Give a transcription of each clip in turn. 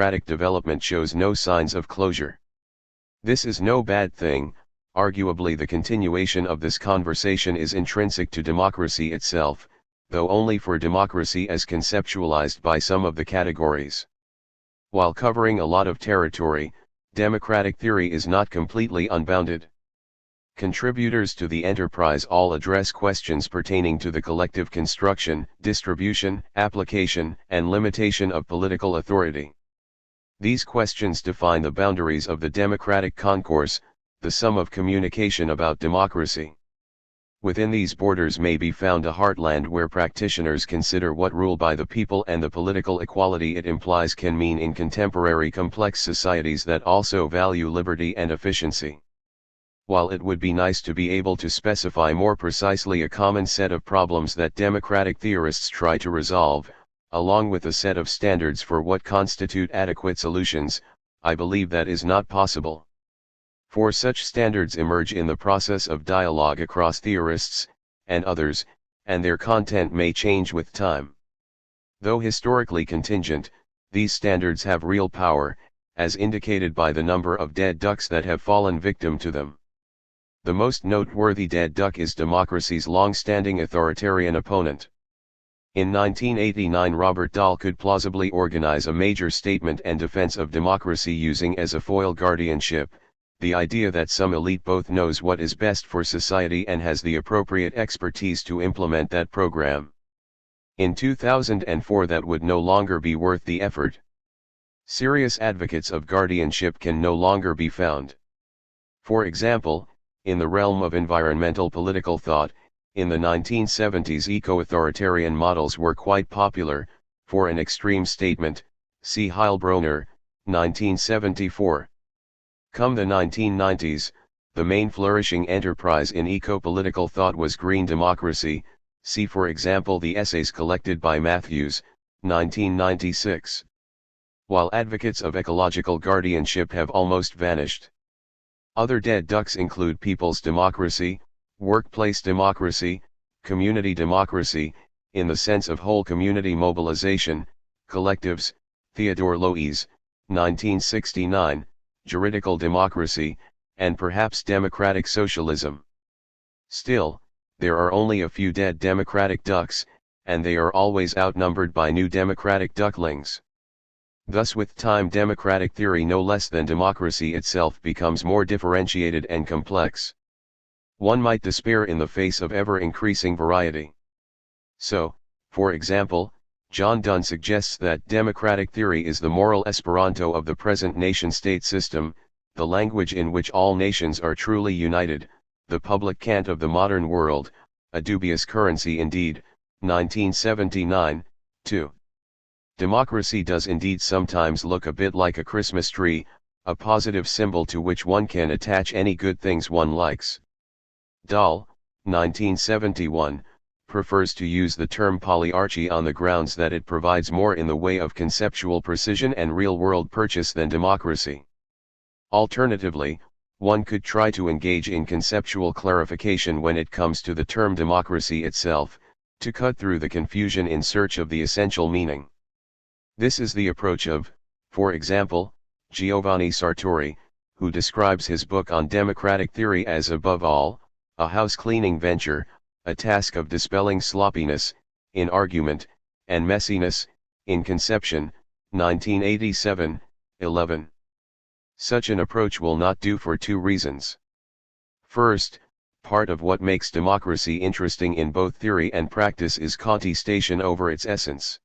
democratic development shows no signs of closure. This is no bad thing. Arguably the continuation of this conversation is intrinsic to democracy itself, though only for democracy as conceptualized by some of the categories. While covering a lot of territory, democratic theory is not completely unbounded. Contributors to the enterprise all address questions pertaining to the collective construction, distribution, application, and limitation of political authority. These questions define the boundaries of the democratic concourse, the sum of communication about democracy. Within these borders may be found a heartland where practitioners consider what rule by the people and the political equality it implies can mean in contemporary complex societies that also value liberty and efficiency. While it would be nice to be able to specify more precisely a common set of problems that democratic theorists try to resolve, along with a set of standards for what constitute adequate solutions, I believe that is not possible. For such standards emerge in the process of dialogue across theorists, and others, and their content may change with time. Though historically contingent, these standards have real power, as indicated by the number of dead ducks that have fallen victim to them. The most noteworthy dead duck is democracy's long-standing authoritarian opponent. In 1989 Robert Dahl could plausibly organize a major statement and defense of democracy using as a foil guardianship, the idea that some elite both knows what is best for society and has the appropriate expertise to implement that program. In 2004 that would no longer be worth the effort. Serious advocates of guardianship can no longer be found. For example, in the realm of environmental political thought, in the 1970s eco-authoritarian models were quite popular. For an extreme statement, see Heilbronner, 1974. Come the 1990s, the main flourishing enterprise in eco-political thought was green democracy, see for example the essays collected by Matthews, 1996. While advocates of ecological guardianship have almost vanished. Other dead ducks include people's democracy, workplace democracy, community democracy, in the sense of whole community mobilization, collectives, Theodore Loeys, 1969, juridical democracy, and perhaps democratic socialism. Still, there are only a few dead democratic ducks, and they are always outnumbered by new democratic ducklings. Thus with time democratic theory no less than democracy itself becomes more differentiated and complex. One might despair in the face of ever-increasing variety. So, for example, John Donne suggests that democratic theory is the moral Esperanto of the present nation-state system, the language in which all nations are truly united, the public cant of the modern world, a dubious currency indeed, 1979, 2. Democracy does indeed sometimes look a bit like a Christmas tree, a positive symbol to which one can attach any good things one likes. Dahl, 1971, prefers to use the term polyarchy on the grounds that it provides more in the way of conceptual precision and real-world purchase than democracy. Alternatively, one could try to engage in conceptual clarification when it comes to the term democracy itself, to cut through the confusion in search of the essential meaning. This is the approach of, for example, Giovanni Sartori, who describes his book on democratic theory as above all, a house-cleaning venture, a task of dispelling sloppiness, in argument, and messiness, in conception, 1987, 11. Such an approach will not do for two reasons. First, part of what makes democracy interesting in both theory and practice is contestation over its essence.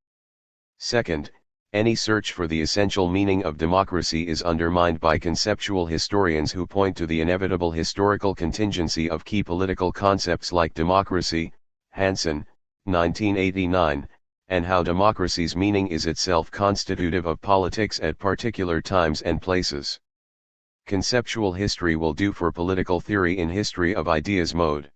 Second, any search for the essential meaning of democracy is undermined by conceptual historians who point to the inevitable historical contingency of key political concepts like democracy, Hansen, 1989, and how democracy's meaning is itself constitutive of politics at particular times and places. Conceptual history will do for political theory in history of ideas mode.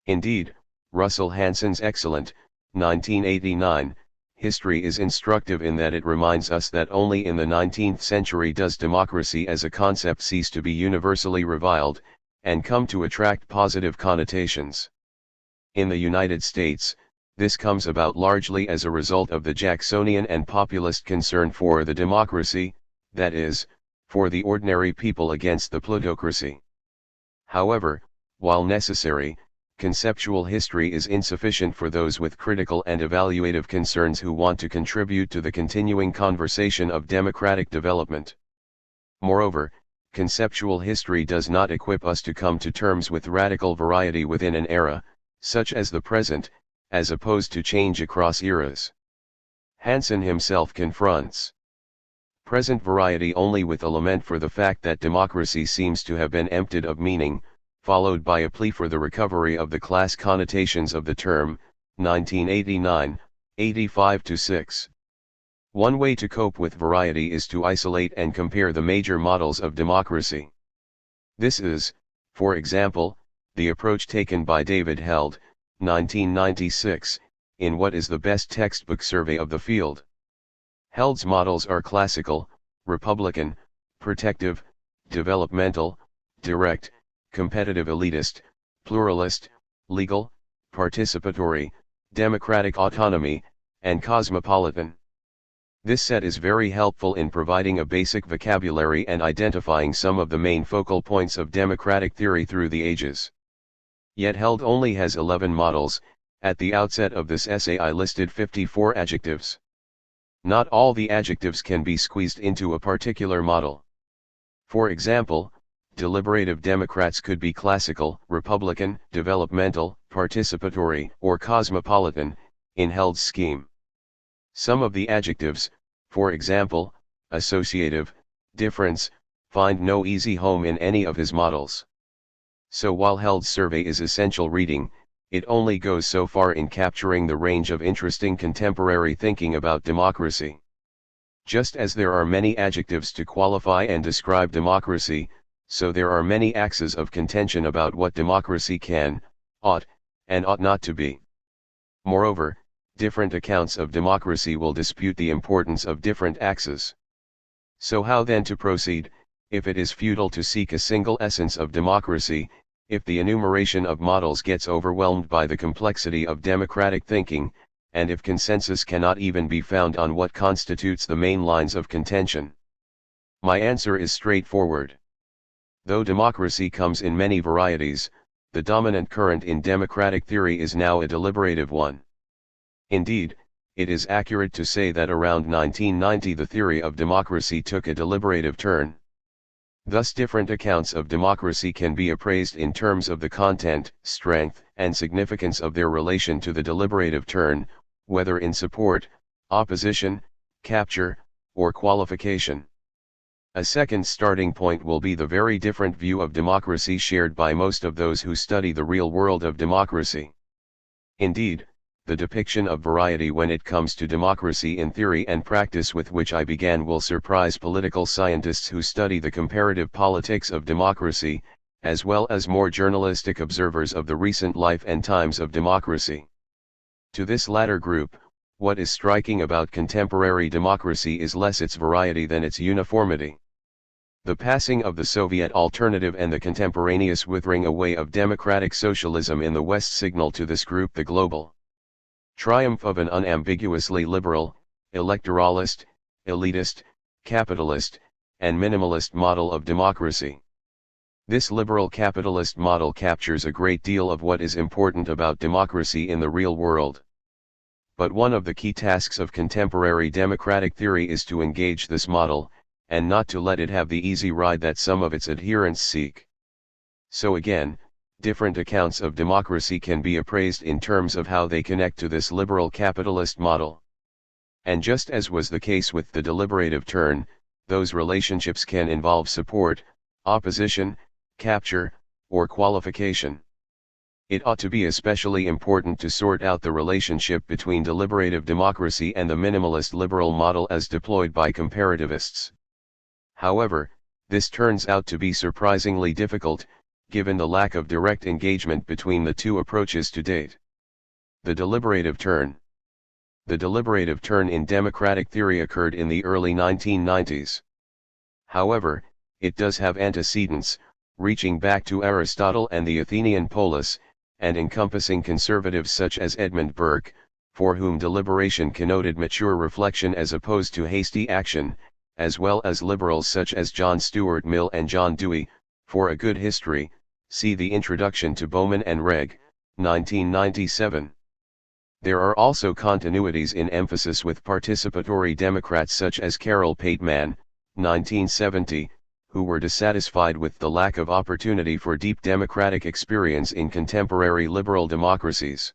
Indeed, Russell Hansen's excellent, 1989, history is instructive in that it reminds us that only in the 19th century does democracy as a concept cease to be universally reviled, and come to attract positive connotations. In the United States, This comes about largely as a result of the Jacksonian and populist concern for the democracy, that is, for the ordinary people against the plutocracy. However, while necessary, conceptual history is insufficient for those with critical and evaluative concerns who want to contribute to the continuing conversation of democratic development. Moreover, conceptual history does not equip us to come to terms with radical variety within an era, such as the present, as opposed to change across eras. Hansen himself confronts present variety only with a lament for the fact that democracy seems to have been emptied of meaning, followed by a plea for the recovery of the class connotations of the term, 1989, 85-6. One way to cope with variety is to isolate and compare the major models of democracy. This is, for example, the approach taken by David Held, 1996, in what is the best textbook survey of the field. Held's models are classical, republican, protective, developmental, direct, competitive elitist, pluralist, legal, participatory, democratic autonomy, and cosmopolitan. This set is very helpful in providing a basic vocabulary and identifying some of the main focal points of democratic theory through the ages. Yet Held only has 11 models. At the outset of this essay I listed 54 adjectives. Not all the adjectives can be squeezed into a particular model. For example, deliberative Democrats could be classical, republican, developmental, participatory, or cosmopolitan, in Held's scheme. Some of the adjectives, for example, associative, difference, find no easy home in any of his models. So while Held's survey is essential reading, it only goes so far in capturing the range of interesting contemporary thinking about democracy. Just as there are many adjectives to qualify and describe democracy, so there are many axes of contention about what democracy can, ought, and ought not to be. Moreover, different accounts of democracy will dispute the importance of different axes. So how then to proceed, if it is futile to seek a single essence of democracy, if the enumeration of models gets overwhelmed by the complexity of democratic thinking, and if consensus cannot even be found on what constitutes the main lines of contention? My answer is straightforward. Though democracy comes in many varieties, the dominant current in democratic theory is now a deliberative one. Indeed, it is accurate to say that around 1990 the theory of democracy took a deliberative turn. Thus different accounts of democracy can be appraised in terms of the content, strength, and significance of their relation to the deliberative turn, whether in support, opposition, capture, or qualification. A second starting point will be the very different view of democracy shared by most of those who study the real world of democracy. Indeed, the depiction of variety when it comes to democracy in theory and practice with which I began will surprise political scientists who study the comparative politics of democracy, as well as more journalistic observers of the recent life and times of democracy. To this latter group, what is striking about contemporary democracy is less its variety than its uniformity. The passing of the Soviet alternative and the contemporaneous withering away of democratic socialism in the West signal to this group the global triumph of an unambiguously liberal, electoralist, elitist, capitalist, and minimalist model of democracy. This liberal capitalist model captures a great deal of what is important about democracy in the real world. But one of the key tasks of contemporary democratic theory is to engage this model, and not to let it have the easy ride that some of its adherents seek. So again, different accounts of democracy can be appraised in terms of how they connect to this liberal capitalist model. And just as was the case with the deliberative turn, those relationships can involve support, opposition, capture, or qualification. It ought to be especially important to sort out the relationship between deliberative democracy and the minimalist liberal model as deployed by comparativists. However, this turns out to be surprisingly difficult, given the lack of direct engagement between the two approaches to date. The deliberative turn. The deliberative turn in democratic theory occurred in the early 1990s. However, it does have antecedents, reaching back to Aristotle and the Athenian polis, and encompassing conservatives such as Edmund Burke, for whom deliberation connoted mature reflection as opposed to hasty action, as well as liberals such as John Stuart Mill and John Dewey. For a good history, see the introduction to Bowman and Reg, 1997. There are also continuities in emphasis with participatory Democrats such as Carol Pateman, 1970, who were dissatisfied with the lack of opportunity for deep democratic experience in contemporary liberal democracies.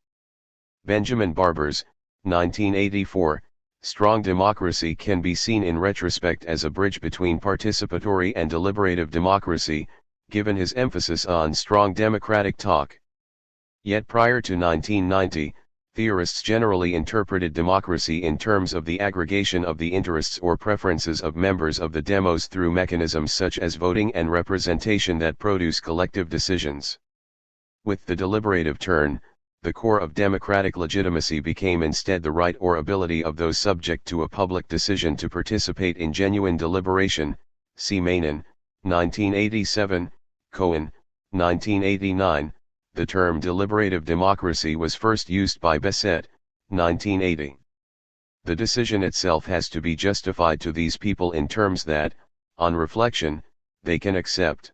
Benjamin Barbers, 1984, strong democracy can be seen in retrospect as a bridge between participatory and deliberative democracy, given his emphasis on strong democratic talk. Yet prior to 1990, theorists generally interpreted democracy in terms of the aggregation of the interests or preferences of members of the demos through mechanisms such as voting and representation that produce collective decisions. With the deliberative turn, the core of democratic legitimacy became instead the right or ability of those subject to a public decision to participate in genuine deliberation. See Manin, 1987, Cohen, 1989. The term deliberative democracy was first used by Bessette, 1980. The decision itself has to be justified to these people in terms that, on reflection, they can accept.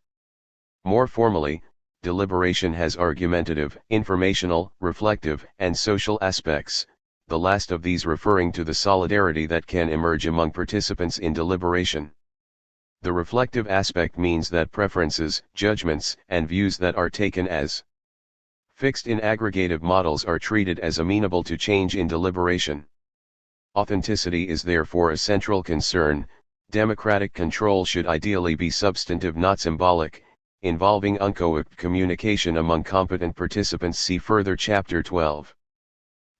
More formally, deliberation has argumentative, informational, reflective, and social aspects, the last of these referring to the solidarity that can emerge among participants in deliberation. The reflective aspect means that preferences, judgments, and views that are taken as fixed in aggregative models are treated as amenable to change in deliberation. Authenticity is therefore a central concern. Democratic control should ideally be substantive, not symbolic, involving uncoopted communication among competent participants. See further Chapter 12.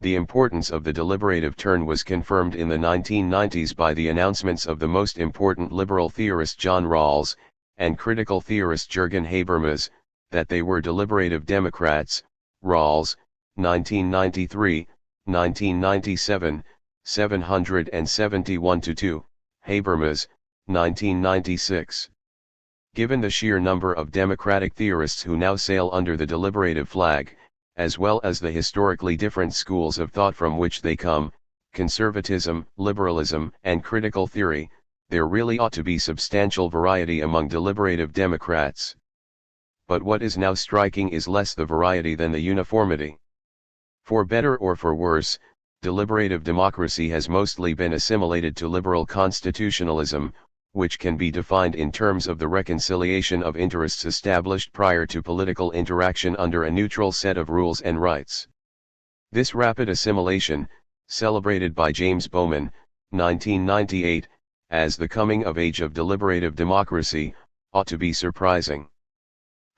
The importance of the deliberative turn was confirmed in the 1990s by the announcements of the most important liberal theorist John Rawls, and critical theorist Jürgen Habermas, that they were deliberative Democrats. Rawls, 1993, 1997, 771-2, Habermas, 1996. Given the sheer number of democratic theorists who now sail under the deliberative flag, as well as the historically different schools of thought from which they come, conservatism, liberalism, and critical theory, there really ought to be substantial variety among deliberative Democrats. But what is now striking is less the variety than the uniformity. For better or for worse, deliberative democracy has mostly been assimilated to liberal constitutionalism, which can be defined in terms of the reconciliation of interests established prior to political interaction under a neutral set of rules and rights. This rapid assimilation, celebrated by James Bowman, 1998, as the coming of age of deliberative democracy, ought to be surprising.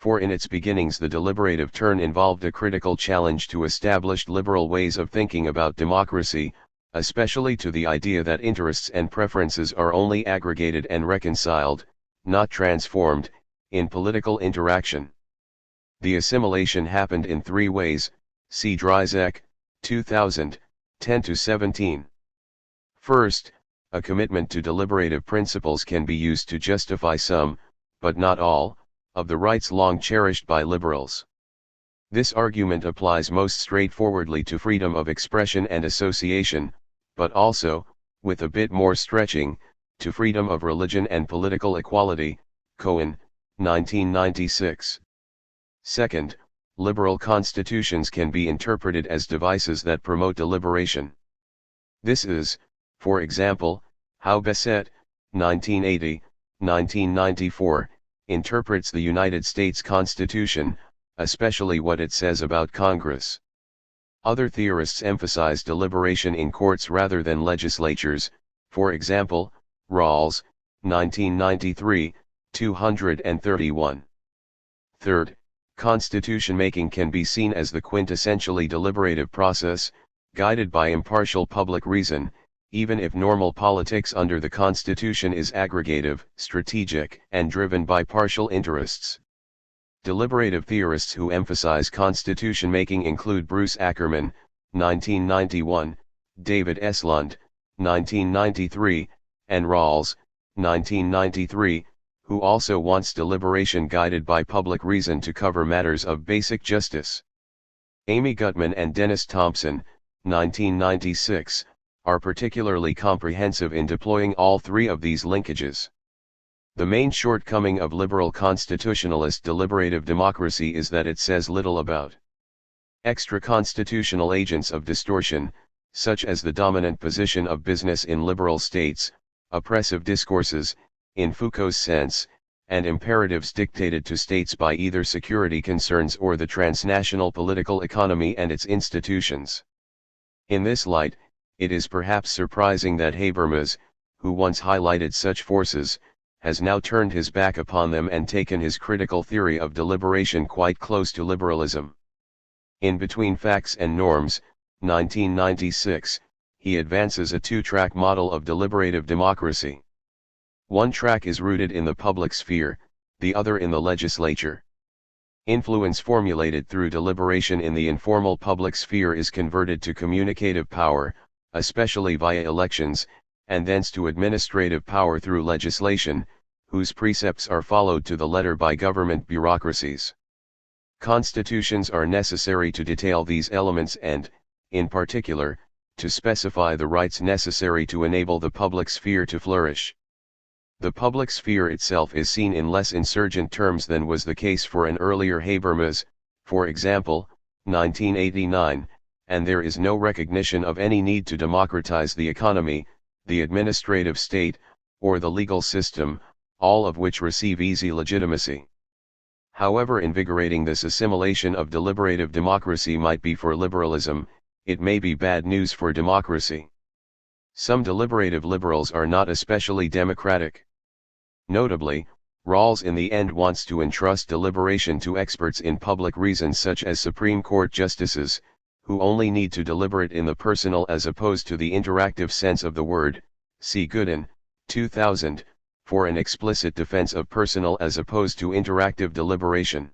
For in its beginnings the deliberative turn involved a critical challenge to established liberal ways of thinking about democracy, especially to the idea that interests and preferences are only aggregated and reconciled, not transformed, in political interaction. The assimilation happened in three ways. See Dryzek, 2000, 10-17. First, a commitment to deliberative principles can be used to justify some, but not all, of the rights long cherished by liberals. This argument applies most straightforwardly to freedom of expression and association, but also, with a bit more stretching, to freedom of religion and political equality. Cohen, 1996. Second, liberal constitutions can be interpreted as devices that promote deliberation. This is, for example, how Bessette, 1980, 1994, interprets the United States Constitution, especially what it says about Congress. Other theorists emphasize deliberation in courts rather than legislatures, for example, Rawls, 1993, 231. Third, constitution making can be seen as the quintessentially deliberative process, guided by impartial public reason, even if normal politics under the Constitution is aggregative, strategic, and driven by partial interests. Deliberative theorists who emphasize constitution making include Bruce Ackerman, 1991, David Eslund, 1993, and Rawls, 1993, who also wants deliberation guided by public reason to cover matters of basic justice. Amy Gutman and Dennis Thompson, 1996, are particularly comprehensive in deploying all three of these linkages. The main shortcoming of liberal constitutionalist deliberative democracy is that it says little about extra-constitutional agents of distortion, such as the dominant position of business in liberal states, oppressive discourses, in Foucault's sense, and imperatives dictated to states by either security concerns or the transnational political economy and its institutions. In this light, it is perhaps surprising that Habermas, who once highlighted such forces, has now turned his back upon them and taken his critical theory of deliberation quite close to liberalism. In Between Facts and Norms, 1996, he advances a two-track model of deliberative democracy. One track is rooted in the public sphere, the other in the legislature. Influence formulated through deliberation in the informal public sphere is converted to communicative power, especially via elections, and thence to administrative power through legislation, whose precepts are followed to the letter by government bureaucracies. Constitutions are necessary to detail these elements and, in particular, to specify the rights necessary to enable the public sphere to flourish. The public sphere itself is seen in less insurgent terms than was the case for an earlier Habermas, for example, 1989, and there is no recognition of any need to democratize the economy, the administrative state, or the legal system, all of which receive easy legitimacy. However invigorating this assimilation of deliberative democracy might be for liberalism, it may be bad news for democracy. Some deliberative liberals are not especially democratic. Notably, Rawls in the end wants to entrust deliberation to experts in public reason such as Supreme Court justices, who only need to deliberate in the personal as opposed to the interactive sense of the word, see Gooden, 2000, for an explicit defense of personal as opposed to interactive deliberation.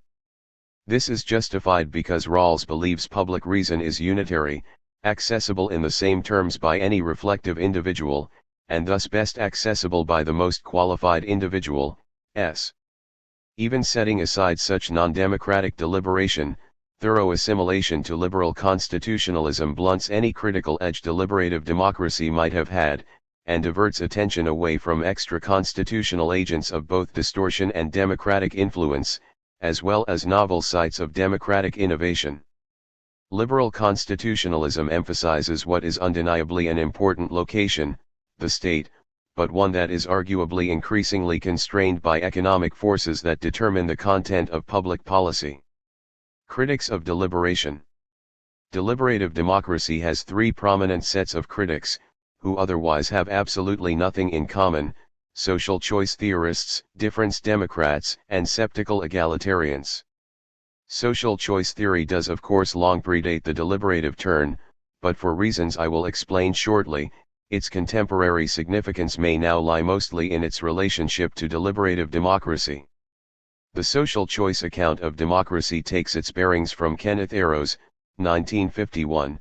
This is justified because Rawls believes public reason is unitary, accessible in the same terms by any reflective individual, and thus best accessible by the most qualified individual, s. Even setting aside such non-democratic deliberation, thorough assimilation to liberal constitutionalism blunts any critical edge deliberative democracy might have had, and diverts attention away from extra-constitutional agents of both distortion and democratic influence, as well as novel sites of democratic innovation. Liberal constitutionalism emphasizes what is undeniably an important location, the state, but one that is arguably increasingly constrained by economic forces that determine the content of public policy. Critics of deliberation. Deliberative democracy has three prominent sets of critics, who otherwise have absolutely nothing in common: social choice theorists, difference Democrats, and skeptical egalitarians. Social choice theory does of course long predate the deliberative turn, but for reasons I will explain shortly, its contemporary significance may now lie mostly in its relationship to deliberative democracy. The social choice account of democracy takes its bearings from Kenneth Arrow's, 1951,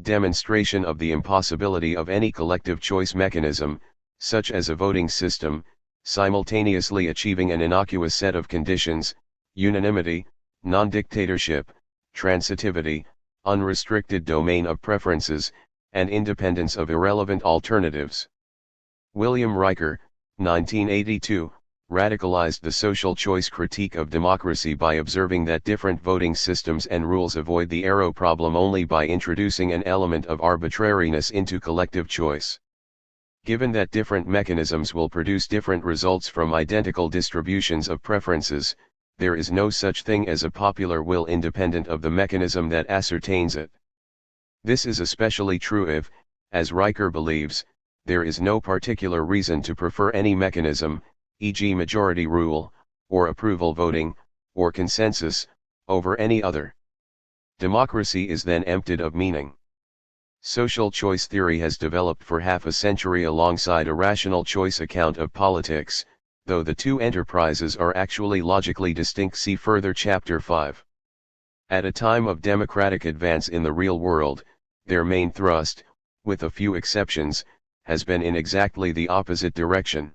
demonstration of the impossibility of any collective choice mechanism, such as a voting system, simultaneously achieving an innocuous set of conditions: unanimity, non-dictatorship, transitivity, unrestricted domain of preferences, and independence of irrelevant alternatives. William Riker, 1982, radicalized the social choice critique of democracy by observing that different voting systems and rules avoid the Arrow problem only by introducing an element of arbitrariness into collective choice. Given that different mechanisms will produce different results from identical distributions of preferences, there is no such thing as a popular will independent of the mechanism that ascertains it. This is especially true if, as Riker believes, there is no particular reason to prefer any mechanism, e.g. majority rule, or approval voting, or consensus, over any other. Democracy is then emptied of meaning. Social choice theory has developed for half a century alongside a rational choice account of politics, though the two enterprises are actually logically distinct. See further Chapter 5. At a time of democratic advance in the real world, their main thrust, with a few exceptions, has been in exactly the opposite direction.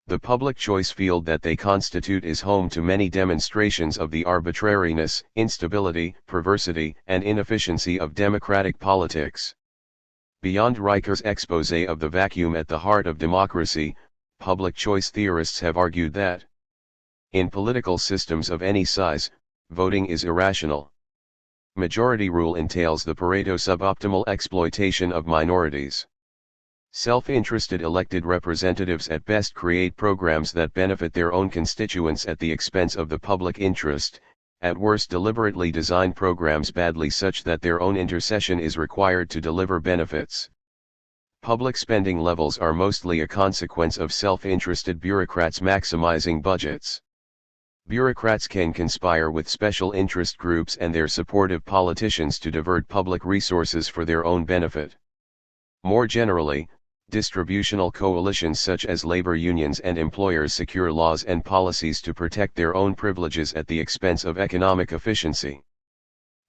The public choice field that they constitute is home to many demonstrations of the arbitrariness, instability, perversity, and inefficiency of democratic politics. Beyond Riker's exposé of the vacuum at the heart of democracy, public choice theorists have argued that in political systems of any size, voting is irrational. Majority rule entails the Pareto suboptimal exploitation of minorities. Self-interested elected representatives at best create programs that benefit their own constituents at the expense of the public interest, at worst deliberately design programs badly such that their own intercession is required to deliver benefits. Public spending levels are mostly a consequence of self-interested bureaucrats maximizing budgets. Bureaucrats can conspire with special interest groups and their supportive politicians to divert public resources for their own benefit. More generally, distributional coalitions such as labor unions and employers secure laws and policies to protect their own privileges at the expense of economic efficiency.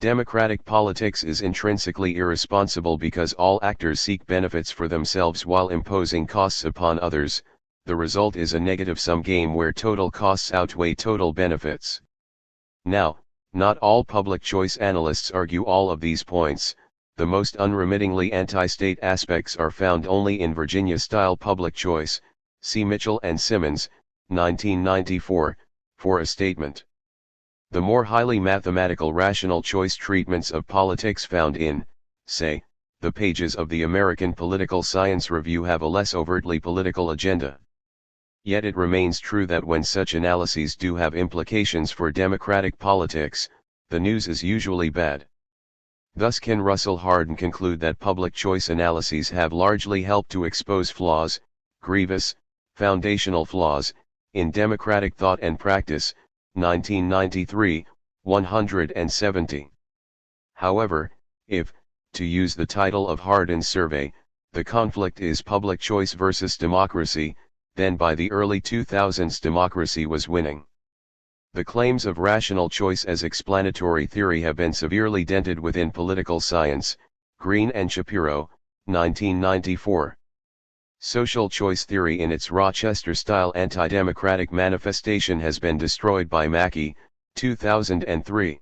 Democratic politics is intrinsically irresponsible because all actors seek benefits for themselves while imposing costs upon others. The result is a negative-sum game where total costs outweigh total benefits. Now, not all public choice analysts argue all of these points. The most unremittingly anti-state aspects are found only in Virginia-style public choice. See Mitchell and Simmons, 1994, for a statement. The more highly mathematical rational choice treatments of politics found in, say, the pages of the American Political Science Review have a less overtly political agenda. Yet it remains true that when such analyses do have implications for democratic politics, the news is usually bad. Thus can Russell Hardin conclude that public choice analyses have largely helped to expose flaws, grievous, foundational flaws, in democratic thought and practice, 1993, 170. However, if, to use the title of Hardin's survey, the conflict is public choice versus democracy, then by the early 2000s democracy was winning. The claims of rational choice as explanatory theory have been severely dented within political science. Green and Shapiro, 1994. Social choice theory in its Rochester-style anti-democratic manifestation has been destroyed by Mackey, 2003.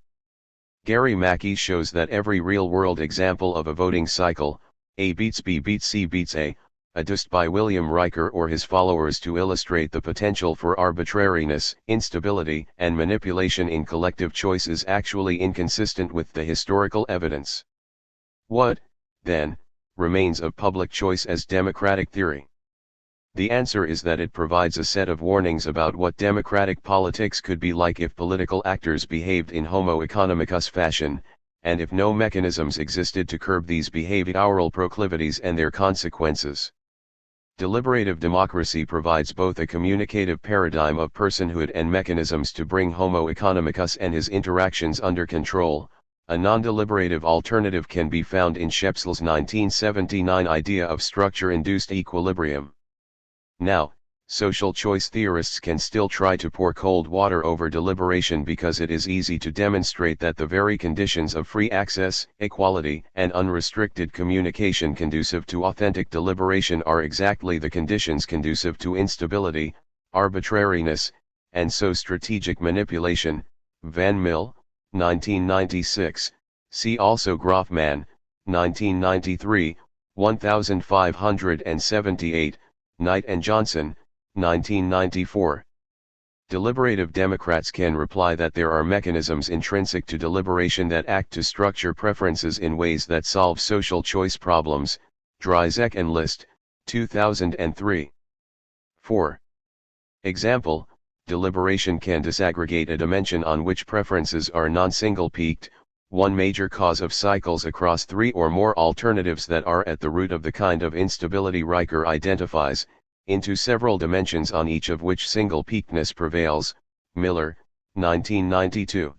Gary Mackey shows that every real-world example of a voting cycle, A beats B beats C beats A, adduced by William Riker or his followers to illustrate the potential for arbitrariness, instability, and manipulation in collective choice is actually inconsistent with the historical evidence. What, then, remains of public choice as democratic theory? The answer is that it provides a set of warnings about what democratic politics could be like if political actors behaved in homo economicus fashion, and if no mechanisms existed to curb these behavioral proclivities and their consequences. Deliberative democracy provides both a communicative paradigm of personhood and mechanisms to bring homo economicus and his interactions under control. A non-deliberative alternative can be found in Shepsel's 1979 idea of structure-induced equilibrium. Now, social choice theorists can still try to pour cold water over deliberation because it is easy to demonstrate that the very conditions of free access, equality, and unrestricted communication conducive to authentic deliberation are exactly the conditions conducive to instability, arbitrariness, and so strategic manipulation. Van Mill, 1996, see also Groffman, 1993, 1578, Knight and Johnson, 1994. Deliberative Democrats can reply that there are mechanisms intrinsic to deliberation that act to structure preferences in ways that solve social choice problems. Dryzek and List, 2003. 4. Example, deliberation can disaggregate a dimension on which preferences are non-single-peaked, one major cause of cycles across three or more alternatives that are at the root of the kind of instability Riker identifies, into several dimensions on each of which single-peakedness prevails. Miller, 1992.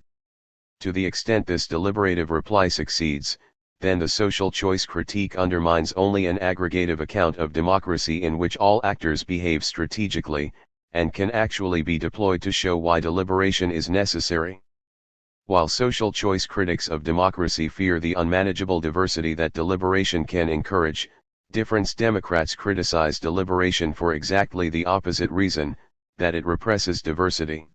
To the extent this deliberative reply succeeds, then the social choice critique undermines only an aggregative account of democracy in which all actors behave strategically, and can actually be deployed to show why deliberation is necessary. While social choice critics of democracy fear the unmanageable diversity that deliberation can encourage, Difference Democrats criticize deliberation for exactly the opposite reason, that it represses diversity.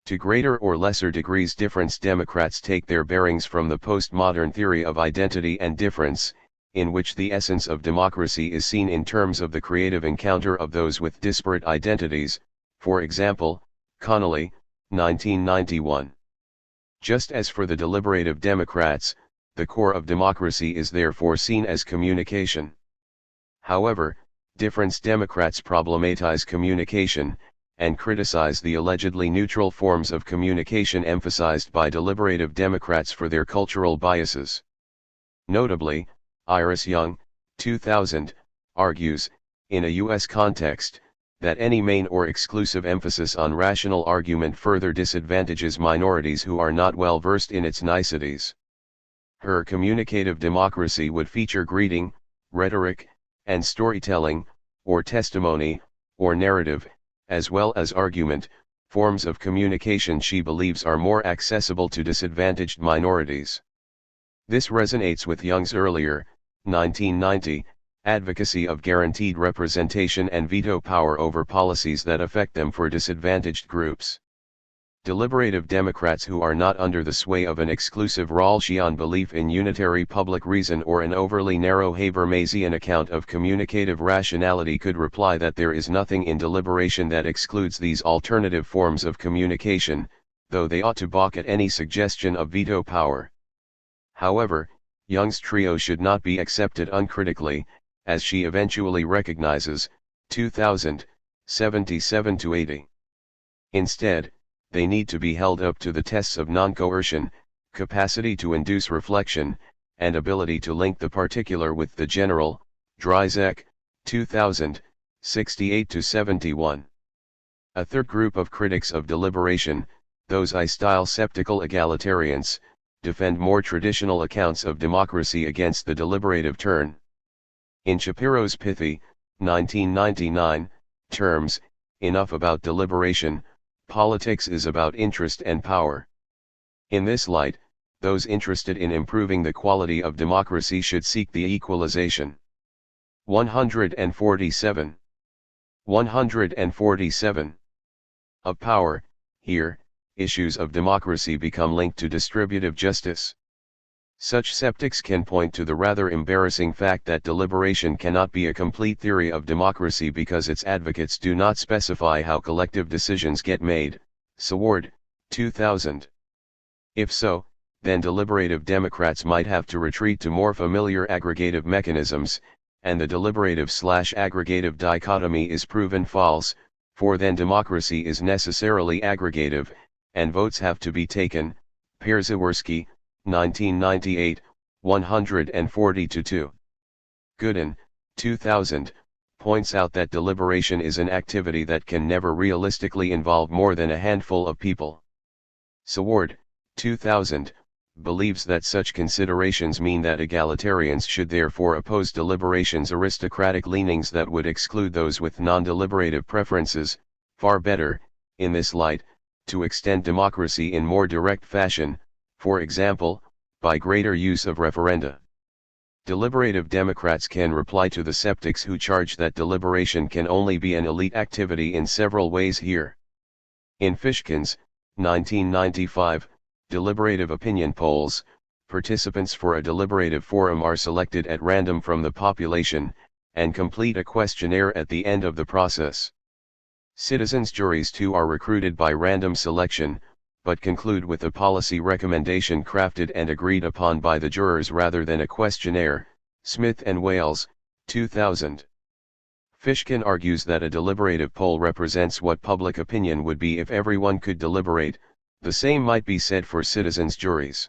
To greater or lesser degrees, difference Democrats take their bearings from the postmodern theory of identity and difference, in which the essence of democracy is seen in terms of the creative encounter of those with disparate identities, for example, Connolly, 1991. Just as for the deliberative Democrats, the core of democracy is therefore seen as communication. However, difference Democrats problematize communication, and criticize the allegedly neutral forms of communication emphasized by deliberative Democrats for their cultural biases. Notably, Iris Young, 2000, argues, in a U.S. context, that any main or exclusive emphasis on rational argument further disadvantages minorities who are not well versed in its niceties. Her communicative democracy would feature greeting, rhetoric, and storytelling, or testimony, or narrative, as well as argument, forms of communication she believes are more accessible to disadvantaged minorities. This resonates with Young's earlier, 1990, advocacy of guaranteed representation and veto power over policies that affect them for disadvantaged groups. Deliberative Democrats who are not under the sway of an exclusive Rawlsian belief in unitary public reason or an overly narrow Habermasian account of communicative rationality could reply that there is nothing in deliberation that excludes these alternative forms of communication, though they ought to balk at any suggestion of veto power. However, Young's trio should not be accepted uncritically, as she eventually recognizes, 2000, 77-80. Instead, they need to be held up to the tests of non-coercion, capacity to induce reflection, and ability to link the particular with the general, Dryzek, 2000, 68-71. A third group of critics of deliberation, those I style sceptical egalitarians, defend more traditional accounts of democracy against the deliberative turn. In Shapiro's pithy, 1999, terms, enough about deliberation, politics is about interest and power. In this light, those interested in improving the quality of democracy should seek the equalization. 147. 147. Of power. Here, issues of democracy become linked to distributive justice. Such skeptics can point to the rather embarrassing fact that deliberation cannot be a complete theory of democracy because its advocates do not specify how collective decisions get made. Seward, 2000. If so, then deliberative Democrats might have to retreat to more familiar aggregative mechanisms, and the deliberative/aggregative dichotomy is proven false, for then democracy is necessarily aggregative, and votes have to be taken. Pierzewski, 1998, 140-2. Gooden, 2000, points out that deliberation is an activity that can never realistically involve more than a handful of people. Seward, 2000, believes that such considerations mean that egalitarians should therefore oppose deliberation's aristocratic leanings that would exclude those with non-deliberative preferences. Far better, in this light, to extend democracy in more direct fashion, for example, by greater use of referenda. Deliberative Democrats can reply to the skeptics who charge that deliberation can only be an elite activity in several ways here. In Fishkin's, 1995, deliberative opinion polls, participants for a deliberative forum are selected at random from the population, and complete a questionnaire at the end of the process. Citizens' juries too are recruited by random selection, but conclude with a policy recommendation crafted and agreed upon by the jurors rather than a questionnaire. Smith and Wales, 2000. Fishkin argues that a deliberative poll represents what public opinion would be if everyone could deliberate. The same might be said for citizens' juries.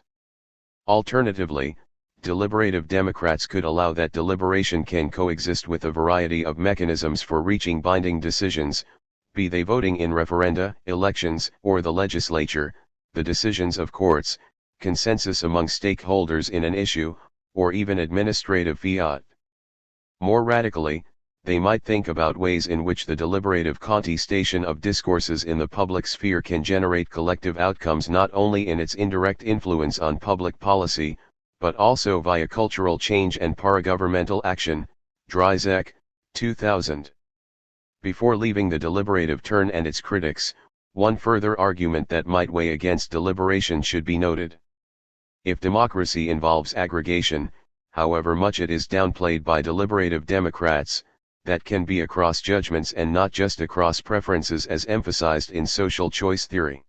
Alternatively, deliberative Democrats could allow that deliberation can coexist with a variety of mechanisms for reaching binding decisions, be they voting in referenda, elections, or the legislature, the decisions of courts, consensus among stakeholders in an issue, or even administrative fiat. More radically, they might think about ways in which the deliberative contestation of discourses in the public sphere can generate collective outcomes not only in its indirect influence on public policy, but also via cultural change and paragovernmental action. Dryzek, 2000. Before leaving the deliberative turn and its critics, one further argument that might weigh against deliberation should be noted. If democracy involves aggregation, however much it is downplayed by deliberative Democrats, that can be across judgments and not just across preferences as emphasized in social choice theory.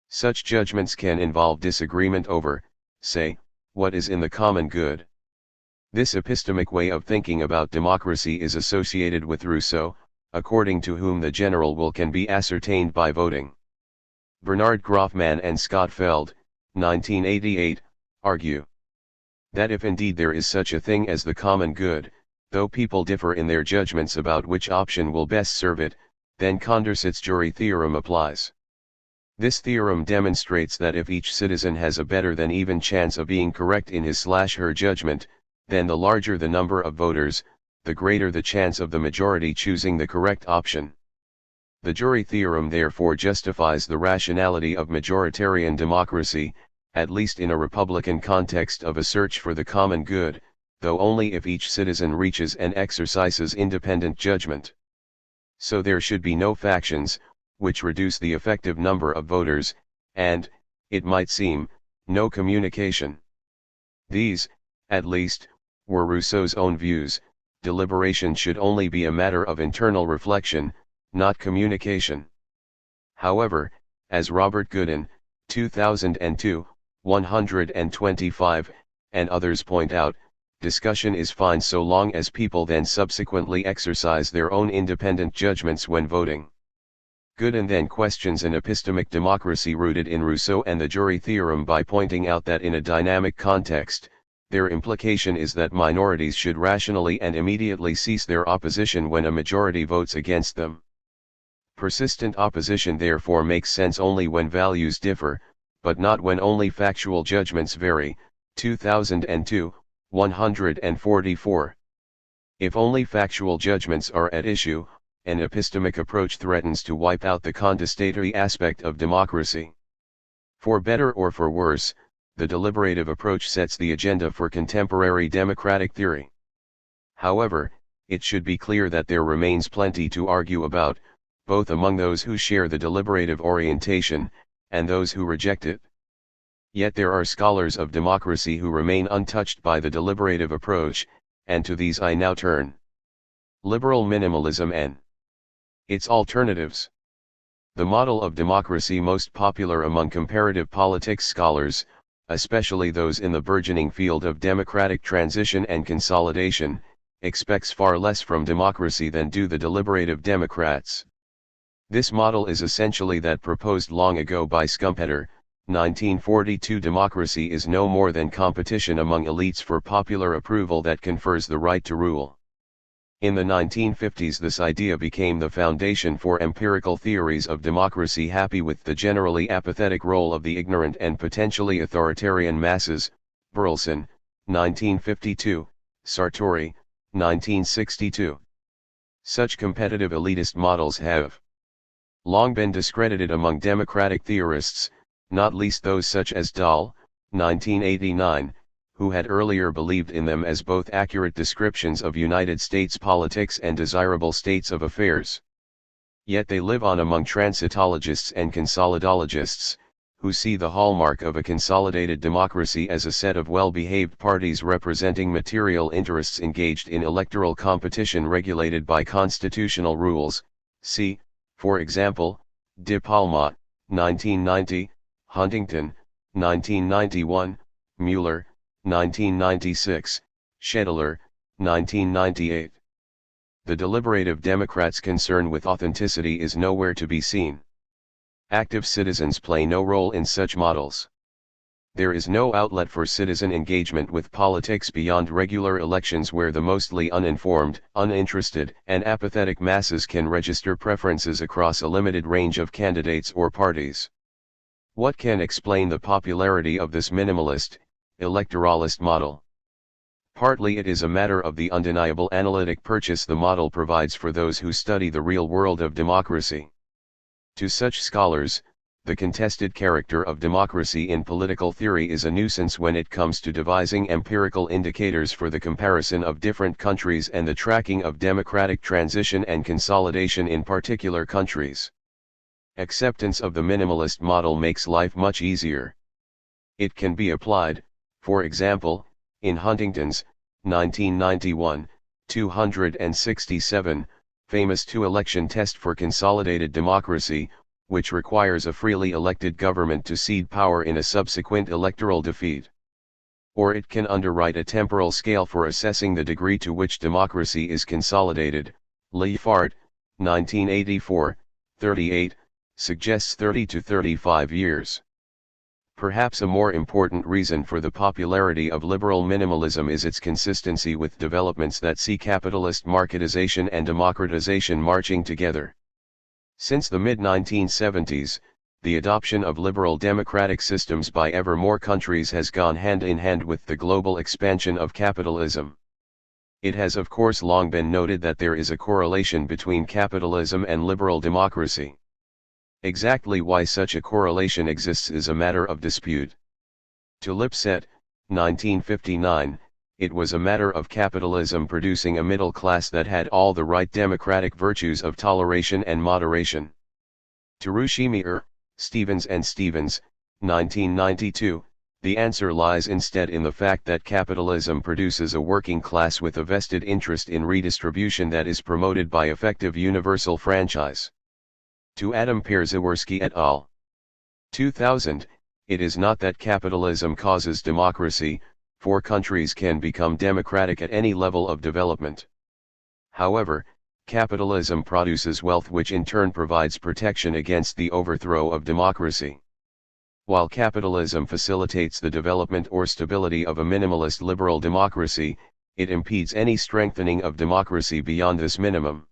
Such judgments can involve disagreement over, say, what is in the common good. This epistemic way of thinking about democracy is associated with Rousseau, according to whom the general will can be ascertained by voting. Bernard Groffman and Scott Feld, 1988, argue that if indeed there is such a thing as the common good, though people differ in their judgments about which option will best serve it, then Condorcet's jury theorem applies. This theorem demonstrates that if each citizen has a better than even chance of being correct in his/her judgment, then the larger the number of voters, the greater the chance of the majority choosing the correct option. The jury theorem therefore justifies the rationality of majoritarian democracy, at least in a republican context of a search for the common good, though only if each citizen reaches and exercises independent judgment. So there should be no factions, which reduce the effective number of voters, and, it might seem, no communication. These, at least, were Rousseau's own views. Deliberation should only be a matter of internal reflection, not communication. However, as Robert Gooden, 2002, 125, and others point out, discussion is fine so long as people then subsequently exercise their own independent judgments when voting. Gooden then questions an epistemic democracy rooted in Rousseau and the jury theorem by pointing out that in a dynamic context, their implication is that minorities should rationally and immediately cease their opposition when a majority votes against them. Persistent opposition therefore makes sense only when values differ, but not when only factual judgments vary. 2002, 144. If only factual judgments are at issue, an epistemic approach threatens to wipe out the contestatory aspect of democracy. For better or for worse, the deliberative approach sets the agenda for contemporary democratic theory. However, it should be clear that there remains plenty to argue about, both among those who share the deliberative orientation, and those who reject it. Yet there are scholars of democracy who remain untouched by the deliberative approach, and to these I now turn. Liberal minimalism and its alternatives. The model of democracy most popular among comparative politics scholars, especially those in the burgeoning field of democratic transition and consolidation, expects far less from democracy than do the deliberative Democrats. This model is essentially that proposed long ago by Schumpeter, 1942. Democracy is no more than competition among elites for popular approval that confers the right to rule. In the 1950s this idea became the foundation for empirical theories of democracy happy with the generally apathetic role of the ignorant and potentially authoritarian masses. Burleson, 1952, Sartori, 1962. Such competitive elitist models have long been discredited among democratic theorists, not least those such as Dahl, 1989, who had earlier believed in them as both accurate descriptions of United States politics and desirable states of affairs. Yet they live on among transitologists and consolidologists, who see the hallmark of a consolidated democracy as a set of well-behaved parties representing material interests engaged in electoral competition regulated by constitutional rules. See, for example, De Palma, 1990, Huntington, 1991, Mueller, 1996, Schettler, 1998. The deliberative Democrats' concern with authenticity is nowhere to be seen. Active citizens play no role in such models. There is no outlet for citizen engagement with politics beyond regular elections where the mostly uninformed, uninterested, and apathetic masses can register preferences across a limited range of candidates or parties. What can explain the popularity of this minimalist, electoralist model? Partly it is a matter of the undeniable analytic purchase the model provides for those who study the real world of democracy. To such scholars, the contested character of democracy in political theory is a nuisance when it comes to devising empirical indicators for the comparison of different countries and the tracking of democratic transition and consolidation in particular countries. Acceptance of the minimalist model makes life much easier. It can be applied, for example, in Huntington's, 1991, 267, famous two-election test for consolidated democracy, which requires a freely elected government to cede power in a subsequent electoral defeat. Or it can underwrite a temporal scale for assessing the degree to which democracy is consolidated. Leifart, 1984, 38, suggests 30 to 35 years. Perhaps a more important reason for the popularity of liberal minimalism is its consistency with developments that see capitalist marketization and democratization marching together. Since the mid-1970s, the adoption of liberal democratic systems by ever more countries has gone hand in hand with the global expansion of capitalism. It has of course long been noted that there is a correlation between capitalism and liberal democracy. Exactly why such a correlation exists is a matter of dispute. To Lipset, 1959, it was a matter of capitalism producing a middle class that had all the right democratic virtues of toleration and moderation. To Rushimeyer, Stevens and Stevens, 1992, the answer lies instead in the fact that capitalism produces a working class with a vested interest in redistribution that is promoted by effective universal franchise. To Adam Pierzewski et al. 2000, it is not that capitalism causes democracy, for countries can become democratic at any level of development. However, capitalism produces wealth which in turn provides protection against the overthrow of democracy. While capitalism facilitates the development or stability of a minimalist liberal democracy, it impedes any strengthening of democracy beyond this minimum.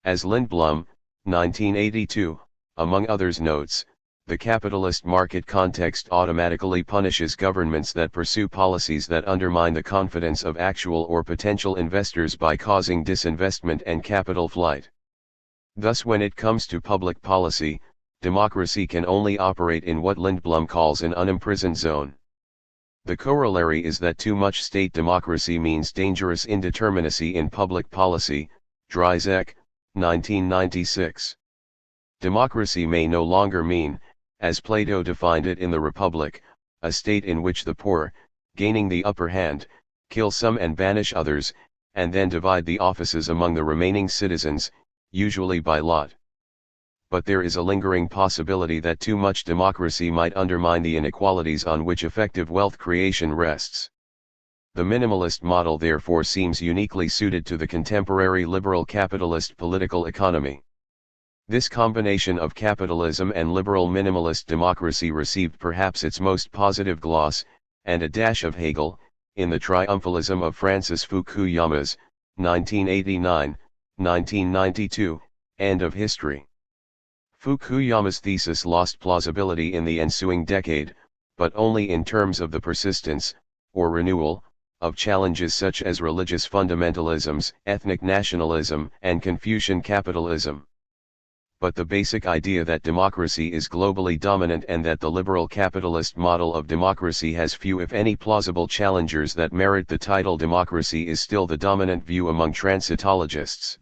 As Lindblom, 1982, among others notes, the capitalist market context automatically punishes governments that pursue policies that undermine the confidence of actual or potential investors by causing disinvestment and capital flight. Thus, when it comes to public policy, democracy can only operate in what Lindblom calls an unimprisoned zone. The corollary is that too much state democracy means dangerous indeterminacy in public policy. Dryzek, 1996. Democracy may no longer mean, as Plato defined it in the Republic, a state in which the poor, gaining the upper hand, kill some and banish others, and then divide the offices among the remaining citizens, usually by lot. But there is a lingering possibility that too much democracy might undermine the inequalities on which effective wealth creation rests. The minimalist model therefore seems uniquely suited to the contemporary liberal capitalist political economy. This combination of capitalism and liberal minimalist democracy received perhaps its most positive gloss, and a dash of Hegel, in the Triumphalism of Francis Fukuyama's, 1989-1992, End of History. Fukuyama's thesis lost plausibility in the ensuing decade, but only in terms of the persistence, or renewal, of challenges such as religious fundamentalisms, ethnic nationalism, and Confucian capitalism. But the basic idea that democracy is globally dominant and that the liberal capitalist model of democracy has few if any plausible challengers that merit the title democracy is still the dominant view among transitologists.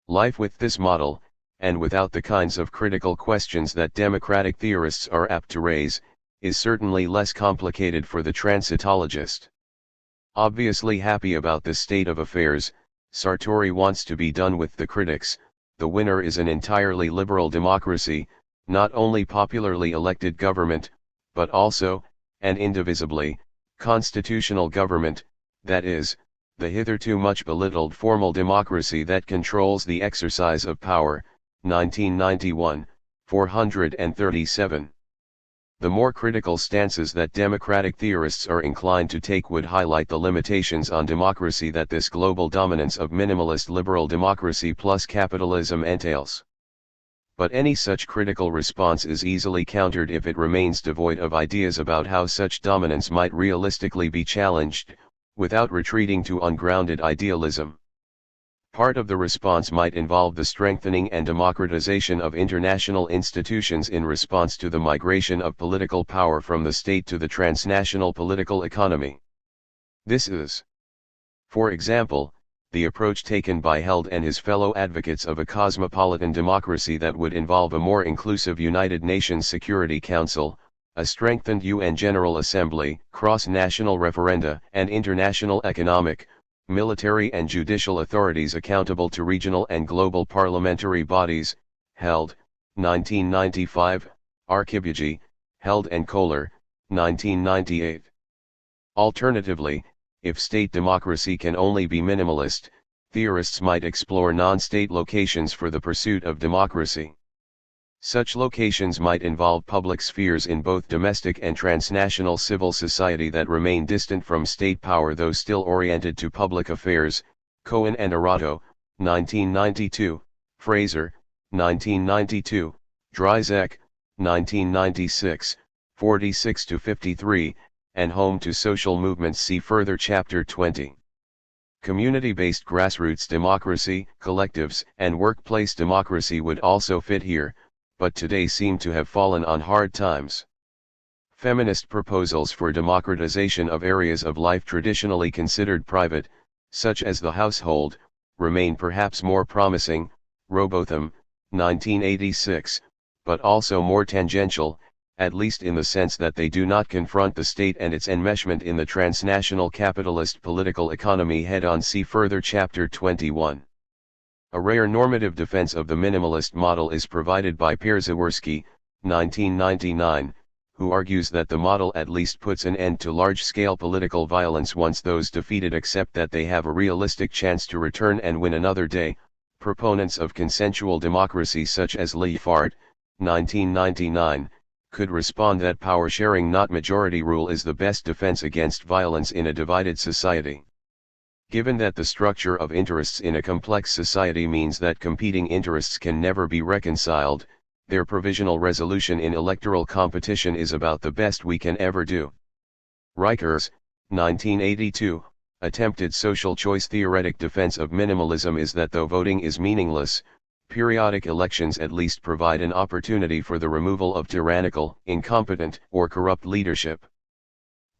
Life with this model, and without the kinds of critical questions that democratic theorists are apt to raise, is certainly less complicated for the transitologist. Obviously happy about this state of affairs, Sartori wants to be done with the critics. The winner is an entirely liberal democracy, not only popularly elected government, but also, and indivisibly, constitutional government, that is, the hitherto much belittled formal democracy that controls the exercise of power. 1991, 437. The more critical stances that democratic theorists are inclined to take would highlight the limitations on democracy that this global dominance of minimalist liberal democracy plus capitalism entails. But any such critical response is easily countered if it remains devoid of ideas about how such dominance might realistically be challenged, without retreating to ungrounded idealism. Part of the response might involve the strengthening and democratization of international institutions in response to the migration of political power from the state to the transnational political economy. This is, for example, the approach taken by Held and his fellow advocates of a cosmopolitan democracy that would involve a more inclusive United Nations Security Council, a strengthened UN General Assembly, cross-national referenda, and international economic, military and judicial authorities accountable to regional and global parliamentary bodies. Held, 1995, Archibugi, Held and Kohler, 1998. Alternatively, if state democracy can only be minimalist, theorists might explore non-state locations for the pursuit of democracy. Such locations might involve public spheres in both domestic and transnational civil society that remain distant from state power though still oriented to public affairs. Cohen and Arato, 1992, Fraser, 1992, Dryzek, 1996, 46-53, and Home to Social Movements. See further Chapter 20. Community-based grassroots democracy, collectives, and workplace democracy would also fit here, but today seem to have fallen on hard times. Feminist proposals for democratization of areas of life traditionally considered private, such as the household, remain perhaps more promising. Robotham, 1986, but also more tangential, at least in the sense that they do not confront the state and its enmeshment in the transnational capitalist political economy head-on. See further Chapter 21. A rare normative defense of the minimalist model is provided by Przeworski, 1999, who argues that the model at least puts an end to large-scale political violence once those defeated accept that they have a realistic chance to return and win another day. Proponents of consensual democracy such as Leifart, 1999, could respond that power sharing, not majority rule, is the best defense against violence in a divided society. Given that the structure of interests in a complex society means that competing interests can never be reconciled, their provisional resolution in electoral competition is about the best we can ever do. Reichers, 1982, attempted social choice theoretic defense of minimalism is that though voting is meaningless, periodic elections at least provide an opportunity for the removal of tyrannical, incompetent, or corrupt leadership.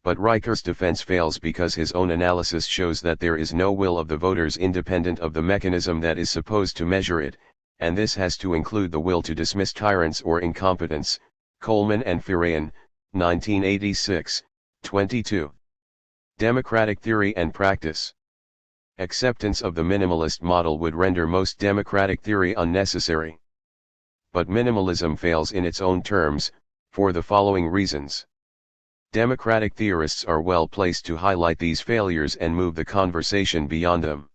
But Reicher's defense fails because his own analysis shows that there is no will of the voters independent of the mechanism that is supposed to measure it, and this has to include the will to dismiss tyrants or incompetents. Coleman and Firayan, 1986, 22. Democratic theory and practice. Acceptance of the minimalist model would render most democratic theory unnecessary. But minimalism fails in its own terms, for the following reasons. Democratic theorists are well placed to highlight these failures and move the conversation beyond them.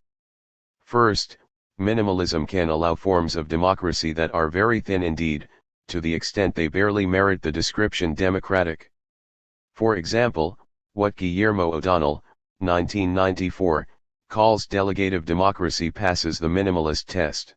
First, minimalism can allow forms of democracy that are very thin indeed, to the extent they barely merit the description democratic. For example, what Guillermo O'Donnell, 1994, calls delegative democracy passes the minimalist test.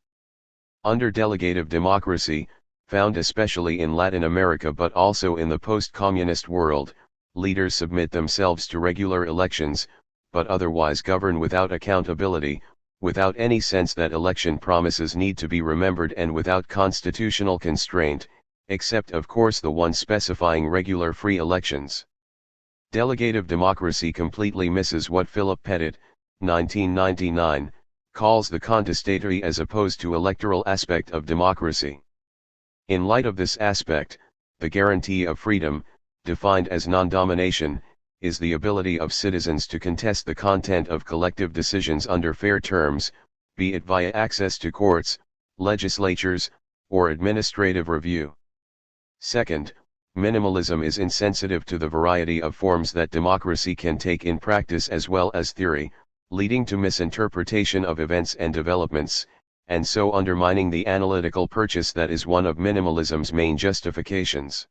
Under delegative democracy, found especially in Latin America but also in the post-communist world, leaders submit themselves to regular elections, but otherwise govern without accountability, without any sense that election promises need to be remembered, and without constitutional constraint, except of course the one specifying regular free elections. Delegative democracy completely misses what Philip Pettit, 1999, calls the contestatory as opposed to electoral aspect of democracy. In light of this aspect, the guarantee of freedom, defined as non-domination, is the ability of citizens to contest the content of collective decisions under fair terms, be it via access to courts, legislatures, or administrative review. Second, minimalism is insensitive to the variety of forms that democracy can take in practice as well as theory, leading to misinterpretation of events and developments, and so undermining the analytical purchase that is one of minimalism's main justifications.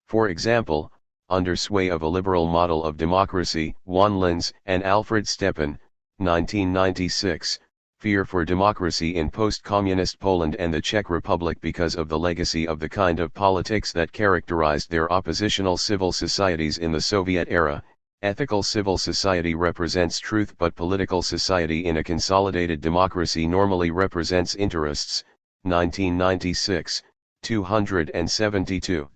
For example, under sway of a liberal model of democracy, Juan Linz and Alfred Stepan, 1996, fear for democracy in post-communist Poland and the Czech Republic because of the legacy of the kind of politics that characterized their oppositional civil societies in the Soviet era, Ethical civil society represents truth, but political society in a consolidated democracy normally represents interests. 1996, 272.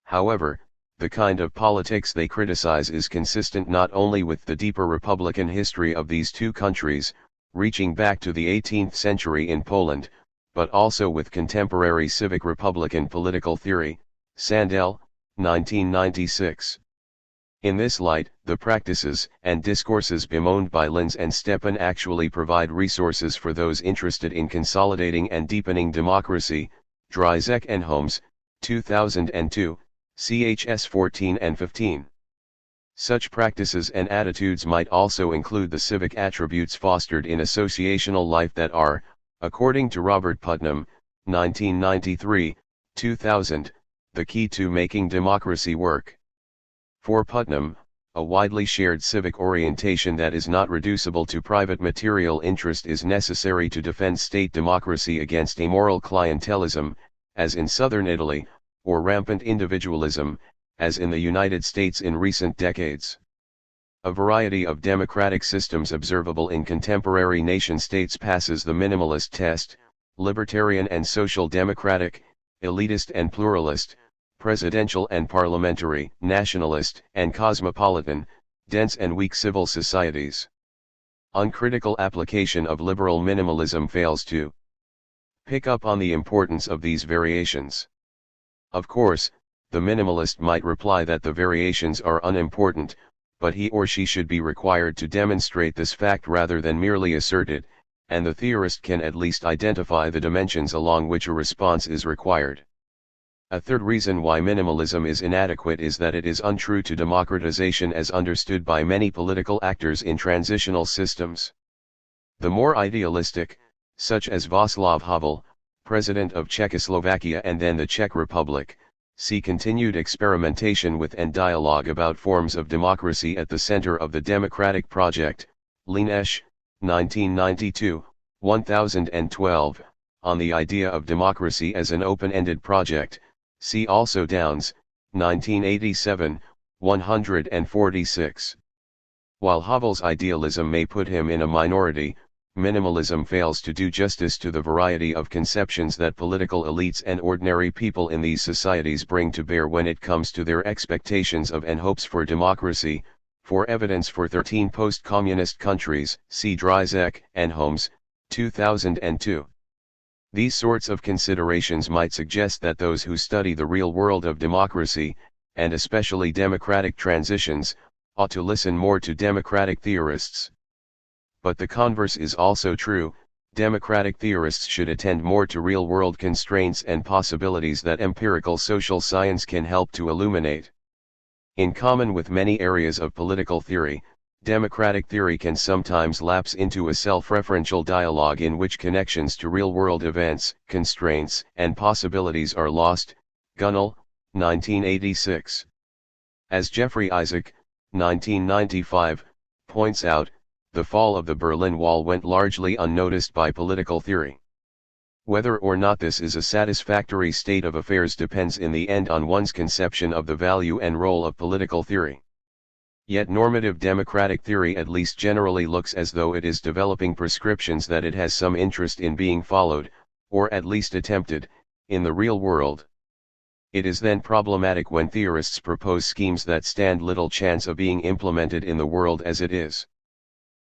However, the kind of politics they criticize is consistent not only with the deeper republican history of these two countries, reaching back to the 18th century in Poland, but also with contemporary civic republican political theory. Sandel, 1996. In this light, the practices and discourses bemoaned by Linz and Stepan actually provide resources for those interested in consolidating and deepening democracy. Dryzek and Holmes, 2002, chs 14 and 15. Such practices and attitudes might also include the civic attributes fostered in associational life that are, according to Robert Putnam, 1993, 2000, the key to making democracy work. For Putnam, a widely shared civic orientation that is not reducible to private material interest is necessary to defend state democracy against amoral clientelism, as in southern Italy, or rampant individualism, as in the United States in recent decades. A variety of democratic systems observable in contemporary nation-states passes the minimalist test: libertarian and social democratic, elitist and pluralist, presidential and parliamentary, nationalist and cosmopolitan, dense and weak civil societies. Uncritical application of liberal minimalism fails to pick up on the importance of these variations. Of course, the minimalist might reply that the variations are unimportant, but he or she should be required to demonstrate this fact rather than merely assert it, and the theorist can at least identify the dimensions along which a response is required. A third reason why minimalism is inadequate is that it is untrue to democratization as understood by many political actors in transitional systems. The more idealistic, such as Václav Havel, President of Czechoslovakia and then the Czech Republic, see continued experimentation with and dialogue about forms of democracy at the center of the democratic project. Linesh, 1992, 1012, on the idea of democracy as an open-ended project. See also Downes, 1987, 146. While Havel's idealism may put him in a minority, minimalism fails to do justice to the variety of conceptions that political elites and ordinary people in these societies bring to bear when it comes to their expectations of and hopes for democracy. For evidence for 13 post-communist countries, see Dryzek and Holmes, 2002. These sorts of considerations might suggest that those who study the real world of democracy, and especially democratic transitions, ought to listen more to democratic theorists. But the converse is also true: democratic theorists should attend more to real-world constraints and possibilities that empirical social science can help to illuminate. In common with many areas of political theory, democratic theory can sometimes lapse into a self-referential dialogue in which connections to real-world events, constraints, and possibilities are lost. Gunnell, 1986. As Jeffrey Isaac, 1995, points out, the fall of the Berlin Wall went largely unnoticed by political theory. Whether or not this is a satisfactory state of affairs depends in the end on one's conception of the value and role of political theory. Yet normative democratic theory at least generally looks as though it is developing prescriptions that it has some interest in being followed, or at least attempted, in the real world. It is then problematic when theorists propose schemes that stand little chance of being implemented in the world as it is.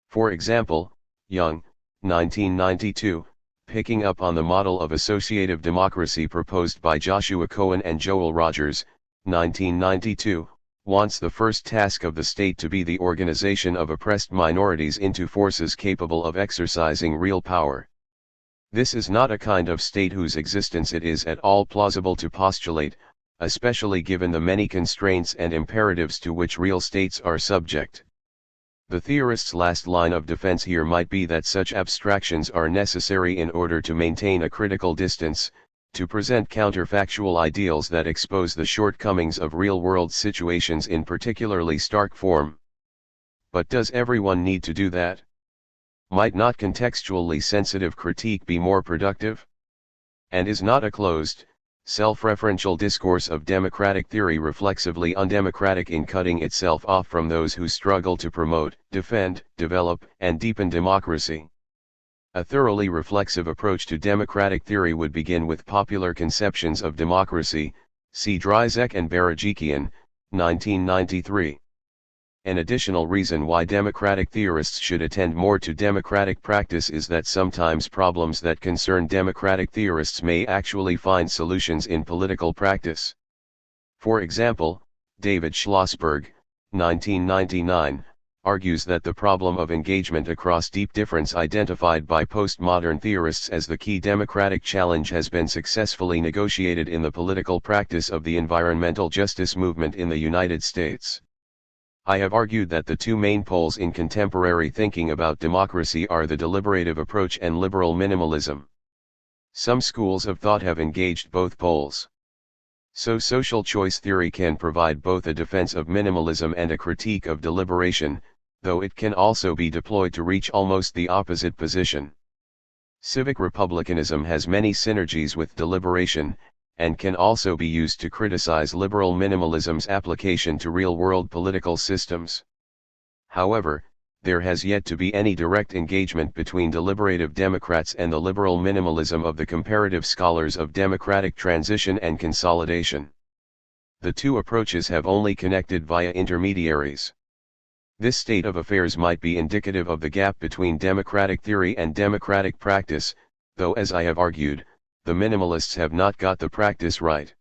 For example, Young, 1992, picking up on the model of associative democracy proposed by Joshua Cohen and Joel Rogers, 1992, wants the first task of the state to be the organization of oppressed minorities into forces capable of exercising real power. This is not a kind of state whose existence it is at all plausible to postulate, especially given the many constraints and imperatives to which real states are subject. The theorist's last line of defense here might be that such abstractions are necessary in order to maintain a critical distance, to present counterfactual ideals that expose the shortcomings of real-world situations in particularly stark form. But does everyone need to do that? Might not contextually sensitive critique be more productive? And is not a closed, Self-referential discourse of democratic theory reflexively undemocratic in cutting itself off from those who struggle to promote, defend, develop, and deepen democracy. A thoroughly reflexive approach to democratic theory would begin with popular conceptions of democracy, see Dryzek and Barajikian, 1993. An additional reason why democratic theorists should attend more to democratic practice is that sometimes problems that concern democratic theorists may actually find solutions in political practice. For example, David Schlossberg, 1999, argues that the problem of engagement across deep difference identified by postmodern theorists as the key democratic challenge has been successfully negotiated in the political practice of the environmental justice movement in the United States. I have argued that the two main poles in contemporary thinking about democracy are the deliberative approach and liberal minimalism. Some schools of thought have engaged both poles. So social choice theory can provide both a defense of minimalism and a critique of deliberation, though it can also be deployed to reach almost the opposite position. Civic republicanism has many synergies with deliberation, and can also be used to criticize liberal minimalism's application to real-world political systems. However, there has yet to be any direct engagement between deliberative Democrats and the liberal minimalism of the comparative scholars of democratic transition and consolidation. The two approaches have only connected via intermediaries. This state of affairs might be indicative of the gap between democratic theory and democratic practice, though as I have argued, the minimalists have not got the practice right.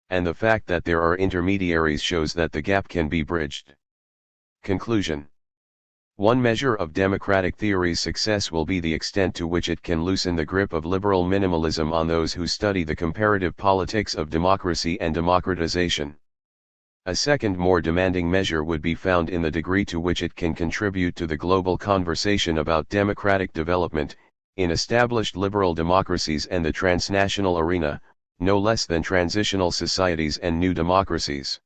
And the fact that there are intermediaries shows that the gap can be bridged. Conclusion. One measure of democratic theory's success will be the extent to which it can loosen the grip of liberal minimalism on those who study the comparative politics of democracy and democratization. A second more demanding measure would be found in the degree to which it can contribute to the global conversation about democratic development, in established liberal democracies and the transnational arena, no less than transitional societies and new democracies.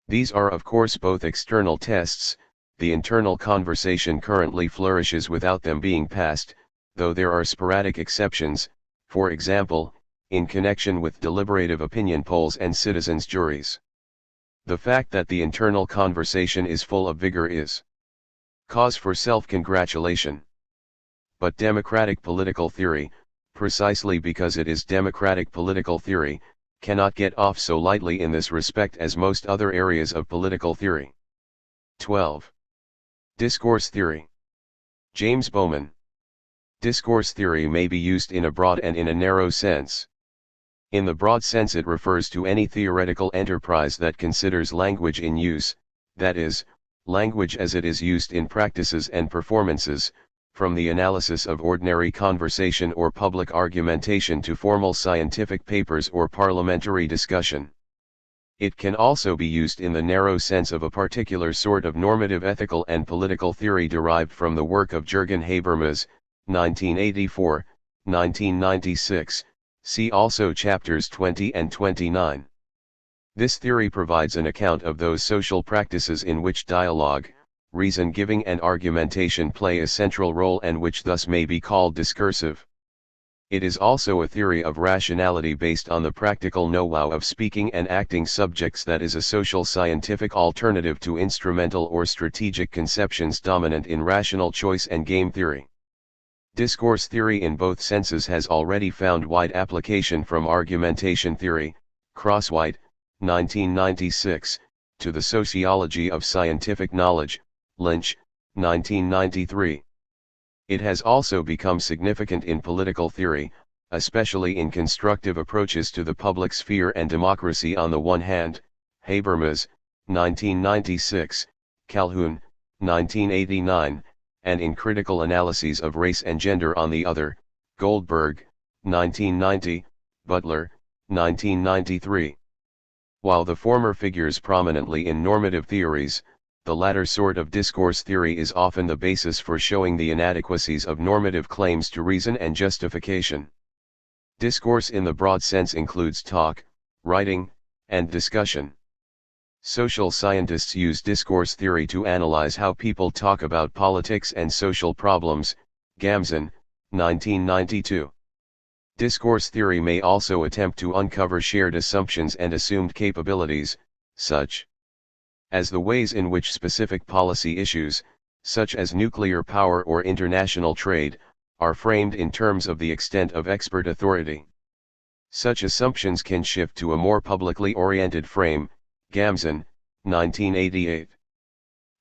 These are of course both external tests. The internal conversation currently flourishes without them being passed, though there are sporadic exceptions, for example, in connection with deliberative opinion polls and citizens' juries. The fact that the internal conversation is full of vigor is cause for self-congratulation. But democratic political theory, precisely because it is democratic political theory, cannot get off so lightly in this respect as most other areas of political theory. 12. Discourse theory. James Bowman. Discourse theory may be used in a broad and in a narrow sense. In the broad sense it refers to any theoretical enterprise that considers language in use, that is, language as it is used in practices and performances, from the analysis of ordinary conversation or public argumentation to formal scientific papers or parliamentary discussion. It can also be used in the narrow sense of a particular sort of normative ethical and political theory derived from the work of Jürgen Habermas, 1984, 1996, see also chapters 20 and 29. This theory provides an account of those social practices in which dialogue, reason-giving and argumentation play a central role and which thus may be called discursive. It is also a theory of rationality based on the practical know-how of speaking and acting subjects that is a social scientific alternative to instrumental or strategic conceptions dominant in rational choice and game theory. Discourse theory in both senses has already found wide application from argumentation theory, Crosswhite, 1996, to the sociology of scientific knowledge, Lynch, 1993. It has also become significant in political theory, especially in constructive approaches to the public sphere and democracy on the one hand, Habermas, 1996, Calhoun, 1989, and in critical analyses of race and gender on the other, Goldberg, 1990, Butler, 1993. While the former figures prominently in normative theories, the latter sort of discourse theory is often the basis for showing the inadequacies of normative claims to reason and justification. Discourse in the broad sense includes talk, writing, and discussion. Social scientists use discourse theory to analyze how people talk about politics and social problems, Gamzin, 1992. Discourse theory may also attempt to uncover shared assumptions and assumed capabilities, such as the ways in which specific policy issues, such as nuclear power or international trade, are framed in terms of the extent of expert authority. Such assumptions can shift to a more publicly oriented frame. Gamson, 1988.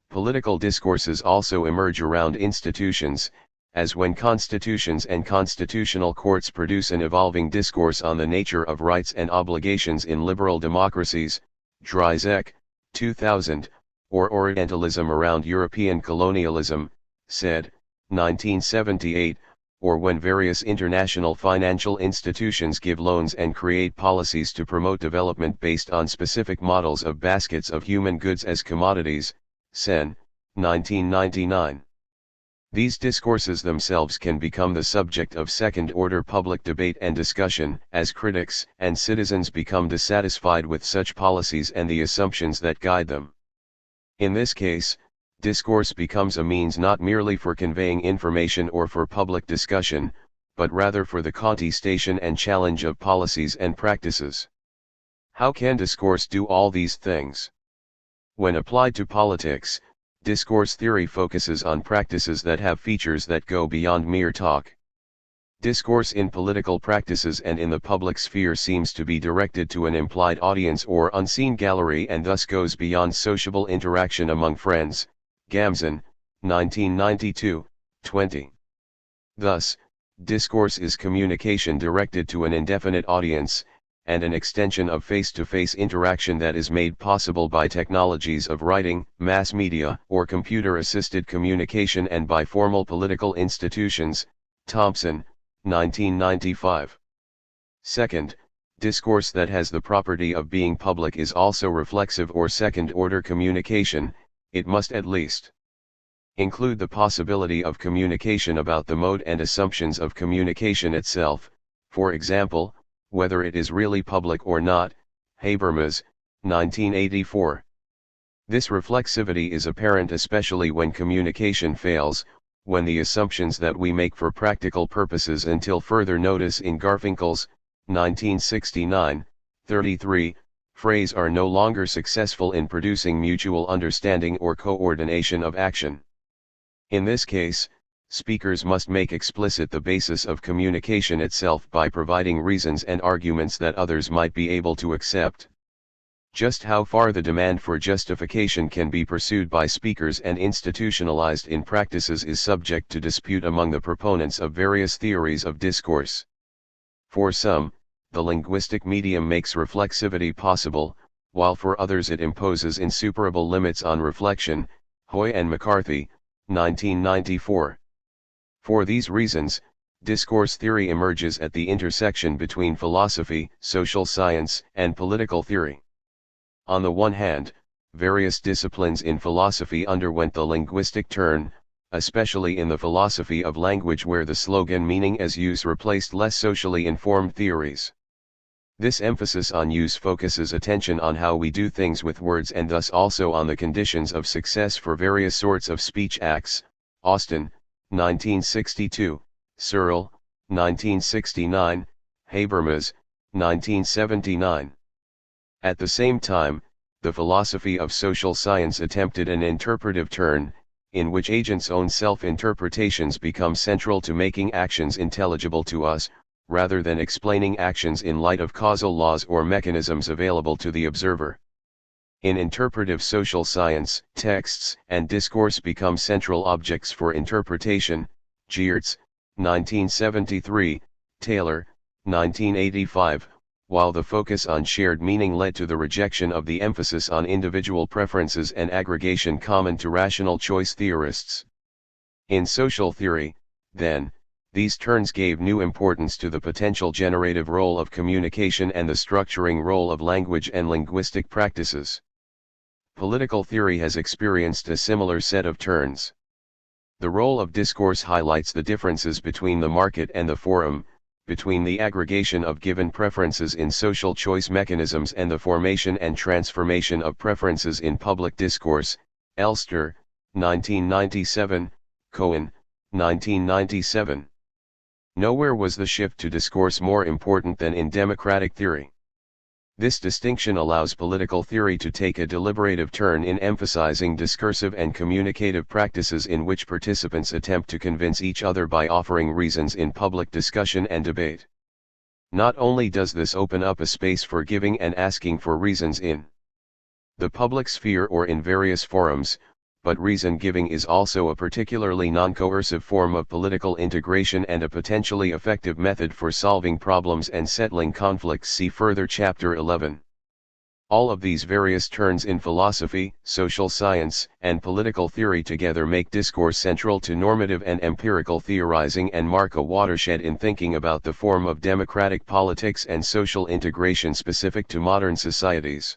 Political discourses also emerge around institutions, as when constitutions and constitutional courts produce an evolving discourse on the nature of rights and obligations in liberal democracies. Dryzek, 2000, or Orientalism around European colonialism, said, 1978, or when various international financial institutions give loans and create policies to promote development based on specific models of baskets of human goods as commodities. Sen, 1999. These discourses themselves can become the subject of second-order public debate and discussion, as critics and citizens become dissatisfied with such policies and the assumptions that guide them. In this case, discourse becomes a means not merely for conveying information or for public discussion, but rather for the contestation and challenge of policies and practices. How can discourse do all these things? When applied to politics, discourse theory focuses on practices that have features that go beyond mere talk. Discourse in political practices and in the public sphere seems to be directed to an implied audience or unseen gallery and thus goes beyond sociable interaction among friends. Gamson, 1992, 20. Thus, discourse is communication directed to an indefinite audience, and an extension of face-to-face interaction that is made possible by technologies of writing, mass media, or computer-assisted communication and by formal political institutions. Thompson, 1995. Second, discourse that has the property of being public is also reflexive or second-order communication. It must at least include the possibility of communication about the mode and assumptions of communication itself, for example, whether it is really public or not. Habermas, 1984. This reflexivity is apparent especially when communication fails, when the assumptions that we make for practical purposes until further notice in Garfinkel's, 1969, 33, phrase are no longer successful in producing mutual understanding or coordination of action. In this case, speakers must make explicit the basis of communication itself by providing reasons and arguments that others might be able to accept. Just how far the demand for justification can be pursued by speakers and institutionalized in practices is subject to dispute among the proponents of various theories of discourse. For some, the linguistic medium makes reflexivity possible, while for others it imposes insuperable limits on reflection. Hoy and McCarthy, 1994. For these reasons, discourse theory emerges at the intersection between philosophy, social science, and political theory. On the one hand, various disciplines in philosophy underwent the linguistic turn, especially in the philosophy of language where the slogan meaning as use replaced less socially informed theories. This emphasis on use focuses attention on how we do things with words and thus also on the conditions of success for various sorts of speech acts. Austin, 1962, Searle, 1969, Habermas, 1979. At the same time, the philosophy of social science attempted an interpretive turn, in which agents' own self-interpretations become central to making actions intelligible to us, rather than explaining actions in light of causal laws or mechanisms available to the observer. In interpretive social science, texts and discourse become central objects for interpretation. Geertz, 1973, Taylor, 1985, while the focus on shared meaning led to the rejection of the emphasis on individual preferences and aggregation common to rational choice theorists. In social theory, then, these turns gave new importance to the potential generative role of communication and the structuring role of language and linguistic practices. Political theory has experienced a similar set of turns. The role of discourse highlights the differences between the market and the forum, between the aggregation of given preferences in social choice mechanisms and the formation and transformation of preferences in public discourse. Elster, 1997, Cohen, 1997. Nowhere was the shift to discourse more important than in democratic theory. This distinction allows political theory to take a deliberative turn in emphasizing discursive and communicative practices in which participants attempt to convince each other by offering reasons in public discussion and debate. Not only does this open up a space for giving and asking for reasons in the public sphere or in various forums, but reason giving is also a particularly non-coercive form of political integration and a potentially effective method for solving problems and settling conflicts. See further Chapter 11. All of these various turns in philosophy, social science, and political theory together make discourse central to normative and empirical theorizing and mark a watershed in thinking about the form of democratic politics and social integration specific to modern societies.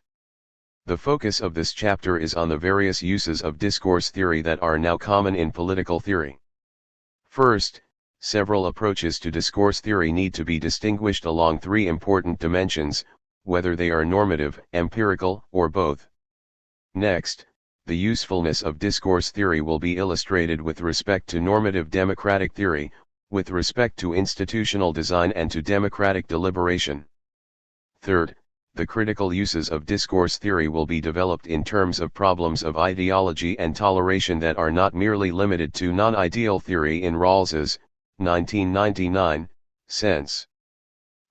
The focus of this chapter is on the various uses of discourse theory that are now common in political theory. First, several approaches to discourse theory need to be distinguished along three important dimensions, whether they are normative, empirical, or both. Next, the usefulness of discourse theory will be illustrated with respect to normative democratic theory, with respect to institutional design and to democratic deliberation. Third, the critical uses of discourse theory will be developed in terms of problems of ideology and toleration that are not merely limited to non-ideal theory in Rawls's 1999 sense.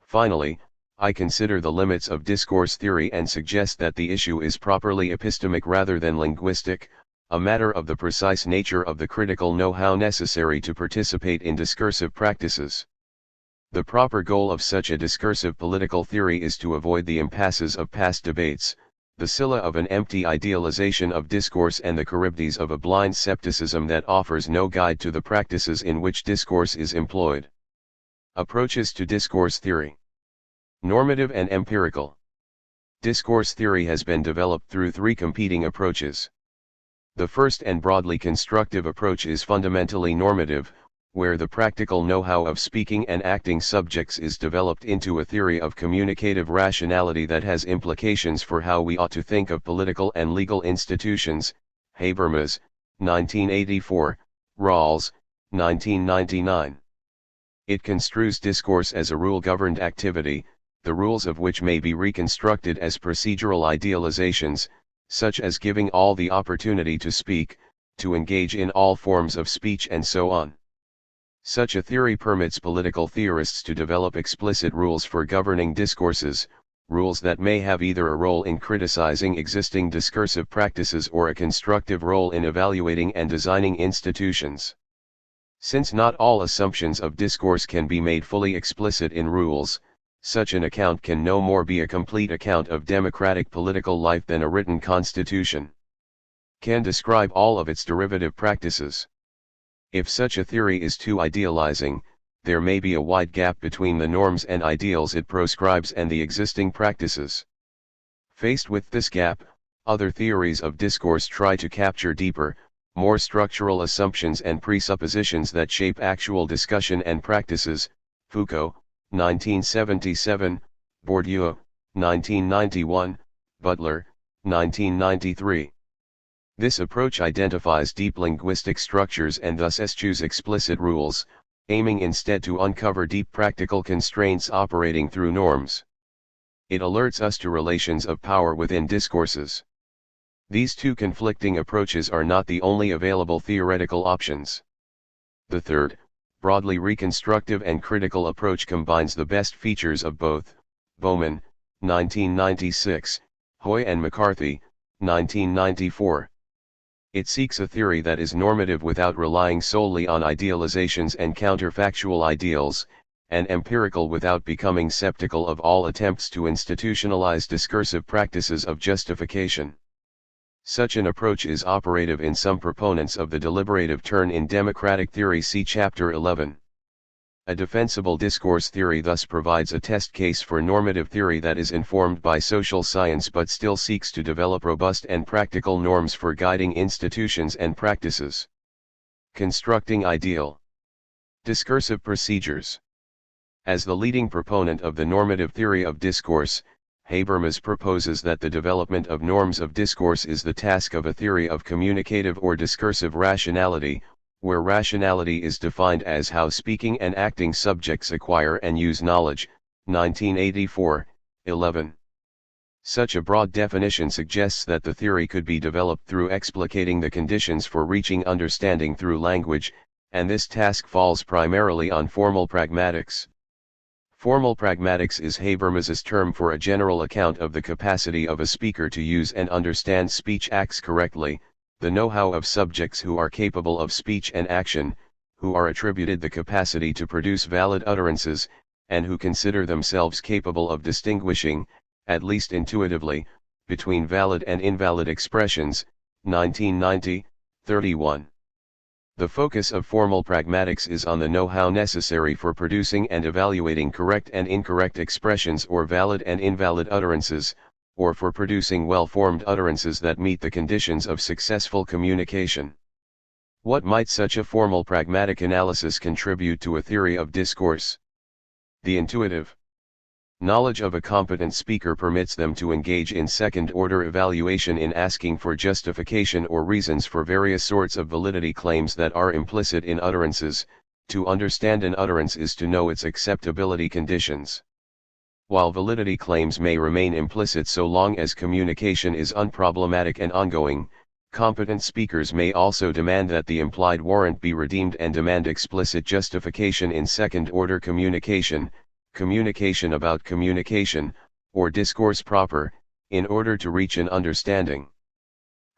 Finally, I consider the limits of discourse theory and suggest that the issue is properly epistemic rather than linguistic, a matter of the precise nature of the critical know-how necessary to participate in discursive practices. The proper goal of such a discursive political theory is to avoid the impasses of past debates, the scylla of an empty idealization of discourse and the charybdis of a blind scepticism that offers no guide to the practices in which discourse is employed. Approaches to discourse theory. Normative and empirical. Discourse theory has been developed through three competing approaches. The first and broadly constructive approach is fundamentally normative, where the practical know-how of speaking and acting subjects is developed into a theory of communicative rationality that has implications for how we ought to think of political and legal institutions. Habermas, 1984, Rawls, 1999. It construes discourse as a rule-governed activity, the rules of which may be reconstructed as procedural idealizations, such as giving all the opportunity to speak, to engage in all forms of speech and so on. Such a theory permits political theorists to develop explicit rules for governing discourses, rules that may have either a role in criticizing existing discursive practices or a constructive role in evaluating and designing institutions. Since not all assumptions of discourse can be made fully explicit in rules, such an account can no more be a complete account of democratic political life than a written constitution can describe all of its derivative practices. If such a theory is too idealizing, there may be a wide gap between the norms and ideals it proscribes and the existing practices. Faced with this gap, other theories of discourse try to capture deeper, more structural assumptions and presuppositions that shape actual discussion and practices. Foucault, 1977, Bourdieu, 1991, Butler, 1993. This approach identifies deep linguistic structures and thus eschews explicit rules, aiming instead to uncover deep practical constraints operating through norms. It alerts us to relations of power within discourses. These two conflicting approaches are not the only available theoretical options. The third, broadly reconstructive and critical approach combines the best features of both. Bowman, 1996, Hoy and McCarthy, 1994. It seeks a theory that is normative without relying solely on idealizations and counterfactual ideals, and empirical without becoming skeptical of all attempts to institutionalize discursive practices of justification. Such an approach is operative in some proponents of the deliberative turn in democratic theory. See Chapter 11. A defensible discourse theory thus provides a test case for normative theory that is informed by social science but still seeks to develop robust and practical norms for guiding institutions and practices. Constructing ideal discursive procedures. As the leading proponent of the normative theory of discourse, Habermas proposes that the development of norms of discourse is the task of a theory of communicative or discursive rationality, where rationality is defined as how speaking and acting subjects acquire and use knowledge, 1984, 11. Such a broad definition suggests that the theory could be developed through explicating the conditions for reaching understanding through language, and this task falls primarily on formal pragmatics. Formal pragmatics is Habermas's term for a general account of the capacity of a speaker to use and understand speech acts correctly, the know-how of subjects who are capable of speech and action, who are attributed the capacity to produce valid utterances, and who consider themselves capable of distinguishing, at least intuitively, between valid and invalid expressions, 1990, 31. The focus of formal pragmatics is on the know-how necessary for producing and evaluating correct and incorrect expressions or valid and invalid utterances, or for producing well-formed utterances that meet the conditions of successful communication. What might such a formal pragmatic analysis contribute to a theory of discourse? The intuitive knowledge of a competent speaker permits them to engage in second-order evaluation in asking for justification or reasons for various sorts of validity claims that are implicit in utterances. To understand an utterance is to know its acceptability conditions. While validity claims may remain implicit so long as communication is unproblematic and ongoing, competent speakers may also demand that the implied warrant be redeemed and demand explicit justification in second-order communication, communication about communication, or discourse proper, in order to reach an understanding.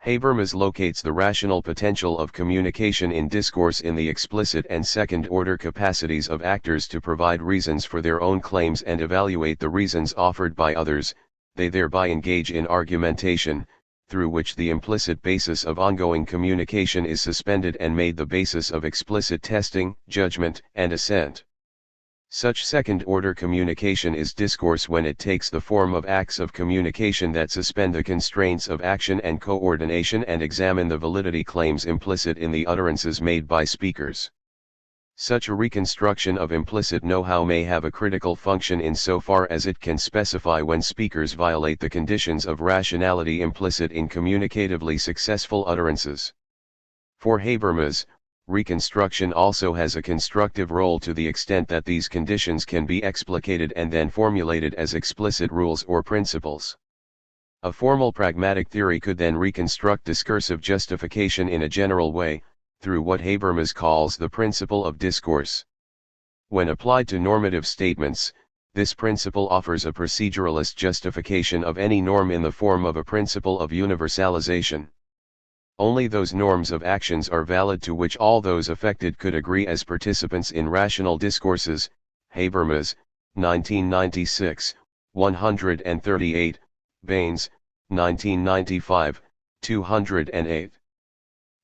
Habermas locates the rational potential of communication in discourse in the explicit and second-order capacities of actors to provide reasons for their own claims and evaluate the reasons offered by others. They thereby engage in argumentation, through which the implicit basis of ongoing communication is suspended and made the basis of explicit testing, judgment, and assent. Such second-order communication is discourse when it takes the form of acts of communication that suspend the constraints of action and coordination and examine the validity claims implicit in the utterances made by speakers. Such a reconstruction of implicit know-how may have a critical function insofar as it can specify when speakers violate the conditions of rationality implicit in communicatively successful utterances. For Habermas, reconstruction also has a constructive role to the extent that these conditions can be explicated and then formulated as explicit rules or principles. A formal pragmatic theory could then reconstruct discursive justification in a general way, through what Habermas calls the principle of discourse. When applied to normative statements, this principle offers a proceduralist justification of any norm in the form of a principle of universalization. Only those norms of actions are valid to which all those affected could agree as participants in rational discourses. Habermas, 1996, 138, Baines, 1995, 208.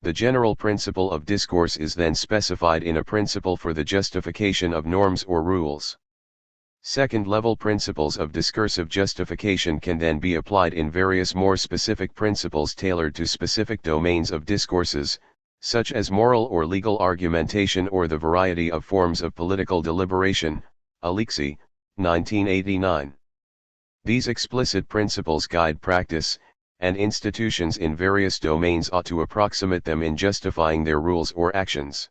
The general principle of discourse is then specified in a principle for the justification of norms or rules. Second-level principles of discursive justification can then be applied in various more specific principles tailored to specific domains of discourses, such as moral or legal argumentation or the variety of forms of political deliberation. Alexei, 1989. These explicit principles guide practice, and institutions in various domains ought to approximate them in justifying their rules or actions.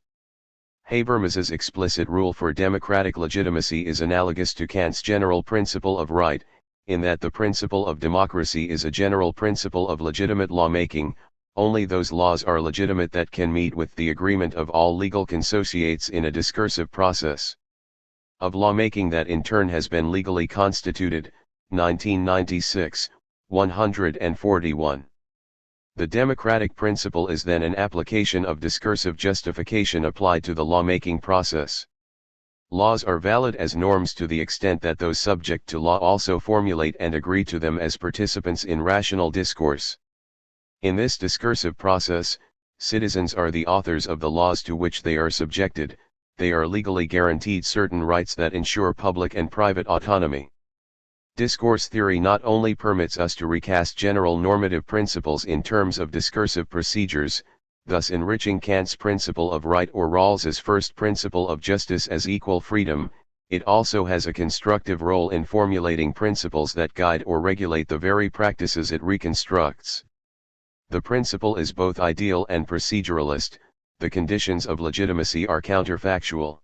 Habermas's explicit rule for democratic legitimacy is analogous to Kant's general principle of right, in that the principle of democracy is a general principle of legitimate lawmaking. Only those laws are legitimate that can meet with the agreement of all legal consociates in a discursive process of lawmaking that in turn has been legally constituted. 1996, 141. The democratic principle is then an application of discursive justification applied to the lawmaking process. Laws are valid as norms to the extent that those subject to law also formulate and agree to them as participants in rational discourse. In this discursive process, citizens are the authors of the laws to which they are subjected. They are legally guaranteed certain rights that ensure public and private autonomy. Discourse theory not only permits us to recast general normative principles in terms of discursive procedures, thus enriching Kant's principle of right or Rawls's first principle of justice as equal freedom, it also has a constructive role in formulating principles that guide or regulate the very practices it reconstructs. The principle is both ideal and proceduralist, the conditions of legitimacy are counterfactual.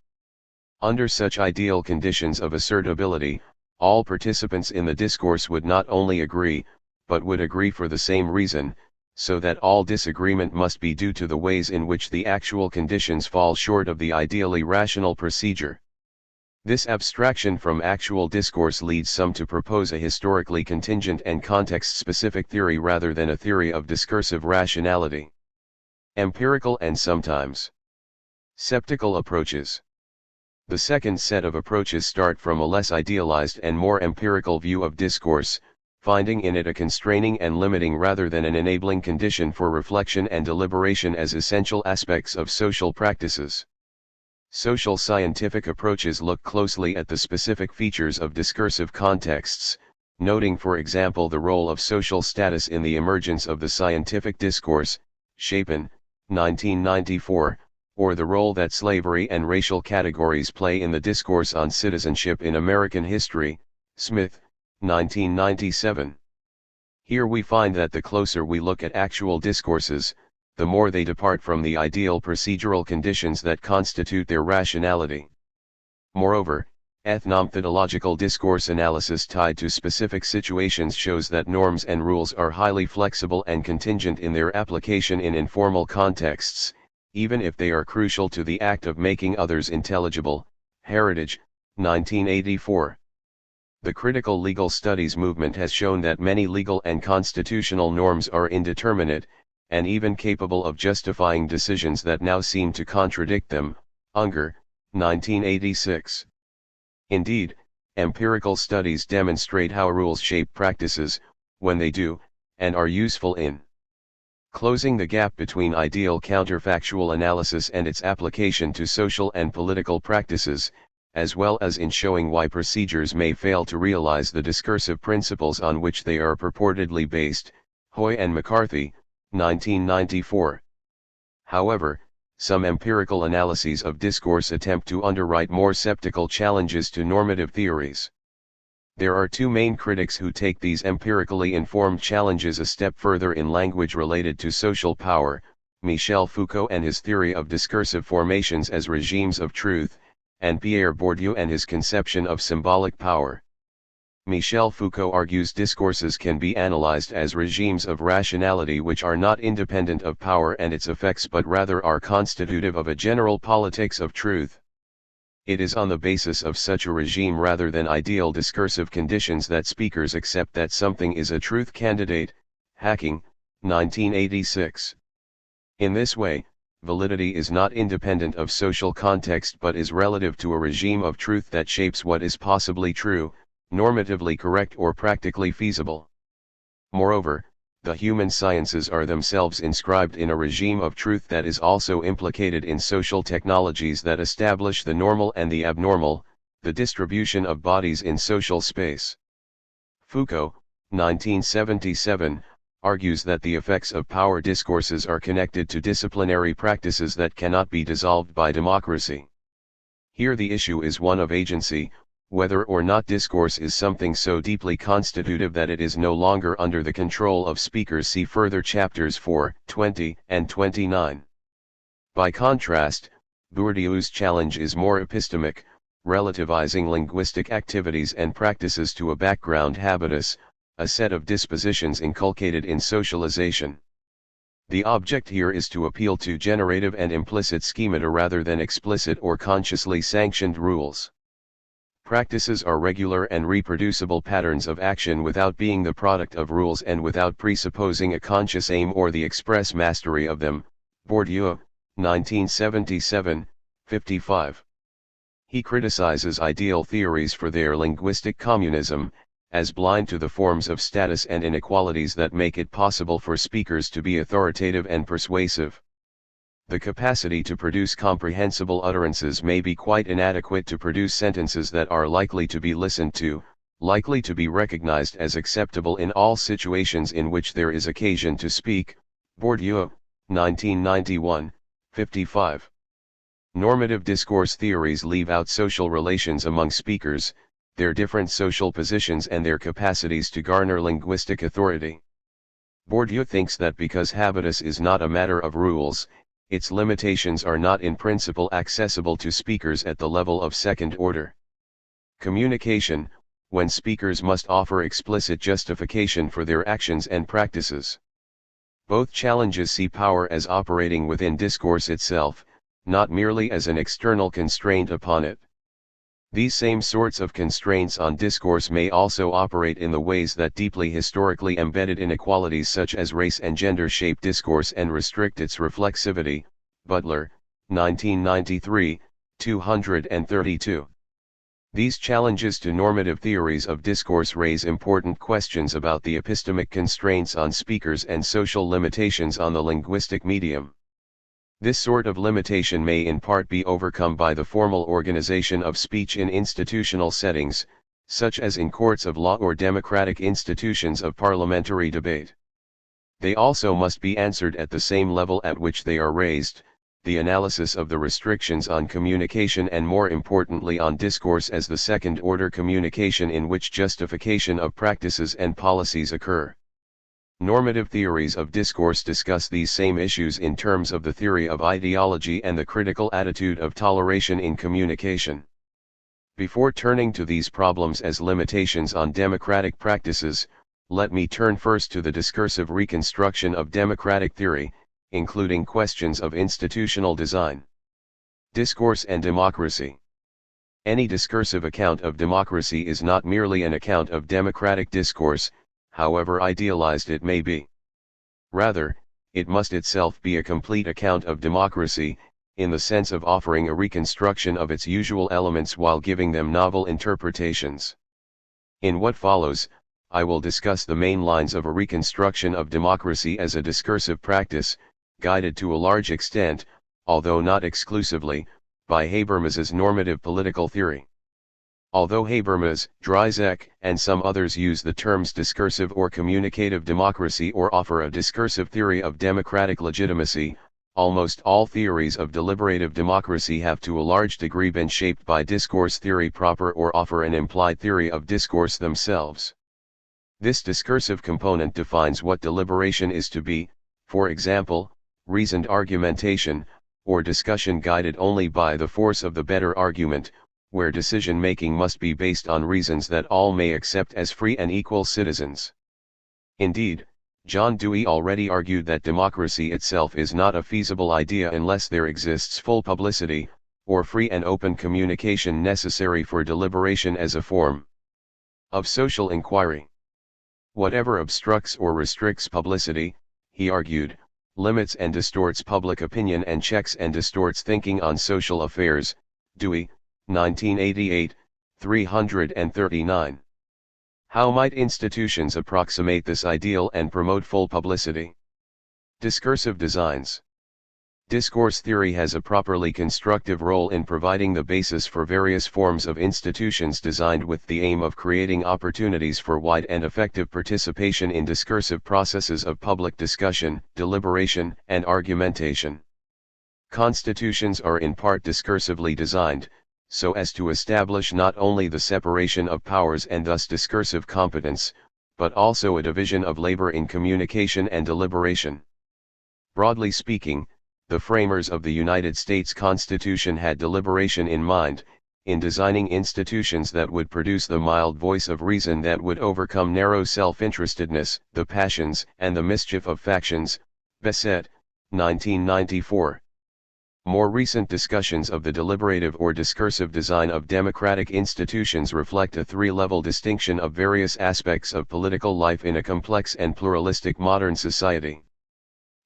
Under such ideal conditions of assertability, all participants in the discourse would not only agree, but would agree for the same reason, so that all disagreement must be due to the ways in which the actual conditions fall short of the ideally rational procedure. This abstraction from actual discourse leads some to propose a historically contingent and context-specific theory rather than a theory of discursive rationality. Empirical and sometimes skeptical approaches. The second set of approaches start from a less idealized and more empirical view of discourse, finding in it a constraining and limiting rather than an enabling condition for reflection and deliberation as essential aspects of social practices. Social scientific approaches look closely at the specific features of discursive contexts, noting for example the role of social status in the emergence of the scientific discourse, Chapin, 1994, or the role that slavery and racial categories play in the discourse on citizenship in American history, Smith, 1997. Here we find that the closer we look at actual discourses, the more they depart from the ideal procedural conditions that constitute their rationality. Moreover, ethnomethodological discourse analysis tied to specific situations shows that norms and rules are highly flexible and contingent in their application in informal contexts, even if they are crucial to the act of making others intelligible. Heritage, 1984. The critical legal studies movement has shown that many legal and constitutional norms are indeterminate, and even capable of justifying decisions that now seem to contradict them. Unger, 1986. Indeed, empirical studies demonstrate how rules shape practices, when they do, and are useful in closing the gap between ideal counterfactual analysis and its application to social and political practices, as well as in showing why procedures may fail to realize the discursive principles on which they are purportedly based. Hoy and McCarthy, 1994. However, some empirical analyses of discourse attempt to underwrite more skeptical challenges to normative theories. There are two main critics who take these empirically informed challenges a step further in language related to social power: Michel Foucault and his theory of discursive formations as regimes of truth, and Pierre Bourdieu and his conception of symbolic power. Michel Foucault argues discourses can be analyzed as regimes of rationality which are not independent of power and its effects but rather are constitutive of a general politics of truth. It is on the basis of such a regime rather than ideal discursive conditions that speakers accept that something is a truth candidate. Hacking, 1986. In this way, validity is not independent of social context but is relative to a regime of truth that shapes what is possibly true, normatively correct or practically feasible. Moreover, the human sciences are themselves inscribed in a regime of truth that is also implicated in social technologies that establish the normal and the abnormal, the distribution of bodies in social space. Foucault, 1977, argues that the effects of power discourses are connected to disciplinary practices that cannot be dissolved by democracy. Here the issue is one of agency, whether or not discourse is something so deeply constitutive that it is no longer under the control of speakers. See further chapters 4, 20, and 29. By contrast, Bourdieu's challenge is more epistemic, relativizing linguistic activities and practices to a background habitus, a set of dispositions inculcated in socialization. The object here is to appeal to generative and implicit schemata rather than explicit or consciously sanctioned rules. Practices are regular and reproducible patterns of action without being the product of rules and without presupposing a conscious aim or the express mastery of them. Bourdieu, 1977, 55. He criticizes ideal theories for their linguistic communism, as blind to the forms of status and inequalities that make it possible for speakers to be authoritative and persuasive. The capacity to produce comprehensible utterances may be quite inadequate to produce sentences that are likely to be listened to, likely to be recognized as acceptable in all situations in which there is occasion to speak. Bourdieu, 1991, 55. Normative discourse theories leave out social relations among speakers, their different social positions and their capacities to garner linguistic authority. Bourdieu thinks that because habitus is not a matter of rules, its limitations are not in principle accessible to speakers at the level of second order communication, when speakers must offer explicit justification for their actions and practices. Both challenges see power as operating within discourse itself, not merely as an external constraint upon it. These same sorts of constraints on discourse may also operate in the ways that deeply historically embedded inequalities such as race and gender shape discourse and restrict its reflexivity. Butler, 1993, 232. These challenges to normative theories of discourse raise important questions about the epistemic constraints on speakers and social limitations on the linguistic medium. This sort of limitation may in part be overcome by the formal organization of speech in institutional settings, such as in courts of law or democratic institutions of parliamentary debate. They also must be answered at the same level at which they are raised, the analysis of the restrictions on communication and more importantly on discourse as the second-order communication in which justification of practices and policies occur. Normative theories of discourse discuss these same issues in terms of the theory of ideology and the critical attitude of toleration in communication. Before turning to these problems as limitations on democratic practices, let me turn first to the discursive reconstruction of democratic theory, including questions of institutional design. Discourse and democracy. Any discursive account of democracy is not merely an account of democratic discourse, however idealized it may be. Rather, it must itself be a complete account of democracy, in the sense of offering a reconstruction of its usual elements while giving them novel interpretations. In what follows, I will discuss the main lines of a reconstruction of democracy as a discursive practice, guided to a large extent, although not exclusively, by Habermas's normative political theory. Although Habermas, Dreisek, and some others use the terms discursive or communicative democracy or offer a discursive theory of democratic legitimacy, almost all theories of deliberative democracy have to a large degree been shaped by discourse theory proper or offer an implied theory of discourse themselves. This discursive component defines what deliberation is to be, for example, reasoned argumentation, or discussion guided only by the force of the better argument, where decision-making must be based on reasons that all may accept as free and equal citizens. Indeed, John Dewey already argued that democracy itself is not a feasible idea unless there exists full publicity, or free and open communication necessary for deliberation as a form of social inquiry. Whatever obstructs or restricts publicity, he argued, limits and distorts public opinion and checks and distorts thinking on social affairs. Dewey, 1988, 339. How might institutions approximate this ideal and promote full publicity? Discursive designs. Discourse theory has a properly constructive role in providing the basis for various forms of institutions designed with the aim of creating opportunities for wide and effective participation in discursive processes of public discussion, deliberation, and argumentation. Constitutions are in part discursively designed, so as to establish not only the separation of powers and thus discursive competence, but also a division of labor in communication and deliberation. Broadly speaking, the framers of the United States Constitution had deliberation in mind, in designing institutions that would produce the mild voice of reason that would overcome narrow self-interestedness, the passions, and the mischief of factions. Bessette, 1994. More recent discussions of the deliberative or discursive design of democratic institutions reflect a three-level distinction of various aspects of political life in a complex and pluralistic modern society.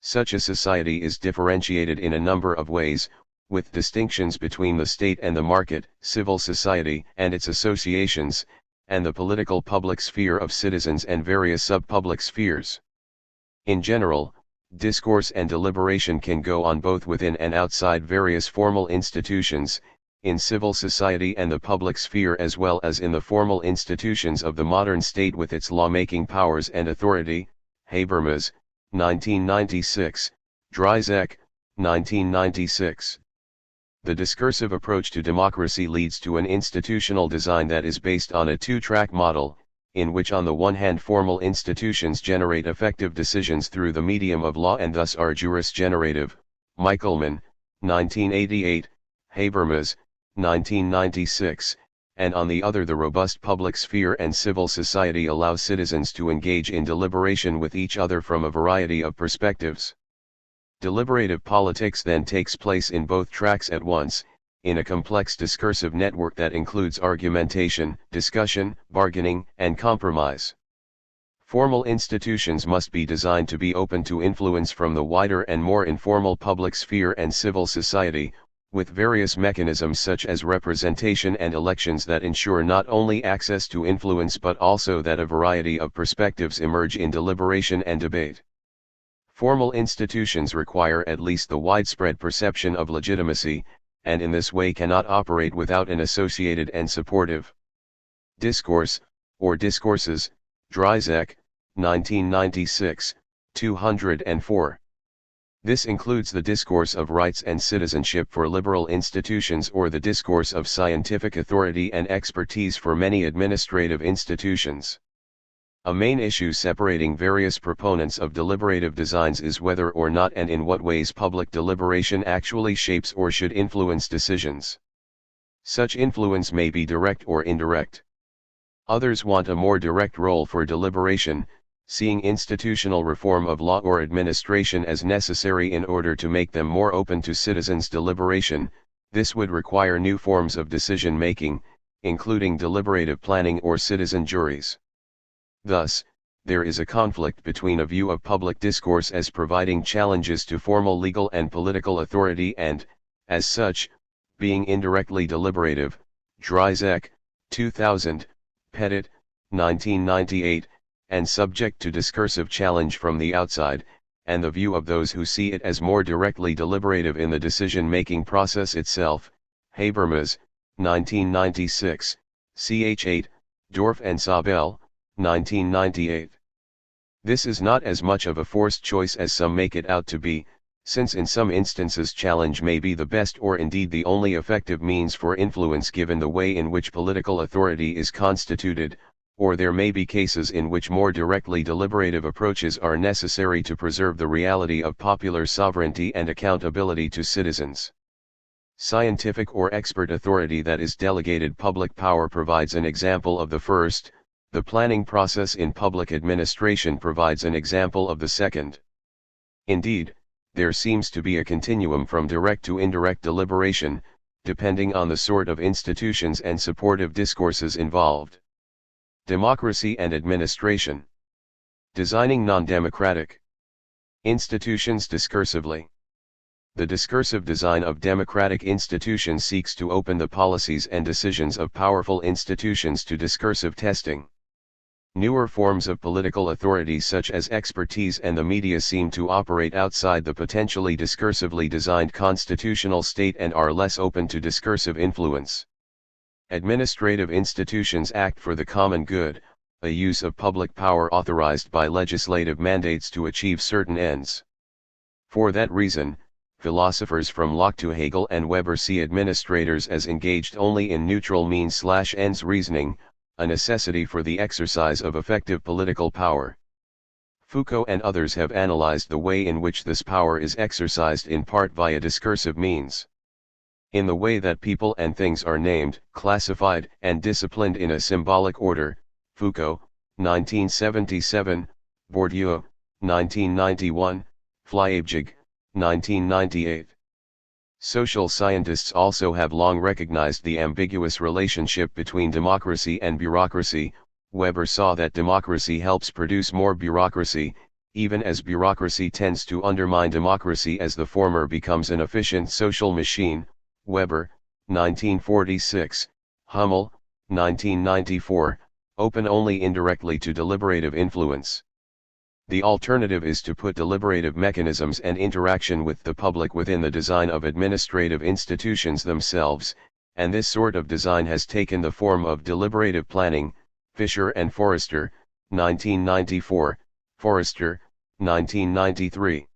Such a society is differentiated in a number of ways, with distinctions between the state and the market, civil society and its associations, and the political public sphere of citizens and various sub-public spheres. In general, discourse and deliberation can go on both within and outside various formal institutions, in civil society and the public sphere as well as in the formal institutions of the modern state with its lawmaking powers and authority. Habermas, 1996, Dreisek, 1996. The discursive approach to democracy leads to an institutional design that is based on a two-track model, in which on the one hand formal institutions generate effective decisions through the medium of law and thus are juris generative, Michelman, 1988, Habermas, 1996, and on the other the robust public sphere and civil society allow citizens to engage in deliberation with each other from a variety of perspectives. Deliberative politics then takes place in both tracks at once, in a complex discursive network that includes argumentation, discussion, bargaining, and compromise. Formal institutions must be designed to be open to influence from the wider and more informal public sphere and civil society, with various mechanisms such as representation and elections that ensure not only access to influence but also that a variety of perspectives emerge in deliberation and debate. Formal institutions require at least the widespread perception of legitimacy, and in this way cannot operate without an associated and supportive discourse, or discourses. Dryzek, 1996, 204. This includes the discourse of rights and citizenship for liberal institutions or the discourse of scientific authority and expertise for many administrative institutions. A main issue separating various proponents of deliberative designs is whether or not and in what ways public deliberation actually shapes or should influence decisions. Such influence may be direct or indirect. Others want a more direct role for deliberation, seeing institutional reform of law or administration as necessary in order to make them more open to citizens' deliberation. This would require new forms of decision-making, including deliberative planning or citizen juries. Thus, there is a conflict between a view of public discourse as providing challenges to formal legal and political authority and, as such, being indirectly deliberative. Dryzek, 2000, Pettit, 1998, and subject to discursive challenge from the outside, and the view of those who see it as more directly deliberative in the decision-making process itself. Habermas, 1996, ch. 8, Dorf and Sabel, 1998. This is not as much of a forced choice as some make it out to be, since in some instances challenge may be the best or indeed the only effective means for influence given the way in which political authority is constituted, or there may be cases in which more directly deliberative approaches are necessary to preserve the reality of popular sovereignty and accountability to citizens. Scientific or expert authority that is delegated public power provides an example of the first. The planning process in public administration provides an example of the second. Indeed, there seems to be a continuum from direct to indirect deliberation, depending on the sort of institutions and supportive discourses involved. Democracy and administration. Designing non-democratic institutions discursively. The discursive design of democratic institutions seeks to open the policies and decisions of powerful institutions to discursive testing. Newer forms of political authority such as expertise and the media seem to operate outside the potentially discursively designed constitutional state and are less open to discursive influence. Administrative institutions act for the common good, a use of public power authorized by legislative mandates to achieve certain ends. For that reason, philosophers from Locke to Hegel and Weber see administrators as engaged only in neutral means/ends reasoning, a necessity for the exercise of effective political power. Foucault and others have analyzed the way in which this power is exercised in part via discursive means. In the way that people and things are named, classified, and disciplined in a symbolic order. Foucault, 1977, Bourdieu, 1991, Flyabjig, 1998. Social scientists also have long recognized the ambiguous relationship between democracy and bureaucracy. Weber saw that democracy helps produce more bureaucracy, even as bureaucracy tends to undermine democracy as the former becomes an efficient social machine. Weber, 1946, Hummel, 1994, open only indirectly to deliberative influence. The alternative is to put deliberative mechanisms and interaction with the public within the design of administrative institutions themselves, and this sort of design has taken the form of deliberative planning. Fisher and Forrester, 1994, Forrester, 1993.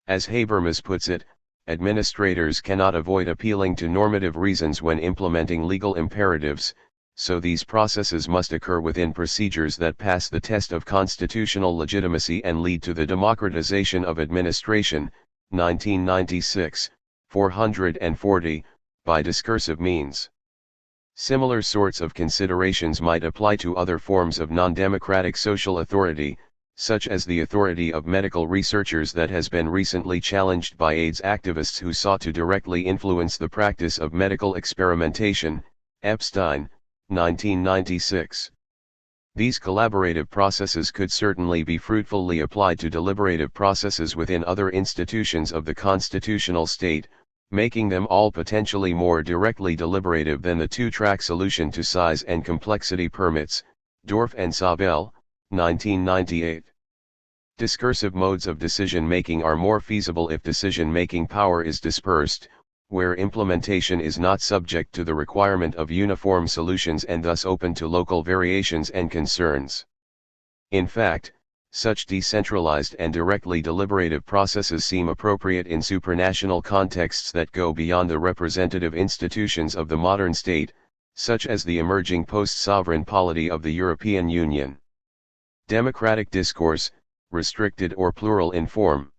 As Habermas puts it, administrators cannot avoid appealing to normative reasons when implementing legal imperatives, so these processes must occur within procedures that pass the test of constitutional legitimacy and lead to the democratization of administration. 1996, 440, by discursive means. Similar sorts of considerations might apply to other forms of non-democratic social authority, such as the authority of medical researchers that has been recently challenged by AIDS activists who sought to directly influence the practice of medical experimentation, Epstein, 1996. These collaborative processes could certainly be fruitfully applied to deliberative processes within other institutions of the constitutional state, making them all potentially more directly deliberative than the two-track solution to size and complexity permits, Dorff and Sabel, 1998. Discursive modes of decision-making are more feasible if decision-making power is dispersed, where implementation is not subject to the requirement of uniform solutions and thus open to local variations and concerns. In fact, such decentralized and directly deliberative processes seem appropriate in supranational contexts that go beyond the representative institutions of the modern state, such as the emerging post-sovereign polity of the European Union. Democratic discourse, restricted or plural in form.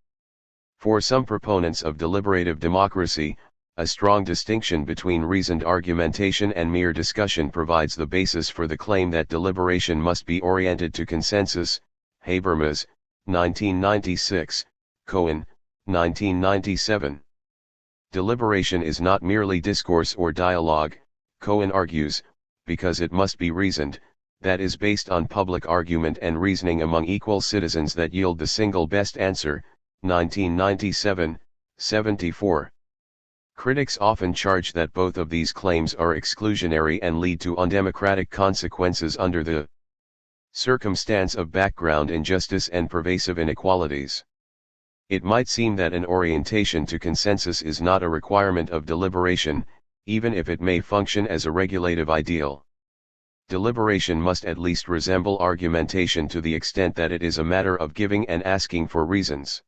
For some proponents of deliberative democracy, a strong distinction between reasoned argumentation and mere discussion provides the basis for the claim that deliberation must be oriented to consensus. Habermas, 1996, Cohen, 1997. Deliberation is not merely discourse or dialogue, Cohen argues, because it must be reasoned, that is based on public argument and reasoning among equal citizens that yield the single best answer, 1997, 74. Critics often charge that both of these claims are exclusionary and lead to undemocratic consequences under the circumstance of background injustice and pervasive inequalities. It might seem that an orientation to consensus is not a requirement of deliberation, even if it may function as a regulative ideal. Deliberation must at least resemble argumentation to the extent that it is a matter of giving and asking for reasons.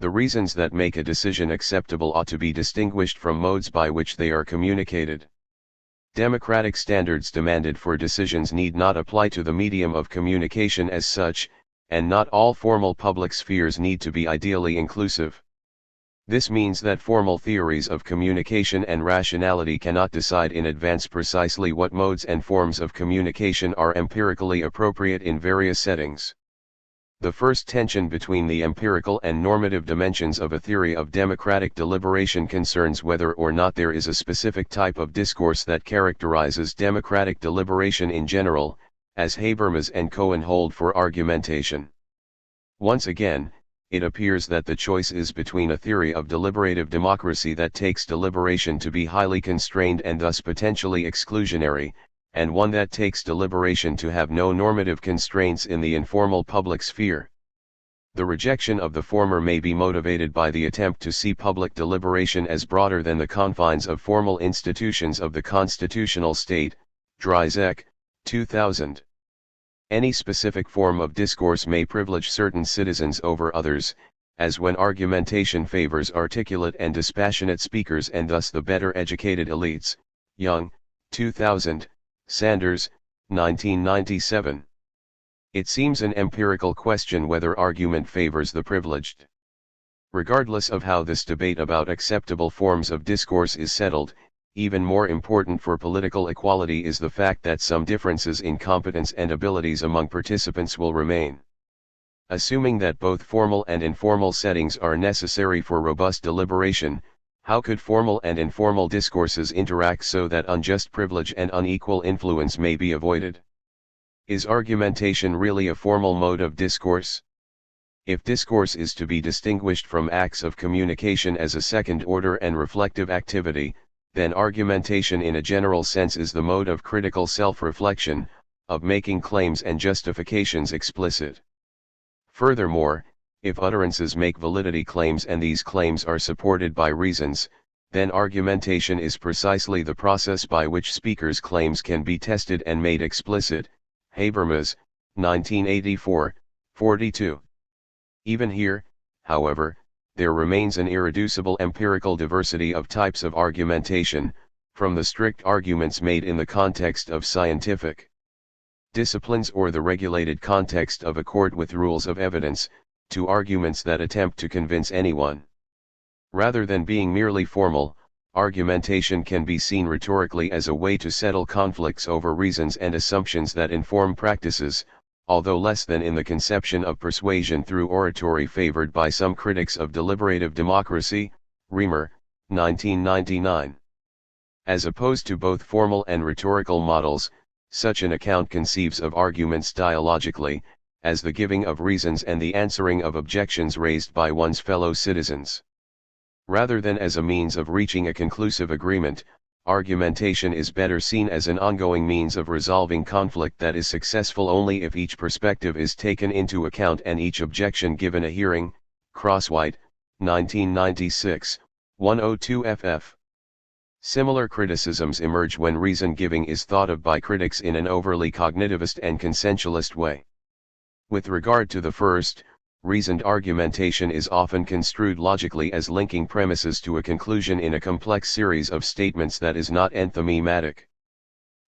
The reasons that make a decision acceptable ought to be distinguished from modes by which they are communicated. Democratic standards demanded for decisions need not apply to the medium of communication as such, and not all formal public spheres need to be ideally inclusive. This means that formal theories of communication and rationality cannot decide in advance precisely what modes and forms of communication are empirically appropriate in various settings. The first tension between the empirical and normative dimensions of a theory of democratic deliberation concerns whether or not there is a specific type of discourse that characterizes democratic deliberation in general, as Habermas and Cohen hold for argumentation. Once again, it appears that the choice is between a theory of deliberative democracy that takes deliberation to be highly constrained and thus potentially exclusionary, and one that takes deliberation to have no normative constraints in the informal public sphere. The rejection of the former may be motivated by the attempt to see public deliberation as broader than the confines of formal institutions of the constitutional state, Dryzek, 2000. Any specific form of discourse may privilege certain citizens over others, as when argumentation favors articulate and dispassionate speakers and thus the better educated elites, Young, 2000. Sanders, 1997. It seems an empirical question whether argument favors the privileged. Regardless of how this debate about acceptable forms of discourse is settled, even more important for political equality is the fact that some differences in competence and abilities among participants will remain. Assuming that both formal and informal settings are necessary for robust deliberation, how could formal and informal discourses interact so that unjust privilege and unequal influence may be avoided? Is argumentation really a formal mode of discourse? If discourse is to be distinguished from acts of communication as a second-order and reflective activity, then argumentation in a general sense is the mode of critical self-reflection, of making claims and justifications explicit. Furthermore, if utterances make validity claims and these claims are supported by reasons, then argumentation is precisely the process by which speakers' claims can be tested and made explicit. Habermas, 1984, 42. Even here, however, there remains an irreducible empirical diversity of types of argumentation, from the strict arguments made in the context of scientific disciplines or the regulated context of accord with rules of evidence, to arguments that attempt to convince anyone. Rather than being merely formal, argumentation can be seen rhetorically as a way to settle conflicts over reasons and assumptions that inform practices, although less than in the conception of persuasion through oratory favored by some critics of deliberative democracy, Reamer, 1999. As opposed to both formal and rhetorical models, such an account conceives of arguments dialogically, as the giving of reasons and the answering of objections raised by one's fellow citizens. Rather than as a means of reaching a conclusive agreement, argumentation is better seen as an ongoing means of resolving conflict that is successful only if each perspective is taken into account and each objection given a hearing. Crosswhite, 1996, 102 ff. Similar criticisms emerge when reason giving is thought of by critics in an overly cognitivist and consensualist way. With regard to the first, reasoned argumentation is often construed logically as linking premises to a conclusion in a complex series of statements that is not enthymematic.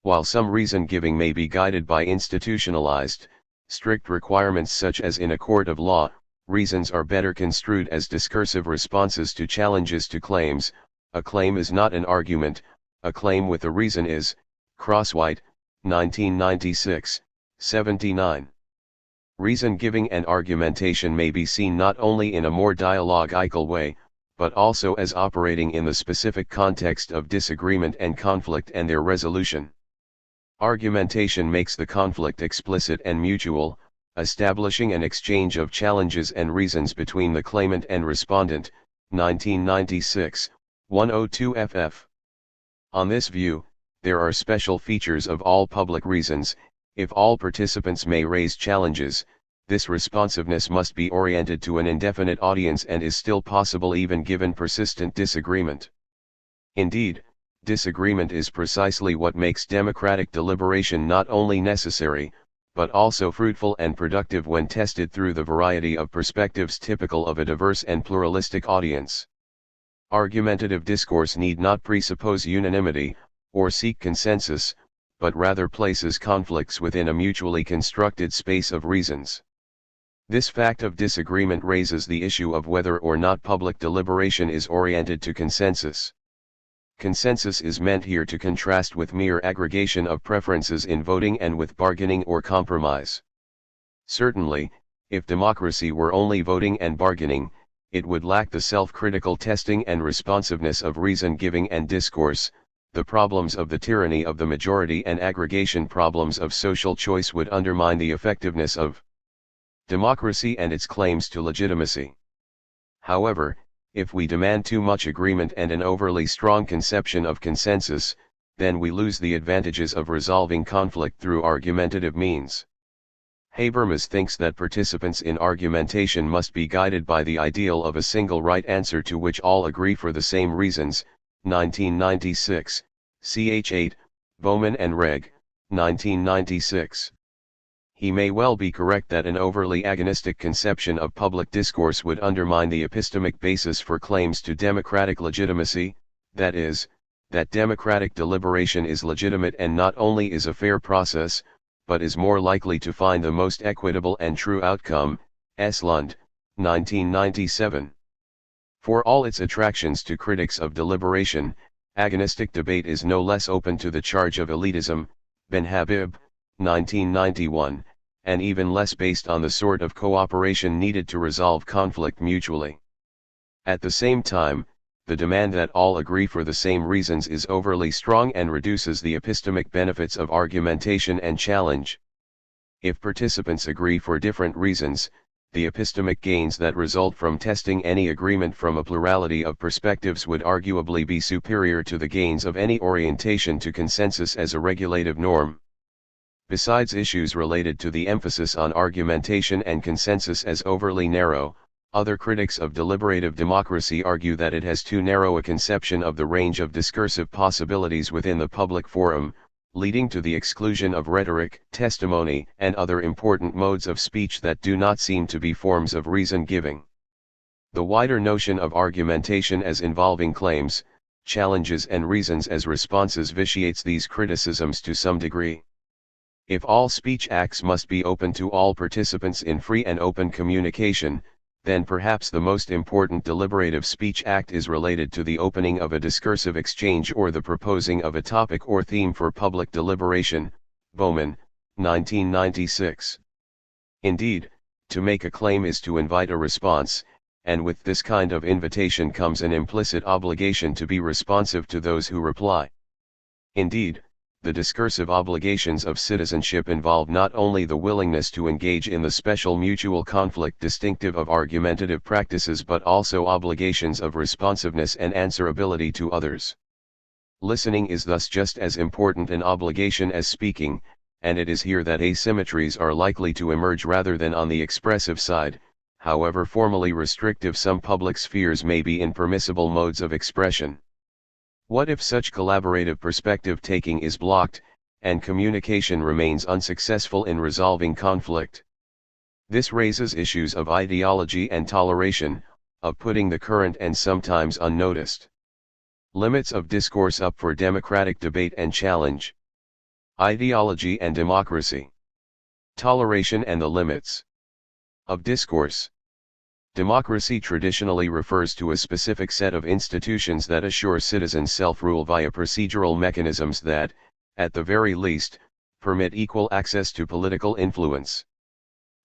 While some reason giving may be guided by institutionalized, strict requirements such as in a court of law, reasons are better construed as discursive responses to challenges to claims. A claim is not an argument, a claim with a reason is. Crosswhite, 1996, 79. Reason giving and argumentation may be seen not only in a more dialogical way, but also as operating in the specific context of disagreement and conflict and their resolution. Argumentation makes the conflict explicit and mutual, establishing an exchange of challenges and reasons between the claimant and respondent. 1996, 102 ff. On this view, there are special features of all public reasons. If all participants may raise challenges, this responsiveness must be oriented to an indefinite audience and is still possible even given persistent disagreement. Indeed, disagreement is precisely what makes democratic deliberation not only necessary, but also fruitful and productive when tested through the variety of perspectives typical of a diverse and pluralistic audience. Argumentative discourse need not presuppose unanimity, or seek consensus, but rather places conflicts within a mutually constructed space of reasons. This fact of disagreement raises the issue of whether or not public deliberation is oriented to consensus. Consensus is meant here to contrast with mere aggregation of preferences in voting and with bargaining or compromise. Certainly, if democracy were only voting and bargaining, it would lack the self-critical testing and responsiveness of reason-giving and discourse. The problems of the tyranny of the majority and aggregation problems of social choice would undermine the effectiveness of democracy and its claims to legitimacy. However, if we demand too much agreement and an overly strong conception of consensus, then we lose the advantages of resolving conflict through argumentative means. Habermas thinks that participants in argumentation must be guided by the ideal of a single right answer to which all agree for the same reasons. 1996, ch. 8, Bowman and Reg, 1996. He may well be correct that an overly agonistic conception of public discourse would undermine the epistemic basis for claims to democratic legitimacy, that is, that democratic deliberation is legitimate and not only is a fair process, but is more likely to find the most equitable and true outcome. Lund, 1997. For all its attractions to critics of deliberation, agonistic debate is no less open to the charge of elitism. Ben Habib, 1991, and even less based on the sort of cooperation needed to resolve conflict mutually. At the same time, the demand that all agree for the same reasons is overly strong and reduces the epistemic benefits of argumentation and challenge. If participants agree for different reasons, the epistemic gains that result from testing any agreement from a plurality of perspectives would arguably be superior to the gains of any orientation to consensus as a regulative norm. Besides issues related to the emphasis on argumentation and consensus as overly narrow, other critics of deliberative democracy argue that it has too narrow a conception of the range of discursive possibilities within the public forum, leading to the exclusion of rhetoric, testimony, and other important modes of speech that do not seem to be forms of reason-giving. The wider notion of argumentation as involving claims, challenges and reasons as responses vitiates these criticisms to some degree. If all speech acts must be open to all participants in free and open communication, then perhaps the most important deliberative speech act is related to the opening of a discursive exchange or the proposing of a topic or theme for public deliberation. Bowman, 1996. Indeed, to make a claim is to invite a response, and with this kind of invitation comes an implicit obligation to be responsive to those who reply. Indeed, the discursive obligations of citizenship involve not only the willingness to engage in the special mutual conflict distinctive of argumentative practices but also obligations of responsiveness and answerability to others. Listening is thus just as important an obligation as speaking, and it is here that asymmetries are likely to emerge rather than on the expressive side, however formally restrictive some public spheres may be in permissible modes of expression. What if such collaborative perspective taking is blocked, and communication remains unsuccessful in resolving conflict? This raises issues of ideology and toleration, of putting the current and sometimes unnoticed limits of discourse up for democratic debate and challenge. Ideology and democracy. Toleration and the limits of discourse. Democracy traditionally refers to a specific set of institutions that assure citizens self-rule via procedural mechanisms that, at the very least, permit equal access to political influence.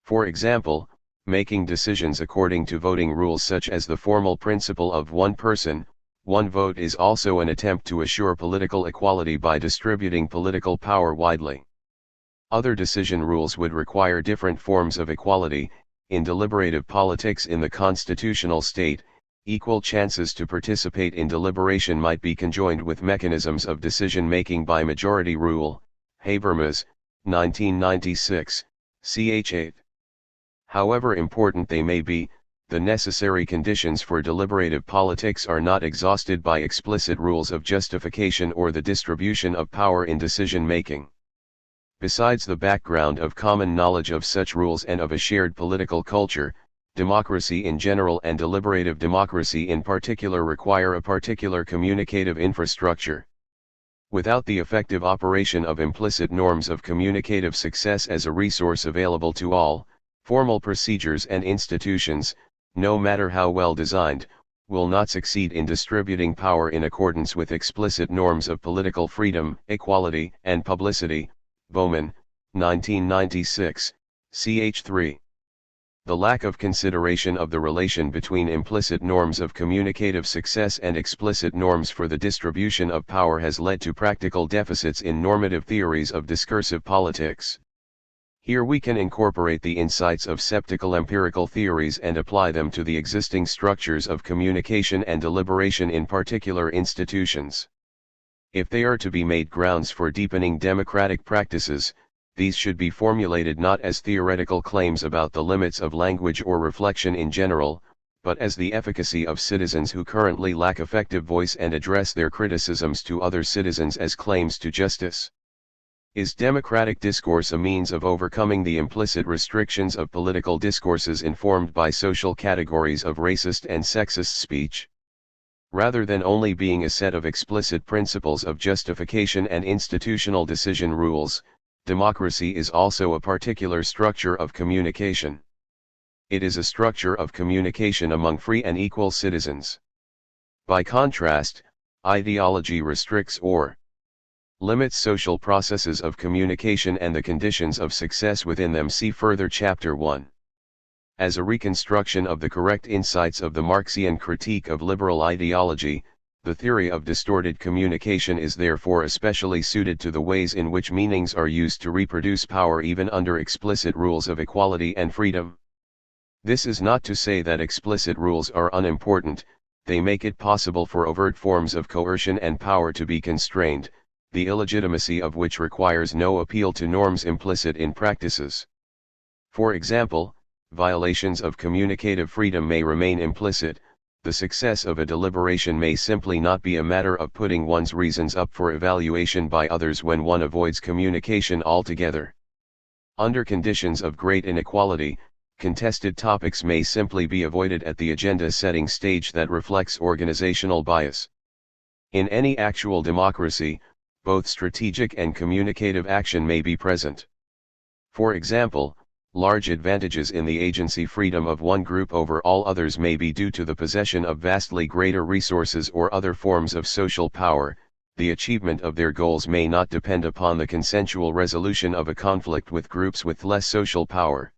For example, making decisions according to voting rules such as the formal principle of one person, one vote is also an attempt to assure political equality by distributing political power widely. Other decision rules would require different forms of equality. In deliberative politics in the constitutional state, equal chances to participate in deliberation might be conjoined with mechanisms of decision-making by majority rule. Habermas, 1996, ch. 8. However important they may be, the necessary conditions for deliberative politics are not exhausted by explicit rules of justification or the distribution of power in decision-making. Besides the background of common knowledge of such rules and of a shared political culture, democracy in general and deliberative democracy in particular require a particular communicative infrastructure. Without the effective operation of implicit norms of communicative success as a resource available to all, formal procedures and institutions, no matter how well designed, will not succeed in distributing power in accordance with explicit norms of political freedom, equality, and publicity. Bowman, 1996, ch. 3. The lack of consideration of the relation between implicit norms of communicative success and explicit norms for the distribution of power has led to practical deficits in normative theories of discursive politics. Here we can incorporate the insights of sceptical empirical theories and apply them to the existing structures of communication and deliberation in particular institutions. If they are to be made grounds for deepening democratic practices, these should be formulated not as theoretical claims about the limits of language or reflection in general, but as the efficacy of citizens who currently lack effective voice and address their criticisms to other citizens as claims to justice. Is democratic discourse a means of overcoming the implicit restrictions of political discourses informed by social categories of racist and sexist speech? Rather than only being a set of explicit principles of justification and institutional decision rules, democracy is also a particular structure of communication. It is a structure of communication among free and equal citizens. By contrast, ideology restricts or limits social processes of communication and the conditions of success within them. See further Chapter 1. As a reconstruction of the correct insights of the Marxian critique of liberal ideology, the theory of distorted communication is therefore especially suited to the ways in which meanings are used to reproduce power even under explicit rules of equality and freedom. This is not to say that explicit rules are unimportant, they make it possible for overt forms of coercion and power to be constrained, the illegitimacy of which requires no appeal to norms implicit in practices. For example, violations of communicative freedom may remain implicit. The success of a deliberation may simply not be a matter of putting one's reasons up for evaluation by others when one avoids communication altogether. Under conditions of great inequality, contested topics may simply be avoided at the agenda-setting stage that reflects organizational bias. In any actual democracy, both strategic and communicative action may be present. For example, Large advantages in the agency freedom of one group over all others may be due to the possession of vastly greater resources or other forms of social power. The achievement of their goals may not depend upon the consensual resolution of a conflict with groups with less social power.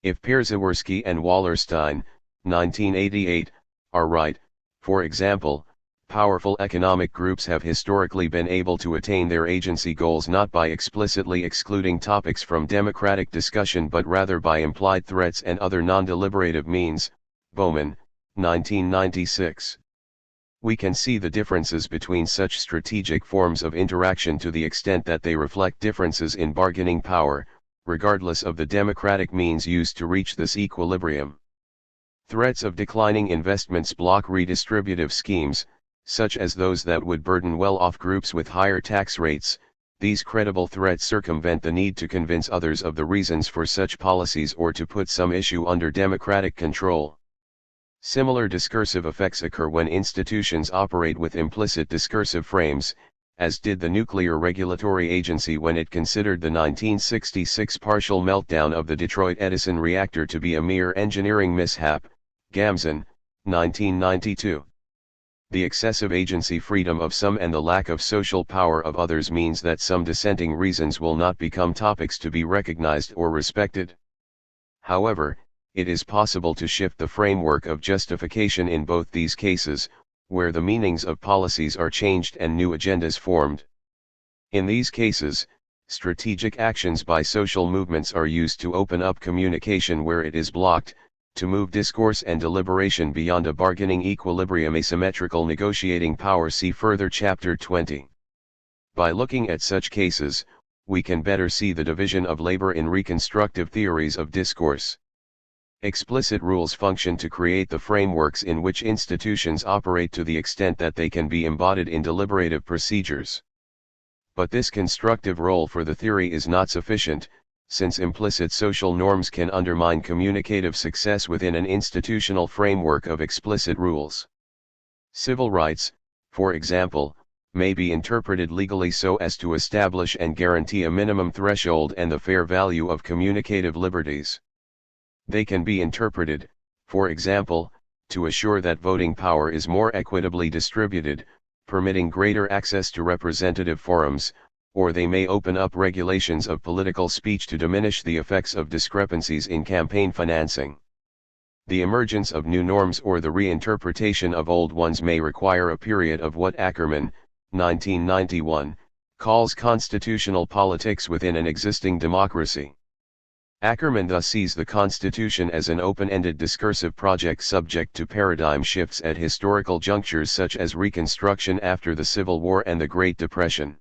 If Przeworski and Wallerstein, 1988, are right, for example, powerful economic groups have historically been able to attain their agency goals not by explicitly excluding topics from democratic discussion but rather by implied threats and other non-deliberative means. Bowman, 1996. We can see the differences between such strategic forms of interaction to the extent that they reflect differences in bargaining power, regardless of the democratic means used to reach this equilibrium. Threats of declining investments block redistributive schemes, such as those that would burden well-off groups with higher tax rates. These credible threats circumvent the need to convince others of the reasons for such policies or to put some issue under democratic control. Similar discursive effects occur when institutions operate with implicit discursive frames, as did the Nuclear Regulatory Agency when it considered the 1966 partial meltdown of the Detroit Edison reactor to be a mere engineering mishap. Gamson, 1992. The excessive agency freedom of some and the lack of social power of others means that some dissenting reasons will not become topics to be recognized or respected. However, it is possible to shift the framework of justification in both these cases, where the meanings of policies are changed and new agendas formed. In these cases, strategic actions by social movements are used to open up communication where it is blocked, to move discourse and deliberation beyond a bargaining equilibrium. Asymmetrical negotiating power. See further Chapter 20. By looking at such cases, we can better see the division of labor in reconstructive theories of discourse. Explicit rules function to create the frameworks in which institutions operate to the extent that they can be embodied in deliberative procedures. But this constructive role for the theory is not sufficient, since implicit social norms can undermine communicative success within an institutional framework of explicit rules. Civil rights, for example, may be interpreted legally so as to establish and guarantee a minimum threshold and the fair value of communicative liberties. They can be interpreted, for example, to assure that voting power is more equitably distributed, permitting greater access to representative forums, or they may open up regulations of political speech to diminish the effects of discrepancies in campaign financing. The emergence of new norms or the reinterpretation of old ones may require a period of what Ackerman, 1991, calls constitutional politics within an existing democracy. Ackerman thus sees the Constitution as an open-ended discursive project subject to paradigm shifts at historical junctures such as Reconstruction after the Civil War and the Great Depression.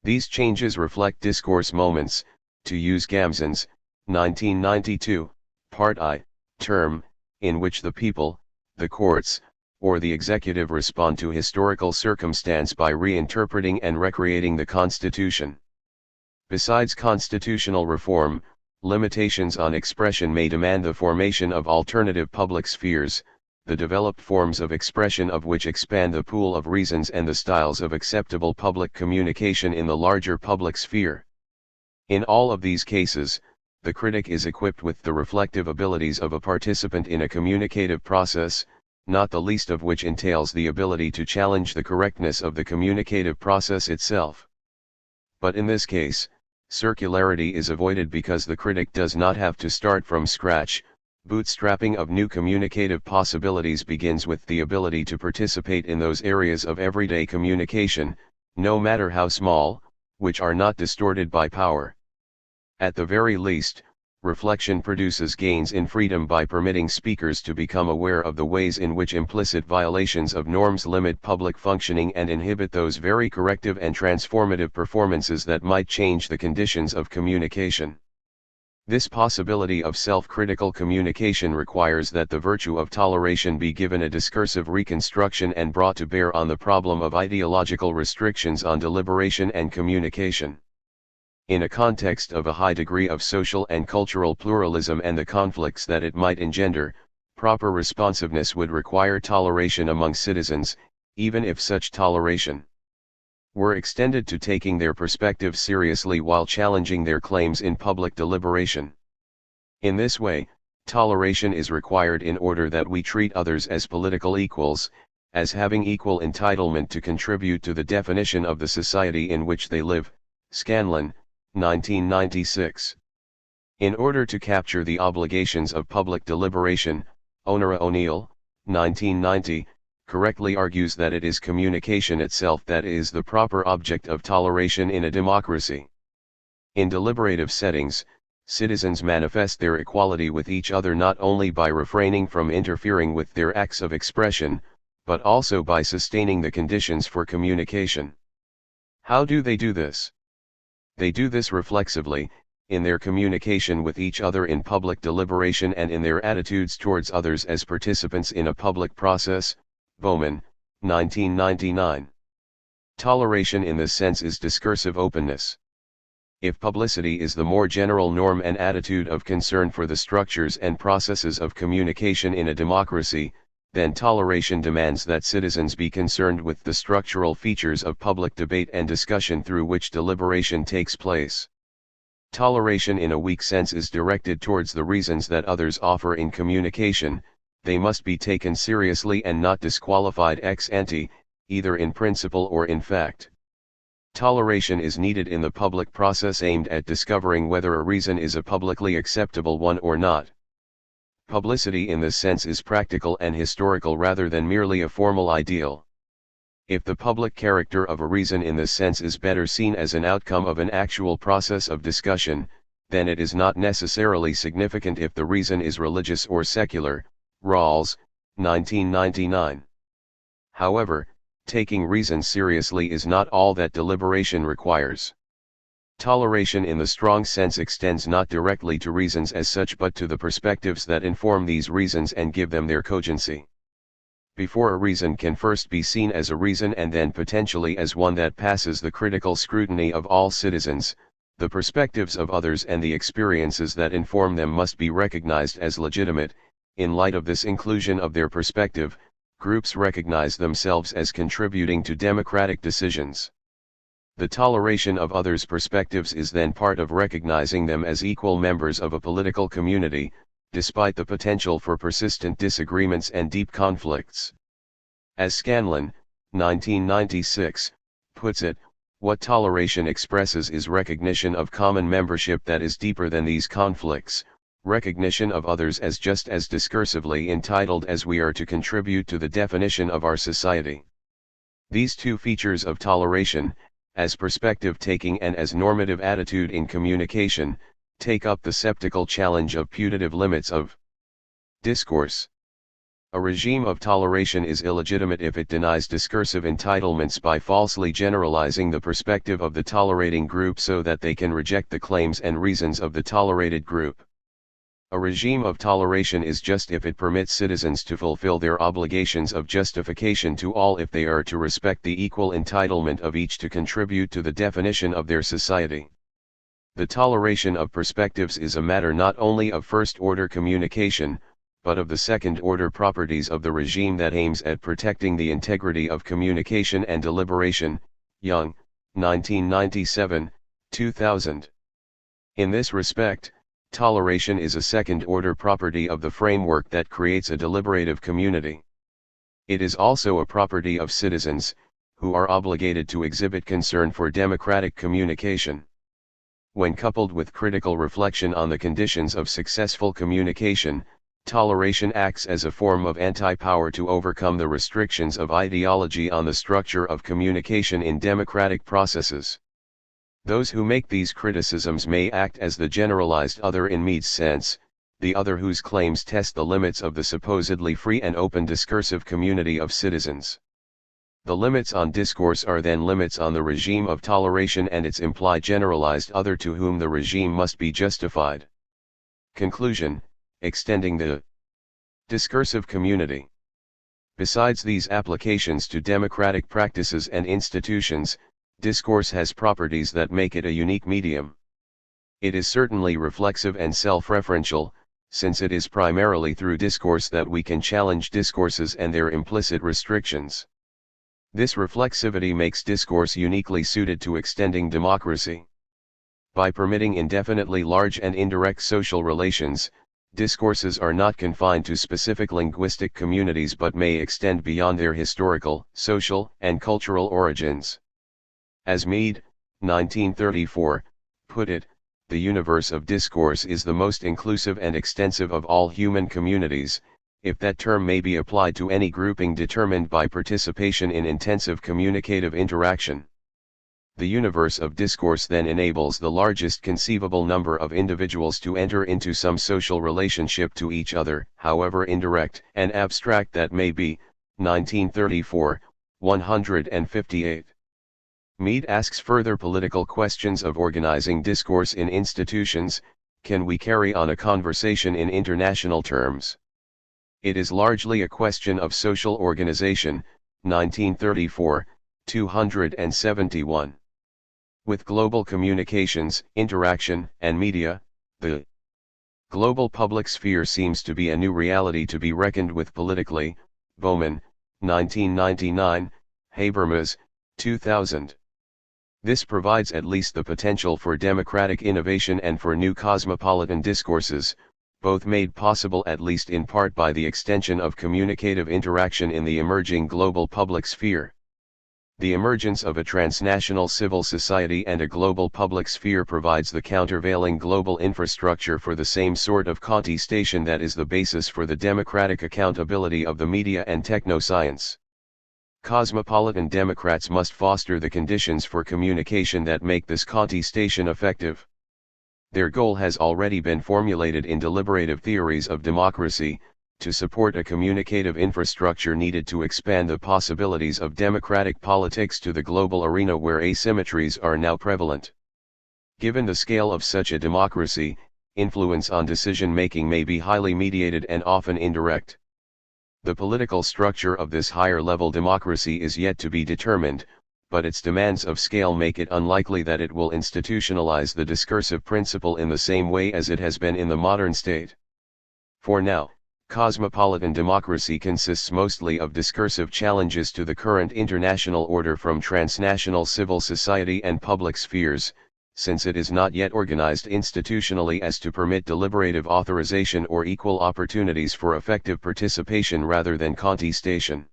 These changes reflect discourse moments, to use Gamson's, 1992, Part I, term, in which the people, the courts, or the executive respond to historical circumstance by reinterpreting and recreating the Constitution. Besides constitutional reform, limitations on expression may demand the formation of alternative public spheres, the developed forms of expression of which expand the pool of reasons and the styles of acceptable public communication in the larger public sphere. In all of these cases, the critic is equipped with the reflective abilities of a participant in a communicative process, not the least of which entails the ability to challenge the correctness of the communicative process itself. But in this case, circularity is avoided because the critic does not have to start from scratch. Bootstrapping of new communicative possibilities begins with the ability to participate in those areas of everyday communication, no matter how small, which are not distorted by power. At the very least, reflection produces gains in freedom by permitting speakers to become aware of the ways in which implicit violations of norms limit public functioning and inhibit those very corrective and transformative performances that might change the conditions of communication. This possibility of self-critical communication requires that the virtue of toleration be given a discursive reconstruction and brought to bear on the problem of ideological restrictions on deliberation and communication. In a context of a high degree of social and cultural pluralism and the conflicts that it might engender, proper responsiveness would require toleration among citizens, even if such toleration were extended to taking their perspectives seriously while challenging their claims in public deliberation. In this way, toleration is required in order that we treat others as political equals, as having equal entitlement to contribute to the definition of the society in which they live. Scanlon, 1996. In order to capture the obligations of public deliberation, Onora O'Neill, 1990, correctly argues that it is communication itself that is the proper object of toleration in a democracy. In deliberative settings, citizens manifest their equality with each other not only by refraining from interfering with their acts of expression, but also by sustaining the conditions for communication. How do they do this? They do this reflexively, in their communication with each other in public deliberation and in their attitudes towards others as participants in a public process. Bowman, 1999. Toleration in this sense is discursive openness. If publicity is the more general norm and attitude of concern for the structures and processes of communication in a democracy, then toleration demands that citizens be concerned with the structural features of public debate and discussion through which deliberation takes place. Toleration in a weak sense is directed towards the reasons that others offer in communication. They must be taken seriously and not disqualified ex ante, either in principle or in fact. Toleration is needed in the public process aimed at discovering whether a reason is a publicly acceptable one or not. Publicity in this sense is practical and historical rather than merely a formal ideal. If the public character of a reason in this sense is better seen as an outcome of an actual process of discussion, then it is not necessarily significant if the reason is religious or secular. Rawls, 1999. However, taking reason seriously is not all that deliberation requires. Toleration in the strong sense extends not directly to reasons as such but to the perspectives that inform these reasons and give them their cogency. Before a reason can first be seen as a reason and then potentially as one that passes the critical scrutiny of all citizens, the perspectives of others and the experiences that inform them must be recognized as legitimate. In light of this inclusion of their perspective, groups recognize themselves as contributing to democratic decisions. The toleration of others' perspectives is then part of recognizing them as equal members of a political community, despite the potential for persistent disagreements and deep conflicts. As Scanlon, 1996, puts it, what toleration expresses is recognition of common membership that is deeper than these conflicts, recognition of others as just as discursively entitled as we are to contribute to the definition of our society. These two features of toleration, as perspective-taking and as normative attitude in communication, take up the sceptical challenge of putative limits of discourse. A regime of toleration is illegitimate if it denies discursive entitlements by falsely generalizing the perspective of the tolerating group so that they can reject the claims and reasons of the tolerated group. A regime of toleration is just if it permits citizens to fulfill their obligations of justification to all if they are to respect the equal entitlement of each to contribute to the definition of their society. The toleration of perspectives is a matter not only of first-order communication, but of the second-order properties of the regime that aims at protecting the integrity of communication and deliberation. Young, 1997, 2000. In this respect, toleration is a second-order property of the framework that creates a deliberative community. It is also a property of citizens, who are obligated to exhibit concern for democratic communication. When coupled with critical reflection on the conditions of successful communication, toleration acts as a form of anti-power to overcome the restrictions of ideology on the structure of communication in democratic processes. Those who make these criticisms may act as the generalized other in Mead's sense, the other whose claims test the limits of the supposedly free and open discursive community of citizens. The limits on discourse are then limits on the regime of toleration and its implied generalized other to whom the regime must be justified. Conclusion: extending the discursive community. Besides these applications to democratic practices and institutions, discourse has properties that make it a unique medium. It is certainly reflexive and self-referential, since it is primarily through discourse that we can challenge discourses and their implicit restrictions. This reflexivity makes discourse uniquely suited to extending democracy. By permitting indefinitely large and indirect social relations, discourses are not confined to specific linguistic communities but may extend beyond their historical, social, and cultural origins. As Mead, 1934, put it, the universe of discourse is the most inclusive and extensive of all human communities, if that term may be applied to any grouping determined by participation in intensive communicative interaction. The universe of discourse then enables the largest conceivable number of individuals to enter into some social relationship to each other, however indirect and abstract that may be. 1934, 158. Mead asks further political questions of organizing discourse in institutions. Can we carry on a conversation in international terms? It is largely a question of social organization. 1934, 271. With global communications, interaction, and media, the global public sphere seems to be a new reality to be reckoned with politically. Bowman, 1999, Habermas, 2000. This provides at least the potential for democratic innovation and for new cosmopolitan discourses, both made possible at least in part by the extension of communicative interaction in the emerging global public sphere. The emergence of a transnational civil society and a global public sphere provides the countervailing global infrastructure for the same sort of contestation that is the basis for the democratic accountability of the media and technoscience. Cosmopolitan democrats must foster the conditions for communication that make this contestation effective. Their goal has already been formulated in deliberative theories of democracy, to support a communicative infrastructure needed to expand the possibilities of democratic politics to the global arena where asymmetries are now prevalent. Given the scale of such a democracy, influence on decision-making may be highly mediated and often indirect. The political structure of this higher-level democracy is yet to be determined, but its demands of scale make it unlikely that it will institutionalize the discursive principle in the same way as it has been in the modern state. For now, cosmopolitan democracy consists mostly of discursive challenges to the current international order from transnational civil society and public spheres, since it is not yet organized institutionally as to permit deliberative authorization or equal opportunities for effective participation rather than contestation.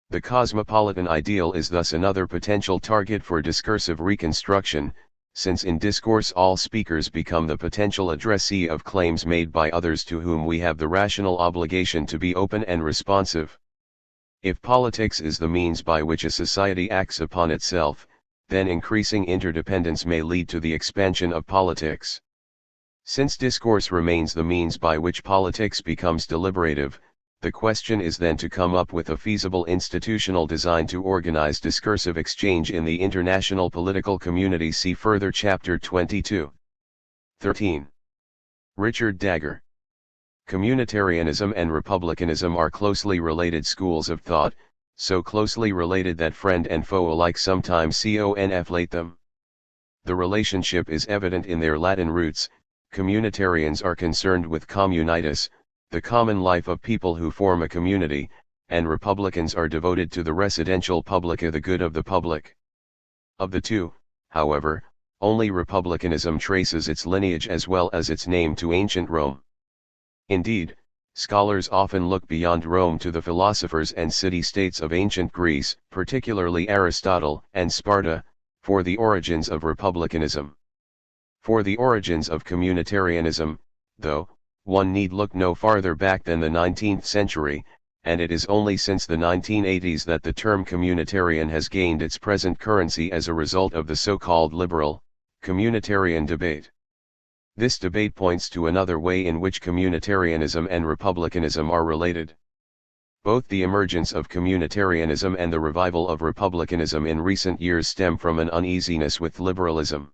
The cosmopolitan ideal is thus another potential target for discursive reconstruction, since in discourse all speakers become the potential addressee of claims made by others to whom we have the rational obligation to be open and responsive. If politics is the means by which a society acts upon itself, then increasing interdependence may lead to the expansion of politics. Since discourse remains the means by which politics becomes deliberative, the question is then to come up with a feasible institutional design to organize discursive exchange in the international political community. See further Chapter 22. 13. Richard Dagger. Communitarianism and republicanism are closely related schools of thought, so closely related that friend and foe alike sometimes conflate them. The relationship is evident in their Latin roots. Communitarians are concerned with communitas, the common life of people who form a community, and republicans are devoted to the residential publica, the good of the public. Of the two, however, only republicanism traces its lineage as well as its name to ancient Rome. Indeed, scholars often look beyond Rome to the philosophers and city-states of ancient Greece, particularly Aristotle and Sparta, for the origins of republicanism. For the origins of communitarianism, though, one need look no farther back than the 19th century, and it is only since the 1980s that the term communitarian has gained its present currency as a result of the so-called liberal, communitarian debate. This debate points to another way in which communitarianism and republicanism are related. Both the emergence of communitarianism and the revival of republicanism in recent years stem from an uneasiness with liberalism.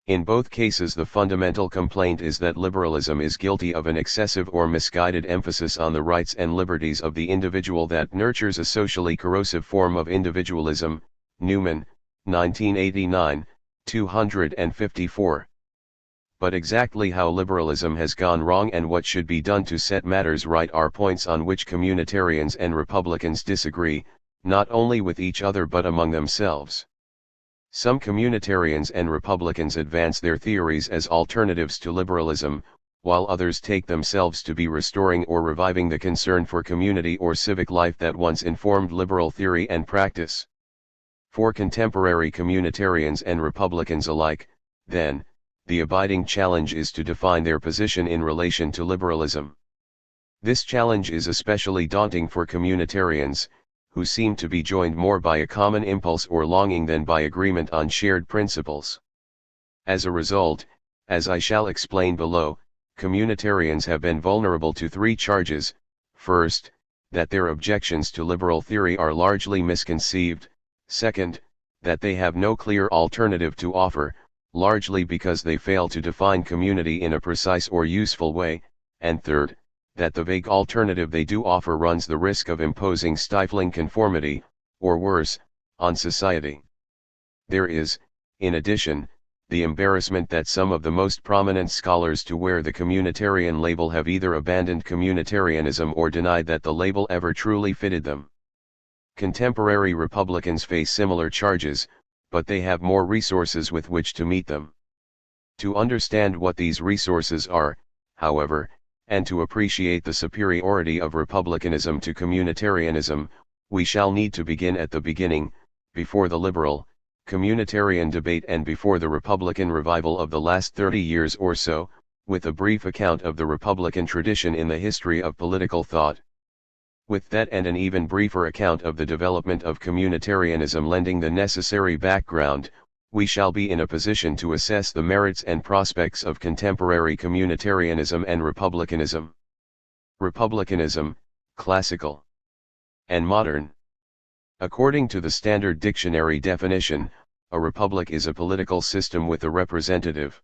In both cases the fundamental complaint is that liberalism is guilty of an excessive or misguided emphasis on the rights and liberties of the individual that nurtures a socially corrosive form of individualism. Newman, 1989, 254. But exactly how liberalism has gone wrong and what should be done to set matters right are points on which communitarians and republicans disagree, not only with each other but among themselves. Some communitarians and republicans advance their theories as alternatives to liberalism, while others take themselves to be restoring or reviving the concern for community or civic life that once informed liberal theory and practice. For contemporary communitarians and republicans alike, then, the abiding challenge is to define their position in relation to liberalism. This challenge is especially daunting for communitarians, who seem to be joined more by a common impulse or longing than by agreement on shared principles. As a result, as I shall explain below, communitarians have been vulnerable to three charges: first, that their objections to liberal theory are largely misconceived; second, that they have no clear alternative to offer, largely because they fail to define community in a precise or useful way; and third, that the vague alternative they do offer runs the risk of imposing stifling conformity, or worse, on society. There is, in addition, the embarrassment that some of the most prominent scholars to wear the communitarian label have either abandoned communitarianism or denied that the label ever truly fitted them. Contemporary Republicans face similar charges, but they have more resources with which to meet them. To understand what these resources are, however, and to appreciate the superiority of republicanism to communitarianism, we shall need to begin at the beginning, before the liberal, communitarian debate and before the Republican revival of the last 30 years or so, with a brief account of the Republican tradition in the history of political thought. With that and an even briefer account of the development of communitarianism lending the necessary background, we shall be in a position to assess the merits and prospects of contemporary communitarianism and republicanism. Republicanism, classical and modern. According to the Standard Dictionary definition, a republic is a political system with a representative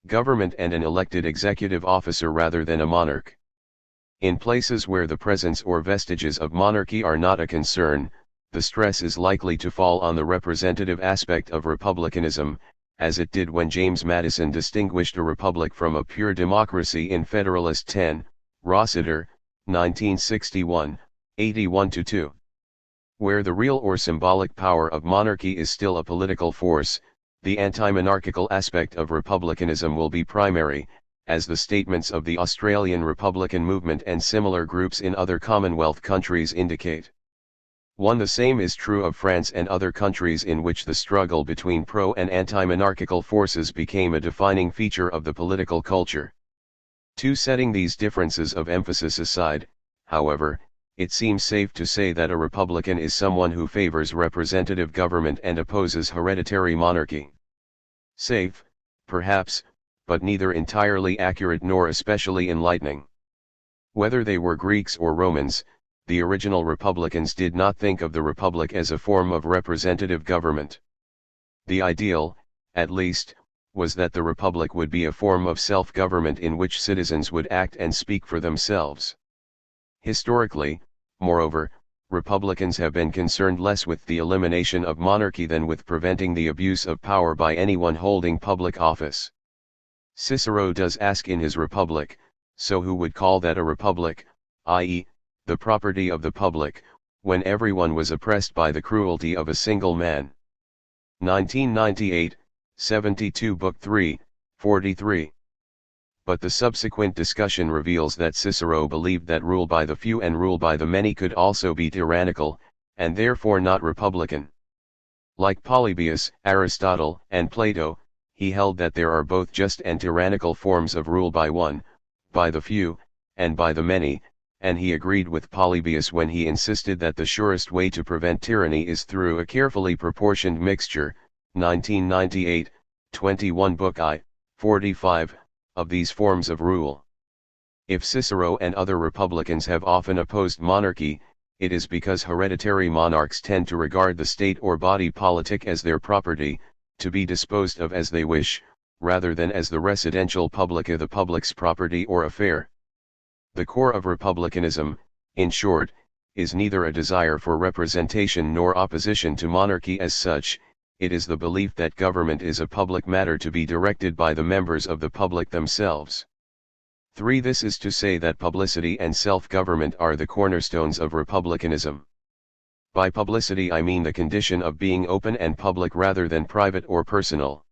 government and an elected executive officer rather than a monarch. In places where the presence or vestiges of monarchy are not a concern, the stress is likely to fall on the representative aspect of republicanism, as it did when James Madison distinguished a republic from a pure democracy in Federalist 10, Rossiter, 1961, 81-2. Where the real or symbolic power of monarchy is still a political force, the anti-monarchical aspect of republicanism will be primary, as the statements of the Australian Republican movement and similar groups in other Commonwealth countries indicate. The same is true of France and other countries in which the struggle between pro- and anti-monarchical forces became a defining feature of the political culture. Setting these differences of emphasis aside, however, it seems safe to say that a republican is someone who favors representative government and opposes hereditary monarchy. Safe, perhaps, but neither entirely accurate nor especially enlightening. Whether they were Greeks or Romans, the original republicans did not think of the republic as a form of representative government. The ideal, at least, was that the republic would be a form of self-government in which citizens would act and speak for themselves. Historically, moreover, republicans have been concerned less with the elimination of monarchy than with preventing the abuse of power by anyone holding public office. Cicero does ask in his Republic, so who would call that a republic, i.e., the property of the public, when everyone was oppressed by the cruelty of a single man? 1998, 72 Book 3, 43. But the subsequent discussion reveals that Cicero believed that rule by the few and rule by the many could also be tyrannical, and therefore not republican. Like Polybius, Aristotle, and Plato, he held that there are both just and tyrannical forms of rule by one, by the few, and by the many, and he agreed with Polybius when he insisted that the surest way to prevent tyranny is through a carefully proportioned mixture, 1998, 21 Book I, 45, of these forms of rule. If Cicero and other republicans have often opposed monarchy, it is because hereditary monarchs tend to regard the state or body politic as their property, to be disposed of as they wish, rather than as the residential publica the public's property or affair. The core of republicanism, in short, is neither a desire for representation nor opposition to monarchy as such, it is the belief that government is a public matter to be directed by the members of the public themselves. 3. This is to say that publicity and self-government are the cornerstones of republicanism. By publicity I mean the condition of being open and public rather than private or personal.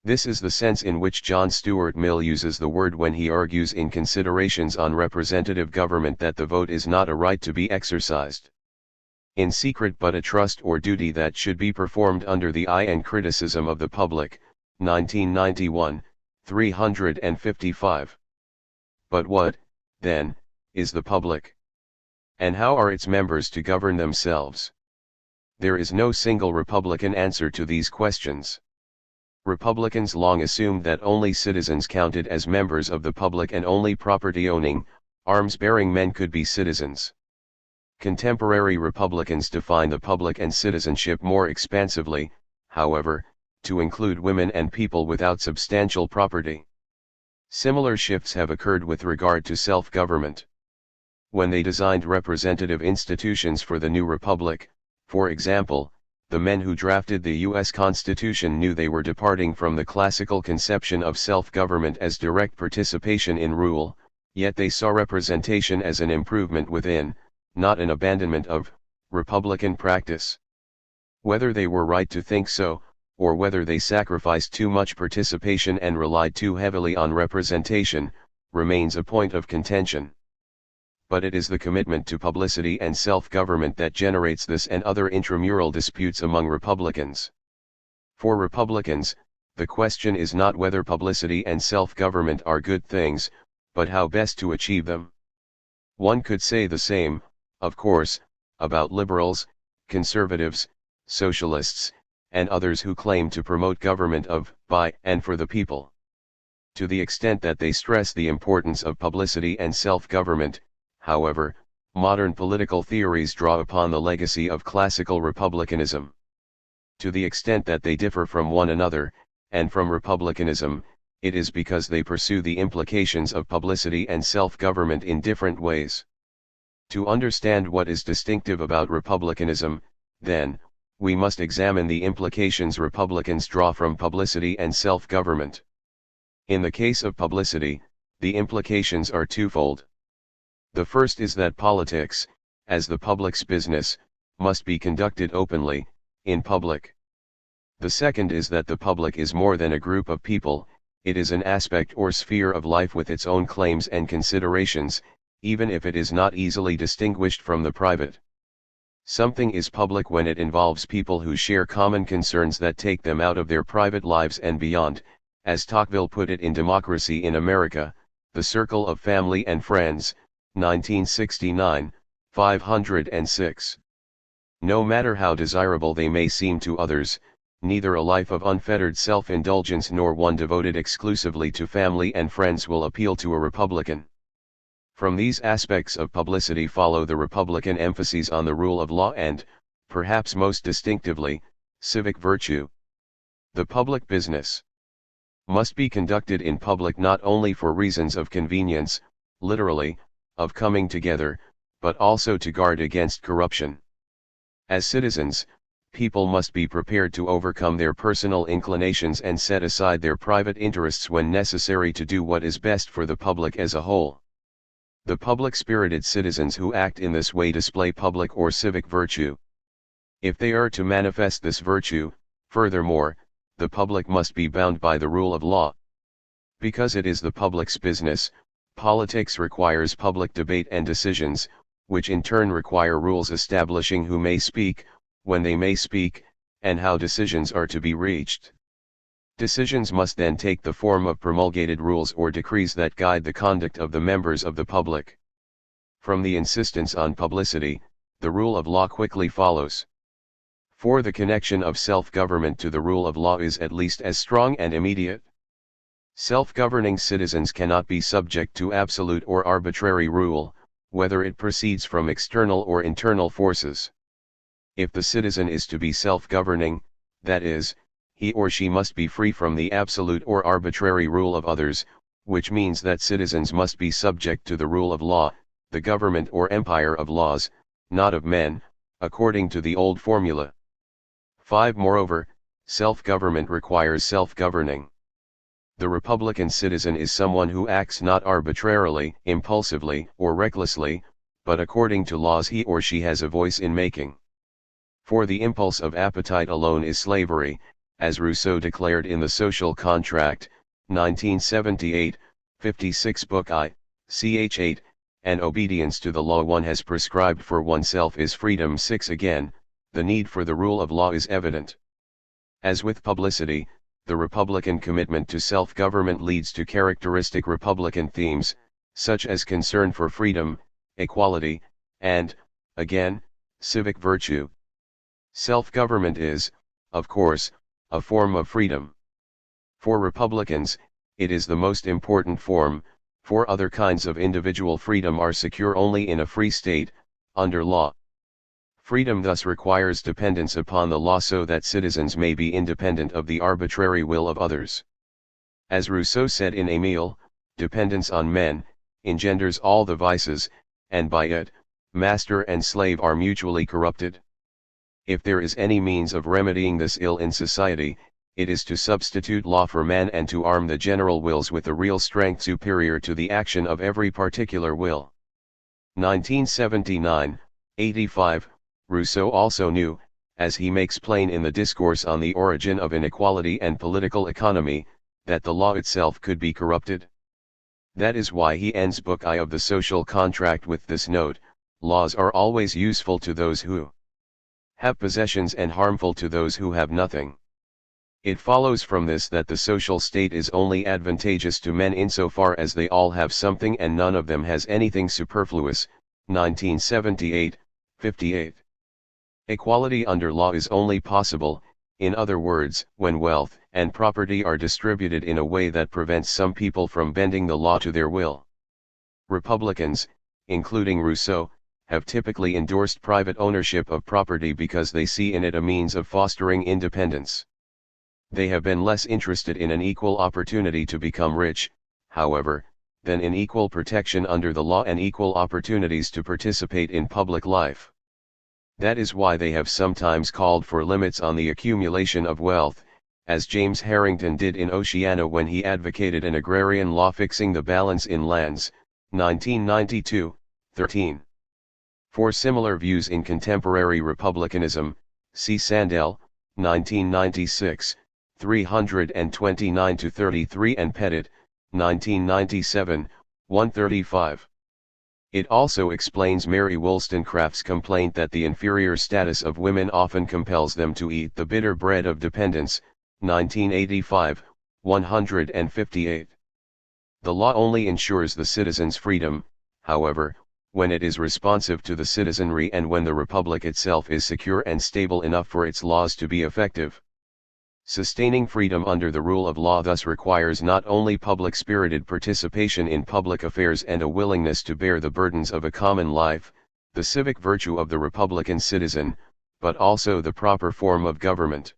This is the sense in which John Stuart Mill uses the word when he argues in Considerations on Representative Government that the vote is not a right to be exercised in secret but a trust or duty that should be performed under the eye and criticism of the public, 1991, 355. But what, then, is the public? And how are its members to govern themselves? There is no single Republican answer to these questions. Republicans long assumed that only citizens counted as members of the public and only property-owning, arms-bearing men could be citizens. Contemporary Republicans define the public and citizenship more expansively, however, to include women and people without substantial property. Similar shifts have occurred with regard to self-government. When they designed representative institutions for the new republic, for example, the men who drafted the U.S. Constitution knew they were departing from the classical conception of self-government as direct participation in rule, yet they saw representation as an improvement within, not an abandonment of, Republican practice. Whether they were right to think so, or whether they sacrificed too much participation and relied too heavily on representation, remains a point of contention. But it is the commitment to publicity and self-government that generates this and other intramural disputes among Republicans. For Republicans, the question is not whether publicity and self-government are good things, but how best to achieve them. One could say the same, of course, about liberals, conservatives, socialists, and others who claim to promote government of, by, and for the people. To the extent that they stress the importance of publicity and self-government, however, modern political theories draw upon the legacy of classical republicanism. To the extent that they differ from one another, and from republicanism, it is because they pursue the implications of publicity and self-government in different ways. To understand what is distinctive about republicanism, then, we must examine the implications Republicans draw from publicity and self-government. In the case of publicity, the implications are twofold. The first is that politics, as the public's business, must be conducted openly, in public. The second is that the public is more than a group of people, it is an aspect or sphere of life with its own claims and considerations, even if it is not easily distinguished from the private. Something is public when it involves people who share common concerns that take them out of their private lives and beyond, as Tocqueville put it in Democracy in America, the circle of family and friends, 1969, 506. No matter how desirable they may seem to others, neither a life of unfettered self-indulgence nor one devoted exclusively to family and friends will appeal to a Republican. From these aspects of publicity follow the Republican emphases on the rule of law and, perhaps most distinctively, civic virtue. The public business must be conducted in public not only for reasons of convenience, literally, of coming together, but also to guard against corruption. As citizens, people must be prepared to overcome their personal inclinations and set aside their private interests when necessary to do what is best for the public as a whole. The public-spirited citizens who act in this way display public or civic virtue. If they are to manifest this virtue, furthermore, the public must be bound by the rule of law. Because it is the public's business, politics requires public debate and decisions, which in turn require rules establishing who may speak, when they may speak, and how decisions are to be reached. Decisions must then take the form of promulgated rules or decrees that guide the conduct of the members of the public. From the insistence on publicity, the rule of law quickly follows. For the connection of self-government to the rule of law is at least as strong and immediate. Self-governing citizens cannot be subject to absolute or arbitrary rule, whether it proceeds from external or internal forces. If the citizen is to be self-governing, that is, he or she must be free from the absolute or arbitrary rule of others, which means that citizens must be subject to the rule of law, the government or empire of laws, not of men, according to the old formula. 5. Moreover, self-government requires self-governing. The Republican citizen is someone who acts not arbitrarily, impulsively, or recklessly, but according to laws he or she has a voice in making. For the impulse of appetite alone is slavery, as Rousseau declared in The Social Contract, 1978, 56 Book I, ch. 8, and obedience to the law one has prescribed for oneself is freedom. 6 Again, the need for the rule of law is evident. As with publicity, the Republican commitment to self-government leads to characteristic Republican themes, such as concern for freedom, equality, and, again, civic virtue. Self-government is, of course, a form of freedom. For Republicans, it is the most important form, for other kinds of individual freedom are secure only in a free state, under law. Freedom thus requires dependence upon the law so that citizens may be independent of the arbitrary will of others. As Rousseau said in Émile, dependence on men engenders all the vices, and by it, master and slave are mutually corrupted. If there is any means of remedying this ill in society, it is to substitute law for man and to arm the general wills with a real strength superior to the action of every particular will. 1979, 85, Rousseau also knew, as he makes plain in the Discourse on the Origin of Inequality and Political Economy, that the law itself could be corrupted. That is why he ends Book I of the Social Contract with this note: laws are always useful to those who have possessions and harmful to those who have nothing. It follows from this that the social state is only advantageous to men insofar as they all have something and none of them has anything superfluous. 1978, 58. Equality under law is only possible, in other words, when wealth and property are distributed in a way that prevents some people from bending the law to their will. Republicans, including Rousseau, have typically endorsed private ownership of property because they see in it a means of fostering independence. They have been less interested in an equal opportunity to become rich, however, than in equal protection under the law and equal opportunities to participate in public life. That is why they have sometimes called for limits on the accumulation of wealth, as James Harrington did in Oceana when he advocated an agrarian law fixing the balance in lands, 1992, 13. For similar views in contemporary republicanism, see Sandel, 1996, 329-33 and Pettit, 1997, 135. It also explains Mary Wollstonecraft's complaint that the inferior status of women often compels them to eat the bitter bread of dependence, 1985, 158. The law only ensures the citizen's freedom, however, when it is responsive to the citizenry and when the republic itself is secure and stable enough for its laws to be effective. Sustaining freedom under the rule of law thus requires not only public-spirited participation in public affairs and a willingness to bear the burdens of a common life, the civic virtue of the Republican citizen, but also the proper form of government.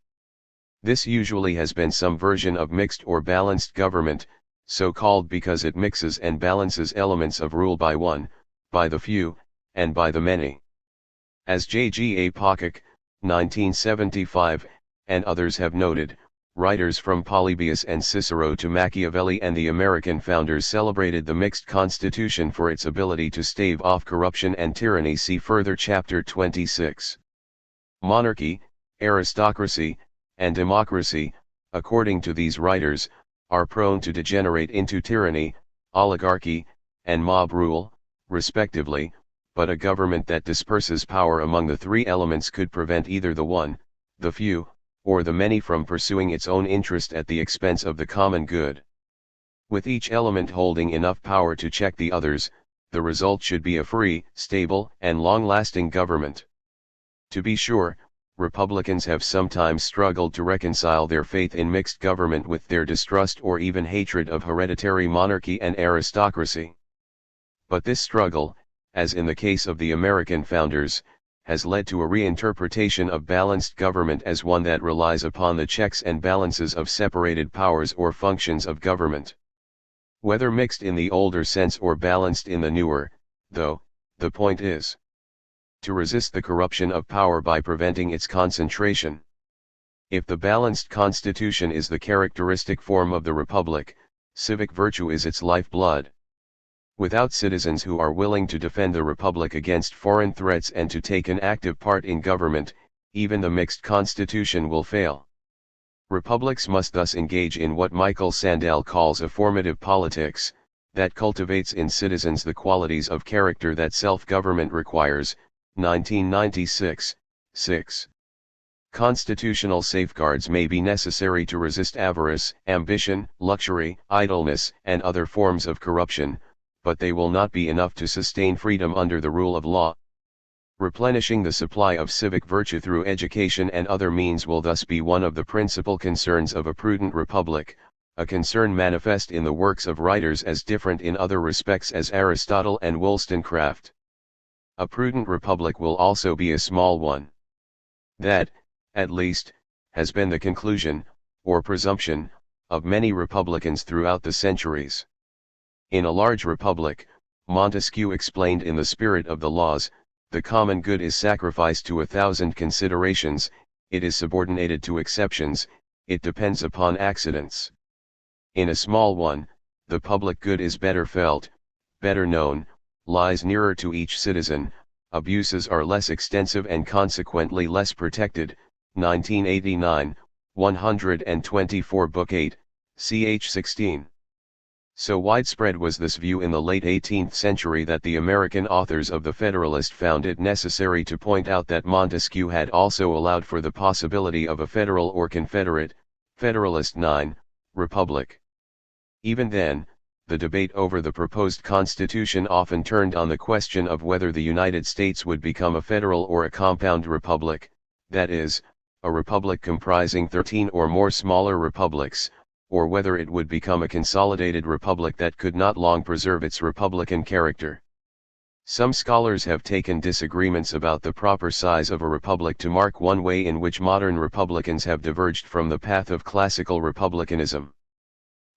This usually has been some version of mixed or balanced government, so called because it mixes and balances elements of rule by one, by the few, and by the many. As J.G.A. Pocock, 1975, and others have noted, writers from Polybius and Cicero to Machiavelli and the American founders celebrated the mixed constitution for its ability to stave off corruption and tyranny. See further Chapter 26. Monarchy, aristocracy, and democracy, according to these writers, are prone to degenerate into tyranny, oligarchy, and mob rule, respectively, but a government that disperses power among the three elements could prevent either the one, the few, or the many from pursuing its own interest at the expense of the common good. With each element holding enough power to check the others, the result should be a free, stable, and long-lasting government. To be sure, Republicans have sometimes struggled to reconcile their faith in mixed government with their distrust or even hatred of hereditary monarchy and aristocracy. But this struggle, as in the case of the American founders, has led to a reinterpretation of balanced government as one that relies upon the checks and balances of separated powers or functions of government. Whether mixed in the older sense or balanced in the newer, though, the point is to resist the corruption of power by preventing its concentration. If the balanced constitution is the characteristic form of the republic, civic virtue is its lifeblood. Without citizens who are willing to defend the republic against foreign threats and to take an active part in government, even the mixed constitution will fail. Republics must thus engage in what Michael Sandel calls a formative politics, that cultivates in citizens the qualities of character that self-government requires, 1996, 6. Constitutional safeguards may be necessary to resist avarice, ambition, luxury, idleness, and other forms of corruption, but they will not be enough to sustain freedom under the rule of law. Replenishing the supply of civic virtue through education and other means will thus be one of the principal concerns of a prudent republic, a concern manifest in the works of writers as different in other respects as Aristotle and Wollstonecraft. A prudent republic will also be a small one. That, at least, has been the conclusion, or presumption, of many republicans throughout the centuries. In a large republic, Montesquieu explained in The Spirit of the Laws, the common good is sacrificed to 1,000 considerations, it is subordinated to exceptions, it depends upon accidents. In a small one, the public good is better felt, better known, lies nearer to each citizen, abuses are less extensive and consequently less protected, 1989, 124 Book 8, ch. 16. So widespread was this view in the late 18th century that the American authors of the Federalist found it necessary to point out that Montesquieu had also allowed for the possibility of a federal or confederate, Federalist 9, republic. Even then, the debate over the proposed Constitution often turned on the question of whether the United States would become a federal or a compound republic, that is, a republic comprising 13 or more smaller republics, or whether it would become a consolidated republic that could not long preserve its republican character. Some scholars have taken disagreements about the proper size of a republic to mark one way in which modern republicans have diverged from the path of classical republicanism.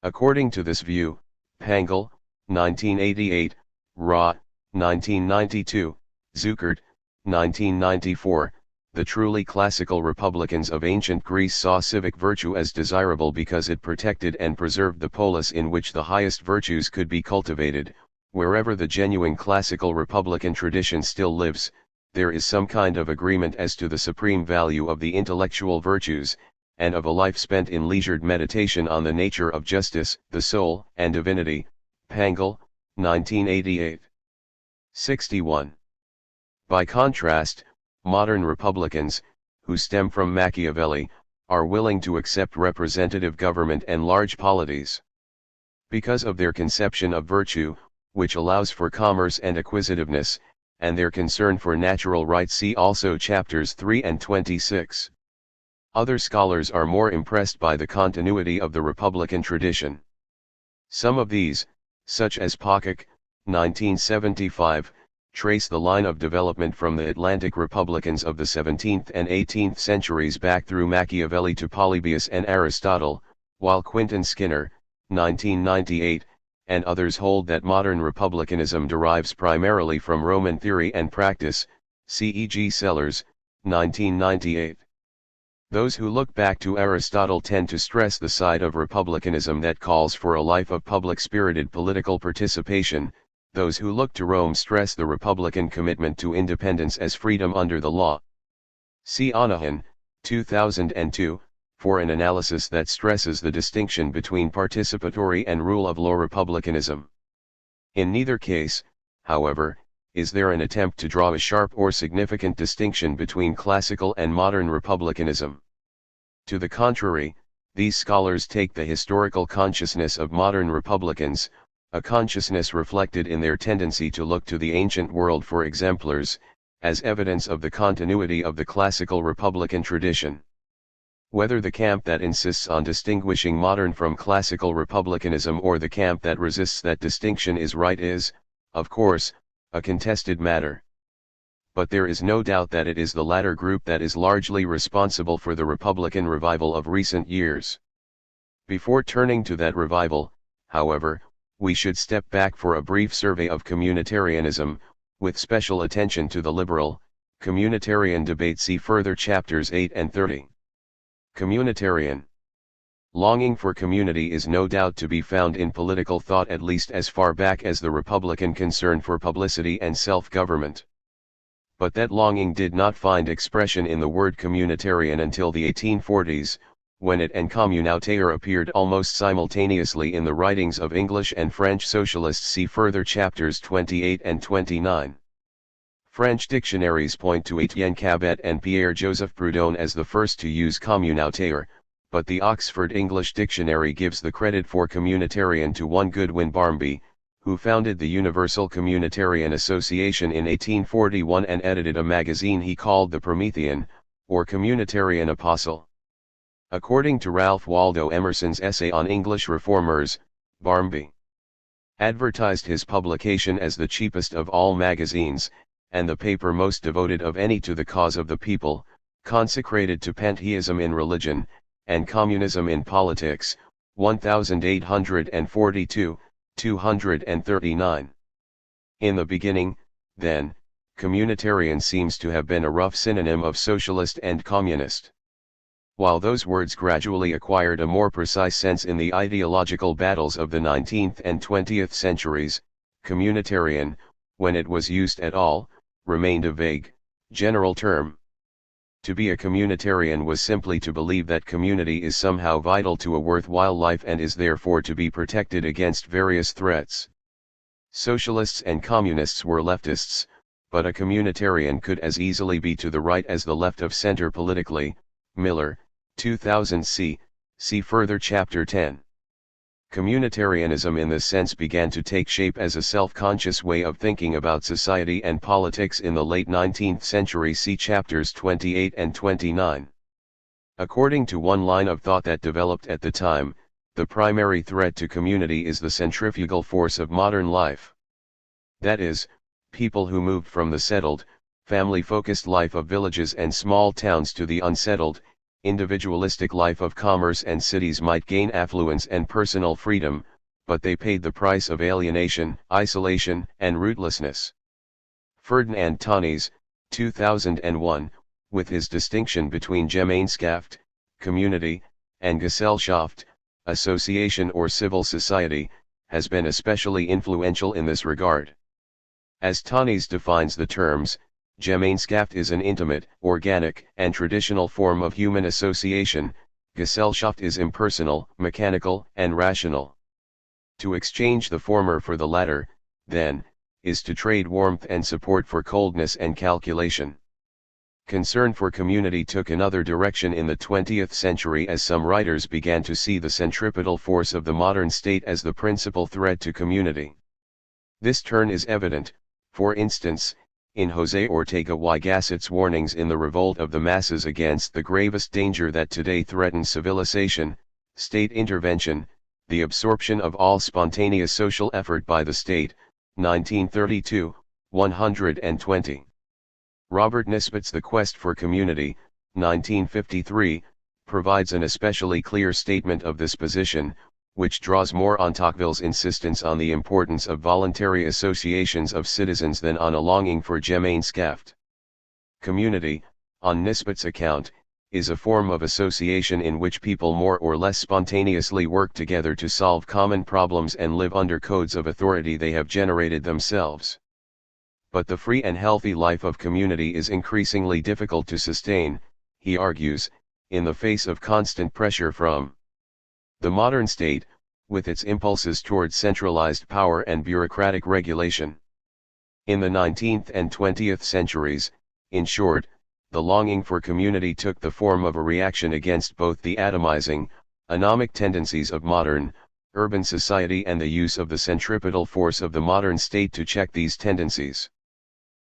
According to this view, Pangl, 1988, Ra, 1992, Zuckert, 1994, the truly classical republicans of ancient Greece saw civic virtue as desirable because it protected and preserved the polis in which the highest virtues could be cultivated. Wherever the genuine classical republican tradition still lives, there is some kind of agreement as to the supreme value of the intellectual virtues, and of a life spent in leisured meditation on the nature of justice, the soul, and divinity. Pangl, 1988. 61. By contrast, modern republicans, who stem from Machiavelli, are willing to accept representative government and large polities. Because of their conception of virtue, which allows for commerce and acquisitiveness, and their concern for natural rights, see also chapters 3 and 26. Other scholars are more impressed by the continuity of the republican tradition. Some of these, such as Pocock, 1975, trace the line of development from the Atlantic republicans of the 17th and 18th centuries back through Machiavelli to Polybius and Aristotle, while Quinton Skinner, 1998, and others hold that modern republicanism derives primarily from Roman theory and practice, C.E.G. Sellers, 1998. Those who look back to Aristotle tend to stress the side of republicanism that calls for a life of public-spirited political participation. Those who look to Rome stress the republican commitment to independence as freedom under the law. See Onahan, 2002, for an analysis that stresses the distinction between participatory and rule of law republicanism. In neither case, however, is there an attempt to draw a sharp or significant distinction between classical and modern republicanism. To the contrary, these scholars take the historical consciousness of modern republicans, a consciousness reflected in their tendency to look to the ancient world for exemplars, as evidence of the continuity of the classical republican tradition. Whether the camp that insists on distinguishing modern from classical republicanism or the camp that resists that distinction is right is, of course, a contested matter. But there is no doubt that it is the latter group that is largely responsible for the republican revival of recent years. Before turning to that revival, however, we should step back for a brief survey of communitarianism, with special attention to the liberal, communitarian debate. See further chapters 8 and 30. Communitarian. Longing for community is no doubt to be found in political thought at least as far back as the Republican concern for publicity and self-government. But that longing did not find expression in the word communitarian until the 1840s, when it and communautaire appeared almost simultaneously in the writings of English and French socialists. See further chapters 28 and 29. French dictionaries point to Étienne Cabet and Pierre-Joseph Proudhon as the first to use communautaire, but the Oxford English Dictionary gives the credit for communitarian to one Goodwin Barmby, who founded the Universal Communitarian Association in 1841 and edited a magazine he called the Promethean, or Communitarian Apostle. According to Ralph Waldo Emerson's essay on English reformers, Barmby advertised his publication as the cheapest of all magazines, and the paper most devoted of any to the cause of the people, consecrated to pantheism in religion, and communism in politics, 1842, 239. In the beginning, then, communitarian seems to have been a rough synonym of socialist and communist. While those words gradually acquired a more precise sense in the ideological battles of the 19th and 20th centuries, communitarian, when it was used at all, remained a vague, general term. To be a communitarian was simply to believe that community is somehow vital to a worthwhile life and is therefore to be protected against various threats. Socialists and communists were leftists, but a communitarian could as easily be to the right as the left of center politically. Miller, 2000 c. See further chapter 10. Communitarianism in this sense began to take shape as a self-conscious way of thinking about society and politics in the late 19th century. See chapters 28 and 29. According to one line of thought that developed at the time, the primary threat to community is the centrifugal force of modern life. That is, people who moved from the settled, family-focused life of villages and small towns to the unsettled, individualistic life of commerce and cities might gain affluence and personal freedom, but they paid the price of alienation, isolation, and rootlessness. Ferdinand Tönnies, 2001, with his distinction between Gemeinschaft, community, and Gesellschaft, association or civil society, has been especially influential in this regard. As Tönnies defines the terms, Gemeinschaft is an intimate, organic, and traditional form of human association. Gesellschaft is impersonal, mechanical, and rational. To exchange the former for the latter, then, is to trade warmth and support for coldness and calculation. Concern for community took another direction in the 20th century as some writers began to see the centripetal force of the modern state as the principal threat to community. This turn is evident, for instance, in José Ortega y Gasset's warnings in The Revolt of the Masses against the gravest danger that today threatens civilization, state intervention, the absorption of all spontaneous social effort by the state, 1932, 120. Robert Nisbet's The Quest for Community, 1953, provides an especially clear statement of this position, which draws more on Tocqueville's insistence on the importance of voluntary associations of citizens than on a longing for Gemeinschaft. Community, on Nisbet's account, is a form of association in which people more or less spontaneously work together to solve common problems and live under codes of authority they have generated themselves. But the free and healthy life of community is increasingly difficult to sustain, he argues, in the face of constant pressure from the modern state, with its impulses toward centralized power and bureaucratic regulation. In the 19th and 20th centuries, in short, the longing for community took the form of a reaction against both the atomizing, anomic tendencies of modern, urban society and the use of the centripetal force of the modern state to check these tendencies.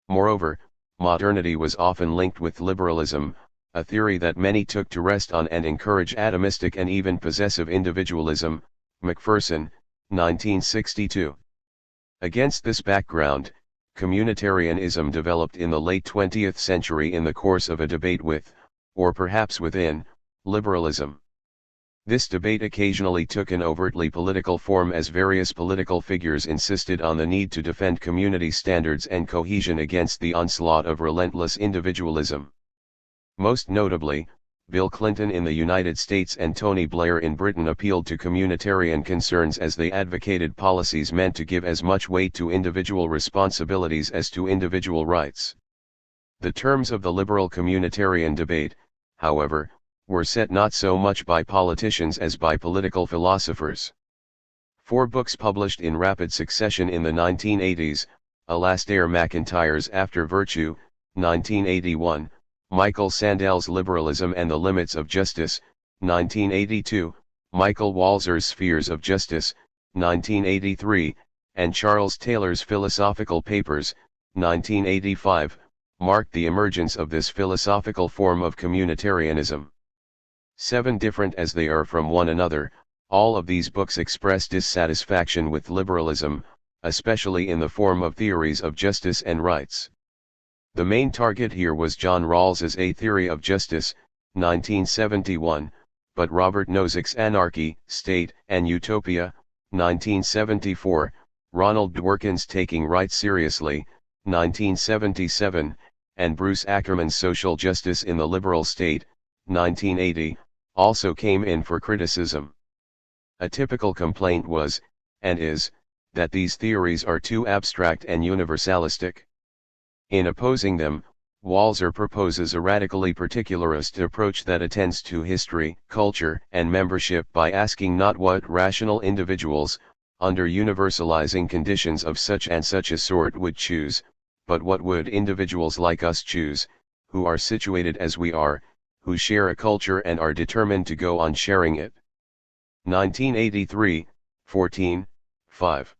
Moreover, modernity was often linked with liberalism, a theory that many took to rest on and encourage atomistic and even possessive individualism. Macpherson, 1962. Against this background, communitarianism developed in the late 20th century in the course of a debate with, or perhaps within, liberalism. This debate occasionally took an overtly political form as various political figures insisted on the need to defend community standards and cohesion against the onslaught of relentless individualism. Most notably, Bill Clinton in the United States and Tony Blair in Britain appealed to communitarian concerns as they advocated policies meant to give as much weight to individual responsibilities as to individual rights. The terms of the liberal communitarian debate, however, were set not so much by politicians as by political philosophers. 4 books published in rapid succession in the 1980s, Alastair MacIntyre's After Virtue, 1981, Michael Sandel's Liberalism and the Limits of Justice, 1982, Michael Walzer's Spheres of Justice, 1983, and Charles Taylor's Philosophical Papers, 1985, marked the emergence of this philosophical form of communitarianism. 7 different as they are from one another, all of these books express dissatisfaction with liberalism, especially in the form of theories of justice and rights. The main target here was John Rawls's A Theory of Justice, 1971, but Robert Nozick's Anarchy, State, and Utopia, 1974, Ronald Dworkin's Taking Right Seriously, 1977, and Bruce Ackerman's Social Justice in the Liberal State, 1980, also came in for criticism. A typical complaint was, and is, that these theories are too abstract and universalistic. In opposing them, Walzer proposes a radically particularist approach that attends to history, culture, and membership by asking not what rational individuals, under universalizing conditions of such and such a sort would choose, but what would individuals like us choose, who are situated as we are, who share a culture and are determined to go on sharing it. 1983, 14, 5.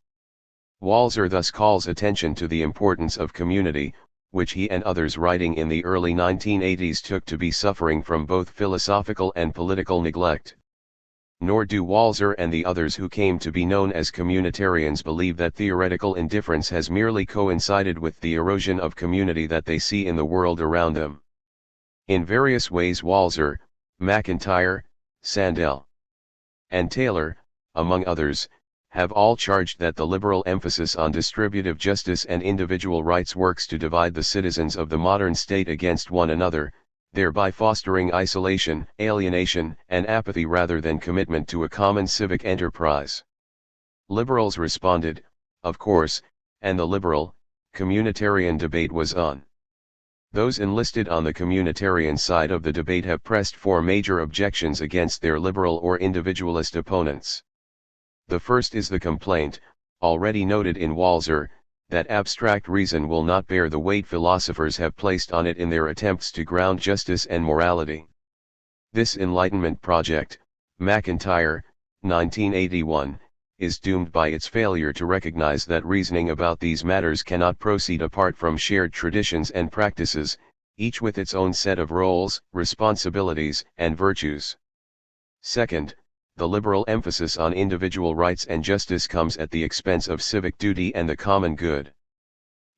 Walzer thus calls attention to the importance of community, which he and others writing in the early 1980s took to be suffering from both philosophical and political neglect. Nor do Walzer and the others who came to be known as communitarians believe that theoretical indifference has merely coincided with the erosion of community that they see in the world around them. In various ways Walzer, MacIntyre, Sandel, and Taylor, among others, have all charged that the liberal emphasis on distributive justice and individual rights works to divide the citizens of the modern state against one another, thereby fostering isolation, alienation, and apathy rather than commitment to a common civic enterprise. Liberals responded, of course, and the liberal, communitarian debate was on. Those enlisted on the communitarian side of the debate have pressed 4 major objections against their liberal or individualist opponents. The first is the complaint, already noted in Walzer, that abstract reason will not bear the weight philosophers have placed on it in their attempts to ground justice and morality. This Enlightenment project, MacIntyre, 1981, is doomed by its failure to recognize that reasoning about these matters cannot proceed apart from shared traditions and practices, each with its own set of roles, responsibilities, and virtues. Second, the liberal emphasis on individual rights and justice comes at the expense of civic duty and the common good.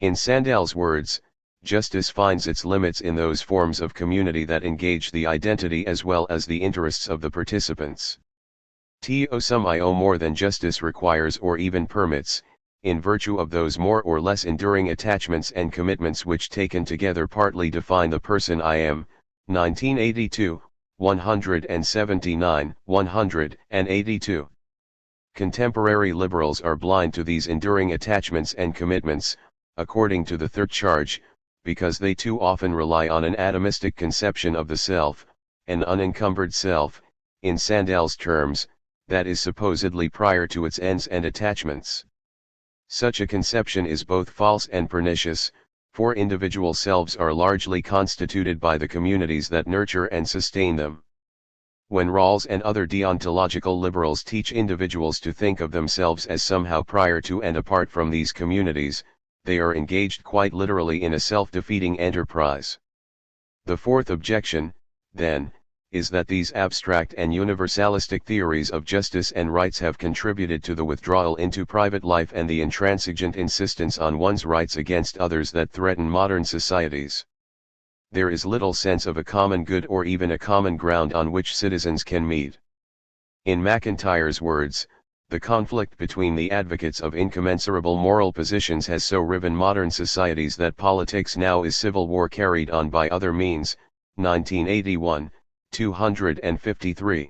In Sandel's words, justice finds its limits in those forms of community that engage the identity as well as the interests of the participants. Some more than justice requires or even permits, in virtue of those more or less enduring attachments and commitments which taken together partly define the person I am, 1982. 179, 182. Contemporary liberals are blind to these enduring attachments and commitments, according to the third charge, because they too often rely on an atomistic conception of the self, an unencumbered self, in Sandel's terms, that is supposedly prior to its ends and attachments. Such a conception is both false and pernicious, for individual selves are largely constituted by the communities that nurture and sustain them. When Rawls and other deontological liberals teach individuals to think of themselves as somehow prior to and apart from these communities, they are engaged quite literally in a self-defeating enterprise. The fourth objection, then, is that these abstract and universalistic theories of justice and rights have contributed to the withdrawal into private life and the intransigent insistence on one's rights against others that threaten modern societies. There is little sense of a common good or even a common ground on which citizens can meet. In MacIntyre's words, the conflict between the advocates of incommensurable moral positions has so riven modern societies that politics now is civil war carried on by other means, 1981, 253.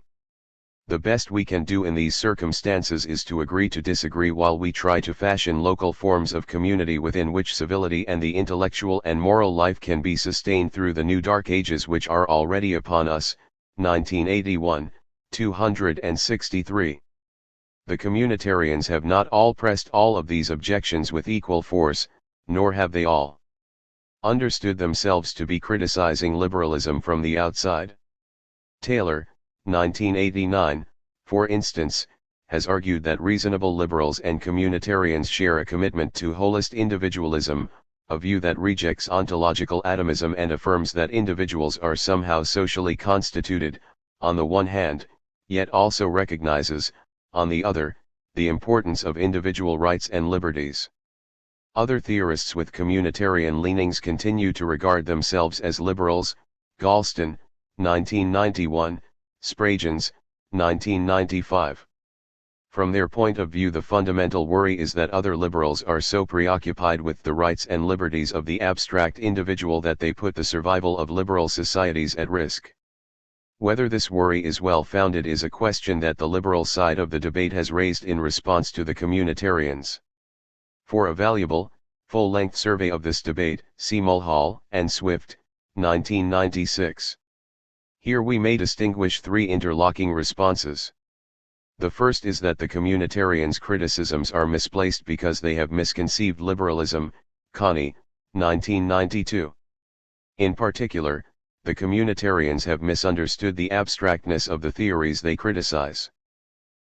The best we can do in these circumstances is to agree to disagree while we try to fashion local forms of community within which civility and the intellectual and moral life can be sustained through the new dark ages which are already upon us. 1981, 263. The communitarians have not all pressed all of these objections with equal force, nor have they all understood themselves to be criticizing liberalism from the outside. Taylor, 1989, for instance, has argued that reasonable liberals and communitarians share a commitment to holist individualism, a view that rejects ontological atomism and affirms that individuals are somehow socially constituted, on the one hand, yet also recognizes, on the other, the importance of individual rights and liberties. Other theorists with communitarian leanings continue to regard themselves as liberals. Galston, 1991, Spragens, 1995. From their point of view, the fundamental worry is that other liberals are so preoccupied with the rights and liberties of the abstract individual that they put the survival of liberal societies at risk. Whether this worry is well founded is a question that the liberal side of the debate has raised in response to the communitarians. For a valuable, full-length survey of this debate, see Mulhall and Swift, 1996. Here we may distinguish three interlocking responses. The first is that the communitarians' criticisms are misplaced because they have misconceived liberalism. Connie, 1992. In particular, the communitarians have misunderstood the abstractness of the theories they criticize.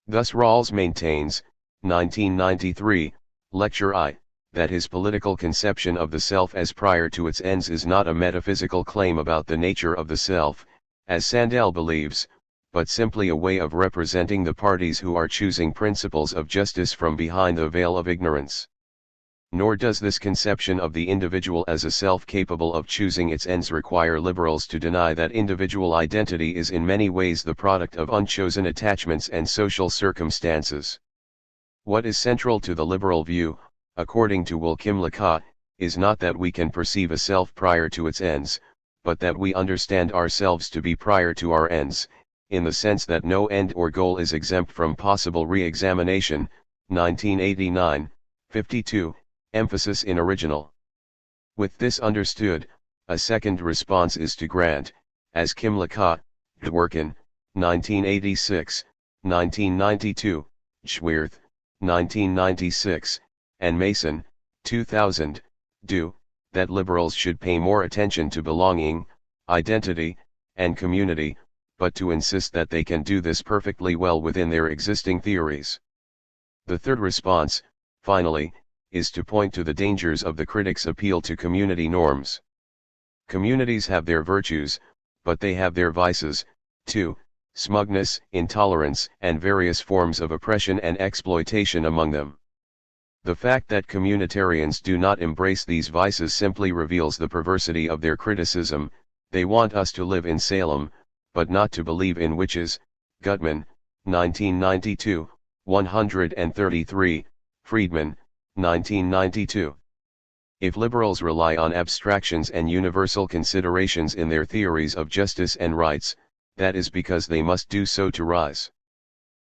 Thus Rawls maintains, 1993, Lecture I, that his political conception of the self as prior to its ends is not a metaphysical claim about the nature of the self, as Sandel believes, but simply a way of representing the parties who are choosing principles of justice from behind the veil of ignorance. Nor does this conception of the individual as a self capable of choosing its ends require liberals to deny that individual identity is in many ways the product of unchosen attachments and social circumstances. What is central to the liberal view, according to Will Kimlicka, is not that we can perceive a self prior to its ends, but that we understand ourselves to be prior to our ends, in the sense that no end or goal is exempt from possible re-examination. 1989, 52, emphasis in original. With this understood, a second response is to grant, as Kimlicka, Dworkin, 1986, 1992, Schwerth, 1996, and Mason, 2000, do, that liberals should pay more attention to belonging, identity, and community, but to insist that they can do this perfectly well within their existing theories. The third response, finally, is to point to the dangers of the critics' appeal to community norms. Communities have their virtues, but they have their vices, too: smugness, intolerance, and various forms of oppression and exploitation among them. The fact that communitarians do not embrace these vices simply reveals the perversity of their criticism. They want us to live in Salem, but not to believe in witches. Gutman, 1992, 133, Friedman, 1992. If liberals rely on abstractions and universal considerations in their theories of justice and rights, that is because they must do so to rise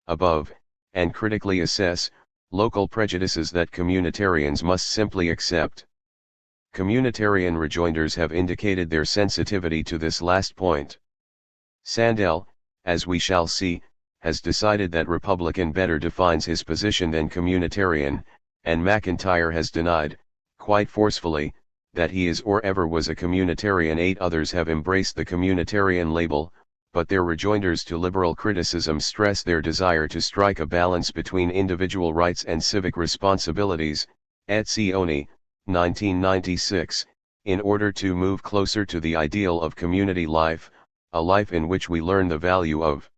above, and critically assess, local prejudices that communitarians must simply accept. Communitarian rejoinders have indicated their sensitivity to this last point. Sandel, as we shall see, has decided that Republican better defines his position than communitarian, and McIntyre has denied, quite forcefully, that he is or ever was a communitarian. 8 others have embraced the communitarian label, but their rejoinders to liberal criticism stress their desire to strike a balance between individual rights and civic responsibilities. Etzioni, 1996, in order to move closer to the ideal of community life, a life in which we learn the value of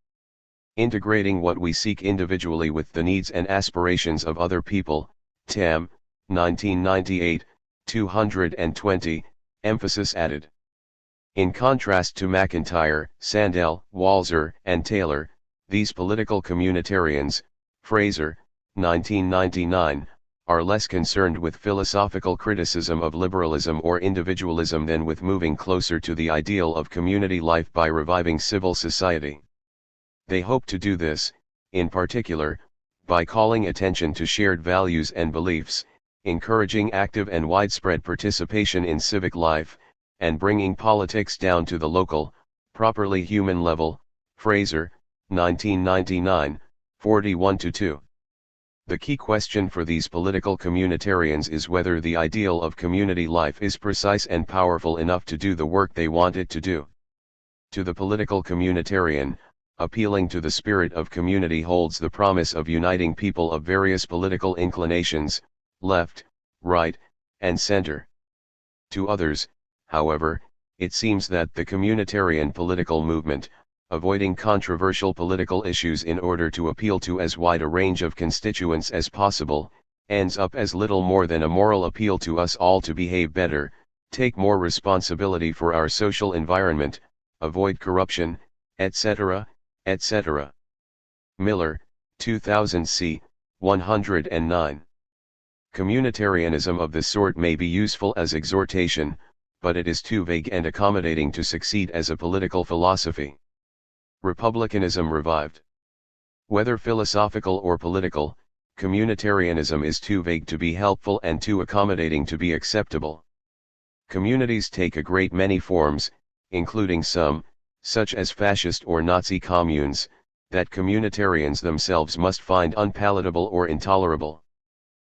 integrating what we seek individually with the needs and aspirations of other people. Tam, 1998, 220, emphasis added. In contrast to McIntyre, Sandel, Walzer, and Taylor, these political communitarians, Fraser, 1999, are less concerned with philosophical criticism of liberalism or individualism than with moving closer to the ideal of community life by reviving civil society. They hope to do this, in particular, by calling attention to shared values and beliefs, encouraging active and widespread participation in civic life, and bringing politics down to the local, properly human level. Fraser, 1999, 41-2. The key question for these political communitarians is whether the ideal of community life is precise and powerful enough to do the work they want it to do. To the political communitarian, appealing to the spirit of community holds the promise of uniting people of various political inclinations, left, right, and center. To others, however, it seems that the communitarian political movement, avoiding controversial political issues in order to appeal to as wide a range of constituents as possible, ends up as little more than a moral appeal to us all to behave better, take more responsibility for our social environment, avoid corruption, etc., etc. Miller, 2000 c. 109. Communitarianism of this sort may be useful as exhortation, but it is too vague and accommodating to succeed as a political philosophy. Republicanism revived. Whether philosophical or political, communitarianism is too vague to be helpful and too accommodating to be acceptable. Communities take a great many forms, including some, such as fascist or Nazi communes, that communitarians themselves must find unpalatable or intolerable.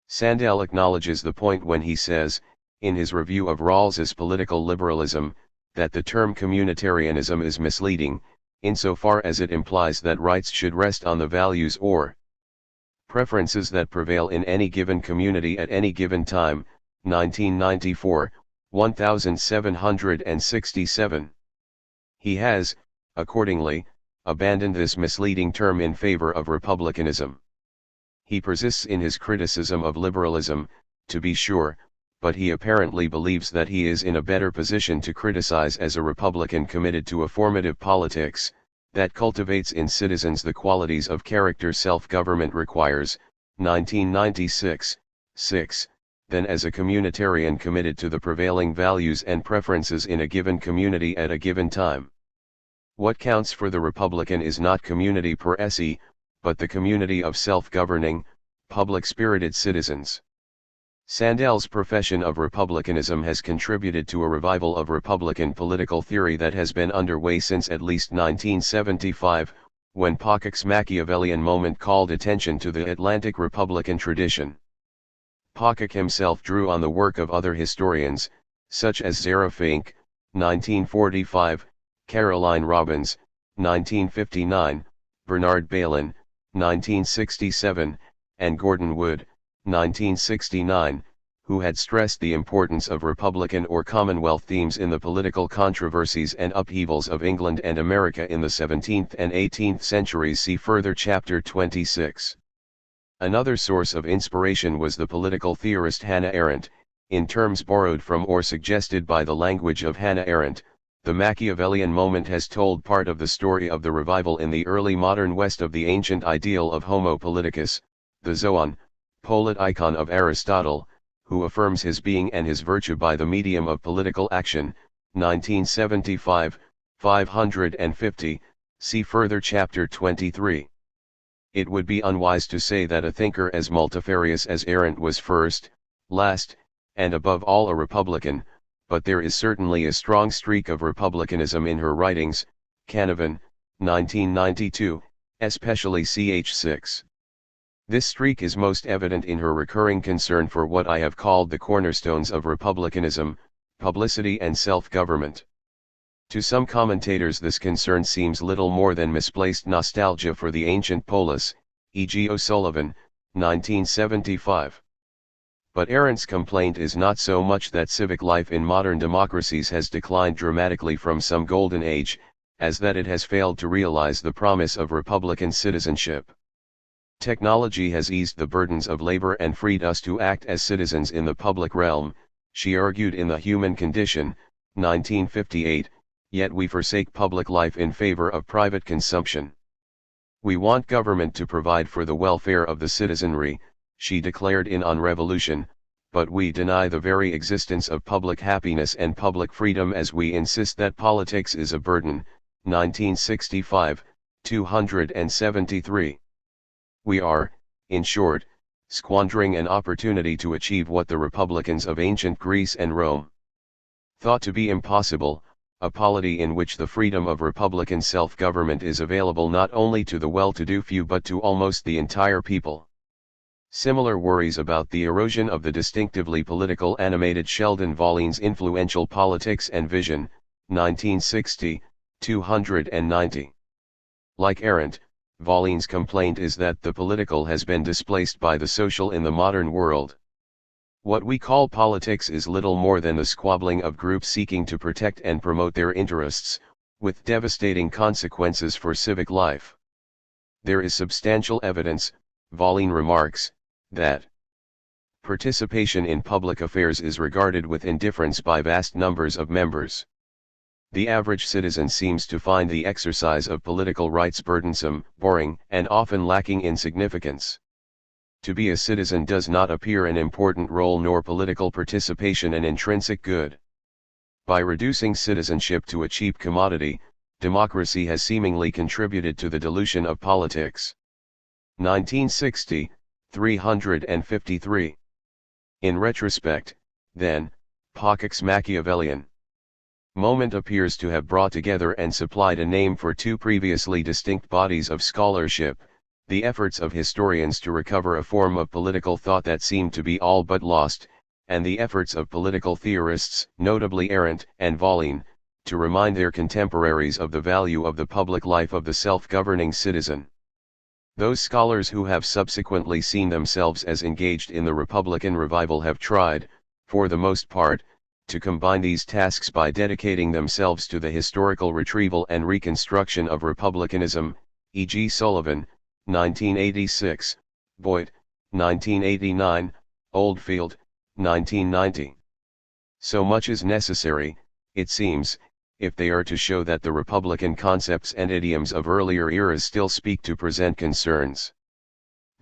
Sandel acknowledges the point when he says, in his review of Rawls's political liberalism, that the term communitarianism is misleading, insofar as it implies that rights should rest on the values or preferences that prevail in any given community at any given time. 1994, 1767. He has, accordingly, abandoned this misleading term in favor of republicanism. He persists in his criticism of liberalism, to be sure, but he apparently believes that he is in a better position to criticize as a Republican committed to a formative politics, that cultivates in citizens the qualities of character self-government requires, 1996, 6, than as a communitarian committed to the prevailing values and preferences in a given community at a given time. What counts for the Republican is not community per se, but the community of self-governing, public-spirited citizens. Sandel's profession of republicanism has contributed to a revival of Republican political theory that has been underway since at least 1975, when Pocock's Machiavellian moment called attention to the Atlantic Republican tradition. Pocock himself drew on the work of other historians, such as Zara Fink, 1945, Caroline Robbins, 1959, Bernard Bailyn, 1967, and Gordon Wood, 1969, who had stressed the importance of Republican or Commonwealth themes in the political controversies and upheavals of England and America in the 17th and 18th centuries. See further Chapter 26. Another source of inspiration was the political theorist Hannah Arendt. In terms borrowed from or suggested by the language of Hannah Arendt, the Machiavellian moment has told part of the story of the revival in the early modern West of the ancient ideal of Homo politicus, the Zoon, polite icon of Aristotle, who affirms his being and his virtue by the medium of political action. 1975, 550, see further Chapter 23. It would be unwise to say that a thinker as multifarious as Arendt was first, last, and above all a Republican, but there is certainly a strong streak of republicanism in her writings. Canavan, 1992, especially ch. 6. This streak is most evident in her recurring concern for what I have called the cornerstones of republicanism, publicity and self-government. To some commentators this concern seems little more than misplaced nostalgia for the ancient polis, e.g. O'Sullivan, 1975. But Arendt's complaint is not so much that civic life in modern democracies has declined dramatically from some golden age, as that it has failed to realize the promise of republican citizenship. Technology has eased the burdens of labor and freed us to act as citizens in the public realm, she argued in The Human Condition, 1958, yet we forsake public life in favor of private consumption. We want government to provide for the welfare of the citizenry, she declared in On Revolution, but we deny the very existence of public happiness and public freedom as we insist that politics is a burden. 1965, 273. We are, in short, squandering an opportunity to achieve what the republicans of ancient Greece and Rome thought to be impossible, a polity in which the freedom of republican self-government is available not only to the well-to-do few but to almost the entire people. Similar worries about the erosion of the distinctively political animated Sheldon Volline's influential Politics and Vision, 1960, 290. Like Arendt, Volline's complaint is that the political has been displaced by the social in the modern world. What we call politics is little more than the squabbling of groups seeking to protect and promote their interests, with devastating consequences for civic life. There is substantial evidence, Volline remarks, that participation in public affairs is regarded with indifference by vast numbers of members. The average citizen seems to find the exercise of political rights burdensome, boring, and often lacking in significance. To be a citizen does not appear an important role nor political participation an intrinsic good. By reducing citizenship to a cheap commodity, democracy has seemingly contributed to the dilution of politics. 1960, 353. In retrospect, then, Pocock's Machiavellian moment appears to have brought together and supplied a name for two previously distinct bodies of scholarship, the efforts of historians to recover a form of political thought that seemed to be all but lost, and the efforts of political theorists, notably Arendt and Volline, to remind their contemporaries of the value of the public life of the self-governing citizen. Those scholars who have subsequently seen themselves as engaged in the Republican revival have tried, for the most part, to combine these tasks by dedicating themselves to the historical retrieval and reconstruction of republicanism, e.g. Sullivan, 1986, Boyd, 1989, Oldfield, 1990. So much is necessary, it seems, if they are to show that the Republican concepts and idioms of earlier eras still speak to present concerns.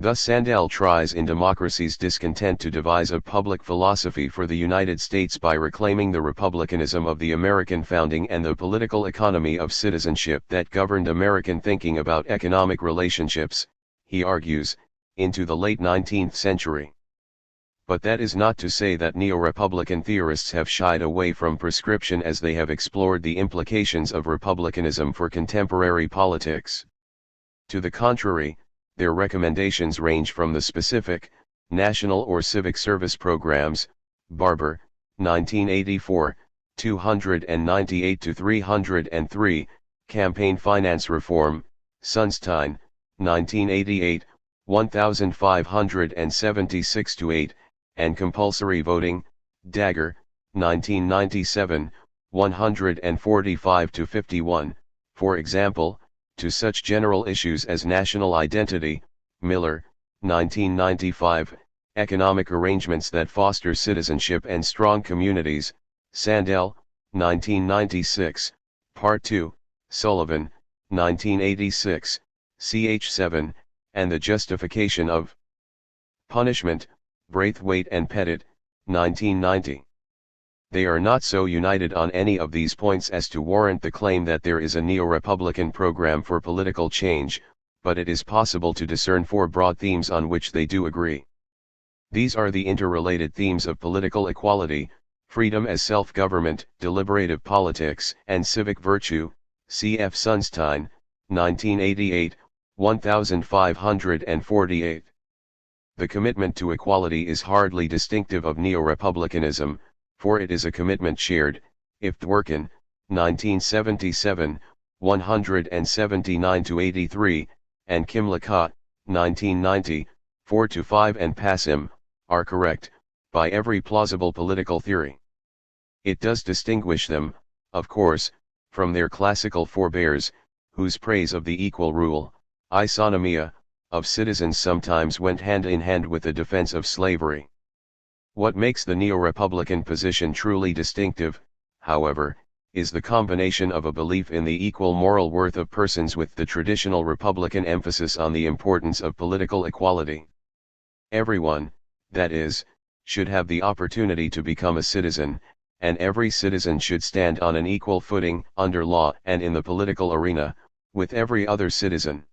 Thus Sandel tries in Democracy's Discontent to devise a public philosophy for the United States by reclaiming the republicanism of the American founding and the political economy of citizenship that governed American thinking about economic relationships, he argues, into the late 19th century. But that is not to say that neo-republican theorists have shied away from prescription as they have explored the implications of republicanism for contemporary politics. To the contrary, their recommendations range from the specific, national or civic service programs, Barber, 1984, 298 to 303, campaign finance reform, Sunstein, 1988, 1576 to 8, and compulsory voting, Dagger, 1997, 145 to 51, for example, to such general issues as national identity, Miller, 1995, economic arrangements that foster citizenship and strong communities, Sandel, 1996, Part 2, Sullivan, 1986, ch. 7, and the justification of punishment, Braithwaite and Pettit, 1990. They are not so united on any of these points as to warrant the claim that there is a neo-republican program for political change, but it is possible to discern four broad themes on which they do agree. These are the interrelated themes of political equality, freedom as self-government, deliberative politics, and civic virtue, cf. Sunstein, 1988, 1548. The commitment to equality is hardly distinctive of neo-republicanism, for it is a commitment shared, if Dworkin, 1977, 179-83, and Kimlicott, 1990, 4-5 and Passim, are correct, by every plausible political theory. It does distinguish them, of course, from their classical forebears, whose praise of the equal rule, isonomia, of citizens sometimes went hand in hand with the defense of slavery. What makes the neo-republican position truly distinctive, however, is the combination of a belief in the equal moral worth of persons with the traditional republican emphasis on the importance of political equality. Everyone, that is, should have the opportunity to become a citizen, and every citizen should stand on an equal footing under law and in the political arena, with every other citizen.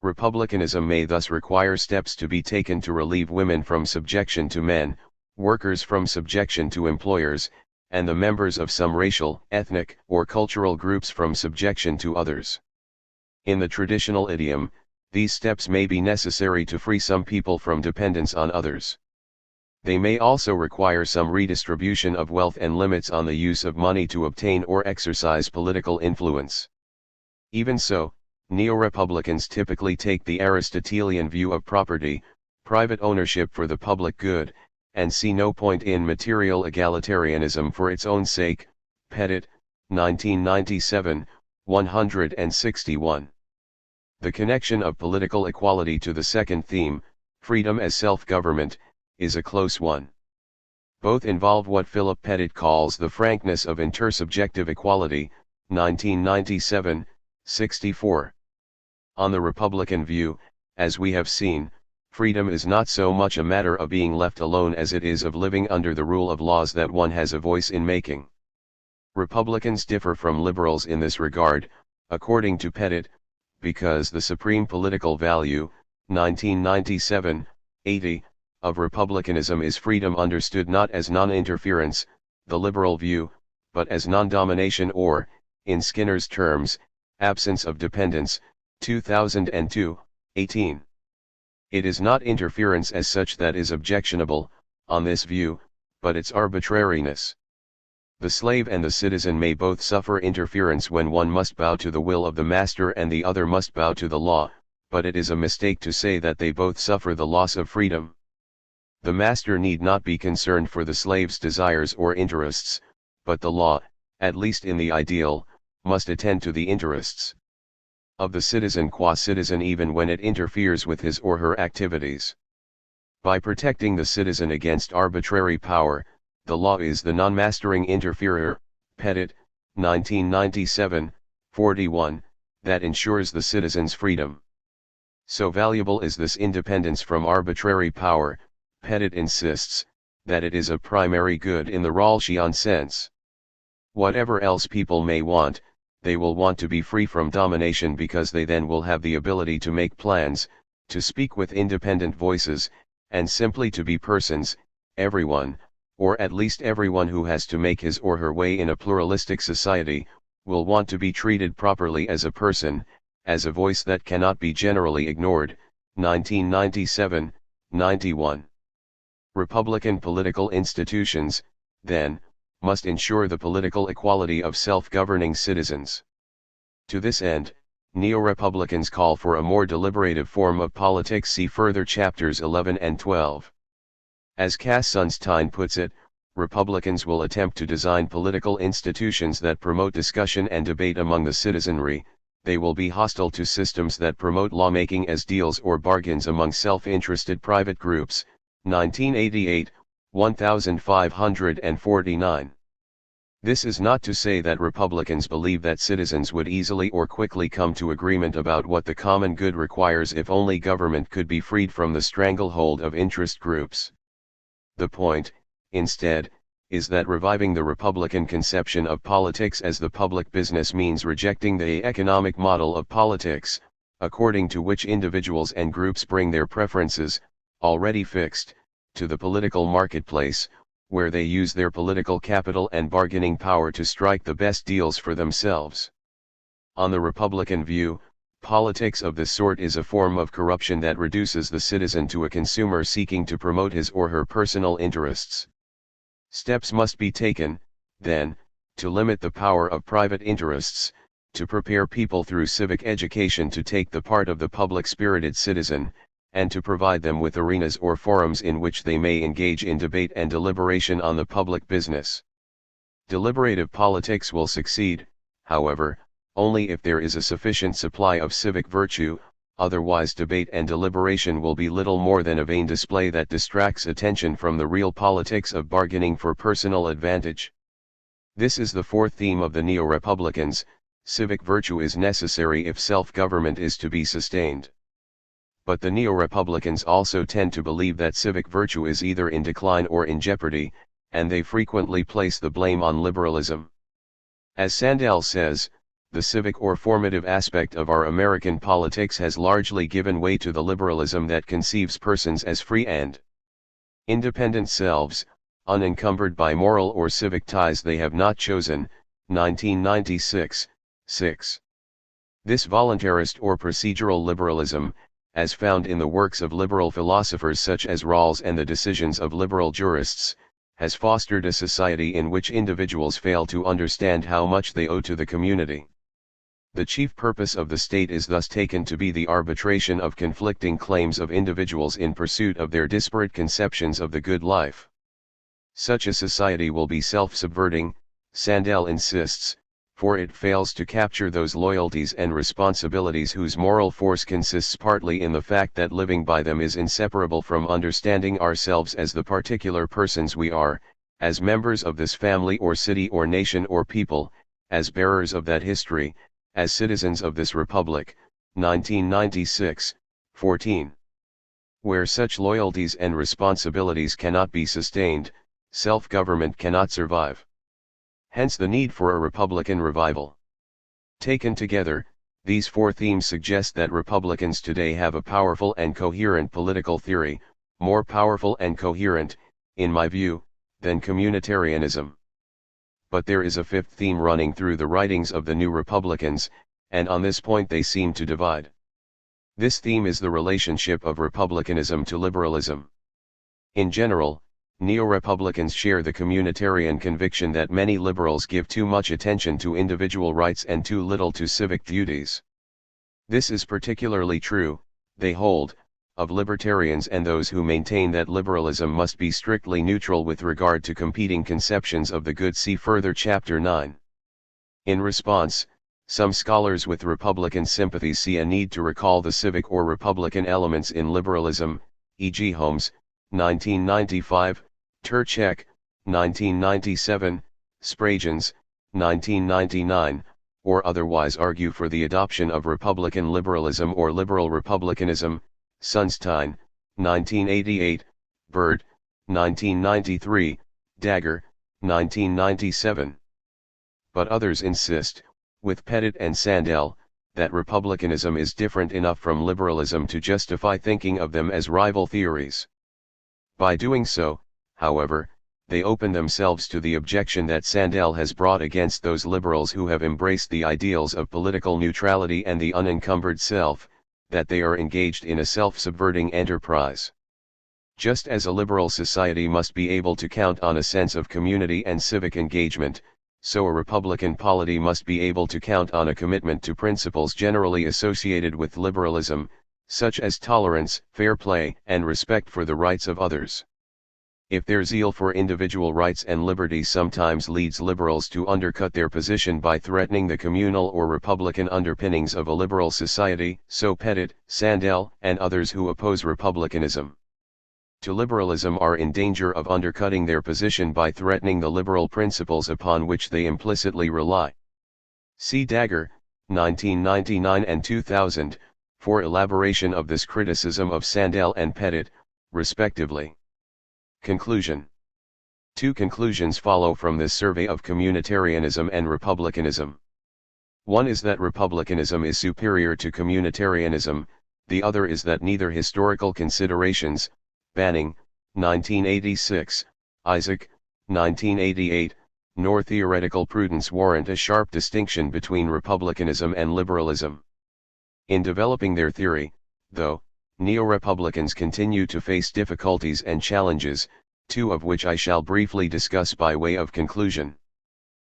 Republicanism may thus require steps to be taken to relieve women from subjection to men, workers from subjection to employers, and the members of some racial, ethnic, or cultural groups from subjection to others. In the traditional idiom, these steps may be necessary to free some people from dependence on others. They may also require some redistribution of wealth and limits on the use of money to obtain or exercise political influence. Even so, neo-republicans typically take the Aristotelian view of property, private ownership for the public good, and see no point in material egalitarianism for its own sake. Pettit, 1997, 161. The connection of political equality to the second theme, freedom as self-government, is a close one. Both involve what Philip Pettit calls the frankness of intersubjective equality, 1997, 64. On the Republican view, as we have seen, freedom is not so much a matter of being left alone as it is of living under the rule of laws that one has a voice in making. Republicans differ from liberals in this regard, according to Pettit, because the supreme political value, 1997, 80, of republicanism is freedom understood not as non-interference, the liberal view, but as non-domination or, in Skinner's terms, absence of dependence, 2002, 18. It is not interference as such that is objectionable, on this view, but its arbitrariness. The slave and the citizen may both suffer interference when one must bow to the will of the master and the other must bow to the law, but it is a mistake to say that they both suffer the loss of freedom. The master need not be concerned for the slave's desires or interests, but the law, at least in the ideal, must attend to the interests of the citizen qua citizen even when it interferes with his or her activities. By protecting the citizen against arbitrary power, the law is the non-mastering interferer, Pettit, 1997, 41, that ensures the citizen's freedom. So valuable is this independence from arbitrary power, Pettit insists, that it is a primary good in the Rawlsian sense. Whatever else people may want, they will want to be free from domination because they then will have the ability to make plans, to speak with independent voices, and simply to be persons. Everyone, or at least everyone who has to make his or her way in a pluralistic society, will want to be treated properly as a person, as a voice that cannot be generally ignored. 1997, 91. Republican political institutions, then, must ensure the political equality of self-governing citizens. To this end, neo-republicans call for a more deliberative form of politics. See further chapters 11 and 12. As Cass Sunstein puts it, Republicans will attempt to design political institutions that promote discussion and debate among the citizenry. They will be hostile to systems that promote lawmaking as deals or bargains among self-interested private groups. 1988, 1549. This is not to say that Republicans believe that citizens would easily or quickly come to agreement about what the common good requires if only government could be freed from the stranglehold of interest groups. The point, instead, is that reviving the Republican conception of politics as the public business means rejecting the economic model of politics, according to which individuals and groups bring their preferences, already fixed, to the political marketplace, where they use their political capital and bargaining power to strike the best deals for themselves. On the Republican view, politics of this sort is a form of corruption that reduces the citizen to a consumer seeking to promote his or her personal interests. Steps must be taken, then, to limit the power of private interests, to prepare people through civic education to take the part of the public-spirited citizen, and to provide them with arenas or forums in which they may engage in debate and deliberation on the public business. Deliberative politics will succeed, however, only if there is a sufficient supply of civic virtue, otherwise debate and deliberation will be little more than a vain display that distracts attention from the real politics of bargaining for personal advantage. This is the fourth theme of the neo-republicans: civic virtue is necessary if self-government is to be sustained. But the neo-republicans also tend to believe that civic virtue is either in decline or in jeopardy, and they frequently place the blame on liberalism. As Sandel says, the civic or formative aspect of our American politics has largely given way to the liberalism that conceives persons as free and independent selves, unencumbered by moral or civic ties they have not chosen. 1996, 6. This voluntarist or procedural liberalism, as found in the works of liberal philosophers such as Rawls and the decisions of liberal jurists, has fostered a society in which individuals fail to understand how much they owe to the community. The chief purpose of the state is thus taken to be the arbitration of conflicting claims of individuals in pursuit of their disparate conceptions of the good life. Such a society will be self-subverting, Sandel insists, for it fails to capture those loyalties and responsibilities whose moral force consists partly in the fact that living by them is inseparable from understanding ourselves as the particular persons we are, as members of this family or city or nation or people, as bearers of that history, as citizens of this republic. 1996, 14. Where such loyalties and responsibilities cannot be sustained, self-government cannot survive. Hence the need for a Republican revival. Taken together, these four themes suggest that Republicans today have a powerful and coherent political theory, more powerful and coherent, in my view, than communitarianism. But there is a fifth theme running through the writings of the New Republicans, and on this point they seem to divide. This theme is the relationship of republicanism to liberalism. In general, Neo-Republicans share the communitarian conviction that many liberals give too much attention to individual rights and too little to civic duties. This is particularly true, they hold, of libertarians and those who maintain that liberalism must be strictly neutral with regard to competing conceptions of the good. See further Chapter 9. In response, some scholars with Republican sympathies see a need to recall the civic or Republican elements in liberalism, e.g. Holmes, 1995, Turchek, 1997, Spragens, 1999, or otherwise argue for the adoption of Republican liberalism or liberal republicanism. Sunstein, 1988, Bird, 1993, Dagger, 1997. But others insist, with Pettit and Sandel, that republicanism is different enough from liberalism to justify thinking of them as rival theories. By doing so, however, they open themselves to the objection that Sandel has brought against those liberals who have embraced the ideals of political neutrality and the unencumbered self, that they are engaged in a self-subverting enterprise. Just as a liberal society must be able to count on a sense of community and civic engagement, so a Republican polity must be able to count on a commitment to principles generally associated with liberalism, such as tolerance, fair play, and respect for the rights of others. If their zeal for individual rights and liberty sometimes leads liberals to undercut their position by threatening the communal or Republican underpinnings of a liberal society, so Pettit, Sandel, and others who oppose republicanism to liberalism are in danger of undercutting their position by threatening the liberal principles upon which they implicitly rely. See Dagger, 1999 and 2000, for elaboration of this criticism of Sandel and Pettit, respectively. Conclusion. Two conclusions follow from this survey of communitarianism and republicanism. One is that republicanism is superior to communitarianism, the other is that neither historical considerations, Banning, 1986, Isaac, 1988, nor theoretical prudence warrant a sharp distinction between republicanism and liberalism. In developing their theory, though, Neo-Republicans continue to face difficulties and challenges, two of which I shall briefly discuss by way of conclusion.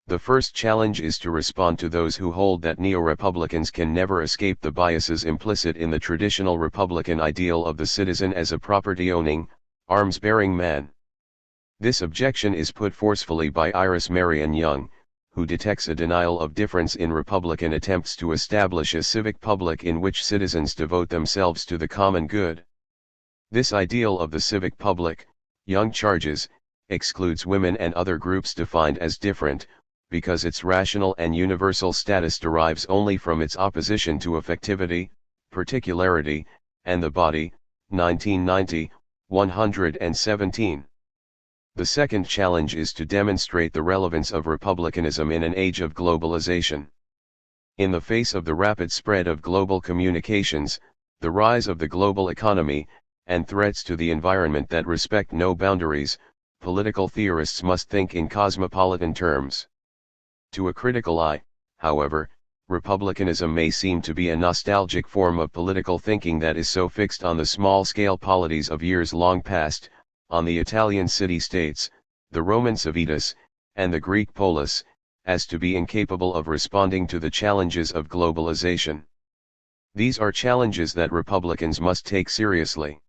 The first challenge is to respond to those who hold that Neo-Republicans can never escape the biases implicit in the traditional Republican ideal of the citizen as a property-owning, arms-bearing man. This objection is put forcefully by Iris Marion Young, who detects a denial of difference in Republican attempts to establish a civic public in which citizens devote themselves to the common good. This ideal of the civic public, Young charges, excludes women and other groups defined as different, because its rational and universal status derives only from its opposition to effectivity, particularity, and the body. 1990, 117. The second challenge is to demonstrate the relevance of republicanism in an age of globalization. In the face of the rapid spread of global communications, the rise of the global economy, and threats to the environment that respect no boundaries, political theorists must think in cosmopolitan terms. To a critical eye, however, republicanism may seem to be a nostalgic form of political thinking that is so fixed on the small-scale polities of years long past, on the Italian city-states, the Roman civitas, and the Greek polis, as to be incapable of responding to the challenges of globalization. These are challenges that Republicans must take seriously.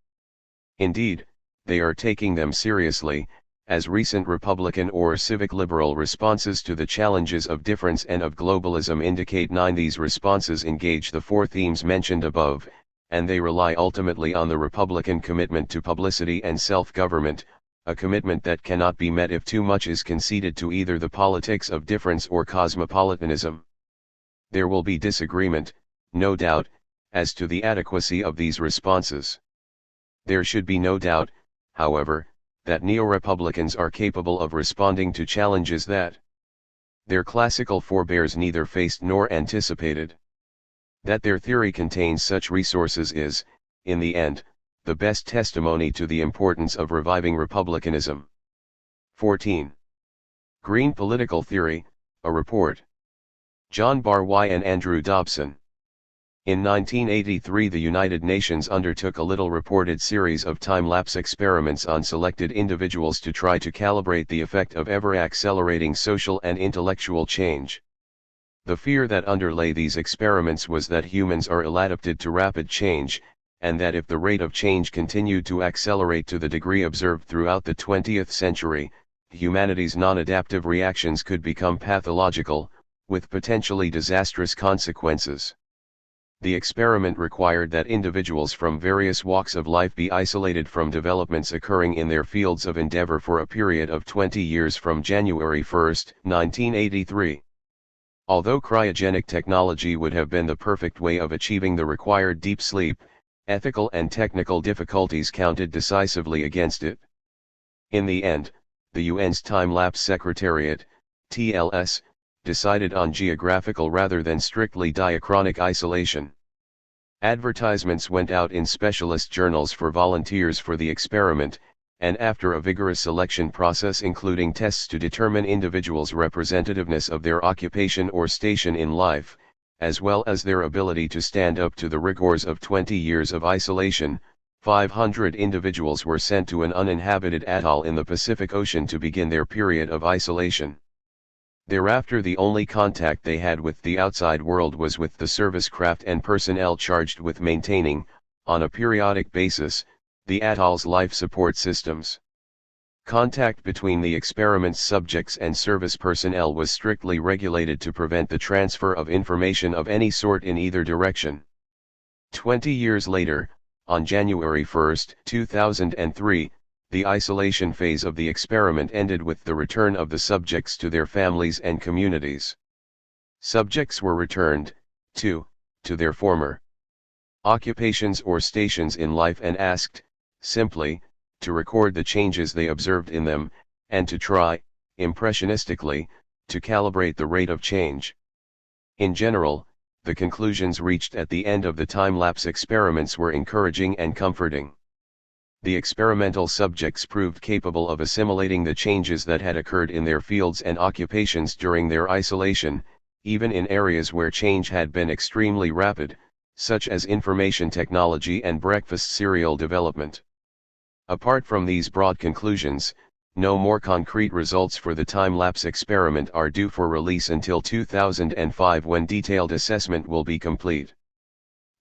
Indeed, they are taking them seriously, as recent Republican or civic liberal responses to the challenges of difference and of globalism indicate. These responses engage the four themes mentioned above, and they rely ultimately on the Republican commitment to publicity and self-government, a commitment that cannot be met if too much is conceded to either the politics of difference or cosmopolitanism. There will be disagreement, no doubt, as to the adequacy of these responses. There should be no doubt, however, that neo-republicans are capable of responding to challenges that their classical forebears neither faced nor anticipated. That their theory contains such resources is, in the end, the best testimony to the importance of reviving republicanism. 14. Green Political Theory, a Report. John Barway and Andrew Dobson. In 1983, the United Nations undertook a little-reported series of time-lapse experiments on selected individuals to try to calibrate the effect of ever-accelerating social and intellectual change. The fear that underlay these experiments was that humans are ill-adapted to rapid change, and that if the rate of change continued to accelerate to the degree observed throughout the 20th century, humanity's non-adaptive reactions could become pathological, with potentially disastrous consequences. The experiment required that individuals from various walks of life be isolated from developments occurring in their fields of endeavor for a period of 20 years from January 1, 1983. Although cryogenic technology would have been the perfect way of achieving the required deep sleep, ethical and technical difficulties counted decisively against it. In the end, the UN's Time-Lapse Secretariat, TLS, decided on geographical rather than strictly diachronic isolation. Advertisements went out in specialist journals for volunteers for the experiment, and after a vigorous selection process including tests to determine individuals' representativeness of their occupation or station in life, as well as their ability to stand up to the rigors of 20 years of isolation, 500 individuals were sent to an uninhabited atoll in the Pacific Ocean to begin their period of isolation. Thereafter, the only contact they had with the outside world was with the service craft and personnel charged with maintaining, on a periodic basis, the atoll's life support systems. Contact between the experiment's subjects and service personnel was strictly regulated to prevent the transfer of information of any sort in either direction. 20 years later, on January 1, 2003, the isolation phase of the experiment ended with the return of the subjects to their families and communities. Subjects were returned, to their former occupations or stations in life and asked, simply, to record the changes they observed in them, and to try, impressionistically, to calibrate the rate of change. In general, the conclusions reached at the end of the time-lapse experiments were encouraging and comforting. The experimental subjects proved capable of assimilating the changes that had occurred in their fields and occupations during their isolation, even in areas where change had been extremely rapid, such as information technology and breakfast cereal development. Apart from these broad conclusions, no more concrete results for the time-lapse experiment are due for release until 2005, when detailed assessment will be complete.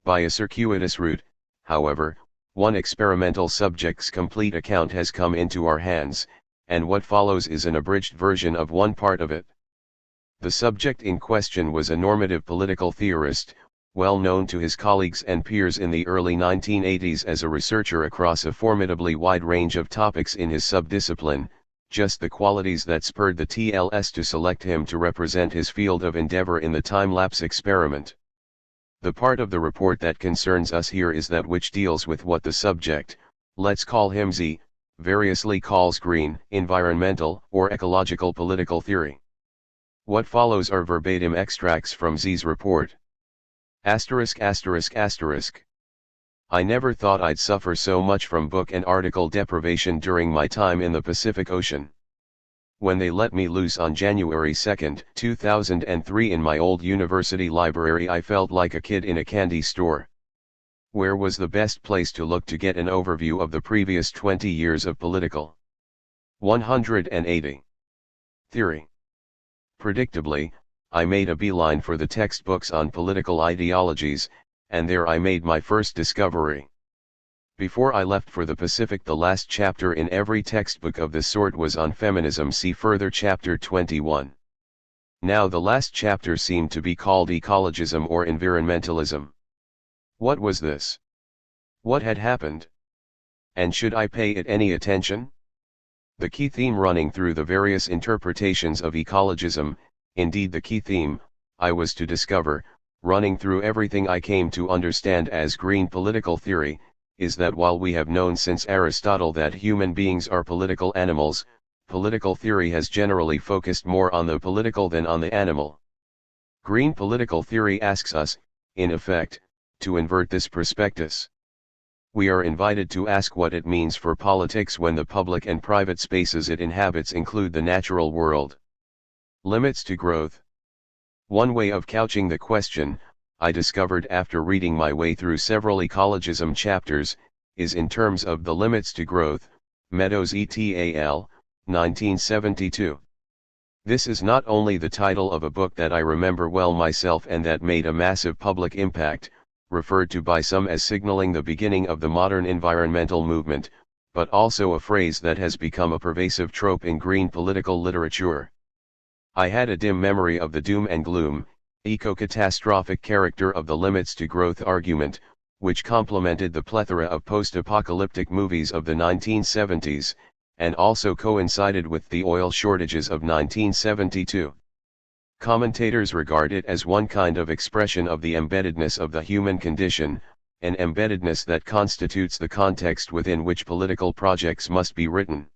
By a circuitous route, however, one experimental subject's complete account has come into our hands, and what follows is an abridged version of one part of it. The subject in question was a normative political theorist, well known to his colleagues and peers in the early 1980s as a researcher across a formidably wide range of topics in his subdiscipline, just the qualities that spurred the TLS to select him to represent his field of endeavor in the time-lapse experiment. The part of the report that concerns us here is that which deals with what the subject, let's call him Z, variously calls green, environmental, or ecological political theory. What follows are verbatim extracts from Z's report. Asterisk asterisk asterisk. I never thought I'd suffer so much from book and article deprivation during my time in the Pacific Ocean. When they let me loose on January 2, 2003 in my old university library, I felt like a kid in a candy store. Where was the best place to look to get an overview of the previous 20 years of political 180 theory? Predictably, I made a beeline for the textbooks on political ideologies, and there I made my first discovery. Before I left for the Pacific, the last chapter in every textbook of this sort was on feminism. See further chapter 21. Now the last chapter seemed to be called ecologism or environmentalism. What was this? What had happened? And should I pay it any attention? The key theme running through the various interpretations of ecologism, indeed the key theme, I was to discover, running through everything I came to understand as green political theory, is that while we have known since Aristotle that human beings are political animals, political theory has generally focused more on the political than on the animal. Green political theory asks us, in effect, to invert this prospectus. We are invited to ask what it means for politics when the public and private spaces it inhabits include the natural world. Limits to growth. One way of couching the question, I discovered after reading my way through several ecologism chapters, is in terms of the limits to growth, Meadows et al., 1972. This is not only the title of a book that I remember well myself and that made a massive public impact, referred to by some as signaling the beginning of the modern environmental movement, but also a phrase that has become a pervasive trope in green political literature. I had a dim memory of the doom and gloom, eco-catastrophic character of the limits to growth argument, which complemented the plethora of post-apocalyptic movies of the 1970s, and also coincided with the oil shortages of 1972. Commentators regard it as one kind of expression of the embeddedness of the human condition, an embeddedness that constitutes the context within which political projects must be written.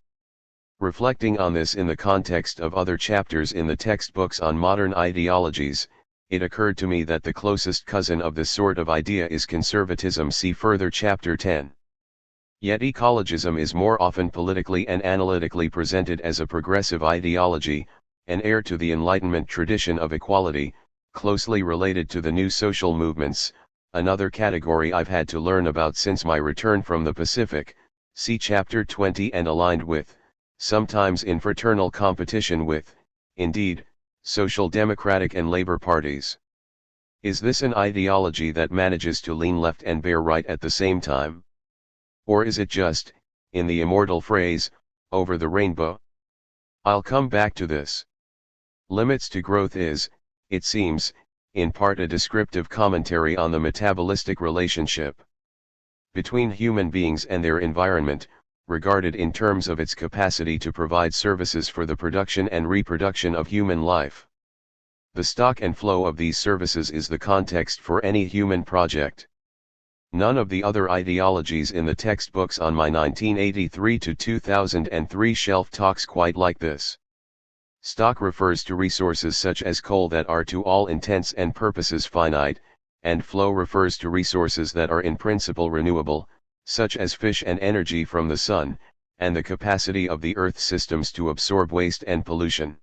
Reflecting on this in the context of other chapters in the textbooks on modern ideologies, it occurred to me that the closest cousin of this sort of idea is conservatism. See further chapter 10. Yet ecologism is more often politically and analytically presented as a progressive ideology, an heir to the Enlightenment tradition of equality, closely related to the new social movements, another category I've had to learn about since my return from the Pacific, see chapter 20, and aligned with, sometimes in fraternal competition with, indeed, social democratic and labor parties. Is this an ideology that manages to lean left and bear right at the same time? Or is it just, in the immortal phrase, over the rainbow? I'll come back to this. Limits to growth is, it seems, in part a descriptive commentary on the metabolistic relationship between human beings and their environment, regarded in terms of its capacity to provide services for the production and reproduction of human life. The stock and flow of these services is the context for any human project. None of the other ideologies in the textbooks on my 1983 to 2003 shelf talks quite like this. Stock refers to resources such as coal that are to all intents and purposes finite, and flow refers to resources that are in principle renewable, such as fish and energy from the sun, and the capacity of the Earth systems to absorb waste and pollution.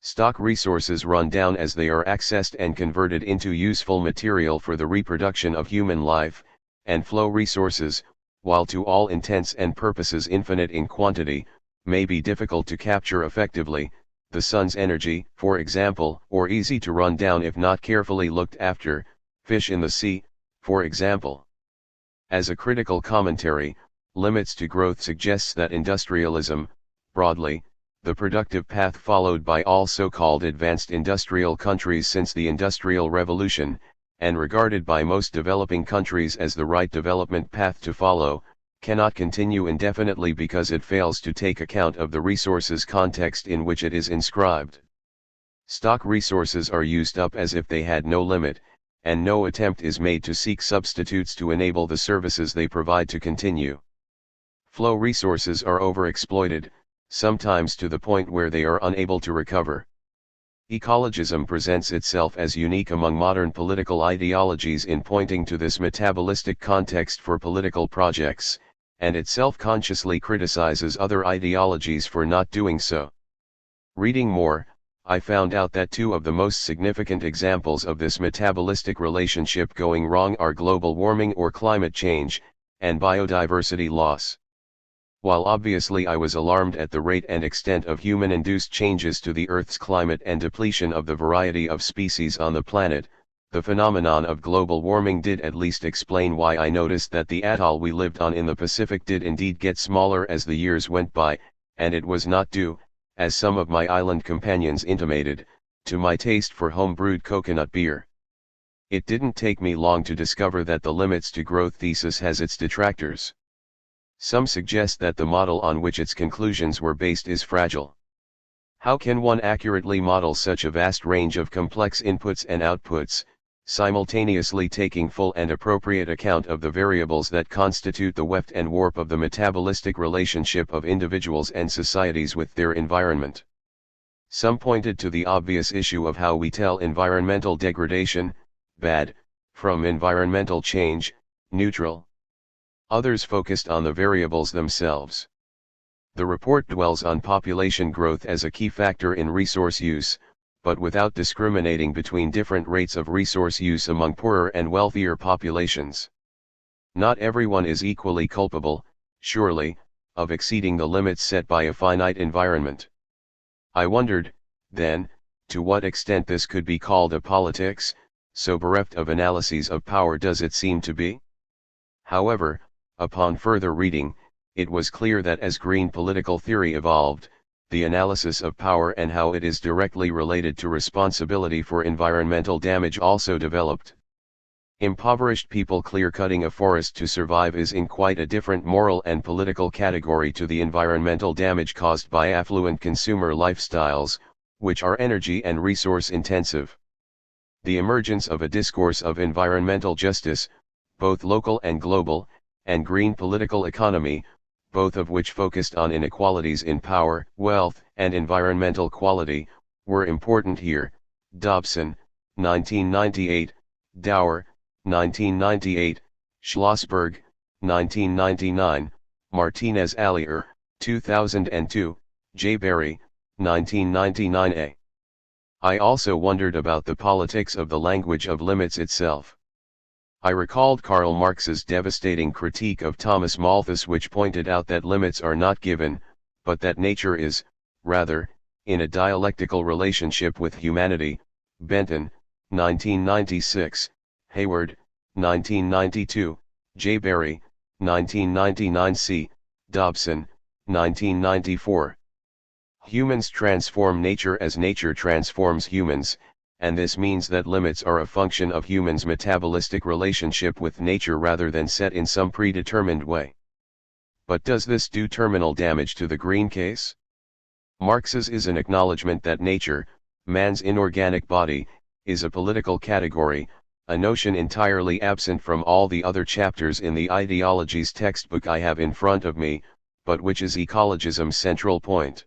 Stock resources run down as they are accessed and converted into useful material for the reproduction of human life, and flow resources, while to all intents and purposes infinite in quantity, may be difficult to capture effectively, the sun's energy, for example, or easy to run down if not carefully looked after, fish in the sea, for example. As a critical commentary, Limits to Growth suggests that industrialism, broadly, the productive path followed by all so-called advanced industrial countries since the Industrial Revolution, and regarded by most developing countries as the right development path to follow, cannot continue indefinitely because it fails to take account of the resources context in which it is inscribed. Stock resources are used up as if they had no limit, and no attempt is made to seek substitutes to enable the services they provide to continue. Flow resources are overexploited, sometimes to the point where they are unable to recover. Ecologism presents itself as unique among modern political ideologies in pointing to this metabolistic context for political projects, and it self-consciously criticizes other ideologies for not doing so. Reading more, I found out that two of the most significant examples of this metabolistic relationship going wrong are global warming or climate change, and biodiversity loss. While obviously I was alarmed at the rate and extent of human-induced changes to the Earth's climate and depletion of the variety of species on the planet, the phenomenon of global warming did at least explain why I noticed that the atoll we lived on in the Pacific did indeed get smaller as the years went by, and it was not due, as some of my island companions intimated, to my taste for home-brewed coconut beer. It didn't take me long to discover that the limits to growth thesis has its detractors. Some suggest that the model on which its conclusions were based is fragile. How can one accurately model such a vast range of complex inputs and outputs, simultaneously taking full and appropriate account of the variables that constitute the weft and warp of the metabolistic relationship of individuals and societies with their environment? Some pointed to the obvious issue of how we tell environmental degradation, bad, from environmental change, neutral. Others focused on the variables themselves. The report dwells on population growth as a key factor in resource use, but without discriminating between different rates of resource use among poorer and wealthier populations. Not everyone is equally culpable, surely, of exceeding the limits set by a finite environment. I wondered, then, to what extent this could be called a politics, so bereft of analyses of power does it seem to be? However, upon further reading, it was clear that as green political theory evolved, the analysis of power and how it is directly related to responsibility for environmental damage also developed. Impoverished people clear-cutting a forest to survive is in quite a different moral and political category to the environmental damage caused by affluent consumer lifestyles, which are energy and resource intensive. The emergence of a discourse of environmental justice, both local and global, and green political economy, both of which focused on inequalities in power, wealth, and environmental quality, were important here. Dobson, 1998, Dower, 1998, Schlossberg, 1999, Martinez-Allier, 2002, J. Berry, 1999a. I also wondered about the politics of the language of limits itself. I recalled Karl Marx's devastating critique of Thomas Malthus, which pointed out that limits are not given, but that nature is, rather, in a dialectical relationship with humanity. Benton, 1996, Hayward, 1992, J. Berry, 1999 c. Dobson, 1994. Humans transform nature as nature transforms humans, and this means that limits are a function of humans' metabolistic relationship with nature rather than set in some predetermined way. But does this do terminal damage to the green case? Marx's is an acknowledgement that nature, man's inorganic body, is a political category, a notion entirely absent from all the other chapters in the ideologies textbook I have in front of me, but which is ecologism's central point.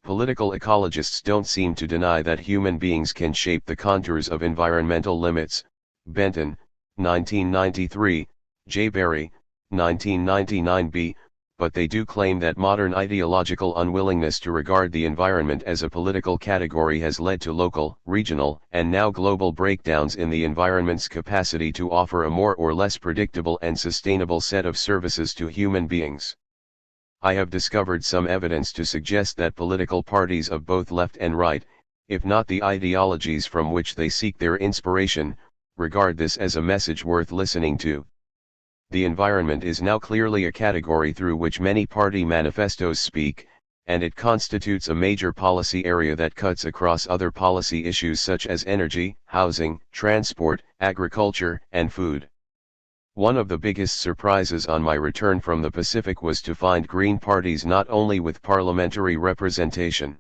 Political ecologists don't seem to deny that human beings can shape the contours of environmental limits. Benton, 1993, J. Berry, 1999b, but they do claim that modern ideological unwillingness to regard the environment as a political category has led to local, regional, and now global breakdowns in the environment's capacity to offer a more or less predictable and sustainable set of services to human beings. I have discovered some evidence to suggest that political parties of both left and right, if not the ideologies from which they seek their inspiration, regard this as a message worth listening to. The environment is now clearly a category through which many party manifestos speak, and it constitutes a major policy area that cuts across other policy issues such as energy, housing, transport, agriculture, and food. One of the biggest surprises on my return from the Pacific was to find green parties not only with parliamentary representation,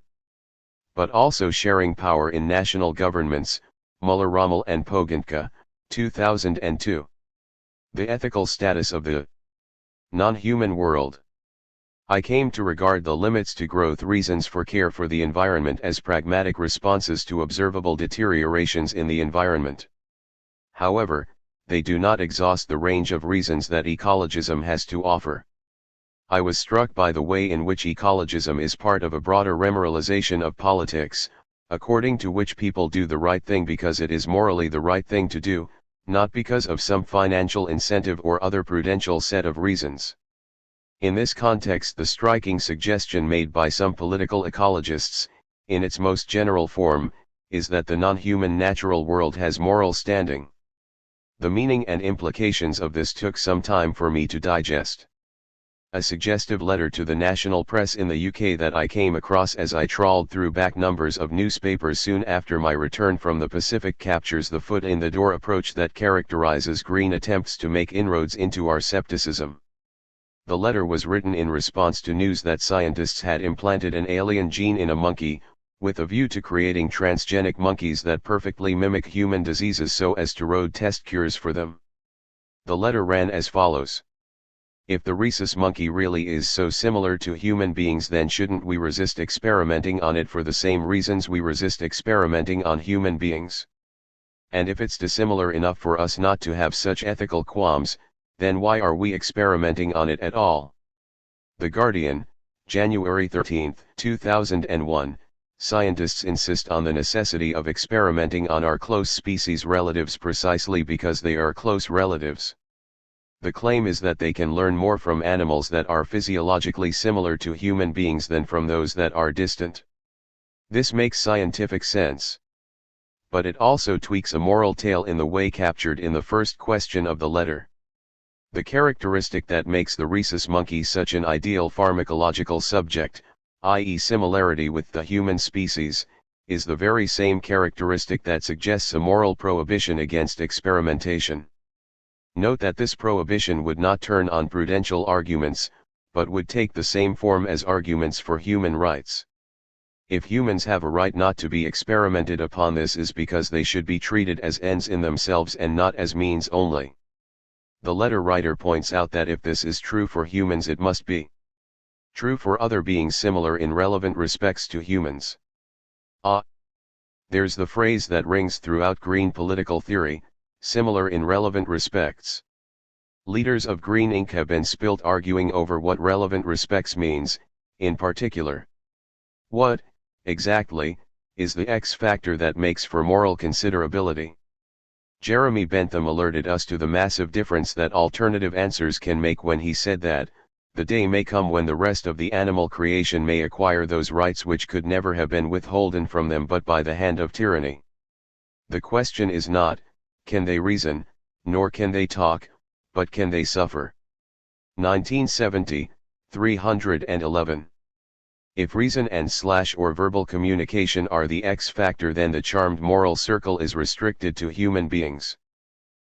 but also sharing power in national governments. Muller-Rommel and Pogantka, 2002. The ethical status of the non-human world. I came to regard the limits to growth reasons for care for the environment as pragmatic responses to observable deteriorations in the environment. However, they do not exhaust the range of reasons that ecologism has to offer. I was struck by the way in which ecologism is part of a broader remoralization of politics, according to which people do the right thing because it is morally the right thing to do, not because of some financial incentive or other prudential set of reasons. In this context, the striking suggestion made by some political ecologists, in its most general form, is that the non-human natural world has moral standing. The meaning and implications of this took some time for me to digest. A suggestive letter to the national press in the UK that I came across as I trawled through back numbers of newspapers soon after my return from the Pacific captures the foot-in-the-door approach that characterizes green attempts to make inroads into our skepticism. The letter was written in response to news that scientists had implanted an alien gene in a monkey, with a view to creating transgenic monkeys that perfectly mimic human diseases so as to road test cures for them. The letter ran as follows. If the rhesus monkey really is so similar to human beings, then shouldn't we resist experimenting on it for the same reasons we resist experimenting on human beings? And if it's dissimilar enough for us not to have such ethical qualms, then why are we experimenting on it at all? The Guardian, January 13, 2001, scientists insist on the necessity of experimenting on our close species relatives precisely because they are close relatives. The claim is that they can learn more from animals that are physiologically similar to human beings than from those that are distant. This makes scientific sense. But it also tweaks a moral tale in the way captured in the first question of the letter. The characteristic that makes the rhesus monkey such an ideal pharmacological subject, i.e. similarity with the human species, is the very same characteristic that suggests a moral prohibition against experimentation. Note that this prohibition would not turn on prudential arguments, but would take the same form as arguments for human rights. If humans have a right not to be experimented upon, this is because they should be treated as ends in themselves and not as means only. The letter writer points out that if this is true for humans, it must be true for other beings similar in relevant respects to humans. There's the phrase that rings throughout green political theory, similar in relevant respects. Liters of green ink have been spilt arguing over what relevant respects means, in particular. What, exactly, is the X factor that makes for moral considerability? Jeremy Bentham alerted us to the massive difference that alternative answers can make when he said that, the day may come when the rest of the animal creation may acquire those rights which could never have been withholden from them but by the hand of tyranny. The question is not, can they reason, nor can they talk, but can they suffer? 1970, 311. If reason and/or verbal communication are the X factor, then the charmed moral circle is restricted to human beings.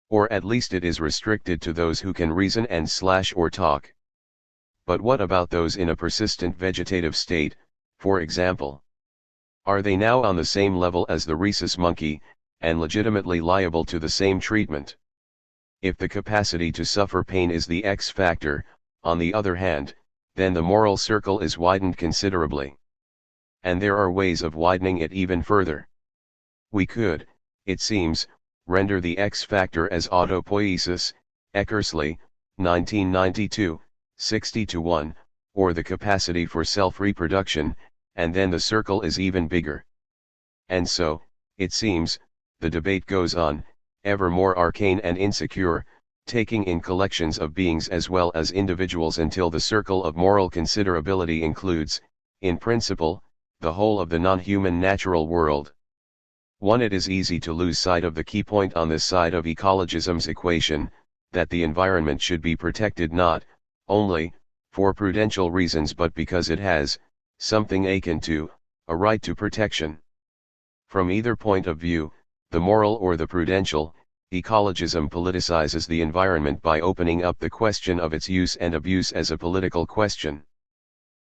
Or at least it is restricted to those who can reason and/or talk. But what about those in a persistent vegetative state, for example? Are they now on the same level as the rhesus monkey, and legitimately liable to the same treatment? If the capacity to suffer pain is the X factor, on the other hand, then the moral circle is widened considerably. And there are ways of widening it even further. We could, it seems, render the X factor as autopoiesis, Eckersley, 1992, 60-1, or the capacity for self-reproduction, and then the circle is even bigger. And so, it seems, the debate goes on, ever more arcane and insecure, taking in collections of beings as well as individuals until the circle of moral considerability includes, in principle, the whole of the non-human natural world. It is easy to lose sight of the key point on this side of ecologism's equation, that the environment should be protected not only for prudential reasons but because it has something akin to a right to protection. From either point of view, the moral or the prudential, ecologism politicizes the environment by opening up the question of its use and abuse as a political question.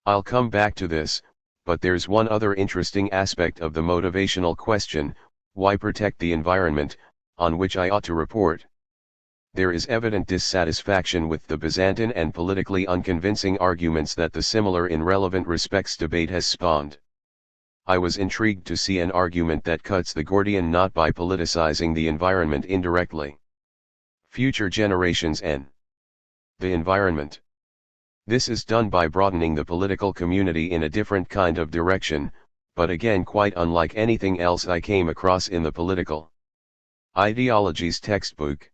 I'll come back to this, but there's one other interesting aspect of the motivational question, why protect the environment, on which I ought to report. There is evident dissatisfaction with the Byzantine and politically unconvincing arguments that the similar in relevant respects debate has spawned. I was intrigued to see an argument that cuts the Gordian knot by politicizing the environment indirectly. Future generations and the environment. This is done by broadening the political community in a different kind of direction, but again quite unlike anything else I came across in the political ideologies textbook.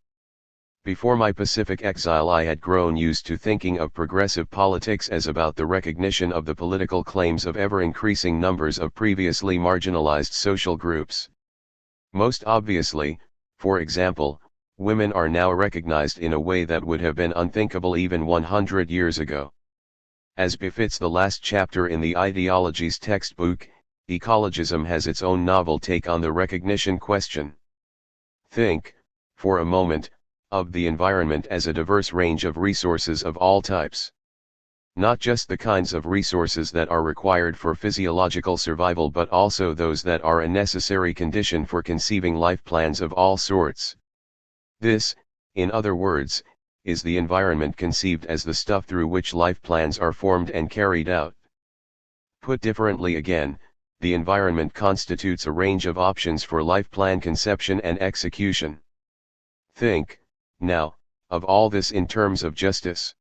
Before my Pacific exile I had grown used to thinking of progressive politics as about the recognition of the political claims of ever-increasing numbers of previously marginalized social groups. Most obviously, for example, women are now recognized in a way that would have been unthinkable even 100 years ago. As befits the last chapter in the ideologies textbook, ecologism has its own novel take on the recognition question. Think, for a moment, of the environment as a diverse range of resources of all types. Not just the kinds of resources that are required for physiological survival but also those that are a necessary condition for conceiving life plans of all sorts. This, in other words, is the environment conceived as the stuff through which life plans are formed and carried out. Put differently again, the environment constitutes a range of options for life plan conception and execution. Think, now, of all this in terms of justice.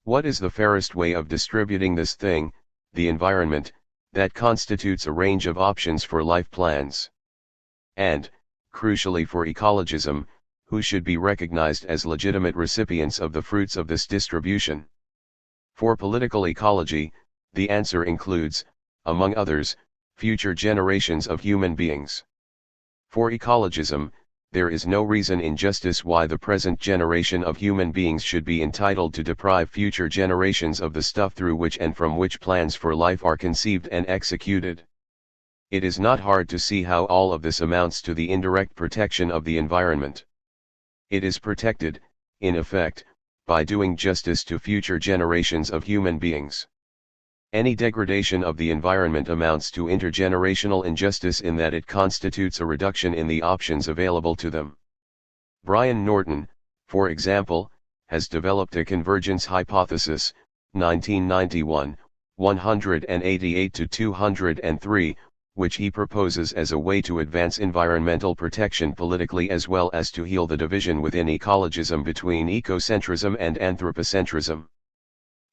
What is the fairest way of distributing this thing, the environment, that constitutes a range of options for life plans? And, crucially for ecologism, who should be recognized as legitimate recipients of the fruits of this distribution? For political ecology, the answer includes, among others, future generations of human beings. For ecologism, there is no reason in justice why the present generation of human beings should be entitled to deprive future generations of the stuff through which and from which plans for life are conceived and executed. It is not hard to see how all of this amounts to the indirect protection of the environment. It is protected, in effect, by doing justice to future generations of human beings. Any degradation of the environment amounts to intergenerational injustice in that it constitutes a reduction in the options available to them. Brian Norton, for example, has developed a convergence hypothesis, 1991, 188-203, which he proposes as a way to advance environmental protection politically as well as to heal the division within ecologism between ecocentrism and anthropocentrism.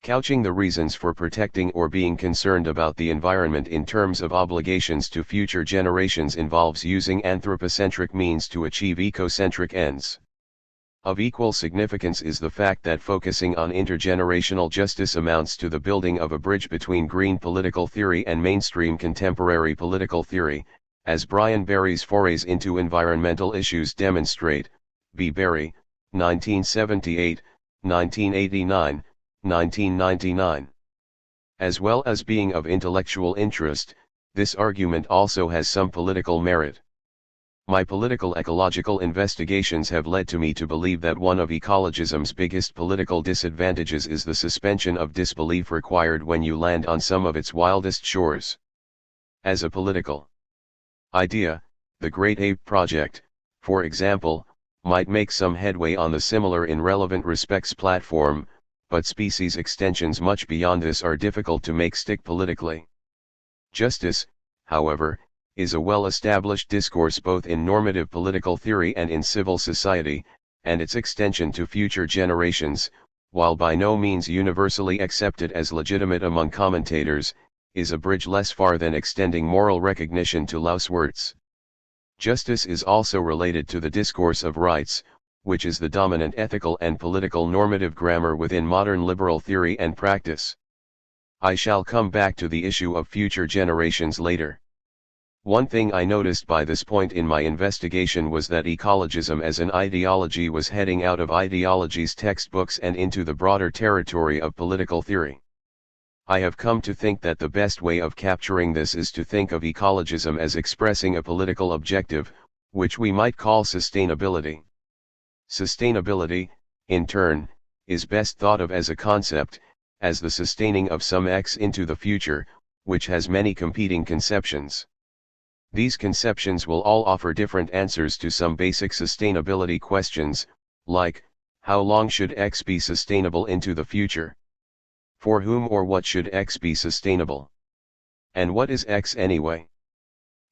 Couching the reasons for protecting or being concerned about the environment in terms of obligations to future generations involves using anthropocentric means to achieve ecocentric ends. Of equal significance is the fact that focusing on intergenerational justice amounts to the building of a bridge between green political theory and mainstream contemporary political theory, as Brian Barry's forays into environmental issues demonstrate. B. Barry, 1978, 1989, 1999. As well as being of intellectual interest, this argument also has some political merit. My political ecological investigations have led to me to believe that one of ecologism's biggest political disadvantages is the suspension of disbelief required when you land on some of its wildest shores. As a political idea, the Great Ape Project, for example, might make some headway on the similar in relevant respects platform, but species extensions much beyond this are difficult to make stick politically. Justice, however, is a well-established discourse both in normative political theory and in civil society, and its extension to future generations, while by no means universally accepted as legitimate among commentators, is a bridge less far than extending moral recognition to Lauswirts. Justice is also related to the discourse of rights, which is the dominant ethical and political normative grammar within modern liberal theory and practice. I shall come back to the issue of future generations later. One thing I noticed by this point in my investigation was that ecologism as an ideology was heading out of ideologies textbooks and into the broader territory of political theory. I have come to think that the best way of capturing this is to think of ecologism as expressing a political objective, which we might call sustainability. Sustainability, in turn, is best thought of as a concept, as the sustaining of some X into the future, which has many competing conceptions. These conceptions will all offer different answers to some basic sustainability questions, like, how long should X be sustainable into the future? For whom or what should X be sustainable? And what is X anyway?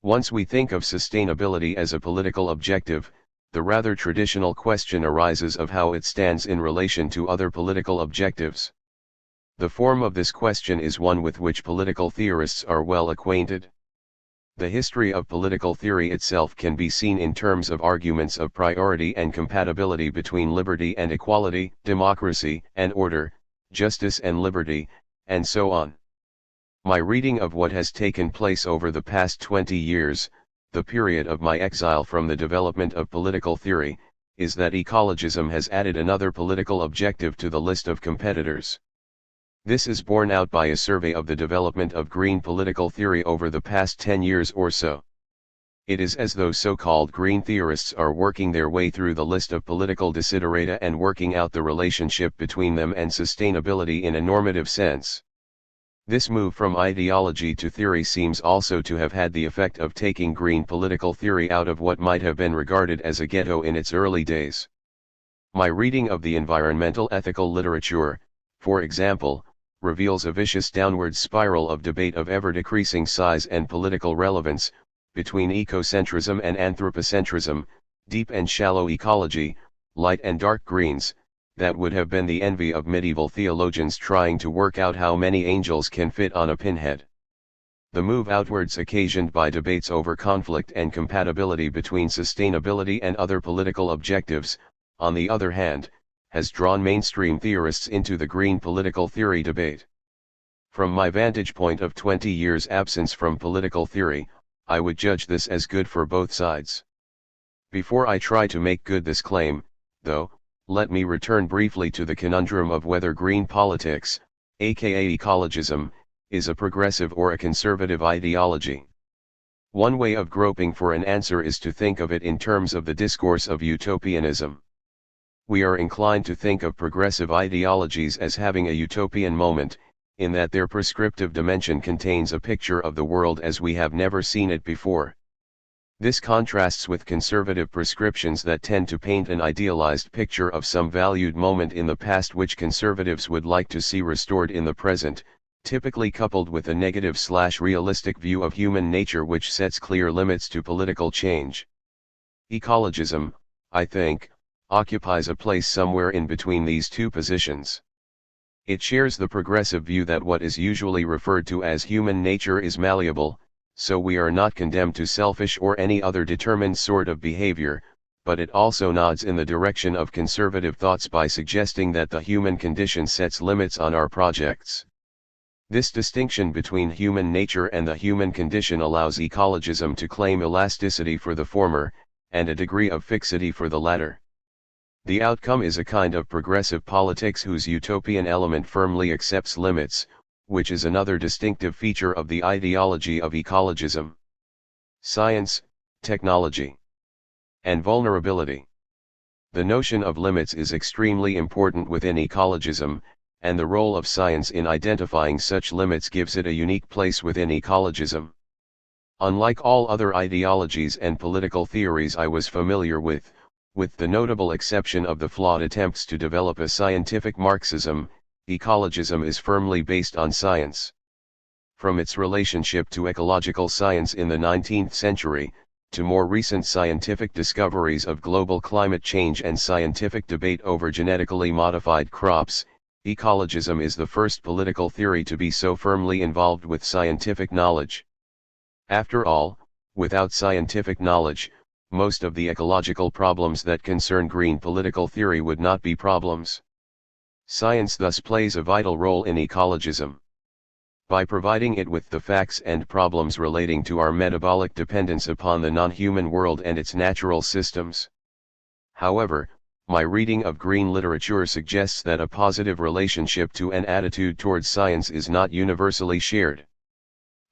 Once we think of sustainability as a political objective, the rather traditional question arises of how it stands in relation to other political objectives. The form of this question is one with which political theorists are well acquainted. The history of political theory itself can be seen in terms of arguments of priority and compatibility between liberty and equality, democracy and order, justice and liberty, and so on. My reading of what has taken place over the past 20 years, the period of my exile from the development of political theory, is that ecologism has added another political objective to the list of competitors. This is borne out by a survey of the development of green political theory over the past 10 years or so. It is as though so-called green theorists are working their way through the list of political desiderata and working out the relationship between them and sustainability in a normative sense. This move from ideology to theory seems also to have had the effect of taking green political theory out of what might have been regarded as a ghetto in its early days. My reading of the environmental ethical literature, for example, reveals a vicious downward spiral of debate of ever-decreasing size and political relevance, between ecocentrism and anthropocentrism, deep and shallow ecology, light and dark greens, that would have been the envy of medieval theologians trying to work out how many angels can fit on a pinhead. The move outwards occasioned by debates over conflict and compatibility between sustainability and other political objectives, on the other hand, has drawn mainstream theorists into the green political theory debate. From my vantage point of 20 years' absence from political theory, I would judge this as good for both sides. Before I try to make good this claim, though, let me return briefly to the conundrum of whether green politics, aka ecologism, is a progressive or a conservative ideology. One way of groping for an answer is to think of it in terms of the discourse of utopianism. We are inclined to think of progressive ideologies as having a utopian moment, in that their prescriptive dimension contains a picture of the world as we have never seen it before. This contrasts with conservative prescriptions that tend to paint an idealized picture of some valued moment in the past which conservatives would like to see restored in the present, typically coupled with a negative/realistic view of human nature which sets clear limits to political change. Ecologism, I think, occupies a place somewhere in between these two positions. It shares the progressive view that what is usually referred to as human nature is malleable, so we are not condemned to selfish or any other determined sort of behavior, but it also nods in the direction of conservative thoughts by suggesting that the human condition sets limits on our projects. This distinction between human nature and the human condition allows ecologism to claim elasticity for the former, and a degree of fixity for the latter. The outcome is a kind of progressive politics whose utopian element firmly accepts limits, which is another distinctive feature of the ideology of ecologism. Science, technology, and vulnerability. The notion of limits is extremely important within ecologism, and the role of science in identifying such limits gives it a unique place within ecologism. Unlike all other ideologies and political theories I was familiar with the notable exception of the flawed attempts to develop a scientific Marxism, ecologism is firmly based on science. From its relationship to ecological science in the 19th century, to more recent scientific discoveries of global climate change and scientific debate over genetically modified crops, ecologism is the first political theory to be so firmly involved with scientific knowledge. After all, without scientific knowledge, most of the ecological problems that concern green political theory would not be problems. Science thus plays a vital role in ecologism. By providing it with the facts and problems relating to our metabolic dependence upon the non-human world and its natural systems. However, my reading of green literature suggests that a positive relationship to and attitude towards science is not universally shared.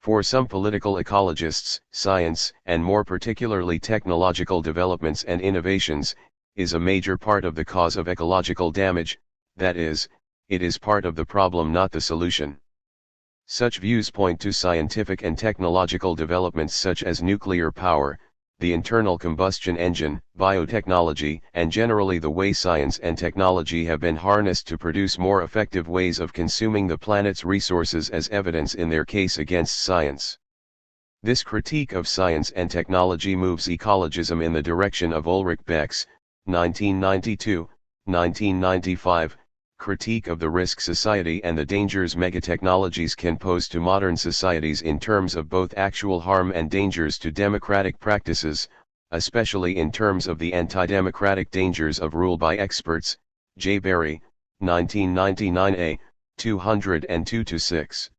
For some political ecologists, science, and more particularly technological developments and innovations, is a major part of the cause of ecological damage, that is, it is part of the problem not the solution. Such views point to scientific and technological developments such as nuclear power, the internal combustion engine, biotechnology, and generally the way science and technology have been harnessed to produce more effective ways of consuming the planet's resources as evidence in their case against science. This critique of science and technology moves ecologism in the direction of Ulrich Beck's 1992-1995 critique of the risk society and the dangers megatechnologies can pose to modern societies in terms of both actual harm and dangers to democratic practices, especially in terms of the anti-democratic dangers of rule by experts. J. Berry, 1999a, 202-6.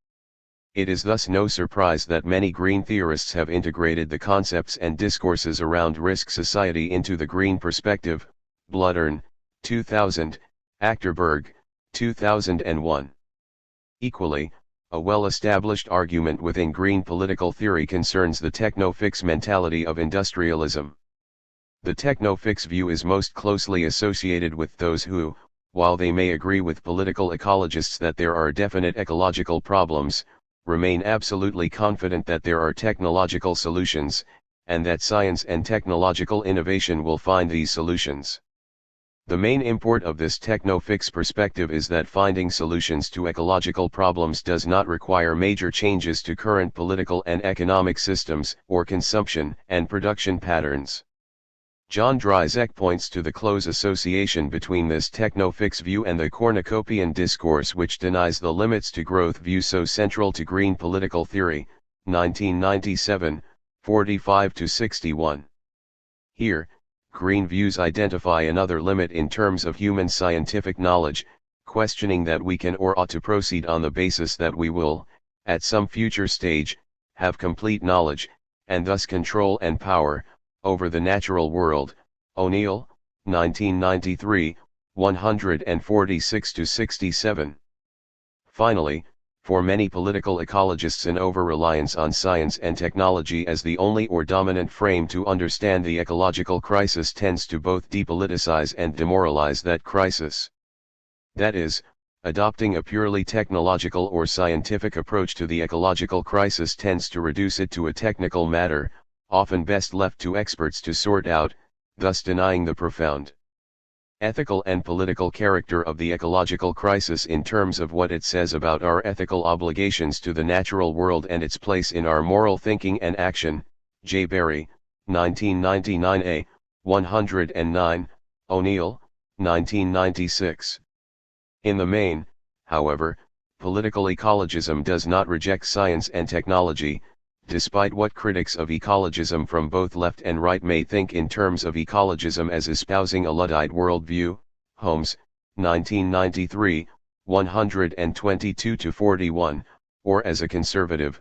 It is thus no surprise that many green theorists have integrated the concepts and discourses around risk society into the green perspective. Bloodern, 2000, Achterberg, 2001. Equally, a well-established argument within green political theory concerns the techno-fix mentality of industrialism. The techno-fix view is most closely associated with those who, while they may agree with political ecologists that there are definite ecological problems, remain absolutely confident that there are technological solutions, and that science and technological innovation will find these solutions. The main import of this techno-fix perspective is that finding solutions to ecological problems does not require major changes to current political and economic systems or consumption and production patterns. John Dryzek points to the close association between this techno-fix view and the cornucopian discourse which denies the limits to growth view so central to green political theory, 1997, 45-61. Here, green views identify another limit in terms of human scientific knowledge, questioning that we can or ought to proceed on the basis that we will, at some future stage, have complete knowledge, and thus control and power, over the natural world. O'Neill, 1993, 146-67. Finally, for many political ecologists, an over-reliance on science and technology as the only or dominant frame to understand the ecological crisis tends to both depoliticize and demoralize that crisis. That is, adopting a purely technological or scientific approach to the ecological crisis tends to reduce it to a technical matter, often best left to experts to sort out, thus denying the profound ethical and political character of the ecological crisis in terms of what it says about our ethical obligations to the natural world and its place in our moral thinking and action. J. Berry, 1999a, 109, O'Neill, 1996. In the main, however, political ecologism does not reject science and technology, despite what critics of ecologism from both left and right may think in terms of ecologism as espousing a Luddite worldview. Holmes, 1993, 122-41, or as a conservative,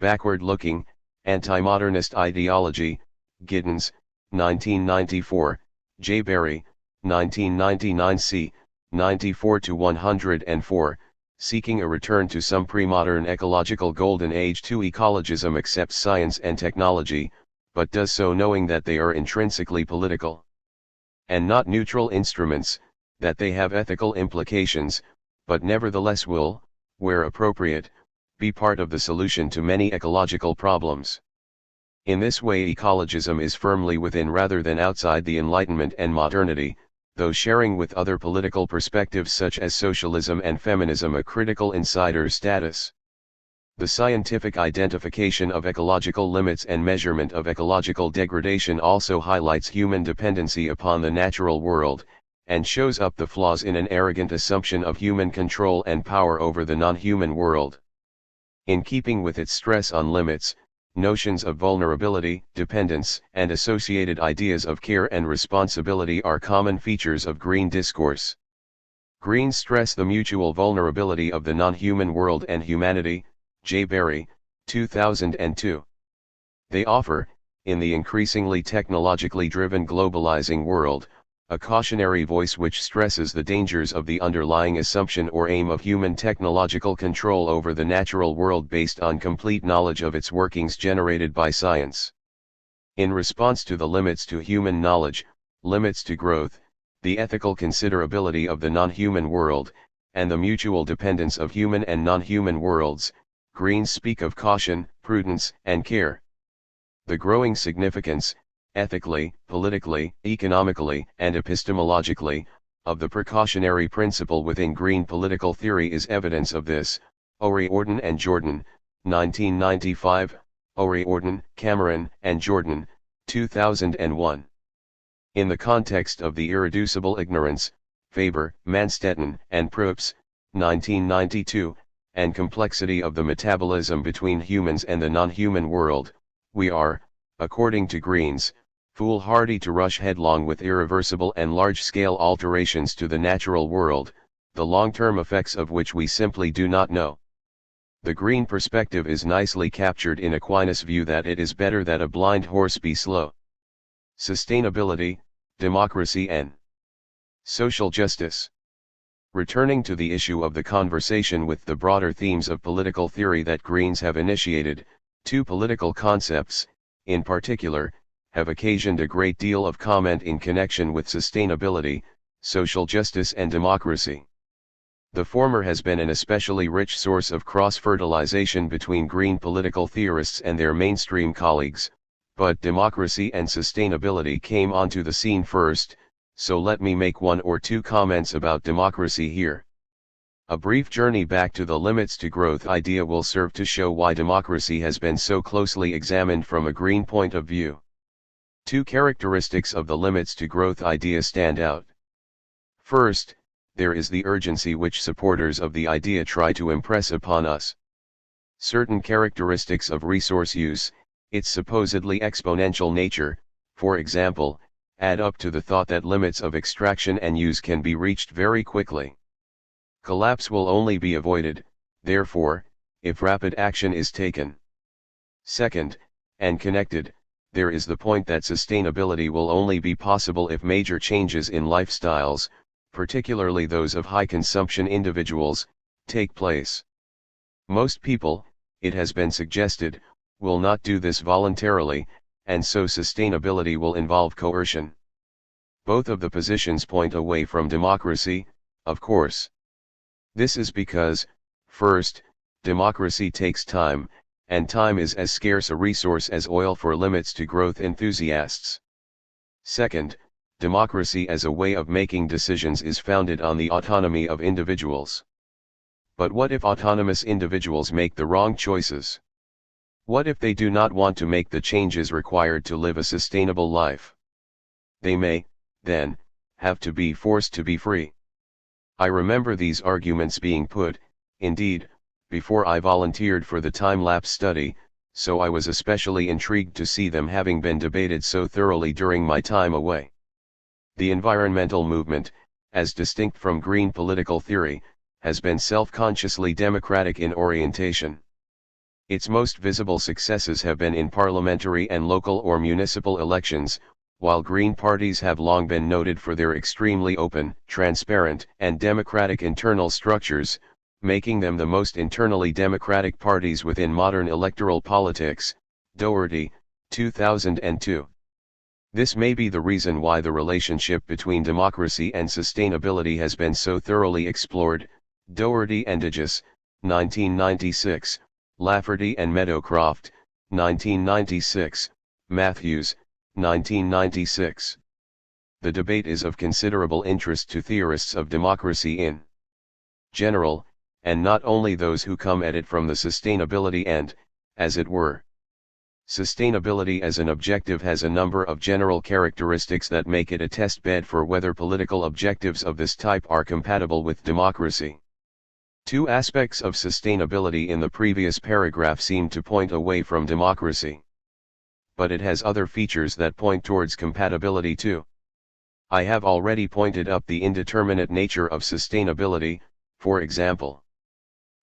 backward-looking, anti-modernist ideology. Giddens, 1994, J. Berry, 1999c, 94-104, seeking a return to some pre-modern ecological golden age. To ecologism accepts science and technology, but does so knowing that they are intrinsically political and not neutral instruments, that they have ethical implications, but nevertheless will, where appropriate, be part of the solution to many ecological problems. In this way, ecologism is firmly within rather than outside the Enlightenment and modernity, though sharing with other political perspectives such as socialism and feminism a critical insider status. The scientific identification of ecological limits and measurement of ecological degradation also highlights human dependency upon the natural world, and shows up the flaws in an arrogant assumption of human control and power over the non-human world. In keeping with its stress on limits, notions of vulnerability, dependence, and associated ideas of care and responsibility are common features of green discourse. Greens stress the mutual vulnerability of the non-human world and humanity. J. Berry, 2002. They offer, in the increasingly technologically driven globalizing world, a cautionary voice which stresses the dangers of the underlying assumption or aim of human technological control over the natural world based on complete knowledge of its workings generated by science. In response to the limits to human knowledge, limits to growth, the ethical considerability of the non-human world, and the mutual dependence of human and non-human worlds, Greens speak of caution, prudence, and care. The growing significance, ethically, politically, economically, and epistemologically, of the precautionary principle within green political theory is evidence of this. O'Riordan and Jordan, 1995, O'Riordan, Cameron, and Jordan, 2001. In the context of the irreducible ignorance, Faber, Manstetten, and Proops, 1992, and complexity of the metabolism between humans and the non-human world, we are, according to Greens, foolhardy to rush headlong with irreversible and large-scale alterations to the natural world, the long-term effects of which we simply do not know. The green perspective is nicely captured in Aquinas' view that it is better that a blind horse be slow. Sustainability, democracy and social justice. Returning to the issue of the conversation with the broader themes of political theory that Greens have initiated, two political concepts, in particular, have occasioned a great deal of comment in connection with sustainability, social justice and democracy. The former has been an especially rich source of cross-fertilization between green political theorists and their mainstream colleagues, but democracy and sustainability came onto the scene first, so let me make one or two comments about democracy here. A brief journey back to the limits to growth idea will serve to show why democracy has been so closely examined from a green point of view. Two characteristics of the limits to growth idea stand out. First, there is the urgency which supporters of the idea try to impress upon us. Certain characteristics of resource use, its supposedly exponential nature, for example, add up to the thought that limits of extraction and use can be reached very quickly. Collapse will only be avoided, therefore, if rapid action is taken. Second, and connected, there is the point that sustainability will only be possible if major changes in lifestyles, particularly those of high-consumption individuals, take place. Most people, it has been suggested, will not do this voluntarily, and so sustainability will involve coercion. Both of the positions point away from democracy, of course. This is because, first, democracy takes time, and time is as scarce a resource as oil for limits to growth enthusiasts. Second, democracy as a way of making decisions is founded on the autonomy of individuals. But what if autonomous individuals make the wrong choices? What if they do not want to make the changes required to live a sustainable life? They may, then, have to be forced to be free. I remember these arguments being put, indeed, before I volunteered for the time-lapse study, so I was especially intrigued to see them having been debated so thoroughly during my time away. The environmental movement, as distinct from green political theory, has been self-consciously democratic in orientation. Its most visible successes have been in parliamentary and local or municipal elections, while green parties have long been noted for their extremely open, transparent, and democratic internal structures, making them the most internally democratic parties within modern electoral politics. Doherty, 2002. This may be the reason why the relationship between democracy and sustainability has been so thoroughly explored. Doherty and Digis, 1996, Lafferty and Meadowcroft, 1996, Matthews, 1996. The debate is of considerable interest to theorists of democracy in general, and not only those who come at it from the sustainability and, as it were, sustainability as an objective has a number of general characteristics that make it a test bed for whether political objectives of this type are compatible with democracy. Two aspects of sustainability in the previous paragraph seem to point away from democracy. But it has other features that point towards compatibility too. I have already pointed up the indeterminate nature of sustainability, for example.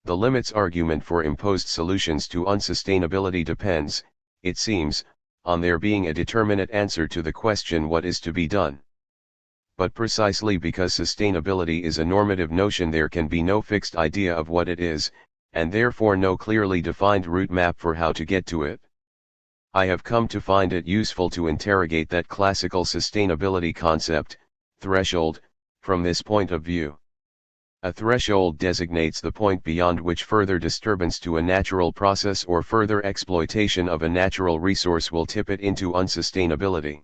The limits argument for imposed solutions to unsustainability depends, it seems, on there being a determinate answer to the question what is to be done. But precisely because sustainability is a normative notion, there can be no fixed idea of what it is, and therefore no clearly defined route map for how to get to it. I have come to find it useful to interrogate that classical sustainability concept, threshold, from this point of view. A threshold designates the point beyond which further disturbance to a natural process or further exploitation of a natural resource will tip it into unsustainability.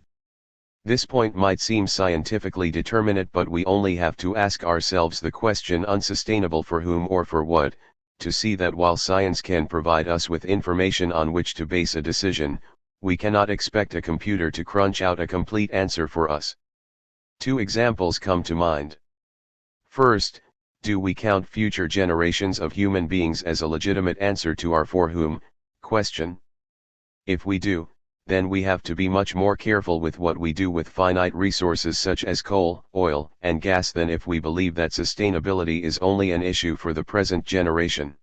This point might seem scientifically determinate, but we only have to ask ourselves the question, unsustainable for whom or for what, to see that while science can provide us with information on which to base a decision, we cannot expect a computer to crunch out a complete answer for us. Two examples come to mind. First, do we count future generations of human beings as a legitimate answer to our "for whom" question? If we do, then we have to be much more careful with what we do with finite resources such as coal, oil, and gas than if we believe that sustainability is only an issue for the present generation.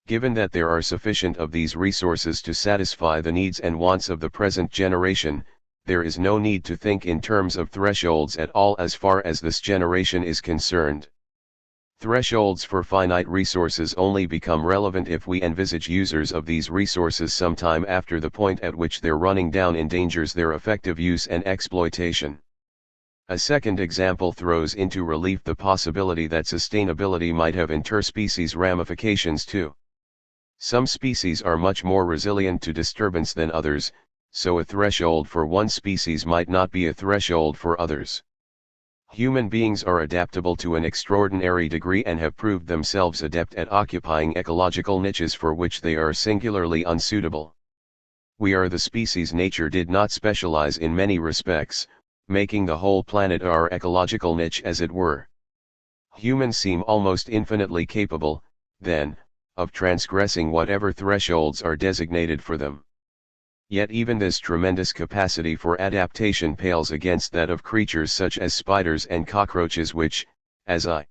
Given that there are sufficient of these resources to satisfy the needs and wants of the present generation, there is no need to think in terms of thresholds at all as far as this generation is concerned. Thresholds for finite resources only become relevant if we envisage users of these resources sometime after the point at which their running down endangers their effective use and exploitation. A second example throws into relief the possibility that sustainability might have interspecies ramifications too. Some species are much more resilient to disturbance than others, so a threshold for one species might not be a threshold for others. Human beings are adaptable to an extraordinary degree and have proved themselves adept at occupying ecological niches for which they are singularly unsuitable. We are the species nature did not specialize in many respects, making the whole planet our ecological niche as it were. Humans seem almost infinitely capable, then, of transgressing whatever thresholds are designated for them. Yet even this tremendous capacity for adaptation pales against that of creatures such as spiders and cockroaches which, as I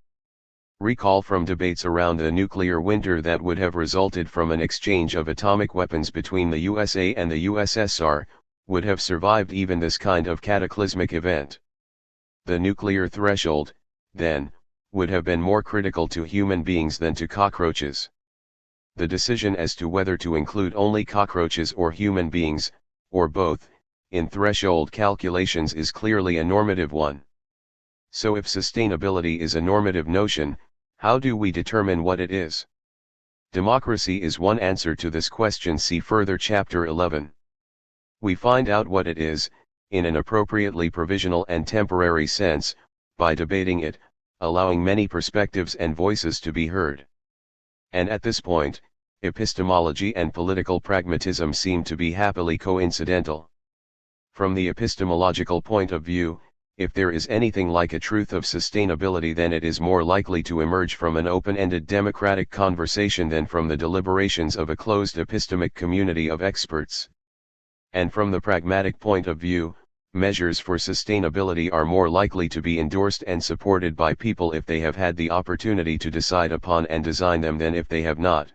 recall from debates around the nuclear winter that would have resulted from an exchange of atomic weapons between the USA and the USSR, would have survived even this kind of cataclysmic event. The nuclear threshold, then, would have been more critical to human beings than to cockroaches. The decision as to whether to include only cockroaches or human beings, or both, in threshold calculations is clearly a normative one. So if sustainability is a normative notion, how do we determine what it is? Democracy is one answer to this question. See further Chapter 11. We find out what it is, in an appropriately provisional and temporary sense, by debating it, allowing many perspectives and voices to be heard. And at this point, epistemology and political pragmatism seem to be happily coincidental. From the epistemological point of view, if there is anything like a truth of sustainability, then it is more likely to emerge from an open-ended democratic conversation than from the deliberations of a closed epistemic community of experts. And from the pragmatic point of view, measures for sustainability are more likely to be endorsed and supported by people if they have had the opportunity to decide upon and design them than if they have not.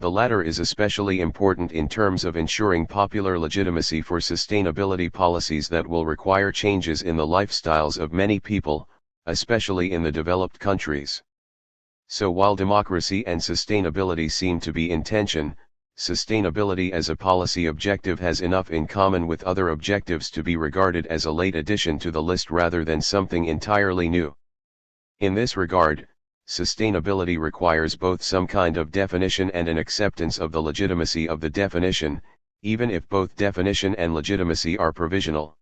The latter is especially important in terms of ensuring popular legitimacy for sustainability policies that will require changes in the lifestyles of many people, especially in the developed countries. So while democracy and sustainability seem to be in tension, sustainability as a policy objective has enough in common with other objectives to be regarded as a late addition to the list rather than something entirely new. In this regard, sustainability requires both some kind of definition and an acceptance of the legitimacy of the definition, even if both definition and legitimacy are provisional.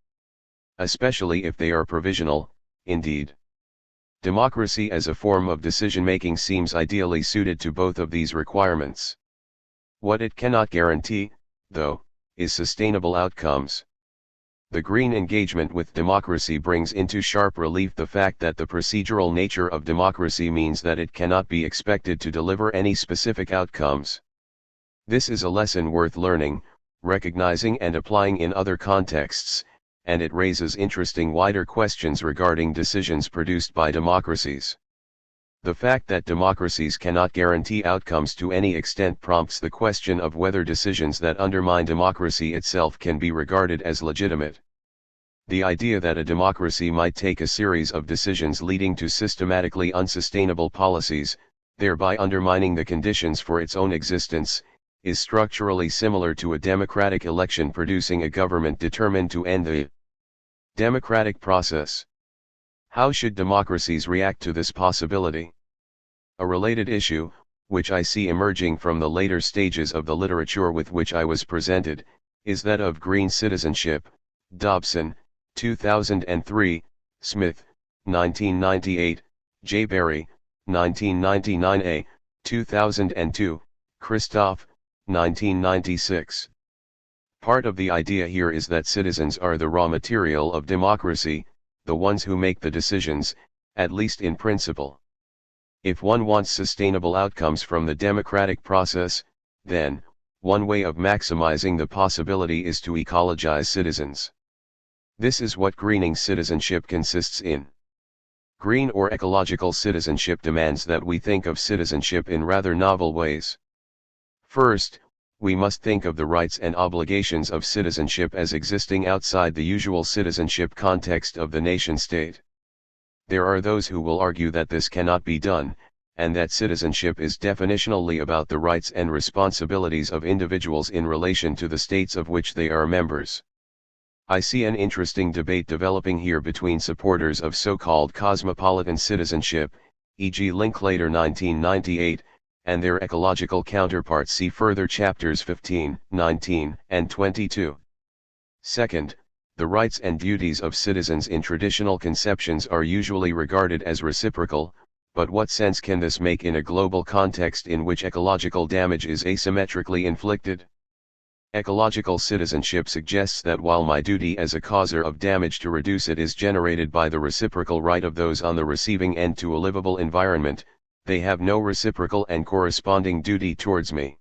Especially if they are provisional, indeed. Democracy as a form of decision-making seems ideally suited to both of these requirements. What it cannot guarantee, though, is sustainable outcomes. The green engagement with democracy brings into sharp relief the fact that the procedural nature of democracy means that it cannot be expected to deliver any specific outcomes. This is a lesson worth learning, recognizing and applying in other contexts, and it raises interesting wider questions regarding decisions produced by democracies. The fact that democracies cannot guarantee outcomes to any extent prompts the question of whether decisions that undermine democracy itself can be regarded as legitimate. The idea that a democracy might take a series of decisions leading to systematically unsustainable policies, thereby undermining the conditions for its own existence, is structurally similar to a democratic election producing a government determined to end the democratic process. How should democracies react to this possibility? A related issue, which I see emerging from the later stages of the literature with which I was presented, is that of green citizenship. Dobson, 2003, Smith, 1998, J. Berry, 1999a, 2002, Christoph, 1996. Part of the idea here is that citizens are the raw material of democracy, the ones who make the decisions, at least in principle. If one wants sustainable outcomes from the democratic process, then, one way of maximizing the possibility is to ecologize citizens. This is what greening citizenship consists in. Green or ecological citizenship demands that we think of citizenship in rather novel ways. First, we must think of the rights and obligations of citizenship as existing outside the usual citizenship context of the nation-state. There are those who will argue that this cannot be done, and that citizenship is definitionally about the rights and responsibilities of individuals in relation to the states of which they are members. I see an interesting debate developing here between supporters of so-called cosmopolitan citizenship, e.g. Linklater 1998, and their ecological counterparts. See further chapters 15, 19, and 22. Second, the rights and duties of citizens in traditional conceptions are usually regarded as reciprocal, but what sense can this make in a global context in which ecological damage is asymmetrically inflicted? Ecological citizenship suggests that while my duty as a causer of damage to reduce it is generated by the reciprocal right of those on the receiving end to a livable environment, they have no reciprocal and corresponding duty towards me.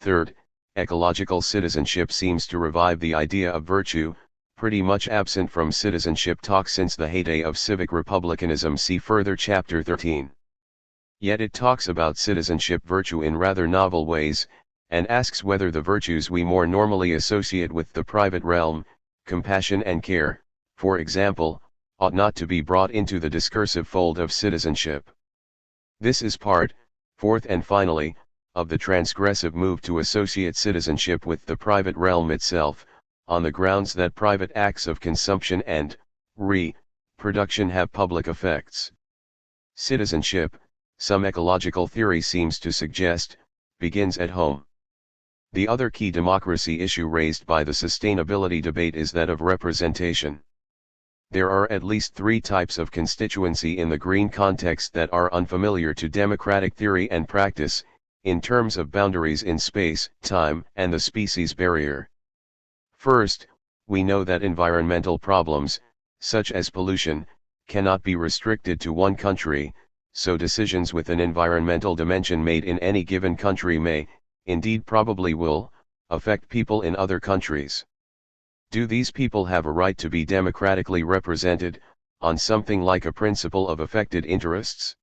Third, ecological citizenship seems to revive the idea of virtue, pretty much absent from citizenship talk since the heyday of civic republicanism. See further chapter 13. Yet it talks about citizenship virtue in rather novel ways, and asks whether the virtues we more normally associate with the private realm, compassion and care, for example, ought not to be brought into the discursive fold of citizenship. This is part, fourth and finally, of the transgressive move to associate citizenship with the private realm itself, on the grounds that private acts of consumption and reproduction have public effects. Citizenship, some ecological theory seems to suggest, begins at home. The other key democracy issue raised by the sustainability debate is that of representation. There are at least three types of constituency in the green context that are unfamiliar to democratic theory and practice, in terms of boundaries in space, time, and the species barrier. First, we know that environmental problems, such as pollution, cannot be restricted to one country, so decisions with an environmental dimension made in any given country may, indeed probably will, affect people in other countries. Do these people have a right to be democratically represented, on something like a principle of affected interests?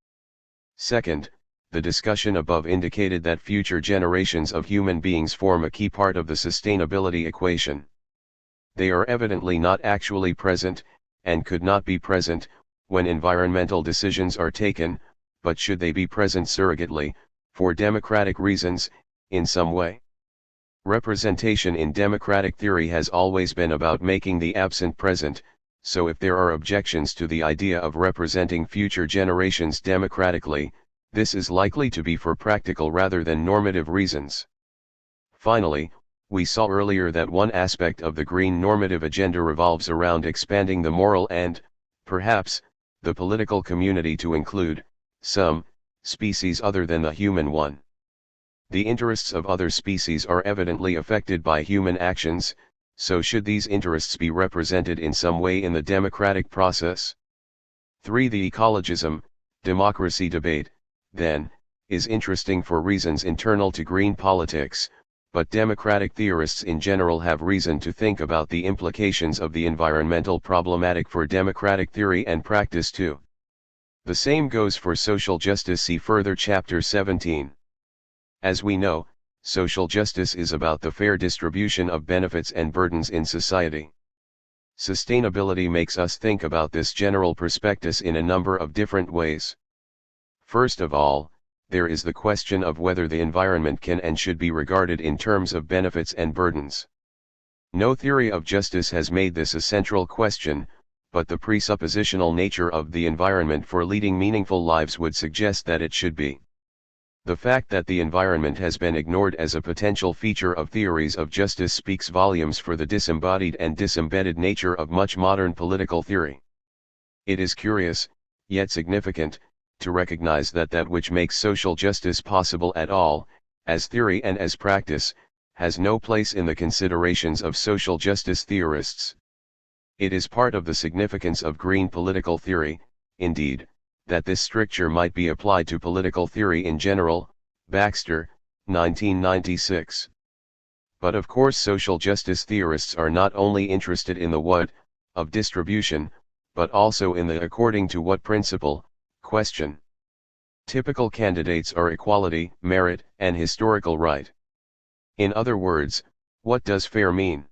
Second, the discussion above indicated that future generations of human beings form a key part of the sustainability equation. They are evidently not actually present, and could not be present, when environmental decisions are taken, but should they be present surrogately, for democratic reasons, in some way? Representation in democratic theory has always been about making the absent present, so if there are objections to the idea of representing future generations democratically, this is likely to be for practical rather than normative reasons. Finally, we saw earlier that one aspect of the green normative agenda revolves around expanding the moral and, perhaps, the political community to include some species other than the human one. The interests of other species are evidently affected by human actions, so should these interests be represented in some way in the democratic process? 3. The ecologism, democracy debate, then, is interesting for reasons internal to green politics, but democratic theorists in general have reason to think about the implications of the environmental problematic for democratic theory and practice too. The same goes for social justice. See further chapter 17. As we know, social justice is about the fair distribution of benefits and burdens in society. Sustainability makes us think about this general prospectus in a number of different ways. First of all, there is the question of whether the environment can and should be regarded in terms of benefits and burdens. No theory of justice has made this a central question, but the presuppositional nature of the environment for leading meaningful lives would suggest that it should be. The fact that the environment has been ignored as a potential feature of theories of justice speaks volumes for the disembodied and disembedded nature of much modern political theory. It is curious, yet significant, to recognize that that which makes social justice possible at all, as theory and as practice, has no place in the considerations of social justice theorists. It is part of the significance of green political theory, indeed, that this stricture might be applied to political theory in general. Baxter, 1996. But of course social justice theorists are not only interested in the what, of distribution, but also in the according to what principle, question. Typical candidates are equality, merit, and historical right. In other words, what does fair mean?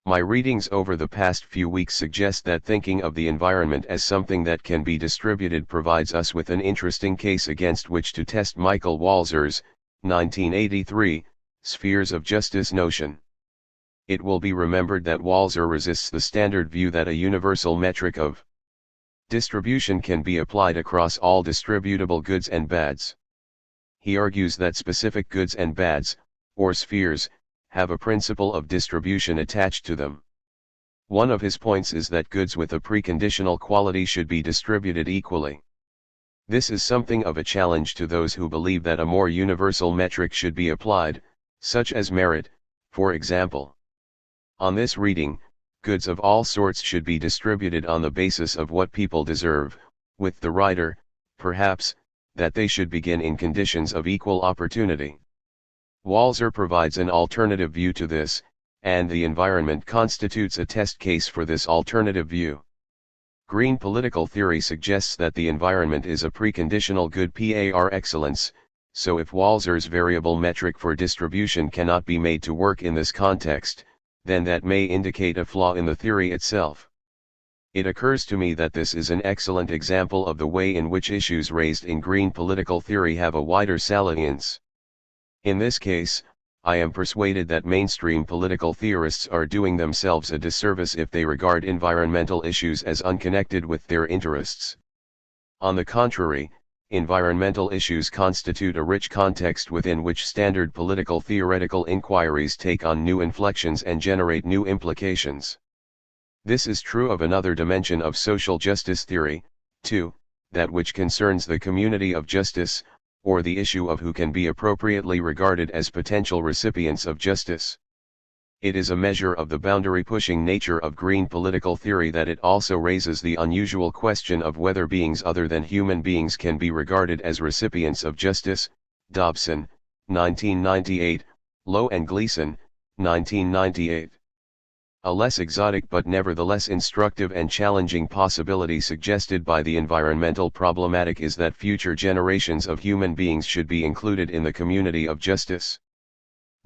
My readings over the past few weeks suggest that thinking of the environment as something that can be distributed provides us with an interesting case against which to test Michael Walzer's, 1983, spheres of justice notion. It will be remembered that Walzer resists the standard view that a universal metric of distribution can be applied across all distributable goods and bads. He argues that specific goods and bads, or spheres, have a principle of distribution attached to them. One of his points is that goods with a preconditional quality should be distributed equally. This is something of a challenge to those who believe that a more universal metric should be applied, such as merit, for example. On this reading, goods of all sorts should be distributed on the basis of what people deserve, with the writer, perhaps, that they should begin in conditions of equal opportunity. Walzer provides an alternative view to this, and the environment constitutes a test case for this alternative view. Green political theory suggests that the environment is a preconditional good par excellence, so if Walzer's variable metric for distribution cannot be made to work in this context, then that may indicate a flaw in the theory itself. It occurs to me that this is an excellent example of the way in which issues raised in green political theory have a wider salience. In this case, I am persuaded that mainstream political theorists are doing themselves a disservice if they regard environmental issues as unconnected with their interests. On the contrary, environmental issues constitute a rich context within which standard political theoretical inquiries take on new inflections and generate new implications. This is true of another dimension of social justice theory, too, that which concerns the community of justice, or the issue of who can be appropriately regarded as potential recipients of justice. It is a measure of the boundary-pushing nature of green political theory that it also raises the unusual question of whether beings other than human beings can be regarded as recipients of justice. Dobson, 1998, Lowe and Gleason, 1998. A less exotic but nevertheless instructive and challenging possibility suggested by the environmental problematic is that future generations of human beings should be included in the community of justice.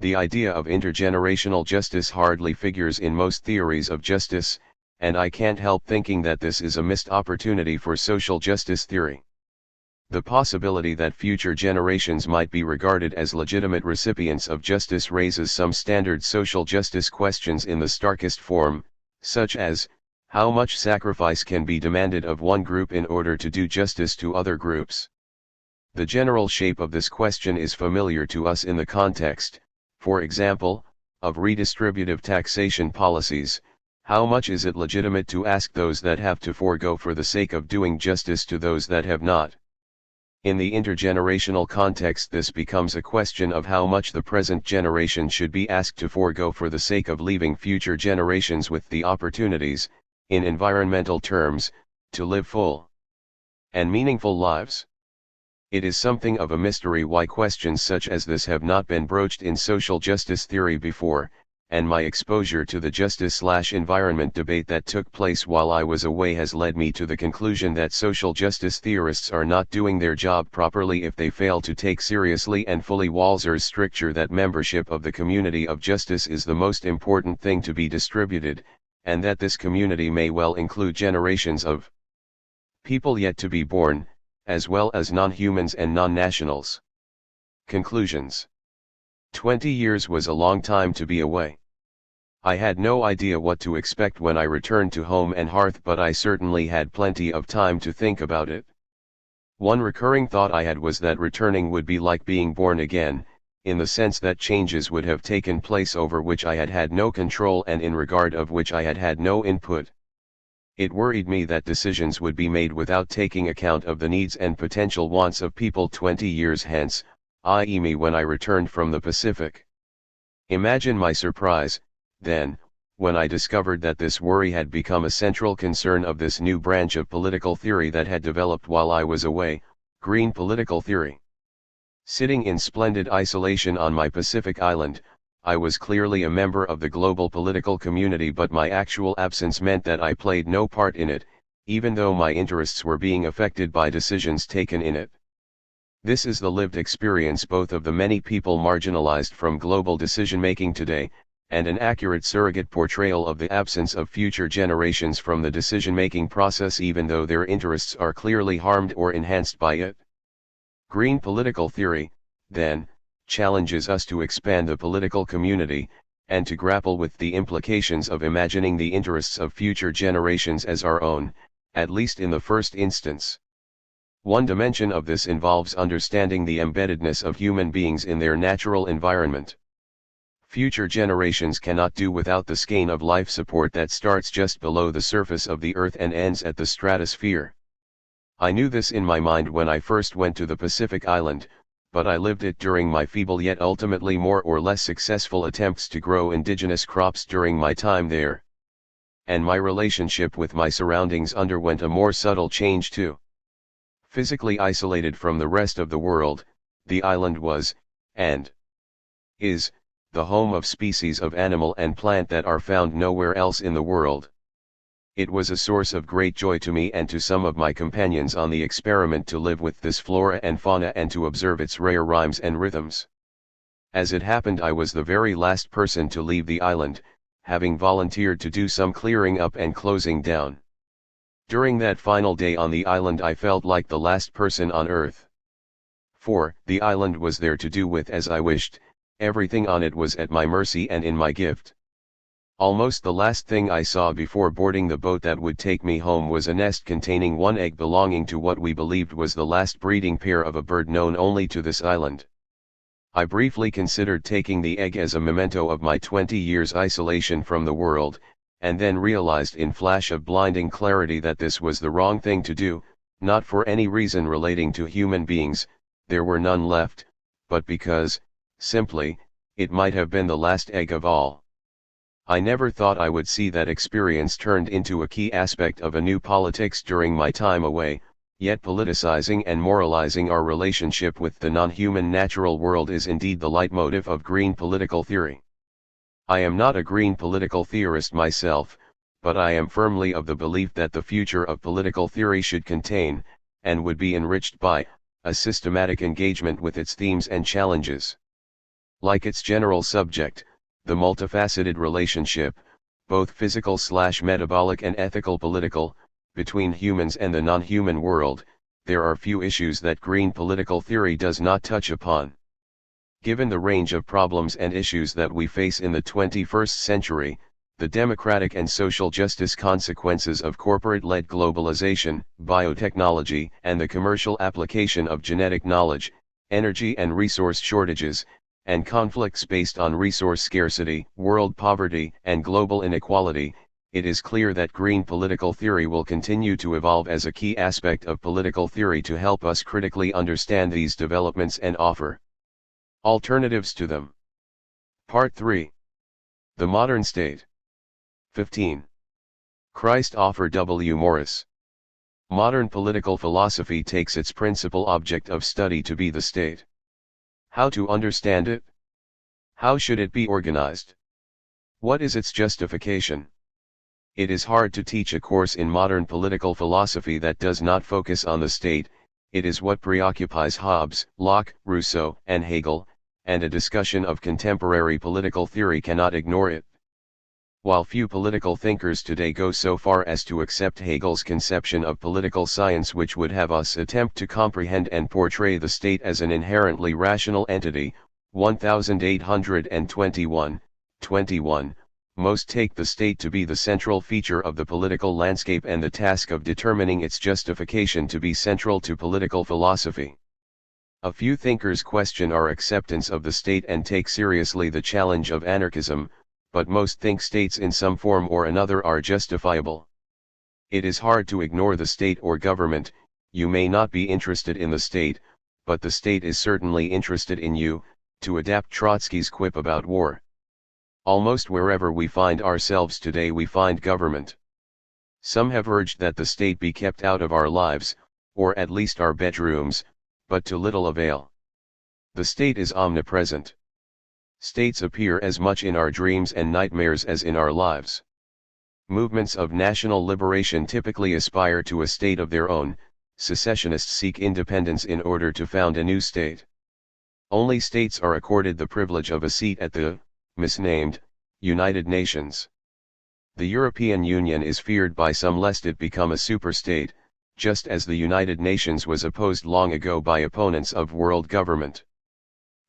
The idea of intergenerational justice hardly figures in most theories of justice, and I can't help thinking that this is a missed opportunity for social justice theory. The possibility that future generations might be regarded as legitimate recipients of justice raises some standard social justice questions in the starkest form, such as, how much sacrifice can be demanded of one group in order to do justice to other groups? The general shape of this question is familiar to us in the context, for example, of redistributive taxation policies. How much is it legitimate to ask those that have to forego for the sake of doing justice to those that have not? In the intergenerational context, this becomes a question of how much the present generation should be asked to forego for the sake of leaving future generations with the opportunities, in environmental terms, to live full and meaningful lives. It is something of a mystery why questions such as this have not been broached in social justice theory before, and my exposure to the justice/environment debate that took place while I was away has led me to the conclusion that social justice theorists are not doing their job properly if they fail to take seriously and fully Walzer's stricture that membership of the community of justice is the most important thing to be distributed, and that this community may well include generations of people yet to be born, as well as non-humans and non-nationals. Conclusions. 20 years was a long time to be away. I had no idea what to expect when I returned to home and hearth, but I certainly had plenty of time to think about it. One recurring thought I had was that returning would be like being born again, in the sense that changes would have taken place over which I had had no control and in regard of which I had had no input. It worried me that decisions would be made without taking account of the needs and potential wants of people 20 years hence, i.e. me when I returned from the Pacific. Imagine my surprise, then, when I discovered that this worry had become a central concern of this new branch of political theory that had developed while I was away, green political theory. Sitting in splendid isolation on my Pacific island, I was clearly a member of the global political community, but my actual absence meant that I played no part in it, even though my interests were being affected by decisions taken in it. This is the lived experience both of the many people marginalized from global decision-making today, and an accurate surrogate portrayal of the absence of future generations from the decision-making process, even though their interests are clearly harmed or enhanced by it. Green political theory, then, challenges us to expand the political community, and to grapple with the implications of imagining the interests of future generations as our own, at least in the first instance. One dimension of this involves understanding the embeddedness of human beings in their natural environment. Future generations cannot do without the skein of life support that starts just below the surface of the Earth and ends at the stratosphere. I knew this in my mind when I first went to the Pacific Island, but I lived it during my feeble yet ultimately more or less successful attempts to grow indigenous crops during my time there. And my relationship with my surroundings underwent a more subtle change too. Physically isolated from the rest of the world, the island was, and is, the home of species of animal and plant that are found nowhere else in the world. It was a source of great joy to me and to some of my companions on the experiment to live with this flora and fauna and to observe its rare rhymes and rhythms. As it happened, I was the very last person to leave the island, having volunteered to do some clearing up and closing down. During that final day on the island I felt like the last person on Earth. For, the island was there to do with as I wished, everything on it was at my mercy and in my gift. Almost the last thing I saw before boarding the boat that would take me home was a nest containing one egg belonging to what we believed was the last breeding pair of a bird known only to this island. I briefly considered taking the egg as a memento of my 20 years isolation from the world, and then realized in flash of blinding clarity that this was the wrong thing to do, not for any reason relating to human beings, there were none left, but because, simply, it might have been the last egg of all. I never thought I would see that experience turned into a key aspect of a new politics during my time away, yet politicizing and moralizing our relationship with the non-human natural world is indeed the leitmotif of green political theory. I am not a green political theorist myself, but I am firmly of the belief that the future of political theory should contain, and would be enriched by, a systematic engagement with its themes and challenges. Like its general subject, the multifaceted relationship, both physical/metabolic and ethical political, between humans and the non-human world, there are few issues that green political theory does not touch upon. Given the range of problems and issues that we face in the 21st century, the democratic and social justice consequences of corporate-led globalization, biotechnology, and the commercial application of genetic knowledge, energy and resource shortages, and conflicts based on resource scarcity, world poverty, and global inequality, it is clear that green political theory will continue to evolve as a key aspect of political theory to help us critically understand these developments and offer alternatives to them. Part 3. The Modern State. 15. Christopher W. Morris. Modern political philosophy takes its principal object of study to be the state. How to understand it? How should it be organized? What is its justification? It is hard to teach a course in modern political philosophy that does not focus on the state. It is what preoccupies Hobbes, Locke, Rousseau, and Hegel, and a discussion of contemporary political theory cannot ignore it. While few political thinkers today go so far as to accept Hegel's conception of political science, which would have us attempt to comprehend and portray the state as an inherently rational entity, 1821, 21, most take the state to be the central feature of the political landscape and the task of determining its justification to be central to political philosophy. A few thinkers question our acceptance of the state and take seriously the challenge of anarchism, but most think states in some form or another are justifiable. It is hard to ignore the state or government. You may not be interested in the state, but the state is certainly interested in you, to adapt Trotsky's quip about war. Almost wherever we find ourselves today we find government. Some have urged that the state be kept out of our lives, or at least our bedrooms, but to little avail. The state is omnipresent. States appear as much in our dreams and nightmares as in our lives. Movements of national liberation typically aspire to a state of their own. Secessionists seek independence in order to found a new state. Only states are accorded the privilege of a seat at the misnamed United Nations. The European Union is feared by some lest it become a superstate, just as the United Nations was opposed long ago by opponents of world government.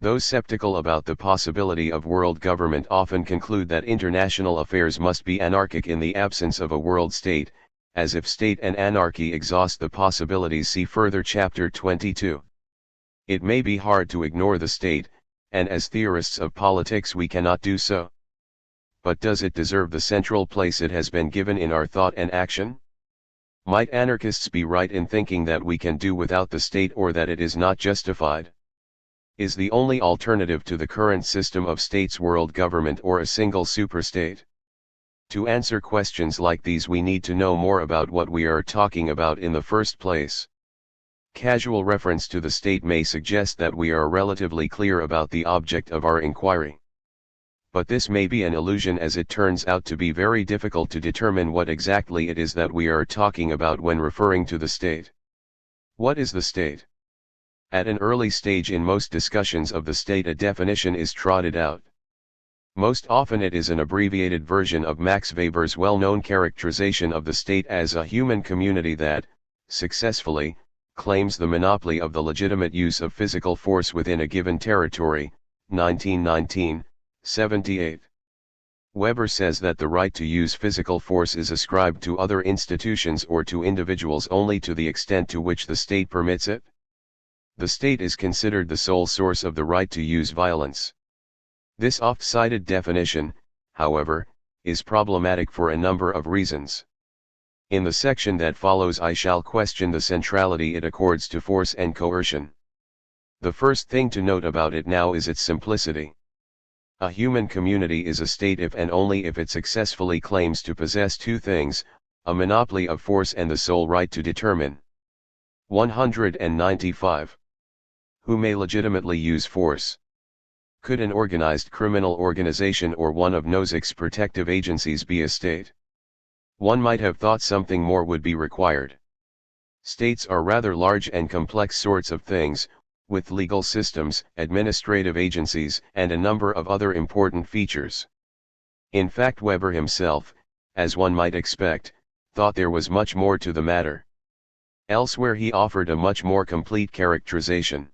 Those skeptical about the possibility of world government often conclude that international affairs must be anarchic in the absence of a world state, as if state and anarchy exhaust the possibilities. See further Chapter 22. It may be hard to ignore the state, and as theorists of politics we cannot do so. But does it deserve the central place it has been given in our thought and action? Might anarchists be right in thinking that we can do without the state or that it is not justified? Is the only alternative to the current system of states world government or a single superstate? To answer questions like these we need to know more about what we are talking about in the first place. Casual reference to the state may suggest that we are relatively clear about the object of our inquiry. But this may be an illusion, as it turns out to be very difficult to determine what exactly it is that we are talking about when referring to the state. What is the state? At an early stage in most discussions of the state a definition is trotted out. Most often it is an abbreviated version of Max Weber's well-known characterization of the state as a human community that, successfully, claims the monopoly of the legitimate use of physical force within a given territory, 1919, 78. Weber says that the right to use physical force is ascribed to other institutions or to individuals only to the extent to which the state permits it. The state is considered the sole source of the right to use violence. This oft-cited definition, however, is problematic for a number of reasons. In the section that follows I shall question the centrality it accords to force and coercion. The first thing to note about it now is its simplicity. A human community is a state if and only if it successfully claims to possess two things, a monopoly of force and the sole right to determine. 195. Who may legitimately use force? Could an organized criminal organization or one of Nozick's protective agencies be a state? One might have thought something more would be required. States are rather large and complex sorts of things, with legal systems, administrative agencies, and a number of other important features. In fact, Weber himself, as one might expect, thought there was much more to the matter. Elsewhere he offered a much more complete characterization.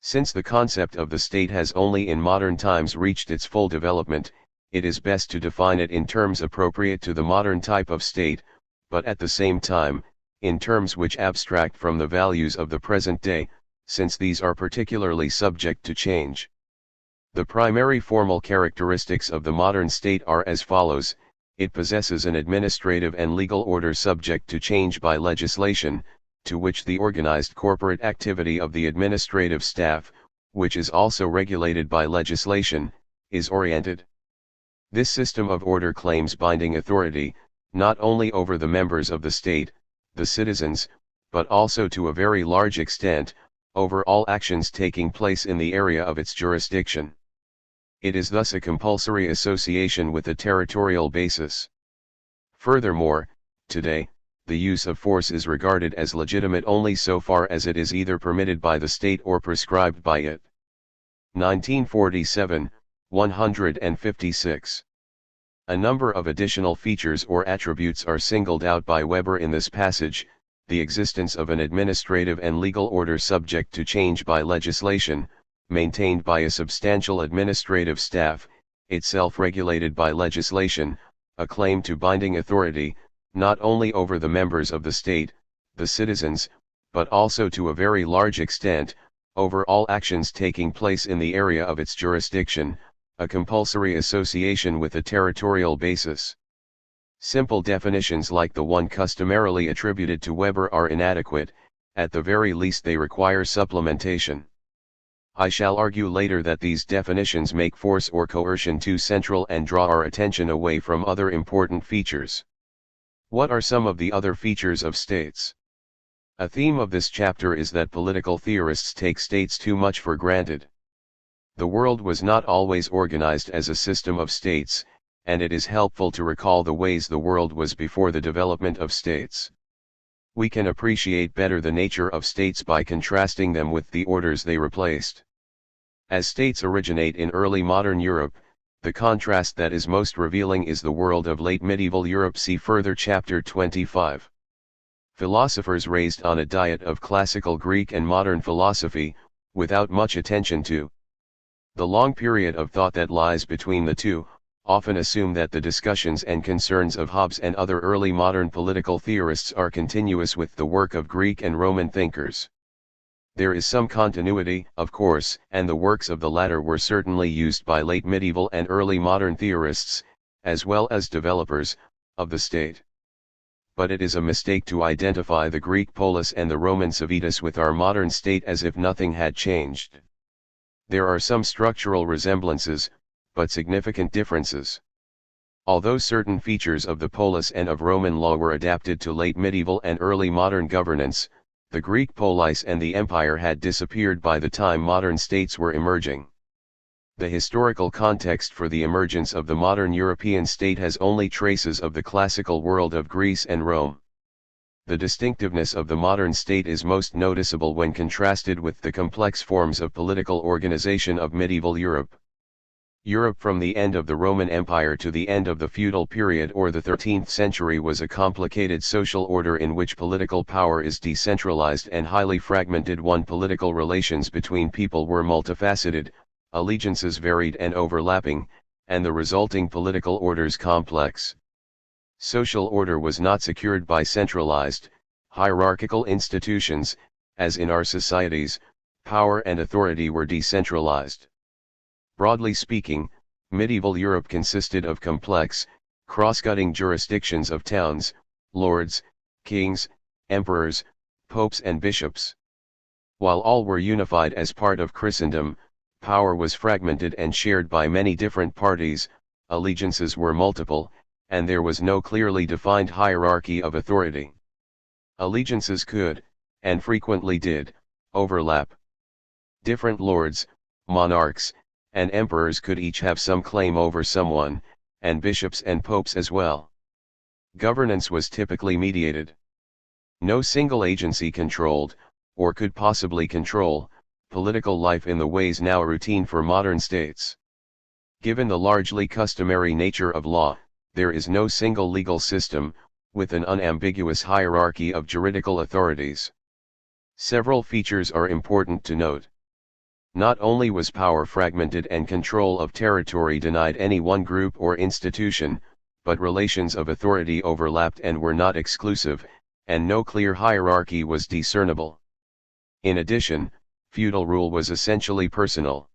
Since the concept of the state has only in modern times reached its full development, it is best to define it in terms appropriate to the modern type of state, but at the same time, in terms which abstract from the values of the present day, since these are particularly subject to change. The primary formal characteristics of the modern state are as follows: it possesses an administrative and legal order subject to change by legislation, to which the organized corporate activity of the administrative staff, which is also regulated by legislation, is oriented. This system of order claims binding authority, not only over the members of the state, the citizens, but also to a very large extent, over all actions taking place in the area of its jurisdiction. It is thus a compulsory association with a territorial basis. Furthermore, today, the use of force is regarded as legitimate only so far as it is either permitted by the state or prescribed by it. 1947, 156. A number of additional features or attributes are singled out by Weber in this passage: the existence of an administrative and legal order subject to change by legislation, maintained by a substantial administrative staff, itself regulated by legislation, a claim to binding authority, not only over the members of the state, the citizens, but also to a very large extent, over all actions taking place in the area of its jurisdiction, a compulsory association with a territorial basis. Simple definitions like the one customarily attributed to Weber are inadequate, at the very least they require supplementation. I shall argue later that these definitions make force or coercion too central and draw our attention away from other important features. What are some of the other features of states? A theme of this chapter is that political theorists take states too much for granted. The world was not always organized as a system of states, and it is helpful to recall the ways the world was before the development of states. We can appreciate better the nature of states by contrasting them with the orders they replaced. As states originate in early modern Europe, the contrast that is most revealing is the world of late medieval Europe. See further chapter 25. Philosophers raised on a diet of classical Greek and modern philosophy, without much attention to the long period of thought that lies between the two, often assume that the discussions and concerns of Hobbes and other early modern political theorists are continuous with the work of Greek and Roman thinkers. There is some continuity, of course, and the works of the latter were certainly used by late medieval and early modern theorists, as well as developers, of the state. But it is a mistake to identify the Greek polis and the Roman civitas with our modern state as if nothing had changed. There are some structural resemblances, but significant differences. Although certain features of the polis and of Roman law were adapted to late medieval and early modern governance, the Greek polis and the empire had disappeared by the time modern states were emerging. The historical context for the emergence of the modern European state has only traces of the classical world of Greece and Rome. The distinctiveness of the modern state is most noticeable when contrasted with the complex forms of political organization of medieval Europe. Europe from the end of the Roman Empire to the end of the feudal period or the 13th century was a complicated social order in which political power is decentralized and highly fragmented. Political relations between people were multifaceted, allegiances varied and overlapping, and the resulting political orders complex. Social order was not secured by centralized, hierarchical institutions, as in our societies. Power and authority were decentralized. Broadly speaking, medieval Europe consisted of complex, cross-cutting jurisdictions of towns, lords, kings, emperors, popes and bishops. While all were unified as part of Christendom, power was fragmented and shared by many different parties, allegiances were multiple, and there was no clearly defined hierarchy of authority. Allegiances could, and frequently did, overlap. Different lords, monarchs, and emperors could each have some claim over someone, and bishops and popes as well. Governance was typically mediated. No single agency controlled, or could possibly control, political life in the ways now routine for modern states. Given the largely customary nature of law, there is no single legal system, with an unambiguous hierarchy of juridical authorities. Several features are important to note. Not only was power fragmented and control of territory denied any one group or institution, but relations of authority overlapped and were not exclusive, and no clear hierarchy was discernible. In addition, feudal rule was essentially personal.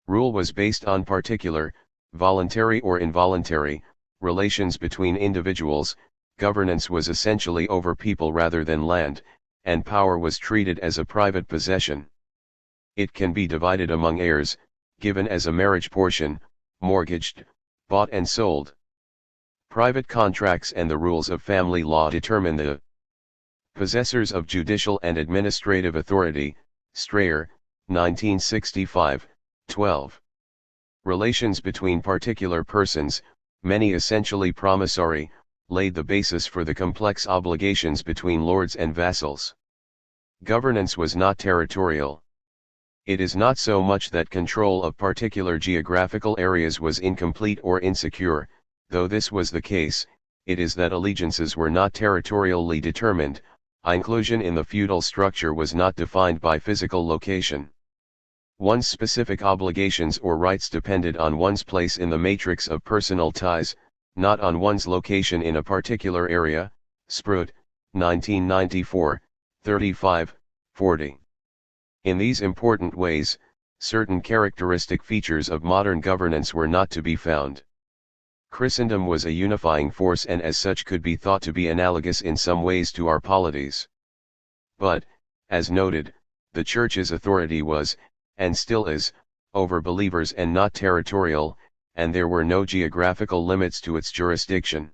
Rule was based on particular, voluntary or involuntary, relations between individuals. Governance was essentially over people rather than land, and power was treated as a private possession. It can be divided among heirs, given as a marriage portion, mortgaged, bought and sold. Private contracts and the rules of family law determine the possessors of judicial and administrative authority. Strayer, 1965, 12. Relations between particular persons, many essentially promissory, laid the basis for the complex obligations between lords and vassals. Governance was not territorial. It is not so much that control of particular geographical areas was incomplete or insecure, though this was the case, it is that allegiances were not territorially determined. Inclusion in the feudal structure was not defined by physical location. One's specific obligations or rights depended on one's place in the matrix of personal ties, not on one's location in a particular area. Sprout, 1994, 35, 40. In these important ways, certain characteristic features of modern governance were not to be found. Christendom was a unifying force and as such could be thought to be analogous in some ways to our polities. But, as noted, the Church's authority was, and still is, over believers and not territorial, and there were no geographical limits to its jurisdiction.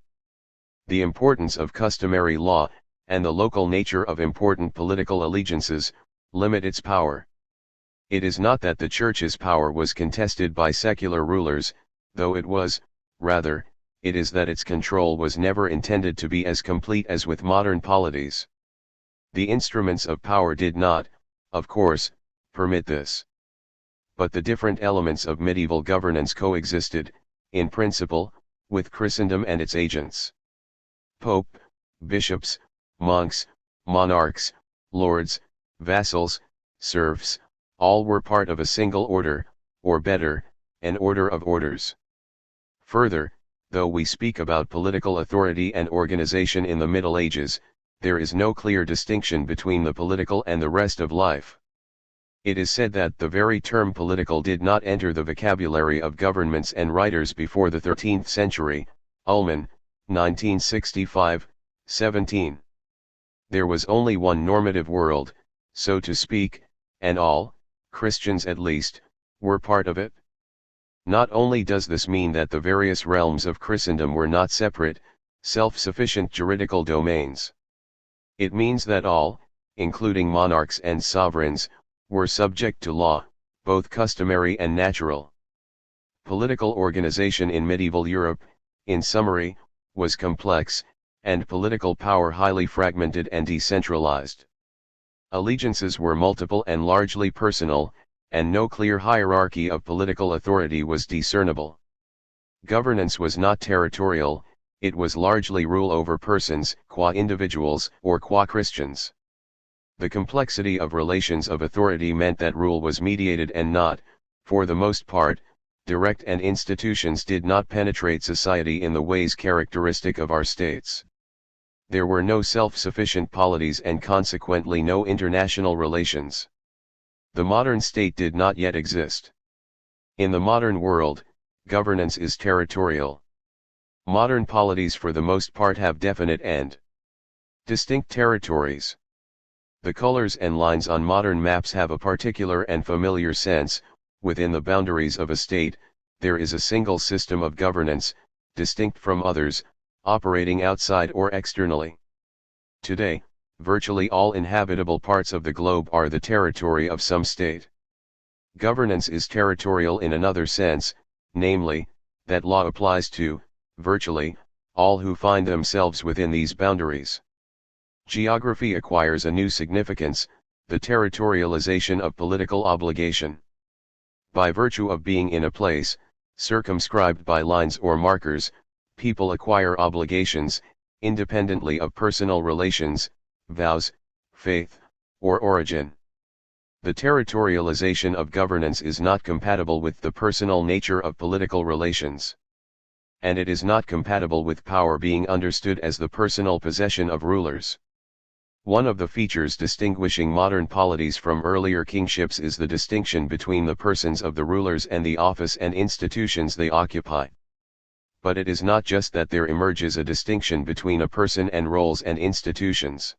The importance of customary law, and the local nature of important political allegiances, limit its power. It is not that the Church's power was contested by secular rulers, though it was, rather, it is that its control was never intended to be as complete as with modern polities. The instruments of power did not, of course, permit this. But the different elements of medieval governance coexisted, in principle, with Christendom and its agents. Pope, bishops, monks, monarchs, lords, vassals, serfs, all were part of a single order, or better, an order of orders. Further, though we speak about political authority and organization in the Middle Ages, there is no clear distinction between the political and the rest of life. It is said that the very term political did not enter the vocabulary of governments and writers before the 13th century, Ullmann, 1965, 17. There was only one normative world, so to speak, and all, Christians at least, were part of it. Not only does this mean that the various realms of Christendom were not separate, self-sufficient juridical domains. It means that all, including monarchs and sovereigns, were subject to law, both customary and natural. Political organization in medieval Europe, in summary, was complex, and political power highly fragmented and decentralized. Allegiances were multiple and largely personal, and no clear hierarchy of political authority was discernible. Governance was not territorial, it was largely rule over persons, qua individuals or qua Christians. The complexity of relations of authority meant that rule was mediated and not, for the most part, direct, and institutions did not penetrate society in the ways characteristic of our states. There were no self-sufficient polities and consequently no international relations. The modern state did not yet exist. In the modern world, governance is territorial. Modern polities for the most part have definite and distinct territories. The colors and lines on modern maps have a particular and familiar sense. Within the boundaries of a state, there is a single system of governance, distinct from others, operating outside or externally. Today, virtually all inhabitable parts of the globe are the territory of some state. Governance is territorial in another sense, namely, that law applies to, virtually, all who find themselves within these boundaries. Geography acquires a new significance, the territorialization of political obligation. By virtue of being in a place, circumscribed by lines or markers, people acquire obligations, independently of personal relations, vows, faith, or origin. The territorialization of governance is not compatible with the personal nature of political relations. And it is not compatible with power being understood as the personal possession of rulers. One of the features distinguishing modern polities from earlier kingships is the distinction between the persons of the rulers and the office and institutions they occupy. But it is not just that there emerges a distinction between a person and roles and institutions.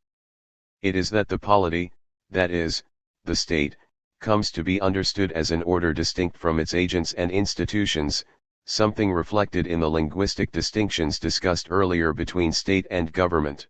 It is that the polity, that is, the state, comes to be understood as an order distinct from its agents and institutions, something reflected in the linguistic distinctions discussed earlier between state and government.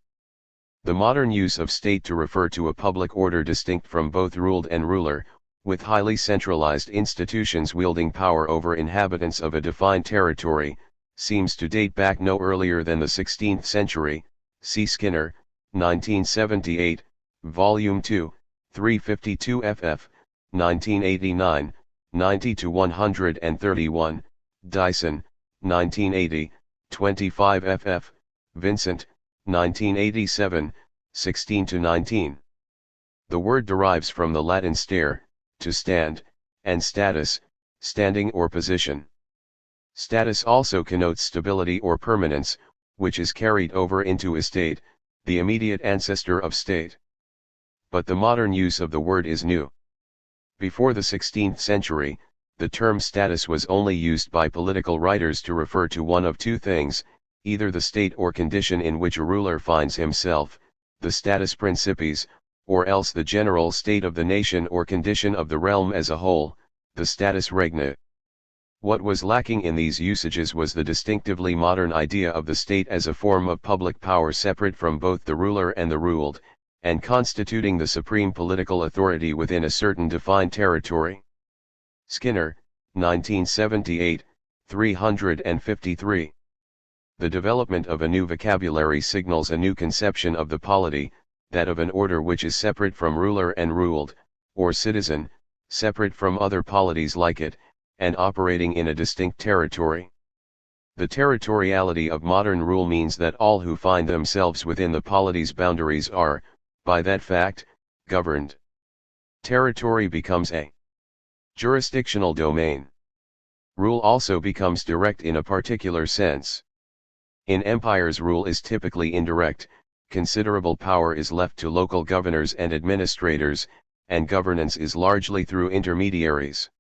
The modern use of state to refer to a public order distinct from both ruled and ruler, with highly centralized institutions wielding power over inhabitants of a defined territory, seems to date back no earlier than the 16th century. See Skinner, 1978, Volume 2, 352 ff, 1989, 90-131, Dyson, 1980, 25 ff, Vincent, 1987, 16-19. The word derives from the Latin stare, to stand, and status, standing or position. Status also connotes stability or permanence, which is carried over into estate, the immediate ancestor of state. But the modern use of the word is new. Before the 16th century, the term status was only used by political writers to refer to one of two things, either the state or condition in which a ruler finds himself, the status principis, or else the general state of the nation or condition of the realm as a whole, the status regni. What was lacking in these usages was the distinctively modern idea of the state as a form of public power separate from both the ruler and the ruled, and constituting the supreme political authority within a certain defined territory. Skinner, 1978, 353. The development of a new vocabulary signals a new conception of the polity, that of an order which is separate from ruler and ruled, or citizen, separate from other polities like it, and operating in a distinct territory. The territoriality of modern rule means that all who find themselves within the polity's boundaries are, by that fact, governed. Territory becomes a jurisdictional domain. Rule also becomes direct in a particular sense. In empires, rule is typically indirect, considerable power is left to local governors and administrators, and governance is largely through intermediaries.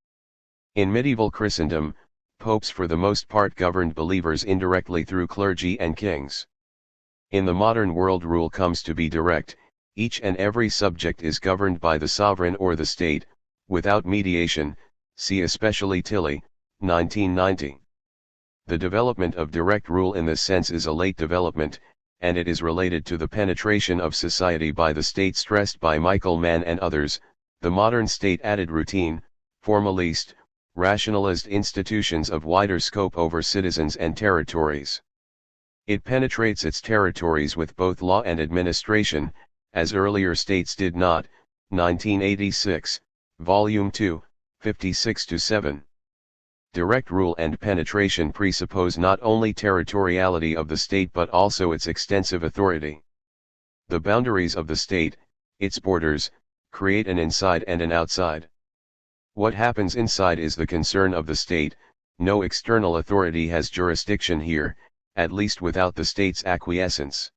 In medieval Christendom, popes for the most part governed believers indirectly through clergy and kings. In the modern world, rule comes to be direct, each and every subject is governed by the sovereign or the state, without mediation, see especially Tilly, 1990. The development of direct rule in this sense is a late development, and it is related to the penetration of society by the state stressed by Michael Mann and others. The modern state added routine, formalist, rationalist institutions of wider scope over citizens and territories. It penetrates its territories with both law and administration, as earlier states did not, 1986, Volume 2, 56-7. Direct rule and penetration presuppose not only territoriality of the state but also its extensive authority. The boundaries of the state, its borders, create an inside and an outside. What happens inside is the concern of the state, no external authority has jurisdiction here, at least without the state's acquiescence.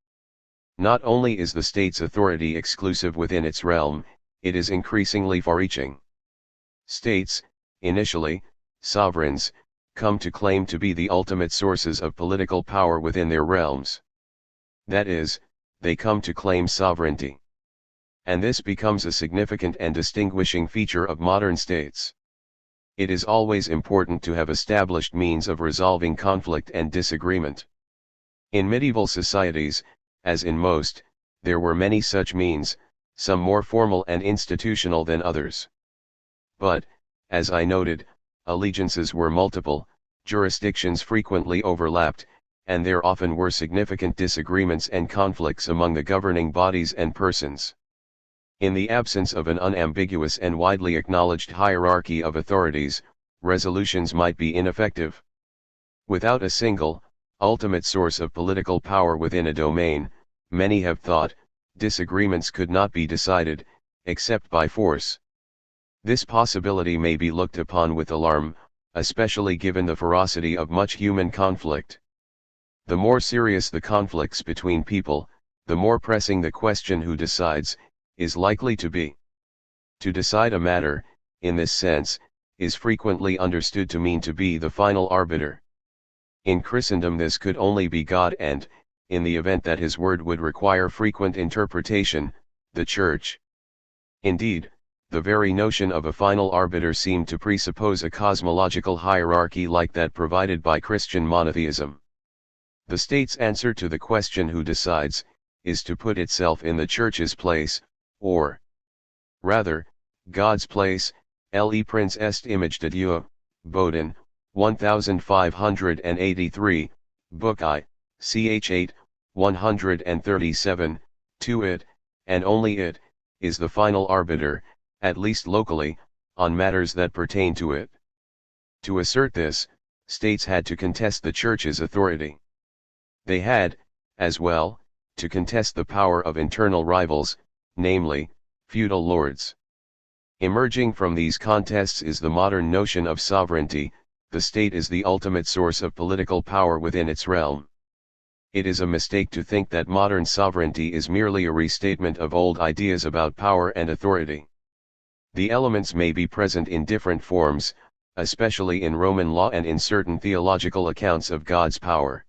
Not only is the state's authority exclusive within its realm, it is increasingly far-reaching. States, initially, sovereigns, come to claim to be the ultimate sources of political power within their realms. That is, they come to claim sovereignty. And this becomes a significant and distinguishing feature of modern states. It is always important to have established means of resolving conflict and disagreement. In medieval societies, as in most, there were many such means, some more formal and institutional than others. But, as I noted, allegiances were multiple, jurisdictions frequently overlapped, and there often were significant disagreements and conflicts among the governing bodies and persons. In the absence of an unambiguous and widely acknowledged hierarchy of authorities, resolutions might be ineffective. Without a single, ultimate source of political power within a domain, many have thought, disagreements could not be decided, except by force. This possibility may be looked upon with alarm, especially given the ferocity of much human conflict. The more serious the conflicts between people, the more pressing the question who decides, is likely to be. To decide a matter, in this sense, is frequently understood to mean to be the final arbiter. In Christendom this could only be God and, in the event that his word would require frequent interpretation, the Church. Indeed, the very notion of a final arbiter seemed to presuppose a cosmological hierarchy like that provided by Christian monotheism. The state's answer to the question who decides, is to put itself in the Church's place, or rather, God's place. Le Prince est image de Dieu, Bodin, 1583, Book I, ch. 8, 137, to it, and only it, is the final arbiter, at least locally, on matters that pertain to it. To assert this, states had to contest the Church's authority. They had, as well, to contest the power of internal rivals, namely, feudal lords. Emerging from these contests is the modern notion of sovereignty. The state is the ultimate source of political power within its realm. It is a mistake to think that modern sovereignty is merely a restatement of old ideas about power and authority. The elements may be present in different forms, especially in Roman law and in certain theological accounts of God's power.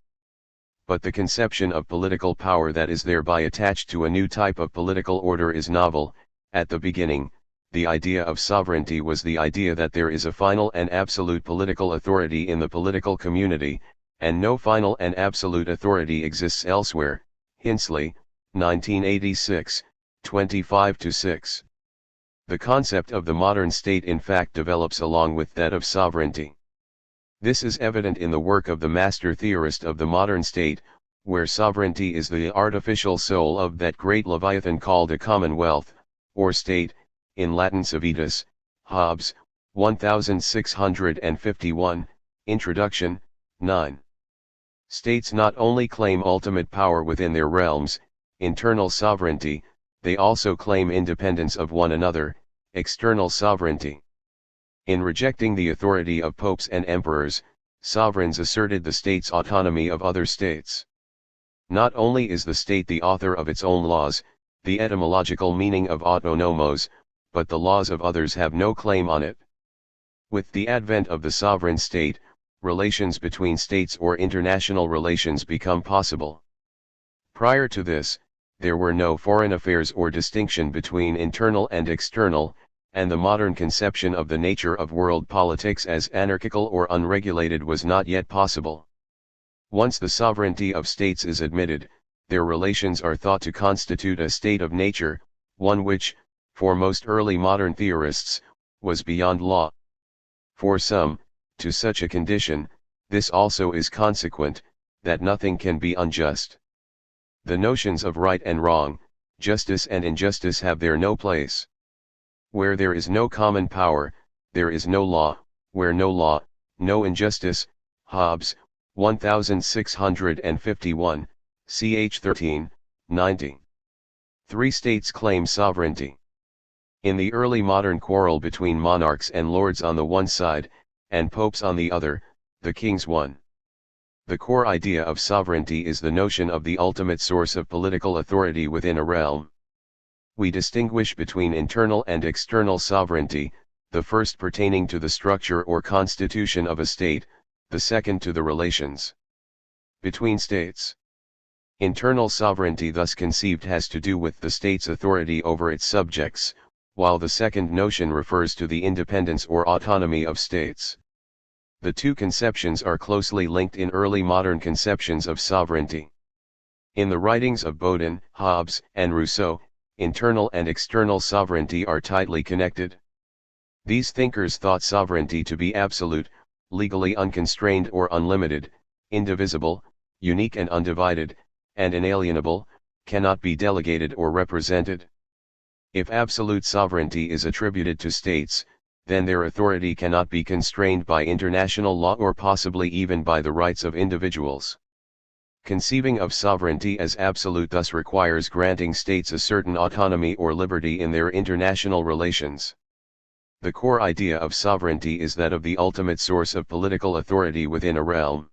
But the conception of political power that is thereby attached to a new type of political order is novel. At the beginning, the idea of sovereignty was the idea that there is a final and absolute political authority in the political community, and no final and absolute authority exists elsewhere. Hinsley, 1986, 25-6. The concept of the modern state in fact develops along with that of sovereignty. This is evident in the work of the master theorist of the modern state, where sovereignty is the artificial soul of that great leviathan called a commonwealth, or state, in Latin civitas. Hobbes, 1651, Introduction, 9. States not only claim ultimate power within their realms, internal sovereignty, they also claim independence of one another, external sovereignty. In rejecting the authority of popes and emperors, sovereigns asserted the state's autonomy of other states. Not only is the state the author of its own laws, the etymological meaning of autonomos, but the laws of others have no claim on it. With the advent of the sovereign state, relations between states or international relations become possible. Prior to this, there were no foreign affairs or distinction between internal and external, and the modern conception of the nature of world politics as anarchical or unregulated was not yet possible. Once the sovereignty of states is admitted, their relations are thought to constitute a state of nature, one which, for most early modern theorists, was beyond law. For some, to such a condition, this also is consequent, that nothing can be unjust. The notions of right and wrong, justice and injustice have there no place. Where there is no common power, there is no law; where no law, no injustice. Hobbes, 1651, ch. 13, 90. Three states claim sovereignty. In the early modern quarrel between monarchs and lords on the one side, and popes on the other, the kings won. The core idea of sovereignty is the notion of the ultimate source of political authority within a realm. We distinguish between internal and external sovereignty, the first pertaining to the structure or constitution of a state, the second to the relations between states. Internal sovereignty thus conceived has to do with the state's authority over its subjects, while the second notion refers to the independence or autonomy of states. The two conceptions are closely linked in early modern conceptions of sovereignty. In the writings of Bodin, Hobbes, and Rousseau, internal and external sovereignty are tightly connected. These thinkers thought sovereignty to be absolute, legally unconstrained or unlimited, indivisible, unique and undivided, and inalienable, cannot be delegated or represented. If absolute sovereignty is attributed to states, then their authority cannot be constrained by international law or possibly even by the rights of individuals. Conceiving of sovereignty as absolute thus requires granting states a certain autonomy or liberty in their international relations. The core idea of sovereignty is that of the ultimate source of political authority within a realm.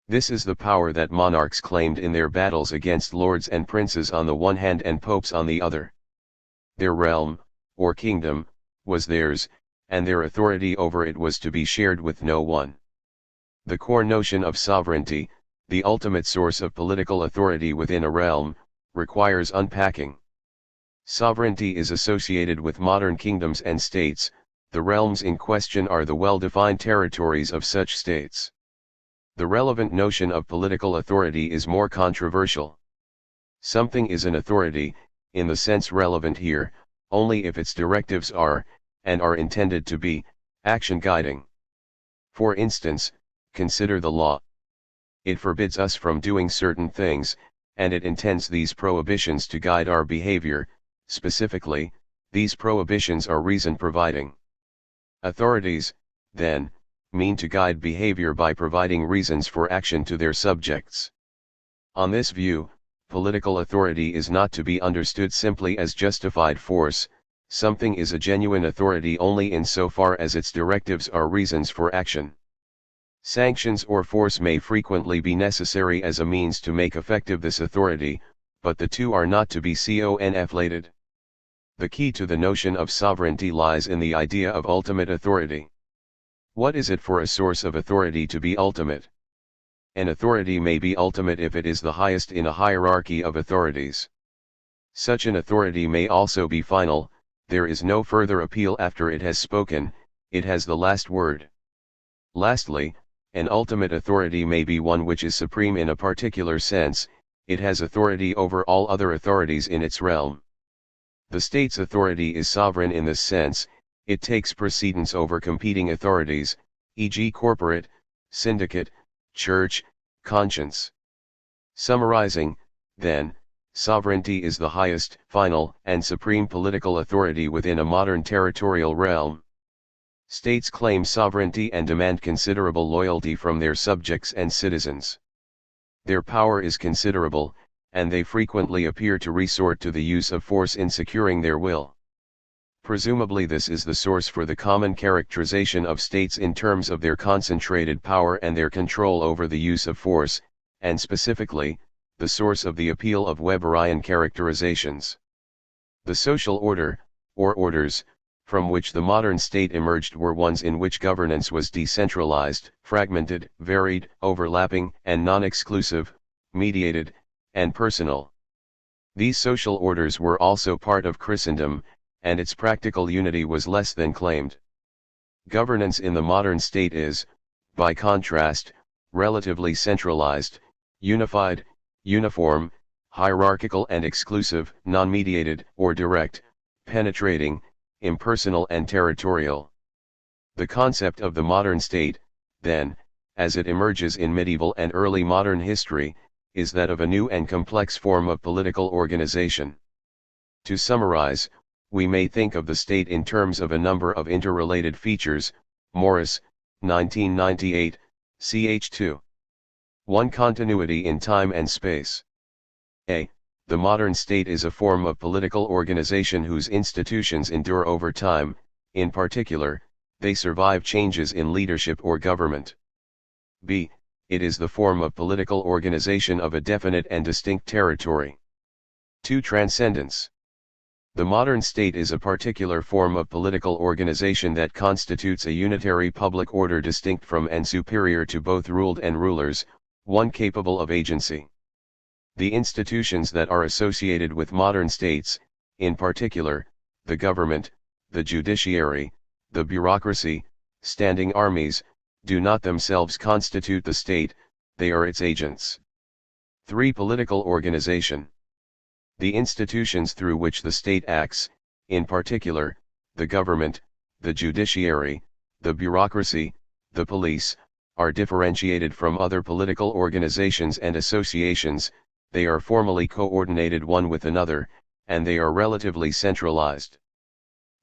This is the power that monarchs claimed in their battles against lords and princes on the one hand and popes on the other. Their realm, or kingdom, was theirs, and their authority over it was to be shared with no one. The core notion of sovereignty, the ultimate source of political authority within a realm, requires unpacking. Sovereignty is associated with modern kingdoms and states. The realms in question are the well-defined territories of such states. The relevant notion of political authority is more controversial. Something is an authority, in the sense relevant here, only if its directives are, and are intended to be, action guiding. For instance, consider the law. It forbids us from doing certain things, and it intends these prohibitions to guide our behavior. Specifically, these prohibitions are reason providing. Authorities, then, mean to guide behavior by providing reasons for action to their subjects. On this view, political authority is not to be understood simply as justified force, something is a genuine authority only insofar as its directives are reasons for action. Sanctions or force may frequently be necessary as a means to make effective this authority, but the two are not to be conflated. The key to the notion of sovereignty lies in the idea of ultimate authority. What is it for a source of authority to be ultimate? An authority may be ultimate if it is the highest in a hierarchy of authorities. Such an authority may also be final, there is no further appeal after it has spoken, it has the last word. Lastly, an ultimate authority may be one which is supreme in a particular sense, it has authority over all other authorities in its realm. The state's authority is sovereign in this sense, it takes precedence over competing authorities, e.g. corporate, syndicate, church, conscience. Summarizing, then, sovereignty is the highest, final, and supreme political authority within a modern territorial realm. States claim sovereignty and demand considerable loyalty from their subjects and citizens. Their power is considerable, and they frequently appear to resort to the use of force in securing their will. Presumably this is the source for the common characterization of states in terms of their concentrated power and their control over the use of force, and specifically, the source of the appeal of Weberian characterizations. The social order, or orders, from which the modern state emerged were ones in which governance was decentralized, fragmented, varied, overlapping, and non-exclusive, mediated, and personal. These social orders were also part of Christendom, and its practical unity was less than claimed. Governance in the modern state is, by contrast, relatively centralized, unified, uniform, hierarchical and exclusive, non-mediated or direct, penetrating, impersonal and territorial. The concept of the modern state, then, as it emerges in medieval and early modern history, is that of a new and complex form of political organization. To summarize, we may think of the state in terms of a number of interrelated features, Morris, 1998, ch. 2. 1. Continuity in time and space. A. The modern state is a form of political organization whose institutions endure over time, in particular, they survive changes in leadership or government. B. It is the form of political organization of a definite and distinct territory. 2. Transcendence. The modern state is a particular form of political organization that constitutes a unitary public order distinct from and superior to both ruled and rulers, one capable of agency. The institutions that are associated with modern states, in particular, the government, the judiciary, the bureaucracy, standing armies, do not themselves constitute the state, they are its agents. 3. Political organization. The institutions through which the state acts, in particular, the government, the judiciary, the bureaucracy, the police, are differentiated from other political organizations and associations, they are formally coordinated one with another, and they are relatively centralized.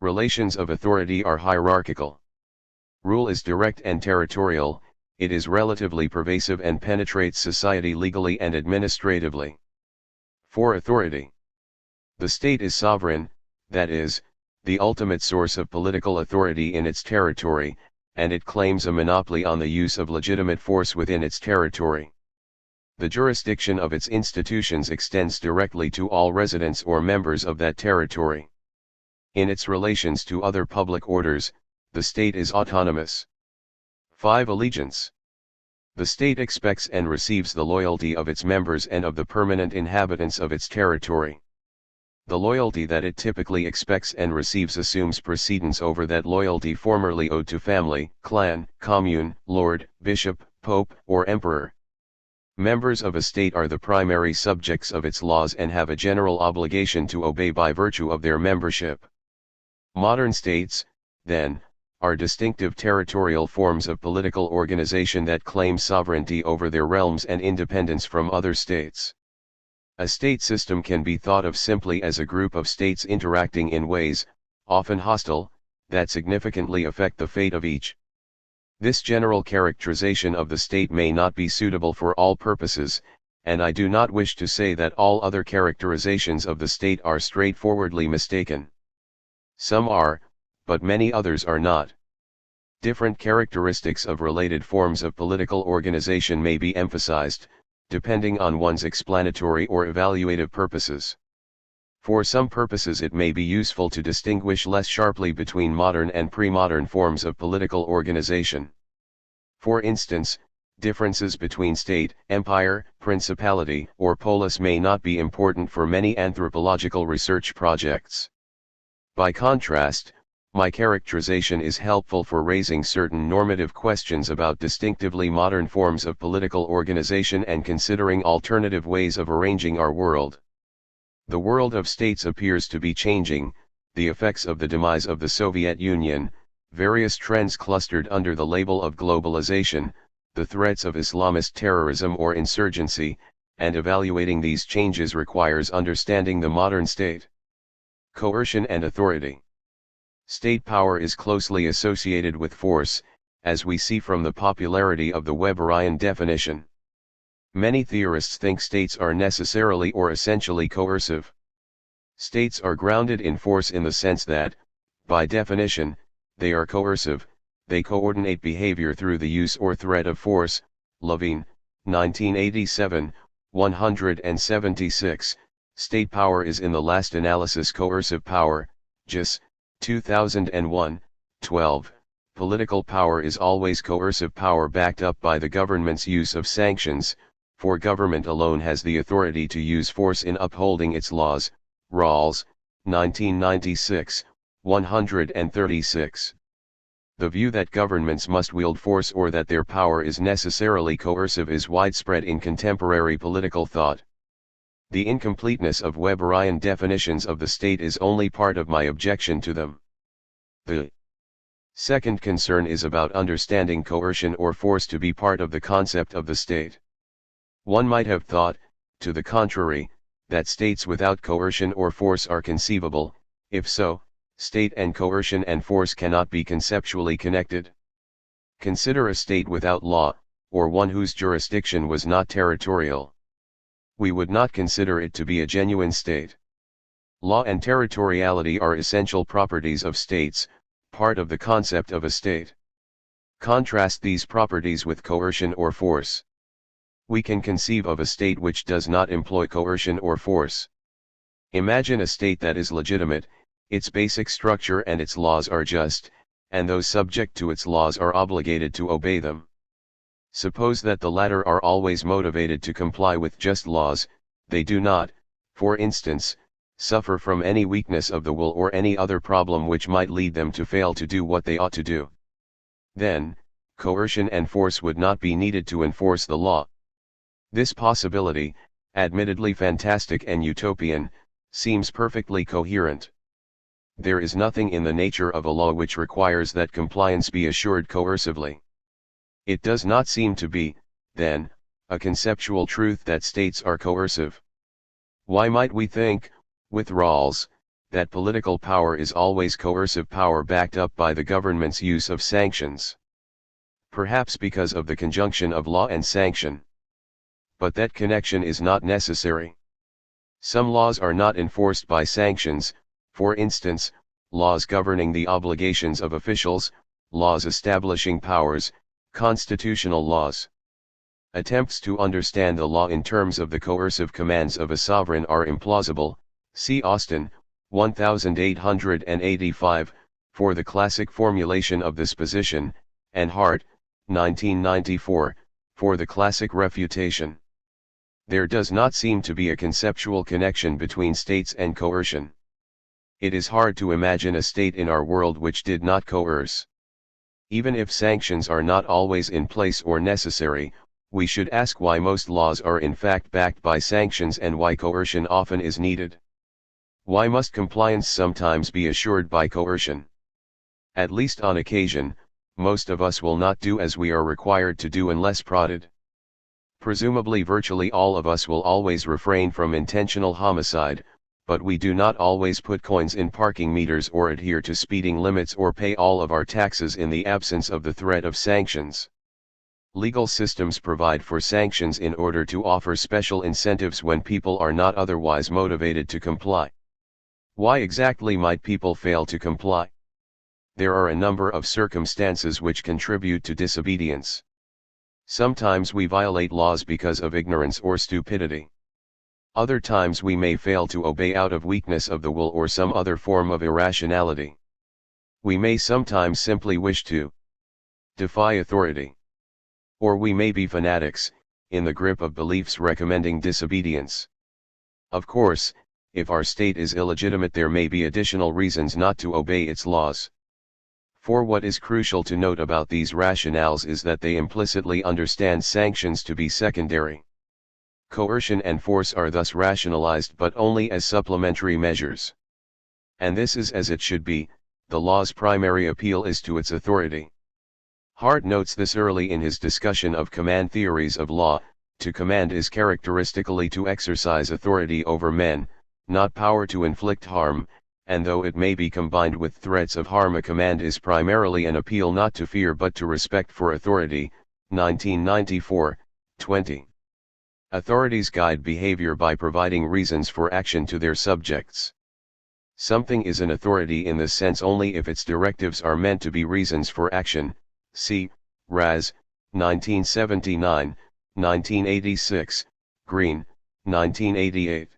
Relations of authority are hierarchical. Rule is direct and territorial, it is relatively pervasive and penetrates society legally and administratively. 4. Authority. The state is sovereign, that is, the ultimate source of political authority in its territory, and it claims a monopoly on the use of legitimate force within its territory. The jurisdiction of its institutions extends directly to all residents or members of that territory. In its relations to other public orders, the state is autonomous. 5. Allegiance. The state expects and receives the loyalty of its members and of the permanent inhabitants of its territory. The loyalty that it typically expects and receives assumes precedence over that loyalty formerly owed to family, clan, commune, lord, bishop, pope, or emperor. Members of a state are the primary subjects of its laws and have a general obligation to obey by virtue of their membership. Modern states, then, are distinctive territorial forms of political organization that claim sovereignty over their realms and independence from other states. A state system can be thought of simply as a group of states interacting in ways, often hostile, that significantly affect the fate of each. This general characterization of the state may not be suitable for all purposes, and I do not wish to say that all other characterizations of the state are straightforwardly mistaken. Some are, but many others are not. Different characteristics of related forms of political organization may be emphasized, depending on one's explanatory or evaluative purposes. For some purposes it may be useful to distinguish less sharply between modern and pre-modern forms of political organization. For instance, differences between state, empire, principality, or polis may not be important for many anthropological research projects. By contrast, my characterization is helpful for raising certain normative questions about distinctively modern forms of political organization and considering alternative ways of arranging our world. The world of states appears to be changing, the effects of the demise of the Soviet Union, various trends clustered under the label of globalization, the threats of Islamist terrorism or insurgency, and evaluating these changes requires understanding the modern state. Coercion and authority. State power is closely associated with force, as we see from the popularity of the Weberian definition. Many theorists think states are necessarily or essentially coercive. States are grounded in force in the sense that, by definition, they are coercive, they coordinate behavior through the use or threat of force. Levine, 1987, 176, State power is in the last analysis coercive power. Gis, 2001, 12, political power is always coercive power backed up by the government's use of sanctions, for government alone has the authority to use force in upholding its laws. Rawls, 1996, 136. The view that governments must wield force or that their power is necessarily coercive is widespread in contemporary political thought. The incompleteness of Weberian definitions of the state is only part of my objection to them. The second concern is about understanding coercion or force to be part of the concept of the state. One might have thought, to the contrary, that states without coercion or force are conceivable. If so, state and coercion and force cannot be conceptually connected. Consider a state without law, or one whose jurisdiction was not territorial. We would not consider it to be a genuine state. Law and territoriality are essential properties of states, part of the concept of a state. Contrast these properties with coercion or force. We can conceive of a state which does not employ coercion or force. Imagine a state that is legitimate, its basic structure and its laws are just, and those subject to its laws are obligated to obey them. Suppose that the latter are always motivated to comply with just laws, they do not, for instance, suffer from any weakness of the will or any other problem which might lead them to fail to do what they ought to do. Then, coercion and force would not be needed to enforce the law. This possibility, admittedly fantastic and utopian, seems perfectly coherent. There is nothing in the nature of a law which requires that compliance be assured coercively. It does not seem to be, then, a conceptual truth that states are coercive. Why might we think, with Rawls, that political power is always coercive power backed up by the government's use of sanctions? Perhaps because of the conjunction of law and sanction. But that connection is not necessary. Some laws are not enforced by sanctions, for instance, laws governing the obligations of officials, laws establishing powers, constitutional laws. Attempts to understand the law in terms of the coercive commands of a sovereign are implausible. See Austin, 1885, for the classic formulation of this position, and Hart, 1994, for the classic refutation. There does not seem to be a conceptual connection between states and coercion. It is hard to imagine a state in our world which did not coerce. Even if sanctions are not always in place or necessary, we should ask why most laws are in fact backed by sanctions and why coercion often is needed. Why must compliance sometimes be assured by coercion? At least on occasion, most of us will not do as we are required to do unless prodded. Presumably virtually all of us will always refrain from intentional homicide, but we do not always put coins in parking meters or adhere to speeding limits or pay all of our taxes in the absence of the threat of sanctions. Legal systems provide for sanctions in order to offer special incentives when people are not otherwise motivated to comply. Why exactly might people fail to comply? There are a number of circumstances which contribute to disobedience. Sometimes we violate laws because of ignorance or stupidity. Other times we may fail to obey out of weakness of the will or some other form of irrationality. We may sometimes simply wish to defy authority. Or we may be fanatics, in the grip of beliefs recommending disobedience. Of course, if our state is illegitimate, there may be additional reasons not to obey its laws. For what is crucial to note about these rationales is that they implicitly understand sanctions to be secondary. Coercion and force are thus rationalized but only as supplementary measures. And this is as it should be. The law's primary appeal is to its authority. Hart notes this early in his discussion of command theories of law. To command is characteristically to exercise authority over men, not power to inflict harm, and though it may be combined with threats of harm, a command is primarily an appeal not to fear but to respect for authority. 1994, 20. Authorities guide behavior by providing reasons for action to their subjects. Something is an authority in this sense only if its directives are meant to be reasons for action. See, Raz, 1979, 1986, Green, 1988.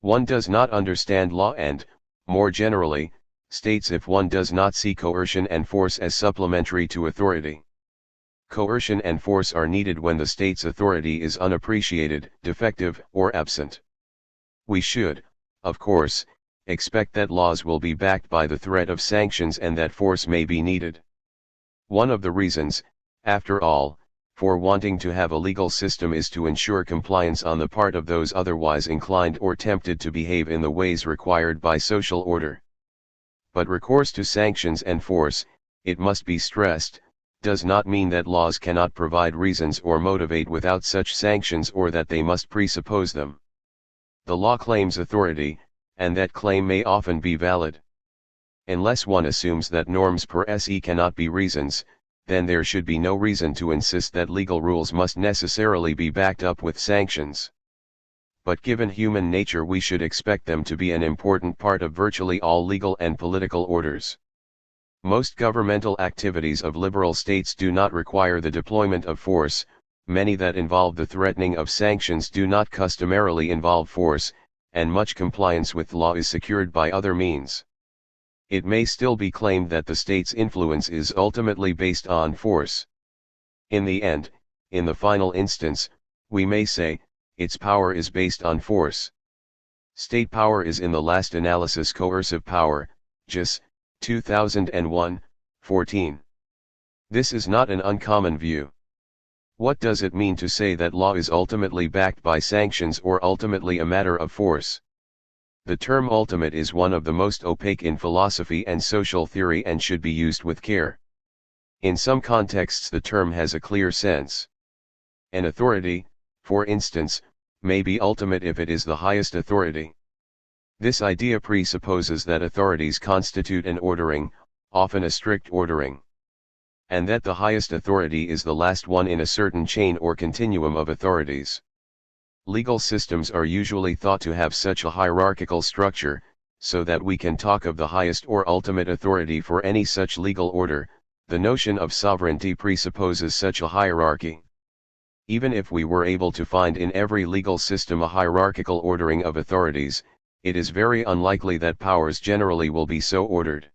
One does not understand law and, more generally, states if one does not see coercion and force as supplementary to authority. Coercion and force are needed when the state's authority is unappreciated, defective, or absent. We should, of course, expect that laws will be backed by the threat of sanctions and that force may be needed. One of the reasons, after all, for wanting to have a legal system is to ensure compliance on the part of those otherwise inclined or tempted to behave in the ways required by social order. But recourse to sanctions and force, it must be stressed, does not mean that laws cannot provide reasons or motivate without such sanctions or that they must presuppose them. The law claims authority, and that claim may often be valid. Unless one assumes that norms per se cannot be reasons, then there should be no reason to insist that legal rules must necessarily be backed up with sanctions. But given human nature, we should expect them to be an important part of virtually all legal and political orders. Most governmental activities of liberal states do not require the deployment of force. Many that involve the threatening of sanctions do not customarily involve force, and much compliance with law is secured by other means. It may still be claimed that the state's influence is ultimately based on force. In the end, in the final instance, we may say, its power is based on force. State power is in the last analysis coercive power, Gis, 2001, 14. This is not an uncommon view. What does it mean to say that law is ultimately backed by sanctions or ultimately a matter of force? The term ultimate is one of the most opaque in philosophy and social theory and should be used with care. In some contexts the term has a clear sense. An authority, for instance, may be ultimate if it is the highest authority. This idea presupposes that authorities constitute an ordering, often a strict ordering. And that the highest authority is the last one in a certain chain or continuum of authorities. Legal systems are usually thought to have such a hierarchical structure, so that we can talk of the highest or ultimate authority for any such legal order. The notion of sovereignty presupposes such a hierarchy. Even if we were able to find in every legal system a hierarchical ordering of authorities, it is very unlikely that powers generally will be so ordered.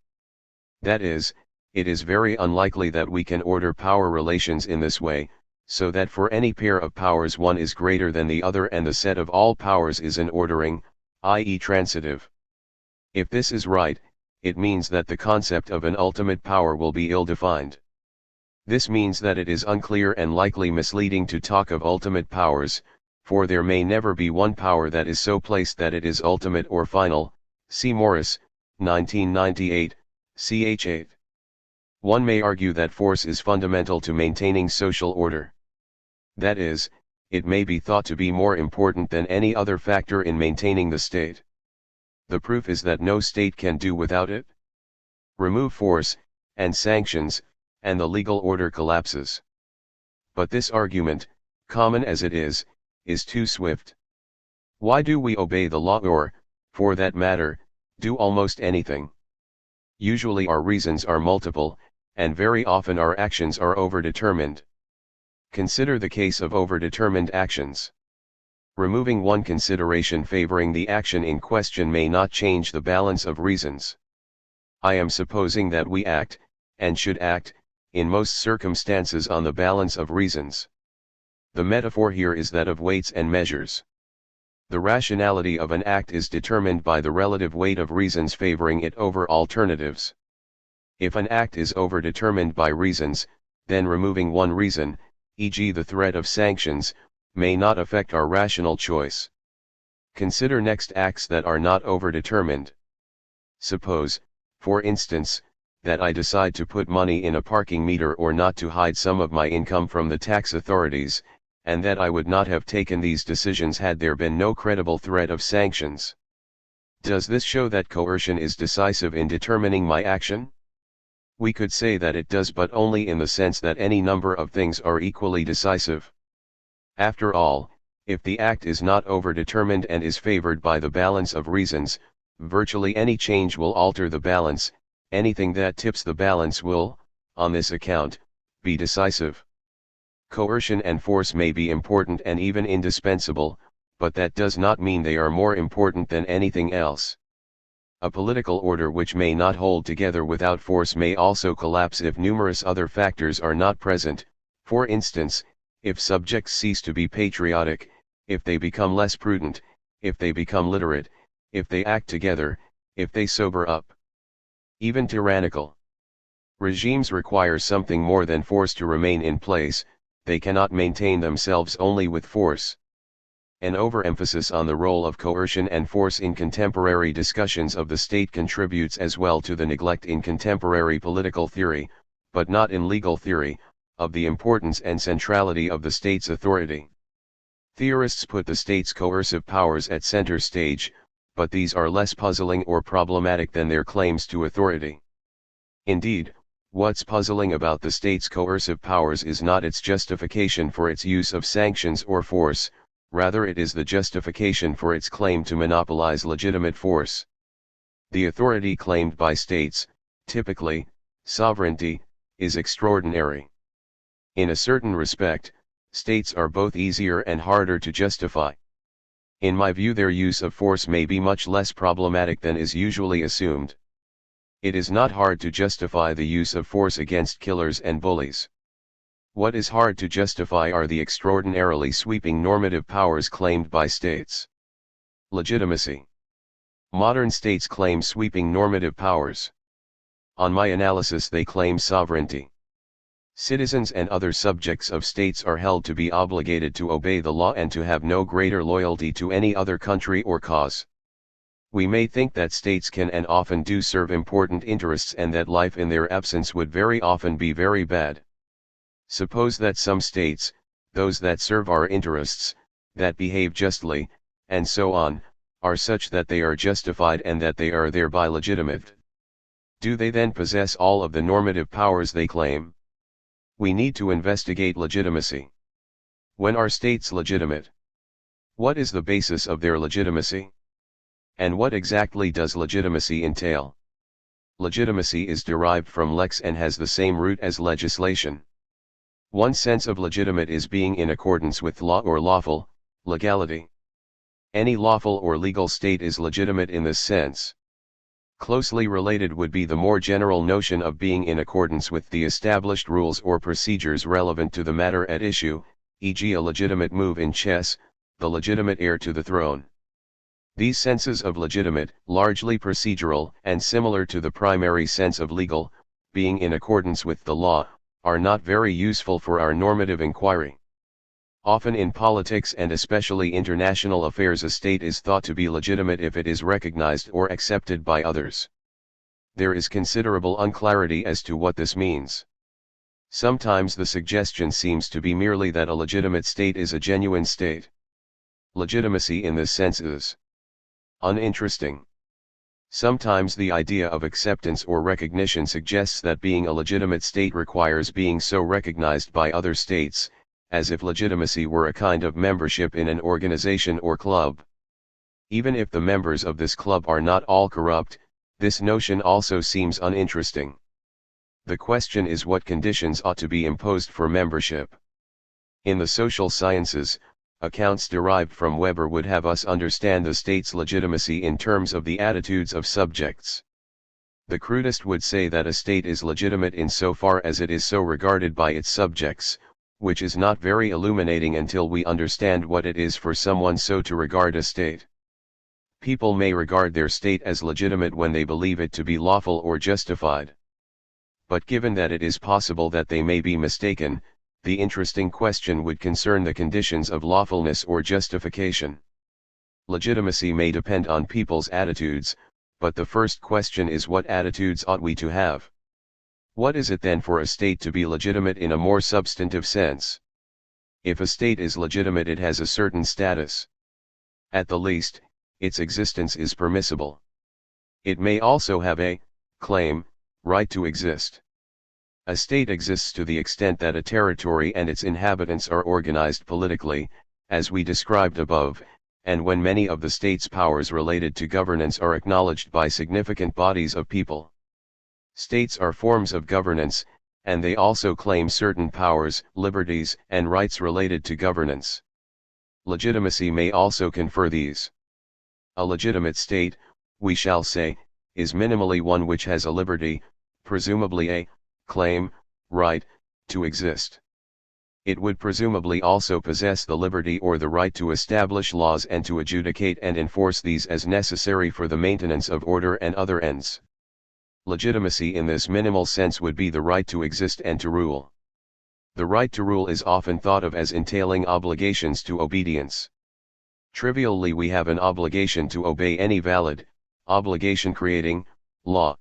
That is, it is very unlikely that we can order power relations in this way, so that for any pair of powers one is greater than the other and the set of all powers is an ordering, i.e. transitive. If this is right, it means that the concept of an ultimate power will be ill-defined. This means that it is unclear and likely misleading to talk of ultimate powers, for there may never be one power that is so placed that it is ultimate or final. See Morris, 1998, ch. 8. One may argue that force is fundamental to maintaining social order. That is, it may be thought to be more important than any other factor in maintaining the state. The proof is that no state can do without it. Remove force, and sanctions, and the legal order collapses. But this argument, common as it is too swift. Why do we obey the law or, for that matter, Do almost anything. Usually our reasons are multiple, and very often our actions are overdetermined. Consider the case of overdetermined actions. Removing one consideration favoring the action in question may not change the balance of reasons. I am supposing that we act, and should act, in most circumstances on the balance of reasons. The metaphor here is that of weights and measures. The rationality of an act is determined by the relative weight of reasons favoring it over alternatives. If an act is overdetermined by reasons, then removing one reason, e.g. the threat of sanctions, may not affect our rational choice. Consider next acts that are not overdetermined. Suppose, for instance, that I decide to put money in a parking meter or not to hide some of my income from the tax authorities, and that I would not have taken these decisions had there been no credible threat of sanctions. Does this show that coercion is decisive in determining my action? We could say that it does, but only in the sense that any number of things are equally decisive. After all, if the act is not overdetermined and is favored by the balance of reasons, virtually any change will alter the balance. Anything that tips the balance will, on this account, be decisive. Coercion and force may be important and even indispensable, but that does not mean they are more important than anything else. A political order which may not hold together without force may also collapse if numerous other factors are not present. For instance, if subjects cease to be patriotic, if they become less prudent, if they become literate, if they act together, if they sober up. Even tyrannical regimes require something more than force to remain in place. They cannot maintain themselves only with force. An overemphasis on the role of coercion and force in contemporary discussions of the state contributes as well to the neglect in contemporary political theory, but not in legal theory, of the importance and centrality of the state's authority. Theorists put the state's coercive powers at center stage, but these are less puzzling or problematic than their claims to authority. Indeed, what's puzzling about the state's coercive powers is not its justification for its use of sanctions or force, rather it is the justification for its claim to monopolize legitimate force. The authority claimed by states, typically, sovereignty, is extraordinary. In a certain respect, states are both easier and harder to justify. In my view, their use of force may be much less problematic than is usually assumed. It is not hard to justify the use of force against killers and bullies. What is hard to justify are the extraordinarily sweeping normative powers claimed by states. Legitimacy. Modern states claim sweeping normative powers. On my analysis, they claim sovereignty. Citizens and other subjects of states are held to be obligated to obey the law and to have no greater loyalty to any other country or cause. We may think that states can and often do serve important interests and that life in their absence would very often be very bad. Suppose that some states, those that serve our interests, that behave justly, and so on, are such that they are justified and that they are thereby legitimate. Do they then possess all of the normative powers they claim? We need to investigate legitimacy. When are states legitimate? What is the basis of their legitimacy? And what exactly does legitimacy entail? Legitimacy is derived from lex and has the same root as legislation. One sense of legitimate is being in accordance with law or lawful, legality. Any lawful or legal state is legitimate in this sense. Closely related would be the more general notion of being in accordance with the established rules or procedures relevant to the matter at issue, e.g. a legitimate move in chess, the legitimate heir to the throne. These senses of legitimate, largely procedural and similar to the primary sense of legal, being in accordance with the law, are not very useful for our normative inquiry. Often in politics and especially international affairs, a state is thought to be legitimate if it is recognized or accepted by others. There is considerable unclarity as to what this means. Sometimes the suggestion seems to be merely that a legitimate state is a genuine state. Legitimacy in this sense is uninteresting. Sometimes the idea of acceptance or recognition suggests that being a legitimate state requires being so recognized by other states, as if legitimacy were a kind of membership in an organization or club. Even if the members of this club are not all corrupt, this notion also seems uninteresting. The question is what conditions ought to be imposed for membership. In the social sciences, accounts derived from Weber would have us understand the state's legitimacy in terms of the attitudes of subjects. The crudest would say that a state is legitimate insofar as it is so regarded by its subjects, which is not very illuminating until we understand what it is for someone so to regard a state. People may regard their state as legitimate when they believe it to be lawful or justified. But given that it is possible that they may be mistaken, the interesting question would concern the conditions of lawfulness or justification. Legitimacy may depend on people's attitudes, but the first question is what attitudes ought we to have? What is it then for a state to be legitimate in a more substantive sense? If a state is legitimate, it has a certain status. At the least, its existence is permissible. It may also have a claim, right to exist. A state exists to the extent that a territory and its inhabitants are organized politically, as we described above, and when many of the state's powers related to governance are acknowledged by significant bodies of people. States are forms of governance, and they also claim certain powers, liberties, and rights related to governance. Legitimacy may also confer these. A legitimate state, we shall say, is minimally one which has a liberty, presumably a claim, right, to exist. It would presumably also possess the liberty or the right to establish laws and to adjudicate and enforce these as necessary for the maintenance of order and other ends. Legitimacy in this minimal sense would be the right to exist and to rule. The right to rule is often thought of as entailing obligations to obedience. Trivially, we have an obligation to obey any valid, obligation-creating, law.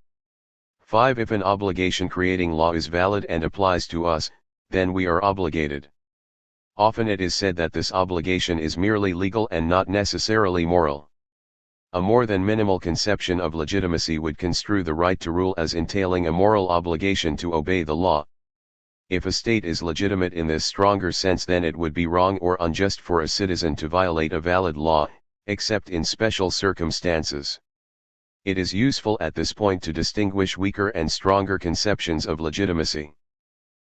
5. If an obligation-creating law is valid and applies to us, then we are obligated. Often it is said that this obligation is merely legal and not necessarily moral. A more than minimal conception of legitimacy would construe the right to rule as entailing a moral obligation to obey the law. If a state is legitimate in this stronger sense, then it would be wrong or unjust for a citizen to violate a valid law, except in special circumstances. It is useful at this point to distinguish weaker and stronger conceptions of legitimacy.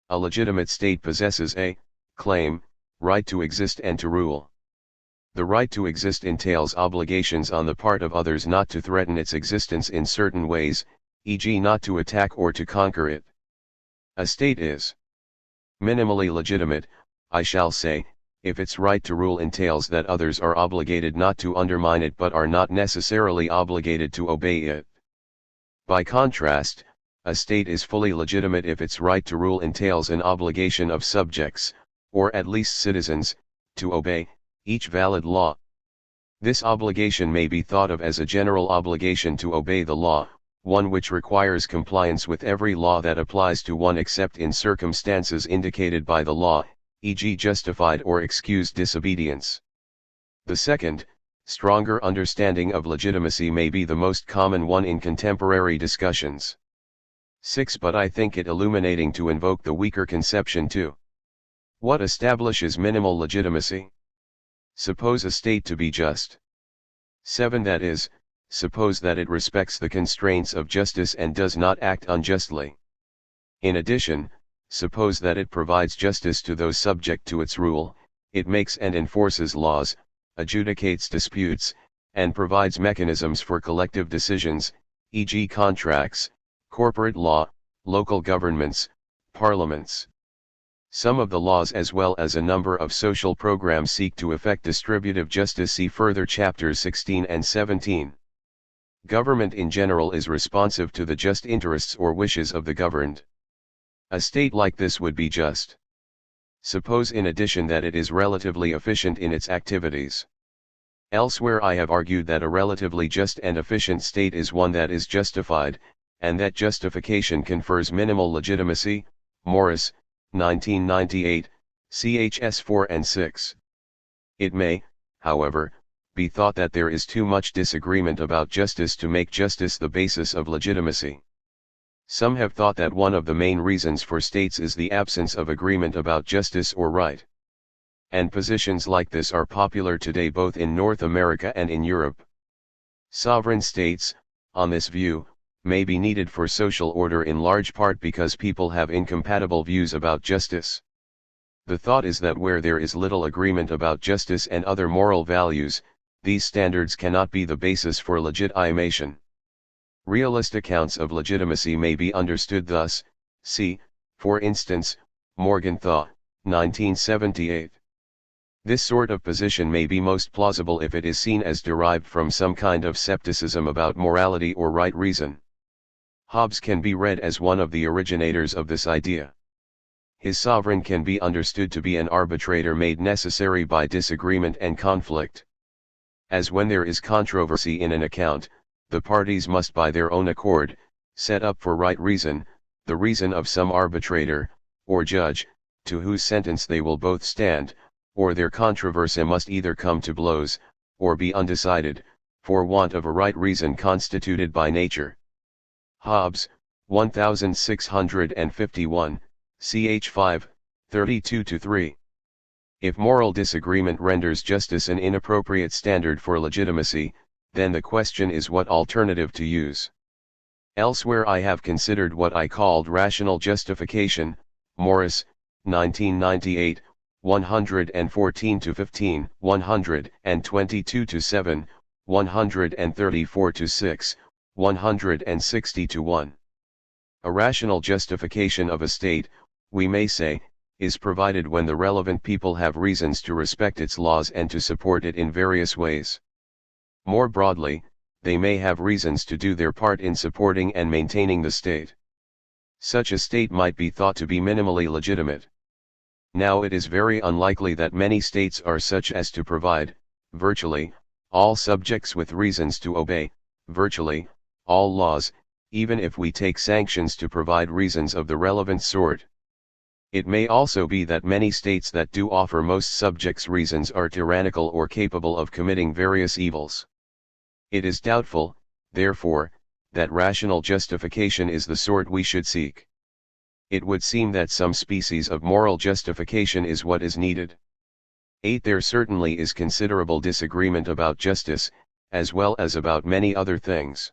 A legitimate state possesses a claim, right to exist and to rule. The right to exist entails obligations on the part of others not to threaten its existence in certain ways, e.g. not to attack or to conquer it. A state is minimally legitimate, I shall say, if its right to rule entails that others are obligated not to undermine it but are not necessarily obligated to obey it. By contrast, a state is fully legitimate if its right to rule entails an obligation of subjects, or at least citizens, to obey each valid law. This obligation may be thought of as a general obligation to obey the law, one which requires compliance with every law that applies to one except in circumstances indicated by the law, e.g. justified or excused disobedience. The second, stronger understanding of legitimacy may be the most common one in contemporary discussions. 6. But I think it illuminating to invoke the weaker conception too. What establishes minimal legitimacy? Suppose a state to be just. 7. That is, suppose that it respects the constraints of justice and does not act unjustly. In addition, suppose that it provides justice to those subject to its rule, it makes and enforces laws, adjudicates disputes, and provides mechanisms for collective decisions, e.g. contracts, corporate law, local governments, parliaments. Some of the laws as well as a number of social programs seek to effect distributive justice. See further chapters 16 and 17. Government in general is responsive to the just interests or wishes of the governed. A state like this would be just. Suppose in addition that it is relatively efficient in its activities. Elsewhere I have argued that a relatively just and efficient state is one that is justified, and that justification confers minimal legitimacy. Morris, 1998, chs 4 and 6. It may, however, be thought that there is too much disagreement about justice to make justice the basis of legitimacy. Some have thought that one of the main reasons for states is the absence of agreement about justice or right. and positions like this are popular today both in North America and in Europe. Sovereign states, on this view, may be needed for social order in large part because people have incompatible views about justice. The thought is that where there is little agreement about justice and other moral values, these standards cannot be the basis for legitimation. Realist accounts of legitimacy may be understood thus, see, for instance, Morgenthau, 1978. This sort of position may be most plausible if it is seen as derived from some kind of skepticism about morality or right reason. Hobbes can be read as one of the originators of this idea. His sovereign can be understood to be an arbitrator made necessary by disagreement and conflict. As when there is controversy in an account, the parties must by their own accord, set up for right reason, the reason of some arbitrator, or judge, to whose sentence they will both stand, or their controversy must either come to blows, or be undecided, for want of a right reason constituted by nature. Hobbes, 1651, ch. 5, 32-3. If moral disagreement renders justice an inappropriate standard for legitimacy, then the question is what alternative to use. Elsewhere I have considered what I called rational justification, Morris, 1998, 114-15, 122-7, 134-6, 160-1. A rational justification of a state, we may say, is provided when the relevant people have reasons to respect its laws and to support it in various ways. More broadly, they may have reasons to do their part in supporting and maintaining the state. Such a state might be thought to be minimally legitimate. Now it is very unlikely that many states are such as to provide, virtually, all subjects with reasons to obey, virtually, all laws, even if we take sanctions to provide reasons of the relevant sort. It may also be that many states that do offer most subjects reasons are tyrannical or capable of committing various evils. It is doubtful, therefore, that rational justification is the sort we should seek. It would seem that some species of moral justification is what is needed. 8. There certainly is considerable disagreement about justice, as well as about many other things.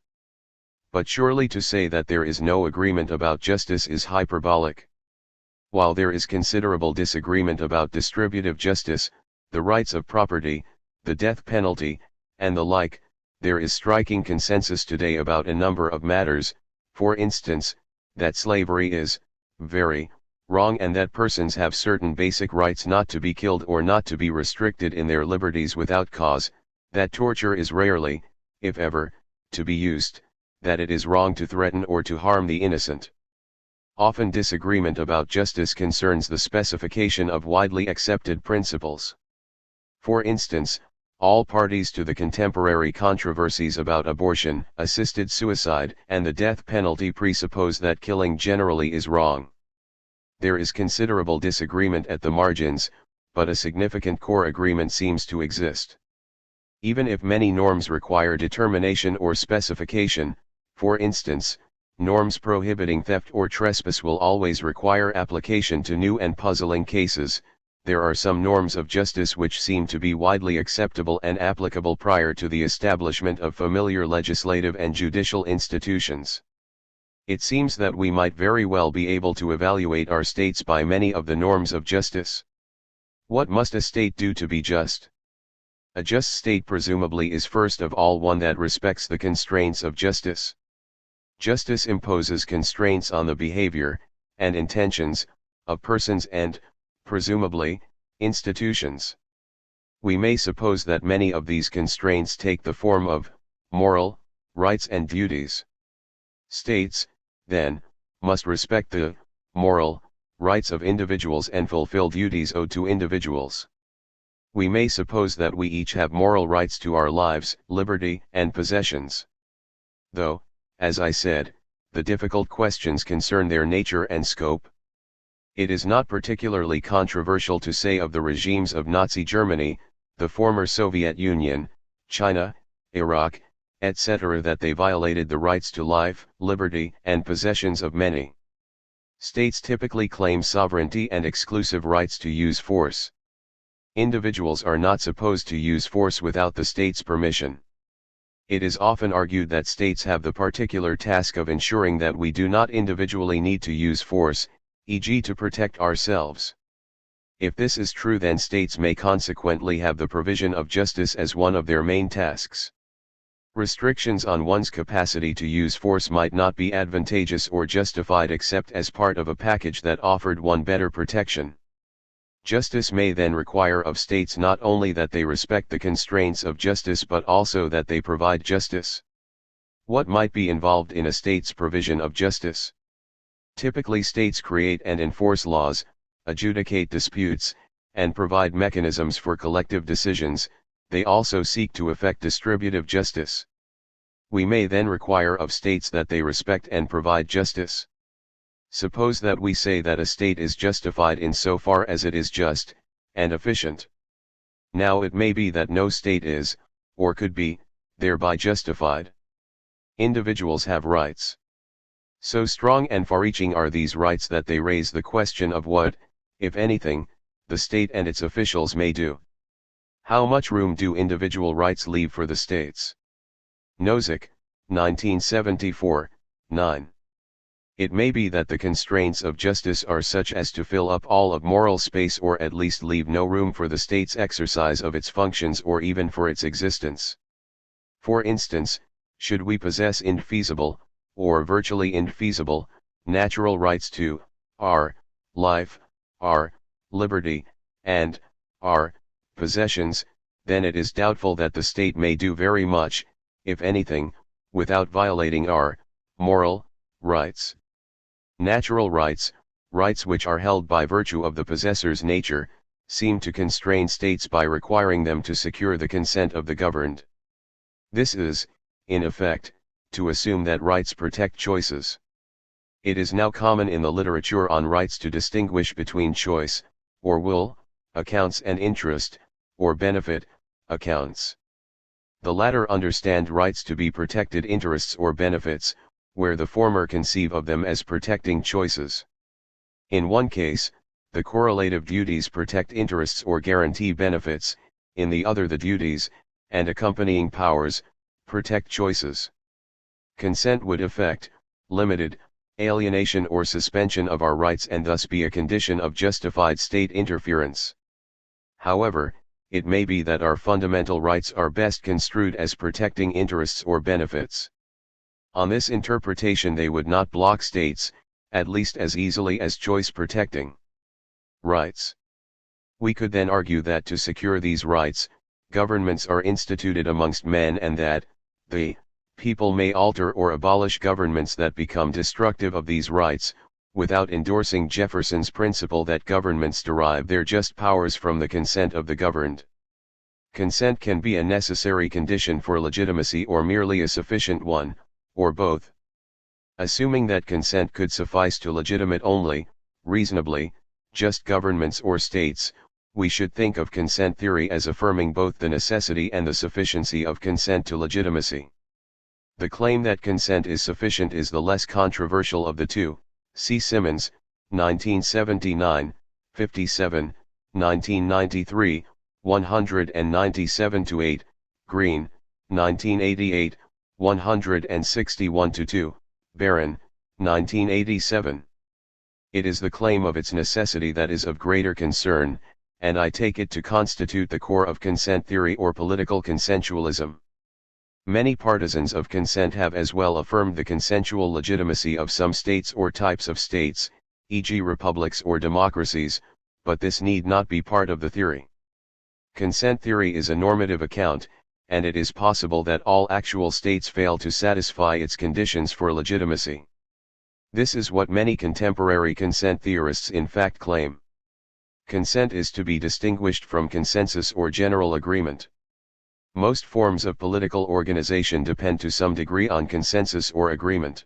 But surely to say that there is no agreement about justice is hyperbolic. While there is considerable disagreement about distributive justice, the rights of property, the death penalty, and the like, there is striking consensus today about a number of matters, for instance, that slavery is very wrong and that persons have certain basic rights not to be killed or not to be restricted in their liberties without cause, that torture is rarely, if ever, to be used, that it is wrong to threaten or to harm the innocent. Often disagreement about justice concerns the specification of widely accepted principles. For instance, all parties to the contemporary controversies about abortion, assisted suicide, and the death penalty presuppose that killing generally is wrong. There is considerable disagreement at the margins, but a significant core agreement seems to exist. Even if many norms require determination or specification, for instance, norms prohibiting theft or trespass will always require application to new and puzzling cases. There are some norms of justice which seem to be widely acceptable and applicable prior to the establishment of familiar legislative and judicial institutions. It seems that we might very well be able to evaluate our states by many of the norms of justice. What must a state do to be just? A just state presumably is first of all one that respects the constraints of justice. Justice imposes constraints on the behavior, and intentions, of persons and, presumably, institutions. We may suppose that many of these constraints take the form of moral rights and duties. States, then, must respect the moral rights of individuals and fulfill duties owed to individuals. We may suppose that we each have moral rights to our lives, liberty, and possessions. Though, as I said, the difficult questions concern their nature and scope. It is not particularly controversial to say of the regimes of Nazi Germany, the former Soviet Union, China, Iraq, etc. that they violated the rights to life, liberty, and possessions of many. States typically claim sovereignty and exclusive rights to use force. Individuals are not supposed to use force without the state's permission. It is often argued that states have the particular task of ensuring that we do not individually need to use force, e.g. to protect ourselves. If this is true, then states may consequently have the provision of justice as one of their main tasks. Restrictions on one's capacity to use force might not be advantageous or justified except as part of a package that offered one better protection. Justice may then require of states not only that they respect the constraints of justice but also that they provide justice. What might be involved in a state's provision of justice? Typically, states create and enforce laws, adjudicate disputes, and provide mechanisms for collective decisions. They also seek to effect distributive justice. We may then require of states that they respect and provide justice. Suppose that we say that a state is justified insofar as it is just and efficient. Now it may be that no state is, or could be, thereby justified. Individuals have rights. So strong and far-reaching are these rights that they raise the question of what, if anything, the state and its officials may do. How much room do individual rights leave for the states? Nozick, 1974, 9. It may be that the constraints of justice are such as to fill up all of moral space or at least leave no room for the state's exercise of its functions or even for its existence. For instance, should we possess infeasible, or virtually infeasible, natural rights to our life, our liberty, and our possessions, then it is doubtful that the state may do very much, if anything, without violating our moral rights. Natural rights, rights which are held by virtue of the possessor's nature, seem to constrain states by requiring them to secure the consent of the governed. This is, in effect, to assume that rights protect choices. It is now common in the literature on rights to distinguish between choice, or will, accounts and interest, or benefit, accounts. The latter understand rights to be protected interests or benefits, where the former conceive of them as protecting choices. In one case, the correlative duties protect interests or guarantee benefits, in the other the duties, and accompanying powers, protect choices. Consent would effect, limited, alienation or suspension of our rights and thus be a condition of justified state interference. However, it may be that our fundamental rights are best construed as protecting interests or benefits. On this interpretation they would not block states, at least as easily as choice-protecting rights. We could then argue that to secure these rights, governments are instituted amongst men and that, the people may alter or abolish governments that become destructive of these rights, without endorsing Jefferson's principle that governments derive their just powers from the consent of the governed. Consent can be a necessary condition for legitimacy or merely a sufficient one, or both. Assuming that consent could suffice to legitimate only, reasonably, just governments or states, we should think of consent theory as affirming both the necessity and the sufficiency of consent to legitimacy. The claim that consent is sufficient is the less controversial of the two. See Simmons, 1979, 57, 1993, 197-8, Green, 1988, 161-2, Barron, 1987. It is the claim of its necessity that is of greater concern, and I take it to constitute the core of consent theory or political consensualism. Many partisans of consent have as well affirmed the consensual legitimacy of some states or types of states, e.g. republics or democracies, but this need not be part of the theory. Consent theory is a normative account, and it is possible that all actual states fail to satisfy its conditions for legitimacy. This is what many contemporary consent theorists in fact claim. Consent is to be distinguished from consensus or general agreement. Most forms of political organization depend to some degree on consensus or agreement.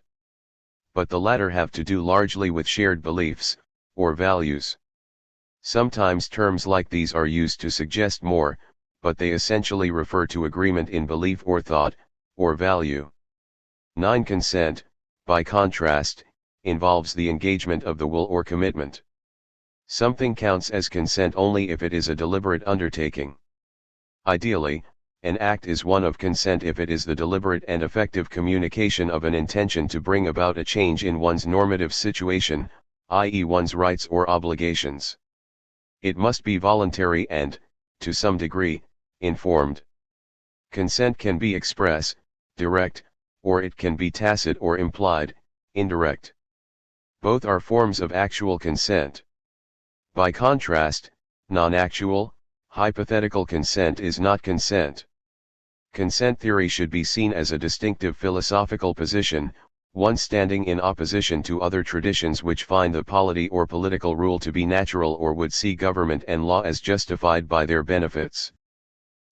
But the latter have to do largely with shared beliefs, or values. Sometimes terms like these are used to suggest more, but they essentially refer to agreement in belief or thought, or value. Non-consent, by contrast, involves the engagement of the will or commitment. Something counts as consent only if it is a deliberate undertaking. Ideally, an act is one of consent if it is the deliberate and effective communication of an intention to bring about a change in one's normative situation, i.e. one's rights or obligations. It must be voluntary and, to some degree, informed. Consent can be express, direct, or it can be tacit or implied, indirect. Both are forms of actual consent. By contrast, non-actual, hypothetical consent is not consent. Consent theory should be seen as a distinctive philosophical position, one standing in opposition to other traditions which find the polity or political rule to be natural or would see government and law as justified by their benefits.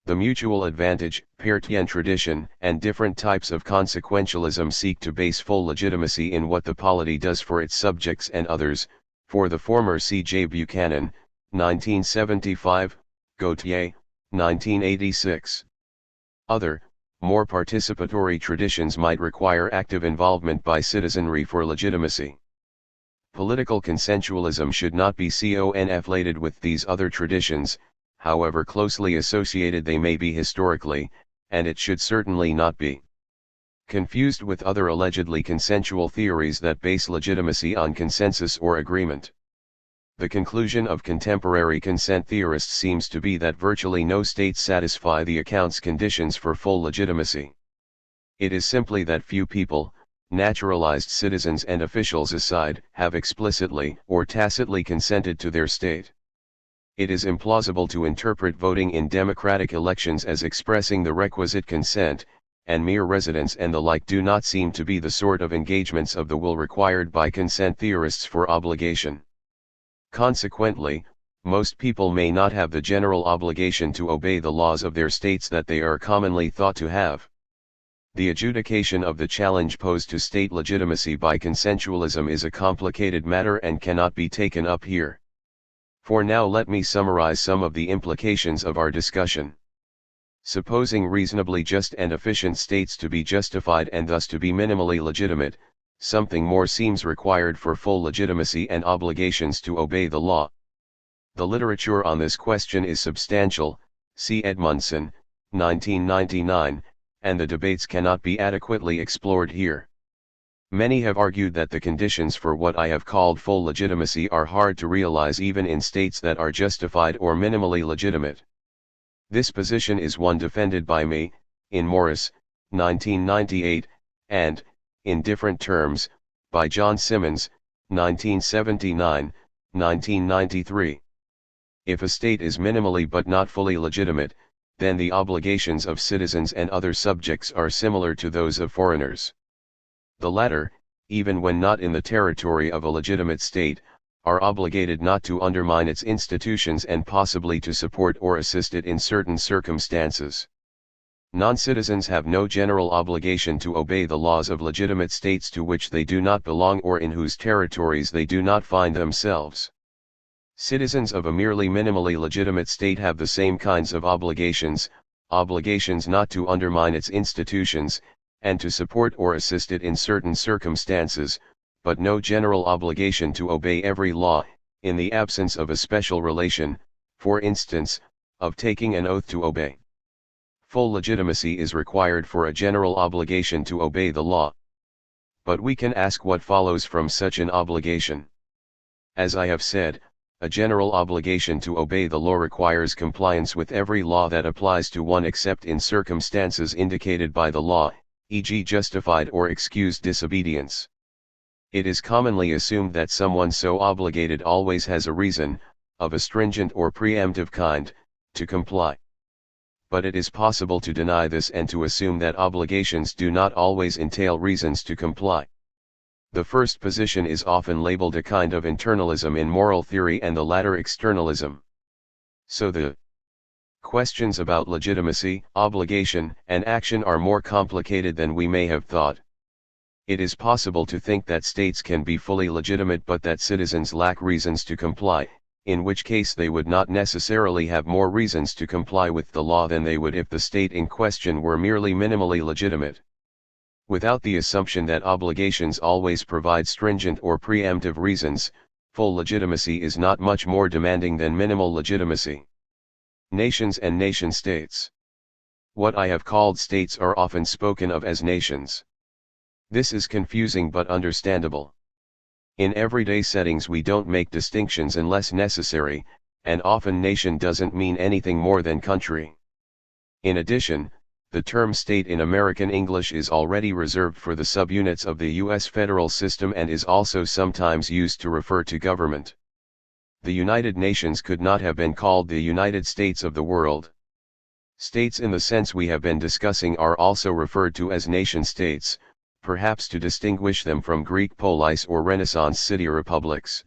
The mutual advantage, Peirtian tradition, and different types of consequentialism seek to base full legitimacy in what the polity does for its subjects and others. For the former, C. J. Buchanan, 1975, Gautier, 1986. Other, more participatory traditions might require active involvement by citizenry for legitimacy. Political consensualism should not be conflated with these other traditions, however closely associated they may be historically, and it should certainly not be confused with other allegedly consensual theories that base legitimacy on consensus or agreement. The conclusion of contemporary consent theorists seems to be that virtually no states satisfy the account's conditions for full legitimacy. It is simply that few people, naturalized citizens and officials aside, have explicitly or tacitly consented to their state. It is implausible to interpret voting in democratic elections as expressing the requisite consent, and mere residence and the like do not seem to be the sort of engagements of the will required by consent theorists for obligation. Consequently, most people may not have the general obligation to obey the laws of their states that they are commonly thought to have. The adjudication of the challenge posed to state legitimacy by consensualism is a complicated matter and cannot be taken up here. For now, let me summarize some of the implications of our discussion. Supposing reasonably just and efficient states to be justified and thus to be minimally legitimate, something more seems required for full legitimacy and obligations to obey the law. The literature on this question is substantial, see Edmundson, 1999, and the debates cannot be adequately explored here. Many have argued that the conditions for what I have called full legitimacy are hard to realize even in states that are justified or minimally legitimate. This position is one defended by me, in Morris, 1998, and, in different terms, by John Simmons, 1979, 1993. If a state is minimally but not fully legitimate, then the obligations of citizens and other subjects are similar to those of foreigners. The latter, even when not in the territory of a legitimate state, are obligated not to undermine its institutions and possibly to support or assist it in certain circumstances. Non-citizens have no general obligation to obey the laws of legitimate states to which they do not belong or in whose territories they do not find themselves. Citizens of a merely minimally legitimate state have the same kinds of obligations not to undermine its institutions, and to support or assist it in certain circumstances, but no general obligation to obey every law, in the absence of a special relation, for instance, of taking an oath to obey. Full legitimacy is required for a general obligation to obey the law. But we can ask what follows from such an obligation. As I have said, a general obligation to obey the law requires compliance with every law that applies to one except in circumstances indicated by the law, e.g. justified or excused disobedience. It is commonly assumed that someone so obligated always has a reason, of a stringent or preemptive kind, to comply. But it is possible to deny this and to assume that obligations do not always entail reasons to comply. The first position is often labeled a kind of internalism in moral theory and the latter externalism. So the questions about legitimacy, obligation, and action are more complicated than we may have thought. It is possible to think that states can be fully legitimate but that citizens lack reasons to comply, in which case they would not necessarily have more reasons to comply with the law than they would if the state in question were merely minimally legitimate. Without the assumption that obligations always provide stringent or preemptive reasons, Full legitimacy is not much more demanding than minimal legitimacy. Nations and nation-states. What I have called states are often spoken of as nations. This is confusing but understandable. In everyday settings we don't make distinctions unless necessary, and often nation doesn't mean anything more than country. In addition, the term state in American English is already reserved for the subunits of the U.S. federal system and is also sometimes used to refer to government. The United Nations could not have been called the United States of the world. States in the sense we have been discussing are also referred to as nation-states, perhaps to distinguish them from Greek polis or Renaissance city-republics.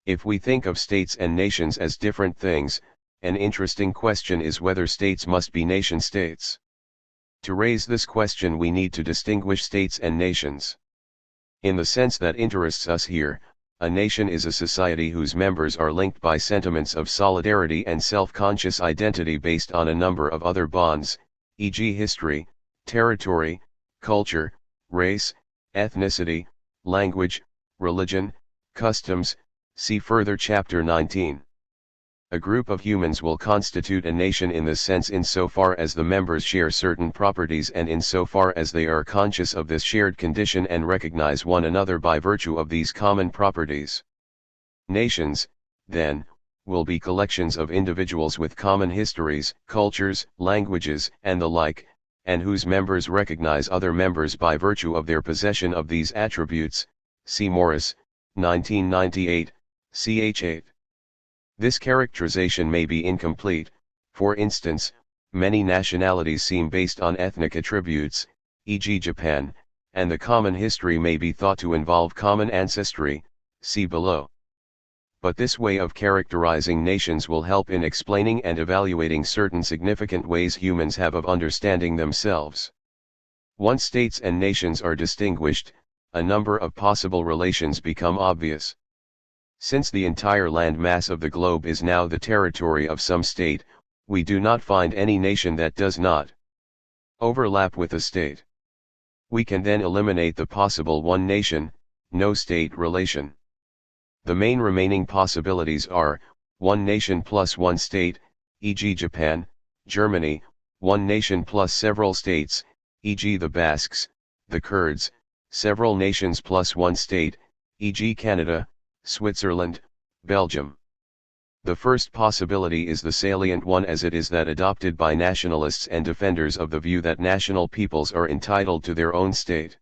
If we think of states and nations as different things, an interesting question is whether states must be nation-states. To raise this question we need to distinguish states and nations. In the sense that interests us here, a nation is a society whose members are linked by sentiments of solidarity and self-conscious identity based on a number of other bonds, e.g. history, territory, culture, race, ethnicity, language, religion, customs, see further chapter 19. A group of humans will constitute a nation in this sense insofar as the members share certain properties and insofar as they are conscious of this shared condition and recognize one another by virtue of these common properties. Nations, then, will be collections of individuals with common histories, cultures, languages, and the like, and whose members recognize other members by virtue of their possession of these attributes, see Morris, 1998, ch. 8. This characterization may be incomplete. For instance, many nationalities seem based on ethnic attributes, e.g. Japan, and the common history may be thought to involve common ancestry, see below. But this way of characterizing nations will help in explaining and evaluating certain significant ways humans have of understanding themselves. Once states and nations are distinguished, a number of possible relations become obvious. Since the entire land mass of the globe is now the territory of some state, we do not find any nation that does not overlap with a state. We can then eliminate the possible one nation, no state relation. The main remaining possibilities are, one nation plus one state, e.g. Japan, Germany, one nation plus several states, e.g. the Basques, the Kurds, several nations plus one state, e.g. Canada, Switzerland, Belgium. The first possibility is the salient one as it is that adopted by nationalists and defenders of the view that national peoples are entitled to their own state.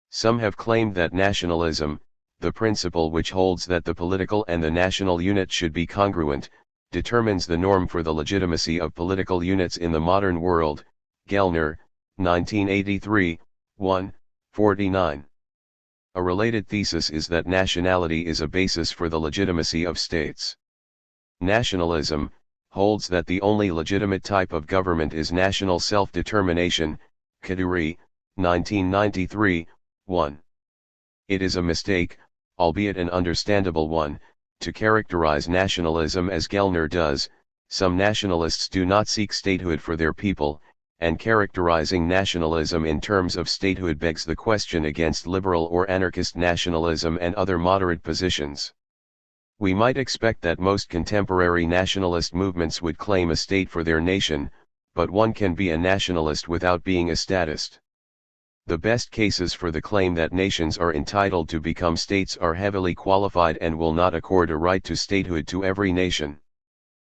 Some have claimed that nationalism, the principle which holds that the political and the national unit should be congruent, determines the norm for the legitimacy of political units in the modern world, Gellner, 1983, 149. A related thesis is that nationality is a basis for the legitimacy of states. Nationalism holds that the only legitimate type of government is national self-determination, Kaduri, 1993, 1. It is a mistake, albeit an understandable one, to characterize nationalism as Gellner does. Some nationalists do not seek statehood for their people, and characterizing nationalism in terms of statehood begs the question against liberal or anarchist nationalism and other moderate positions. We might expect that most contemporary nationalist movements would claim a state for their nation, but one can be a nationalist without being a statist. The best cases for the claim that nations are entitled to become states are heavily qualified and will not accord a right to statehood to every nation.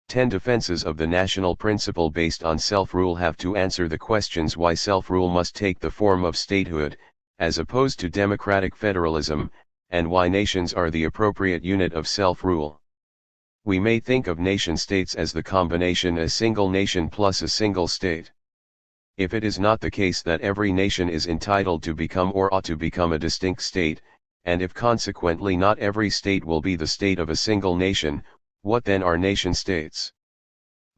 10 defenses of the national principle based on self-rule have to answer the questions why self-rule must take the form of statehood, as opposed to democratic federalism, and why nations are the appropriate unit of self-rule. We may think of nation-states as the combination a single nation plus a single state. If it is not the case that every nation is entitled to become or ought to become a distinct state, and if consequently not every state will be the state of a single nation, what then are nation-states?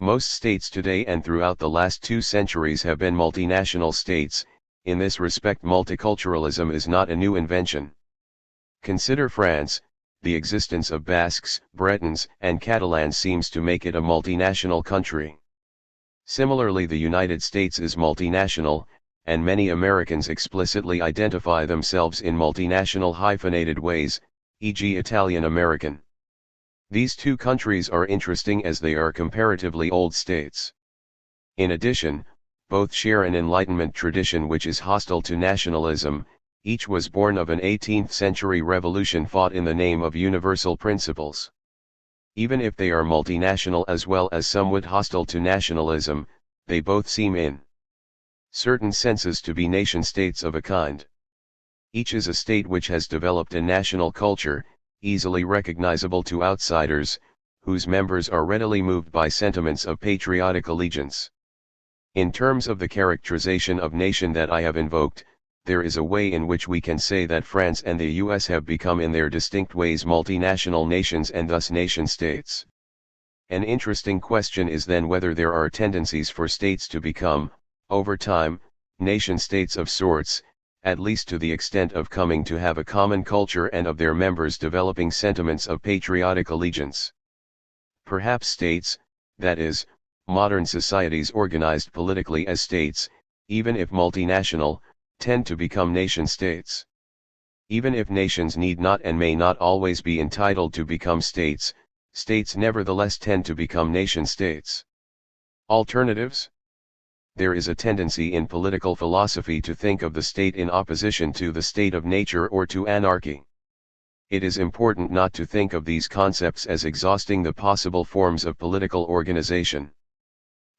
Most states today and throughout the last 2 centuries have been multinational states. In this respect multiculturalism is not a new invention. Consider France. The existence of Basques, Bretons, and Catalans seems to make it a multinational country. Similarly, the United States is multinational, and many Americans explicitly identify themselves in multinational hyphenated ways, e.g. Italian-American. These two countries are interesting as they are comparatively old states. In addition, both share an Enlightenment tradition which is hostile to nationalism. Each was born of an 18th-century revolution fought in the name of universal principles. Even if they are multinational as well as somewhat hostile to nationalism, they both seem in certain senses to be nation-states of a kind. Each is a state which has developed a national culture, easily recognizable to outsiders, whose members are readily moved by sentiments of patriotic allegiance. In terms of the characterization of nation that I have invoked, there is a way in which we can say that France and the US have become in their distinct ways multinational nations and thus nation-states. An interesting question is then whether there are tendencies for states to become, over time, nation-states of sorts, at least to the extent of coming to have a common culture and of their members developing sentiments of patriotic allegiance. Perhaps states, that is, modern societies organized politically as states, even if multinational, tend to become nation-states. Even if nations need not and may not always be entitled to become states, states nevertheless tend to become nation-states. Alternatives? There is a tendency in political philosophy to think of the state in opposition to the state of nature or to anarchy. It is important not to think of these concepts as exhausting the possible forms of political organization.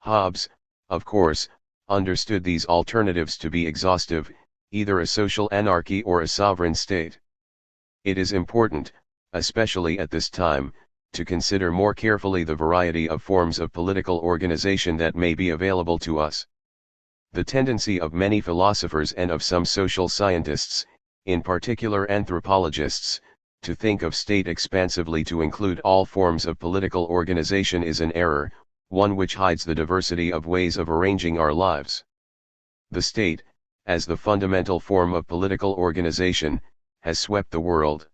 Hobbes, of course, understood these alternatives to be exhaustive, either a social anarchy or a sovereign state. It is important, especially at this time, to consider more carefully the variety of forms of political organization that may be available to us. The tendency of many philosophers and of some social scientists, in particular anthropologists, to think of state expansively to include all forms of political organization is an error, one which hides the diversity of ways of arranging our lives. The state, as the fundamental form of political organization, has swept the world.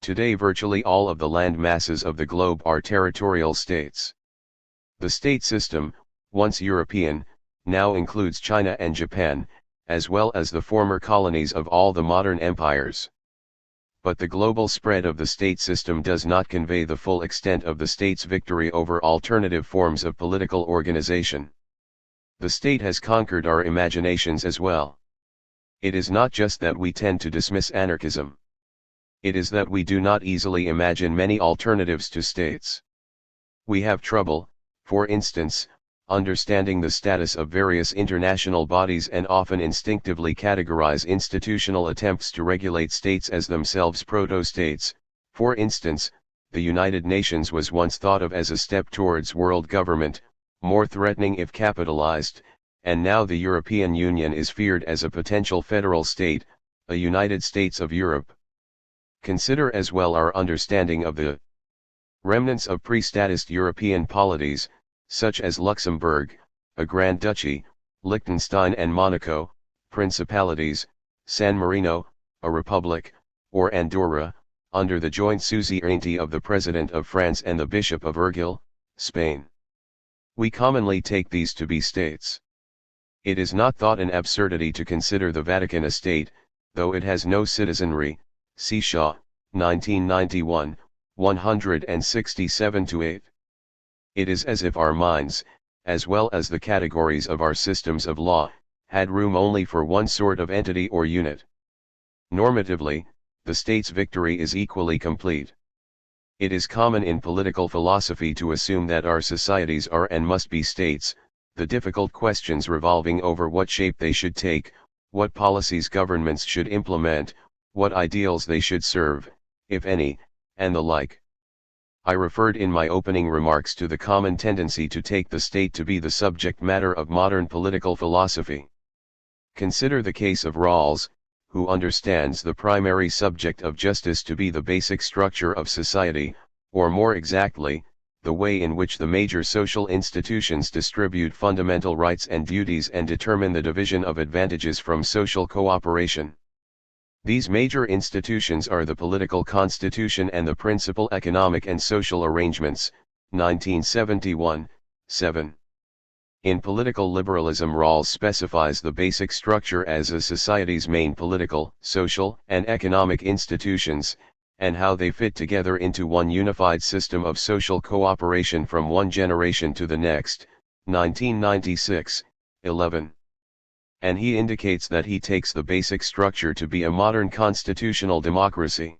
Today virtually all of the land masses of the globe are territorial states. The state system, once European, now includes China and Japan, as well as the former colonies of all the modern empires. But the global spread of the state system does not convey the full extent of the state's victory over alternative forms of political organization. The state has conquered our imaginations as well. It is not just that we tend to dismiss anarchism. It is that we do not easily imagine many alternatives to states. We have trouble, for instance, understanding the status of various international bodies and often instinctively categorize institutional attempts to regulate states as themselves proto-states. For instance, the United Nations was once thought of as a step towards world government, more threatening if capitalized, and now the European Union is feared as a potential federal state, a United States of Europe. Consider as well our understanding of the remnants of pre-statist European polities, such as Luxembourg, a Grand Duchy, Liechtenstein and Monaco, principalities, San Marino, a republic, or Andorra, under the joint suzerainty of the President of France and the Bishop of Urgell, Spain. We commonly take these to be states. It is not thought an absurdity to consider the Vatican a state, though it has no citizenry. See Shaw, 1991, 167-8. It is as if our minds, as well as the categories of our systems of law, had room only for one sort of entity or unit. Normatively, the state's victory is equally complete. It is common in political philosophy to assume that our societies are and must be states, the difficult questions revolving over what shape they should take, what policies governments should implement, what ideals they should serve, if any, and the like. I referred in my opening remarks to the common tendency to take the state to be the subject matter of modern political philosophy. Consider the case of Rawls, who understands the primary subject of justice to be the basic structure of society, or more exactly, the way in which the major social institutions distribute fundamental rights and duties and determine the division of advantages from social cooperation. These major institutions are the political constitution and the principal economic and social arrangements, 1971, 7. In political liberalism, Rawls specifies the basic structure as a society's main political, social, and economic institutions, and how they fit together into one unified system of social cooperation from one generation to the next, 1996, 11. And he indicates that he takes the basic structure to be a modern constitutional democracy.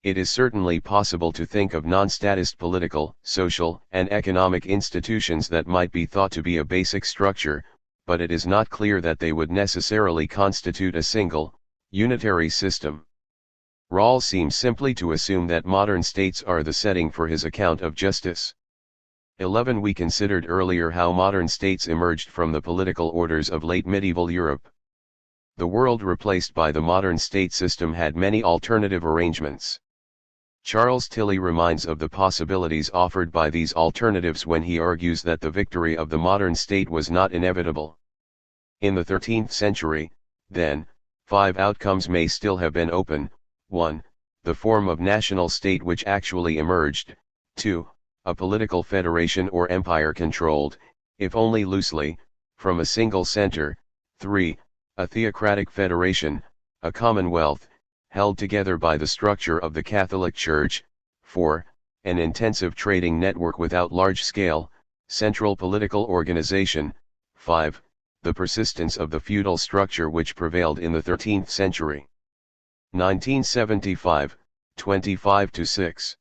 It is certainly possible to think of non-statist political, social, and economic institutions that might be thought to be a basic structure, but it is not clear that they would necessarily constitute a single, unitary system. Rawls seems simply to assume that modern states are the setting for his account of justice. 11. We considered earlier how modern states emerged from the political orders of late medieval Europe. The world replaced by the modern state system had many alternative arrangements. Charles Tilly reminds of the possibilities offered by these alternatives when he argues that the victory of the modern state was not inevitable. In the 13th century, then, 5 outcomes may still have been open: 1. The form of national state which actually emerged; 2. A political federation or empire controlled, if only loosely, from a single center; 3. A theocratic federation, a commonwealth, held together by the structure of the Catholic Church; 4. An intensive trading network without large-scale, central political organization; 5. The persistence of the feudal structure which prevailed in the 13th century. 1975, 25-6.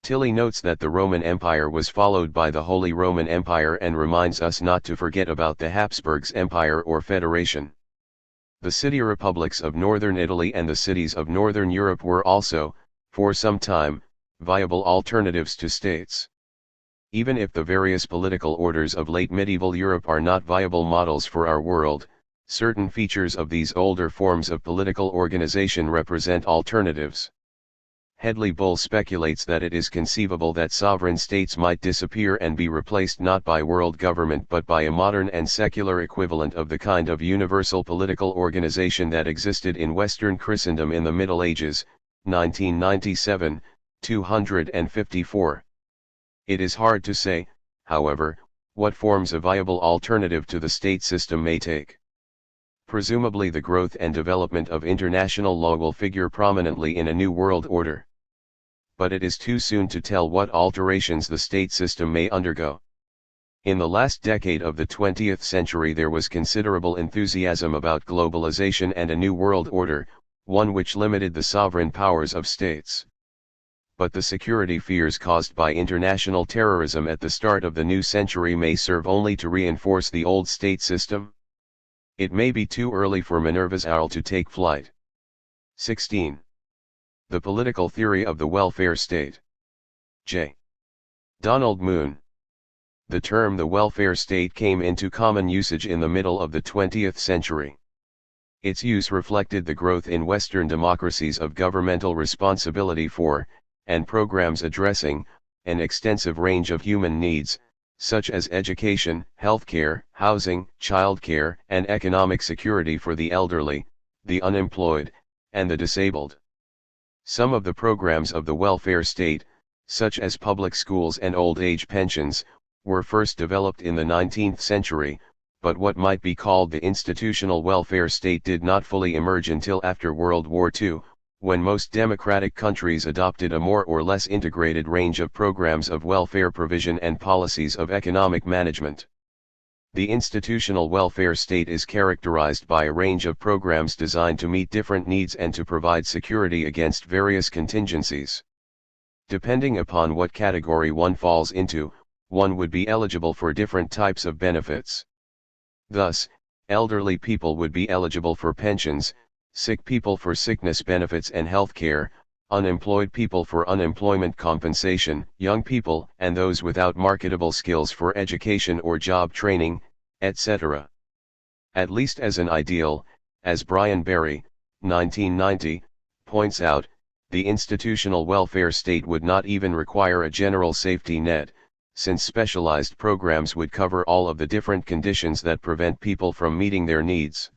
Tilly notes that the Roman Empire was followed by the Holy Roman Empire and reminds us not to forget about the Habsburgs Empire or Federation. The city republics of northern Italy and the cities of northern Europe were also, for some time, viable alternatives to states. Even if the various political orders of late medieval Europe are not viable models for our world, certain features of these older forms of political organization represent alternatives. Hedley Bull speculates that it is conceivable that sovereign states might disappear and be replaced not by world government but by a modern and secular equivalent of the kind of universal political organization that existed in Western Christendom in the Middle Ages, 1997, 254. It is hard to say, however, what forms a viable alternative to the state system may take. Presumably the growth and development of international law will figure prominently in a new world order. But it is too soon to tell what alterations the state system may undergo. In the last decade of the 20th century there was considerable enthusiasm about globalization and a new world order, one which limited the sovereign powers of states. But the security fears caused by international terrorism at the start of the new century may serve only to reinforce the old state system. It may be too early for Minerva's owl to take flight. 16. The political theory of the welfare state. J. Donald Moon. The term the welfare state came into common usage in the middle of the 20th century. Its use reflected the growth in Western democracies of governmental responsibility for, and programs addressing, an extensive range of human needs, such as education, healthcare, housing, childcare, and economic security for the elderly, the unemployed, and the disabled. Some of the programs of the welfare state, such as public schools and old age pensions, were first developed in the 19th century, but what might be called the institutional welfare state did not fully emerge until after World War II, when most democratic countries adopted a more or less integrated range of programs of welfare provision and policies of economic management. The institutional welfare state is characterized by a range of programs designed to meet different needs and to provide security against various contingencies. Depending upon what category one falls into, one would be eligible for different types of benefits. Thus, elderly people would be eligible for pensions, sick people for sickness benefits and health care, unemployed people for unemployment compensation, young people and those without marketable skills for education or job training, etc. At least as an ideal, as Brian Berry, 1990, points out, the institutional welfare state would not even require a general safety net, since specialized programs would cover all of the different conditions that prevent people from meeting their needs.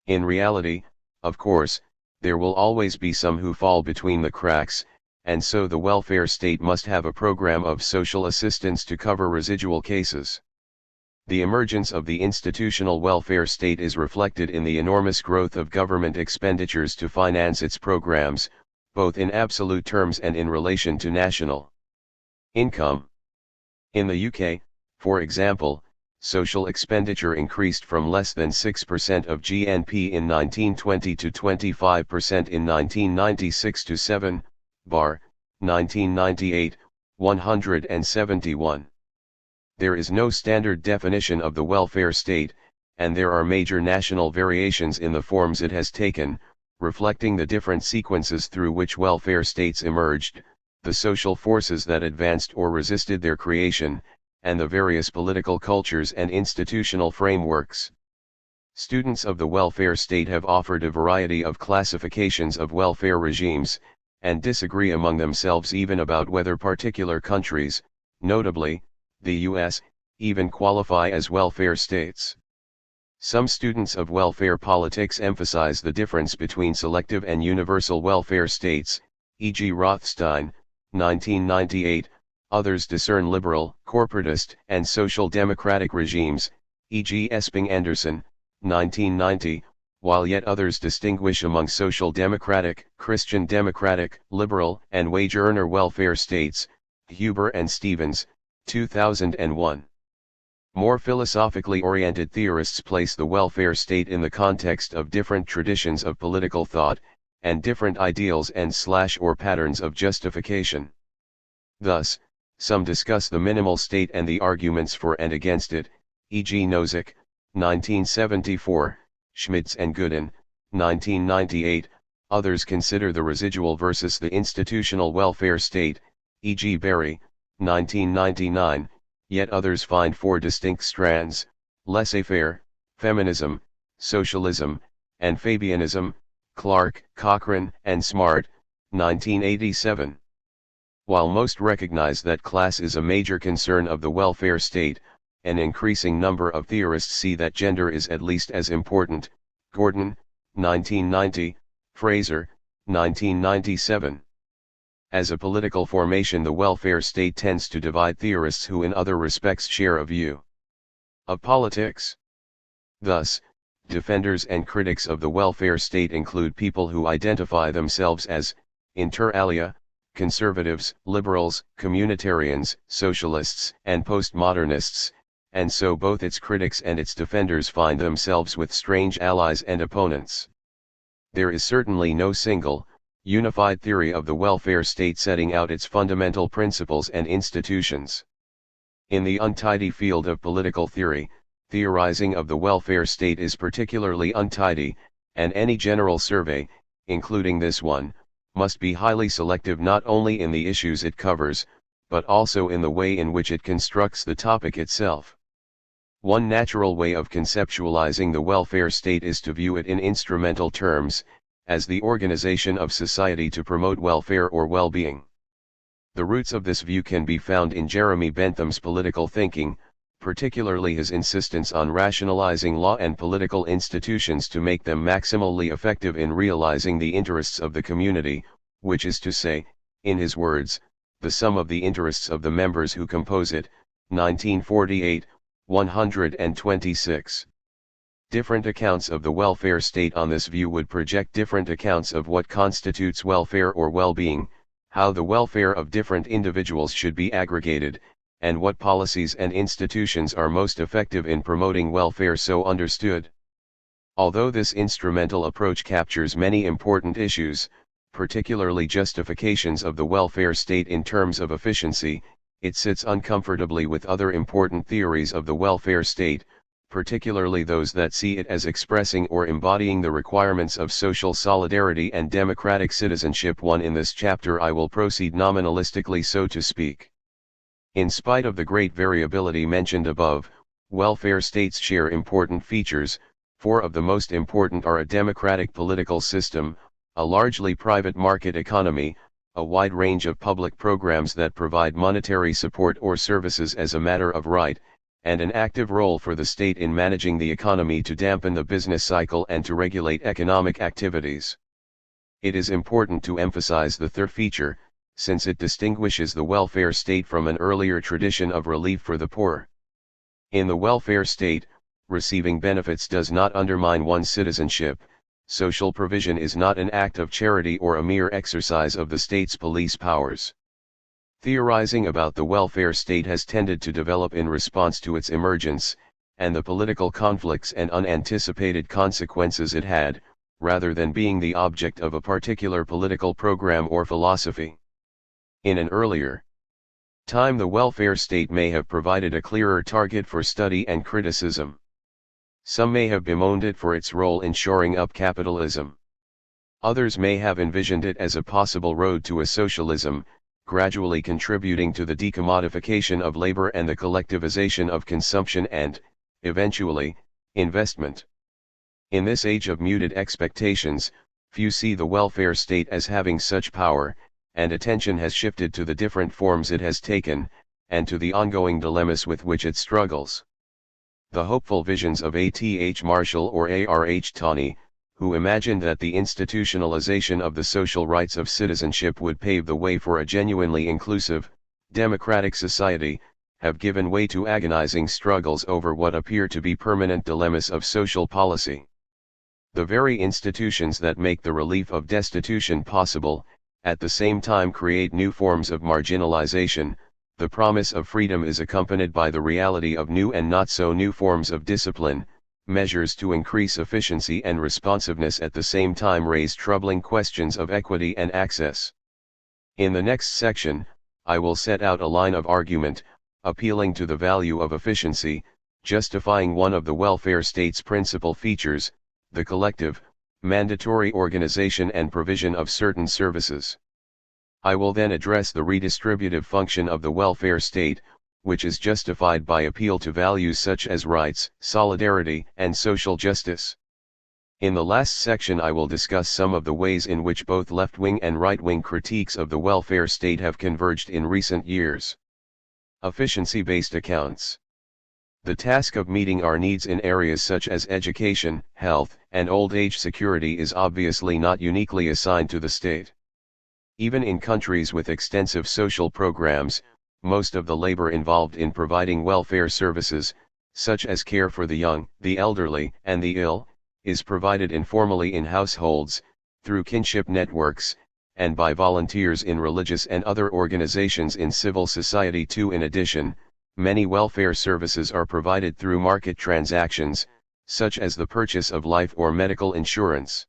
In reality, of course, there will always be some who fall between the cracks, and so the welfare state must have a program of social assistance to cover residual cases. The emergence of the institutional welfare state is reflected in the enormous growth of government expenditures to finance its programs, both in absolute terms and in relation to national income. In the UK, for example, social expenditure increased from less than 6% of GNP in 1920 to 25% in 1996 to 1998, 171. There is no standard definition of the welfare state, and there are major national variations in the forms it has taken, reflecting the different sequences through which welfare states emerged, the social forces that advanced or resisted their creation, and the various political cultures and institutional frameworks. Students of the welfare state have offered a variety of classifications of welfare regimes, and disagree among themselves even about whether particular countries, notably, the US, even qualify as welfare states. Some students of welfare politics emphasize the difference between selective and universal welfare states, e.g. Rothstein, 1998, others discern liberal, corporatist, and social democratic regimes, e.g. Esping-Anderson, 1990, while yet others distinguish among social democratic, Christian democratic, liberal, and wage earner welfare states, Huber and Stevens, 2001. More philosophically oriented theorists place the welfare state in the context of different traditions of political thought, and different ideals and/or patterns of justification. Thus, some discuss the minimal state and the arguments for and against it, e.g. Nozick, 1974, Schmitz and Gooden, 1998, others consider the residual versus the institutional welfare state, e.g. Berry, 1999, yet others find four distinct strands: laissez-faire, feminism, socialism, and Fabianism, Clark, Cochrane, and Smart, 1987. While most recognize that class is a major concern of the welfare state, an increasing number of theorists see that gender is at least as important, Gordon, 1990, Fraser, 1997. As a political formation, the welfare state tends to divide theorists who in other respects share a view of politics. Thus, defenders and critics of the welfare state include people who identify themselves as, inter alia, conservatives, liberals, communitarians, socialists, and postmodernists, and so both its critics and its defenders find themselves with strange allies and opponents. There is certainly no single, unified theory of the welfare state setting out its fundamental principles and institutions. In the untidy field of political theory, theorizing of the welfare state is particularly untidy, and any general survey, including this one, must be highly selective not only in the issues it covers, but also in the way in which it constructs the topic itself. One natural way of conceptualizing the welfare state is to view it in instrumental terms, as the organization of society to promote welfare or well-being. The roots of this view can be found in Jeremy Bentham's political thinking, particularly his insistence on rationalizing law and political institutions to make them maximally effective in realizing the interests of the community, which is to say, in his words, the sum of the interests of the members who compose it, 1948, 126. Different accounts of the welfare state on this view would project different accounts of what constitutes welfare or well-being, how the welfare of different individuals should be aggregated, and what policies and institutions are most effective in promoting welfare so understood. Although this instrumental approach captures many important issues, particularly justifications of the welfare state in terms of efficiency, it sits uncomfortably with other important theories of the welfare state, particularly those that see it as expressing or embodying the requirements of social solidarity and democratic citizenship. In this chapter I will proceed nominalistically, so to speak. In spite of the great variability mentioned above, welfare states share important features. Four of the most important are a democratic political system, a largely private market economy, a wide range of public programs that provide monetary support or services as a matter of right, and an active role for the state in managing the economy to dampen the business cycle and to regulate economic activities. It is important to emphasize the third feature, since it distinguishes the welfare state from an earlier tradition of relief for the poor. In the welfare state, receiving benefits does not undermine one's citizenship, social provision is not an act of charity or a mere exercise of the state's police powers. Theorizing about the welfare state has tended to develop in response to its emergence, and the political conflicts and unanticipated consequences it had, rather than being the object of a particular political program or philosophy. In an earlier time, the welfare state may have provided a clearer target for study and criticism. Some may have bemoaned it for its role in shoring up capitalism. Others may have envisioned it as a possible road to a socialism, gradually contributing to the decommodification of labor and the collectivization of consumption and, eventually, investment. In this age of muted expectations, few see the welfare state as having such power, and attention has shifted to the different forms it has taken, and to the ongoing dilemmas with which it struggles. The hopeful visions of A.T.H. Marshall or A.R.H. Tawney, who imagined that the institutionalization of the social rights of citizenship would pave the way for a genuinely inclusive, democratic society, have given way to agonizing struggles over what appear to be permanent dilemmas of social policy. The very institutions that make the relief of destitution possible, at the same time create new forms of marginalization. The promise of freedom is accompanied by the reality of new and not so new forms of discipline. Measures to increase efficiency and responsiveness at the same time raise troubling questions of equity and access. In the next section, I will set out a line of argument, appealing to the value of efficiency, justifying one of the welfare state's principal features, the collective, mandatory organization and provision of certain services. I will then address the redistributive function of the welfare state, which is justified by appeal to values such as rights, solidarity, and social justice. In the last section I will discuss some of the ways in which both left-wing and right-wing critiques of the welfare state have converged in recent years. Efficiency-based accounts. The task of meeting our needs in areas such as education, health, and old age security is obviously not uniquely assigned to the state. Even in countries with extensive social programs, most of the labor involved in providing welfare services, such as care for the young, the elderly, and the ill, is provided informally in households, through kinship networks, and by volunteers in religious and other organizations in civil society too. In addition, many welfare services are provided through market transactions, such as the purchase of life or medical insurance.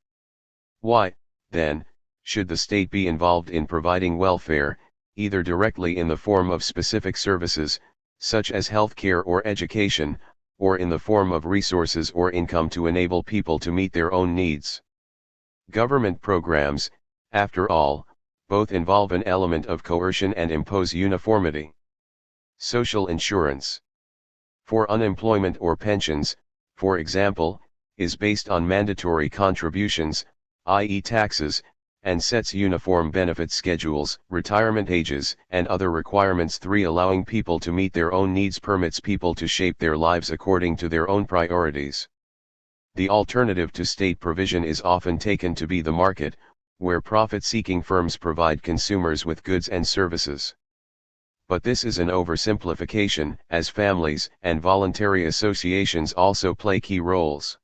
Why, then, should the state be involved in providing welfare, either directly in the form of specific services, such as health care or education, or in the form of resources or income to enable people to meet their own needs? Government programs, after all, both involve an element of coercion and impose uniformity. Social insurance for unemployment or pensions, for example, is based on mandatory contributions, i.e. taxes, and sets uniform benefit schedules, retirement ages, and other requirements. 3. Allowing people to meet their own needs permits people to shape their lives according to their own priorities. The alternative to state provision is often taken to be the market, where profit-seeking firms provide consumers with goods and services. But this is an oversimplification, as families and voluntary associations also play key roles.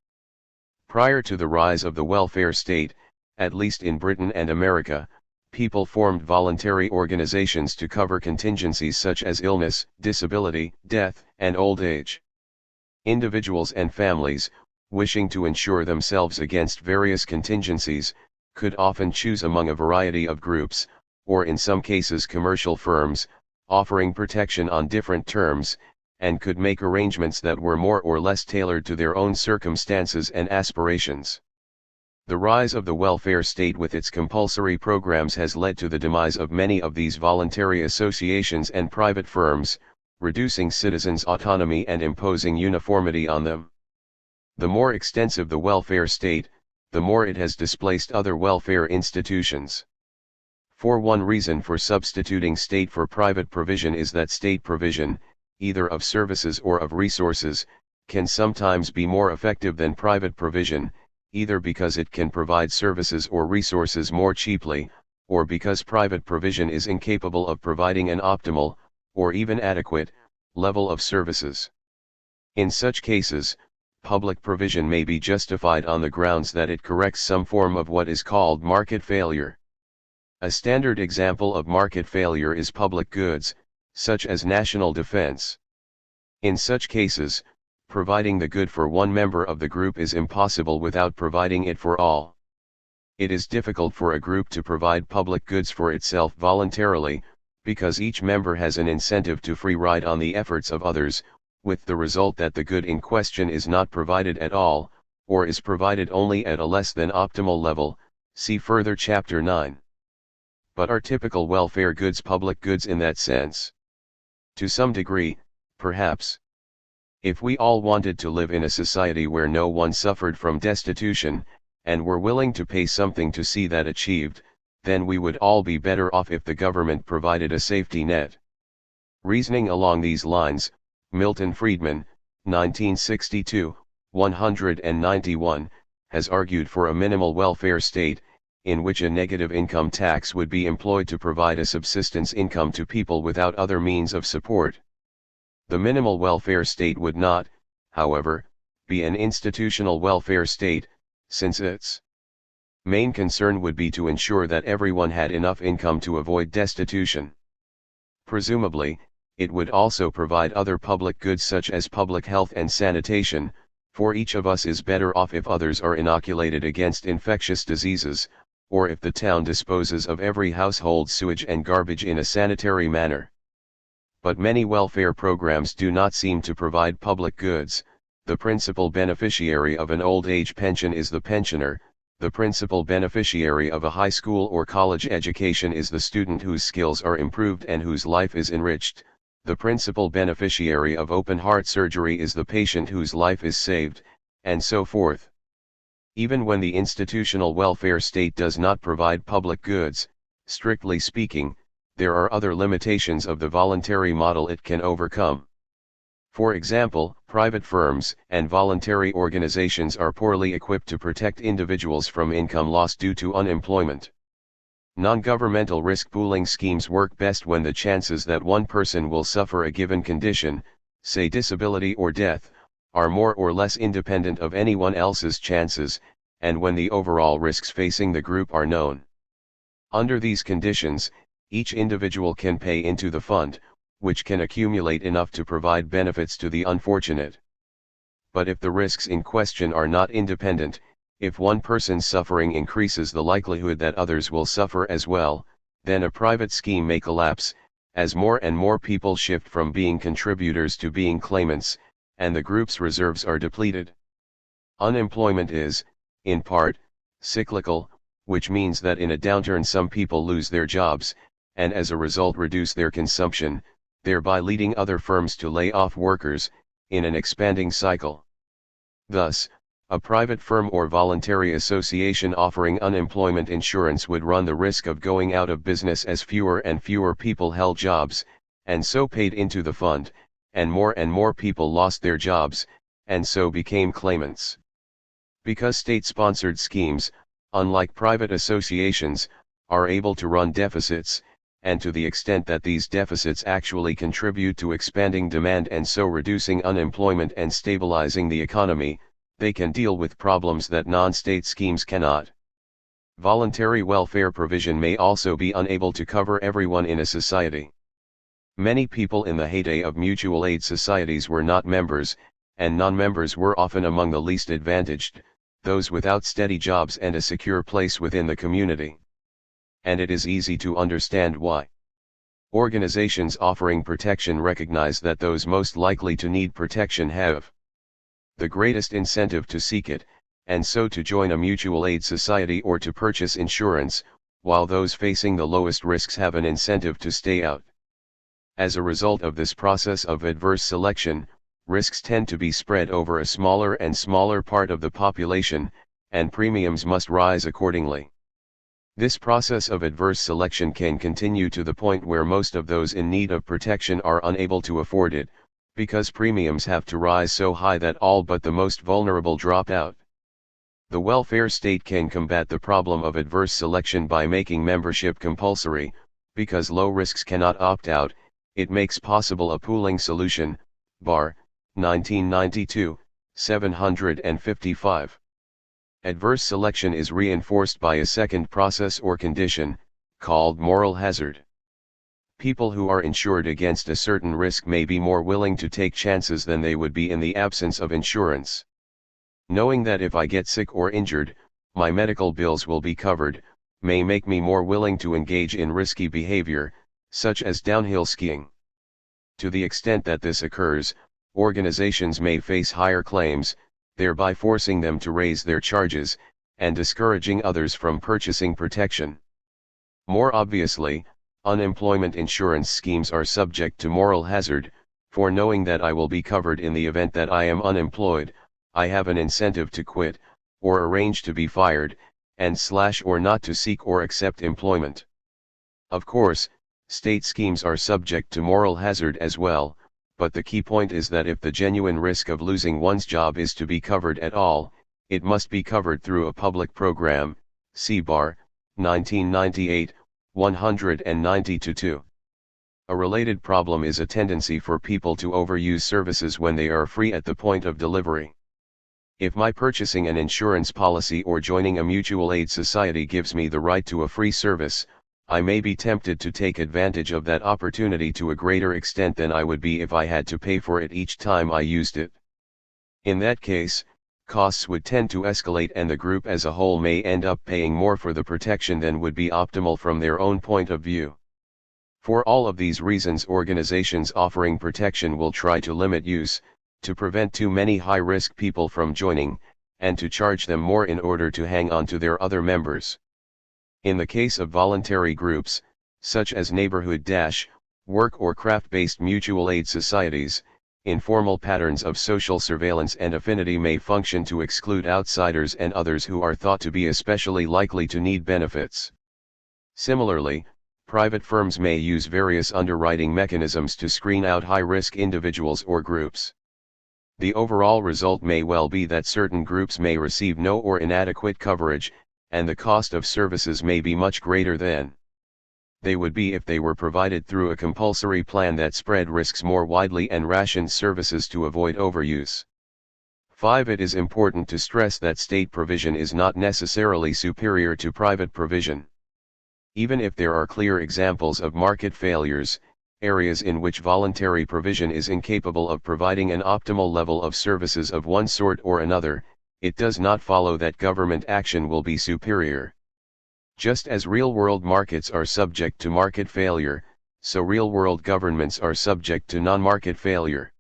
Prior to the rise of the welfare state, at least in Britain and America, people formed voluntary organizations to cover contingencies such as illness, disability, death, and old age. Individuals and families, wishing to insure themselves against various contingencies, could often choose among a variety of groups, or in some cases commercial firms, offering protection on different terms, and could make arrangements that were more or less tailored to their own circumstances and aspirations. The rise of the welfare state with its compulsory programs has led to the demise of many of these voluntary associations and private firms, reducing citizens' autonomy and imposing uniformity on them. The more extensive the welfare state, the more it has displaced other welfare institutions. For one reason for substituting state for private provision is that state provision, either of services or of resources, can sometimes be more effective than private provision, either because it can provide services or resources more cheaply, or because private provision is incapable of providing an optimal, or even adequate, level of services. In such cases, public provision may be justified on the grounds that it corrects some form of what is called market failure. A standard example of market failure is public goods, such as national defense. In such cases, providing the good for one member of the group is impossible without providing it for all. It is difficult for a group to provide public goods for itself voluntarily, because each member has an incentive to free ride on the efforts of others, with the result that the good in question is not provided at all, or is provided only at a less than optimal level, see further Chapter 9. But are typical welfare goods public goods in that sense? To some degree, perhaps. If we all wanted to live in a society where no one suffered from destitution, and were willing to pay something to see that achieved, then we would all be better off if the government provided a safety net. Reasoning along these lines, Milton Friedman, 1962, 191, has argued for a minimal welfare state, in which a negative income tax would be employed to provide a subsistence income to people without other means of support. The minimal welfare state would not, however, be an institutional welfare state, since its main concern would be to ensure that everyone had enough income to avoid destitution. Presumably, it would also provide other public goods such as public health and sanitation, for each of us is better off if others are inoculated against infectious diseases, or if the town disposes of every household sewage and garbage in a sanitary manner. But many welfare programs do not seem to provide public goods. The principal beneficiary of an old age pension is the pensioner, the principal beneficiary of a high school or college education is the student whose skills are improved and whose life is enriched, the principal beneficiary of open heart surgery is the patient whose life is saved, and so forth. Even when the institutional welfare state does not provide public goods, strictly speaking, there are other limitations of the voluntary model it can overcome. For example, private firms and voluntary organizations are poorly equipped to protect individuals from income loss due to unemployment. Non-governmental risk pooling schemes work best when the chances that one person will suffer a given condition, say disability or death, are more or less independent of anyone else's chances, and when the overall risks facing the group are known. Under these conditions, each individual can pay into the fund, which can accumulate enough to provide benefits to the unfortunate. But if the risks in question are not independent, if one person's suffering increases the likelihood that others will suffer as well, then a private scheme may collapse, as more and more people shift from being contributors to being claimants, and the group's reserves are depleted. Unemployment is, in part, cyclical, which means that in a downturn some people lose their jobs, and as a result reduce their consumption, thereby leading other firms to lay off workers, in an expanding cycle. Thus, a private firm or voluntary association offering unemployment insurance would run the risk of going out of business as fewer and fewer people held jobs, and so paid into the fund, and more people lost their jobs, and so became claimants. Because state-sponsored schemes, unlike private associations, are able to run deficits, and to the extent that these deficits actually contribute to expanding demand and so reducing unemployment and stabilizing the economy, they can deal with problems that non-state schemes cannot. Voluntary welfare provision may also be unable to cover everyone in a society. Many people in the heyday of mutual aid societies were not members, and non-members were often among the least advantaged, those without steady jobs and a secure place within the community. And it is easy to understand why. Organizations offering protection recognize that those most likely to need protection have the greatest incentive to seek it, and so to join a mutual aid society or to purchase insurance, while those facing the lowest risks have an incentive to stay out. As a result of this process of adverse selection, risks tend to be spread over a smaller and smaller part of the population, and premiums must rise accordingly. This process of adverse selection can continue to the point where most of those in need of protection are unable to afford it, because premiums have to rise so high that all but the most vulnerable drop out. The welfare state can combat the problem of adverse selection by making membership compulsory, because low risks cannot opt out. It makes possible a pooling solution. Barr, 1992, 755. Adverse selection is reinforced by a second process or condition, called moral hazard. People who are insured against a certain risk may be more willing to take chances than they would be in the absence of insurance. Knowing that if I get sick or injured, my medical bills will be covered, may make me more willing to engage in risky behavior, such as downhill skiing. To the extent that this occurs, organizations may face higher claims, thereby forcing them to raise their charges, and discouraging others from purchasing protection. More obviously, unemployment insurance schemes are subject to moral hazard, for knowing that I will be covered in the event that I am unemployed, I have an incentive to quit, or arrange to be fired, and or not to seek or accept employment. Of course, state schemes are subject to moral hazard as well, but the key point is that if the genuine risk of losing one's job is to be covered at all, it must be covered through a public program. See Barr, 1998, 190-2. A related problem is a tendency for people to overuse services when they are free at the point of delivery. If my purchasing an insurance policy or joining a mutual aid society gives me the right to a free service, I may be tempted to take advantage of that opportunity to a greater extent than I would be if I had to pay for it each time I used it. In that case, costs would tend to escalate and the group as a whole may end up paying more for the protection than would be optimal from their own point of view. For all of these reasons, organizations offering protection will try to limit use, to prevent too many high-risk people from joining, and to charge them more in order to hang on to their other members. In the case of voluntary groups, such as neighborhood, work or craft-based mutual aid societies, informal patterns of social surveillance and affinity may function to exclude outsiders and others who are thought to be especially likely to need benefits. Similarly, private firms may use various underwriting mechanisms to screen out high-risk individuals or groups. The overall result may well be that certain groups may receive no or inadequate coverage, and the cost of services may be much greater than they would be if they were provided through a compulsory plan that spread risks more widely and rationed services to avoid overuse. 5. It is important to stress that state provision is not necessarily superior to private provision. Even if there are clear examples of market failures, areas in which voluntary provision is incapable of providing an optimal level of services of one sort or another, it does not follow that government action will be superior. Just as real-world markets are subject to market failure, so real-world governments are subject to non-market failure.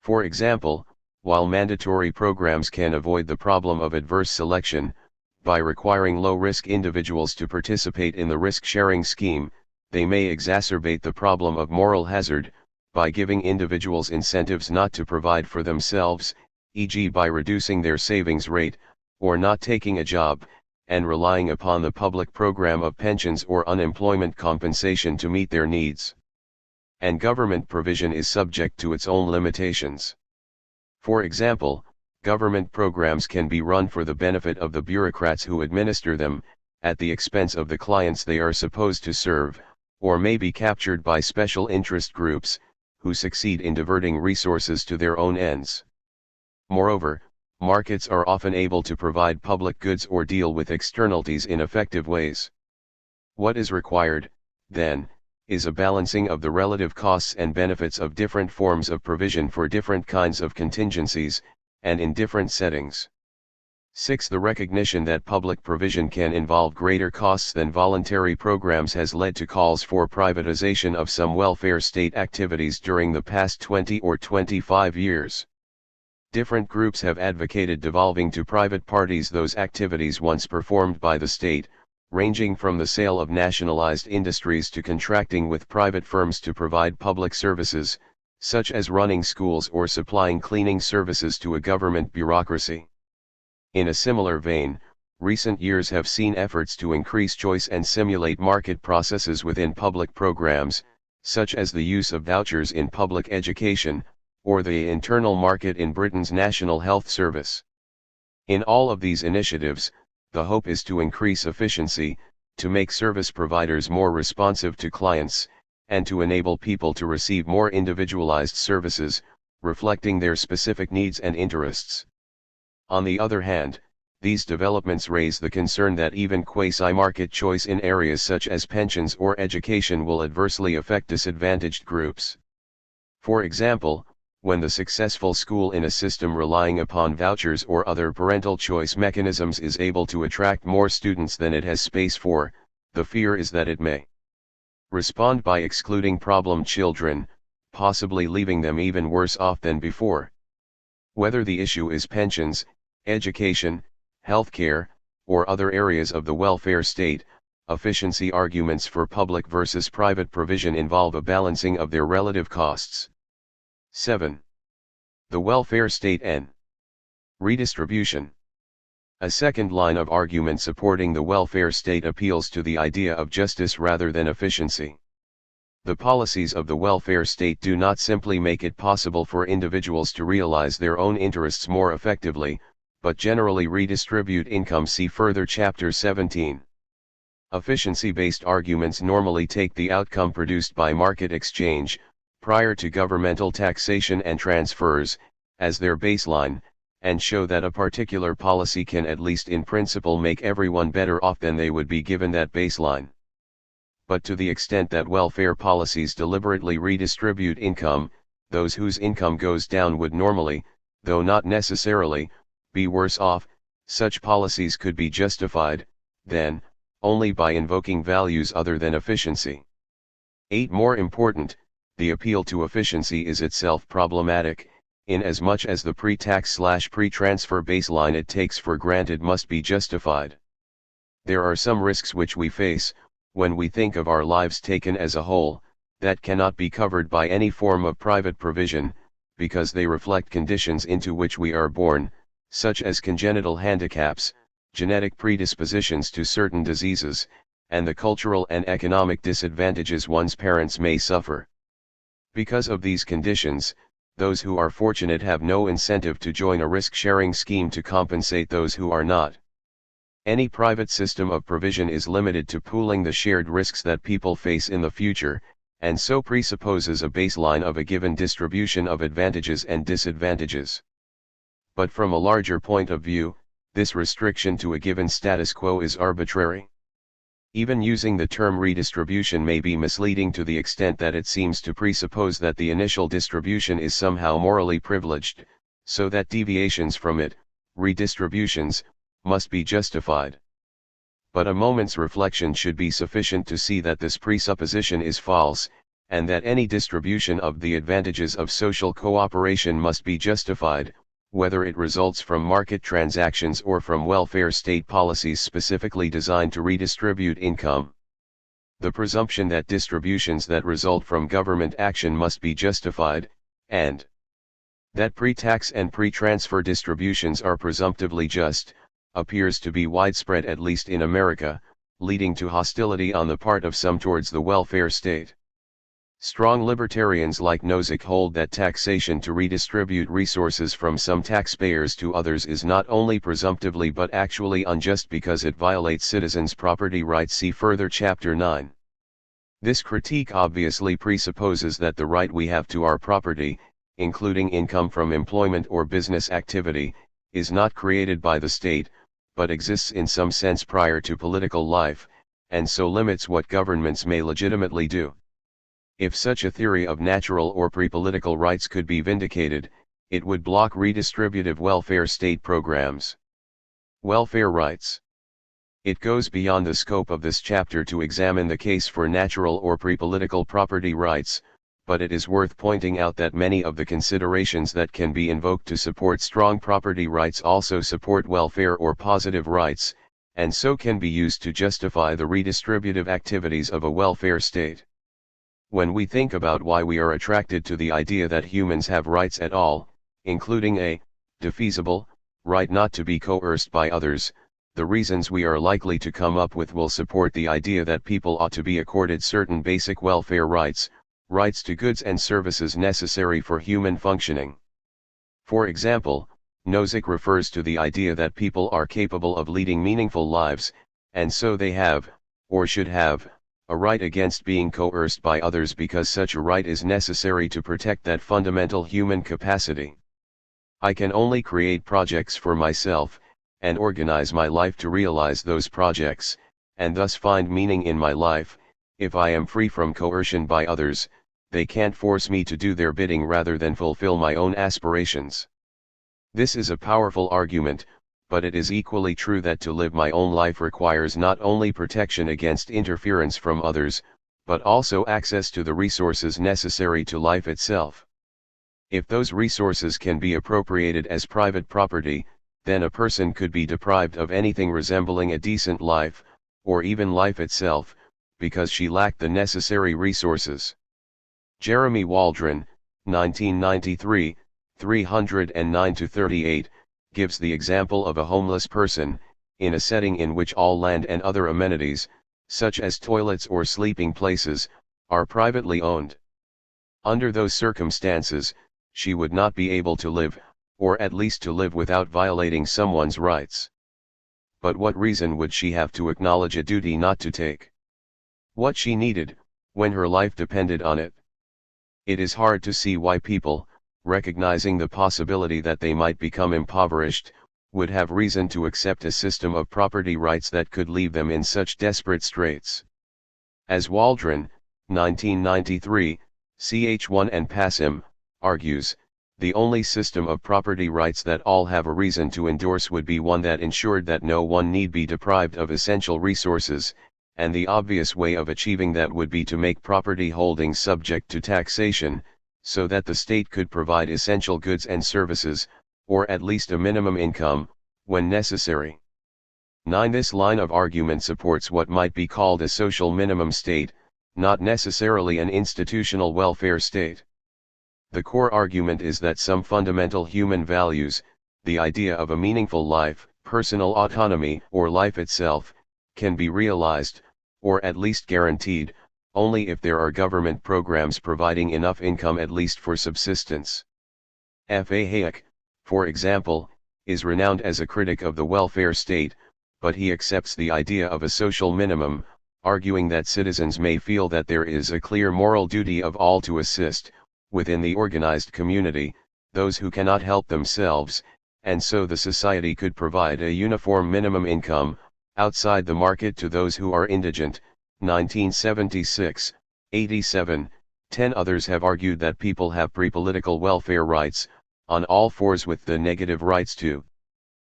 For example, while mandatory programs can avoid the problem of adverse selection, by requiring low-risk individuals to participate in the risk-sharing scheme, they may exacerbate the problem of moral hazard, by giving individuals incentives not to provide for themselves, e.g. by reducing their savings rate, or not taking a job, and relying upon the public program of pensions or unemployment compensation to meet their needs. And government provision is subject to its own limitations. For example, government programs can be run for the benefit of the bureaucrats who administer them, at the expense of the clients they are supposed to serve, or may be captured by special interest groups, who succeed in diverting resources to their own ends. Moreover, markets are often able to provide public goods or deal with externalities in effective ways. What is required, then, is a balancing of the relative costs and benefits of different forms of provision for different kinds of contingencies, and in different settings. 6. The recognition that public provision can involve greater costs than voluntary programs has led to calls for privatization of some welfare state activities during the past 20 or 25 years. Different groups have advocated devolving to private parties those activities once performed by the state, ranging from the sale of nationalized industries to contracting with private firms to provide public services, such as running schools or supplying cleaning services to a government bureaucracy. In a similar vein, recent years have seen efforts to increase choice and simulate market processes within public programs, such as the use of vouchers in public education, or the internal market in Britain's National Health Service. In all of these initiatives, the hope is to increase efficiency, to make service providers more responsive to clients, and to enable people to receive more individualized services, reflecting their specific needs and interests. On the other hand, these developments raise the concern that even quasi-market choice in areas such as pensions or education will adversely affect disadvantaged groups. For example, when the successful school in a system relying upon vouchers or other parental choice mechanisms is able to attract more students than it has space for, the fear is that it may respond by excluding problem children, possibly leaving them even worse off than before. Whether the issue is pensions, education, healthcare, or other areas of the welfare state, efficiency arguments for public versus private provision involve a balancing of their relative costs. 7. The welfare state and redistribution. A second line of argument supporting the welfare state appeals to the idea of justice rather than efficiency. The policies of the welfare state do not simply make it possible for individuals to realize their own interests more effectively, but generally redistribute income. See further Chapter 17. Efficiency-based arguments normally take the outcome produced by market exchange, prior to governmental taxation and transfers, as their baseline, and show that a particular policy can at least in principle make everyone better off than they would be given that baseline. But to the extent that welfare policies deliberately redistribute income, those whose income goes down would normally, though not necessarily, be worse off. Such policies could be justified, then, only by invoking values other than efficiency. 8. More important, the appeal to efficiency is itself problematic, inasmuch as the pre-tax/pre-transfer baseline it takes for granted must be justified. There are some risks which we face, when we think of our lives taken as a whole, that cannot be covered by any form of private provision, because they reflect conditions into which we are born, such as congenital handicaps, genetic predispositions to certain diseases, and the cultural and economic disadvantages one's parents may suffer. Because of these conditions, those who are fortunate have no incentive to join a risk-sharing scheme to compensate those who are not. Any private system of provision is limited to pooling the shared risks that people face in the future, and so presupposes a baseline of a given distribution of advantages and disadvantages. But from a larger point of view, this restriction to a given status quo is arbitrary. Even using the term redistribution may be misleading to the extent that it seems to presuppose that the initial distribution is somehow morally privileged, so that deviations from it, redistributions, must be justified. But a moment's reflection should be sufficient to see that this presupposition is false, and that any distribution of the advantages of social cooperation must be justified, whether it results from market transactions or from welfare state policies specifically designed to redistribute income. The presumption that distributions that result from government action must be justified, and that pre-tax and pre-transfer distributions are presumptively just, appears to be widespread at least in America, leading to hostility on the part of some towards the welfare state. Strong libertarians like Nozick hold that taxation to redistribute resources from some taxpayers to others is not only presumptively but actually unjust because it violates citizens' property rights. See further Chapter 9. This critique obviously presupposes that the right we have to our property, including income from employment or business activity, is not created by the state, but exists in some sense prior to political life, and so limits what governments may legitimately do. If such a theory of natural or pre-political rights could be vindicated, it would block redistributive welfare state programs. Welfare rights. It goes beyond the scope of this chapter to examine the case for natural or pre-political property rights, but it is worth pointing out that many of the considerations that can be invoked to support strong property rights also support welfare or positive rights, and so can be used to justify the redistributive activities of a welfare state. When we think about why we are attracted to the idea that humans have rights at all, including a defeasible right not to be coerced by others, the reasons we are likely to come up with will support the idea that people ought to be accorded certain basic welfare rights, rights to goods and services necessary for human functioning. For example, Nozick refers to the idea that people are capable of leading meaningful lives, and so they have, or should have, a right against being coerced by others because such a right is necessary to protect that fundamental human capacity. I can only create projects for myself, and organize my life to realize those projects, and thus find meaning in my life. If I am free from coercion by others, they can't force me to do their bidding rather than fulfill my own aspirations. This is a powerful argument, but it is equally true that to live my own life requires not only protection against interference from others, but also access to the resources necessary to life itself. If those resources can be appropriated as private property, then a person could be deprived of anything resembling a decent life, or even life itself, because she lacked the necessary resources. Jeremy Waldron, 1993, 309-38, gives the example of a homeless person, in a setting in which all land and other amenities, such as toilets or sleeping places, are privately owned. Under those circumstances, she would not be able to live, or at least to live without violating someone's rights. But what reason would she have to acknowledge a duty not to take what she needed, when her life depended on it? It is hard to see why people, recognizing the possibility that they might become impoverished, would have reason to accept a system of property rights that could leave them in such desperate straits. As Waldron, 1993, ch. 1 and Passim, argues, the only system of property rights that all have a reason to endorse would be one that ensured that no one need be deprived of essential resources, and the obvious way of achieving that would be to make property holdings subject to taxation, so that the state could provide essential goods and services, or at least a minimum income, when necessary. 9. This line of argument supports what might be called a social minimum state, not necessarily an institutional welfare state. The core argument is that some fundamental human values, the idea of a meaningful life, personal autonomy, or life itself, can be realized, or at least guaranteed, only if there are government programs providing enough income at least for subsistence. F. A. Hayek, for example, is renowned as a critic of the welfare state, but he accepts the idea of a social minimum, arguing that citizens may feel that there is a clear moral duty of all to assist, within the organized community, those who cannot help themselves, and so the society could provide a uniform minimum income, outside the market to those who are indigent. 1976, 87, 10 others have argued that people have pre-political welfare rights, on all fours with the negative rights to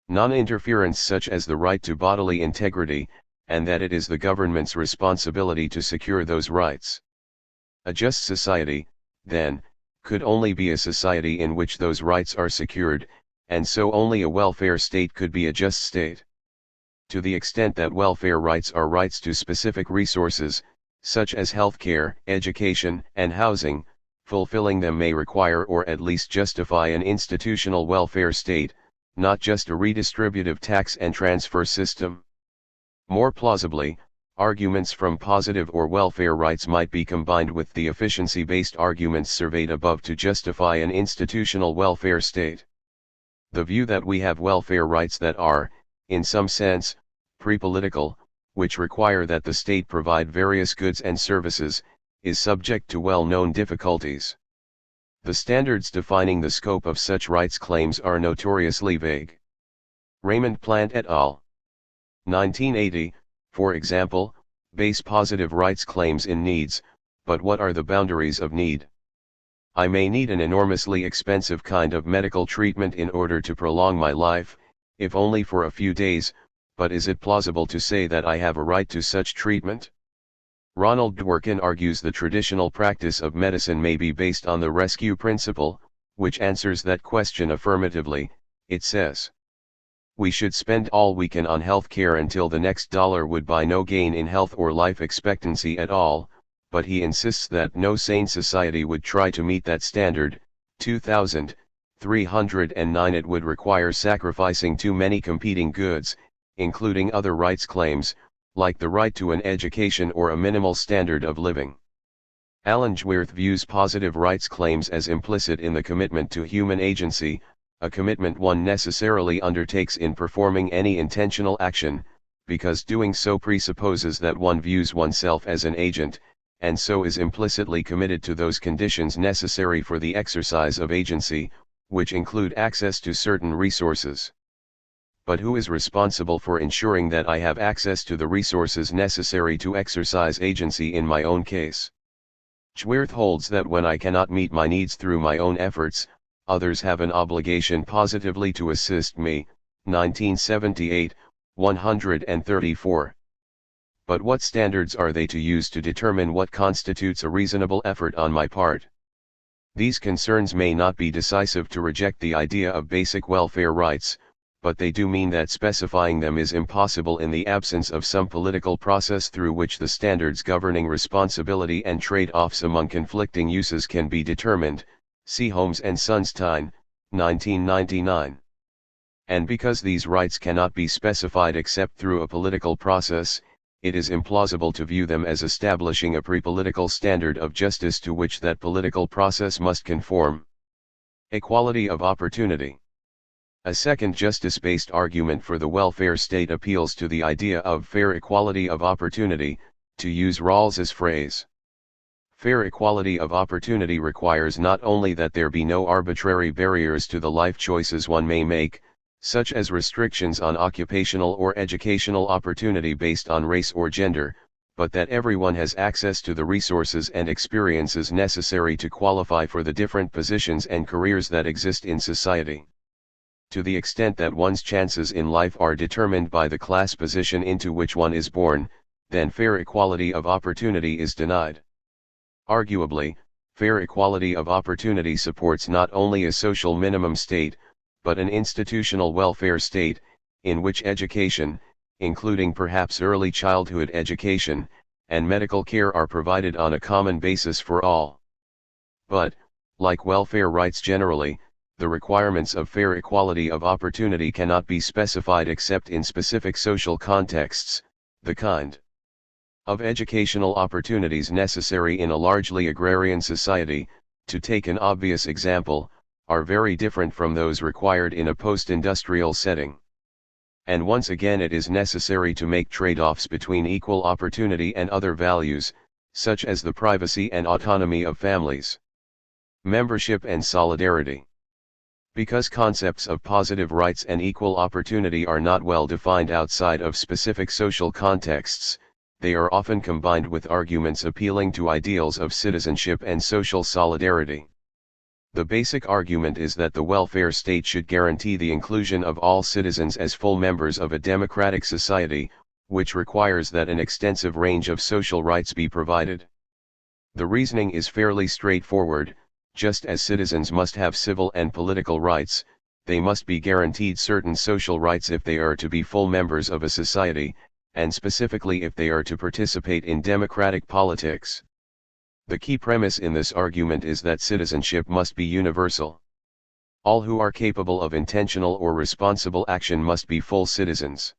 non-interference such as the right to bodily integrity, and that it is the government's responsibility to secure those rights. A just society, then, could only be a society in which those rights are secured, and so only a welfare state could be a just state. To the extent that welfare rights are rights to specific resources, such as healthcare, education, and housing, fulfilling them may require or at least justify an institutional welfare state, not just a redistributive tax and transfer system. More plausibly, arguments from positive or welfare rights might be combined with the efficiency-based arguments surveyed above to justify an institutional welfare state. The view that we have welfare rights that are, in some sense, pre-political, which require that the state provide various goods and services, is subject to well-known difficulties. The standards defining the scope of such rights claims are notoriously vague. Raymond Plant et al. 1980, for example, base positive rights claims in needs, but what are the boundaries of need? I may need an enormously expensive kind of medical treatment in order to prolong my life, if only for a few days, but is it plausible to say that I have a right to such treatment? Ronald Dworkin argues the traditional practice of medicine may be based on the rescue principle, which answers that question affirmatively. It says, we should spend all we can on health care until the next dollar would buy no gain in health or life expectancy at all, but he insists that no sane society would try to meet that standard. 2309. It would require sacrificing too many competing goods, including other rights claims, like the right to an education or a minimal standard of living. Alan Dworkin views positive rights claims as implicit in the commitment to human agency, a commitment one necessarily undertakes in performing any intentional action, because doing so presupposes that one views oneself as an agent, and so is implicitly committed to those conditions necessary for the exercise of agency, which include access to certain resources. But who is responsible for ensuring that I have access to the resources necessary to exercise agency in my own case? Schwerth holds that when I cannot meet my needs through my own efforts, others have an obligation positively to assist me. 1978, 134. But what standards are they to use to determine what constitutes a reasonable effort on my part? These concerns may not be decisive to reject the idea of basic welfare rights, but they do mean that specifying them is impossible in the absence of some political process through which the standards governing responsibility and trade-offs among conflicting uses can be determined. See Holmes and Sunstein, 1999. And because these rights cannot be specified except through a political process, it is implausible to view them as establishing a pre-political standard of justice to which that political process must conform. Equality of opportunity. A second justice-based argument for the welfare state appeals to the idea of fair equality of opportunity, to use Rawls's phrase. Fair equality of opportunity requires not only that there be no arbitrary barriers to the life choices one may make, such as restrictions on occupational or educational opportunity based on race or gender, but that everyone has access to the resources and experiences necessary to qualify for the different positions and careers that exist in society. To the extent that one's chances in life are determined by the class position into which one is born, then fair equality of opportunity is denied. Arguably, fair equality of opportunity supports not only a social minimum state, but an institutional welfare state, in which education, including perhaps early childhood education, and medical care are provided on a common basis for all. But, like welfare rights generally, the requirements of fair equality of opportunity cannot be specified except in specific social contexts. The kind of educational opportunities necessary in a largely agrarian society, to take an obvious example, are very different from those required in a post-industrial setting. And once again it is necessary to make trade-offs between equal opportunity and other values, such as the privacy and autonomy of families, membership and solidarity. Because concepts of positive rights and equal opportunity are not well defined outside of specific social contexts, they are often combined with arguments appealing to ideals of citizenship and social solidarity. The basic argument is that the welfare state should guarantee the inclusion of all citizens as full members of a democratic society, which requires that an extensive range of social rights be provided. The reasoning is fairly straightforward. Just as citizens must have civil and political rights, they must be guaranteed certain social rights if they are to be full members of a society, and specifically if they are to participate in democratic politics. The key premise in this argument is that citizenship must be universal. All who are capable of intentional or responsible action must be full citizens.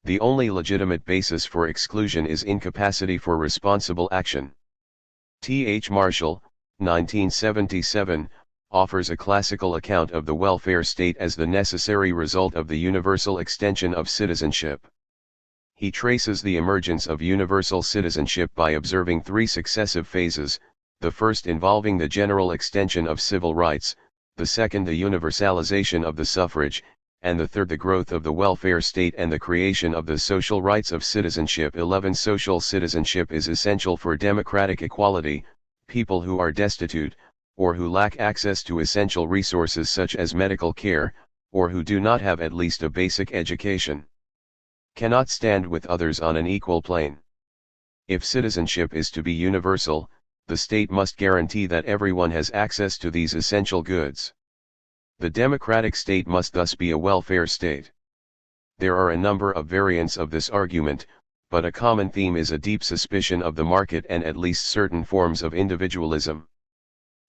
The only legitimate basis for exclusion is incapacity for responsible action. T.H. Marshall, 1977, offers a classical account of the welfare state as the necessary result of the universal extension of citizenship. He traces the emergence of universal citizenship by observing three successive phases, the first involving the general extension of civil rights, the second the universalization of the suffrage, and the third the growth of the welfare state and the creation of the social rights of citizenship. 11. Social citizenship is essential for democratic equality. People who are destitute, or who lack access to essential resources such as medical care, or who do not have at least a basic education, cannot stand with others on an equal plane. If citizenship is to be universal, the state must guarantee that everyone has access to these essential goods. The democratic state must thus be a welfare state. There are a number of variants of this argument, but a common theme is a deep suspicion of the market and at least certain forms of individualism.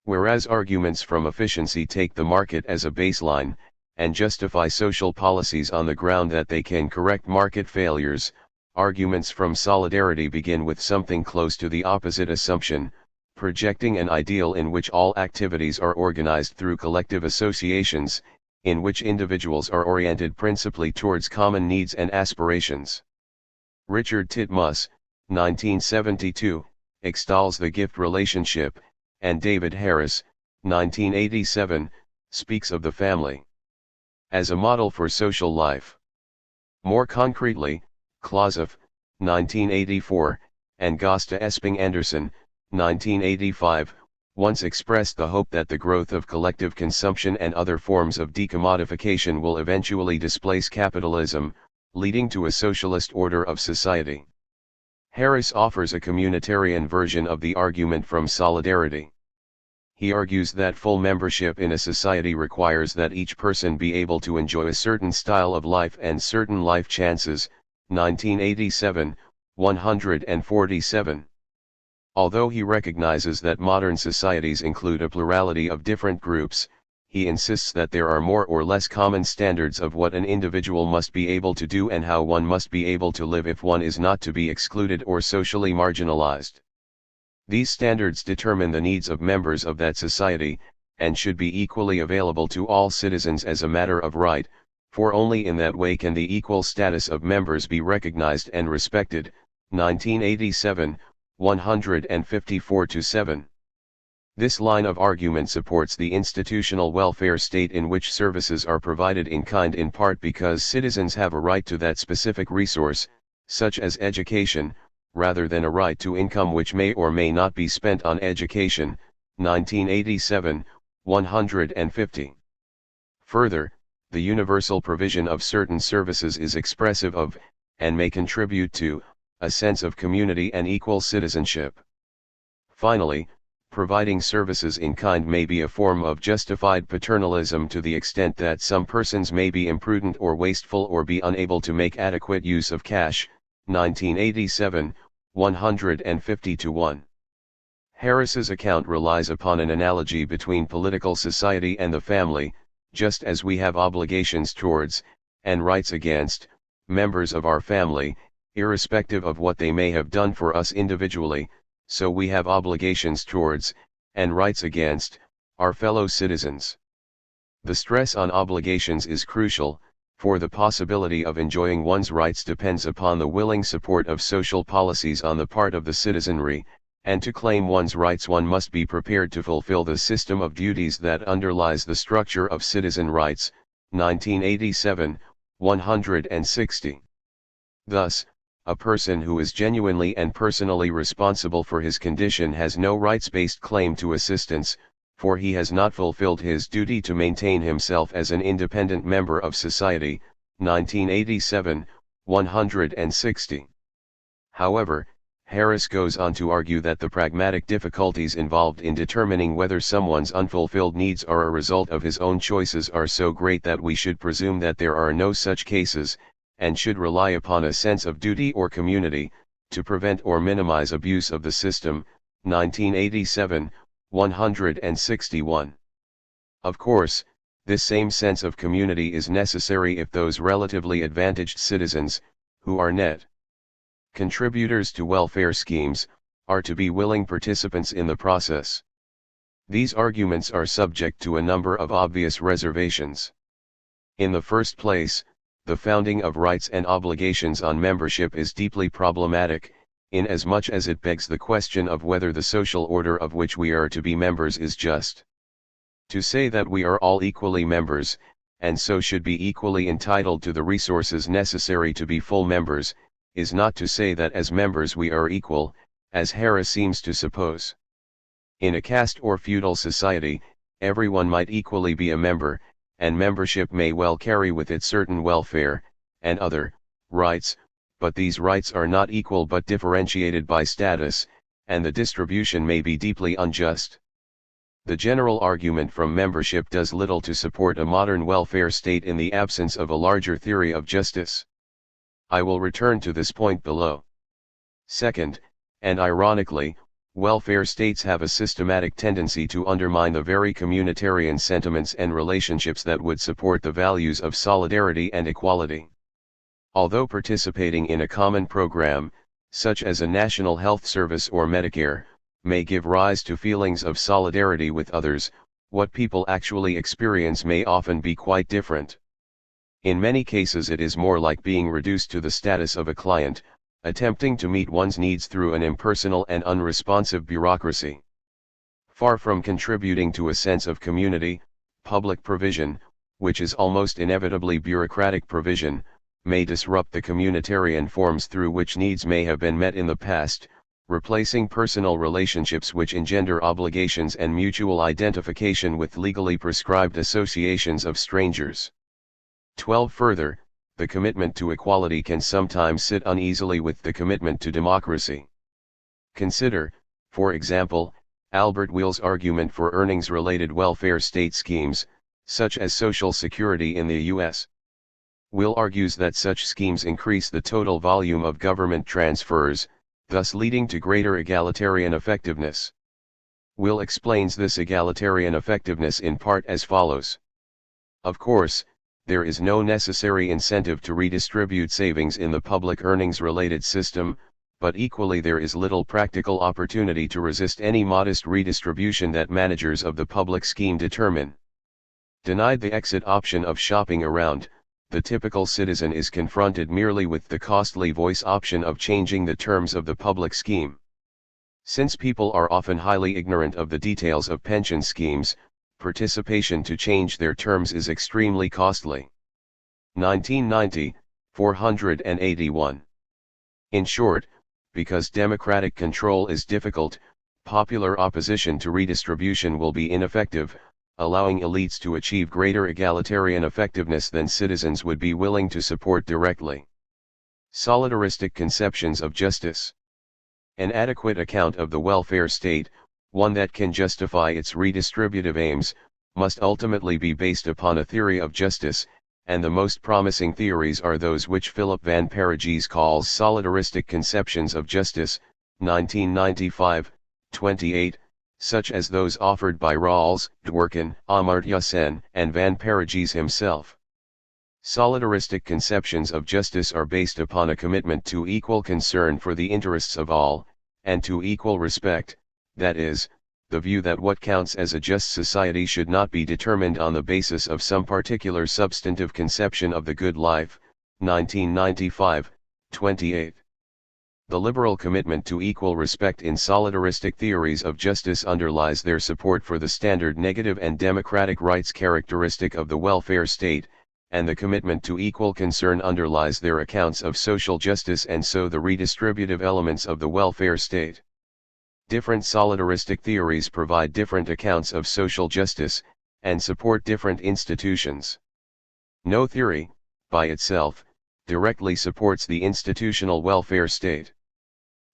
Whereas arguments from efficiency take the market as a baseline, and justify social policies on the ground that they can correct market failures, arguments from solidarity begin with something close to the opposite assumption, projecting an ideal in which all activities are organized through collective associations, in which individuals are oriented principally towards common needs and aspirations. Richard Titmuss, 1972, extols the gift relationship, and David Harris, 1987, speaks of the family as a model for social life. More concretely, Klausoff, 1984, and Gösta Esping Anderson, 1985, once expressed the hope that the growth of collective consumption and other forms of decommodification will eventually displace capitalism, leading to a socialist order of society. Harris offers a communitarian version of the argument from Solidarity. He argues that full membership in a society requires that each person be able to enjoy a certain style of life and certain life chances, 1987, 147. Although he recognizes that modern societies include a plurality of different groups, he insists that there are more or less common standards of what an individual must be able to do and how one must be able to live if one is not to be excluded or socially marginalized. These standards determine the needs of members of that society, and should be equally available to all citizens as a matter of right, for only in that way can the equal status of members be recognized and respected, 1987, 154-7. This line of argument supports the institutional welfare state in which services are provided in kind in part because citizens have a right to that specific resource, such as education, rather than a right to income which may or may not be spent on education, 1987, 150. Further, the universal provision of certain services is expressive of, and may contribute to, a sense of community and equal citizenship. Finally, providing services in kind may be a form of justified paternalism to the extent that some persons may be imprudent or wasteful or be unable to make adequate use of cash, 1987, 150-1. Harris's account relies upon an analogy between political society and the family, just as we have obligations towards, and rights against, members of our family, irrespective of what they may have done for us individually, so we have obligations towards, and rights against, our fellow citizens. The stress on obligations is crucial, for the possibility of enjoying one's rights depends upon the willing support of social policies on the part of the citizenry, and to claim one's rights one must be prepared to fulfill the system of duties that underlies the structure of citizen rights, 1987, 160. Thus, a person who is genuinely and personally responsible for his condition has no rights-based claim to assistance, for he has not fulfilled his duty to maintain himself as an independent member of society, 1987, 160. However, Harris goes on to argue that the pragmatic difficulties involved in determining whether someone's unfulfilled needs are a result of his own choices are so great that we should presume that there are no such cases, and should rely upon a sense of duty or community, to prevent or minimize abuse of the system, 1987, 161. Of course, this same sense of community is necessary if those relatively advantaged citizens, who are net contributors to welfare schemes, are to be willing participants in the process. These arguments are subject to a number of obvious reservations. In the first place, the founding of rights and obligations on membership is deeply problematic, inasmuch as it begs the question of whether the social order of which we are to be members is just. To say that we are all equally members, and so should be equally entitled to the resources necessary to be full members, is not to say that as members we are equal, as Harris seems to suppose. In a caste or feudal society, everyone might equally be a member, and membership may well carry with it certain welfare, and other, rights, but these rights are not equal but differentiated by status, and the distribution may be deeply unjust. The general argument from membership does little to support a modern welfare state in the absence of a larger theory of justice. I will return to this point below. Second, and ironically, welfare states have a systematic tendency to undermine the very communitarian sentiments and relationships that would support the values of solidarity and equality. Although participating in a common program, such as a national health service or Medicare, may give rise to feelings of solidarity with others, what people actually experience may often be quite different. In many cases it is more like being reduced to the status of a client, attempting to meet one's needs through an impersonal and unresponsive bureaucracy. Far from contributing to a sense of community, public provision, which is almost inevitably bureaucratic provision, may disrupt the communitarian forms through which needs may have been met in the past, replacing personal relationships which engender obligations and mutual identification with legally prescribed associations of strangers. 12. Further, the commitment to equality can sometimes sit uneasily with the commitment to democracy. Consider, for example, Albert Weil's argument for earnings-related welfare state schemes, such as Social Security in the U.S. Weil argues that such schemes increase the total volume of government transfers, thus leading to greater egalitarian effectiveness. Weil explains this egalitarian effectiveness in part as follows. Of course, there is no necessary incentive to redistribute savings in the public earnings-related system, but equally there is little practical opportunity to resist any modest redistribution that managers of the public scheme determine. Denied the exit option of shopping around, the typical citizen is confronted merely with the costly voice option of changing the terms of the public scheme. Since people are often highly ignorant of the details of pension schemes, participation to change their terms is extremely costly. 1990, 481. In short, because democratic control is difficult, popular opposition to redistribution will be ineffective, allowing elites to achieve greater egalitarian effectiveness than citizens would be willing to support directly. Solidaristic conceptions of justice. An adequate account of the welfare state, one that can justify its redistributive aims, must ultimately be based upon a theory of justice, and the most promising theories are those which Philip van Perijs calls solidaristic conceptions of justice, 1995, 28, such as those offered by Rawls, Dworkin, Amartya Sen, and van Perijs himself. Solidaristic conceptions of justice are based upon a commitment to equal concern for the interests of all, and to equal respect, that is, the view that what counts as a just society should not be determined on the basis of some particular substantive conception of the good life, 1995, 28. The liberal commitment to equal respect in solidaristic theories of justice underlies their support for the standard negative and democratic rights characteristic of the welfare state, and the commitment to equal concern underlies their accounts of social justice and so the redistributive elements of the welfare state. Different solidaristic theories provide different accounts of social justice, and support different institutions. No theory, by itself, directly supports the institutional welfare state.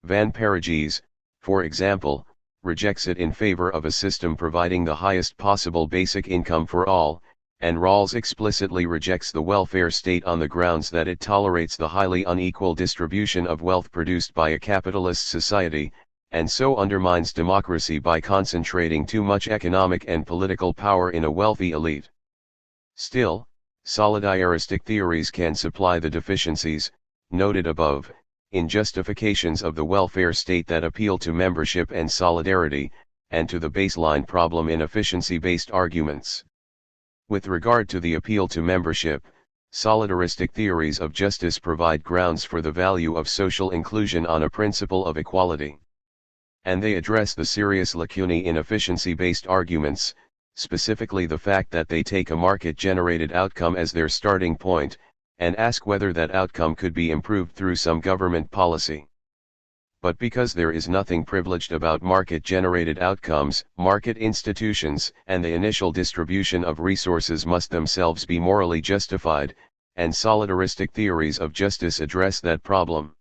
Van Perijs, for example, rejects it in favor of a system providing the highest possible basic income for all, and Rawls explicitly rejects the welfare state on the grounds that it tolerates the highly unequal distribution of wealth produced by a capitalist society, and so undermines democracy by concentrating too much economic and political power in a wealthy elite. Still, solidaristic theories can supply the deficiencies, noted above, in justifications of the welfare state that appeal to membership and solidarity, and to the baseline problem in efficiency-based arguments. With regard to the appeal to membership, solidaristic theories of justice provide grounds for the value of social inclusion on a principle of equality. And they address the serious lacunae in efficiency-based arguments, specifically the fact that they take a market-generated outcome as their starting point, and ask whether that outcome could be improved through some government policy. But because there is nothing privileged about market-generated outcomes, market institutions and the initial distribution of resources must themselves be morally justified, and solidaristic theories of justice address that problem.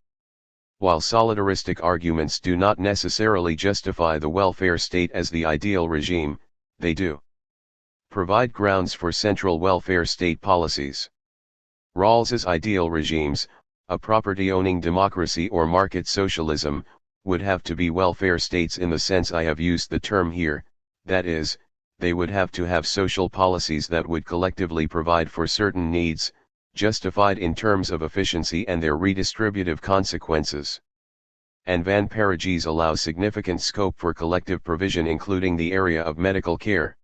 While solidaristic arguments do not necessarily justify the welfare state as the ideal regime, they do provide grounds for central welfare state policies. Rawls's ideal regimes, a property-owning democracy or market socialism, would have to be welfare states in the sense I have used the term here, that is, they would have to have social policies that would collectively provide for certain needs, justified in terms of efficiency and their redistributive consequences. And van Perijs allows significant scope for collective provision including the area of medical care.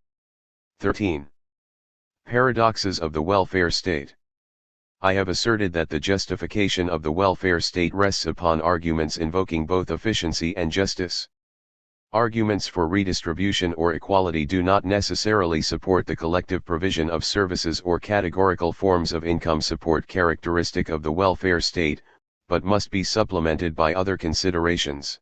13. Paradoxes of the welfare state. I have asserted that the justification of the welfare state rests upon arguments invoking both efficiency and justice. Arguments for redistribution or equality do not necessarily support the collective provision of services or categorical forms of income support characteristic of the welfare state, but must be supplemented by other considerations.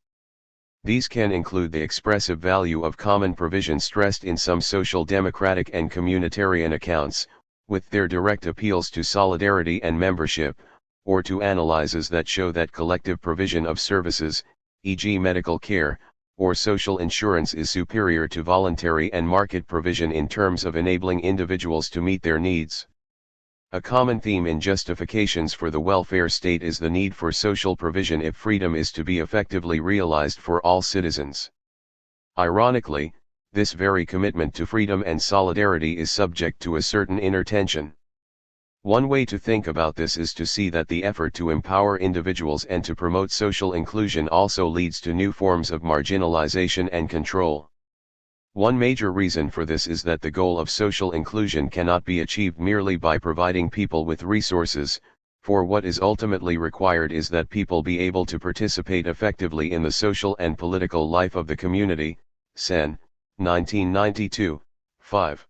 These can include the expressive value of common provision stressed in some social democratic and communitarian accounts, with their direct appeals to solidarity and membership, or to analyses that show that collective provision of services, e.g. medical care, or social insurance is superior to voluntary and market provision in terms of enabling individuals to meet their needs. A common theme in justifications for the welfare state is the need for social provision if freedom is to be effectively realized for all citizens. Ironically, this very commitment to freedom and solidarity is subject to a certain inner tension. One way to think about this is to see that the effort to empower individuals and to promote social inclusion also leads to new forms of marginalization and control. One major reason for this is that the goal of social inclusion cannot be achieved merely by providing people with resources, for what is ultimately required is that people be able to participate effectively in the social and political life of the community. Sen. 1992, 5.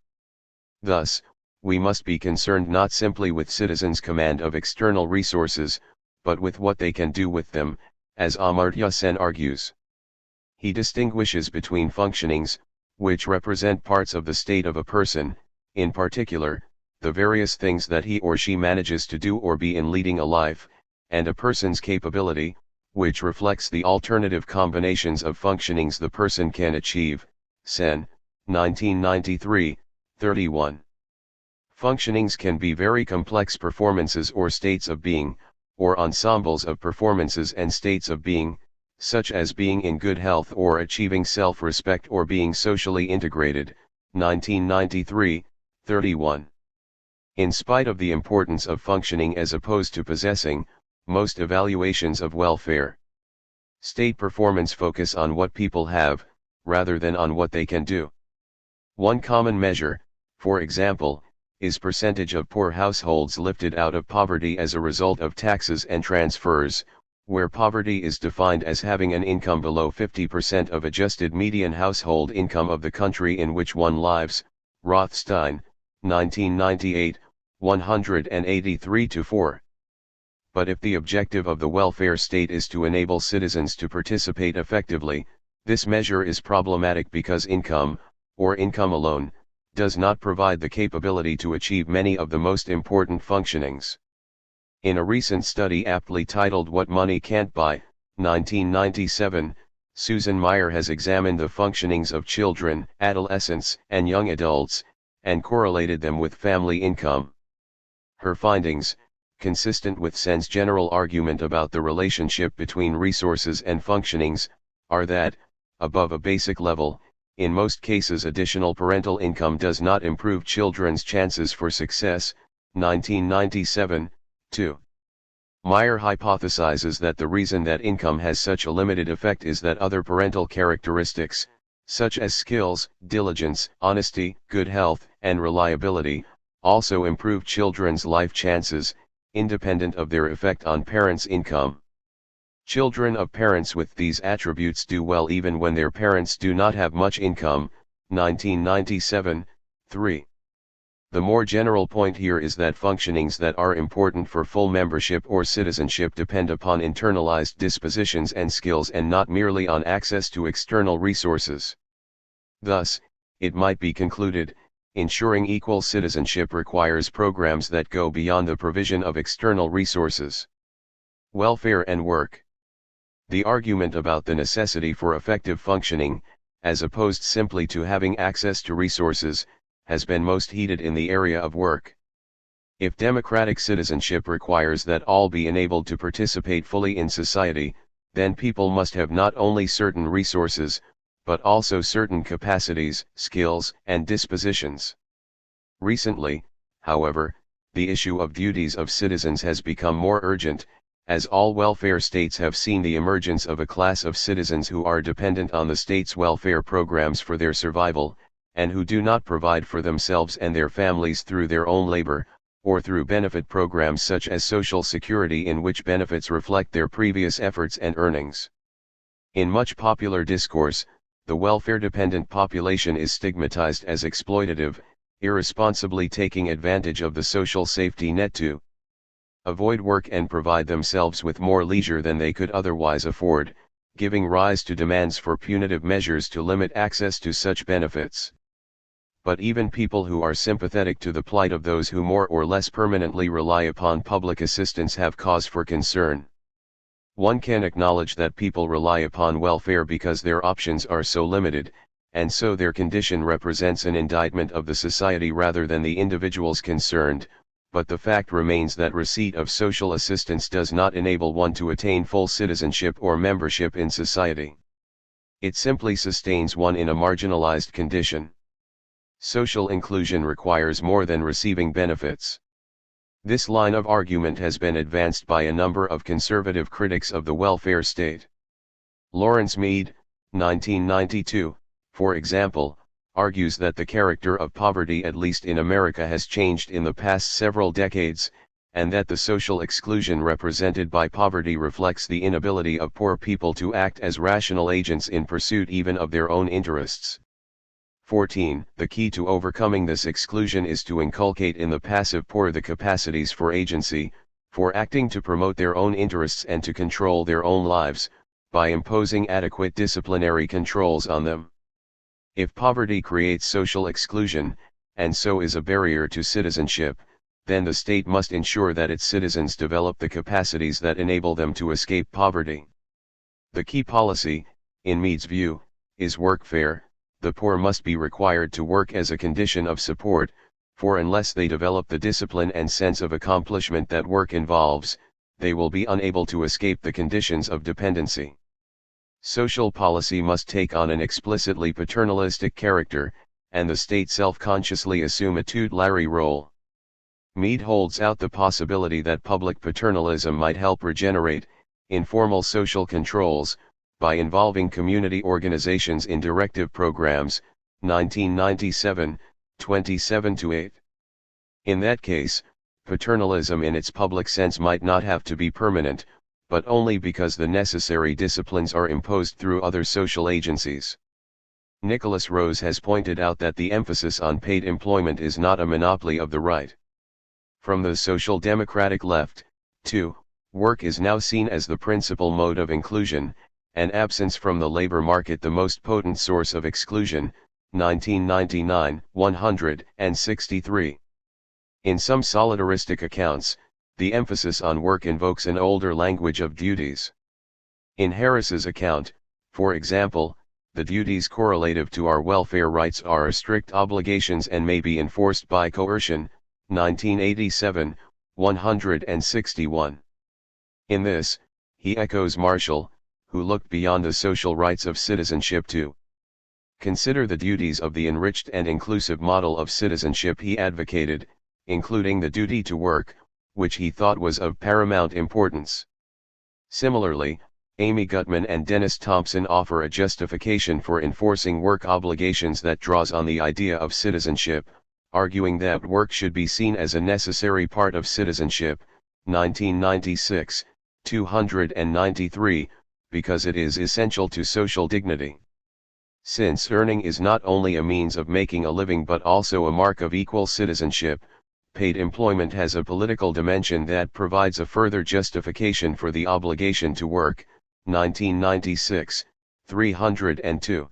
Thus, we must be concerned not simply with citizens' command of external resources, but with what they can do with them, as Amartya Sen argues. He distinguishes between functionings, which represent parts of the state of a person, in particular, the various things that he or she manages to do or be in leading a life, and a person's capability, which reflects the alternative combinations of functionings the person can achieve. Sen. 1993, 31. Functionings can be very complex performances or states of being, or ensembles of performances and states of being, such as being in good health or achieving self-respect or being socially integrated. 1993, 31. In spite of the importance of functioning as opposed to possessing, most evaluations of welfare state performance focus on what people have, rather than on what they can do. One common measure, for example, is percentage of poor households lifted out of poverty as a result of taxes and transfers, where poverty is defined as having an income below 50% of adjusted median household income of the country in which one lives. Rothstein, 1998, 183-4. But if the objective of the welfare state is to enable citizens to participate effectively, this measure is problematic because income, or income alone, does not provide the capability to achieve many of the most important functionings. In a recent study aptly titled What Money Can't Buy, 1997, Susan Meyer has examined the functionings of children, adolescents, and young adults, and correlated them with family income. Her findings, consistent with Sen's general argument about the relationship between resources and functionings, are that, above a basic level, in most cases additional parental income does not improve children's chances for success. 1997, 2. Meyer hypothesizes that the reason that income has such a limited effect is that other parental characteristics, such as skills, diligence, honesty, good health, and reliability, also improve children's life chances, independent of their effect on parents' income. Children of parents with these attributes do well even when their parents do not have much income. 1997, 3. The more general point here is that functionings that are important for full membership or citizenship depend upon internalized dispositions and skills and not merely on access to external resources. Thus, it might be concluded, ensuring equal citizenship requires programs that go beyond the provision of external resources. Welfare and work. The argument about the necessity for effective functioning, as opposed simply to having access to resources, has been most heated in the area of work. If democratic citizenship requires that all be enabled to participate fully in society, then people must have not only certain resources, but also certain capacities, skills, and dispositions. Recently, however, the issue of duties of citizens has become more urgent, as all welfare states have seen the emergence of a class of citizens who are dependent on the state's welfare programs for their survival, and who do not provide for themselves and their families through their own labor, or through benefit programs such as Social Security, in which benefits reflect their previous efforts and earnings. In much popular discourse, the welfare-dependent population is stigmatized as exploitative, irresponsibly taking advantage of the social safety net to avoid work and provide themselves with more leisure than they could otherwise afford, giving rise to demands for punitive measures to limit access to such benefits. But even people who are sympathetic to the plight of those who more or less permanently rely upon public assistance have cause for concern. One can acknowledge that people rely upon welfare because their options are so limited, and so their condition represents an indictment of the society rather than the individuals concerned, but the fact remains that receipt of social assistance does not enable one to attain full citizenship or membership in society. It simply sustains one in a marginalized condition. Social inclusion requires more than receiving benefits. This line of argument has been advanced by a number of conservative critics of the welfare state. Lawrence Mead, 1992, for example, argues that the character of poverty, at least in America, has changed in the past several decades, and that the social exclusion represented by poverty reflects the inability of poor people to act as rational agents in pursuit even of their own interests. 14. The key to overcoming this exclusion is to inculcate in the passive poor the capacities for agency, for acting to promote their own interests and to control their own lives, by imposing adequate disciplinary controls on them. If poverty creates social exclusion, and so is a barrier to citizenship, then the state must ensure that its citizens develop the capacities that enable them to escape poverty. The key policy, in Mead's view, is workfare. The poor must be required to work as a condition of support, for unless they develop the discipline and sense of accomplishment that work involves, they will be unable to escape the conditions of dependency. Social policy must take on an explicitly paternalistic character, and the state self-consciously assume a tutelary role. Mead holds out the possibility that public paternalism might help regenerate informal social controls, by involving community organizations in directive programs, 1997, 27-8. In that case, paternalism in its public sense might not have to be permanent, but only because the necessary disciplines are imposed through other social agencies. Nicholas Rose has pointed out that the emphasis on paid employment is not a monopoly of the right. From the social democratic left, too, work is now seen as the principal mode of inclusion, and absence from the labor market the most potent source of exclusion, 1999, 163. In some solidaristic accounts, the emphasis on work invokes an older language of duties. In Harris's account, for example, the duties correlative to our welfare rights are strict obligations and may be enforced by coercion, 1987, 161. In this, he echoes Marshall, who looked beyond the social rights of citizenship to consider the duties of the enriched and inclusive model of citizenship he advocated, including the duty to work, which he thought was of paramount importance. Similarly, Amy Gutman and Dennis Thompson offer a justification for enforcing work obligations that draws on the idea of citizenship, arguing that work should be seen as a necessary part of citizenship, 1996, 293, because it is essential to social dignity. Since earning is not only a means of making a living but also a mark of equal citizenship, paid employment has a political dimension that provides a further justification for the obligation to work, 1996, 302.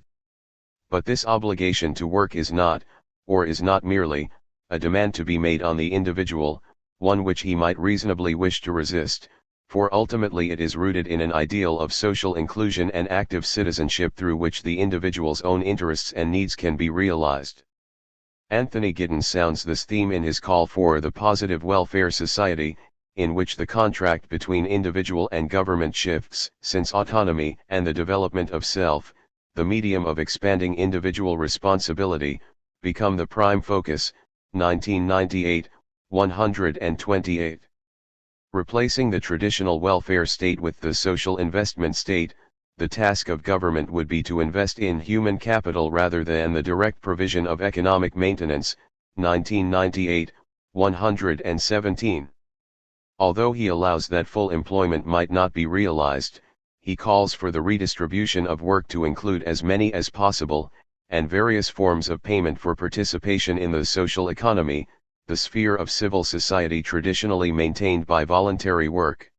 But this obligation to work is not, or is not merely, a demand to be made on the individual, one which he might reasonably wish to resist, for ultimately it is rooted in an ideal of social inclusion and active citizenship through which the individual's own interests and needs can be realized. Anthony Giddens sounds this theme in his call for the positive welfare society, in which the contract between individual and government shifts, since autonomy and the development of self, the medium of expanding individual responsibility, become the prime focus, 1998, 128. Replacing the traditional welfare state with the social investment state, the task of government would be to invest in human capital rather than the direct provision of economic maintenance, 1998, 117. Although he allows that full employment might not be realized, he calls for the redistribution of work to include as many as possible, and various forms of payment for participation in the social economy, the sphere of civil society traditionally maintained by voluntary work.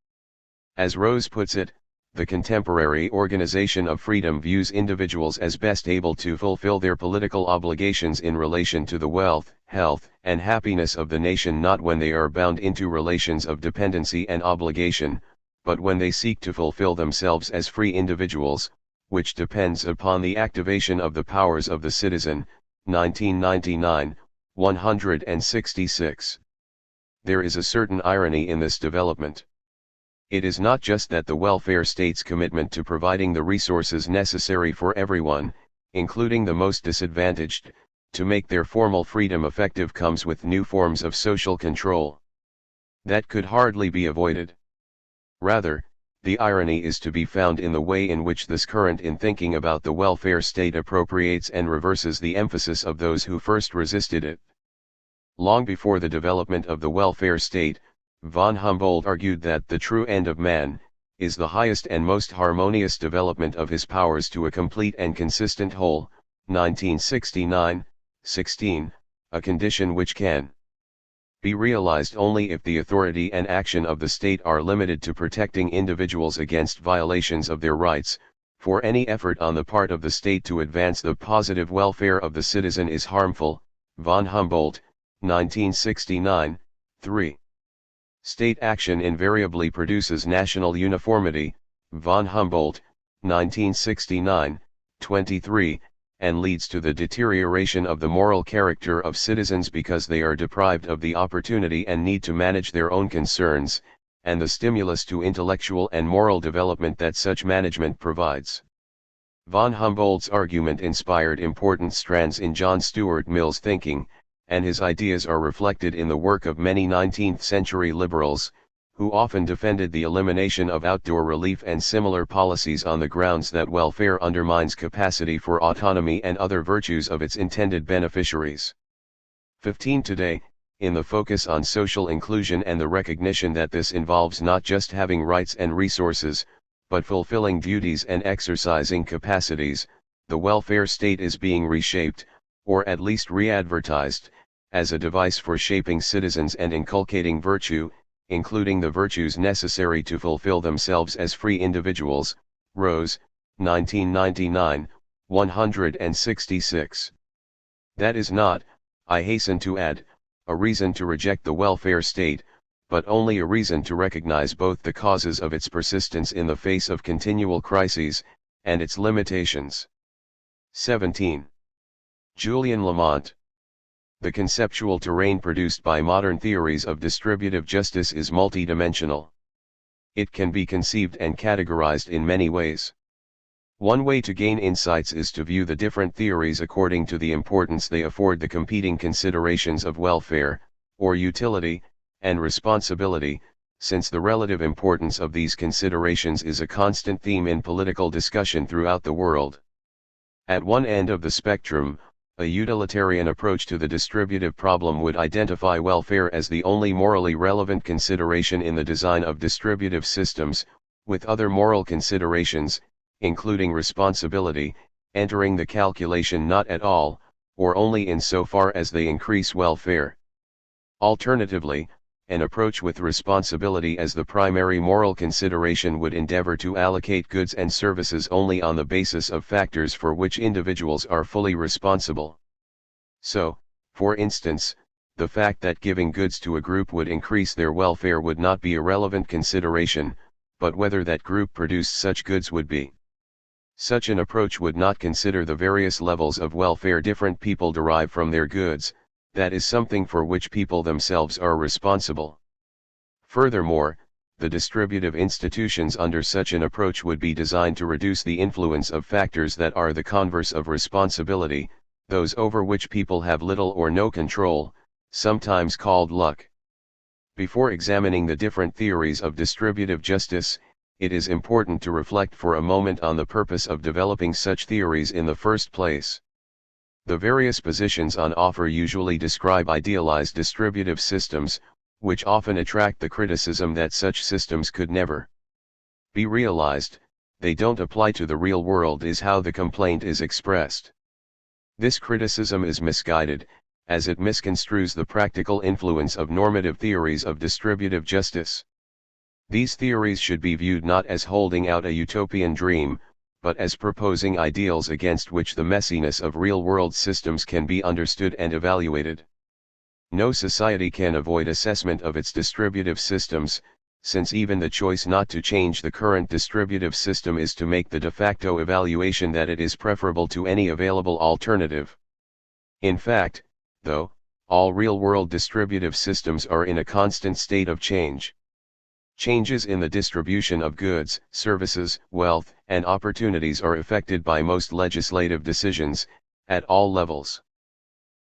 As Rose puts it, the contemporary organization of freedom views individuals as best able to fulfill their political obligations in relation to the wealth, health, and happiness of the nation, not when they are bound into relations of dependency and obligation, but when they seek to fulfill themselves as free individuals, which depends upon the activation of the powers of the citizen. 1999, 166. There is a certain irony in this development. It is not just that the welfare state's commitment to providing the resources necessary for everyone, including the most disadvantaged, to make their formal freedom effective comes with new forms of social control. That could hardly be avoided. Rather, the irony is to be found in the way in which this current in thinking about the welfare state appropriates and reverses the emphasis of those who first resisted it. Long before the development of the welfare state, von Humboldt argued that the true end of man is the highest and most harmonious development of his powers to a complete and consistent whole. 1969, 16, a condition which can be realized only if the authority and action of the state are limited to protecting individuals against violations of their rights, for any effort on the part of the state to advance the positive welfare of the citizen is harmful. Von Humboldt, 1969, 3. State action invariably produces national uniformity, von Humboldt, 1969, 23, and leads to the deterioration of the moral character of citizens because they are deprived of the opportunity and need to manage their own concerns, and the stimulus to intellectual and moral development that such management provides. Von Humboldt's argument inspired important strands in John Stuart Mill's thinking, and his ideas are reflected in the work of many 19th-century liberals, who often defended the elimination of outdoor relief and similar policies on the grounds that welfare undermines capacity for autonomy and other virtues of its intended beneficiaries. 15. Today, in the focus on social inclusion and the recognition that this involves not just having rights and resources, but fulfilling duties and exercising capacities, the welfare state is being reshaped, or at least re-advertised, as a device for shaping citizens and inculcating virtue, including the virtues necessary to fulfill themselves as free individuals. Rose, 1999, 166. That is not, I hasten to add, a reason to reject the welfare state, but only a reason to recognize both the causes of its persistence in the face of continual crises, and its limitations. 17. Julian Lamont. The conceptual terrain produced by modern theories of distributive justice is multidimensional. It can be conceived and categorized in many ways. One way to gain insights is to view the different theories according to the importance they afford the competing considerations of welfare, or utility, and responsibility, since the relative importance of these considerations is a constant theme in political discussion throughout the world. At one end of the spectrum, a utilitarian approach to the distributive problem would identify welfare as the only morally relevant consideration in the design of distributive systems, with other moral considerations, including responsibility, entering the calculation not at all, or only insofar as they increase welfare. Alternatively, an approach with responsibility as the primary moral consideration would endeavor to allocate goods and services only on the basis of factors for which individuals are fully responsible. So, for instance, the fact that giving goods to a group would increase their welfare would not be a relevant consideration, but whether that group produced such goods would be. Such an approach would not consider the various levels of welfare different people derive from their goods, that is something for which people themselves are responsible. Furthermore, the distributive institutions under such an approach would be designed to reduce the influence of factors that are the converse of responsibility, those over which people have little or no control, sometimes called luck. Before examining the different theories of distributive justice, it is important to reflect for a moment on the purpose of developing such theories in the first place. The various positions on offer usually describe idealized distributive systems, which often attract the criticism that such systems could never be realized. They don't apply to the real world is how the complaint is expressed. This criticism is misguided, as it misconstrues the practical influence of normative theories of distributive justice. These theories should be viewed not as holding out a utopian dream, but as proposing ideals against which the messiness of real-world systems can be understood and evaluated. No society can avoid assessment of its distributive systems, since even the choice not to change the current distributive system is to make the de facto evaluation that it is preferable to any available alternative. In fact, though, all real-world distributive systems are in a constant state of change. Changes in the distribution of goods, services, wealth, and opportunities are affected by most legislative decisions, at all levels.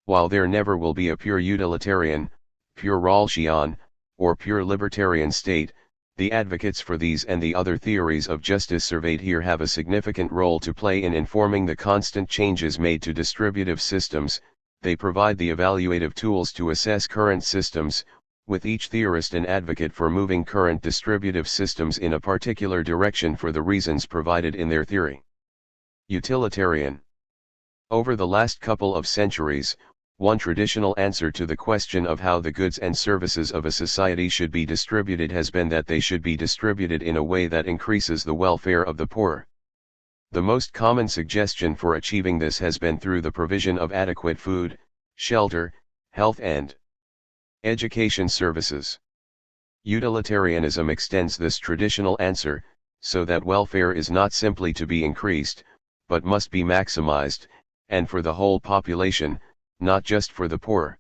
While there never will be a pure utilitarian, pure Rawlsian, or pure libertarian state, the advocates for these and the other theories of justice surveyed here have a significant role to play in informing the constant changes made to distributive systems. They provide the evaluative tools to assess current systems, with each theorist an advocate for moving current distributive systems in a particular direction for the reasons provided in their theory. Utilitarian. Over the last couple of centuries, one traditional answer to the question of how the goods and services of a society should be distributed has been that they should be distributed in a way that increases the welfare of the poor. The most common suggestion for achieving this has been through the provision of adequate food, shelter, health and education services. Utilitarianism extends this traditional answer, so that welfare is not simply to be increased, but must be maximized, and for the whole population, not just for the poor.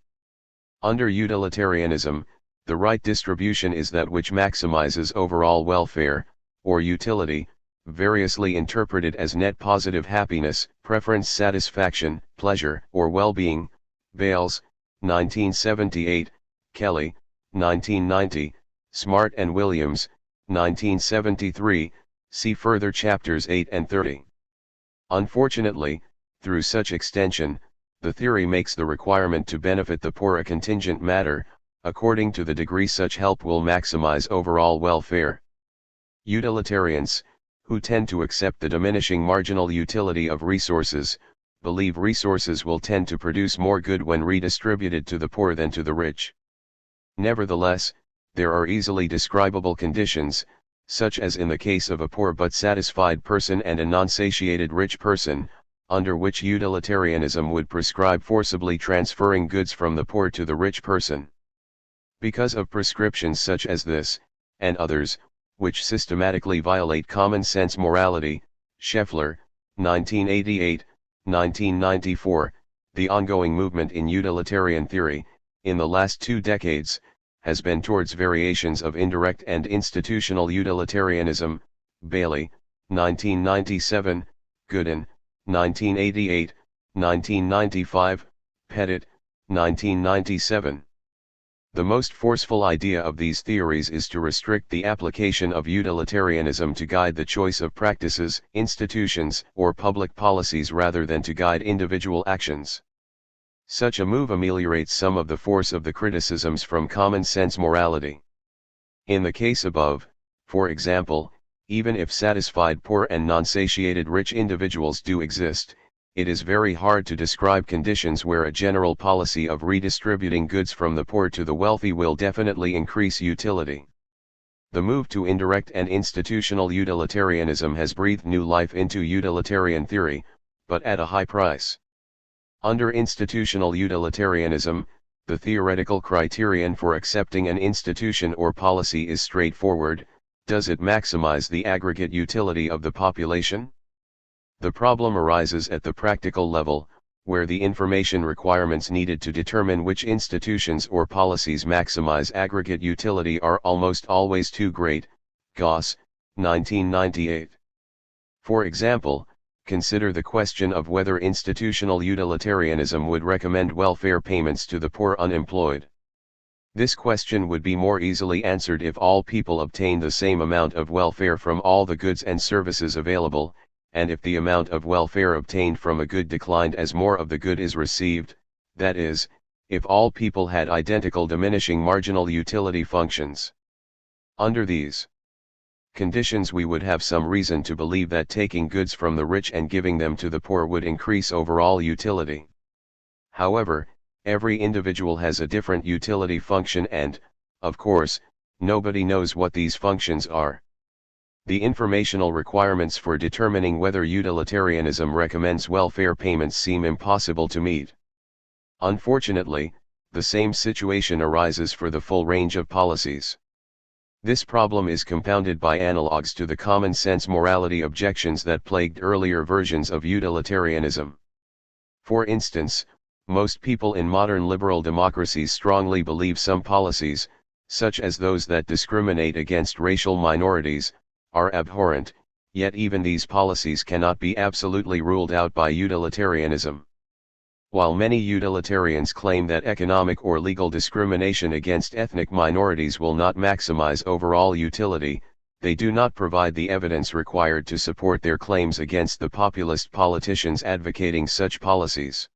Under utilitarianism, the right distribution is that which maximizes overall welfare, or utility, variously interpreted as net positive happiness, preference, satisfaction, pleasure, or well-being. Bales, 1978, Kelly, 1990, Smart and Williams, 1973, see further chapters 8 and 30. Unfortunately, through such extension, the theory makes the requirement to benefit the poor a contingent matter, according to the degree such help will maximize overall welfare. Utilitarians, who tend to accept the diminishing marginal utility of resources, believe resources will tend to produce more good when redistributed to the poor than to the rich. Nevertheless, there are easily describable conditions, such as in the case of a poor but satisfied person and a non-satiated rich person, under which utilitarianism would prescribe forcibly transferring goods from the poor to the rich person. Because of prescriptions such as this, and others, which systematically violate common sense morality, Scheffler, 1988, 1994, the ongoing movement in utilitarian theory, in the last 2 decades, has been towards variations of indirect and institutional utilitarianism. Bailey, 1997, Gooden, 1988, 1995, Pettit, 1997. The most forceful idea of these theories is to restrict the application of utilitarianism to guide the choice of practices, institutions, or public policies rather than to guide individual actions. Such a move ameliorates some of the force of the criticisms from common sense morality. In the case above, for example, even if satisfied poor and non-satiated rich individuals do exist, it is very hard to describe conditions where a general policy of redistributing goods from the poor to the wealthy will definitely increase utility. The move to indirect and institutional utilitarianism has breathed new life into utilitarian theory, but at a high price. Under institutional utilitarianism, the theoretical criterion for accepting an institution or policy is straightforward: does it maximize the aggregate utility of the population? The problem arises at the practical level, where the information requirements needed to determine which institutions or policies maximize aggregate utility are almost always too great. Gaus, 1998. For example, consider the question of whether institutional utilitarianism would recommend welfare payments to the poor unemployed. This question would be more easily answered if all people obtained the same amount of welfare from all the goods and services available, and if the amount of welfare obtained from a good declined as more of the good is received, that is, if all people had identical diminishing marginal utility functions. Under these conditions we would have some reason to believe that taking goods from the rich and giving them to the poor would increase overall utility. However, every individual has a different utility function and, of course, nobody knows what these functions are. The informational requirements for determining whether utilitarianism recommends welfare payments seem impossible to meet. Unfortunately, the same situation arises for the full range of policies. This problem is compounded by analogues to the common sense morality objections that plagued earlier versions of utilitarianism. For instance, most people in modern liberal democracies strongly believe some policies, such as those that discriminate against racial minorities, are abhorrent, yet even these policies cannot be absolutely ruled out by utilitarianism. While many utilitarians claim that economic or legal discrimination against ethnic minorities will not maximize overall utility, they do not provide the evidence required to support their claims against the populist politicians advocating such policies.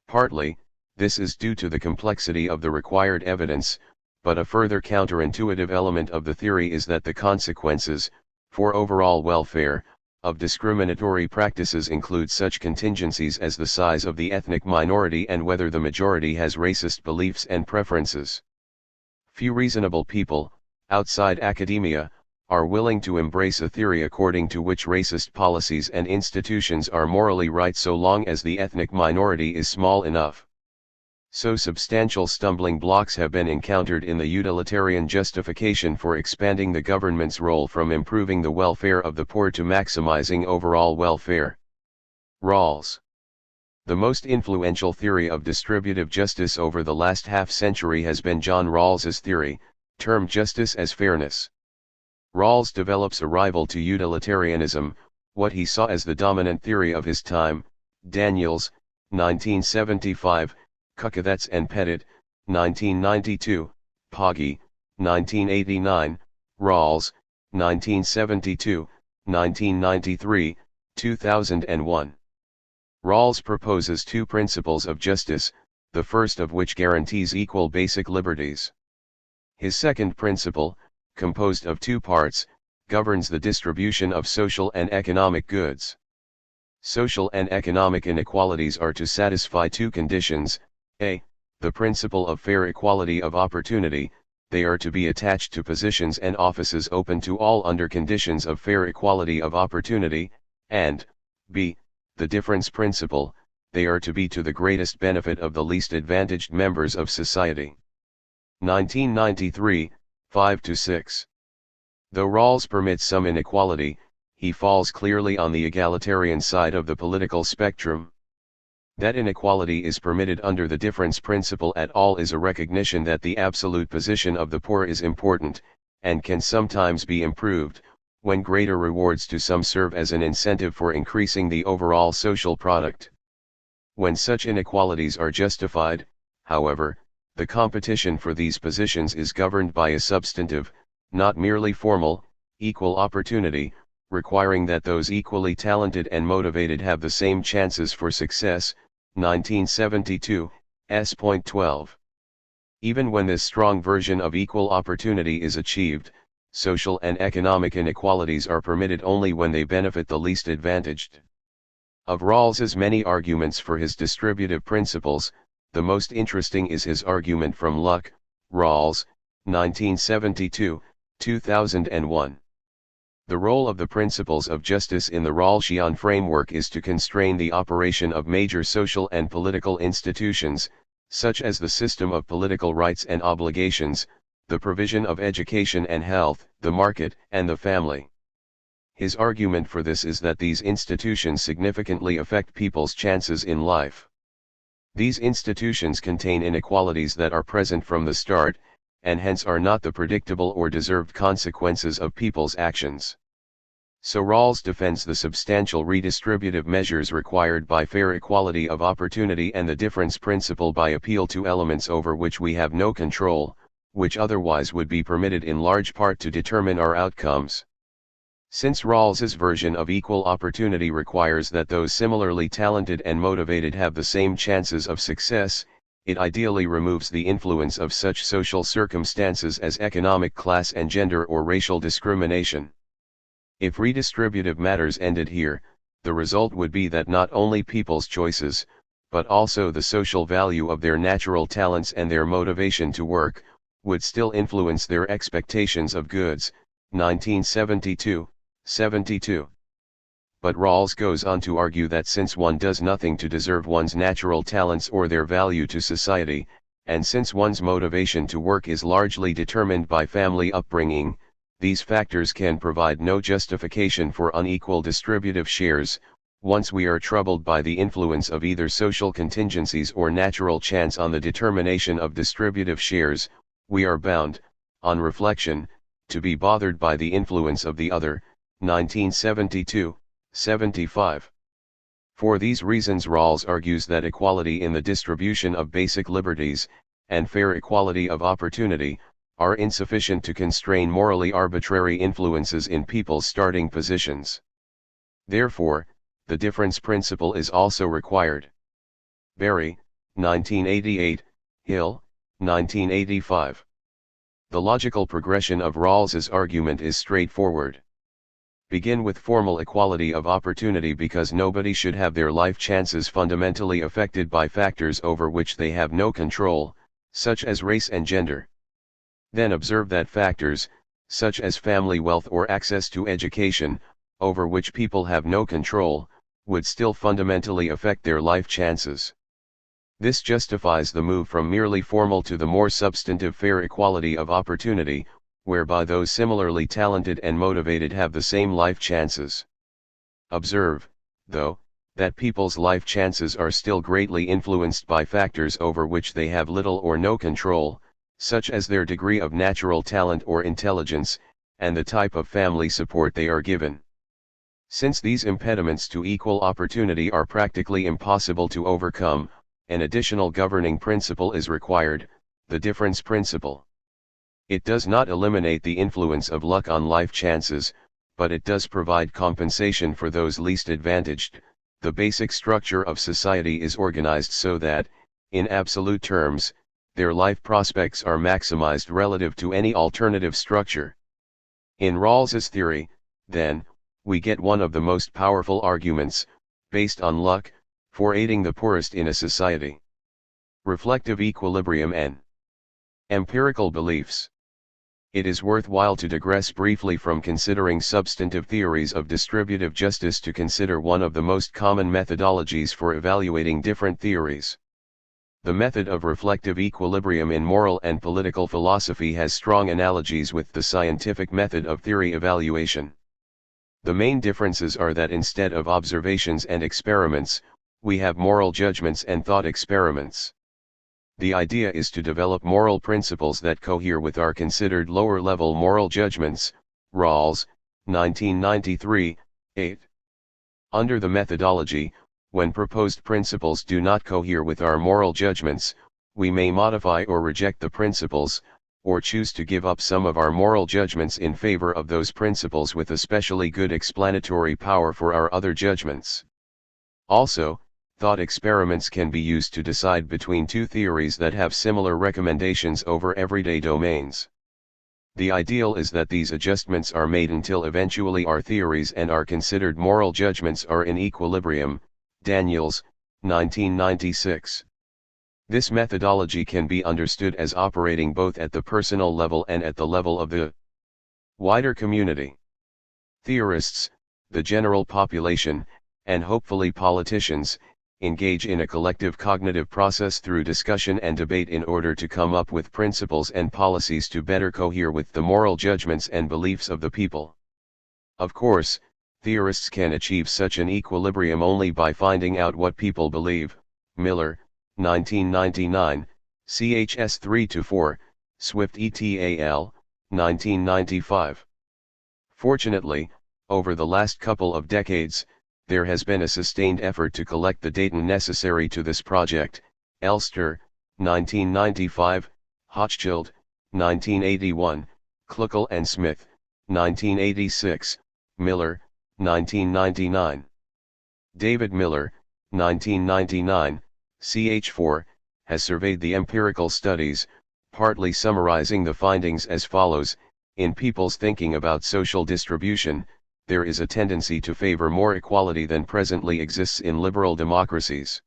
Partly, this is due to the complexity of the required evidence, but a further counterintuitive element of the theory is that the consequences, for overall welfare, of discriminatory practices include such contingencies as the size of the ethnic minority and whether the majority has racist beliefs and preferences. Few reasonable people, outside academia, are willing to embrace a theory according to which racist policies and institutions are morally right so long as the ethnic minority is small enough. So substantial stumbling blocks have been encountered in the utilitarian justification for expanding the government's role from improving the welfare of the poor to maximizing overall welfare. Rawls. The most influential theory of distributive justice over the last half-century has been John Rawls's theory, termed justice as fairness. Rawls develops a rival to utilitarianism, what he saw as the dominant theory of his time. Daniels, 1975, Kukathas and Pettit, 1992, Pogge, 1989, Rawls, 1972, 1993, 2001. Rawls proposes two principles of justice, the first of which guarantees equal basic liberties. His second principle, composed of two parts, governs the distribution of social and economic goods. Social and economic inequalities are to satisfy two conditions: a. The principle of fair equality of opportunity, they are to be attached to positions and offices open to all under conditions of fair equality of opportunity, and b. The difference principle, they are to be to the greatest benefit of the least advantaged members of society. 1993, 5-6. Though Rawls permits some inequality, he falls clearly on the egalitarian side of the political spectrum. That inequality is permitted under the difference principle at all is a recognition that the absolute position of the poor is important, and can sometimes be improved, when greater rewards to some serve as an incentive for increasing the overall social product. When such inequalities are justified, however, the competition for these positions is governed by a substantive, not merely formal, equal opportunity, requiring that those equally talented and motivated have the same chances for success. 1972, s.12. Even when this strong version of equal opportunity is achieved, social and economic inequalities are permitted only when they benefit the least advantaged. Of Rawls's many arguments for his distributive principles, the most interesting is his argument from Luck, Rawls, 1972, 2001. The role of the principles of justice in the Rawlsian framework is to constrain the operation of major social and political institutions, such as the system of political rights and obligations, the provision of education and health, the market, and the family. His argument for this is that these institutions significantly affect people's chances in life. These institutions contain inequalities that are present from the start, and hence are not the predictable or deserved consequences of people's actions. So Rawls defends the substantial redistributive measures required by fair equality of opportunity and the difference principle by appeal to elements over which we have no control, which otherwise would be permitted in large part to determine our outcomes. Since Rawls's version of equal opportunity requires that those similarly talented and motivated have the same chances of success, it ideally removes the influence of such social circumstances as economic class and gender or racial discrimination. If redistributive matters ended here, the result would be that not only people's choices, but also the social value of their natural talents and their motivation to work, would still influence their expectations of goods. 1972, 72. But Rawls goes on to argue that since one does nothing to deserve one's natural talents or their value to society, and since one's motivation to work is largely determined by family upbringing, these factors can provide no justification for unequal distributive shares. Once we are troubled by the influence of either social contingencies or natural chance on the determination of distributive shares, we are bound, on reflection, to be bothered by the influence of the other. 1972, 75. For these reasons Rawls argues that equality in the distribution of basic liberties, and fair equality of opportunity, are insufficient to constrain morally arbitrary influences in people's starting positions. Therefore, the difference principle is also required. Berry, 1988, Hill, 1985. The logical progression of Rawls's argument is straightforward. Begin with formal equality of opportunity because nobody should have their life chances fundamentally affected by factors over which they have no control, such as race and gender. Then observe that factors, such as family wealth or access to education, over which people have no control, would still fundamentally affect their life chances. This justifies the move from merely formal to the more substantive fair equality of opportunity, whereby those similarly talented and motivated have the same life chances. Observe, though, that people's life chances are still greatly influenced by factors over which they have little or no control, such as their degree of natural talent or intelligence, and the type of family support they are given. Since these impediments to equal opportunity are practically impossible to overcome, an additional governing principle is required, the difference principle. It does not eliminate the influence of luck on life chances, but it does provide compensation for those least advantaged. The basic structure of society is organized so that, in absolute terms, their life prospects are maximized relative to any alternative structure. In Rawls's theory, then, we get one of the most powerful arguments, based on luck, for aiding the poorest in a society. Reflective equilibrium and empirical beliefs. It is worthwhile to digress briefly from considering substantive theories of distributive justice to consider one of the most common methodologies for evaluating different theories. The method of reflective equilibrium in moral and political philosophy has strong analogies with the scientific method of theory evaluation. The main differences are that instead of observations and experiments, we have moral judgments and thought experiments. The idea is to develop moral principles that cohere with our considered lower-level moral judgments. Rawls, 1993, 8. Under the methodology, when proposed principles do not cohere with our moral judgments, we may modify or reject the principles, or choose to give up some of our moral judgments in favor of those principles with especially good explanatory power for our other judgments. Also, thought experiments can be used to decide between two theories that have similar recommendations over everyday domains. The ideal is that these adjustments are made until eventually our theories and our considered moral judgments are in equilibrium. Daniels, 1996. This methodology can be understood as operating both at the personal level and at the level of the wider community. Theorists, the general population, and hopefully politicians, engage in a collective cognitive process through discussion and debate in order to come up with principles and policies to better cohere with the moral judgments and beliefs of the people. Of course, theorists can achieve such an equilibrium only by finding out what people believe. Miller, 1999, CHS 3-4, Swift et al., 1995. Fortunately, over the last couple of decades, there has been a sustained effort to collect the data necessary to this project. Elster, 1995, Hochschild, 1981, Kluckel and Smith, 1986, Miller, 1999. David Miller, 1999, ch. 4, has surveyed the empirical studies, partly summarizing the findings as follows: in people's thinking about social distribution, there is a tendency to favor more equality than presently exists in liberal democracies.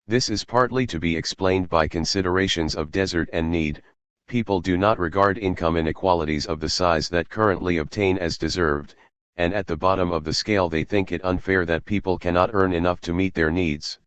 This is partly to be explained by considerations of desert and need. People do not regard income inequalities of the size that currently obtain as deserved, and at the bottom of the scale they think it unfair that people cannot earn enough to meet their needs.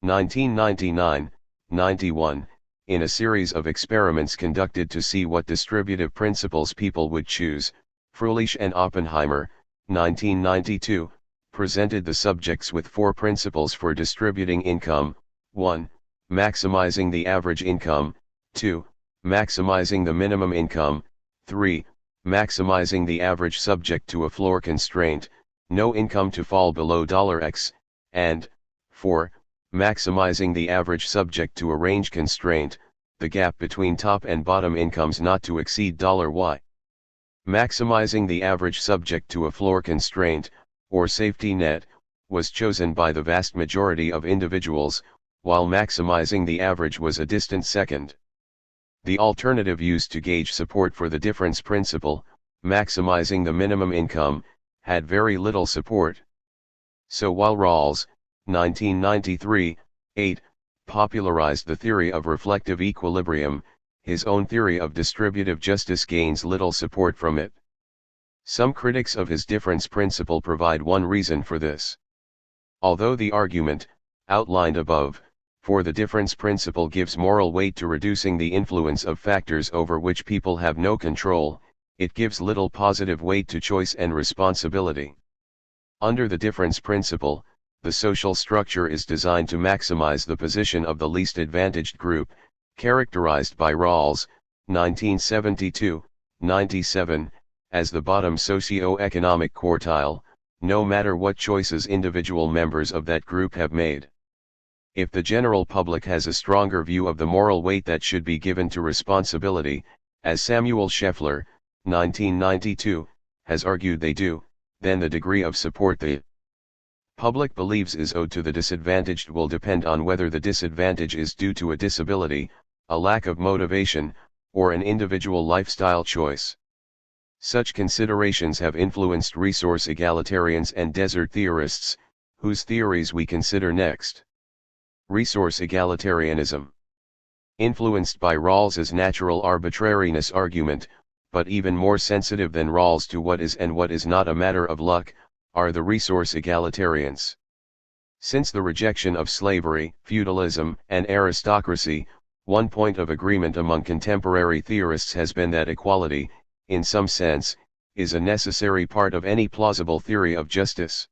1999-91, in a series of experiments conducted to see what distributive principles people would choose, Frulich and Oppenheimer, 1992, presented the subjects with 4 principles for distributing income: 1. Maximizing the average income, 2. Maximizing the minimum income, 3. Maximizing the average subject to a floor constraint, no income to fall below $X, and 4. Maximizing the average subject to a range constraint, the gap between top and bottom incomes not to exceed $Y. Maximizing the average subject to a floor constraint, or safety net, was chosen by the vast majority of individuals, while maximizing the average was a distant second. The alternative used to gauge support for the difference principle, maximizing the minimum income, had very little support. So while Rawls, 1993, 8, popularized the theory of reflective equilibrium, his own theory of distributive justice gains little support from it. Some critics of his difference principle provide one reason for this. Although the argument, outlined above, for the difference principle gives moral weight to reducing the influence of factors over which people have no control, it gives little positive weight to choice and responsibility. Under the difference principle, the social structure is designed to maximize the position of the least advantaged group, characterized by Rawls, 1972-97, as the bottom socio-economic quartile, no matter what choices individual members of that group have made. If the general public has a stronger view of the moral weight that should be given to responsibility, as Samuel Scheffler, 1992, has argued they do, then the degree of support the public believes is owed to the disadvantaged will depend on whether the disadvantage is due to a disability, a lack of motivation, or an individual lifestyle choice. Such considerations have influenced resource egalitarians and desert theorists, whose theories we consider next. Resource egalitarianism. Influenced by Rawls's natural arbitrariness argument, but even more sensitive than Rawls to what is and what is not a matter of luck, are the resource egalitarians. Since the rejection of slavery, feudalism, and aristocracy, one point of agreement among contemporary theorists has been that equality, in some sense, is a necessary part of any plausible theory of justice.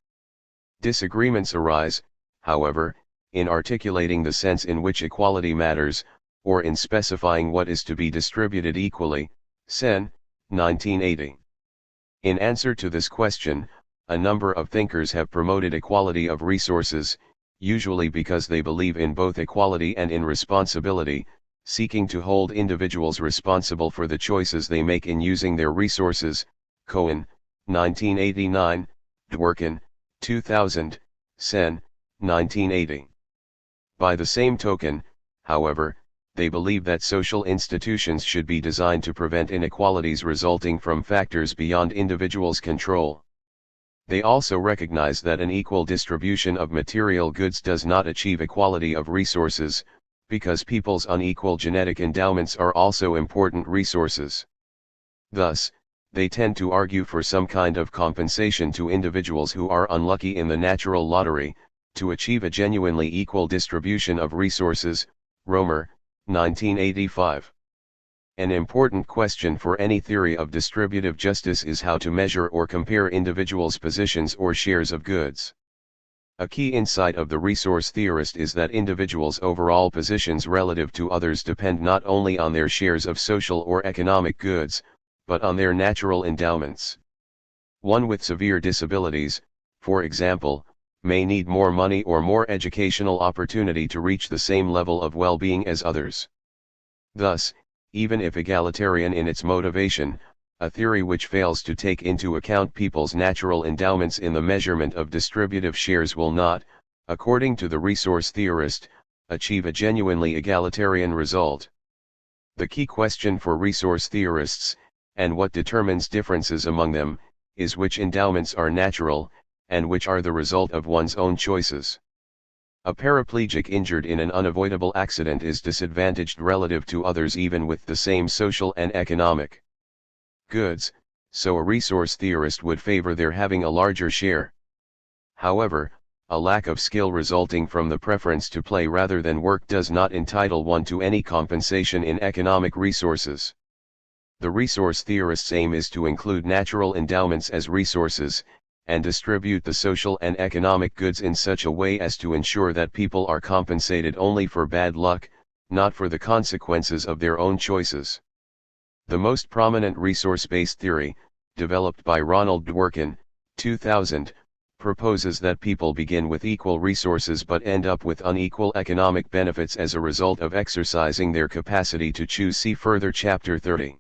Disagreements arise, however, in articulating the sense in which equality matters, or in specifying what is to be distributed equally. Sen, 1980. In answer to this question, a number of thinkers have promoted equality of resources, usually because they believe in both equality and in responsibility, seeking to hold individuals responsible for the choices they make in using their resources. Cohen, 1989, Dworkin, 2000, Sen, 1980. By the same token, however, they believe that social institutions should be designed to prevent inequalities resulting from factors beyond individuals' control. They also recognize that an equal distribution of material goods does not achieve equality of resources, because people's unequal genetic endowments are also important resources. Thus, they tend to argue for some kind of compensation to individuals who are unlucky in the natural lottery, to achieve a genuinely equal distribution of resources. Romer, 1985. An important question for any theory of distributive justice is how to measure or compare individuals' positions or shares of goods. A key insight of the resource theorist is that individuals' overall positions relative to others depend not only on their shares of social or economic goods, but on their natural endowments. One with severe disabilities, for example, may need more money or more educational opportunity to reach the same level of well-being as others. Thus, even if egalitarian in its motivation, a theory which fails to take into account people's natural endowments in the measurement of distributive shares will not, according to the resource theorist, achieve a genuinely egalitarian result. The key question for resource theorists, and what determines differences among them, is which endowments are natural, and which are the result of one's own choices. A paraplegic injured in an unavoidable accident is disadvantaged relative to others even with the same social and economic goods, so a resource theorist would favor their having a larger share. However, a lack of skill resulting from the preference to play rather than work does not entitle one to any compensation in economic resources. The resource theorist's aim is to include natural endowments as resources, and distribute the social and economic goods in such a way as to ensure that people are compensated only for bad luck, not for the consequences of their own choices. The most prominent resource-based theory, developed by Ronald Dworkin, 2000, proposes that people begin with equal resources but end up with unequal economic benefits as a result of exercising their capacity to choose. See further Chapter 30.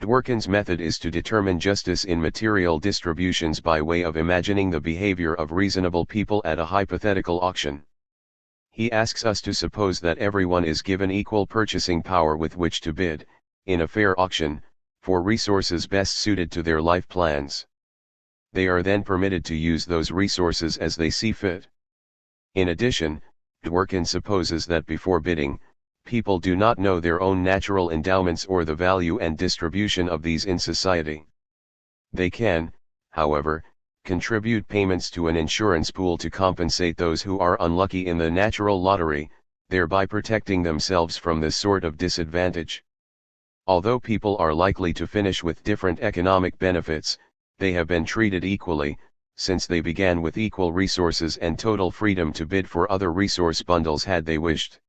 Dworkin's method is to determine justice in material distributions by way of imagining the behavior of reasonable people at a hypothetical auction. He asks us to suppose that everyone is given equal purchasing power with which to bid, in a fair auction, for resources best suited to their life plans. They are then permitted to use those resources as they see fit. In addition, Dworkin supposes that before bidding, people do not know their own natural endowments or the value and distribution of these in society. They can, however, contribute payments to an insurance pool to compensate those who are unlucky in the natural lottery, thereby protecting themselves from this sort of disadvantage. Although people are likely to finish with different economic benefits, they have been treated equally, since they began with equal resources and total freedom to bid for other resource bundles had they wished.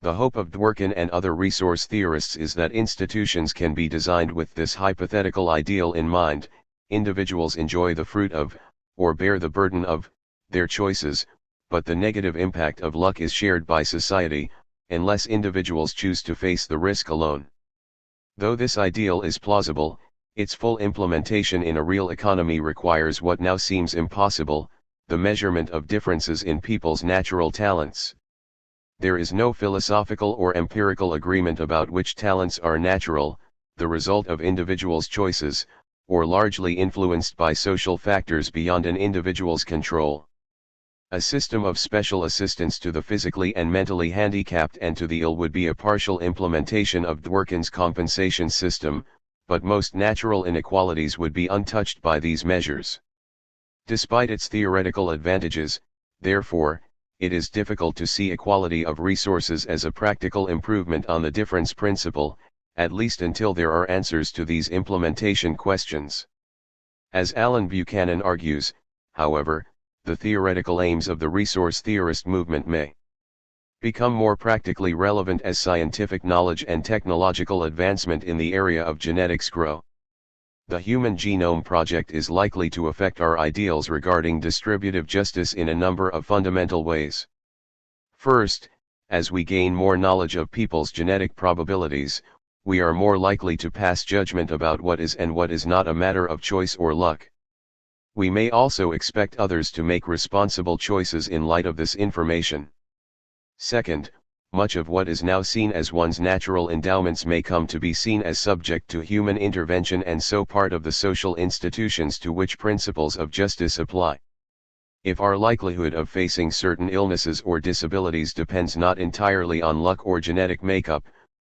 The hope of Dworkin and other resource theorists is that institutions can be designed with this hypothetical ideal in mind. Individuals enjoy the fruit of, or bear the burden of, their choices, but the negative impact of luck is shared by society, unless individuals choose to face the risk alone. Though this ideal is plausible, its full implementation in a real economy requires what now seems impossible, the measurement of differences in people's natural talents. There is no philosophical or empirical agreement about which talents are natural, the result of individuals' choices, or largely influenced by social factors beyond an individual's control. A system of special assistance to the physically and mentally handicapped and to the ill would be a partial implementation of Dworkin's compensation system, but most natural inequalities would be untouched by these measures. Despite its theoretical advantages, therefore, it is difficult to see equality of resources as a practical improvement on the difference principle, at least until there are answers to these implementation questions. As Alan Buchanan argues, however, the theoretical aims of the resource theorist movement may become more practically relevant as scientific knowledge and technological advancement in the area of genetics grow. The Human Genome Project is likely to affect our ideals regarding distributive justice in a number of fundamental ways. First, as we gain more knowledge of people's genetic probabilities, we are more likely to pass judgment about what is and what is not a matter of choice or luck. We may also expect others to make responsible choices in light of this information. Second, much of what is now seen as one's natural endowments may come to be seen as subject to human intervention and so part of the social institutions to which principles of justice apply. If our likelihood of facing certain illnesses or disabilities depends not entirely on luck or genetic makeup,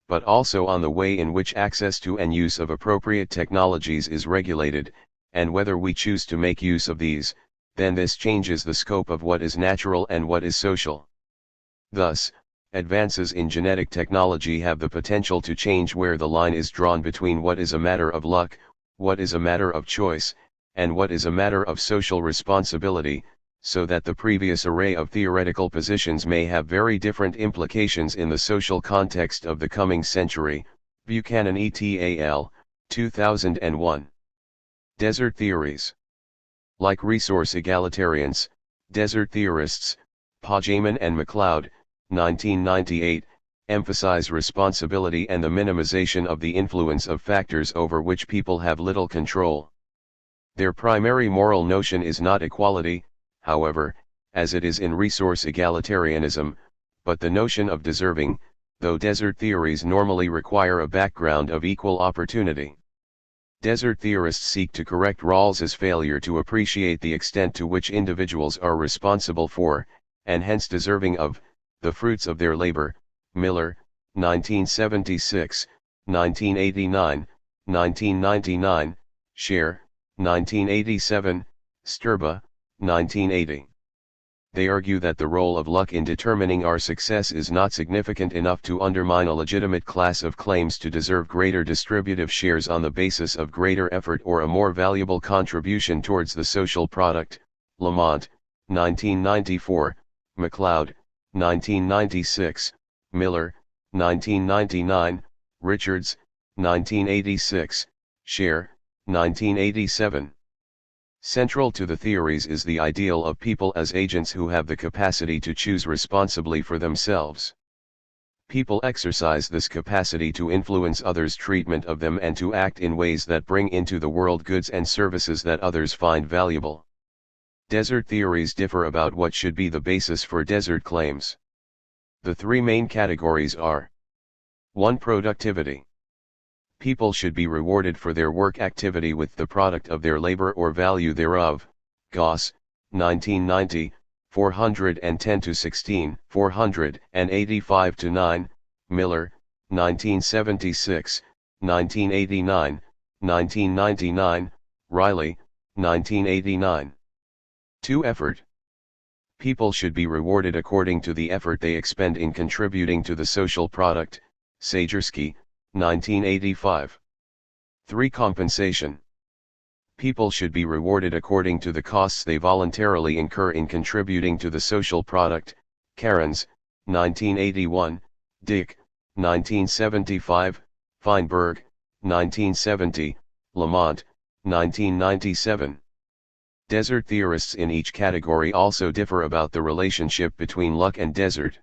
but also on the way in which access to and use of appropriate technologies is regulated, and whether we choose to make use of these, then this changes the scope of what is natural and what is social. Thus, advances in genetic technology have the potential to change where the line is drawn between what is a matter of luck, what is a matter of choice, and what is a matter of social responsibility, so that the previous array of theoretical positions may have very different implications in the social context of the coming century. Buchanan et al., 2001. Desert theories. Like resource egalitarians, desert theorists, Pajaman and MacLeod, 1998, emphasize responsibility and the minimization of the influence of factors over which people have little control. Their primary moral notion is not equality, however, as it is in resource egalitarianism, but the notion of deserving, though desert theories normally require a background of equal opportunity. Desert theorists seek to correct Rawls's failure to appreciate the extent to which individuals are responsible for, and hence deserving of, the fruits of their labor. Miller, 1976, 1989, 1999, Scher, 1987, Sturba, 1980. They argue that the role of luck in determining our success is not significant enough to undermine a legitimate class of claims to deserve greater distributive shares on the basis of greater effort or a more valuable contribution towards the social product. Lamont, 1994, MacLeod, 1996, Miller, 1999, Richards, 1986, Scher, 1987. Central to the theories is the ideal of people as agents who have the capacity to choose responsibly for themselves. People exercise this capacity to influence others' treatment of them and to act in ways that bring into the world goods and services that others find valuable. Desert theories differ about what should be the basis for desert claims. The three main categories are: 1. Productivity. People should be rewarded for their work activity with the product of their labor or value thereof. Gaus, 1990, 410-16, 485-9, Miller, 1976, 1989, 1999, Riley, 1989. 2. Effort. People should be rewarded according to the effort they expend in contributing to the social product. Sajersky, 1985. 3. Compensation. People should be rewarded according to the costs they voluntarily incur in contributing to the social product. Cairns, 1981, Dick, 1975, Feinberg, 1970, Lamont, 1997. Desert theorists in each category also differ about the relationship between luck and desert.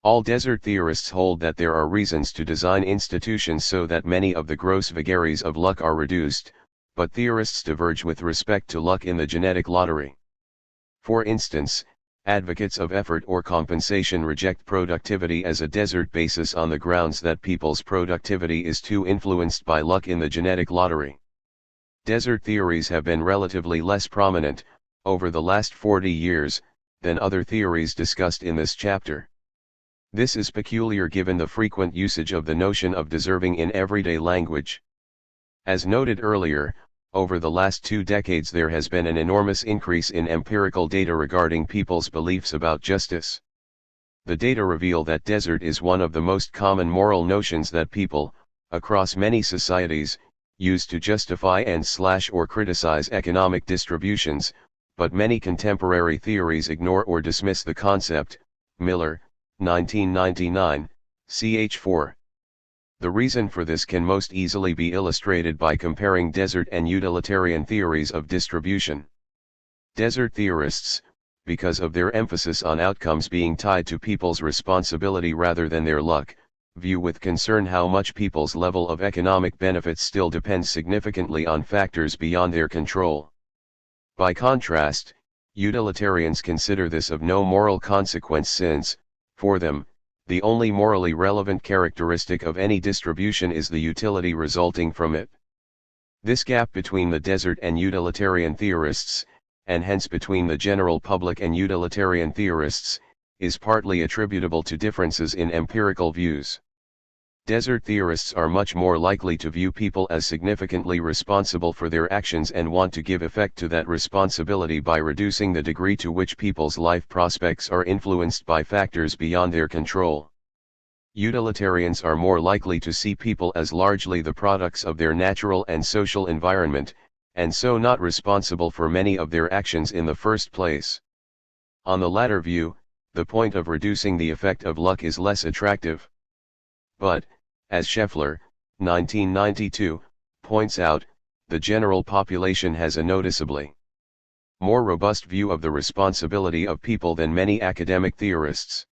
All desert theorists hold that there are reasons to design institutions so that many of the gross vagaries of luck are reduced, but theorists diverge with respect to luck in the genetic lottery. For instance, advocates of effort or compensation reject productivity as a desert basis on the grounds that people's productivity is too influenced by luck in the genetic lottery. Desert theories have been relatively less prominent, over the last 40 years, than other theories discussed in this chapter. This is peculiar given the frequent usage of the notion of deserving in everyday language. As noted earlier, over the last 2 decades there has been an enormous increase in empirical data regarding people's beliefs about justice. The data reveal that desert is one of the most common moral notions that people, across many societies, use to justify and/or criticize economic distributions, but many contemporary theories ignore or dismiss the concept. Miller, 1999, ch. 4. The reason for this can most easily be illustrated by comparing desert and utilitarian theories of distribution. Desert theorists, because of their emphasis on outcomes being tied to people's responsibility rather than their luck, view with concern how much people's level of economic benefits still depends significantly on factors beyond their control. By contrast, utilitarians consider this of no moral consequence since, for them, the only morally relevant characteristic of any distribution is the utility resulting from it. This gap between the desert and utilitarian theorists, and hence between the general public and utilitarian theorists, is partly attributable to differences in empirical views. Desert theorists are much more likely to view people as significantly responsible for their actions and want to give effect to that responsibility by reducing the degree to which people's life prospects are influenced by factors beyond their control. Utilitarians are more likely to see people as largely the products of their natural and social environment, and so not responsible for many of their actions in the first place. On the latter view, the point of reducing the effect of luck is less attractive. But, as Scheffler, 1992, points out, the general population has a noticeably more robust view of the responsibility of people than many academic theorists.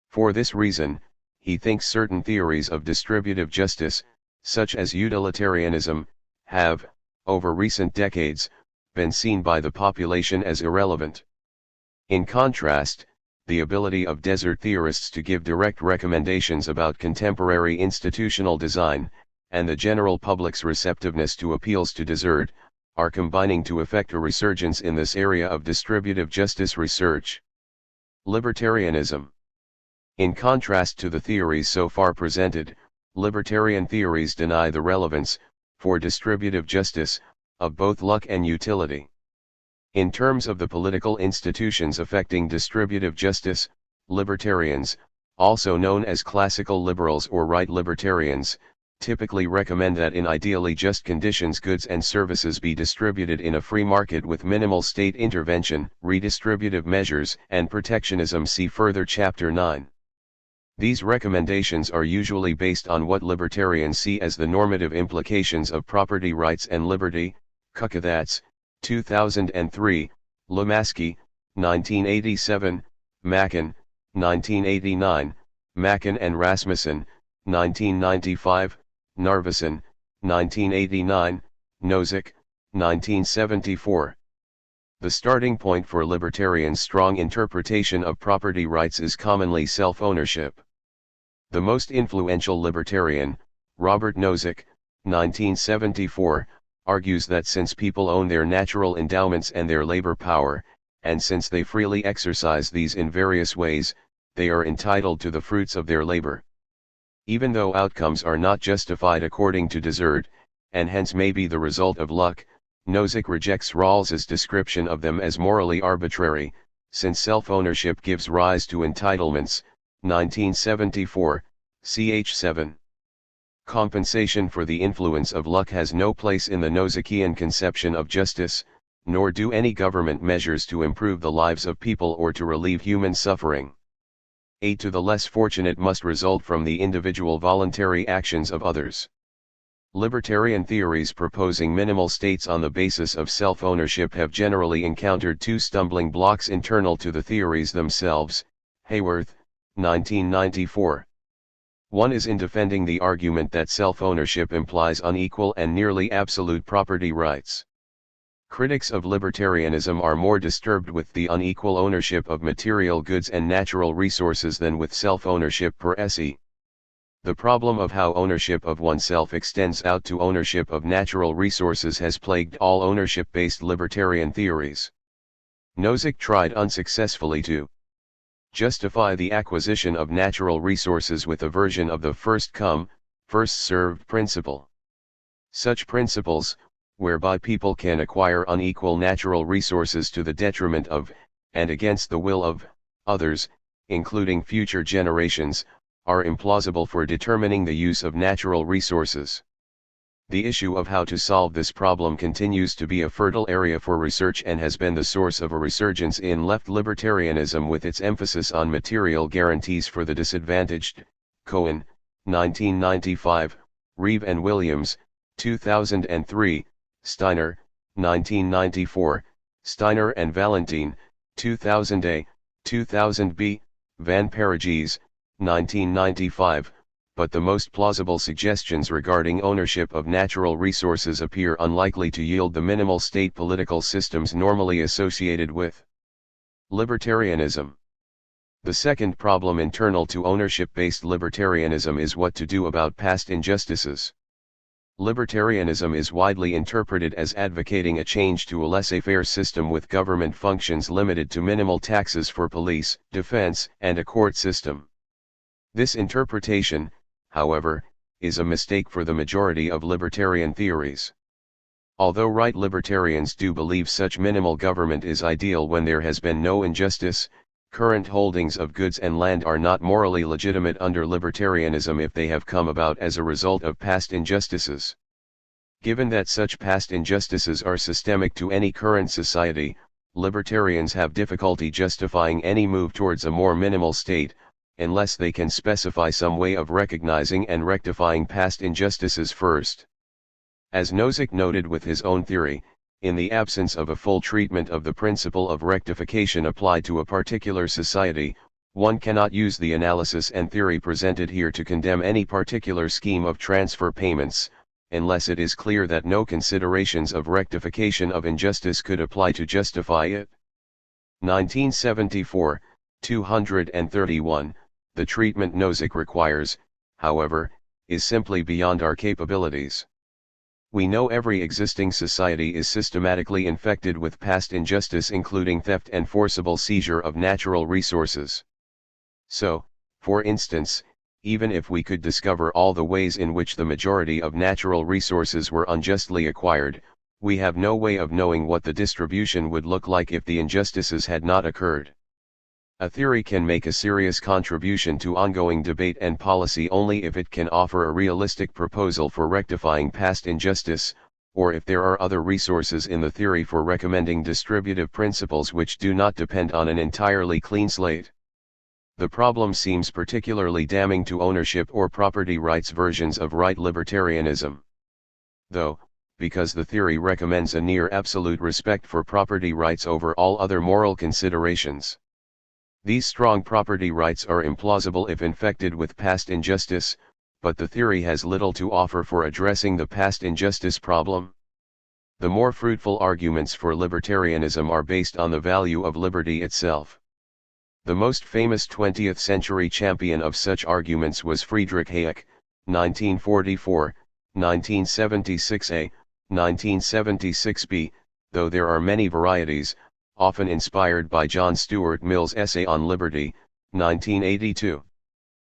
For this reason, he thinks certain theories of distributive justice, such as utilitarianism, have, over recent decades, been seen by the population as irrelevant. In contrast, the ability of desert theorists to give direct recommendations about contemporary institutional design, and the general public's receptiveness to appeals to desert, are combining to effect a resurgence in this area of distributive justice research. Libertarianism. In contrast to the theories so far presented, libertarian theories deny the relevance, for distributive justice, of both luck and utility. In terms of the political institutions affecting distributive justice, libertarians, also known as classical liberals or right libertarians, typically recommend that in ideally just conditions goods and services be distributed in a free market with minimal state intervention, redistributive measures, and protectionism. See further Chapter 9. These recommendations are usually based on what libertarians see as the normative implications of property rights and liberty. Kukathas, 2003, Lomaski, 1987, Mackin, 1989, Mackin and Rasmussen, 1995, Narveson, 1989, Nozick, 1974. The starting point for libertarians' strong interpretation of property rights is commonly self-ownership. The most influential libertarian, Robert Nozick, 1974, argues that since people own their natural endowments and their labor power, and since they freely exercise these in various ways, they are entitled to the fruits of their labor. Even though outcomes are not justified according to desert, and hence may be the result of luck, Nozick rejects Rawls's description of them as morally arbitrary, since self-ownership gives rise to entitlements. 1974, ch. 7. Compensation for the influence of luck has no place in the Nozickian conception of justice, nor do any government measures to improve the lives of people or to relieve human suffering. Aid to the less fortunate must result from the individual voluntary actions of others. Libertarian theories proposing minimal states on the basis of self-ownership have generally encountered two stumbling blocks internal to the theories themselves. Hayworth, 1994. One is in defending the argument that self-ownership implies unequal and nearly absolute property rights. Critics of libertarianism are more disturbed with the unequal ownership of material goods and natural resources than with self-ownership per se. The problem of how ownership of oneself extends out to ownership of natural resources has plagued all ownership-based libertarian theories. Nozick tried unsuccessfully to justify the acquisition of natural resources with a version of the first come, first served principle. Such principles, whereby people can acquire unequal natural resources to the detriment of, and against the will of, others, including future generations, are implausible for determining the use of natural resources. The issue of how to solve this problem continues to be a fertile area for research and has been the source of a resurgence in left libertarianism with its emphasis on material guarantees for the disadvantaged. Cohen, 1995, Reeve and Williams, 2003, Steiner, 1994, Steiner and Valentine, 2000A, 2000B, Van Parages, 1995, but the most plausible suggestions regarding ownership of natural resources appear unlikely to yield the minimal state political systems normally associated with libertarianism. The second problem internal to ownership-based libertarianism is what to do about past injustices. Libertarianism is widely interpreted as advocating a change to a laissez-faire system with government functions limited to minimal taxes for police, defense, and a court system. This interpretation, however, is a mistake for the majority of libertarian theories. Although right libertarians do believe such minimal government is ideal when there has been no injustice, current holdings of goods and land are not morally legitimate under libertarianism if they have come about as a result of past injustices. Given that such past injustices are systemic to any current society, libertarians have difficulty justifying any move towards a more minimal state, unless they can specify some way of recognizing and rectifying past injustices first. As Nozick noted with his own theory, in the absence of a full treatment of the principle of rectification applied to a particular society, One cannot use the analysis and theory presented here to condemn any particular scheme of transfer payments, unless it is clear that no considerations of rectification of injustice could apply to justify it. 1974, 231, the treatment Nozick requires, however, is simply beyond our capabilities. We know every existing society is systematically infected with past injustice, including theft and forcible seizure of natural resources. So, for instance, even if we could discover all the ways in which the majority of natural resources were unjustly acquired, we have no way of knowing what the distribution would look like if the injustices had not occurred. A theory can make a serious contribution to ongoing debate and policy only if it can offer a realistic proposal for rectifying past injustice, or if there are other resources in the theory for recommending distributive principles which do not depend on an entirely clean slate. The problem seems particularly damning to ownership or property rights versions of right libertarianism. Though, because the theory recommends a near absolute respect for property rights over all other moral considerations. These strong property rights are implausible if infected with past injustice, but the theory has little to offer for addressing the past injustice problem. The more fruitful arguments for libertarianism are based on the value of liberty itself. The most famous 20th century champion of such arguments was Friedrich Hayek, 1944, 1976a, 1976b, though there are many varieties, often inspired by John Stuart Mill's essay on liberty, 1982.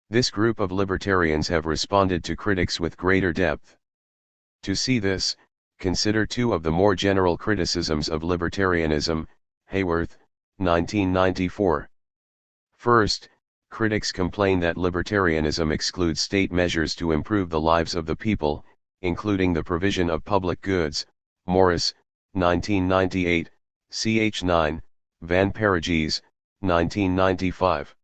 This group of libertarians have responded to critics with greater depth. To see this, consider two of the more general criticisms of libertarianism, Hayworth, 1994. First, critics complain that libertarianism excludes state measures to improve the lives of the people, including the provision of public goods, Morris, 1998, ch. 9, Van Parages, 1995.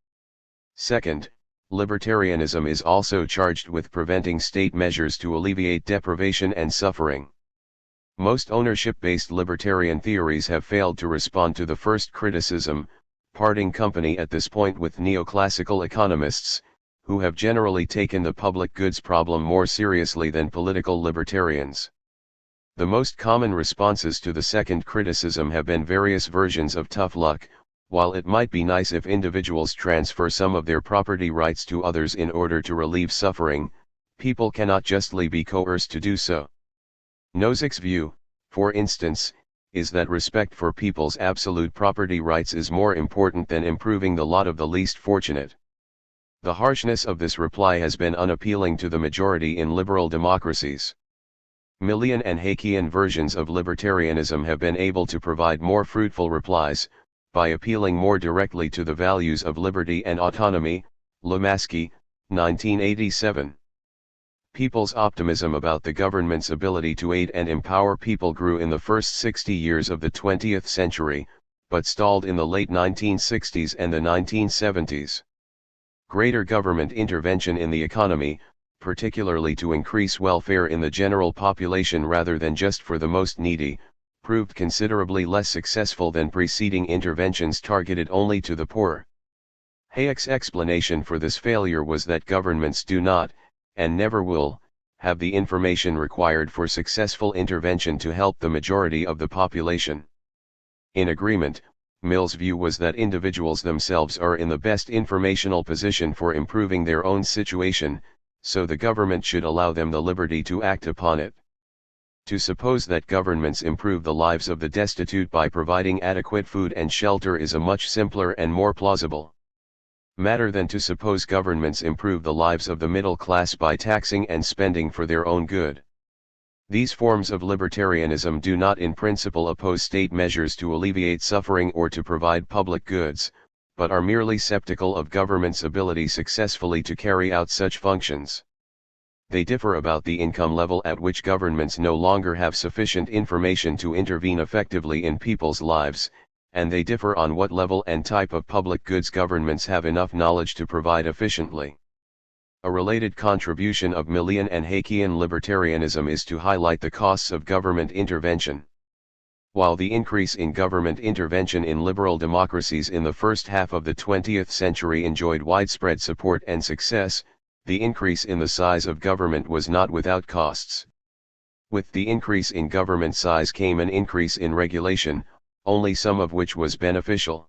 Second, libertarianism is also charged with preventing state measures to alleviate deprivation and suffering. Most ownership-based libertarian theories have failed to respond to the first criticism, parting company at this point with neoclassical economists, who have generally taken the public goods problem more seriously than political libertarians. The most common responses to the second criticism have been various versions of tough luck. While it might be nice if individuals transfer some of their property rights to others in order to relieve suffering, people cannot justly be coerced to do so. Nozick's view, for instance, is that respect for people's absolute property rights is more important than improving the lot of the least fortunate. The harshness of this reply has been unappealing to the majority in liberal democracies. Millian and Hayekian versions of libertarianism have been able to provide more fruitful replies, by appealing more directly to the values of liberty and autonomy, Lomaski, 1987. People's optimism about the government's ability to aid and empower people grew in the first 60 years of the 20th century, but stalled in the late 1960s and the 1970s. Greater government intervention in the economy, particularly to increase welfare in the general population rather than just for the most needy, proved considerably less successful than preceding interventions targeted only to the poor. Hayek's explanation for this failure was that governments do not, and never will, have the information required for successful intervention to help the majority of the population. In agreement, Mill's view was that individuals themselves are in the best informational position for improving their own situation, so the government should allow them the liberty to act upon it. To suppose that governments improve the lives of the destitute by providing adequate food and shelter is a much simpler and more plausible matter than to suppose governments improve the lives of the middle class by taxing and spending for their own good. These forms of libertarianism do not in principle oppose state measures to alleviate suffering or to provide public goods, but are merely skeptical of government's ability successfully to carry out such functions. They differ about the income level at which governments no longer have sufficient information to intervene effectively in people's lives, and they differ on what level and type of public goods governments have enough knowledge to provide efficiently. A related contribution of Millian and Hayekian libertarianism is to highlight the costs of government intervention. While the increase in government intervention in liberal democracies in the first half of the 20th century enjoyed widespread support and success, the increase in the size of government was not without costs. With the increase in government size came an increase in regulation, only some of which was beneficial.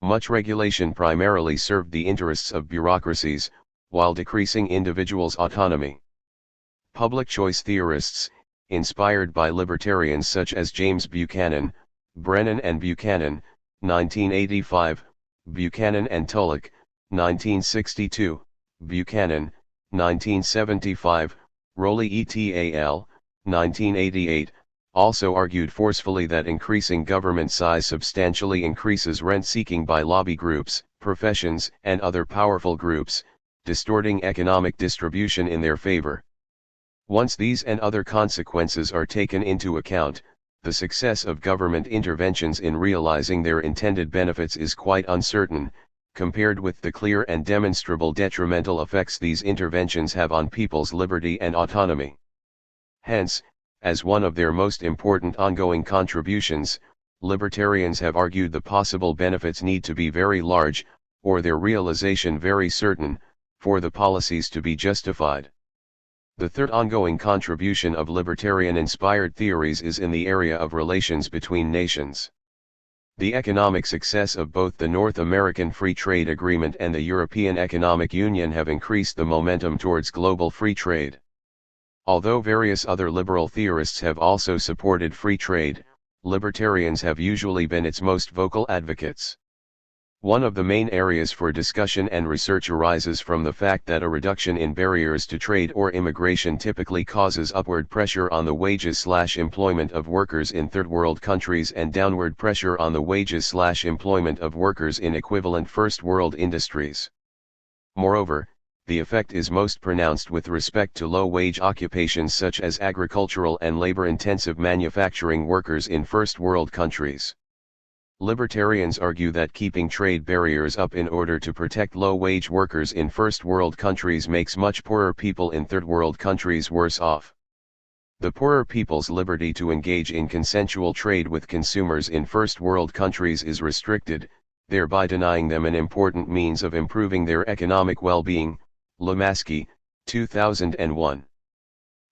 Much regulation primarily served the interests of bureaucracies, while decreasing individuals' autonomy. Public choice theorists, inspired by libertarians such as James Buchanan, Brennan and Buchanan, 1985, Buchanan and Tulloch, 1962, Buchanan, 1975, Rowley et al., 1988, also argued forcefully that increasing government size substantially increases rent-seeking by lobby groups, professions, and other powerful groups, distorting economic distribution in their favor. Once these and other consequences are taken into account, the success of government interventions in realizing their intended benefits is quite uncertain, compared with the clear and demonstrable detrimental effects these interventions have on people's liberty and autonomy. Hence, as one of their most important ongoing contributions, libertarians have argued the possible benefits need to be very large, or their realization very certain, for the policies to be justified. The third ongoing contribution of libertarian-inspired theories is in the area of relations between nations. The economic success of both the North American Free Trade Agreement and the European Economic Union have increased the momentum towards global free trade. Although various other liberal theorists have also supported free trade, libertarians have usually been its most vocal advocates. One of the main areas for discussion and research arises from the fact that a reduction in barriers to trade or immigration typically causes upward pressure on the wages/employment of workers in third world countries and downward pressure on the wages/employment of workers in equivalent first world industries. Moreover, the effect is most pronounced with respect to low-wage occupations such as agricultural and labor-intensive manufacturing workers in first world countries. Libertarians argue that keeping trade barriers up in order to protect low-wage workers in first world countries makes much poorer people in third world countries worse off. The poorer people's liberty to engage in consensual trade with consumers in first world countries is restricted, thereby denying them an important means of improving their economic well-being. Lemaski, 2001.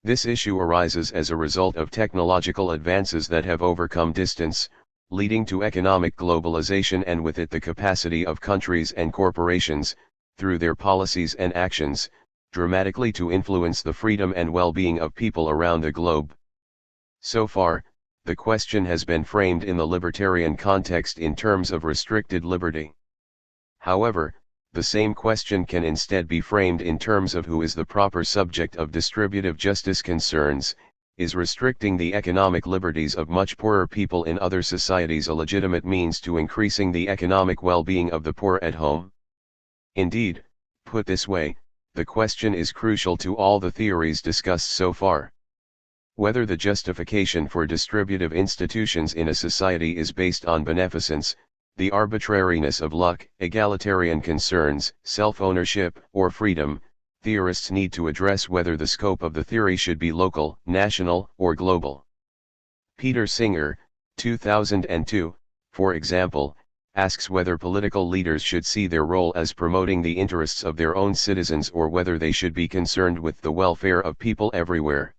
This issue arises as a result of technological advances that have overcome distance, leading to economic globalization and with it the capacity of countries and corporations, through their policies and actions, dramatically to influence the freedom and well-being of people around the globe. So far, the question has been framed in the libertarian context in terms of restricted liberty. However, the same question can instead be framed in terms of who is the proper subject of distributive justice concerns. Is restricting the economic liberties of much poorer people in other societies a legitimate means to increasing the economic well-being of the poor at home? Indeed, put this way, the question is crucial to all the theories discussed so far. Whether the justification for distributive institutions in a society is based on beneficence, the arbitrariness of luck, egalitarian concerns, self-ownership, or freedom, theorists need to address whether the scope of the theory should be local, national, or global. Peter Singer, 2002, for example, asks whether political leaders should see their role as promoting the interests of their own citizens or whether they should be concerned with the welfare of people everywhere.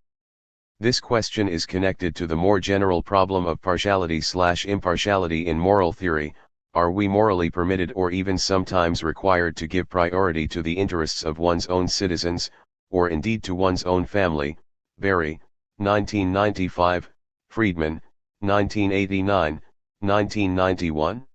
This question is connected to the more general problem of partiality/impartiality in moral theory. Are we morally permitted or even sometimes required to give priority to the interests of one's own citizens, or indeed to one's own family? Berry, 1995, Friedman, 1989, 1991.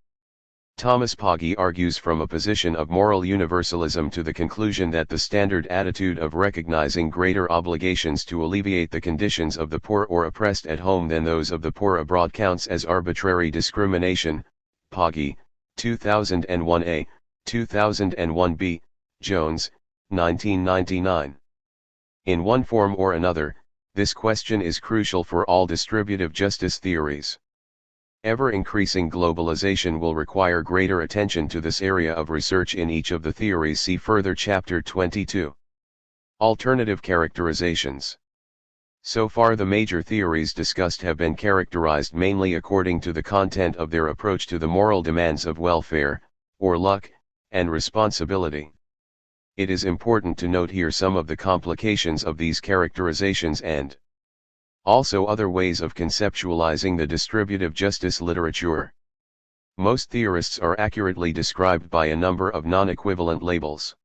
Thomas Pogge argues from a position of moral universalism to the conclusion that the standard attitude of recognizing greater obligations to alleviate the conditions of the poor or oppressed at home than those of the poor abroad counts as arbitrary discrimination. Pogge, 2001a, 2001b, Jones, 1999. In one form or another, this question is crucial for all distributive justice theories. Ever-increasing globalization will require greater attention to this area of research in each of the theories. See further Chapter 22. Alternative characterizations. So far the major theories discussed have been characterized mainly according to the content of their approach to the moral demands of welfare, or luck, and responsibility. It is important to note here some of the complications of these characterizations and also other ways of conceptualizing the distributive justice literature. Most theorists are accurately described by a number of non-equivalent labels.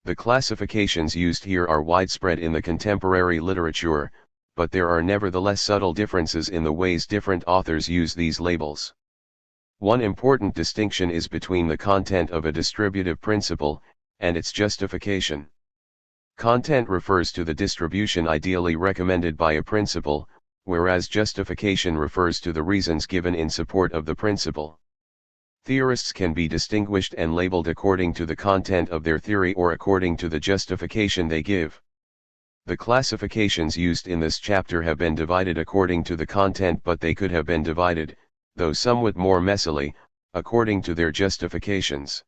The classifications used here are widespread in the contemporary literature, but there are nevertheless subtle differences in the ways different authors use these labels. One important distinction is between the content of a distributive principle and its justification. Content refers to the distribution ideally recommended by a principle, whereas justification refers to the reasons given in support of the principle. Theorists can be distinguished and labeled according to the content of their theory or according to the justification they give. The classifications used in this chapter have been divided according to the content, but they could have been divided, though somewhat more messily, according to their justifications.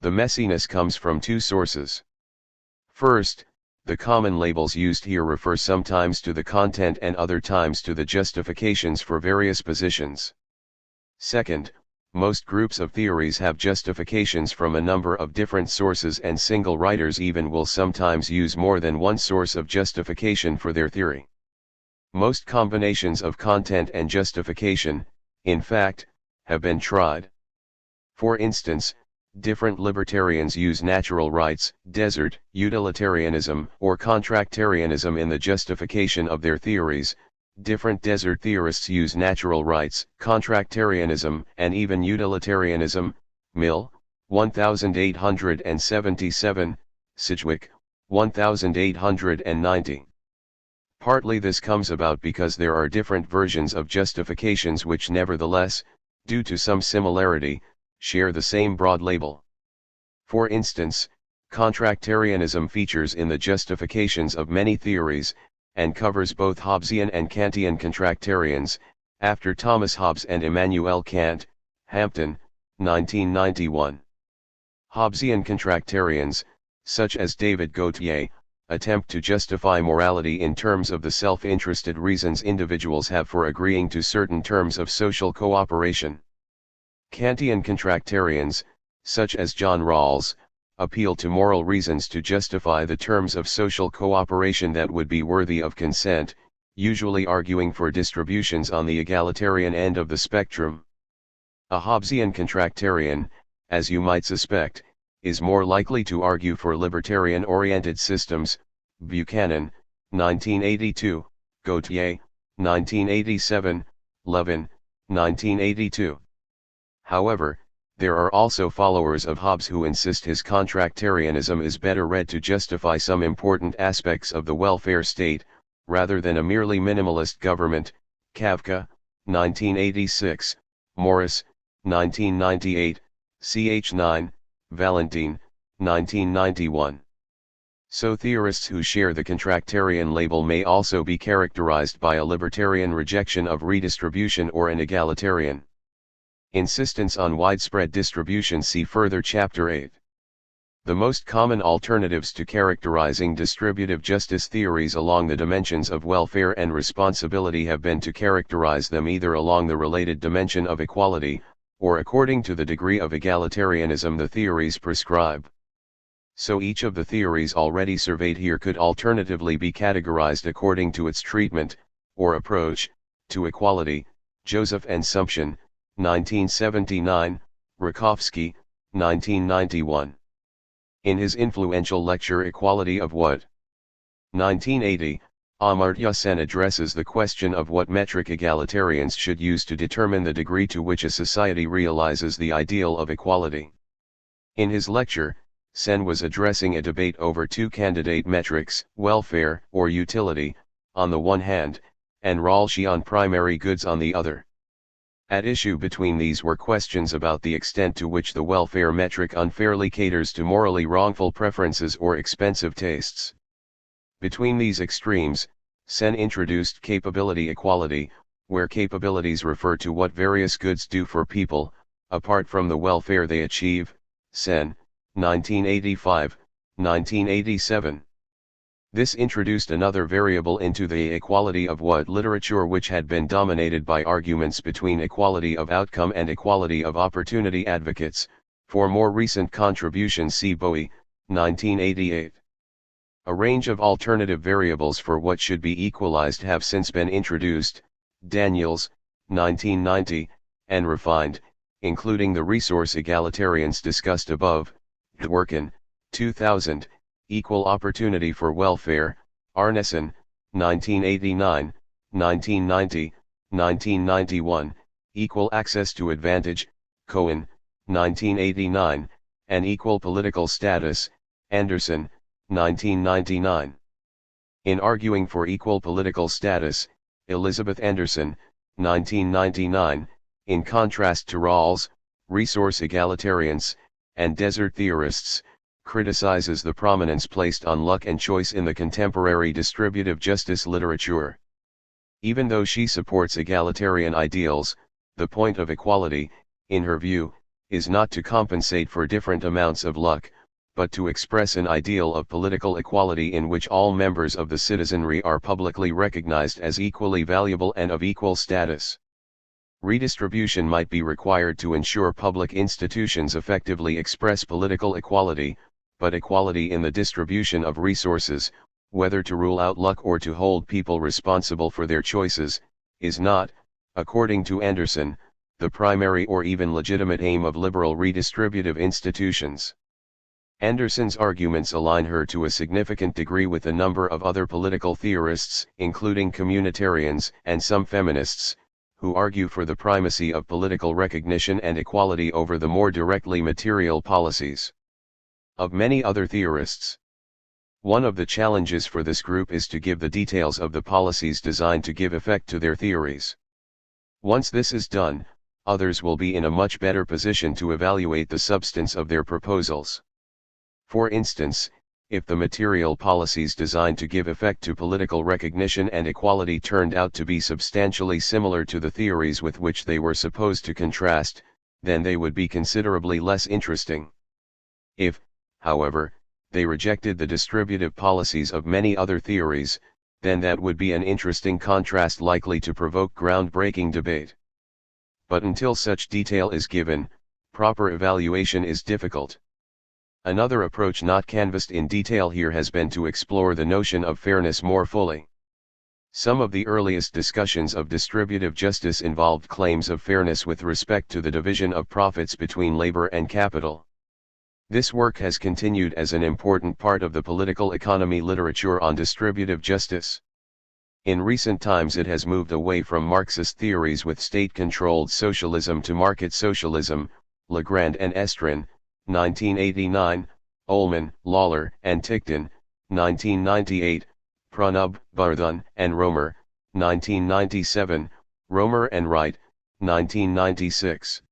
The messiness comes from two sources. First, the common labels used here refer sometimes to the content and other times to the justifications for various positions. Second, most groups of theories have justifications from a number of different sources, and single writers even will sometimes use more than one source of justification for their theory. Most combinations of content and justification, in fact, have been tried. For instance, different libertarians use natural rights, desert, utilitarianism, or contractarianism in the justification of their theories. Different desert theorists use natural rights, contractarianism, and even utilitarianism. Mill, 1877, Sidgwick, 1890. Partly this comes about because there are different versions of justifications which nevertheless, due to some similarity, share the same broad label. For instance, contractarianism features in the justifications of many theories, and covers both Hobbesian and Kantian contractarians, after Thomas Hobbes and Immanuel Kant, Hampton, 1991. Hobbesian contractarians, such as David Gautier, attempt to justify morality in terms of the self-interested reasons individuals have for agreeing to certain terms of social cooperation. Kantian contractarians, such as John Rawls, appeal to moral reasons to justify the terms of social cooperation that would be worthy of consent, usually arguing for distributions on the egalitarian end of the spectrum. A Hobbesian contractarian, as you might suspect, is more likely to argue for libertarian-oriented systems. Buchanan, 1982, Gautier, 1987, Levin, 1982. However, there are also followers of Hobbes who insist his contractarianism is better read to justify some important aspects of the welfare state, rather than a merely minimalist government. Kafka, 1986, Morris, 1998, ch. 9, Valentine, 1991. So theorists who share the contractarian label may also be characterized by a libertarian rejection of redistribution or an egalitarian insistence on widespread distribution. See further Chapter 8. The most common alternatives to characterizing distributive justice theories along the dimensions of welfare and responsibility have been to characterize them either along the related dimension of equality, or according to the degree of egalitarianism the theories prescribe. So each of the theories already surveyed here could alternatively be categorized according to its treatment, or approach, to equality. Joseph and Sumption, 1979, Rakowski, 1991. In his influential lecture Equality of What? 1980, Amartya Sen addresses the question of what metric egalitarians should use to determine the degree to which a society realizes the ideal of equality. In his lecture, Sen was addressing a debate over two candidate metrics, welfare or utility, on the one hand, and Ralshi on primary goods on the other. At issue between these were questions about the extent to which the welfare metric unfairly caters to morally wrongful preferences or expensive tastes. Between these extremes, Sen introduced capability equality, where capabilities refer to what various goods do for people, apart from the welfare they achieve. Sen, 1985, 1987. This introduced another variable into the equality of what literature, which had been dominated by arguments between equality of outcome and equality of opportunity advocates. For more recent contributions, see Bowie, 1988. A range of alternative variables for what should be equalized have since been introduced, Daniels, 1990, and refined, including the resource egalitarians discussed above, Dworkin, 2000, equal opportunity for welfare, Arneson, 1989, 1990, 1991, equal access to advantage, Cohen, 1989, and equal political status, Anderson, 1999. In arguing for equal political status, Elizabeth Anderson, 1999, in contrast to Rawls, resource egalitarians, and desert theorists, criticizes the prominence placed on luck and choice in the contemporary distributive justice literature. Even though she supports egalitarian ideals, the point of equality, in her view, is not to compensate for different amounts of luck, but to express an ideal of political equality in which all members of the citizenry are publicly recognized as equally valuable and of equal status. Redistribution might be required to ensure public institutions effectively express political equality, but equality in the distribution of resources, whether to rule out luck or to hold people responsible for their choices, is not, according to Anderson, the primary or even legitimate aim of liberal redistributive institutions. Anderson's arguments align her to a significant degree with a number of other political theorists, including communitarians and some feminists, who argue for the primacy of political recognition and equality over the more directly material policies of many other theorists. One of the challenges for this group is to give the details of the policies designed to give effect to their theories. Once this is done, others will be in a much better position to evaluate the substance of their proposals. For instance, if the material policies designed to give effect to political recognition and equality turned out to be substantially similar to the theories with which they were supposed to contrast, then they would be considerably less interesting. If, however, they rejected the distributive policies of many other theories, then that would be an interesting contrast likely to provoke groundbreaking debate. But until such detail is given, proper evaluation is difficult. Another approach not canvassed in detail here has been to explore the notion of fairness more fully. Some of the earliest discussions of distributive justice involved claims of fairness with respect to the division of profits between labor and capital. This work has continued as an important part of the political economy literature on distributive justice. In recent times it has moved away from Marxist theories with state-controlled socialism to market socialism, Legrand and Estrin, 1989, Ullman, Lawler and Tickton, 1998, Pranab, Bardhan and Romer, 1997, Romer and Wright, 1996.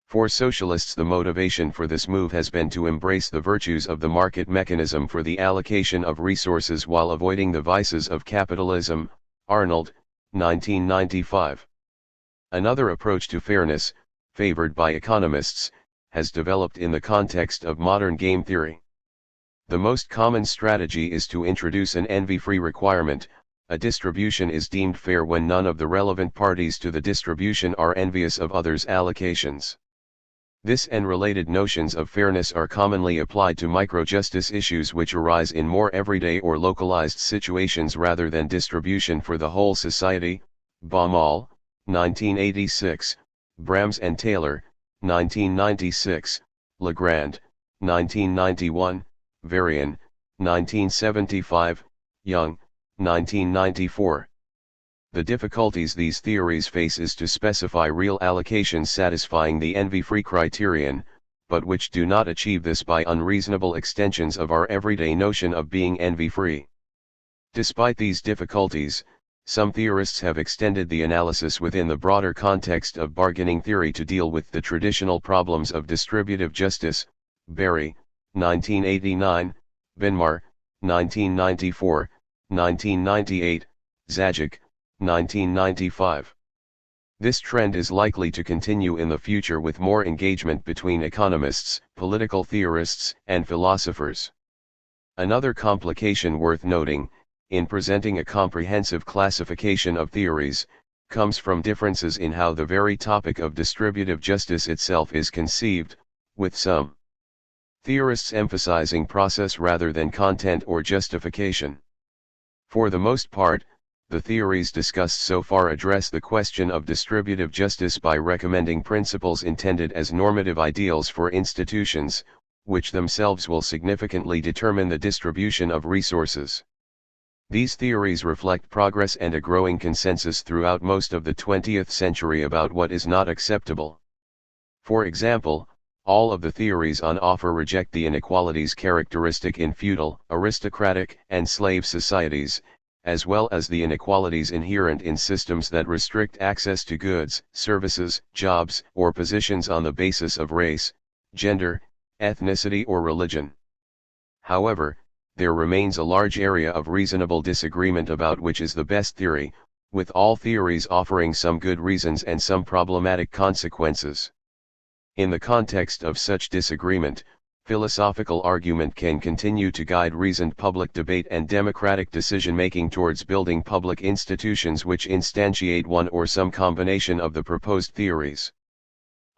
For socialists, the motivation for this move has been to embrace the virtues of the market mechanism for the allocation of resources while avoiding the vices of capitalism, Arnold, 1995. Another approach to fairness, favored by economists, has developed in the context of modern game theory. The most common strategy is to introduce an envy-free requirement. A distribution is deemed fair when none of the relevant parties to the distribution are envious of others' allocations. This and related notions of fairness are commonly applied to microjustice issues which arise in more everyday or localized situations rather than distribution for the whole society. Baumol, 1986, Brahms and Taylor, 1996, Legrand, 1991, Varian, 1975, Young, 1994. The difficulties these theories face is to specify real allocations satisfying the envy-free criterion, but which do not achieve this by unreasonable extensions of our everyday notion of being envy-free. Despite these difficulties, some theorists have extended the analysis within the broader context of bargaining theory to deal with the traditional problems of distributive justice. Berry, 1989, Binmar, 1994, 1998, Zajic, 1995. This trend is likely to continue in the future with more engagement between economists, political theorists, and philosophers. Another complication worth noting, in presenting a comprehensive classification of theories, comes from differences in how the very topic of distributive justice itself is conceived, with some theorists emphasizing process rather than content or justification. For the most part, the theories discussed so far address the question of distributive justice by recommending principles intended as normative ideals for institutions, which themselves will significantly determine the distribution of resources. These theories reflect progress and a growing consensus throughout most of the 20th century about what is not acceptable. For example, all of the theories on offer reject the inequalities characteristic in feudal, aristocratic, and slave societies, as well as the inequalities inherent in systems that restrict access to goods, services, jobs, or positions on the basis of race, gender, ethnicity, or religion. However, there remains a large area of reasonable disagreement about which is the best theory, with all theories offering some good reasons and some problematic consequences. In the context of such disagreement, philosophical argument can continue to guide reasoned public debate and democratic decision-making towards building public institutions which instantiate one or some combination of the proposed theories.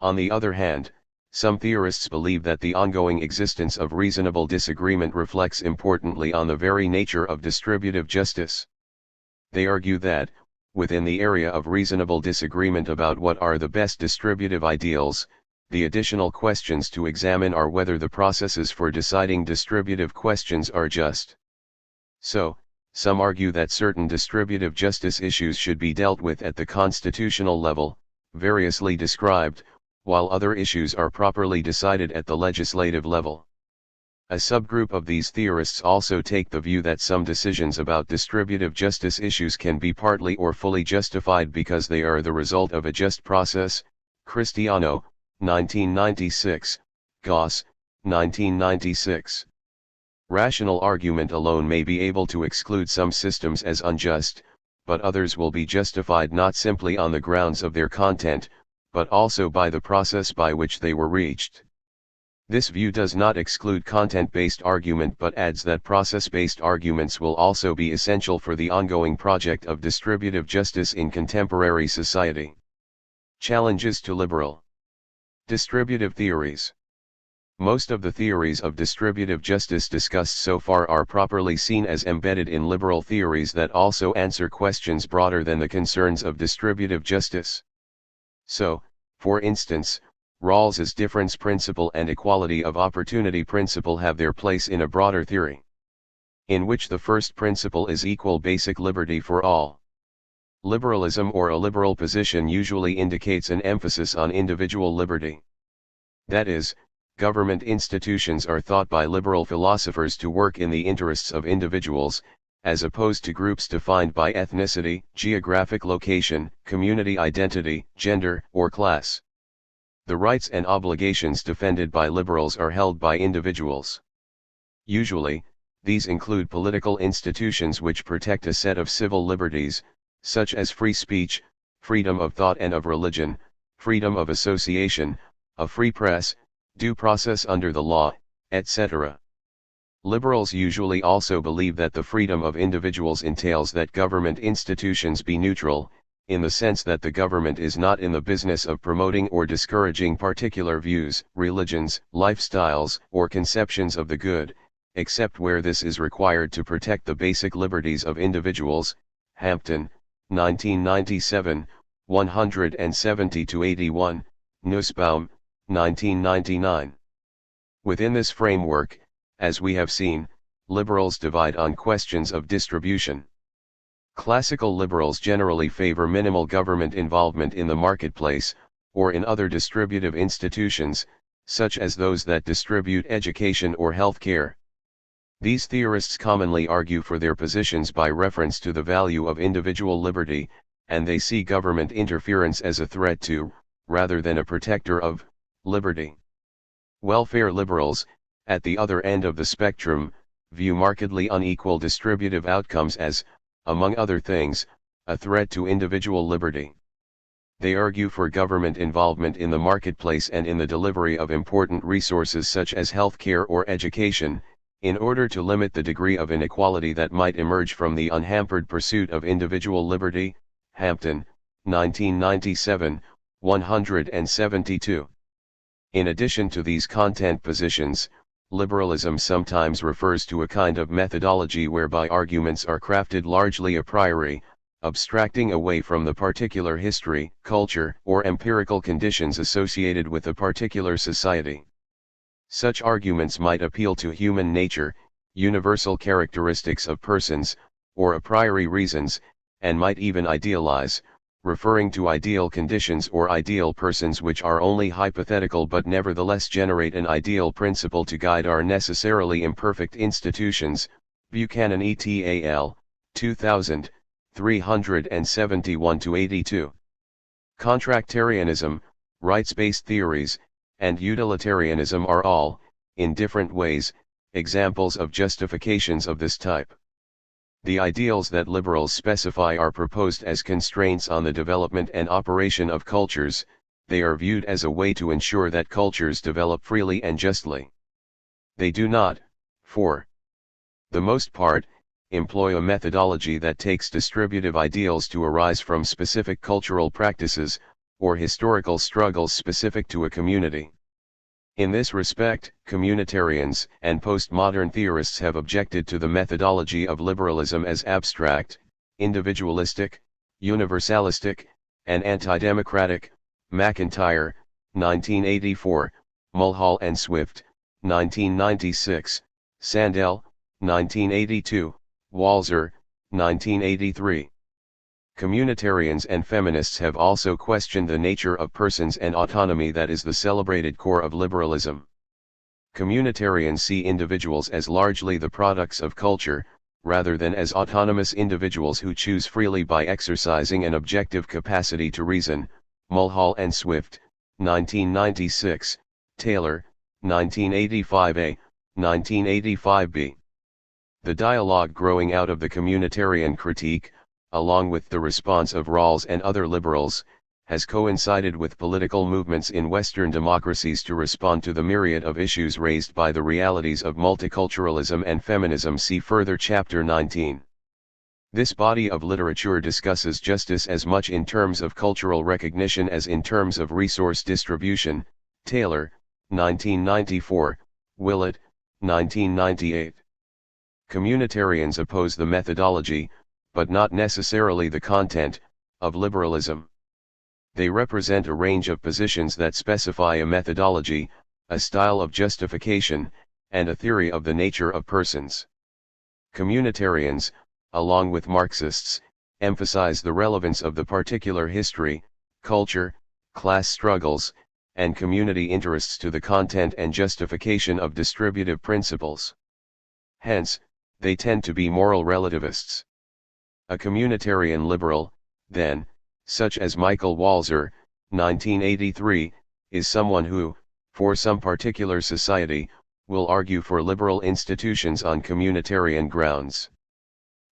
On the other hand, some theorists believe that the ongoing existence of reasonable disagreement reflects importantly on the very nature of distributive justice. They argue that, within the area of reasonable disagreement about what are the best distributive ideals, the additional questions to examine are whether the processes for deciding distributive questions are just. So, some argue that certain distributive justice issues should be dealt with at the constitutional level, variously described, while other issues are properly decided at the legislative level. A subgroup of these theorists also take the view that some decisions about distributive justice issues can be partly or fully justified because they are the result of a just process. Cristiano, 1996, Gaus, 1996. Rational argument alone may be able to exclude some systems as unjust, but others will be justified not simply on the grounds of their content, but also by the process by which they were reached. This view does not exclude content-based argument but adds that process-based arguments will also be essential for the ongoing project of distributive justice in contemporary society. Challenges to liberal distributive theories. Most of the theories of distributive justice discussed so far are properly seen as embedded in liberal theories that also answer questions broader than the concerns of distributive justice. So, for instance, Rawls's difference principle and equality of opportunity principle have their place in a broader theory, in which the first principle is equal basic liberty for all. Liberalism or a liberal position usually indicates an emphasis on individual liberty. That is, government institutions are thought by liberal philosophers to work in the interests of individuals, as opposed to groups defined by ethnicity, geographic location, community identity, gender, or class. The rights and obligations defended by liberals are held by individuals. Usually, these include political institutions which protect a set of civil liberties, such as free speech, freedom of thought and of religion, freedom of association, a free press, due process under the law, etc. Liberals usually also believe that the freedom of individuals entails that government institutions be neutral, in the sense that the government is not in the business of promoting or discouraging particular views, religions, lifestyles, or conceptions of the good, except where this is required to protect the basic liberties of individuals. Hampton, 1997, 170-81, Nussbaum, 1999. Within this framework, as we have seen, liberals divide on questions of distribution. Classical liberals generally favor minimal government involvement in the marketplace, or in other distributive institutions, such as those that distribute education or health care. These theorists commonly argue for their positions by reference to the value of individual liberty, and they see government interference as a threat to, rather than a protector of, liberty. Welfare liberals, at the other end of the spectrum, view markedly unequal distributive outcomes as, among other things, a threat to individual liberty. They argue for government involvement in the marketplace and in the delivery of important resources such as health care or education, In order to limit the degree of inequality that might emerge from the unhampered pursuit of individual liberty, Hampton, 1997, 172. In addition to these content positions, liberalism sometimes refers to a kind of methodology whereby arguments are crafted largely a priori, abstracting away from the particular history, culture, or empirical conditions associated with a particular society. Such arguments might appeal to human nature, universal characteristics of persons, or a priori reasons, and might even idealize, referring to ideal conditions or ideal persons which are only hypothetical but nevertheless generate an ideal principle to guide our necessarily imperfect institutions. Buchanan et al., 2000, 371-82. Contractarianism, rights-based theories, and utilitarianism are all, in different ways, examples of justifications of this type. The ideals that liberals specify are proposed as constraints on the development and operation of cultures. They are viewed as a way to ensure that cultures develop freely and justly. They do not, for the most part, employ a methodology that takes distributive ideals to arise from specific cultural practices, or historical struggles specific to a community. In this respect, communitarians and postmodern theorists have objected to the methodology of liberalism as abstract, individualistic, universalistic, and anti-democratic. McIntyre, 1984, Mulhall and Swift, 1996, Sandel, 1982, Walzer, 1983. Communitarians and feminists have also questioned the nature of persons and autonomy that is the celebrated core of liberalism. Communitarians see individuals as largely the products of culture, rather than as autonomous individuals who choose freely by exercising an objective capacity to reason. Mulhall and Swift, 1996, Taylor, 1985a, 1985b. The dialogue growing out of the communitarian critique, along with the response of Rawls and other liberals, has coincided with political movements in Western democracies to respond to the myriad of issues raised by the realities of multiculturalism and feminism. See further Chapter 19. This body of literature discusses justice as much in terms of cultural recognition as in terms of resource distribution. Taylor, 1994, Willett, 1998. Communitarians oppose the methodology, but not necessarily the content, of liberalism. They represent a range of positions that specify a methodology, a style of justification, and a theory of the nature of persons. Communitarians, along with Marxists, emphasize the relevance of the particular history, culture, class struggles, and community interests to the content and justification of distributive principles. Hence, they tend to be moral relativists. A communitarian liberal, then, such as Michael Walzer, 1983, is someone who, for some particular society, will argue for liberal institutions on communitarian grounds.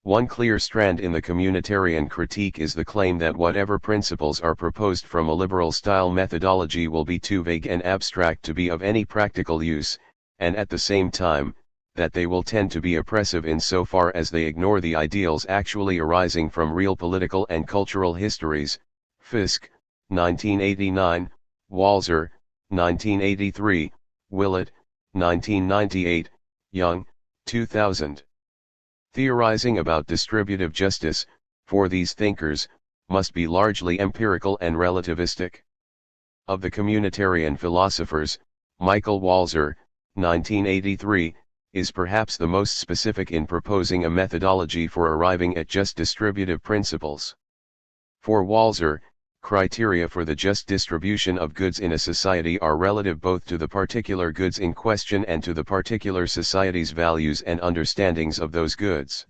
One clear strand in the communitarian critique is the claim that whatever principles are proposed from a liberal-style methodology will be too vague and abstract to be of any practical use, and at the same time, that they will tend to be oppressive insofar as they ignore the ideals actually arising from real political and cultural histories. Fisk, 1989, Walzer, 1983, Willett, 1998, Young, 2000. Theorizing about distributive justice, for these thinkers, must be largely empirical and relativistic. Of the communitarian philosophers, Michael Walzer, 1983, is perhaps the most specific in proposing a methodology for arriving at just distributive principles. For Walzer, criteria for the just distribution of goods in a society are relative both to the particular goods in question and to the particular society's values and understandings of those goods.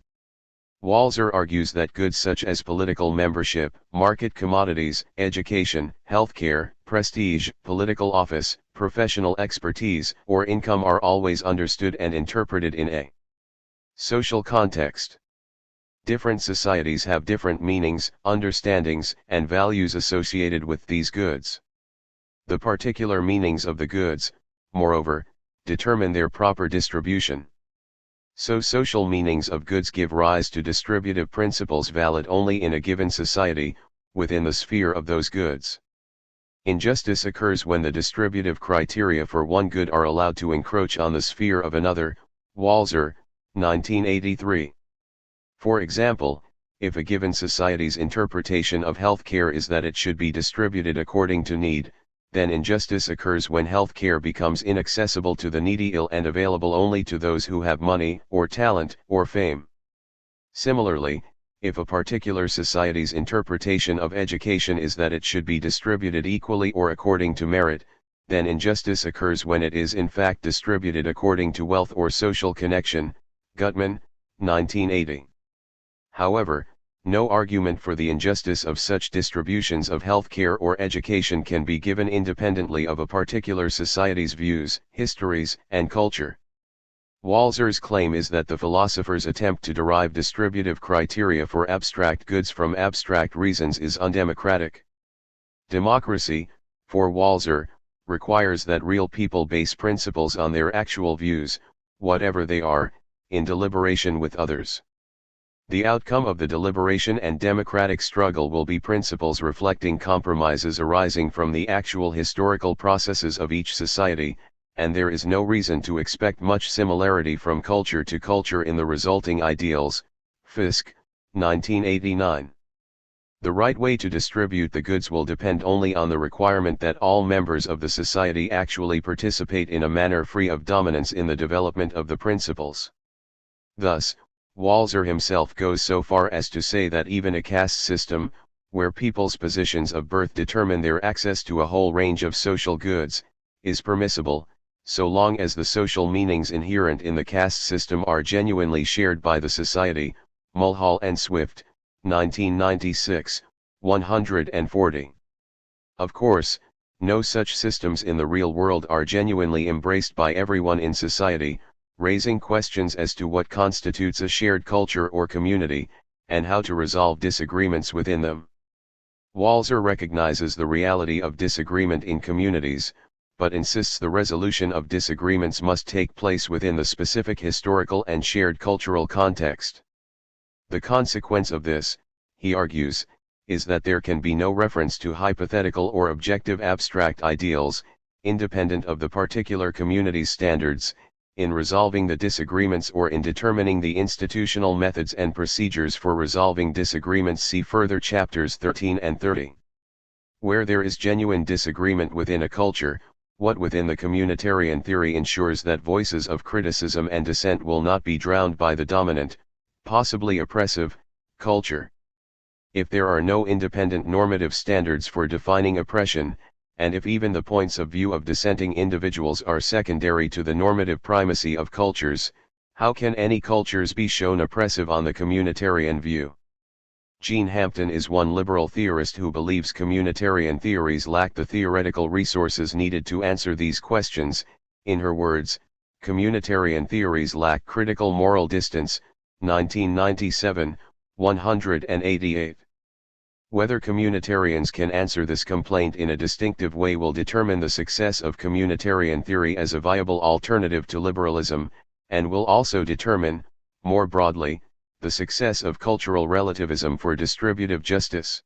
Walzer argues that goods such as political membership, market commodities, education, healthcare, prestige, political office, professional expertise, or income are always understood and interpreted in a social context. Different societies have different meanings, understandings, and values associated with these goods. The particular meanings of the goods, moreover, determine their proper distribution. So social meanings of goods give rise to distributive principles valid only in a given society, within the sphere of those goods. Injustice occurs when the distributive criteria for one good are allowed to encroach on the sphere of another. Walzer, 1983. For example, if a given society's interpretation of healthcare is that it should be distributed according to need, then injustice occurs when healthcare becomes inaccessible to the needy ill and available only to those who have money, or talent, or fame. Similarly, if a particular society's interpretation of education is that it should be distributed equally or according to merit, then injustice occurs when it is in fact distributed according to wealth or social connection. Gutman, 1980. However, no argument for the injustice of such distributions of healthcare or education can be given independently of a particular society's views, histories, and culture. Walzer's claim is that the philosophers' attempt to derive distributive criteria for abstract goods from abstract reasons is undemocratic. Democracy, for Walzer, requires that real people base principles on their actual views, whatever they are, in deliberation with others. The outcome of the deliberation and democratic struggle will be principles reflecting compromises arising from the actual historical processes of each society, and there is no reason to expect much similarity from culture to culture in the resulting ideals. Fisk, 1989. The right way to distribute the goods will depend only on the requirement that all members of the society actually participate in a manner free of dominance in the development of the principles. Thus, Walzer himself goes so far as to say that even a caste system, where people's positions of birth determine their access to a whole range of social goods, is permissible, so long as the social meanings inherent in the caste system are genuinely shared by the society. Mulhall and Swift, 1996, 140. Of course, no such systems in the real world are genuinely embraced by everyone in society, raising questions as to what constitutes a shared culture or community, and how to resolve disagreements within them. Walzer recognizes the reality of disagreement in communities, but insists the resolution of disagreements must take place within the specific historical and shared cultural context. The consequence of this, he argues, is that there can be no reference to hypothetical or objective abstract ideals, independent of the particular community's standards, in resolving the disagreements or in determining the institutional methods and procedures for resolving disagreements. See further chapters 13 and 30. Where there is genuine disagreement within a culture, what within the communitarian theory ensures that voices of criticism and dissent will not be drowned by the dominant, possibly oppressive, culture? If there are no independent normative standards for defining oppression, and if even the points of view of dissenting individuals are secondary to the normative primacy of cultures, how can any cultures be shown oppressive on the communitarian view? Jean Hampton is one liberal theorist who believes communitarian theories lack the theoretical resources needed to answer these questions. In her words, communitarian theories lack critical moral distance. 1997, 188. Whether communitarians can answer this complaint in a distinctive way will determine the success of communitarian theory as a viable alternative to liberalism, and will also determine, more broadly, the success of cultural relativism for distributive justice.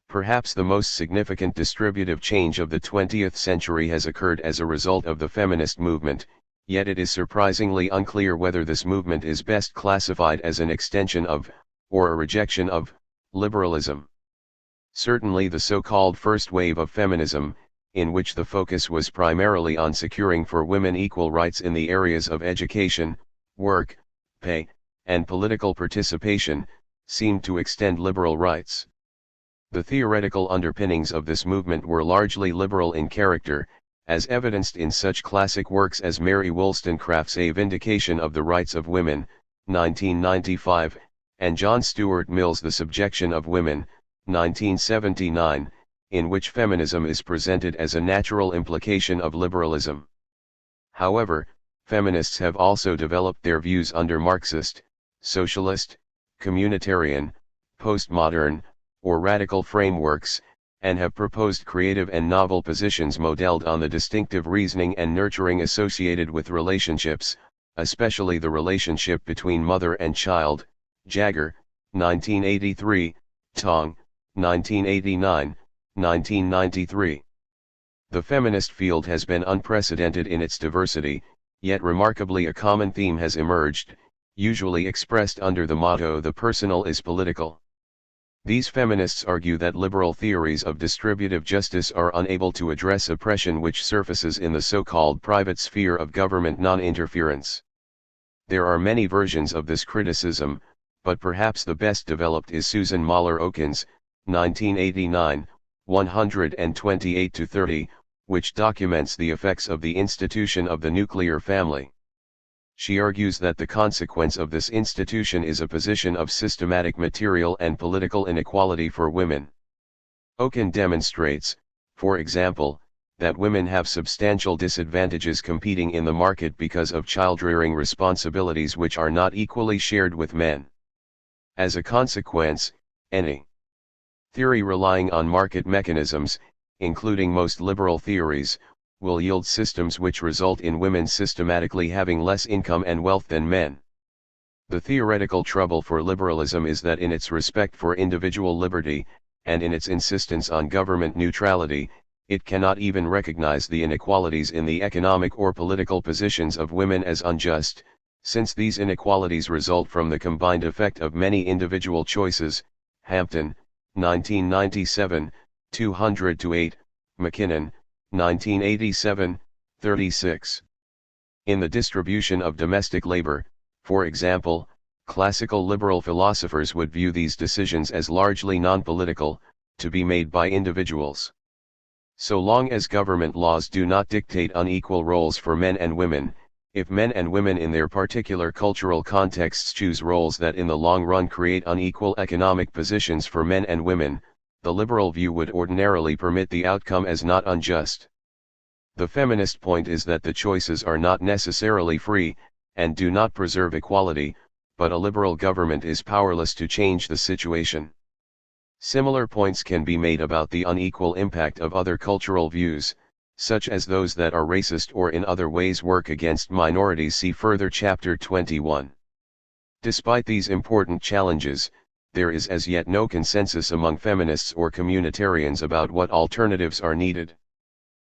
Perhaps the most significant distributive change of the 20th century has occurred as a result of the feminist movement, yet it is surprisingly unclear whether this movement is best classified as an extension of, or a rejection of, liberalism. Certainly the so-called first wave of feminism, in which the focus was primarily on securing for women equal rights in the areas of education, work, pay, and political participation, seemed to extend liberal rights. The theoretical underpinnings of this movement were largely liberal in character, as evidenced in such classic works as Mary Wollstonecraft's A Vindication of the Rights of Women, 1995, and John Stuart Mill's The Subjection of Women, 1979, in which feminism is presented as a natural implication of liberalism. However, feminists have also developed their views under Marxist, socialist, communitarian, postmodern, or radical frameworks, and have proposed creative and novel positions modeled on the distinctive reasoning and nurturing associated with relationships, especially the relationship between mother and child, Jagger, 1983, Tong, 1989, 1993. The feminist field has been unprecedented in its diversity, yet remarkably a common theme has emerged, usually expressed under the motto "the personal is political." These feminists argue that liberal theories of distributive justice are unable to address oppression which surfaces in the so-called private sphere of government non-interference. There are many versions of this criticism, but perhaps the best developed is Susan Mahler-Okun's, 1989, 128-30, which documents the effects of the institution of the nuclear family. She argues that the consequence of this institution is a position of systematic material and political inequality for women. Okun demonstrates, for example, that women have substantial disadvantages competing in the market because of child-rearing responsibilities which are not equally shared with men. As a consequence, any theory relying on market mechanisms, including most liberal theories, will yield systems which result in women systematically having less income and wealth than men. The theoretical trouble for liberalism is that in its respect for individual liberty, and in its insistence on government neutrality, it cannot even recognize the inequalities in the economic or political positions of women as unjust, since these inequalities result from the combined effect of many individual choices. Hampton, 1997, 200-8, McKinnon, 1987, 36. In the distribution of domestic labor, for example, classical liberal philosophers would view these decisions as largely non-political, to be made by individuals. So long as government laws do not dictate unequal roles for men and women, if men and women in their particular cultural contexts choose roles that in the long run create unequal economic positions for men and women, the liberal view would ordinarily permit the outcome as not unjust. The feminist point is that the choices are not necessarily free, and do not preserve equality, but a liberal government is powerless to change the situation. Similar points can be made about the unequal impact of other cultural views, such as those that are racist or in other ways work against minorities. See further Chapter 21. Despite these important challenges, there is as yet no consensus among feminists or communitarians about what alternatives are needed.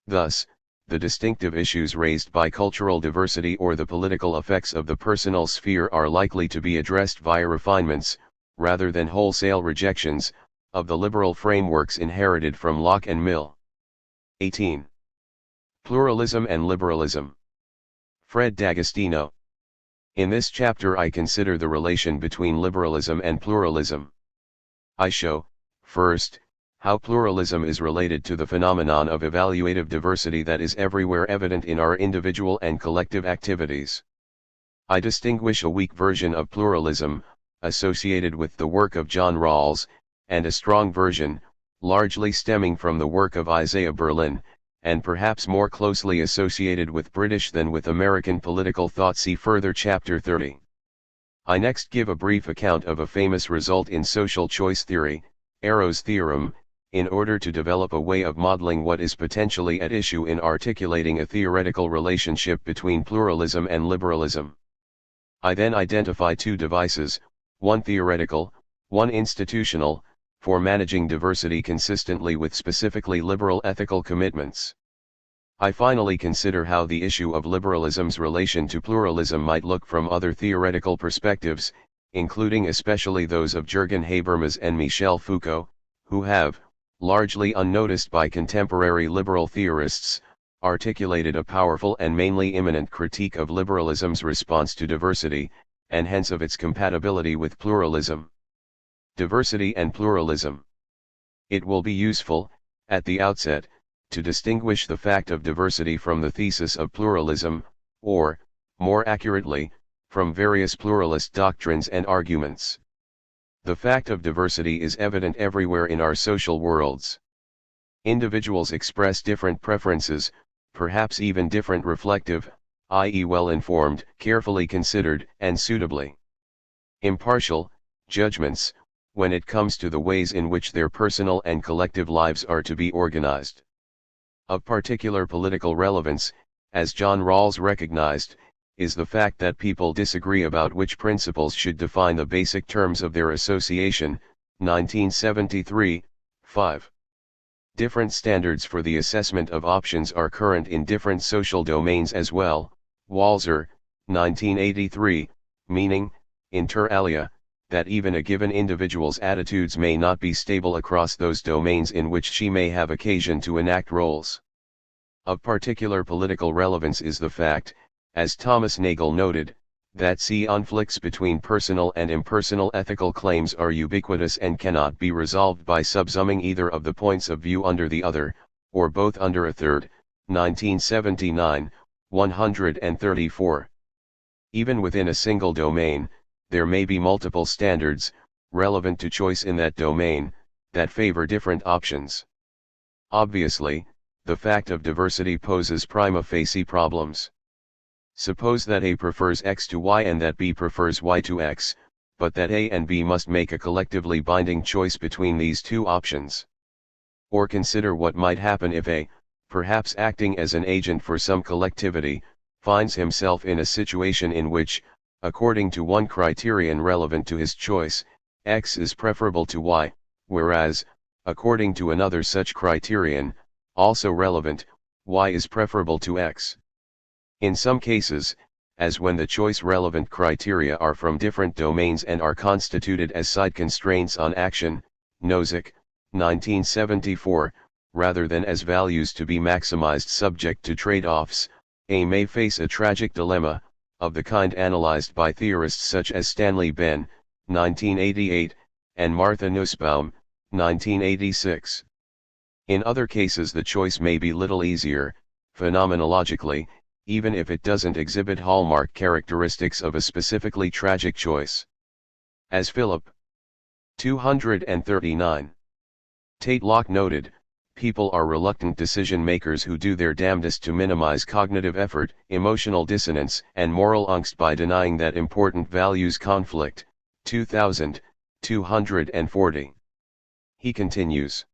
Thus, the distinctive issues raised by cultural diversity or the political effects of the personal sphere are likely to be addressed via refinements, rather than wholesale rejections, of the liberal frameworks inherited from Locke and Mill. 18. Pluralism and liberalism. Fred D'Agostino. In this chapter I consider the relation between liberalism and pluralism. I show, first, how pluralism is related to the phenomenon of evaluative diversity that is everywhere evident in our individual and collective activities. I distinguish a weak version of pluralism, associated with the work of John Rawls, and a strong version, largely stemming from the work of Isaiah Berlin, and perhaps more closely associated with British than with American political thought. See further Chapter 30. I next give a brief account of a famous result in social choice theory, Arrow's theorem, in order to develop a way of modeling what is potentially at issue in articulating a theoretical relationship between pluralism and liberalism. I then identify two devices, one theoretical, one institutional, for managing diversity consistently with specifically liberal ethical commitments. I finally consider how the issue of liberalism's relation to pluralism might look from other theoretical perspectives, including especially those of Jürgen Habermas and Michel Foucault, who have, largely unnoticed by contemporary liberal theorists, articulated a powerful and mainly immanent critique of liberalism's response to diversity, and hence of its compatibility with pluralism. Diversity and pluralism. It will be useful, at the outset, to distinguish the fact of diversity from the thesis of pluralism, or, more accurately, from various pluralist doctrines and arguments. The fact of diversity is evident everywhere in our social worlds. Individuals express different preferences, perhaps even different reflective, i.e. well-informed, carefully considered, and suitably impartial, judgments, when it comes to the ways in which their personal and collective lives are to be organized. Of particular political relevance, as John Rawls recognized, is the fact that people disagree about which principles should define the basic terms of their association, 1973, 5. Different standards for the assessment of options are current in different social domains as well, Walzer, 1983, meaning, inter alia, that even a given individual's attitudes may not be stable across those domains in which she may have occasion to enact roles. Of particular political relevance is the fact, as Thomas Nagel noted, that conflicts between personal and impersonal ethical claims are ubiquitous and cannot be resolved by subsuming either of the points of view under the other, or both under a third, 1979, 134. Even within a single domain, there may be multiple standards, relevant to choice in that domain, that favor different options. Obviously, the fact of diversity poses prima facie problems. Suppose that A prefers X to Y and that B prefers Y to X, but that A and B must make a collectively binding choice between these two options. Or consider what might happen if A, perhaps acting as an agent for some collectivity, finds himself in a situation in which, according to one criterion relevant to his choice, X is preferable to Y, whereas, according to another such criterion, also relevant, Y is preferable to X. In some cases, as when the choice-relevant criteria are from different domains and are constituted as side constraints on action, Nozick, 1974, rather than as values to be maximized subject to trade-offs, A may face a tragic dilemma, of the kind analyzed by theorists such as Stanley Benn, 1988, and Martha Nussbaum, 1986. In other cases the choice may be little easier, phenomenologically, even if it doesn't exhibit hallmark characteristics of a specifically tragic choice. As Philip 239. Tate-Locke noted, people are reluctant decision makers who do their damnedest to minimize cognitive effort, emotional dissonance, and moral angst by denying that important values conflict. 2000, 240. He continues.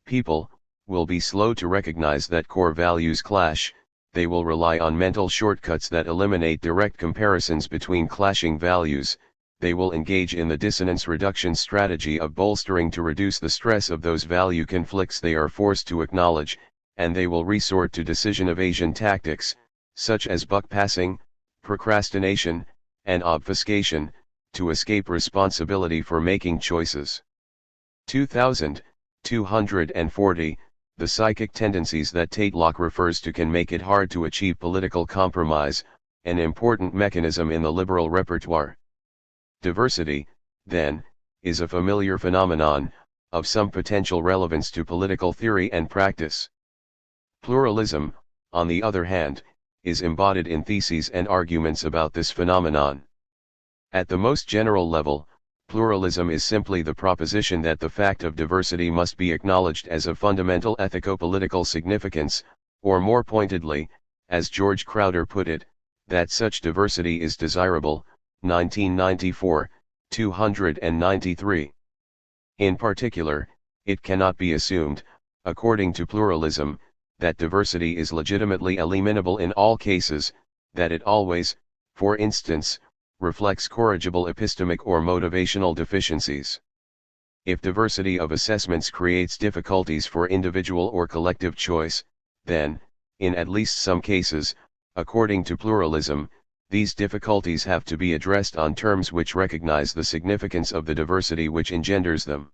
People will be slow to recognize that core values clash. They will rely on mental shortcuts that eliminate direct comparisons between clashing values. They will engage in the dissonance reduction strategy of bolstering to reduce the stress of those value conflicts they are forced to acknowledge, and they will resort to decision evasion tactics, such as buck passing, procrastination, and obfuscation, to escape responsibility for making choices. 2000, 240. The psychic tendencies that Tate-Locke refers to can make it hard to achieve political compromise, an important mechanism in the liberal repertoire. Diversity, then, is a familiar phenomenon, of some potential relevance to political theory and practice. Pluralism, on the other hand, is embodied in theses and arguments about this phenomenon. At the most general level, pluralism is simply the proposition that the fact of diversity must be acknowledged as of fundamental ethico-political significance, or more pointedly, as George Crowder put it, that such diversity is desirable, 1994, 293. In particular, it cannot be assumed, according to pluralism, that diversity is legitimately eliminable in all cases, that it always, for instance, reflects corrigible epistemic or motivational deficiencies. If diversity of assessments creates difficulties for individual or collective choice, then, in at least some cases, according to pluralism, these difficulties have to be addressed on terms which recognize the significance of the diversity which engenders them.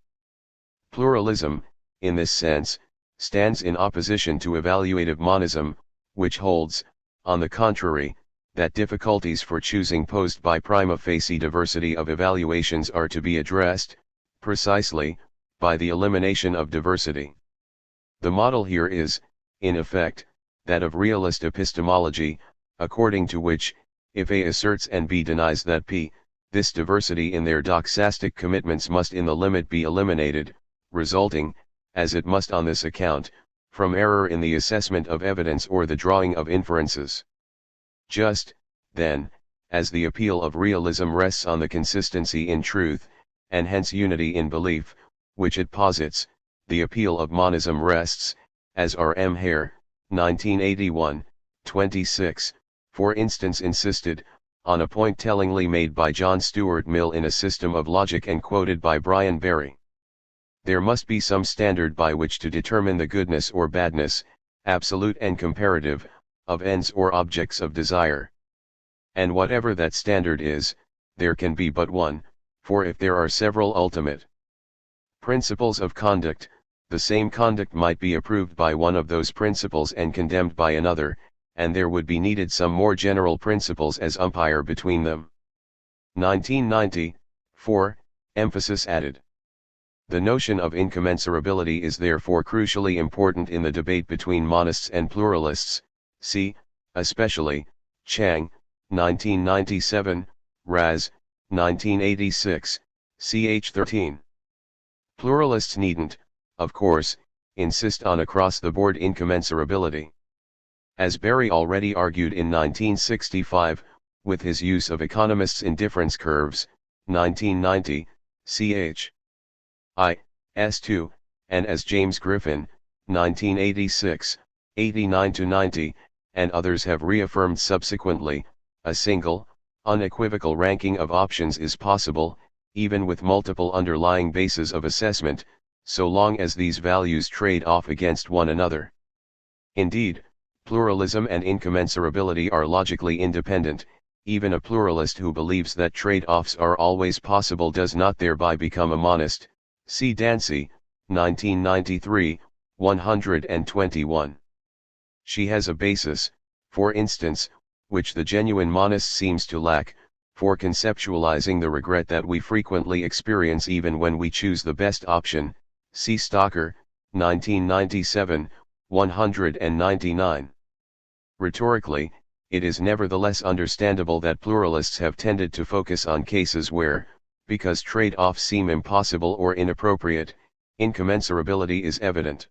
Pluralism, in this sense, stands in opposition to evaluative monism, which holds, on the contrary, that difficulties for choosing posed by prima facie diversity of evaluations are to be addressed, precisely, by the elimination of diversity. The model here is, in effect, that of realist epistemology, according to which, if A asserts and B denies that P, this diversity in their doxastic commitments must in the limit be eliminated, resulting, as it must on this account, from error in the assessment of evidence or the drawing of inferences. Just, then, as the appeal of realism rests on the consistency in truth, and hence unity in belief, which it posits, the appeal of monism rests, as R. M. Hare, 1981, 26, for instance insisted, on a point tellingly made by John Stuart Mill in A System of Logic and quoted by Brian Barry. There must be some standard by which to determine the goodness or badness, absolute and comparative, of ends or objects of desire. And whatever that standard is, there can be but one, for if there are several ultimate principles of conduct, the same conduct might be approved by one of those principles and condemned by another, and there would be needed some more general principles as umpire between them. 1990, 4, emphasis added. The notion of incommensurability is therefore crucially important in the debate between monists and pluralists, see, especially, Chang, 1997, Raz, 1986, ch. 13. Pluralists needn't, of course, insist on across-the-board incommensurability. As Barry already argued in 1965, with his use of economists' indifference curves, 1990, ch. S2, and as James Griffin, 1986, 89-90, and others have reaffirmed subsequently, a single, unequivocal ranking of options is possible, even with multiple underlying bases of assessment, so long as these values trade off against one another. Indeed, pluralism and incommensurability are logically independent. Even a pluralist who believes that trade-offs are always possible does not thereby become a monist. See Dancy, 1993, 121. She has a basis, for instance, which the genuine monist seems to lack, for conceptualizing the regret that we frequently experience even when we choose the best option. See Stocker, 1997, 199. Rhetorically, it is nevertheless understandable that pluralists have tended to focus on cases where, because trade-offs seem impossible or inappropriate, incommensurability is evident.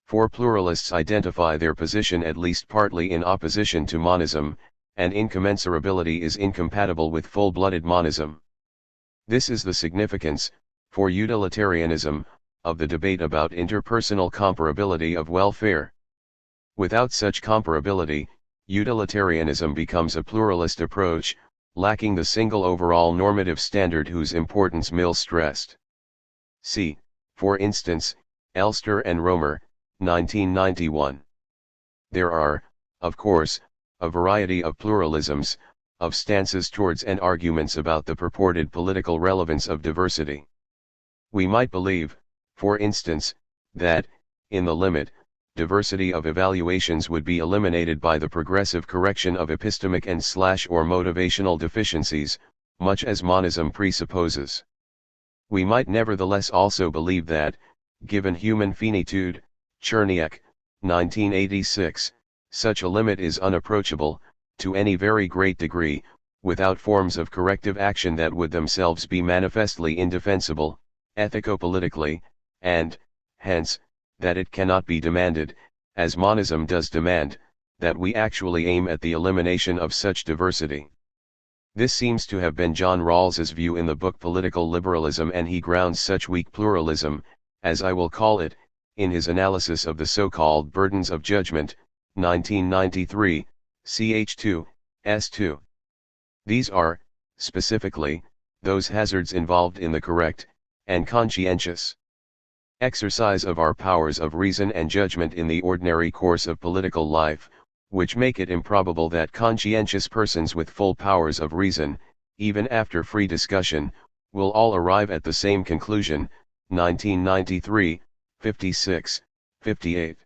For pluralists identify their position at least partly in opposition to monism, and incommensurability is incompatible with full-blooded monism. This is the significance, for utilitarianism, of the debate about interpersonal comparability of welfare. Without such comparability, utilitarianism becomes a pluralist approach, lacking the single overall normative standard whose importance Mill stressed. See, for instance, Elster and Romer, 1991. There are, of course, a variety of pluralisms, of stances towards and arguments about the purported political relevance of diversity. We might believe, for instance, that, in the limit, diversity of evaluations would be eliminated by the progressive correction of epistemic and/or motivational deficiencies, much as monism presupposes. We might nevertheless also believe that, given human finitude, Cherniak, 1986, such a limit is unapproachable, to any very great degree, without forms of corrective action that would themselves be manifestly indefensible, ethico-politically, and, hence, that it cannot be demanded, as monism does demand, that we actually aim at the elimination of such diversity. This seems to have been John Rawls's view in the book Political Liberalism, and he grounds such weak pluralism, as I will call it, in his analysis of the so-called burdens of judgment, 1993, ch. 2, s2. These are, specifically, those hazards involved in the correct, and conscientious exercise of our powers of reason and judgment in the ordinary course of political life, which make it improbable that conscientious persons with full powers of reason, even after free discussion, will all arrive at the same conclusion. 1993, 56, 58.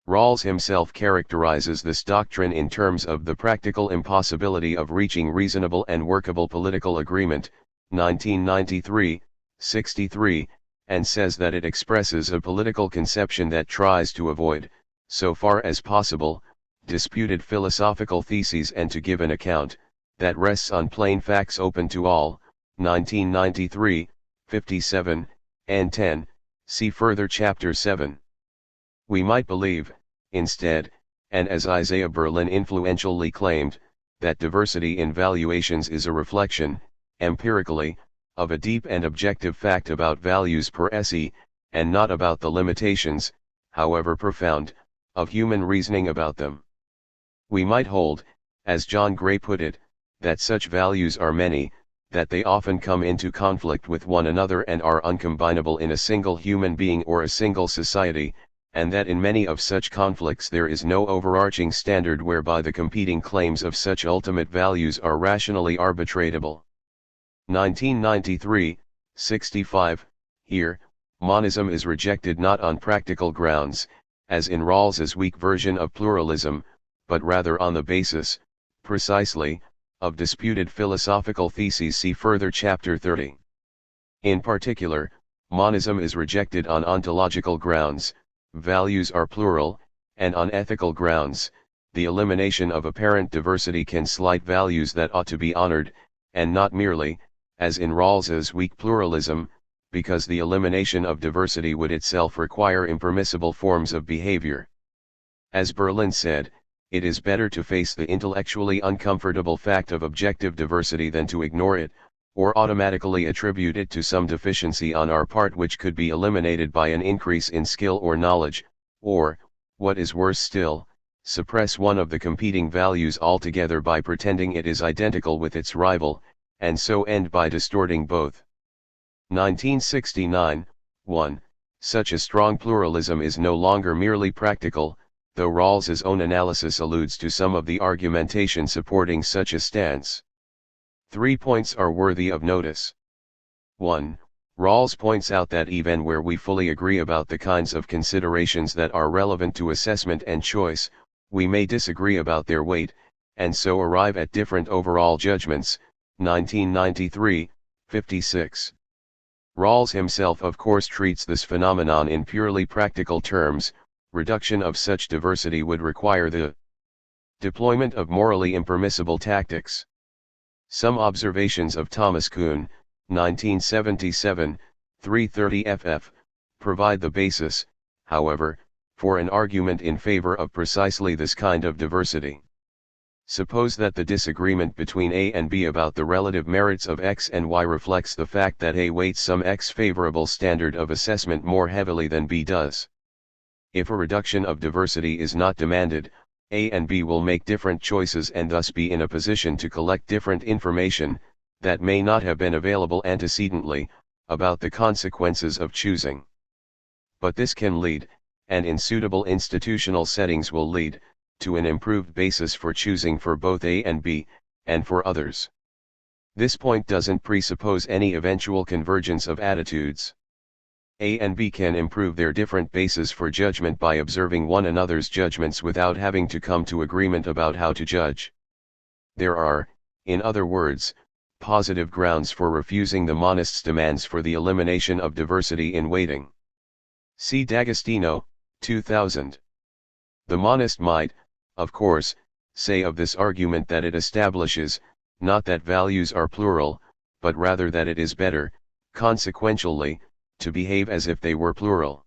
Rawls himself characterizes this doctrine in terms of the practical impossibility of reaching reasonable and workable political agreement, 1993, 63, and says that it expresses a political conception that tries to avoid, so far as possible, disputed philosophical theses and to give an account, that rests on plain facts open to all, 1993, 57, and 10, see further chapter 7. We might believe, instead, and as Isaiah Berlin influentially claimed, that diversity in valuations is a reflection, empirically, of a deep and objective fact about values per se, and not about the limitations, however profound, of human reasoning about them. We might hold, as John Gray put it, that such values are many, that they often come into conflict with one another and are uncombinable in a single human being or a single society, and that in many of such conflicts there is no overarching standard whereby the competing claims of such ultimate values are rationally arbitratable. 1993, 65, here, monism is rejected not on practical grounds, as in Rawls's weak version of pluralism, but rather on the basis, precisely, of disputed philosophical theses. See further chapter 30. In particular, monism is rejected on ontological grounds, values are plural, and on ethical grounds, the elimination of apparent diversity can slight values that ought to be honored, and not merely, as in Rawls's weak pluralism, because the elimination of diversity would itself require impermissible forms of behavior. As Berlin said, it is better to face the intellectually uncomfortable fact of objective diversity than to ignore it, or automatically attribute it to some deficiency on our part which could be eliminated by an increase in skill or knowledge, or, what is worse still, suppress one of the competing values altogether by pretending it is identical with its rival, and so end by distorting both. 1969, 1. Such a strong pluralism is no longer merely practical, though Rawls's own analysis alludes to some of the argumentation supporting such a stance. 3 points are worthy of notice. 1. Rawls points out that even where we fully agree about the kinds of considerations that are relevant to assessment and choice, we may disagree about their weight, and so arrive at different overall judgments. 1993, 56. Rawls himself of course treats this phenomenon in purely practical terms. Reduction of such diversity would require the deployment of morally impermissible tactics. Some observations of Thomas Kuhn, 1977, 330 ff., provide the basis, however, for an argument in favor of precisely this kind of diversity. Suppose that the disagreement between A and B about the relative merits of X and Y reflects the fact that A weights some X favorable standard of assessment more heavily than B does. If a reduction of diversity is not demanded, A and B will make different choices and thus be in a position to collect different information, that may not have been available antecedently, about the consequences of choosing. But this can lead, and in suitable institutional settings will lead, to an improved basis for choosing for both A and B, and for others. This point doesn't presuppose any eventual convergence of attitudes. A and B can improve their different bases for judgment by observing one another's judgments without having to come to agreement about how to judge. There are, in other words, positive grounds for refusing the monist's demands for the elimination of diversity in weighting. See D'Agostino, 2000. The monist might, of course, say of this argument that it establishes, not that values are plural, but rather that it is better, consequentially, to behave as if they were plural.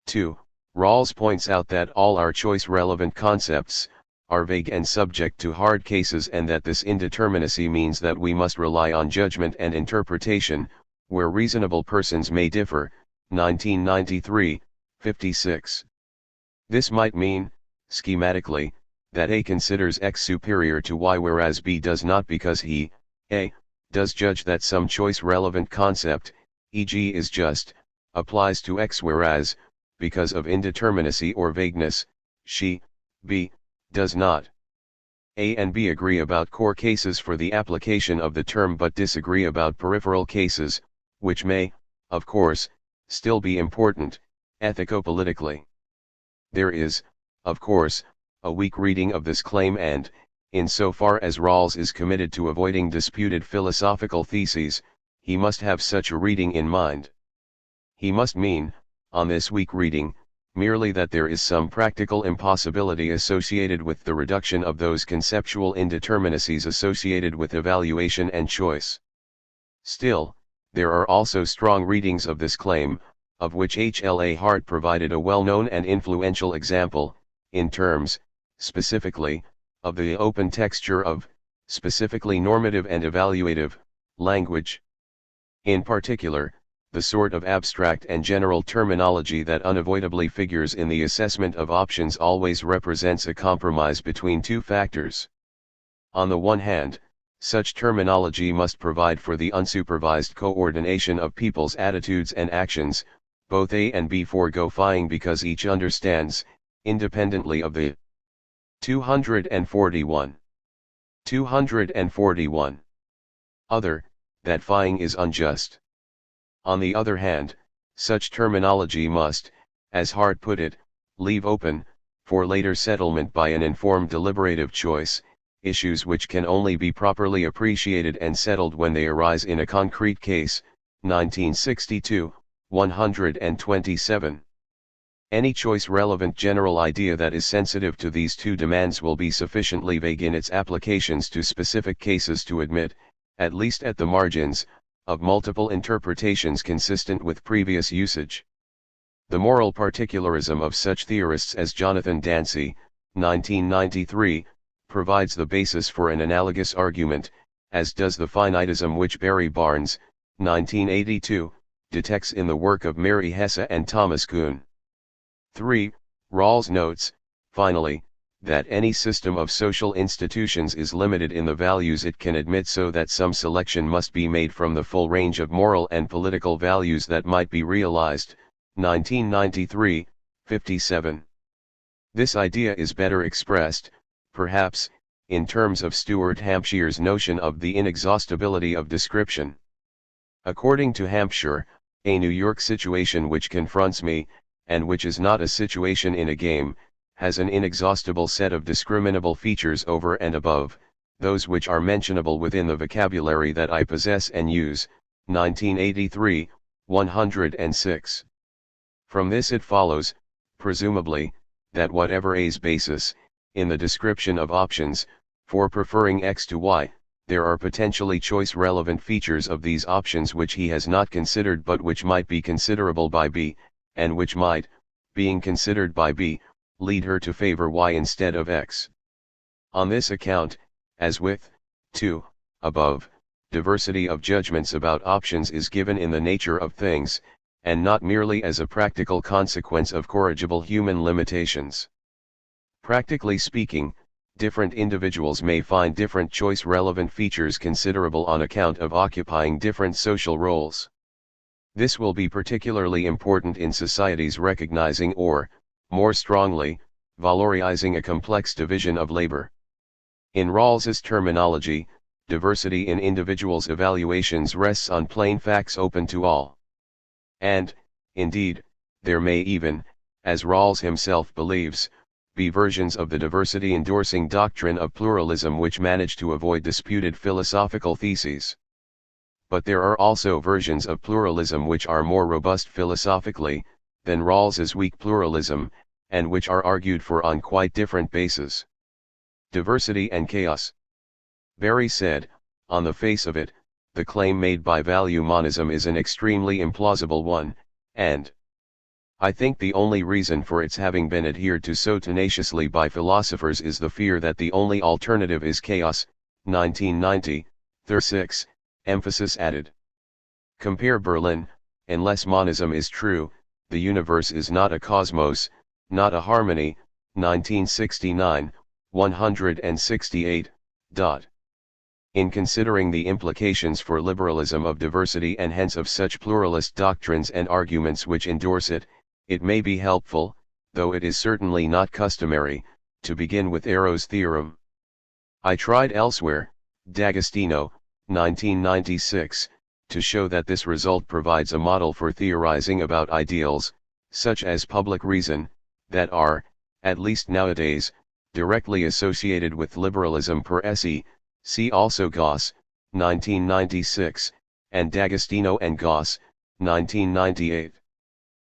2. Rawls points out that all our choice-relevant concepts are vague and subject to hard cases, and that this indeterminacy means that we must rely on judgment and interpretation, where reasonable persons may differ. 1993, 56. This might mean, schematically, that A considers X superior to Y whereas B does not because he, A, does judge that some choice-relevant concept, e.g. is just, applies to X whereas, because of indeterminacy or vagueness, she, B, does not. A and B agree about core cases for the application of the term but disagree about peripheral cases, which may, of course, still be important, ethico-politically. There is, of course, a weak reading of this claim and, insofar as Rawls is committed to avoiding disputed philosophical theses, he must have such a reading in mind. He must mean, on this weak reading, merely that there is some practical impossibility associated with the reduction of those conceptual indeterminacies associated with evaluation and choice. Still, there are also strong readings of this claim, of which H.L.A. Hart provided a well-known and influential example, in terms, specifically, of the open texture of, specifically normative and evaluative, language. In particular, the sort of abstract and general terminology that unavoidably figures in the assessment of options always represents a compromise between two factors. On the one hand, such terminology must provide for the unsupervised coordination of people's attitudes and actions, both A and B foregoing because each understands, independently of the 241. 241. Other, that fying is unjust. On the other hand, such terminology must, as Hart put it, leave open, for later settlement by an informed deliberative choice, issues which can only be properly appreciated and settled when they arise in a concrete case. 1962, 127. Any choice-relevant general idea that is sensitive to these two demands will be sufficiently vague in its applications to specific cases to admit, at least at the margins, of multiple interpretations consistent with previous usage. The moral particularism of such theorists as Jonathan Dancy, 1993, provides the basis for an analogous argument, as does the finitism which Barry Barnes, 1982, detects in the work of Mary Hesse and Thomas Kuhn. 3. Rawls notes, finally, that any system of social institutions is limited in the values it can admit, so that some selection must be made from the full range of moral and political values that might be realized. 1993, 57. This idea is better expressed, perhaps, in terms of Stuart Hampshire's notion of the inexhaustibility of description. According to Hampshire, a New York situation which confronts me, and which is not a situation in a game, has an inexhaustible set of discriminable features over and above those which are mentionable within the vocabulary that I possess and use. 1983, 106. From this it follows, presumably, that whatever A's basis, in the description of options, for preferring X to Y, there are potentially choice-relevant features of these options which he has not considered but which might be considerable by B, and which might, being considered by B, lead her to favor Y instead of X. On this account, as with 2, above, diversity of judgments about options is given in the nature of things, and not merely as a practical consequence of corrigible human limitations. Practically speaking, different individuals may find different choice-relevant features considerable on account of occupying different social roles. This will be particularly important in societies recognizing or, more strongly, valorizing a complex division of labor. In Rawls's terminology, diversity in individuals' evaluations rests on plain facts open to all. And, indeed, there may even, as Rawls himself believes, be versions of the diversity-endorsing doctrine of pluralism which manage to avoid disputed philosophical theses. But there are also versions of pluralism which are more robust philosophically than Rawls's weak pluralism, and which are argued for on quite different bases. Diversity and chaos. Barry said, on the face of it, the claim made by value monism is an extremely implausible one, and I think the only reason for its having been adhered to so tenaciously by philosophers is the fear that the only alternative is chaos. 1990, 36, emphasis added. Compare Berlin, unless monism is true, the universe is not a cosmos, not a harmony. 1969, 168. In considering the implications for liberalism of diversity and hence of such pluralist doctrines and arguments which endorse it, it may be helpful, though it is certainly not customary, to begin with Arrow's theorem. I tried elsewhere, D'Agostino, 1996, to show that this result provides a model for theorizing about ideals, such as public reason, that are, at least nowadays, directly associated with liberalism per se. See also Gaus, 1996, and D'Agostino and Gaus, 1998.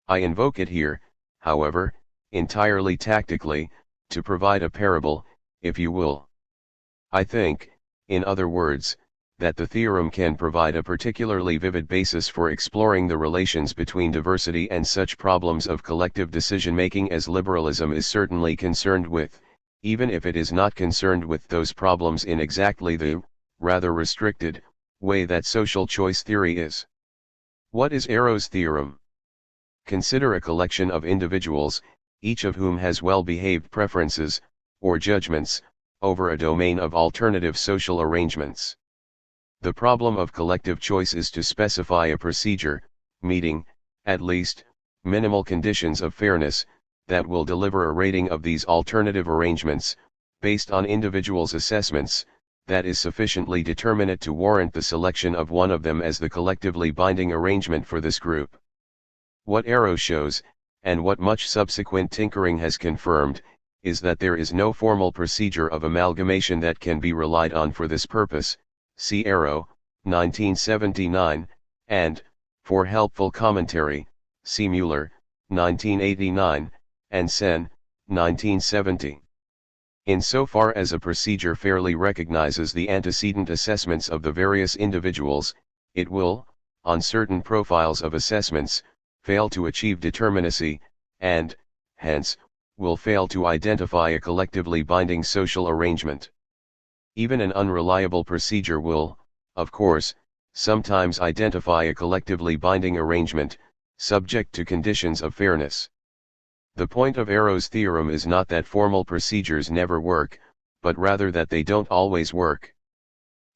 I invoke it here, however, entirely tactically, to provide a parable, if you will. I think, in other words, that the theorem can provide a particularly vivid basis for exploring the relations between diversity and such problems of collective decision-making as liberalism is certainly concerned with, even if it is not concerned with those problems in exactly the, rather restricted, way that social choice theory is. What is Arrow's theorem? Consider a collection of individuals, each of whom has well-behaved preferences, or judgments, over a domain of alternative social arrangements. The problem of collective choice is to specify a procedure, meeting, at least, minimal conditions of fairness, that will deliver a rating of these alternative arrangements, based on individuals' assessments, that is sufficiently determinate to warrant the selection of one of them as the collectively binding arrangement for this group. What Arrow shows, and what much subsequent tinkering has confirmed, is that there is no formal procedure of amalgamation that can be relied on for this purpose. See Arrow, 1979, and, for helpful commentary, see Mueller, 1989, and Sen, 1970. Insofar as a procedure fairly recognizes the antecedent assessments of the various individuals, it will, on certain profiles of assessments, fail to achieve determinacy, and, hence, will fail to identify a collectively binding social arrangement. Even an unreliable procedure will, of course, sometimes identify a collectively binding arrangement, subject to conditions of fairness. The point of Arrow's theorem is not that formal procedures never work, but rather that they don't always work.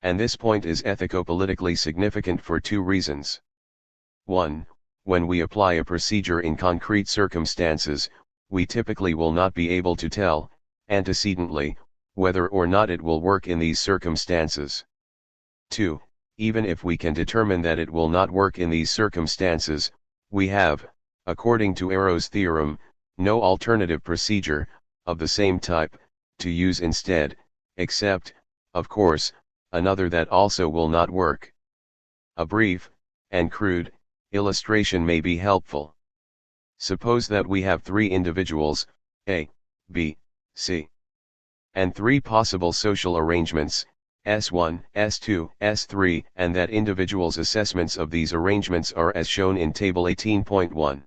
And this point is ethico-politically significant for two reasons. 1. When we apply a procedure in concrete circumstances, we typically will not be able to tell, antecedently, whether or not it will work in these circumstances. 2. Even if we can determine that it will not work in these circumstances, we have, according to Arrow's theorem, no alternative procedure, of the same type, to use instead, except, of course, another that also will not work. A brief, and crude, illustration may be helpful. Suppose that we have three individuals, A, B, C, and three possible social arrangements, S1, S2, S3, and that individuals' assessments of these arrangements are as shown in Table 18.1.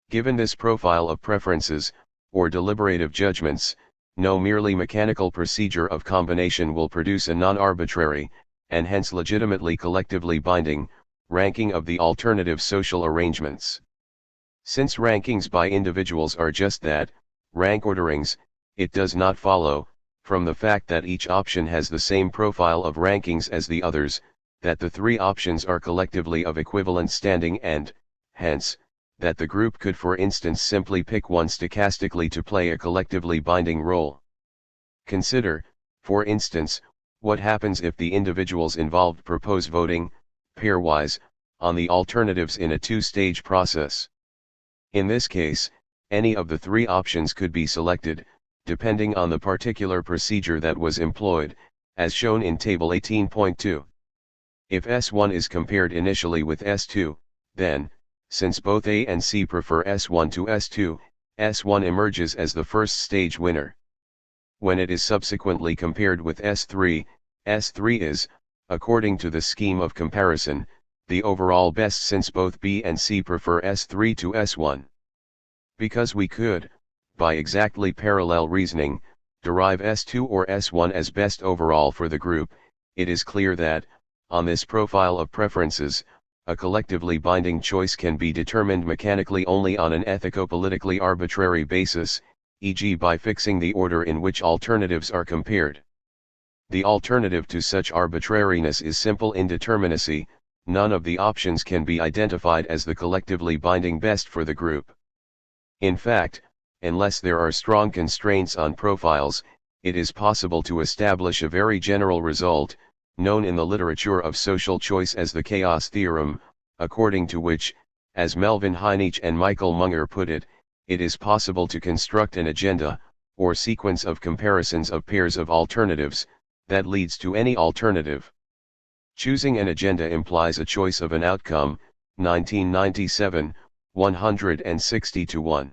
Given this profile of preferences, or deliberative judgments, no merely mechanical procedure of combination will produce a non-arbitrary, and hence legitimately collectively binding, ranking of the alternative social arrangements. Since rankings by individuals are just that, rank orderings, it does not follow, from the fact that each option has the same profile of rankings as the others, that the three options are collectively of equivalent standing and, hence, that the group could for instance simply pick one stochastically to play a collectively binding role. Consider, for instance, what happens if the individuals involved propose voting, pairwise, on the alternatives in a two-stage process. In this case, any of the three options could be selected, depending on the particular procedure that was employed, as shown in Table 18.2. If S1 is compared initially with S2, then, since both A and C prefer S1 to S2, S1 emerges as the first stage winner. When it is subsequently compared with S3, S3 is, according to the scheme of comparison, the overall best since both B and C prefer S3 to S1. Because we could, by exactly parallel reasoning, derive S2 or S1 as best overall for the group, it is clear that, on this profile of preferences, a collectively binding choice can be determined mechanically only on an ethico-politically arbitrary basis, e.g. by fixing the order in which alternatives are compared. The alternative to such arbitrariness is simple indeterminacy. None of the options can be identified as the collectively binding best for the group. In fact, unless there are strong constraints on profiles, it is possible to establish a very general result, known in the literature of social choice as the chaos theorem, according to which, as Melvin Heinich and Michael Munger put it, it is possible to construct an agenda, or sequence of comparisons of pairs of alternatives, that leads to any alternative. Choosing an agenda implies a choice of an outcome, 1997, 160-1.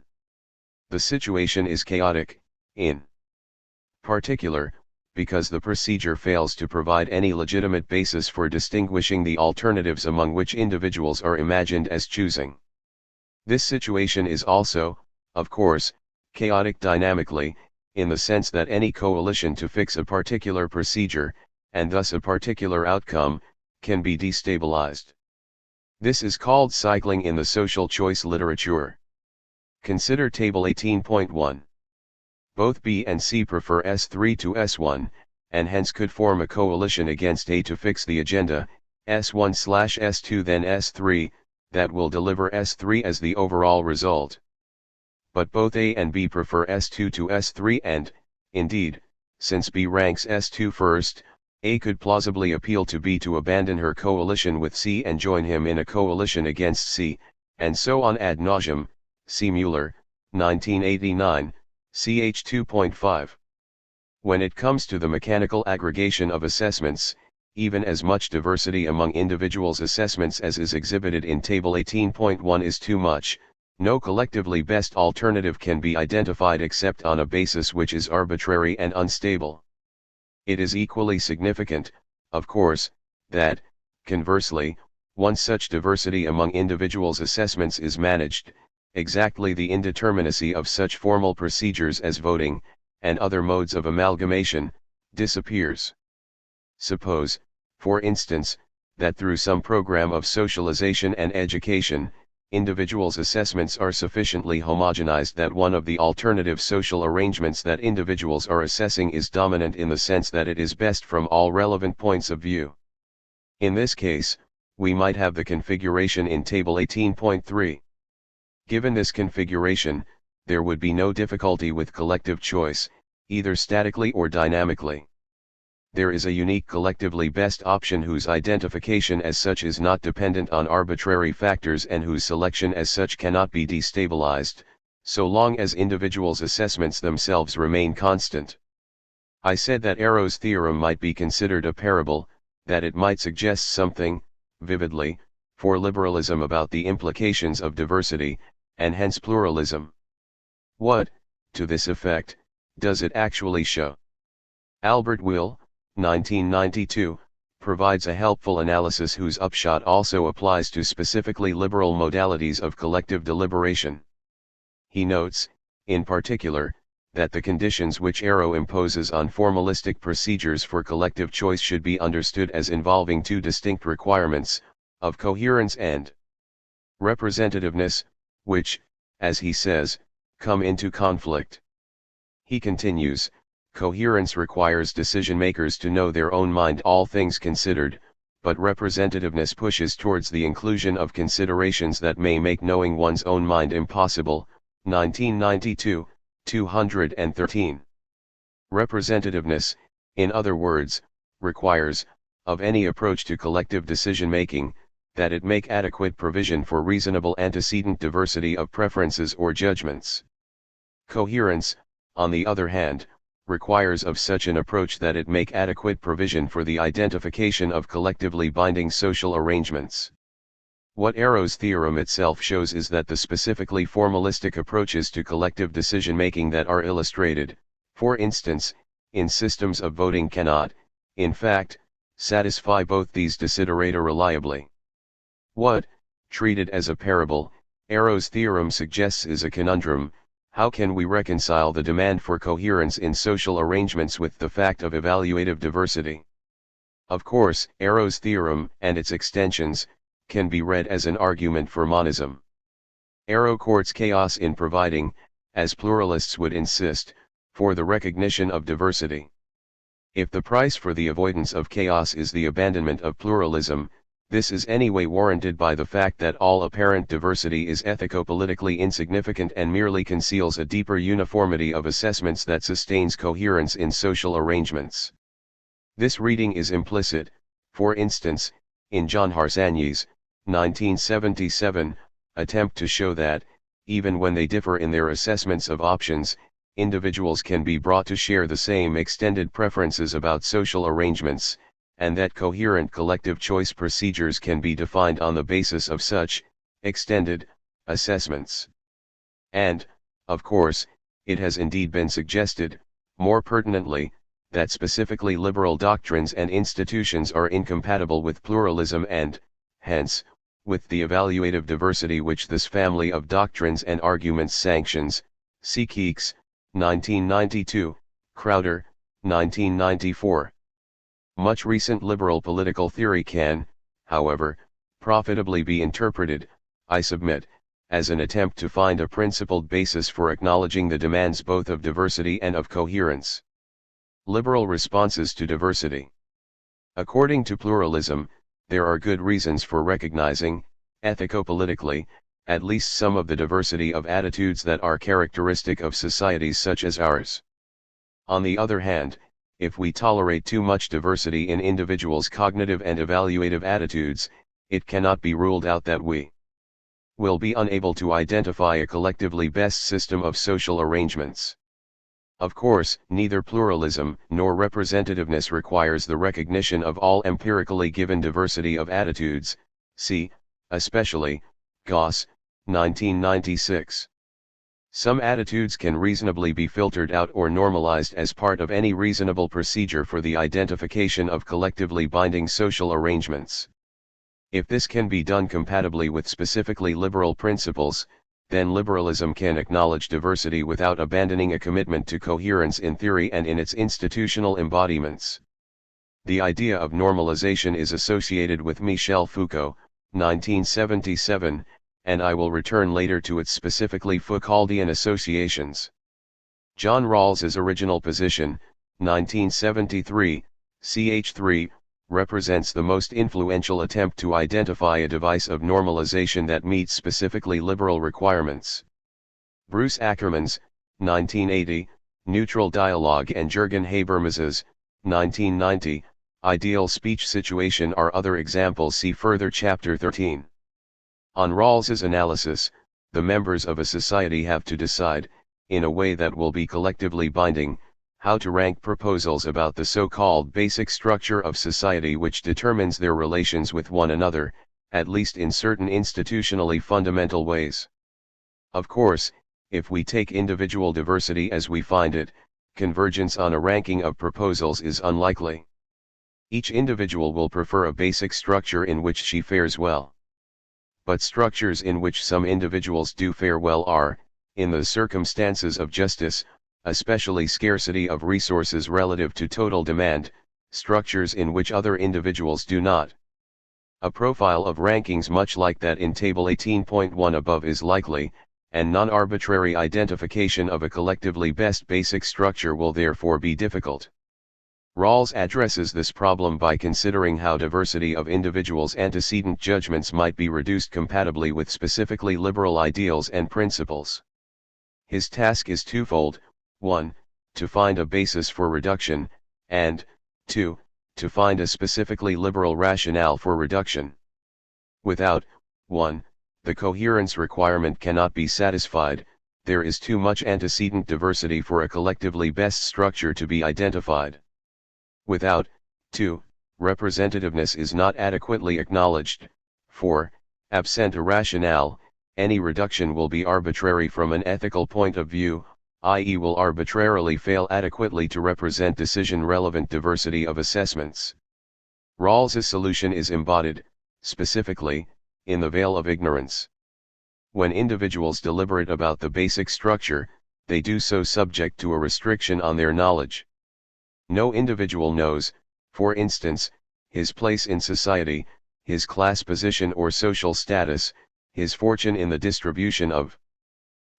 The situation is chaotic, in particular, because the procedure fails to provide any legitimate basis for distinguishing the alternatives among which individuals are imagined as choosing. This situation is also, of course, chaotic dynamically, in the sense that any coalition to fix a particular procedure, and thus a particular outcome, can be destabilized. This is called cycling in the social choice literature. Consider Table 18.1. Both B and C prefer S3 to S1, and hence could form a coalition against A to fix the agenda, S1/S2 then S3, that will deliver S3 as the overall result. But both A and B prefer S2 to S3 and, indeed, since B ranks S2 first, A could plausibly appeal to B to abandon her coalition with C and join him in a coalition against C, and so on ad nauseam. C. Mueller, 1989, ch. 2.5. When it comes to the mechanical aggregation of assessments, even as much diversity among individuals' assessments as is exhibited in Table 18.1 is too much. No collectively best alternative can be identified except on a basis which is arbitrary and unstable. It is equally significant, of course, that, conversely, once such diversity among individuals' assessments is managed, exactly the indeterminacy of such formal procedures as voting, and other modes of amalgamation, disappears. Suppose, for instance, that through some program of socialization and education, individuals' assessments are sufficiently homogenized that one of the alternative social arrangements that individuals are assessing is dominant in the sense that it is best from all relevant points of view. In this case, we might have the configuration in Table 18.3. Given this configuration, there would be no difficulty with collective choice, either statically or dynamically. There is a unique collectively best option whose identification as such is not dependent on arbitrary factors and whose selection as such cannot be destabilized, so long as individuals' assessments themselves remain constant. I said that Arrow's theorem might be considered a parable, that it might suggest something, vividly, for liberalism about the implications of diversity, and hence pluralism. What, to this effect, does it actually show? Albert Will, 1992, provides a helpful analysis whose upshot also applies to specifically liberal modalities of collective deliberation. He notes, in particular, that the conditions which Arrow imposes on formalistic procedures for collective choice should be understood as involving two distinct requirements, of coherence and representativeness, which, as he says, come into conflict. He continues, coherence requires decision-makers to know their own mind all things considered, but representativeness pushes towards the inclusion of considerations that may make knowing one's own mind impossible. 1992, 213. Representativeness, in other words, requires, of any approach to collective decision-making, that it make adequate provision for reasonable antecedent diversity of preferences or judgments. Coherence, on the other hand, requires of such an approach that it make adequate provision for the identification of collectively binding social arrangements. What Arrow's theorem itself shows is that the specifically formalistic approaches to collective decision-making that are illustrated, for instance, in systems of voting cannot, in fact, satisfy both these desiderata reliably. What, treated as a parable, Arrow's theorem suggests is a conundrum. How can we reconcile the demand for coherence in social arrangements with the fact of evaluative diversity? Of course, Arrow's theorem, and its extensions, can be read as an argument for monism. Arrow courts chaos in providing, as pluralists would insist, for the recognition of diversity. If the price for the avoidance of chaos is the abandonment of pluralism, this is anyway warranted by the fact that all apparent diversity is ethico-politically insignificant and merely conceals a deeper uniformity of assessments that sustains coherence in social arrangements. This reading is implicit, for instance, in John Harsanyi's, 1977, attempt to show that, even when they differ in their assessments of options, individuals can be brought to share the same extended preferences about social arrangements, and that coherent collective choice procedures can be defined on the basis of such, extended, assessments. And, of course, it has indeed been suggested, more pertinently, that specifically liberal doctrines and institutions are incompatible with pluralism and, hence, with the evaluative diversity which this family of doctrines and arguments sanctions. See Keeks, 1992, Crowder, 1994. Much recent liberal political theory can, however, profitably be interpreted, I submit, as an attempt to find a principled basis for acknowledging the demands both of diversity and of coherence. Liberal responses to diversity. According to pluralism, there are good reasons for recognizing, ethico-politically, at least some of the diversity of attitudes that are characteristic of societies such as ours. On the other hand, if we tolerate too much diversity in individuals' cognitive and evaluative attitudes, it cannot be ruled out that we will be unable to identify a collectively best system of social arrangements. Of course, neither pluralism nor representativeness requires the recognition of all empirically given diversity of attitudes, see, especially, Gaus, 1996. Some attitudes can reasonably be filtered out or normalized as part of any reasonable procedure for the identification of collectively binding social arrangements. If this can be done compatibly with specifically liberal principles, then liberalism can acknowledge diversity without abandoning a commitment to coherence in theory and in its institutional embodiments. The idea of normalization is associated with Michel Foucault, 1977, and I will return later to its specifically Foucauldian associations. John Rawls's original position, 1973, ch. 3, represents the most influential attempt to identify a device of normalization that meets specifically liberal requirements. Bruce Ackerman's, 1980, Neutral Dialogue and Jürgen Habermas's, 1990, Ideal Speech Situation are other examples. See further Chapter 13. On Rawls's analysis, the members of a society have to decide, in a way that will be collectively binding, how to rank proposals about the so-called basic structure of society which determines their relations with one another, at least in certain institutionally fundamental ways. Of course, if we take individual diversity as we find it, convergence on a ranking of proposals is unlikely. Each individual will prefer a basic structure in which she fares well. But structures in which some individuals do fare well are, in the circumstances of justice, especially scarcity of resources relative to total demand, structures in which other individuals do not. A profile of rankings much like that in Table 18.1 above is likely, and non-arbitrary identification of a collectively best basic structure will therefore be difficult. Rawls addresses this problem by considering how diversity of individuals' antecedent judgments might be reduced compatibly with specifically liberal ideals and principles. His task is twofold: 1. To find a basis for reduction, and 2. To find a specifically liberal rationale for reduction. Without 1. The coherence requirement cannot be satisfied, there is too much antecedent diversity for a collectively best structure to be identified. Without 2. Representativeness is not adequately acknowledged, for, absent a rationale, any reduction will be arbitrary from an ethical point of view, i.e. will arbitrarily fail adequately to represent decision-relevant diversity of assessments. Rawls's solution is embodied, specifically, in the veil of ignorance. When individuals deliberate about the basic structure, they do so subject to a restriction on their knowledge. No individual knows, for instance, his place in society, his class position or social status, his fortune in the distribution of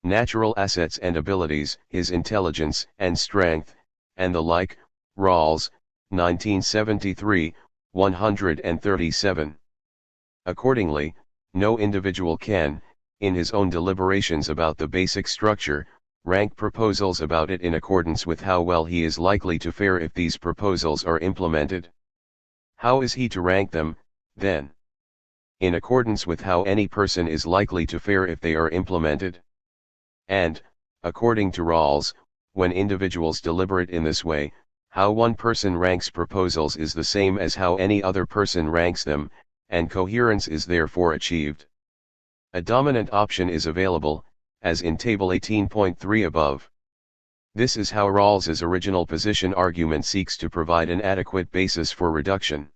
natural assets and abilities, his intelligence and strength, and the like. Rawls, 1973, 137. Accordingly, no individual can, in his own deliberations about the basic structure, rank proposals about it in accordance with how well he is likely to fare if these proposals are implemented. How is he to rank them, then? In accordance with how any person is likely to fare if they are implemented. And, according to Rawls, when individuals deliberate in this way, how one person ranks proposals is the same as how any other person ranks them, and coherence is therefore achieved. A dominant option is available, as in Table 18.3 above. This is how Rawls's original position argument seeks to provide an adequate basis for reduction.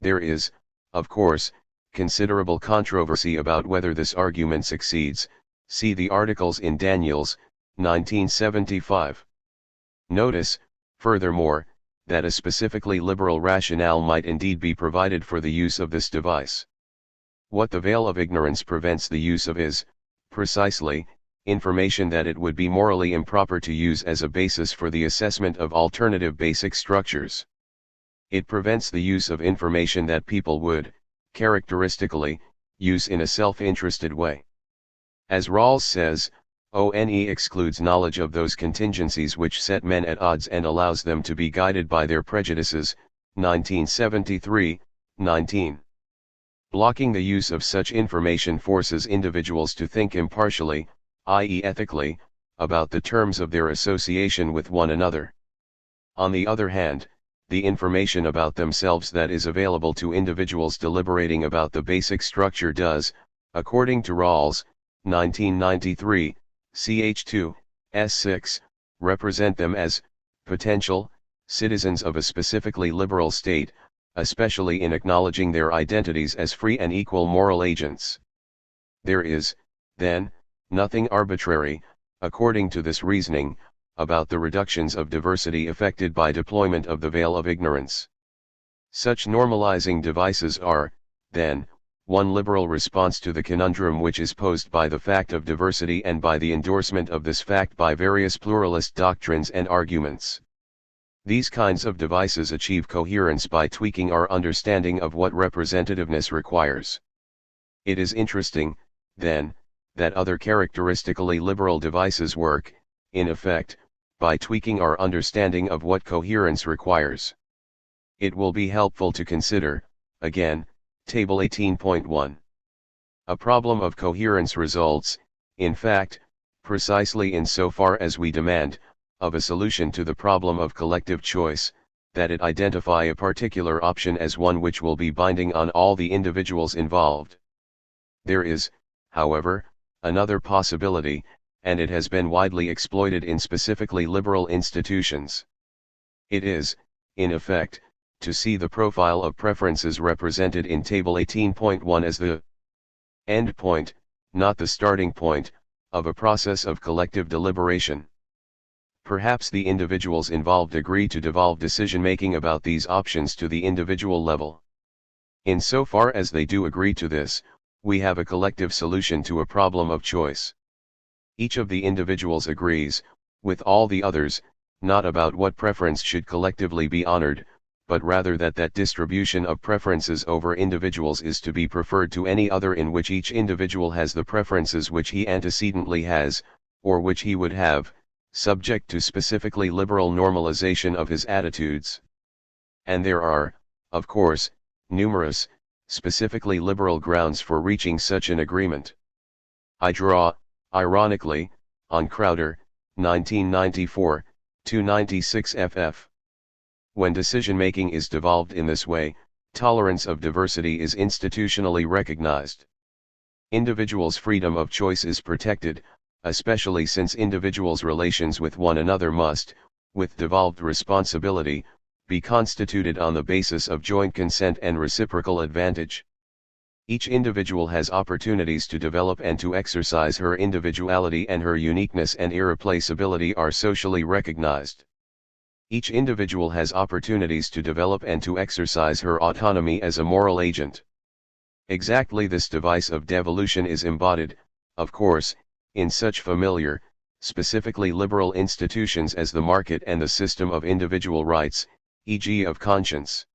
There is, of course, considerable controversy about whether this argument succeeds. See the articles in Daniels, 1975. Notice, furthermore, that a specifically liberal rationale might indeed be provided for the use of this device. What the veil of ignorance prevents the use of is, precisely, information that it would be morally improper to use as a basis for the assessment of alternative basic structures. It prevents the use of information that people would, characteristically, use in a self-interested way. As Rawls says, ONE excludes knowledge of those contingencies which set men at odds and allows them to be guided by their prejudices, 1973, 19. Blocking the use of such information forces individuals to think impartially, i.e. ethically, about the terms of their association with one another. On the other hand, the information about themselves that is available to individuals deliberating about the basic structure does, according to Rawls, 1993, ch2, s6, represent them as potential citizens of a specifically liberal state, especially in acknowledging their identities as free and equal moral agents. There is, then, nothing arbitrary, according to this reasoning, about the reductions of diversity effected by deployment of the veil of ignorance. Such normalizing devices are, then, one liberal response to the conundrum which is posed by the fact of diversity and by the endorsement of this fact by various pluralist doctrines and arguments. These kinds of devices achieve coherence by tweaking our understanding of what representativeness requires. It is interesting, then, that other characteristically liberal devices work, in effect, by tweaking our understanding of what coherence requires. It will be helpful to consider, again, Table 18.1. A problem of coherence results, in fact, precisely in so far as we demand, of a solution to the problem of collective choice, that it identify a particular option as one which will be binding on all the individuals involved. There is, however, another possibility, and it has been widely exploited in specifically liberal institutions. It is, in effect, to see the profile of preferences represented in Table 18.1 as the end point, not the starting point, of a process of collective deliberation. Perhaps the individuals involved agree to devolve decision-making about these options to the individual level. Insofar as they do agree to this, we have a collective solution to a problem of choice. Each of the individuals agrees, with all the others, not about what preference should collectively be honored, but rather that that distribution of preferences over individuals is to be preferred to any other in which each individual has the preferences which he antecedently has, or which he would have, subject to specifically liberal normalization of his attitudes. And there are, of course, numerous, specifically liberal grounds for reaching such an agreement. I draw, ironically, on Crowder, 1994, 296 ff. When decision-making is devolved in this way, tolerance of diversity is institutionally recognized. Individuals' freedom of choice is protected, especially since individuals' relations with one another must, with devolved responsibility, be constituted on the basis of joint consent and reciprocal advantage. Each individual has opportunities to develop and to exercise her individuality, and her uniqueness and irreplaceability are socially recognized. Each individual has opportunities to develop and to exercise her autonomy as a moral agent. Exactly this device of devolution is embodied, of course, in such familiar, specifically liberal institutions as the market and the system of individual rights, e.g. of conscience.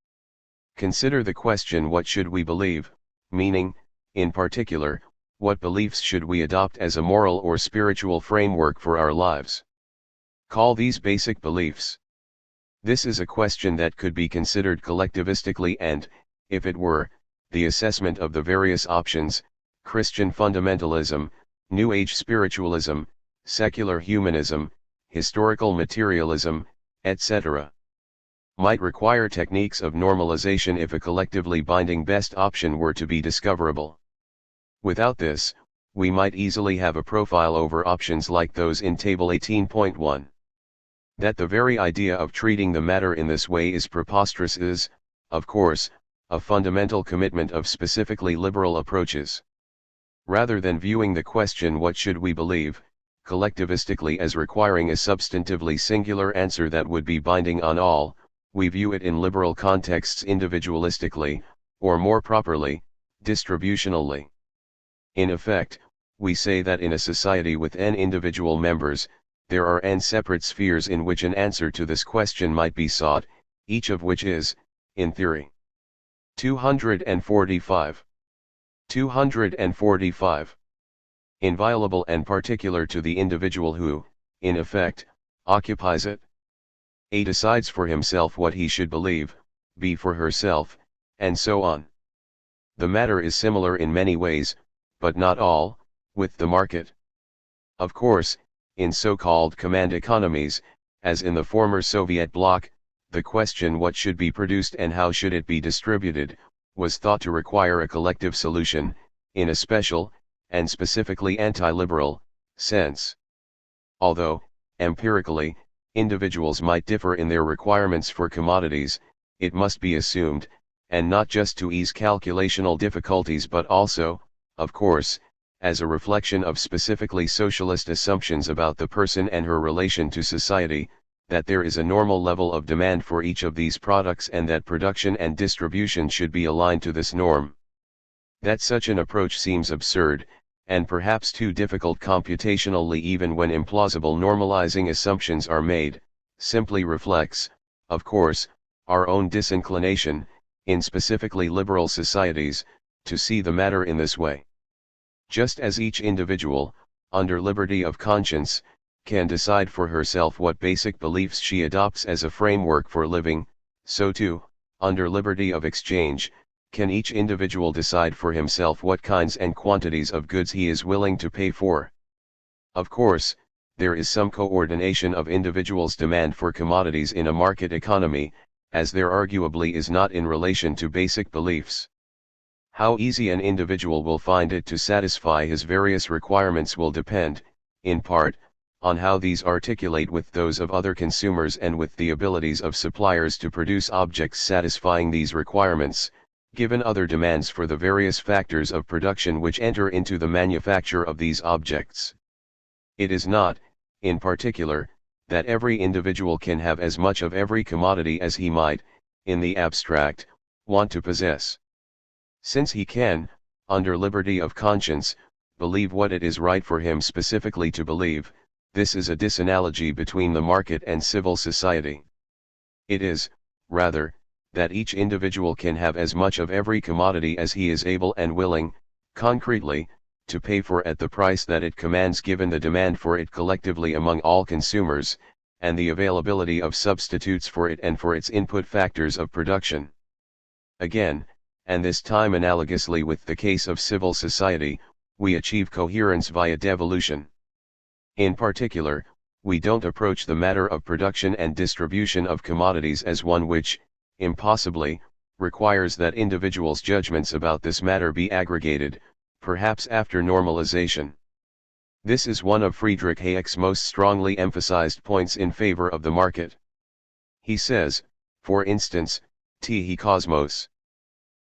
Consider the question, what should we believe, meaning, in particular, what beliefs should we adopt as a moral or spiritual framework for our lives? Call these basic beliefs. This is a question that could be considered collectivistically and, if it were, the assessment of the various options, Christian fundamentalism, New Age spiritualism, secular humanism, historical materialism, etc., might require techniques of normalization if a collectively binding best option were to be discoverable. Without this, we might easily have a profile over options like those in Table 18.1. That the very idea of treating the matter in this way is preposterous is, of course, a fundamental commitment of specifically liberal approaches. Rather than viewing the question, what should we believe, collectivistically as requiring a substantively singular answer that would be binding on all, we view it in liberal contexts individualistically, or more properly, distributionally. In effect, we say that in a society with n individual members, there are n separate spheres in which an answer to this question might be sought, each of which is, in theory, 245. 245. Inviolable and particular to the individual who, in effect, occupies it. A decides for himself what he should believe, B for herself, and so on. The matter is similar in many ways, but not all, with the market. Of course, in so-called command economies, as in the former Soviet bloc, the question what should be produced and how should it be distributed, was thought to require a collective solution, in a special, and specifically anti-liberal, sense. Although, empirically, individuals might differ in their requirements for commodities, it must be assumed, and not just to ease calculational difficulties but also, of course, as a reflection of specifically socialist assumptions about the person and her relation to society, that there is a normal level of demand for each of these products and that production and distribution should be aligned to this norm. That such an approach seems absurd, and perhaps too difficult computationally even when implausible normalizing assumptions are made, simply reflects, of course, our own disinclination, in specifically liberal societies, to see the matter in this way. Just as each individual, under liberty of conscience, can decide for herself what basic beliefs she adopts as a framework for living, so too, under liberty of exchange, can each individual decide for himself what kinds and quantities of goods he is willing to pay for. Of course, there is some coordination of individuals' demand for commodities in a market economy, as there arguably is not in relation to basic beliefs. How easy an individual will find it to satisfy his various requirements will depend, in part, on how these articulate with those of other consumers and with the abilities of suppliers to produce objects satisfying these requirements, given other demands for the various factors of production which enter into the manufacture of these objects. It is not, in particular, that every individual can have as much of every commodity as he might, in the abstract, want to possess. Since he can, under liberty of conscience, believe what it is right for him specifically to believe, this is a disanalogy between the market and civil society. It is, rather, that each individual can have as much of every commodity as he is able and willing, concretely, to pay for at the price that it commands given the demand for it collectively among all consumers, and the availability of substitutes for it and for its input factors of production. Again, and this time analogously with the case of civil society, we achieve coherence via devolution. In particular, we don't approach the matter of production and distribution of commodities as one which, impossibly, requires that individuals' judgments about this matter be aggregated, perhaps after normalization. This is one of Friedrich Hayek's most strongly emphasized points in favor of the market. He says, for instance, he cosmos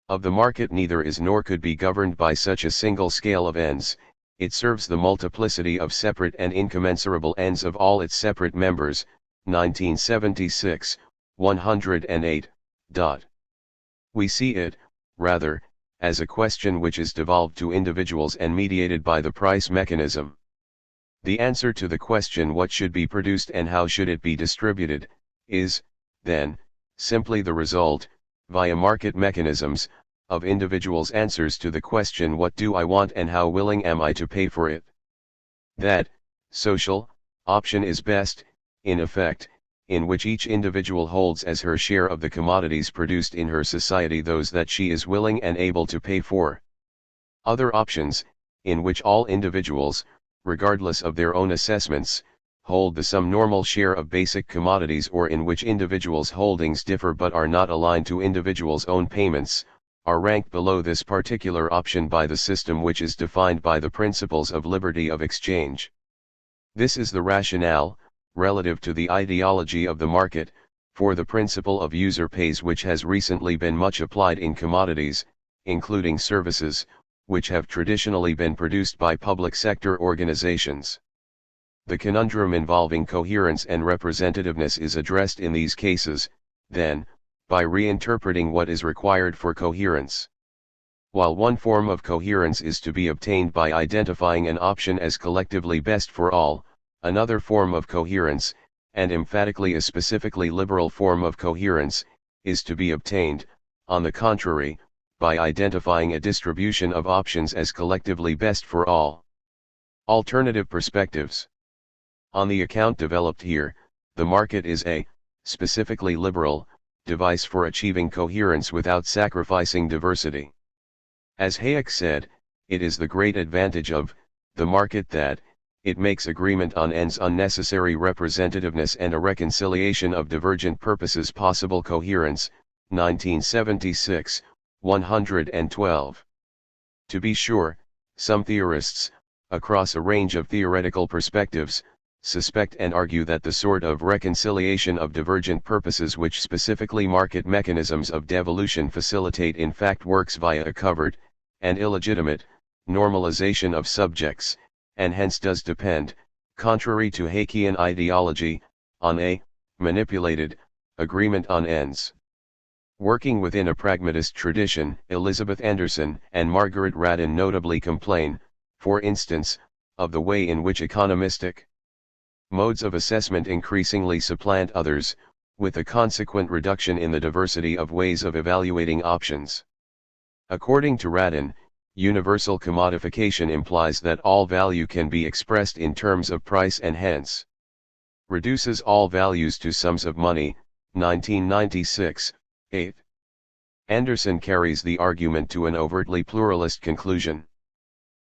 of the market neither is nor could be governed by such a single scale of ends, it serves the multiplicity of separate and incommensurable ends of all its separate members, 1976, 108. We see it, rather, as a question which is devolved to individuals and mediated by the price mechanism. The answer to the question what should be produced and how should it be distributed, is, then, simply the result, via market mechanisms, of individuals' answers to the question what do I want and how willing am I to pay for it. That, social, option is best, in effect, in which each individual holds as her share of the commodities produced in her society those that she is willing and able to pay for. Other options, in which all individuals, regardless of their own assessments, hold the some normal share of basic commodities or in which individuals' holdings differ but are not aligned to individuals' own payments, are ranked below this particular option by the system which is defined by the principles of liberty of exchange. This is the rationale, relative to the ideology of the market, for the principle of user pays which has recently been much applied in commodities, including services, which have traditionally been produced by public sector organizations. The conundrum involving coherence and representativeness is addressed in these cases, then, by reinterpreting what is required for coherence. While one form of coherence is to be obtained by identifying an option as collectively best for all, another form of coherence, and emphatically a specifically liberal form of coherence, is to be obtained, on the contrary, by identifying a distribution of options as collectively best for all. Alternative perspectives. On the account developed here, the market is a specifically liberal device for achieving coherence without sacrificing diversity. As Hayek said, it is the great advantage of the market that it makes agreement on ends unnecessary representativeness and a reconciliation of divergent purposes possible. Coherence, 1976, 112. To be sure, some theorists, across a range of theoretical perspectives, suspect and argue that the sort of reconciliation of divergent purposes which specifically market mechanisms of devolution facilitate in fact works via a covert, and illegitimate, normalization of subjects, and hence does depend, contrary to Hayekian ideology, on a manipulated agreement on ends. Working within a pragmatist tradition, Elizabeth Anderson and Margaret Radin notably complain, for instance, of the way in which economistic modes of assessment increasingly supplant others, with a consequent reduction in the diversity of ways of evaluating options. According to Radin, universal commodification implies that all value can be expressed in terms of price and hence reduces all values to sums of money, 1996, 8. Anderson carries the argument to an overtly pluralist conclusion.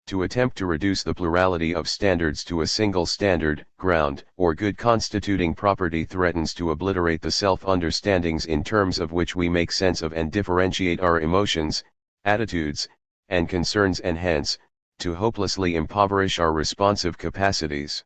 To attempt to reduce the plurality of standards to a single standard, ground, or good constituting property threatens to obliterate the self-understandings in terms of which we make sense of and differentiate our emotions, attitudes, and concerns, and hence, to hopelessly impoverish our responsive capacities.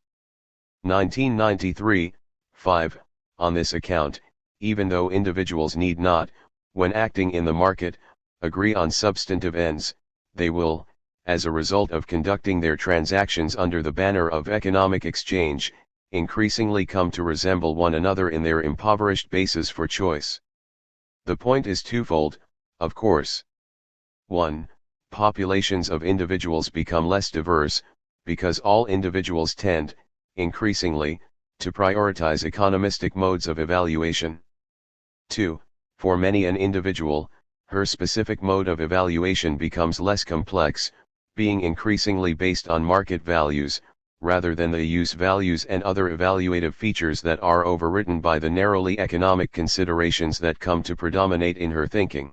1993, 5. On this account, even though individuals need not, when acting in the market, agree on substantive ends, they will, as a result of conducting their transactions under the banner of economic exchange, increasingly come to resemble one another in their impoverished basis for choice. The point is twofold, of course. 1. Populations of individuals become less diverse, because all individuals tend, increasingly, to prioritize economistic modes of evaluation. 2. For many an individual, her specific mode of evaluation becomes less complex, being increasingly based on market values, rather than the use values and other evaluative features that are overwritten by the narrowly economic considerations that come to predominate in her thinking.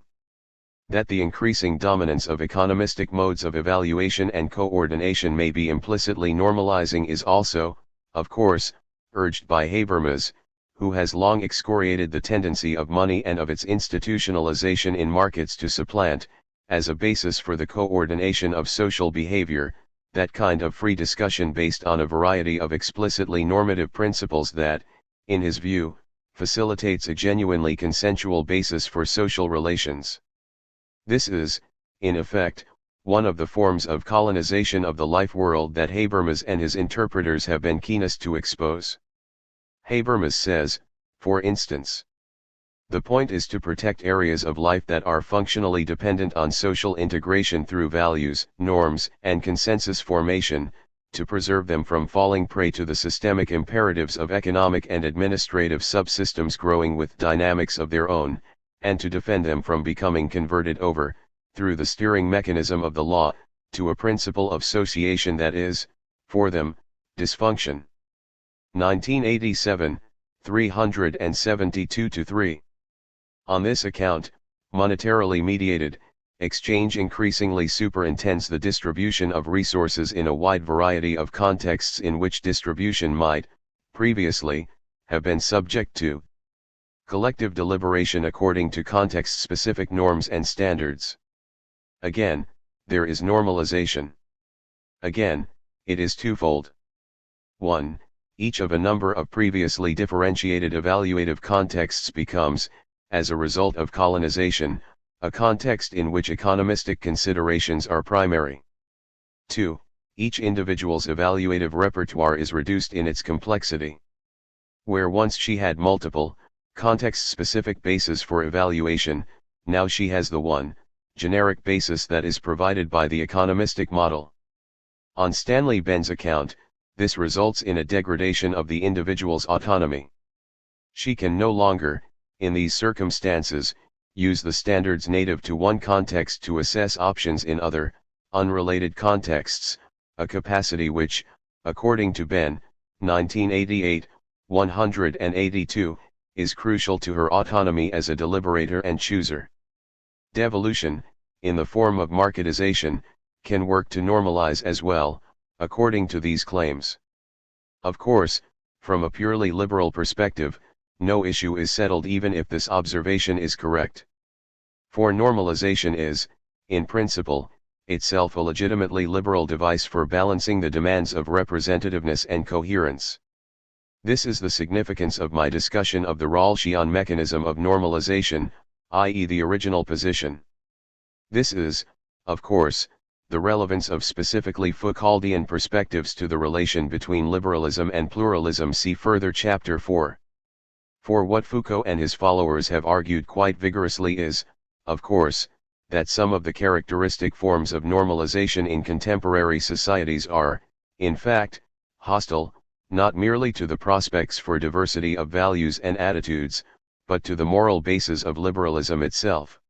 That the increasing dominance of economistic modes of evaluation and coordination may be implicitly normalizing is also, of course, urged by Habermas, who has long excoriated the tendency of money and of its institutionalization in markets to supplant, as a basis for the coordination of social behavior, that kind of free discussion based on a variety of explicitly normative principles that, in his view, facilitates a genuinely consensual basis for social relations. This is, in effect, one of the forms of colonization of the life world that Habermas and his interpreters have been keenest to expose. Habermas says, for instance, the point is to protect areas of life that are functionally dependent on social integration through values, norms, and consensus formation, to preserve them from falling prey to the systemic imperatives of economic and administrative subsystems growing with dynamics of their own, and to defend them from becoming converted over, through the steering mechanism of the law, to a principle of sociation that is, for them, dysfunction. 1987, 372-3. On this account, monetarily mediated exchange increasingly superintends the distribution of resources in a wide variety of contexts in which distribution might, previously, have been subject to collective deliberation according to context-specific norms and standards. Again, there is normalization. Again, it is twofold. 1. Each of a number of previously differentiated evaluative contexts becomes, as a result of colonization, a context in which economistic considerations are primary. 2. Each individual's evaluative repertoire is reduced in its complexity. Where once she had multiple, context-specific bases for evaluation, now she has the one, generic basis that is provided by the economistic model. On Stanley Ben's account, this results in a degradation of the individual's autonomy. She can no longer, in these circumstances, use the standards native to one context to assess options in other, unrelated contexts, a capacity which, according to Ben, 1988, 182, is crucial to her autonomy as a deliberator and chooser. Devolution, in the form of marketization, can work to normalize as well, according to these claims. Of course, from a purely liberal perspective, no issue is settled even if this observation is correct. For normalization is, in principle, itself a legitimately liberal device for balancing the demands of representativeness and coherence. This is the significance of my discussion of the Rawlsian mechanism of normalization, i.e. the original position. This is, of course, the relevance of specifically Foucauldian perspectives to the relation between liberalism and pluralism. See further Chapter 4. For what Foucault and his followers have argued quite vigorously is, of course, that some of the characteristic forms of normalization in contemporary societies are, in fact, hostile, not merely to the prospects for diversity of values and attitudes, but to the moral basis of liberalism itself.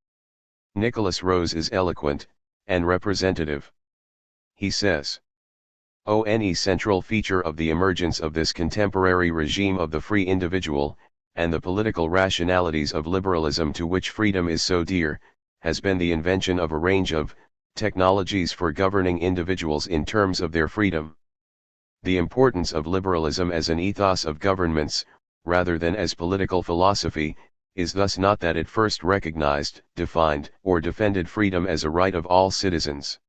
Nicholas Rose is eloquent, and representative. He says, "One central feature of the emergence of this contemporary regime of the free individual, and the political rationalities of liberalism to which freedom is so dear, has been the invention of a range of technologies for governing individuals in terms of their freedom. The importance of liberalism as an ethos of governments, rather than as political philosophy, is thus not that it first recognized, defined, or defended freedom as a right of all citizens.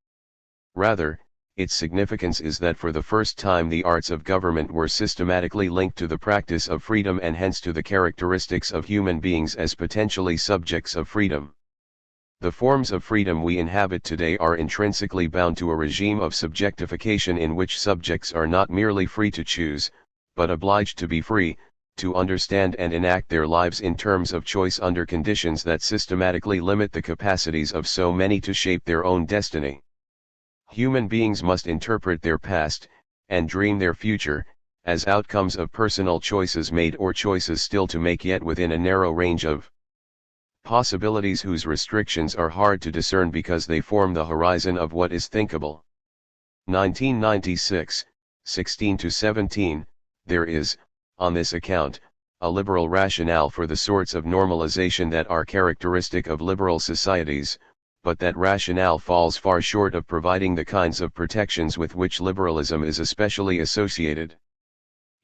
Rather, its significance is that for the first time the arts of government were systematically linked to the practice of freedom and hence to the characteristics of human beings as potentially subjects of freedom. The forms of freedom we inhabit today are intrinsically bound to a regime of subjectification in which subjects are not merely free to choose, but obliged to be free, to understand and enact their lives in terms of choice under conditions that systematically limit the capacities of so many to shape their own destiny. Human beings must interpret their past, and dream their future, as outcomes of personal choices made or choices still to make yet within a narrow range of possibilities whose restrictions are hard to discern because they form the horizon of what is thinkable." 1996, 16-17, there is, on this account, a liberal rationale for the sorts of normalization that are characteristic of liberal societies, but that rationale falls far short of providing the kinds of protections with which liberalism is especially associated.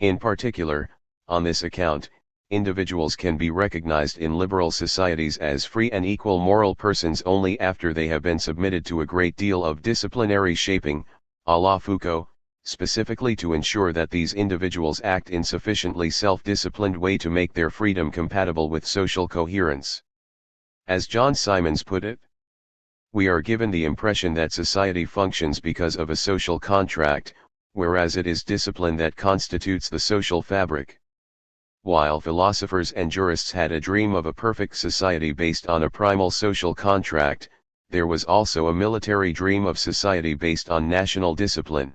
In particular, on this account, individuals can be recognized in liberal societies as free and equal moral persons only after they have been submitted to a great deal of disciplinary shaping, à la Foucault, specifically to ensure that these individuals act in sufficiently self-disciplined way to make their freedom compatible with social coherence. As John Simons put it, "We are given the impression that society functions because of a social contract, whereas it is discipline that constitutes the social fabric." While philosophers and jurists had a dream of a perfect society based on a primal social contract, there was also a military dream of society based on national discipline.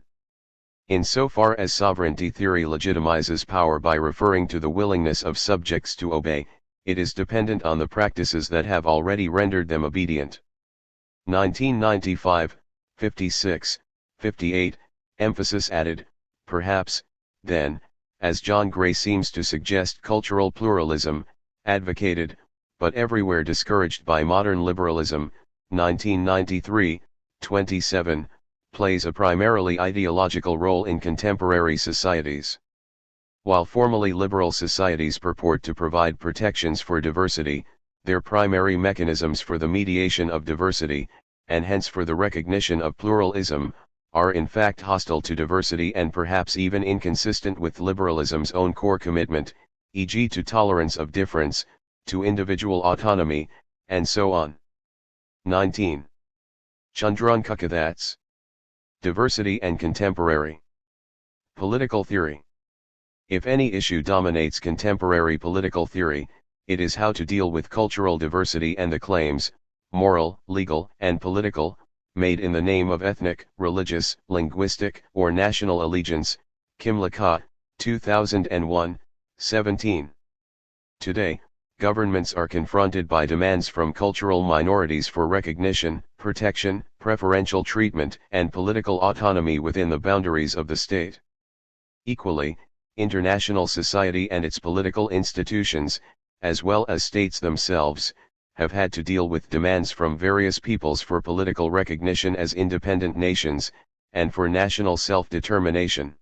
Insofar as sovereignty theory legitimizes power by referring to the willingness of subjects to obey, it is dependent on the practices that have already rendered them obedient. 1995, 56, 58, emphasis added, perhaps, then, as John Gray seems to suggest, cultural pluralism, advocated, but everywhere discouraged by modern liberalism, 1993, 27, plays a primarily ideological role in contemporary societies. While formally liberal societies purport to provide protections for diversity, their primary mechanisms for the mediation of diversity, and hence for the recognition of pluralism, are in fact hostile to diversity and perhaps even inconsistent with liberalism's own core commitment, e.g. to tolerance of difference, to individual autonomy, and so on. 19. Chandran Kukathas. Diversity and Contemporary Political Theory. If any issue dominates contemporary political theory, it is how to deal with cultural diversity and the claims, moral, legal, and political, made in the name of ethnic, religious, linguistic, or national allegiance, Kimlicka, 2001, 17. Today, governments are confronted by demands from cultural minorities for recognition, protection, preferential treatment, and political autonomy within the boundaries of the state. Equally, international society and its political institutions, as well as states themselves, have had to deal with demands from various peoples for political recognition as independent nations, and for national self-determination.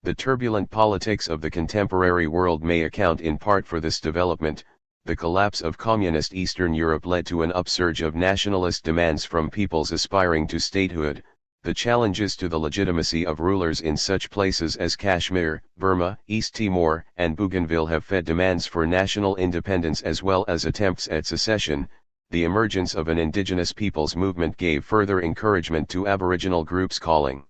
The turbulent politics of the contemporary world may account in part for this development. The collapse of communist Eastern Europe led to an upsurge of nationalist demands from peoples aspiring to statehood. The challenges to the legitimacy of rulers in such places as Kashmir, Burma, East Timor, and Bougainville have fed demands for national independence as well as attempts at secession. The emergence of an indigenous peoples movement gave further encouragement to Aboriginal groups calling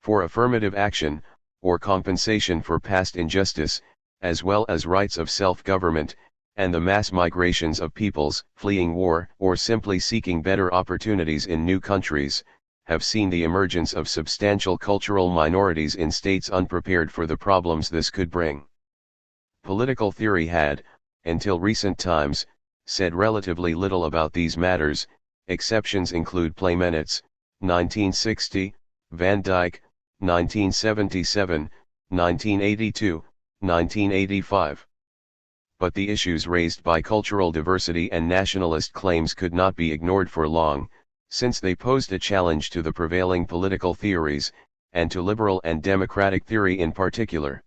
for affirmative action, or compensation for past injustice, as well as rights of self-government, and the mass migrations of peoples fleeing war or simply seeking better opportunities in new countries, have seen the emergence of substantial cultural minorities in states unprepared for the problems this could bring. Political theory had, until recent times, said relatively little about these matters. Exceptions include Playmenitz, 1960, Van Dyck, 1977, 1982, 1985. But the issues raised by cultural diversity and nationalist claims could not be ignored for long, since they posed a challenge to the prevailing political theories, and to liberal and democratic theory in particular.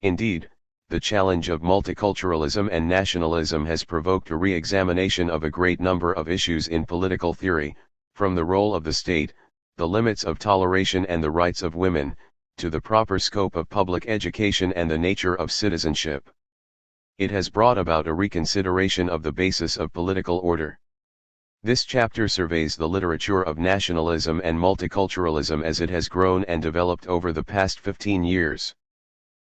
Indeed, the challenge of multiculturalism and nationalism has provoked a re-examination of a great number of issues in political theory, from the role of the state, the limits of toleration and the rights of women, to the proper scope of public education and the nature of citizenship. It has brought about a reconsideration of the basis of political order. This chapter surveys the literature of nationalism and multiculturalism as it has grown and developed over the past 15 years.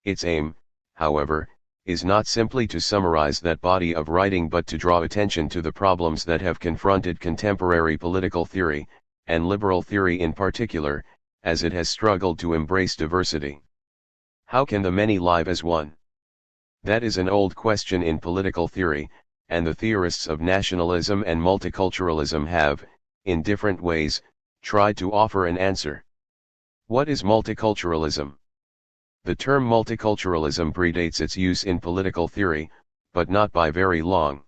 Its aim, however, is not simply to summarize that body of writing but to draw attention to the problems that have confronted contemporary political theory, and liberal theory in particular, as it has struggled to embrace diversity. How can the many live as one? That is an old question in political theory, and the theorists of nationalism and multiculturalism have, in different ways, tried to offer an answer. What is multiculturalism? The term multiculturalism predates its use in political theory, but not by very long.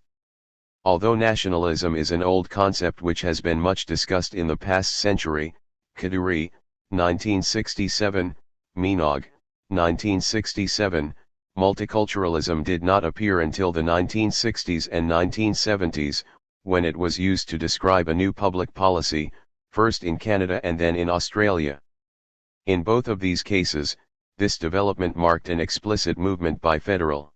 Although nationalism is an old concept which has been much discussed in the past century, Kaduri, 1967, Minogue, 1967, multiculturalism did not appear until the 1960s and 1970s, when it was used to describe a new public policy, first in Canada and then in Australia. In both of these cases, this development marked an explicit movement by federal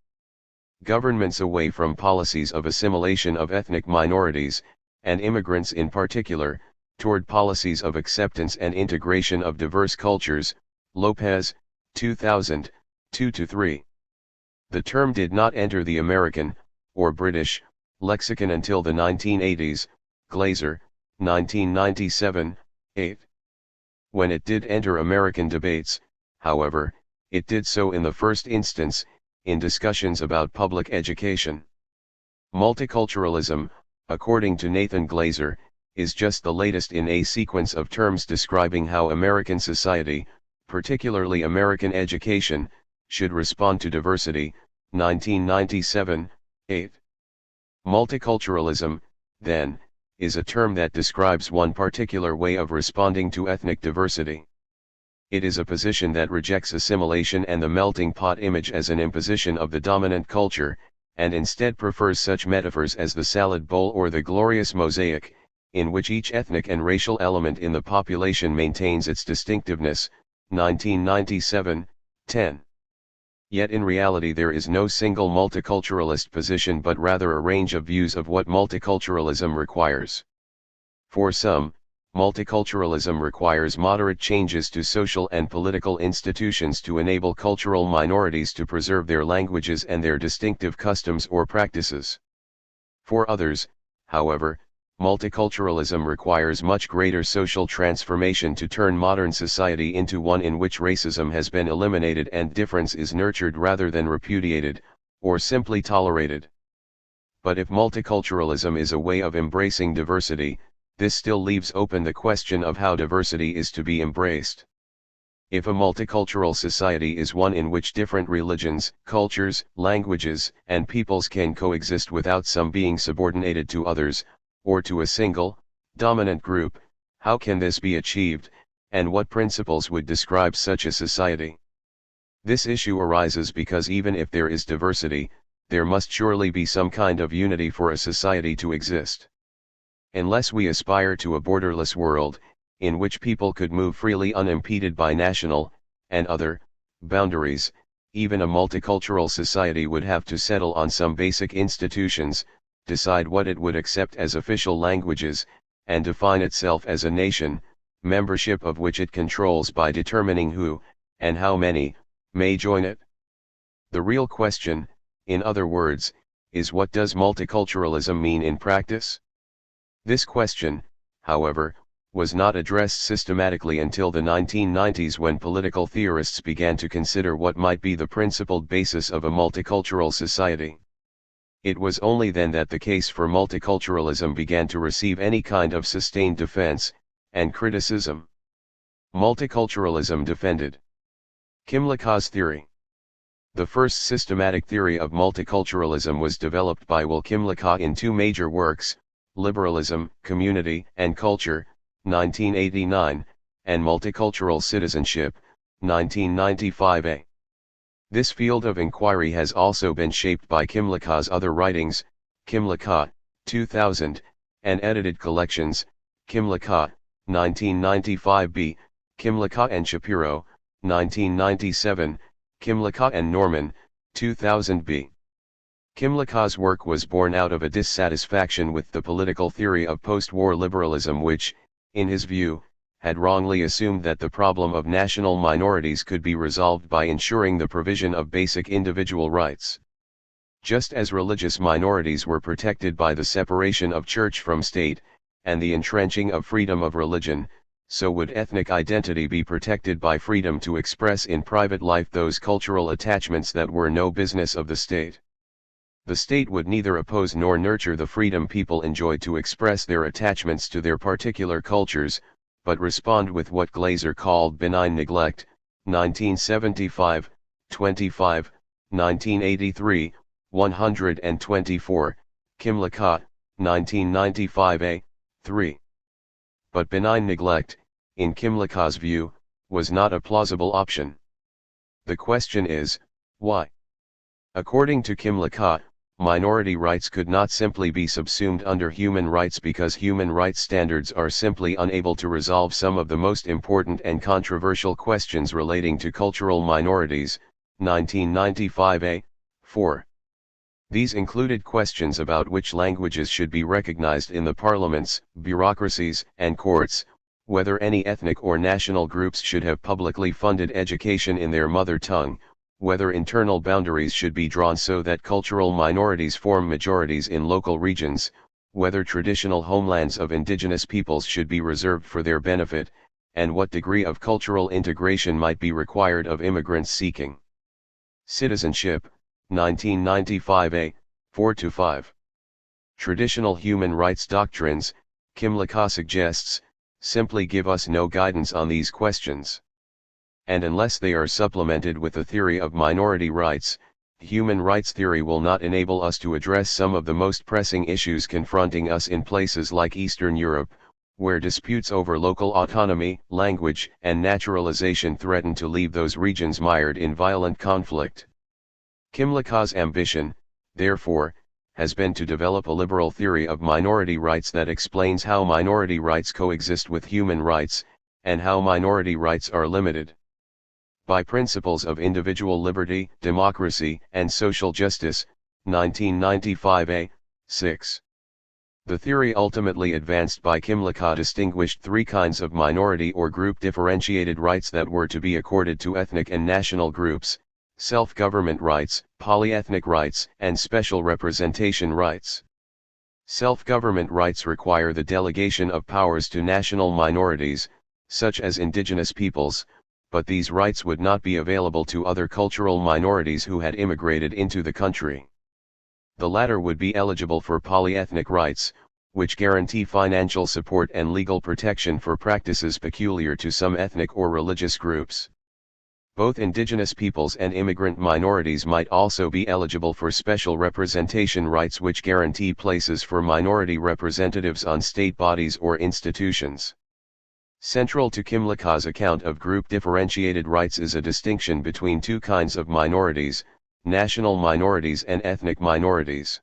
governments away from policies of assimilation of ethnic minorities, and immigrants in particular, toward policies of acceptance and integration of diverse cultures. Lopez, 2000, 2-3. The term did not enter the American, or British, lexicon until the 1980s, Glaser, 1997, 8. When it did enter American debates, however, it did so in the first instance, in discussions about public education. Multiculturalism, according to Nathan Glaser, is just the latest in a sequence of terms describing how American society, particularly American education, should respond to diversity. 1997, 8. Multiculturalism, then, is a term that describes one particular way of responding to ethnic diversity. It is a position that rejects assimilation and the melting pot image as an imposition of the dominant culture, and instead prefers such metaphors as the salad bowl or the glorious mosaic, in which each ethnic and racial element in the population maintains its distinctiveness. 1997, 10. Yet in reality there is no single multiculturalist position but rather a range of views of what multiculturalism requires. For some, multiculturalism requires moderate changes to social and political institutions to enable cultural minorities to preserve their languages and their distinctive customs or practices. For others, however, multiculturalism requires much greater social transformation to turn modern society into one in which racism has been eliminated and difference is nurtured rather than repudiated, or simply tolerated. But if multiculturalism is a way of embracing diversity, this still leaves open the question of how diversity is to be embraced. If a multicultural society is one in which different religions, cultures, languages, and peoples can coexist without some being subordinated to others, or to a single, dominant group, how can this be achieved, and what principles would describe such a society? This issue arises because even if there is diversity, there must surely be some kind of unity for a society to exist. Unless we aspire to a borderless world, in which people could move freely unimpeded by national, and other, boundaries, even a multicultural society would have to settle on some basic institutions, decide what it would accept as official languages, and define itself as a nation, membership of which it controls by determining who, and how many, may join it. The real question, in other words, is what does multiculturalism mean in practice? This question, however, was not addressed systematically until the 1990s when political theorists began to consider what might be the principled basis of a multicultural society. It was only then that the case for multiculturalism began to receive any kind of sustained defense, and criticism. Multiculturalism defended. Kimlicka's theory. The first systematic theory of multiculturalism was developed by Will Kimlicka in two major works, Liberalism, Community, and Culture, 1989, and Multicultural Citizenship, 1995a. This field of inquiry has also been shaped by Kimlicka's other writings, Kimlicka, 2000, and edited collections, Kimlicka, 1995b, Kimlicka and Shapiro, 1997, Kimlicka and Norman, 2000b. Kimlicka's work was born out of a dissatisfaction with the political theory of post-war liberalism which, in his view, had wrongly assumed that the problem of national minorities could be resolved by ensuring the provision of basic individual rights. Just as religious minorities were protected by the separation of church from state, and the entrenching of freedom of religion, so would ethnic identity be protected by freedom to express in private life those cultural attachments that were no business of the state. The state would neither oppose nor nurture the freedom people enjoy to express their attachments to their particular cultures, but respond with what Glaser called benign neglect, 1975, 25, 1983, 124, Kimlicka, 1995a, 3. But benign neglect, in Kimlicka's view, was not a plausible option. The question is, why? According to Kimlicka, minority rights could not simply be subsumed under human rights because human rights standards are simply unable to resolve some of the most important and controversial questions relating to cultural minorities, 1995a, 4. These included questions about which languages should be recognized in the parliaments, bureaucracies, and courts, whether any ethnic or national groups should have publicly funded education in their mother tongue, whether internal boundaries should be drawn so that cultural minorities form majorities in local regions, whether traditional homelands of indigenous peoples should be reserved for their benefit, and what degree of cultural integration might be required of immigrants seeking citizenship, 1995a, 4-5. Traditional human rights doctrines, Kimlicka suggests, simply give us no guidance on these questions. And unless they are supplemented with the theory of minority rights, human rights theory will not enable us to address some of the most pressing issues confronting us in places like Eastern Europe, where disputes over local autonomy, language, and naturalization threaten to leave those regions mired in violent conflict. Kimlicka's ambition, therefore, has been to develop a liberal theory of minority rights that explains how minority rights coexist with human rights, and how minority rights are limited by principles of individual liberty, democracy, and social justice, 1995a, 6. The theory ultimately advanced by Kimlicka distinguished three kinds of minority or group differentiated rights that were to be accorded to ethnic and national groups: self-government rights, polyethnic rights, and special representation rights. Self-government rights require the delegation of powers to national minorities, such as indigenous peoples, but these rights would not be available to other cultural minorities who had immigrated into the country. The latter would be eligible for polyethnic rights, which guarantee financial support and legal protection for practices peculiar to some ethnic or religious groups. Both indigenous peoples and immigrant minorities might also be eligible for special representation rights which guarantee places for minority representatives on state bodies or institutions. Central to Kimlicka's account of group differentiated rights is a distinction between two kinds of minorities, national minorities and ethnic minorities.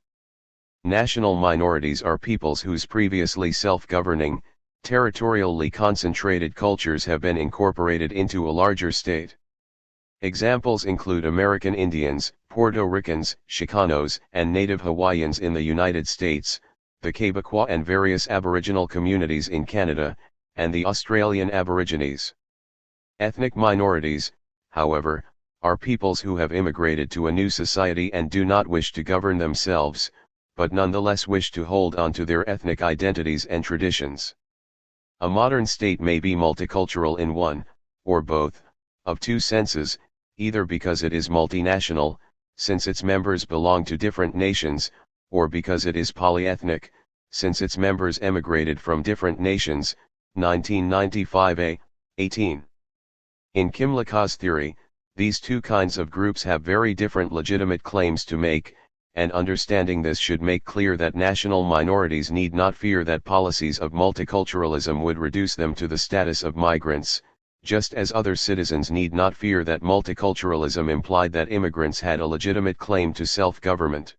National minorities are peoples whose previously self-governing, territorially concentrated cultures have been incorporated into a larger state. Examples include American Indians, Puerto Ricans, Chicanos, and Native Hawaiians in the United States, the Quebecois and various Aboriginal communities in Canada, and the Australian Aborigines. Ethnic minorities, however, are peoples who have immigrated to a new society and do not wish to govern themselves, but nonetheless wish to hold on to their ethnic identities and traditions. A modern state may be multicultural in one, or both, of two senses, either because it is multinational, since its members belong to different nations, or because it is polyethnic, since its members emigrated from different nations. 1995a, 18. In Kimlicka's theory, these two kinds of groups have very different legitimate claims to make, and understanding this should make clear that national minorities need not fear that policies of multiculturalism would reduce them to the status of migrants, just as other citizens need not fear that multiculturalism implied that immigrants had a legitimate claim to self-government.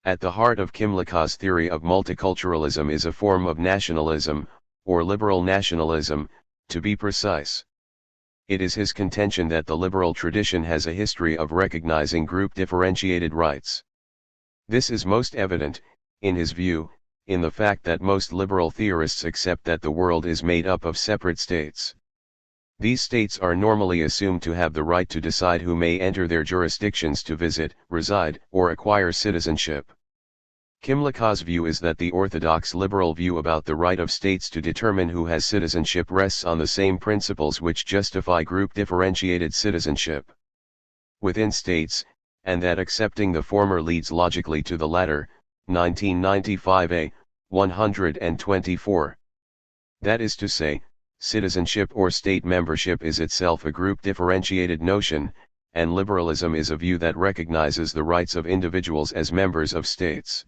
At the heart of Kimlicka's theory of multiculturalism is a form of nationalism, or liberal nationalism, to be precise. It is his contention that the liberal tradition has a history of recognizing group-differentiated rights. This is most evident, in his view, in the fact that most liberal theorists accept that the world is made up of separate states. These states are normally assumed to have the right to decide who may enter their jurisdictions to visit, reside, or acquire citizenship. Kimlicka's view is that the orthodox liberal view about the right of states to determine who has citizenship rests on the same principles which justify group-differentiated citizenship within states, and that accepting the former leads logically to the latter. 1995a, 124. That is to say, citizenship or state membership is itself a group-differentiated notion, and liberalism is a view that recognizes the rights of individuals as members of states.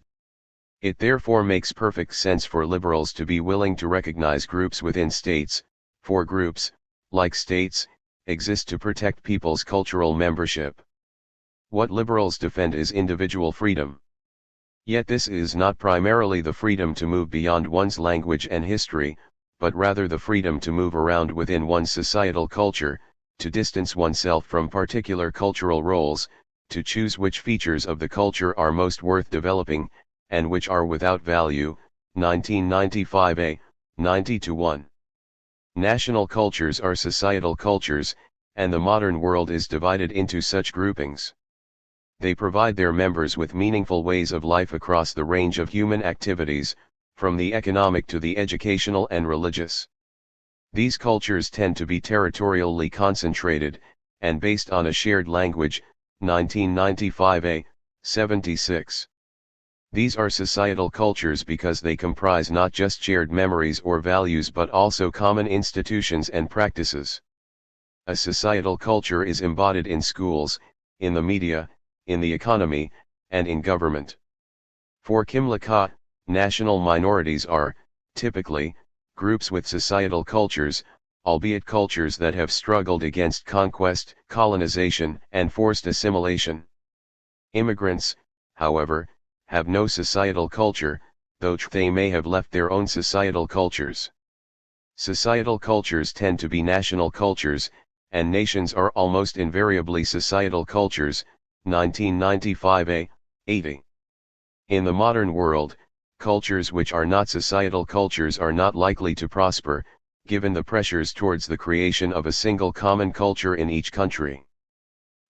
It therefore makes perfect sense for liberals to be willing to recognize groups within states, for groups, like states, exist to protect people's cultural membership. What liberals defend is individual freedom. Yet this is not primarily the freedom to move beyond one's language and history, but rather the freedom to move around within one's societal culture, to distance oneself from particular cultural roles, to choose which features of the culture are most worth developing, and which are without value. 1995a, 90-1. National cultures are societal cultures, and the modern world is divided into such groupings. They provide their members with meaningful ways of life across the range of human activities, from the economic to the educational and religious. These cultures tend to be territorially concentrated, and based on a shared language. 1995a, 76. These are societal cultures because they comprise not just shared memories or values but also common institutions and practices. A societal culture is embodied in schools, in the media, in the economy, and in government. For Kimlicka, national minorities are, typically, groups with societal cultures, albeit cultures that have struggled against conquest, colonization, and forced assimilation. Immigrants, however, have no societal culture, though they may have left their own societal cultures. Societal cultures tend to be national cultures, and nations are almost invariably societal cultures. 1995a, 80. In the modern world, cultures which are not societal cultures are not likely to prosper, given the pressures towards the creation of a single common culture in each country.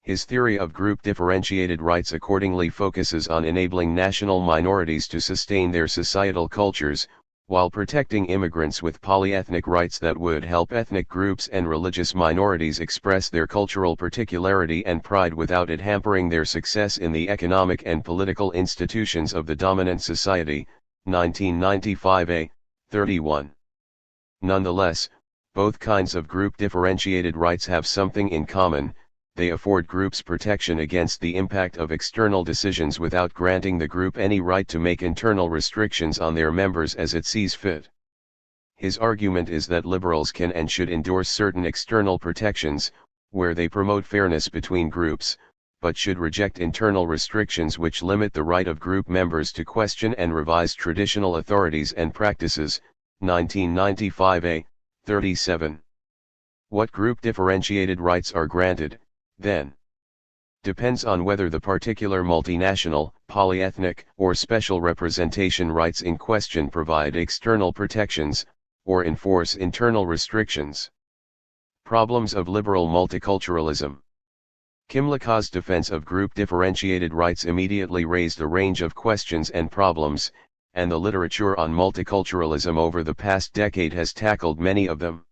His theory of group differentiated rights accordingly focuses on enabling national minorities to sustain their societal cultures, while protecting immigrants with polyethnic rights that would help ethnic groups and religious minorities express their cultural particularity and pride without it hampering their success in the economic and political institutions of the dominant society. 1995a, 31. Nonetheless, both kinds of group differentiated rights have something in common: they afford groups protection against the impact of external decisions without granting the group any right to make internal restrictions on their members as it sees fit. His argument is that liberals can and should endorse certain external protections, where they promote fairness between groups, but should reject internal restrictions which limit the right of group members to question and revise traditional authorities and practices. 1995a, 37. What group differentiated rights are granted, then, depends on whether the particular multinational, polyethnic, or special representation rights in question provide external protections, or enforce internal restrictions. Problems of liberal multiculturalism. Kimlicka's defense of group differentiated rights immediately raised a range of questions and problems, and the literature on multiculturalism over the past decade has tackled many of them.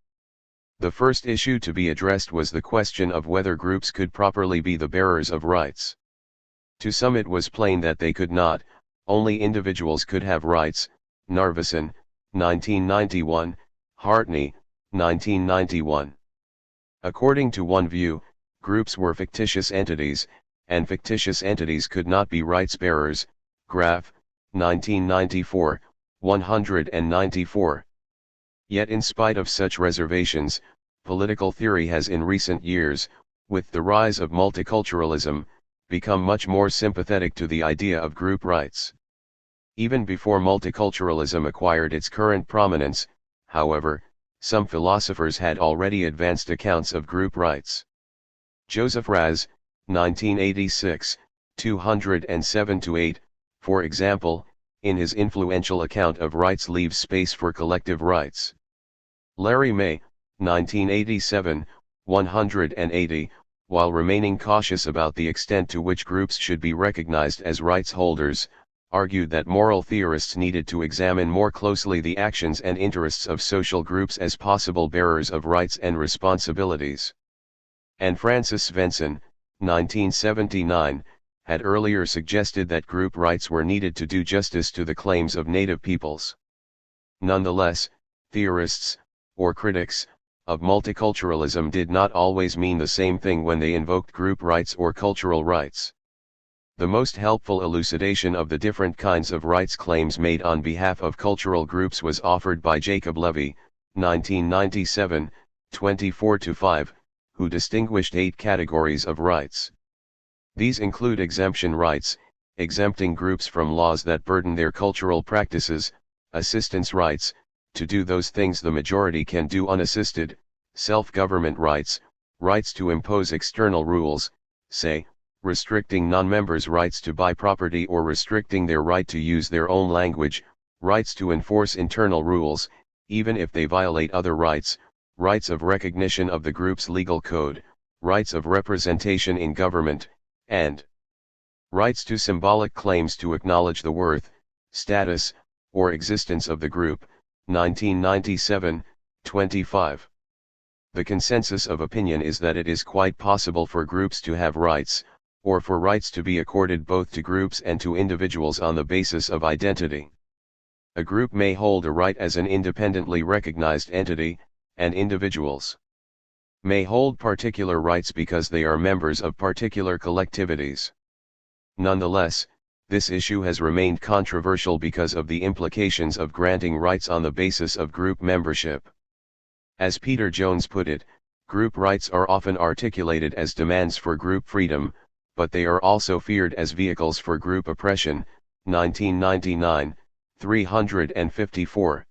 The first issue to be addressed was the question of whether groups could properly be the bearers of rights. To some it was plain that they could not, only individuals could have rights. Narveson, 1991, Hartney, 1991. According to one view, groups were fictitious entities, and fictitious entities could not be rights bearers. Graf, 1994, 194. Yet in spite of such reservations, political theory has in recent years, with the rise of multiculturalism, become much more sympathetic to the idea of group rights. Even before multiculturalism acquired its current prominence, however, some philosophers had already advanced accounts of group rights. Joseph Raz, 1986, 207-8, for example, in his influential account of rights leaves space for collective rights. Larry May, 1987, 180, while remaining cautious about the extent to which groups should be recognized as rights holders, argued that moral theorists needed to examine more closely the actions and interests of social groups as possible bearers of rights and responsibilities. And Francis Svensson, 1979, had earlier suggested that group rights were needed to do justice to the claims of native peoples. Nonetheless, theorists, or critics, of multiculturalism did not always mean the same thing when they invoked group rights or cultural rights. The most helpful elucidation of the different kinds of rights claims made on behalf of cultural groups was offered by Jacob Levy, 1997, 24-5, who distinguished 8 categories of rights. These include exemption rights, exempting groups from laws that burden their cultural practices; assistance rights, to do those things the majority can do unassisted; self-government rights, rights to impose external rules, say, restricting non-members' rights to buy property or restricting their right to use their own language; rights to enforce internal rules, even if they violate other rights; rights of recognition of the group's legal code; rights of representation in government, and rights to symbolic claims to acknowledge the worth, status, or existence of the group. 1997, 25. The consensus of opinion is that it is quite possible for groups to have rights, or for rights to be accorded both to groups and to individuals on the basis of identity. A group may hold a right as an independently recognized entity, and individuals may hold particular rights because they are members of particular collectivities. Nonetheless, this issue has remained controversial because of the implications of granting rights on the basis of group membership. As Peter Jones put it, group rights are often articulated as demands for group freedom, but they are also feared as vehicles for group oppression. 1999, 354.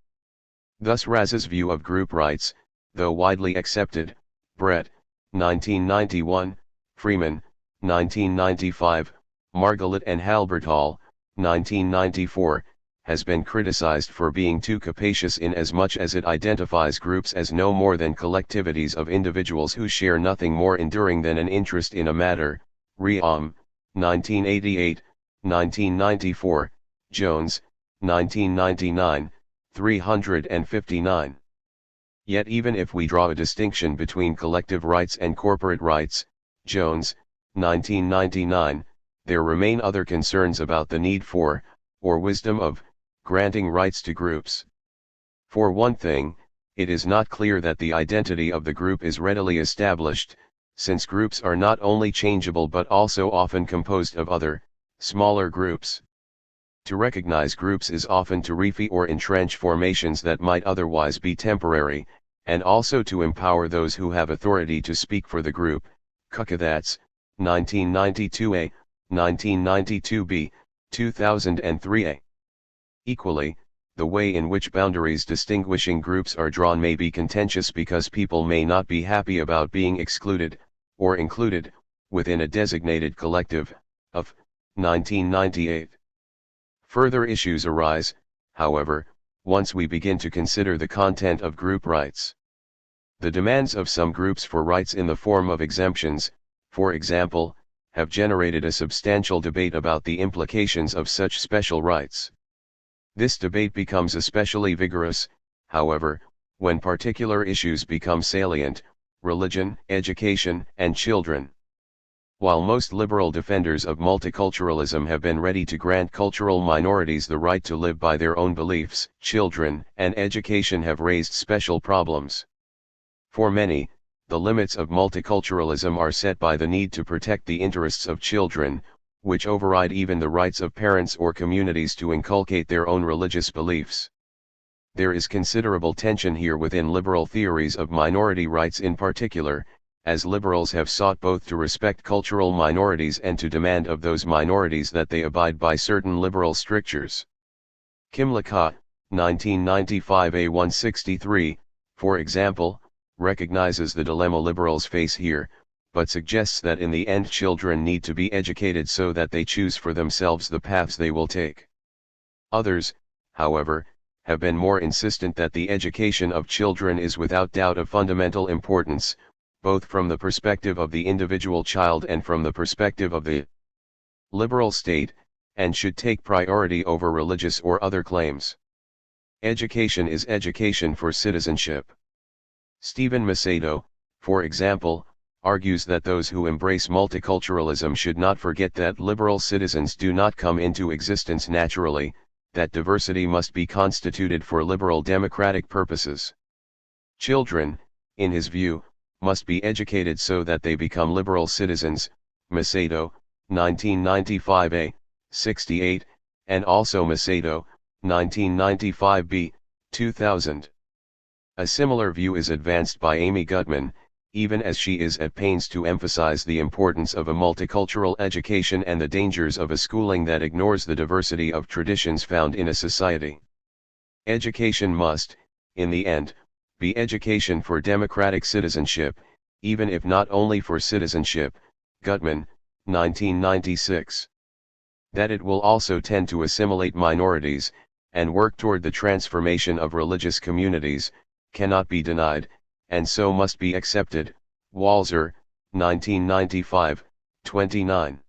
Thus Raz's view of group rights, though widely accepted, Brett, 1991, Freeman, 1995, Margalit and Halbertall, 1994, has been criticized for being too capacious in as much as it identifies groups as no more than collectivities of individuals who share nothing more enduring than an interest in a matter. Ream, 1988, 1994, Jones, 1999, 359. Yet even if we draw a distinction between collective rights and corporate rights, Jones, 1999, there remain other concerns about the need for, or wisdom of, granting rights to groups. For one thing, it is not clear that the identity of the group is readily established, since groups are not only changeable but also often composed of other, smaller groups. To recognize groups is often to refy or entrench formations that might otherwise be temporary, and also to empower those who have authority to speak for the group. Kukathas, 1992a, 1992b, 2003a. Equally, the way in which boundaries distinguishing groups are drawn may be contentious because people may not be happy about being excluded, or included, within a designated collective, of 1998. Further issues arise, however, once we begin to consider the content of group rights. The demands of some groups for rights in the form of exemptions, for example, have generated a substantial debate about the implications of such special rights. This debate becomes especially vigorous, however, when particular issues become salient: religion, education, and children. While most liberal defenders of multiculturalism have been ready to grant cultural minorities the right to live by their own beliefs, children and education have raised special problems. For many, the limits of multiculturalism are set by the need to protect the interests of children, which override even the rights of parents or communities to inculcate their own religious beliefs. There is considerable tension here within liberal theories of minority rights in particular, as liberals have sought both to respect cultural minorities and to demand of those minorities that they abide by certain liberal strictures. Kimlicka, 1995a163, for example, recognizes the dilemma liberals face here, but suggests that in the end children need to be educated so that they choose for themselves the paths they will take. Others, however, have been more insistent that the education of children is without doubt of fundamental importance, both from the perspective of the individual child and from the perspective of the liberal state, and should take priority over religious or other claims. Education is education for citizenship. Stephen Macedo, for example, argues that those who embrace multiculturalism should not forget that liberal citizens do not come into existence naturally, that diversity must be constituted for liberal democratic purposes. Children, in his view, must be educated so that they become liberal citizens. Macedo, 1995a, 68, and also Macedo, 1995b, 2000. A similar view is advanced by Amy Gutman, even as she is at pains to emphasize the importance of a multicultural education and the dangers of a schooling that ignores the diversity of traditions found in a society. Education must, in the end, be education for democratic citizenship, even if not only for citizenship. Gutman, 1996. That it will also tend to assimilate minorities, and work toward the transformation of religious communities, cannot be denied, and so must be accepted. Walzer, 1995, 29.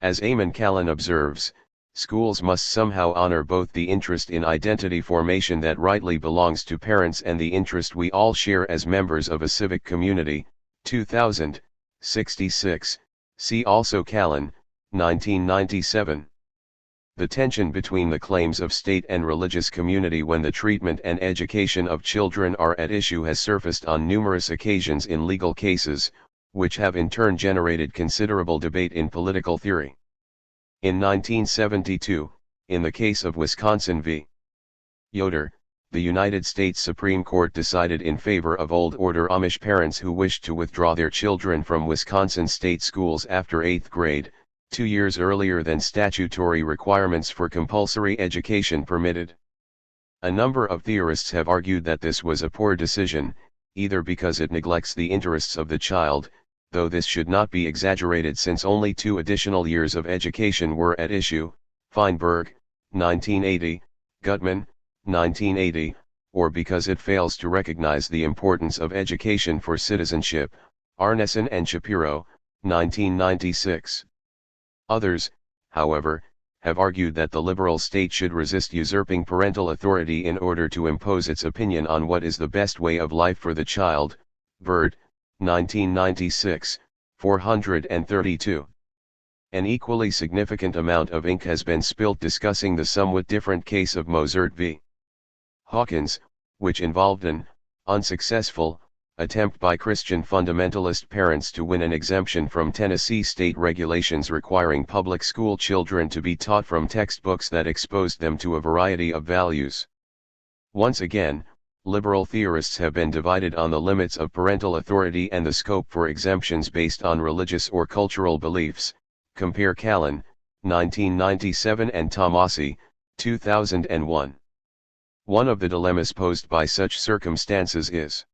As Eamon Callan observes, schools must somehow honor both the interest in identity formation that rightly belongs to parents and the interest we all share as members of a civic community. 2000, 66, see also Callan, 1997. The tension between the claims of state and religious community when the treatment and education of children are at issue has surfaced on numerous occasions in legal cases, which have in turn generated considerable debate in political theory. In 1972, in the case of Wisconsin v. Yoder, the United States Supreme Court decided in favor of Old Order Amish parents who wished to withdraw their children from Wisconsin state schools after 8th grade, 2 years earlier than statutory requirements for compulsory education permitted. A number of theorists have argued that this was a poor decision, either because it neglects the interests of the child, though this should not be exaggerated since only 2 additional years of education were at issue. Feinberg, 1980, Gutman, 1980, or because it fails to recognize the importance of education for citizenship, Arneson and Shapiro, 1996. Others, however, have argued that the liberal state should resist usurping parental authority in order to impose its opinion on what is the best way of life for the child, Verd, 1996, 432. An equally significant amount of ink has been spilt discussing the somewhat different case of Mozart v. Hawkins, which involved an unsuccessful attempt by Christian fundamentalist parents to win an exemption from Tennessee state regulations requiring public school children to be taught from textbooks that exposed them to a variety of values. Once again, liberal theorists have been divided on the limits of parental authority and the scope for exemptions based on religious or cultural beliefs. Compare Callan, 1997 and Tomasi, 2001. One of the dilemmas posed by such circumstances is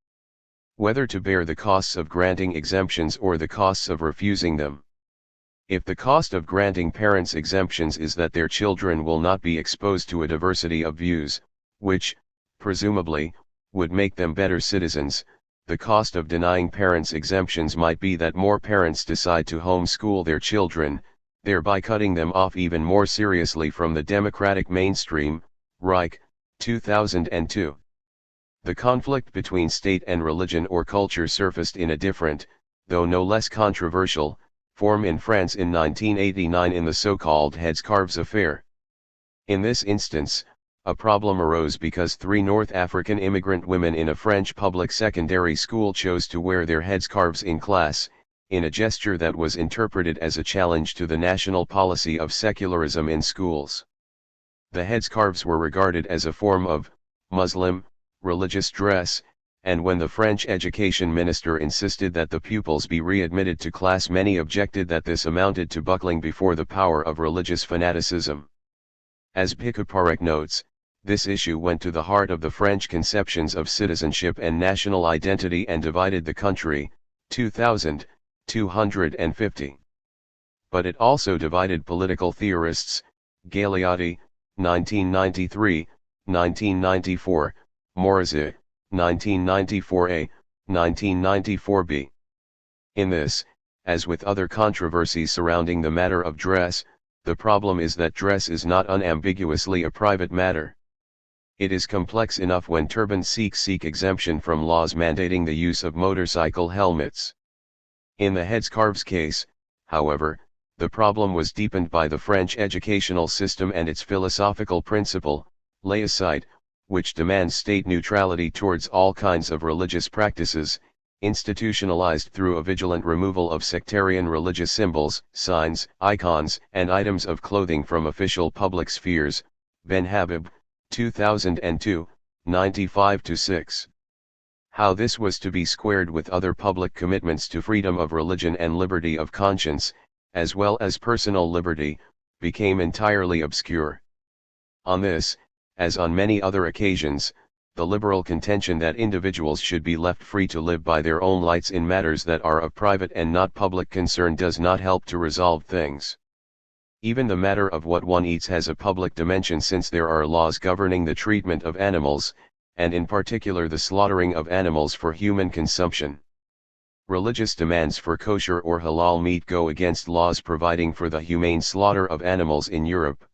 whether to bear the costs of granting exemptions or the costs of refusing them. If the cost of granting parents exemptions is that their children will not be exposed to a diversity of views, which, presumably, would make them better citizens, the cost of denying parents exemptions might be that more parents decide to homeschool their children, thereby cutting them off even more seriously from the democratic mainstream. Reich, 2002. The conflict between state and religion or culture surfaced in a different, though no less controversial, form in France in 1989 in the so-called headscarves affair. In this instance, a problem arose because 3 North African immigrant women in a French public secondary school chose to wear their headscarves in class, in a gesture that was interpreted as a challenge to the national policy of secularism in schools. The headscarves were regarded as a form of Muslim religious dress, and when the French education minister insisted that the pupils be readmitted to class, many objected that this amounted to buckling before the power of religious fanaticism. As Picaparek notes, this issue went to the heart of the French conceptions of citizenship and national identity and divided the country. 2000, 250. But it also divided political theorists. Galeotti, 1993, 1994, Morizet, 1994a, 1994b. In this, as with other controversies surrounding the matter of dress, the problem is that dress is not unambiguously a private matter. It is complex enough when turbans seek exemption from laws mandating the use of motorcycle helmets. In the headscarves case, however, the problem was deepened by the French educational system and its philosophical principle, laïcité, which demands state neutrality towards all kinds of religious practices, institutionalized through a vigilant removal of sectarian religious symbols, signs, icons, and items of clothing from official public spheres. Ben Habib, 2002, 95-6. How this was to be squared with other public commitments to freedom of religion and liberty of conscience, as well as personal liberty, became entirely obscure. On this, as on many other occasions, the liberal contention that individuals should be left free to live by their own lights in matters that are of private and not public concern does not help to resolve things. Even the matter of what one eats has a public dimension, since there are laws governing the treatment of animals, and in particular the slaughtering of animals for human consumption. Religious demands for kosher or halal meat go against laws providing for the humane slaughter of animals in Europe.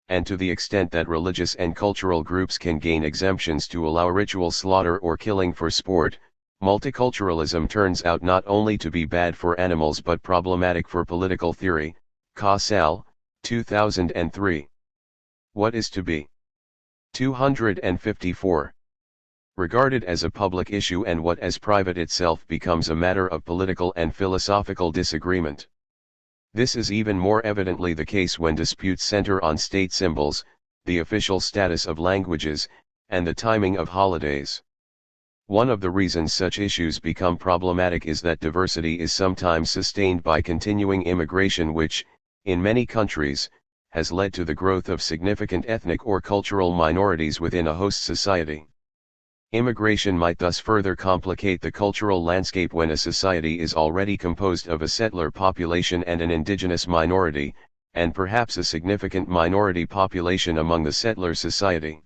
And to the extent that religious and cultural groups can gain exemptions to allow ritual slaughter or killing for sport, multiculturalism turns out not only to be bad for animals but problematic for political theory. Casal, 2003. What is to be? 254. Regarded as a public issue and what as private itself becomes a matter of political and philosophical disagreement. This is even more evidently the case when disputes center on state symbols, the official status of languages, and the timing of holidays. One of the reasons such issues become problematic is that diversity is sometimes sustained by continuing immigration, which, in many countries, has led to the growth of significant ethnic or cultural minorities within a host society. Immigration might thus further complicate the cultural landscape when a society is already composed of a settler population and an indigenous minority, and perhaps a significant minority population among the settler society.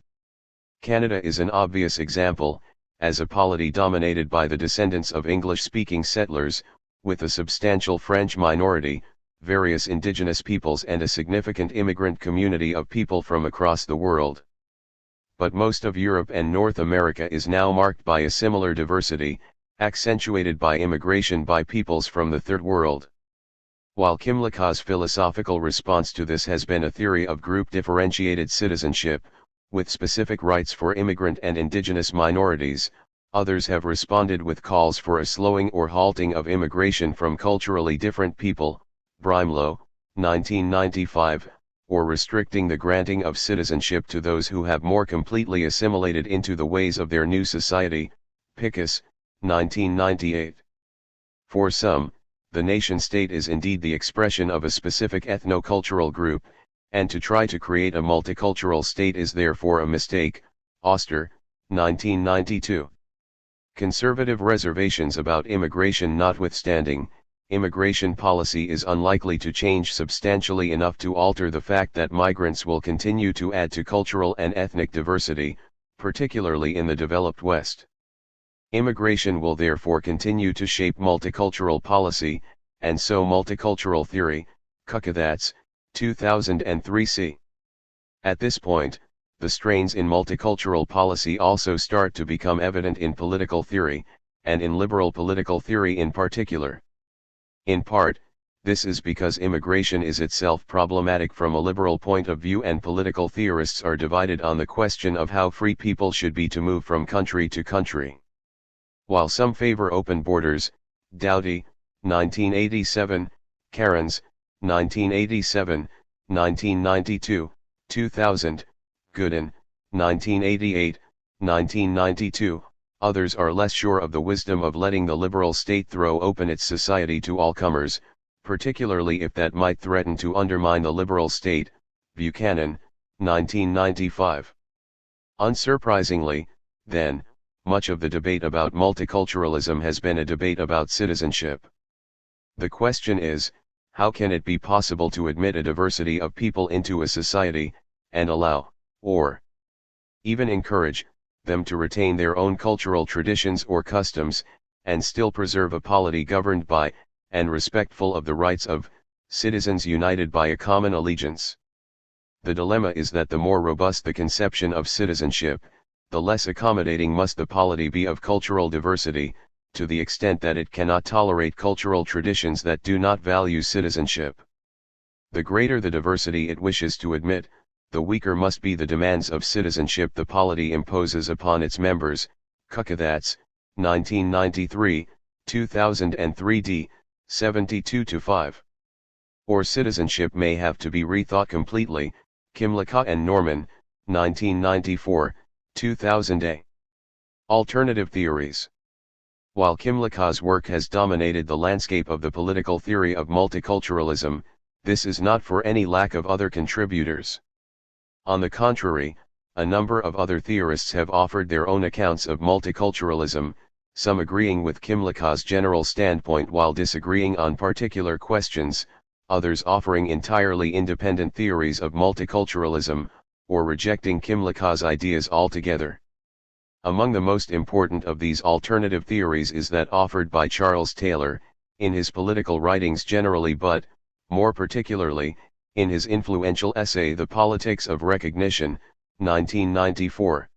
Canada is an obvious example, as a polity dominated by the descendants of English-speaking settlers, with a substantial French minority, various indigenous peoples and a significant immigrant community of people from across the world. But most of Europe and North America is now marked by a similar diversity, accentuated by immigration by peoples from the Third World. While Kymlicka's philosophical response to this has been a theory of group-differentiated citizenship, with specific rights for immigrant and indigenous minorities, others have responded with calls for a slowing or halting of immigration from culturally different people, Brimelow, 1995, or restricting the granting of citizenship to those who have more completely assimilated into the ways of their new society, Pickus, 1998. For some, the nation-state is indeed the expression of a specific ethno-cultural group, and to try to create a multicultural state is therefore a mistake, Auster, 1992. Conservative reservations about immigration notwithstanding, immigration policy is unlikely to change substantially enough to alter the fact that migrants will continue to add to cultural and ethnic diversity, particularly in the developed West. Immigration will therefore continue to shape multicultural policy, and so multicultural theory, Kukathas, 2003 c. At this point, the strains in multicultural policy also start to become evident in political theory, and in liberal political theory in particular. In part, this is because immigration is itself problematic from a liberal point of view and political theorists are divided on the question of how free people should be to move from country to country. While some favor open borders, Doughty, 1987, Cairns, 1987, 1992, 2000, Gooden, 1988, 1992, others are less sure of the wisdom of letting the liberal state throw open its society to all comers, particularly if that might threaten to undermine the liberal state, Buchanan, 1995. Unsurprisingly, then, much of the debate about multiculturalism has been a debate about citizenship. The question is, how can it be possible to admit a diversity of people into a society, and allow, or even encourage, them to retain their own cultural traditions or customs, and still preserve a polity governed by, and respectful of the rights of, citizens united by a common allegiance? The dilemma is that the more robust the conception of citizenship, the less accommodating must the polity be of cultural diversity, to the extent that it cannot tolerate cultural traditions that do not value citizenship. The greater the diversity it wishes to admit, the weaker must be the demands of citizenship the polity imposes upon its members, Kukathas, 1993, 2003 d. 72-5. Or citizenship may have to be rethought completely, Kymlicka and Norman, 1994, 2000a. Alternative theories. While Kymlicka's work has dominated the landscape of the political theory of multiculturalism, this is not for any lack of other contributors. On the contrary, a number of other theorists have offered their own accounts of multiculturalism, some agreeing with Kymlicka's general standpoint while disagreeing on particular questions, others offering entirely independent theories of multiculturalism, or rejecting Kymlicka's ideas altogether. Among the most important of these alternative theories is that offered by Charles Taylor, in his political writings generally but, more particularly, in his influential essay The Politics of Recognition, 1994.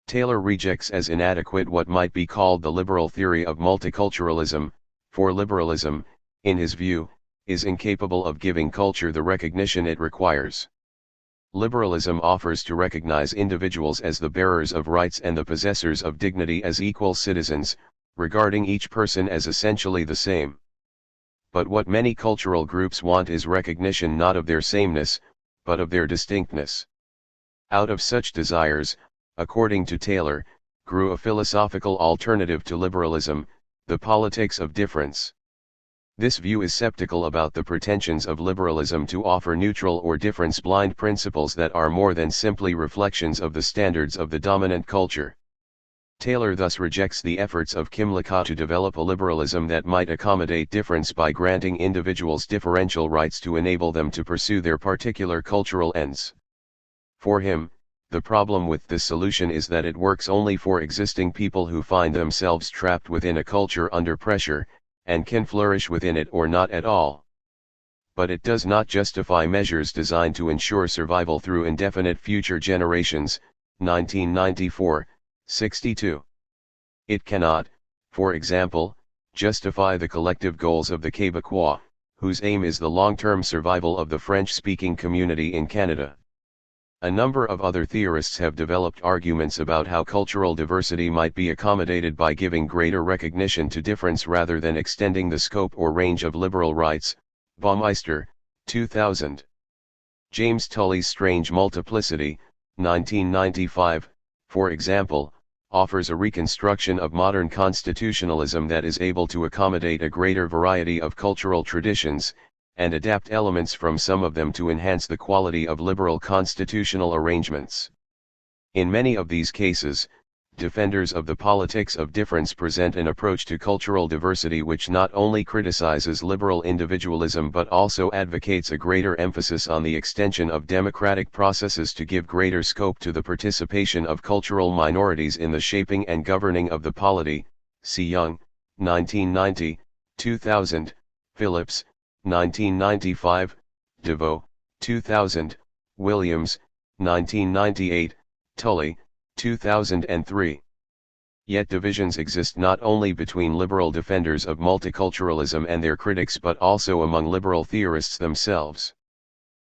Taylor rejects as inadequate what might be called the liberal theory of multiculturalism, for liberalism, in his view, is incapable of giving culture the recognition it requires. Liberalism offers to recognize individuals as the bearers of rights and the possessors of dignity as equal citizens, regarding each person as essentially the same. But what many cultural groups want is recognition not of their sameness, but of their distinctness. Out of such desires, according to Taylor, grew a philosophical alternative to liberalism, the politics of difference. This view is skeptical about the pretensions of liberalism to offer neutral or difference-blind principles that are more than simply reflections of the standards of the dominant culture. Taylor thus rejects the efforts of Kimlicka to develop a liberalism that might accommodate difference by granting individuals differential rights to enable them to pursue their particular cultural ends. For him, the problem with this solution is that it works only for existing people who find themselves trapped within a culture under pressure, and can flourish within it or not at all. But it does not justify measures designed to ensure survival through indefinite future generations. 1994, 62. It cannot, for example, justify the collective goals of the Québécois, whose aim is the long-term survival of the French-speaking community in Canada. A number of other theorists have developed arguments about how cultural diversity might be accommodated by giving greater recognition to difference rather than extending the scope or range of liberal rights. Baumeister, 2000. James Tully's Strange Multiplicity, 1995, for example, offers a reconstruction of modern constitutionalism that is able to accommodate a greater variety of cultural traditions, and adapt elements from some of them to enhance the quality of liberal constitutional arrangements. In many of these cases, defenders of the politics of difference present an approach to cultural diversity which not only criticizes liberal individualism but also advocates a greater emphasis on the extension of democratic processes to give greater scope to the participation of cultural minorities in the shaping and governing of the polity. See Young, 1990, 2000, Phillips, 1995, DeVoe, 2000, Williams, 1998, Tully, 2003. Yet divisions exist not only between liberal defenders of multiculturalism and their critics but also among liberal theorists themselves.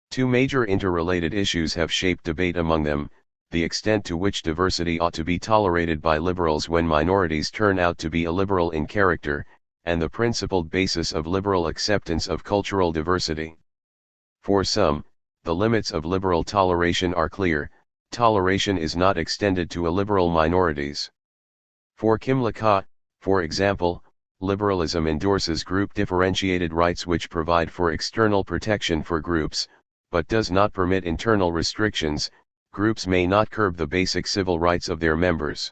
Two major interrelated issues have shaped debate among them: the extent to which diversity ought to be tolerated by liberals when minorities turn out to be illiberal in character, and the principled basis of liberal acceptance of cultural diversity. For some, the limits of liberal toleration are clear: toleration is not extended to illiberal minorities. For Kimlicka, for example, liberalism endorses group-differentiated rights which provide for external protection for groups, but does not permit internal restrictions. Groups may not curb the basic civil rights of their members.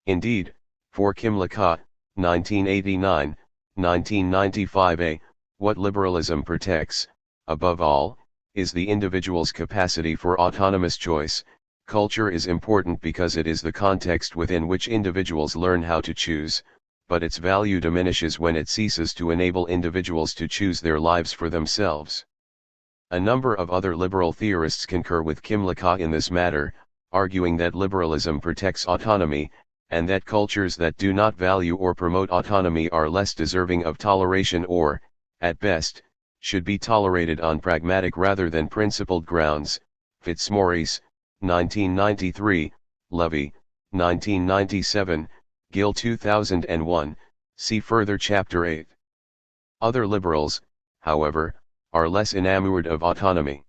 Indeed, for Kimlicka, 1989, 1995a, what liberalism protects, above all, is the individual's capacity for autonomous choice. Culture is important because it is the context within which individuals learn how to choose, but its value diminishes when it ceases to enable individuals to choose their lives for themselves. A number of other liberal theorists concur with Kimlicka in this matter, arguing that liberalism protects autonomy, and that cultures that do not value or promote autonomy are less deserving of toleration or, at best, should be tolerated on pragmatic rather than principled grounds. Fitzmaurice, 1993, Levy, 1997, Gill 2001, see further Chapter 8. Other liberals, however, are less enamored of autonomy.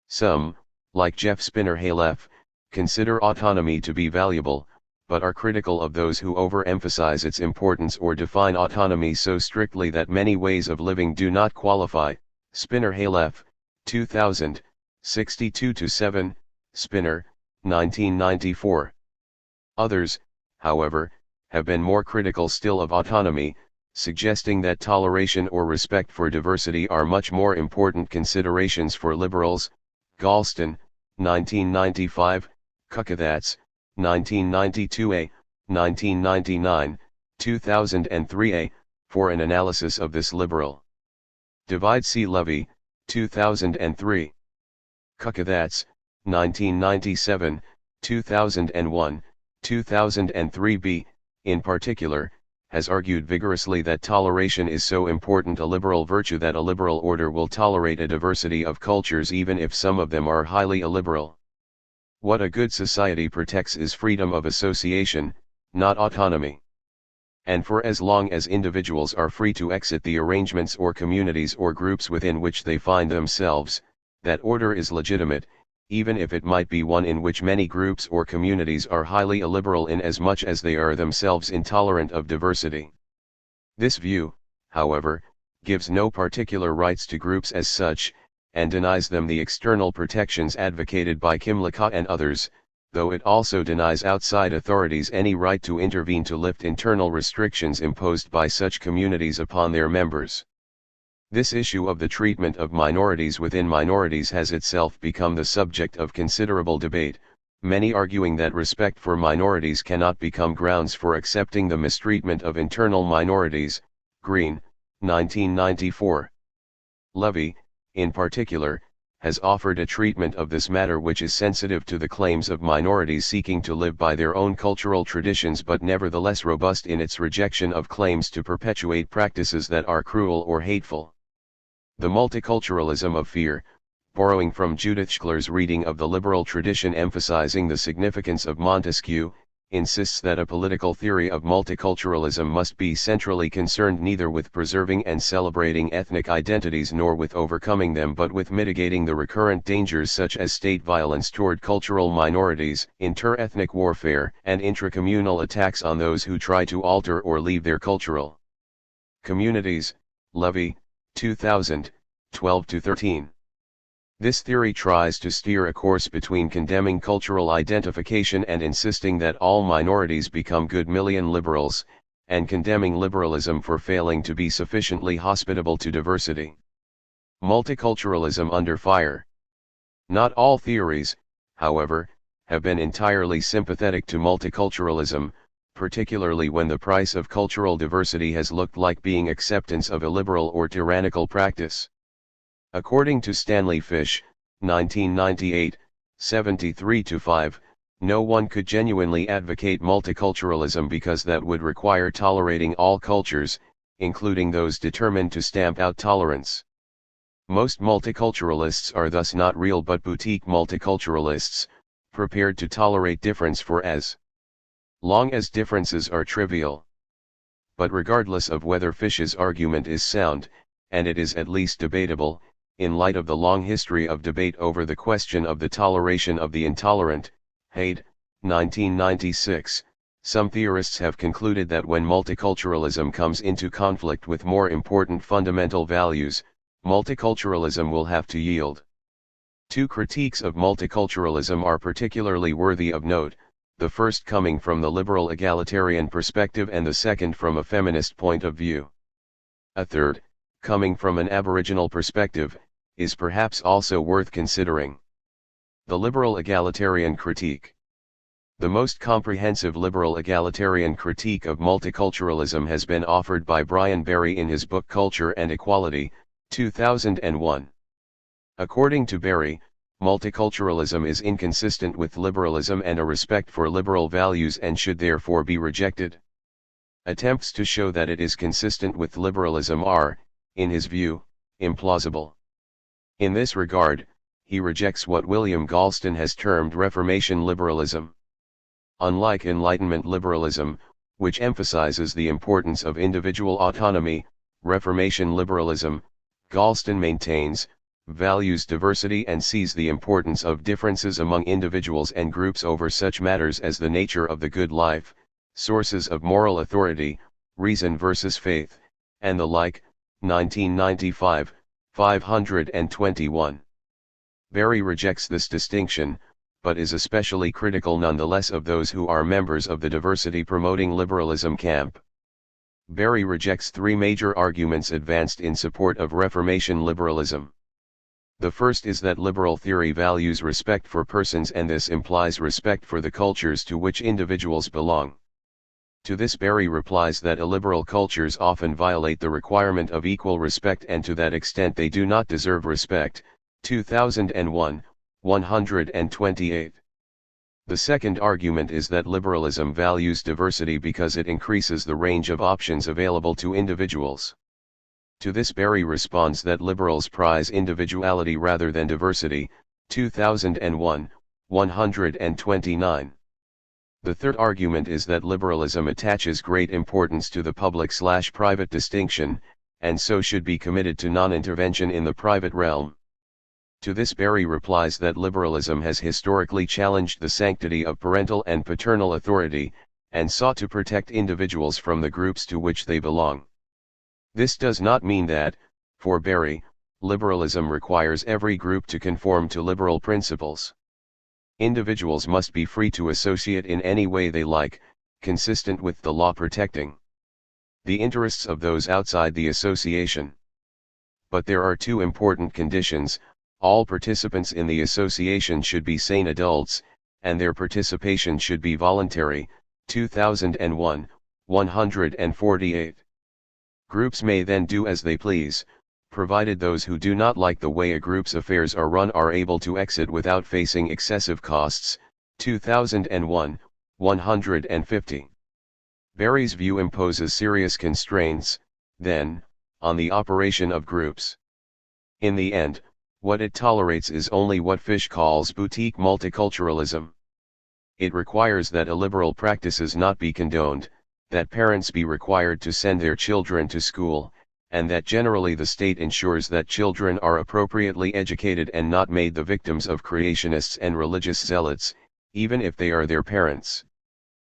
Some, like Jeff Spinner-Halef, consider autonomy to be valuable, but are critical of those who overemphasize its importance or define autonomy so strictly that many ways of living do not qualify. Spinner-Halef, 2000, 62-7, Spinner, 1994. Others, however, have been more critical still of autonomy, suggesting that toleration or respect for diversity are much more important considerations for liberals. Galston, 1995, Kukathas, 1992a, 1999, 2003a, for an analysis of this liberal divide. See Levy, 2003. Kukathas, 1997, 2001, 2003b, in particular, has argued vigorously that toleration is so important a liberal virtue that a liberal order will tolerate a diversity of cultures even if some of them are highly illiberal. What a good society protects is freedom of association, not autonomy. And for as long as individuals are free to exit the arrangements or communities or groups within which they find themselves, that order is legitimate, even if it might be one in which many groups or communities are highly illiberal in as much as they are themselves intolerant of diversity. This view, however, gives no particular rights to groups as such, and denies them the external protections advocated by Kimlicka and others. though it also denies outside authorities any right to intervene to lift internal restrictions imposed by such communities upon their members. This issue of the treatment of minorities within minorities has itself become the subject of considerable debate, many arguing that respect for minorities cannot become grounds for accepting the mistreatment of internal minorities. Green, 1994. Levy, in particular, has offered a treatment of this matter which is sensitive to the claims of minorities seeking to live by their own cultural traditions but nevertheless robust in its rejection of claims to perpetuate practices that are cruel or hateful. The multiculturalism of fear, borrowing from Judith Schler's reading of the liberal tradition emphasizing the significance of Montesquieu, insists that a political theory of multiculturalism must be centrally concerned neither with preserving and celebrating ethnic identities nor with overcoming them but with mitigating the recurrent dangers such as state violence toward cultural minorities, inter-ethnic warfare, and intracommunal attacks on those who try to alter or leave their cultural communities. Levy, 2000, 12-13. This theory tries to steer a course between condemning cultural identification and insisting that all minorities become good million liberals, and condemning liberalism for failing to be sufficiently hospitable to diversity. Multiculturalism under fire. Not all theories, however, have been entirely sympathetic to multiculturalism, particularly when the price of cultural diversity has looked like being acceptance of illiberal or tyrannical practice. According to Stanley Fish, 1998, 73-5, no one could genuinely advocate multiculturalism because that would require tolerating all cultures, including those determined to stamp out tolerance. Most multiculturalists are thus not real but boutique multiculturalists, prepared to tolerate difference for as long as differences are trivial. But regardless of whether Fish's argument is sound, and it is at least debatable, in light of the long history of debate over the question of the toleration of the intolerant, Haid, 1996, some theorists have concluded that when multiculturalism comes into conflict with more important fundamental values, multiculturalism will have to yield. Two critiques of multiculturalism are particularly worthy of note, the first coming from the liberal egalitarian perspective and the second from a feminist point of view. A third, coming from an Aboriginal perspective, is perhaps also worth considering. The liberal egalitarian critique. The most comprehensive liberal egalitarian critique of multiculturalism has been offered by Brian Barry in his book Culture and Equality, 2001. According to Barry, multiculturalism is inconsistent with liberalism and a respect for liberal values and should therefore be rejected. Attempts to show that it is consistent with liberalism are, in his view, implausible. In this regard, he rejects what William Galston has termed Reformation liberalism. Unlike Enlightenment liberalism, which emphasizes the importance of individual autonomy, Reformation liberalism, Galston maintains, values diversity and sees the importance of differences among individuals and groups over such matters as the nature of the good life, sources of moral authority, reason versus faith, and the like. 1995, 521. Barry rejects this distinction, but is especially critical nonetheless of those who are members of the diversity-promoting liberalism camp. Barry rejects three major arguments advanced in support of Reformation liberalism. The first is that liberal theory values respect for persons and this implies respect for the cultures to which individuals belong. To this Barry replies that illiberal cultures often violate the requirement of equal respect and to that extent they do not deserve respect. 2001, 128. The second argument is that liberalism values diversity because it increases the range of options available to individuals. To this Barry responds that liberals prize individuality rather than diversity. 2001, 129. The third argument is that liberalism attaches great importance to the public/private distinction, and so should be committed to non-intervention in the private realm. To this Barry replies that liberalism has historically challenged the sanctity of parental and paternal authority, and sought to protect individuals from the groups to which they belong. This does not mean that, for Barry, liberalism requires every group to conform to liberal principles. Individuals must be free to associate in any way they like, consistent with the law protecting the interests of those outside the association. But there are two important conditions: all participants in the association should be sane adults, and their participation should be voluntary. 2001, 148. Groups may then do as they please, provided those who do not like the way a group's affairs are run are able to exit without facing excessive costs. 2001, 150. Berry's view imposes serious constraints, then, on the operation of groups. In the end, what it tolerates is only what Fish calls boutique multiculturalism. It requires that illiberal practices not be condoned, that parents be required to send their children to school, and that generally the state ensures that children are appropriately educated and not made the victims of creationists and religious zealots, even if they are their parents.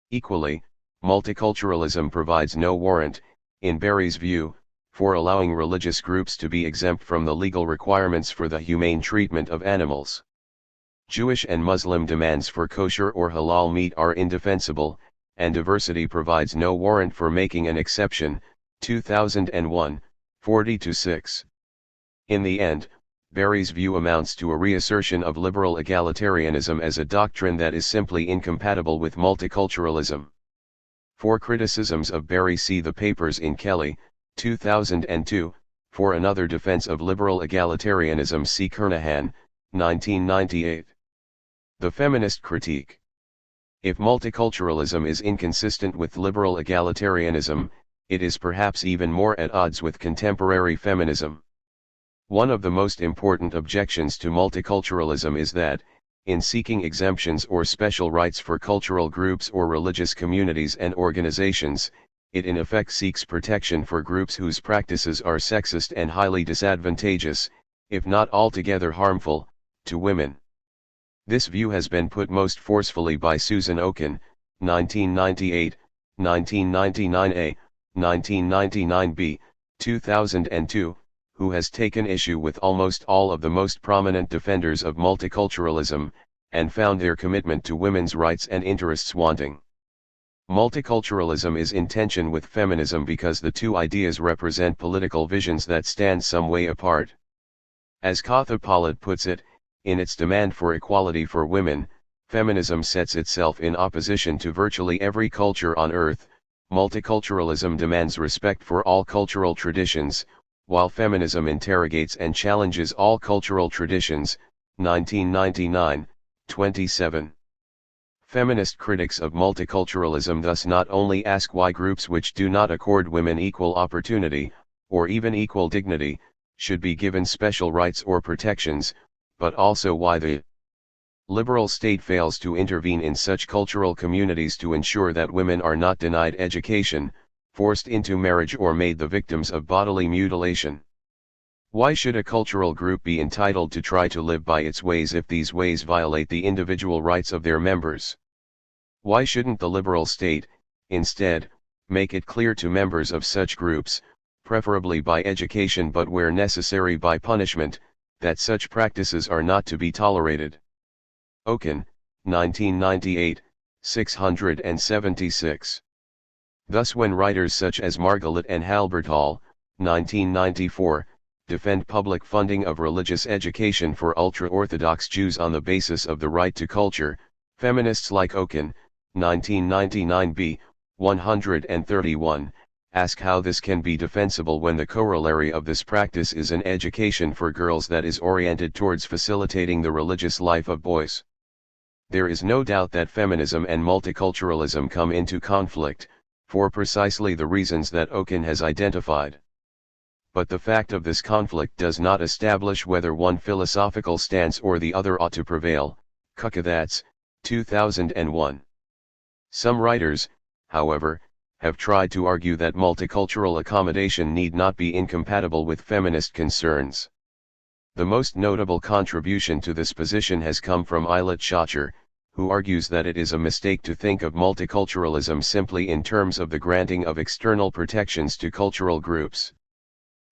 Equally, multiculturalism provides no warrant, in Berry's view, for allowing religious groups to be exempt from the legal requirements for the humane treatment of animals. Jewish and Muslim demands for kosher or halal meat are indefensible, and diversity provides no warrant for making an exception. 2001, 40-6. In the end, Berry's view amounts to a reassertion of liberal egalitarianism as a doctrine that is simply incompatible with multiculturalism. For criticisms of Berry, see the papers in Kelly, 2002, for another defense of liberal egalitarianism see Kernahan, 1998. The feminist critique. If multiculturalism is inconsistent with liberal egalitarianism, it is perhaps even more at odds with contemporary feminism. One of the most important objections to multiculturalism is that, in seeking exemptions or special rights for cultural groups or religious communities and organizations, it in effect seeks protection for groups whose practices are sexist and highly disadvantageous, if not altogether harmful, to women. This view has been put most forcefully by Susan Oken, 1998, 1999a, 1999b, 2002, who has taken issue with almost all of the most prominent defenders of multiculturalism, and found their commitment to women's rights and interests wanting. Multiculturalism is in tension with feminism because the two ideas represent political visions that stand some way apart. As Katha Pollitt puts it, in its demand for equality for women, feminism sets itself in opposition to virtually every culture on earth. Multiculturalism demands respect for all cultural traditions, while feminism interrogates and challenges all cultural traditions. 1999, 27. Feminist critics of multiculturalism thus not only ask why groups which do not accord women equal opportunity, or even equal dignity, should be given special rights or protections, but also why the liberal state fails to intervene in such cultural communities to ensure that women are not denied education, forced into marriage, or made the victims of bodily mutilation. Why should a cultural group be entitled to try to live by its ways if these ways violate the individual rights of their members? Why shouldn't the liberal state, instead, make it clear to members of such groups, preferably by education but where necessary by punishment, that such practices are not to be tolerated? Oken, 1998, 676. Thus when writers such as Margalit and Halberthal, 1994, defend public funding of religious education for ultra-Orthodox Jews on the basis of the right to culture, feminists like Oken, 1999b, 131, ask how this can be defensible when the corollary of this practice is an education for girls that is oriented towards facilitating the religious life of boys. There is no doubt that feminism and multiculturalism come into conflict, for precisely the reasons that Oken has identified. But the fact of this conflict does not establish whether one philosophical stance or the other ought to prevail. Kukathas, 2001. Some writers, however, have tried to argue that multicultural accommodation need not be incompatible with feminist concerns. The most notable contribution to this position has come from Eilert Schacher, who argues that it is a mistake to think of multiculturalism simply in terms of the granting of external protections to cultural groups.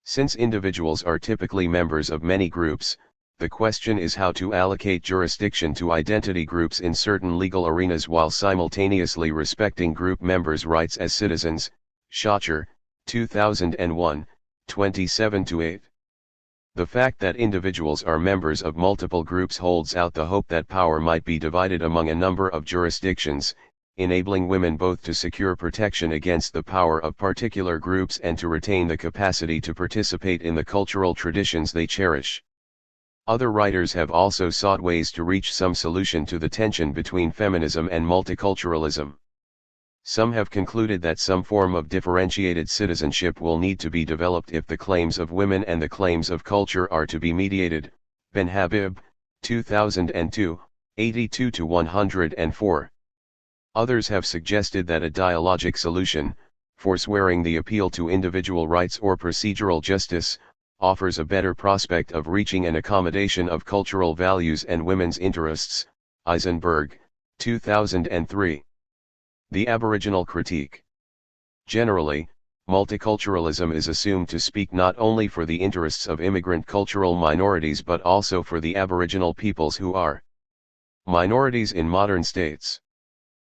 Since individuals are typically members of many groups, The question is how to allocate jurisdiction to identity groups in certain legal arenas while simultaneously respecting group members' rights as citizens. Schacher, 2001, 27-8. The fact that individuals are members of multiple groups holds out the hope that power might be divided among a number of jurisdictions, enabling women both to secure protection against the power of particular groups and to retain the capacity to participate in the cultural traditions they cherish. Other writers have also sought ways to reach some solution to the tension between feminism and multiculturalism. Some have concluded that some form of differentiated citizenship will need to be developed if the claims of women and the claims of culture are to be mediated. Ben Habib, 2002, 82-104. Others have suggested that a dialogic solution, forswearing the appeal to individual rights or procedural justice, offers a better prospect of reaching an accommodation of cultural values and women's interests. Eisenberg, 2003. The Aboriginal Critique. Generally, multiculturalism is assumed to speak not only for the interests of immigrant cultural minorities but also for the Aboriginal peoples who are minorities in modern states.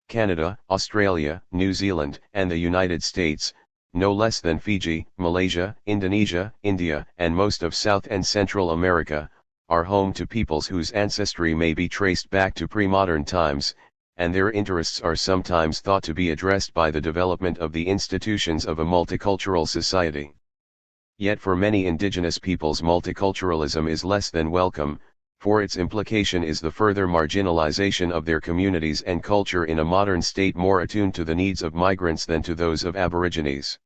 Canada, Australia, New Zealand, and the United States, no less than Fiji, Malaysia, Indonesia, India, and most of South and Central America, are home to peoples whose ancestry may be traced back to pre-modern times, and their interests are sometimes thought to be addressed by the development of the institutions of a multicultural society. Yet for many indigenous peoples multiculturalism is less than welcome, for its implication is the further marginalization of their communities and culture in a modern state more attuned to the needs of migrants than to those of Aborigines.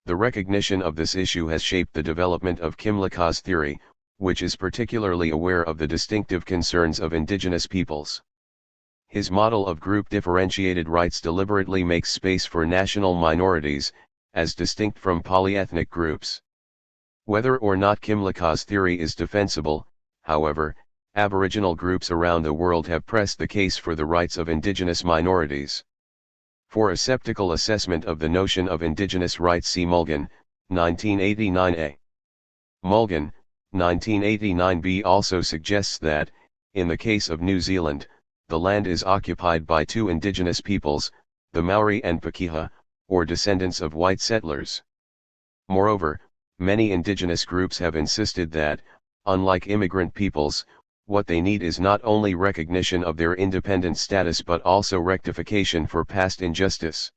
The recognition of this issue has shaped the development of Kimlicka's theory, which is particularly aware of the distinctive concerns of indigenous peoples. His model of group differentiated rights deliberately makes space for national minorities, as distinct from polyethnic groups. Whether or not Kimlicka's theory is defensible, however, Aboriginal groups around the world have pressed the case for the rights of indigenous minorities. For a skeptical assessment of the notion of indigenous rights see Mulgan, 1989a. Mulgan, 1989b also suggests that, in the case of New Zealand, the land is occupied by two indigenous peoples, the Maori and Pakeha, or descendants of white settlers. Moreover, many indigenous groups have insisted that, unlike immigrant peoples, what they need is not only recognition of their independent status but also rectification for past injustice.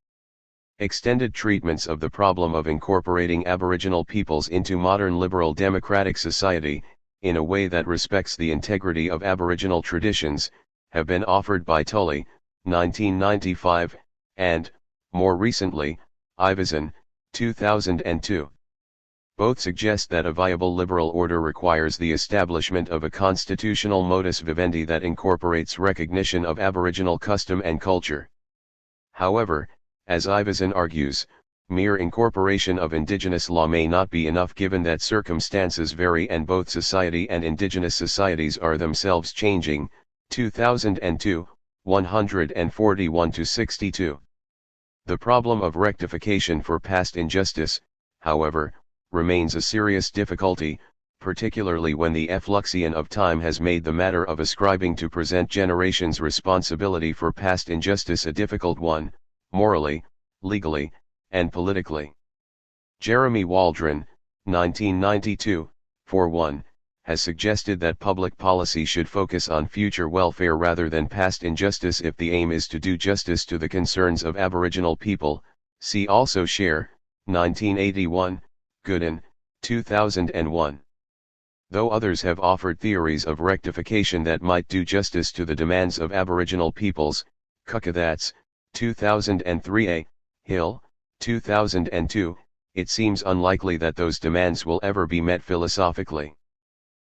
Extended treatments of the problem of incorporating Aboriginal peoples into modern liberal democratic society, in a way that respects the integrity of Aboriginal traditions, have been offered by Tully, 1995, and, more recently, Iveson, 2002. Both suggest that a viable liberal order requires the establishment of a constitutional modus vivendi that incorporates recognition of Aboriginal custom and culture. However, as Iveson argues, mere incorporation of indigenous law may not be enough given that circumstances vary and both society and indigenous societies are themselves changing. 2002, 141-62. The problem of rectification for past injustice, however, remains a serious difficulty, particularly when the effluxion of time has made the matter of ascribing to present generations responsibility for past injustice a difficult one, morally, legally, and politically. Jeremy Waldron, 1992, 4-1, has suggested that public policy should focus on future welfare rather than past injustice if the aim is to do justice to the concerns of Aboriginal people. See also Share, 1981, Gooden, 2001. Though others have offered theories of rectification that might do justice to the demands of Aboriginal peoples, Kukathas, 2003a, Hill, 2002, it seems unlikely that those demands will ever be met philosophically,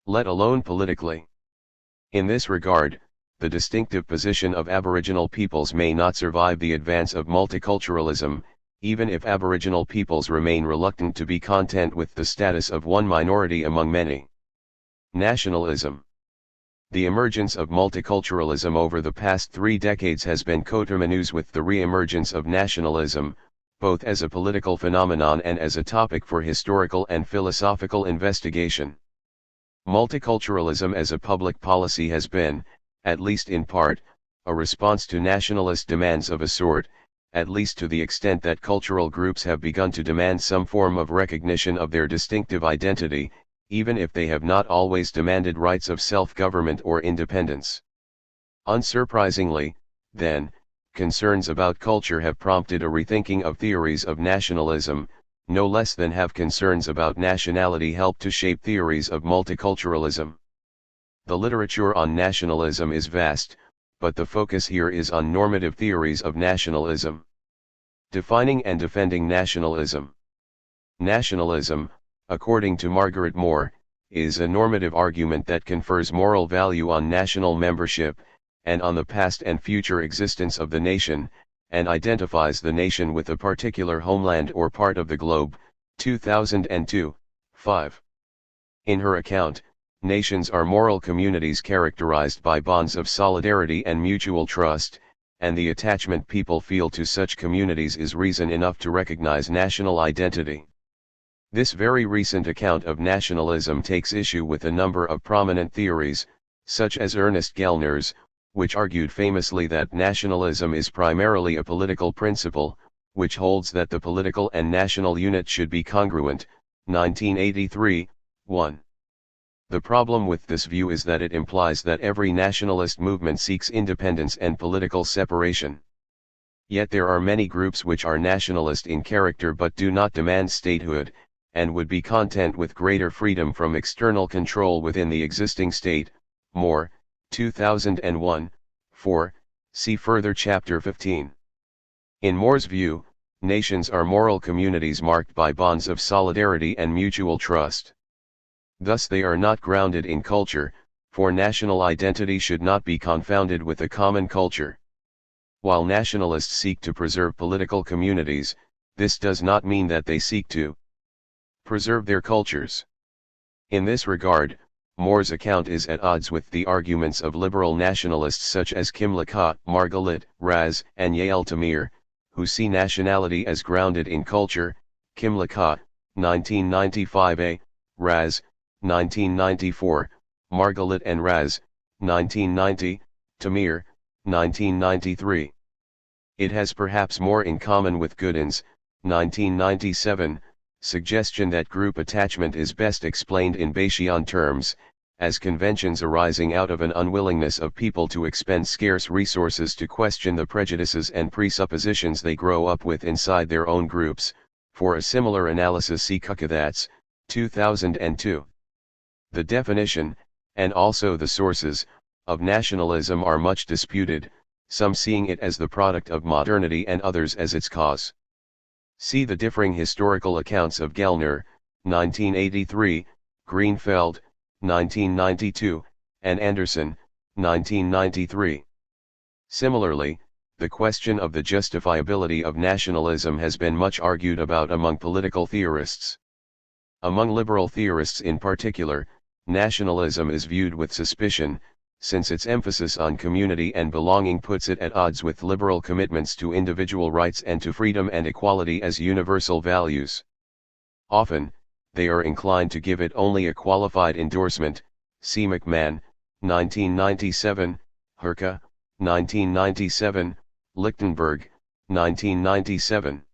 let alone politically. In this regard, the distinctive position of Aboriginal peoples may not survive the advance of multiculturalism, even if Aboriginal peoples remain reluctant to be content with the status of one minority among many. Nationalism. The emergence of multiculturalism over the past 3 decades has been coterminous with the re-emergence of nationalism, both as a political phenomenon and as a topic for historical and philosophical investigation. Multiculturalism as a public policy has been, at least in part, a response to nationalist demands of a sort, at least to the extent that cultural groups have begun to demand some form of recognition of their distinctive identity, even if they have not always demanded rights of self-government or independence. Unsurprisingly, then, concerns about culture have prompted a rethinking of theories of nationalism, no less than have concerns about nationality helped to shape theories of multiculturalism. The literature on nationalism is vast, but the focus here is on normative theories of nationalism. Defining and defending nationalism. Nationalism, according to Margaret Moore, is a normative argument that confers moral value on national membership, and on the past and future existence of the nation, and identifies the nation with a particular homeland or part of the globe. 2002, 5. In her account, nations are moral communities characterized by bonds of solidarity and mutual trust, and the attachment people feel to such communities is reason enough to recognize national identity. This very recent account of nationalism takes issue with a number of prominent theories, such as Ernest Gellner's, which argued famously that nationalism is primarily a political principle, which holds that the political and national unit should be congruent, 1983, 1. The problem with this view is that it implies that every nationalist movement seeks independence and political separation. Yet there are many groups which are nationalist in character but do not demand statehood, and would be content with greater freedom from external control within the existing state. Moore, 2001, 4, see further chapter 15. In Moore's view, nations are moral communities marked by bonds of solidarity and mutual trust. Thus they are not grounded in culture, for national identity should not be confounded with a common culture. While nationalists seek to preserve political communities, this does not mean that they seek to preserve their cultures. In this regard, Moore's account is at odds with the arguments of liberal nationalists such as Kimlicka, Margalit, Raz, and Yael Tamir, who see nationality as grounded in culture. Kimlicka, 1995a, Raz, 1994, Margalit and Raz, 1990, Tamir, 1993. It has perhaps more in common with Gooden's, 1997, suggestion that group attachment is best explained in Bayesian terms, as conventions arising out of an unwillingness of people to expend scarce resources to question the prejudices and presuppositions they grow up with inside their own groups. For a similar analysis see Kukathas, 2002. The definition, and also the sources, of nationalism are much disputed, some seeing it as the product of modernity and others as its cause. See the differing historical accounts of Gellner, 1983, Greenfeld, 1992, and Anderson, 1993. Similarly, the question of the justifiability of nationalism has been much argued about among political theorists. Among liberal theorists in particular, nationalism is viewed with suspicion, since its emphasis on community and belonging puts it at odds with liberal commitments to individual rights and to freedom and equality as universal values. Often, they are inclined to give it only a qualified endorsement. See McMahon, 1997, Herka, 1997, Lichtenberg, 1997.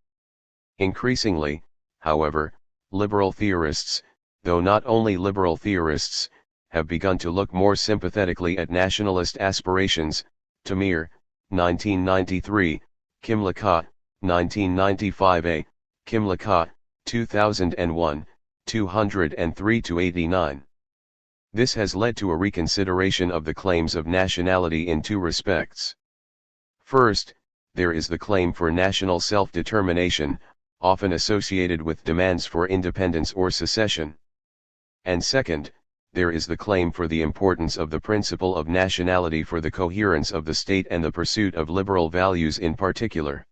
Increasingly, however, liberal theorists, though not only liberal theorists, have begun to look more sympathetically at nationalist aspirations. Tamir, 1993, Kimlicka, 1995a, Kimlicka, 2001, 203-89. This has led to a reconsideration of the claims of nationality in two respects. First, there is the claim for national self-determination, often associated with demands for independence or secession. And second, there is the claim for the importance of the principle of nationality for the coherence of the state and the pursuit of liberal values in particular.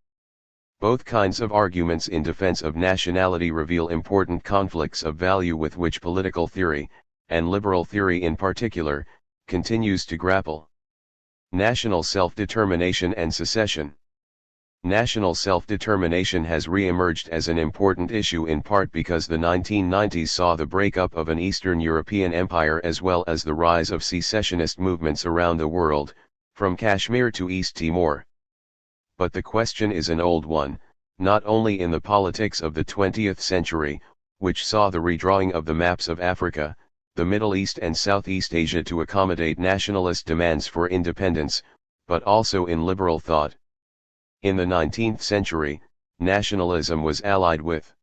Both kinds of arguments in defense of nationality reveal important conflicts of value with which political theory, and liberal theory in particular, continues to grapple. National self-determination and secession. National self-determination has re-emerged as an important issue in part because the 1990s saw the breakup of an Eastern European empire as well as the rise of secessionist movements around the world, from Kashmir to East Timor. But the question is an old one, not only in the politics of the 20th century, which saw the redrawing of the maps of Africa, the Middle East and Southeast Asia to accommodate nationalist demands for independence, but also in liberal thought. In the 19th century, nationalism was allied with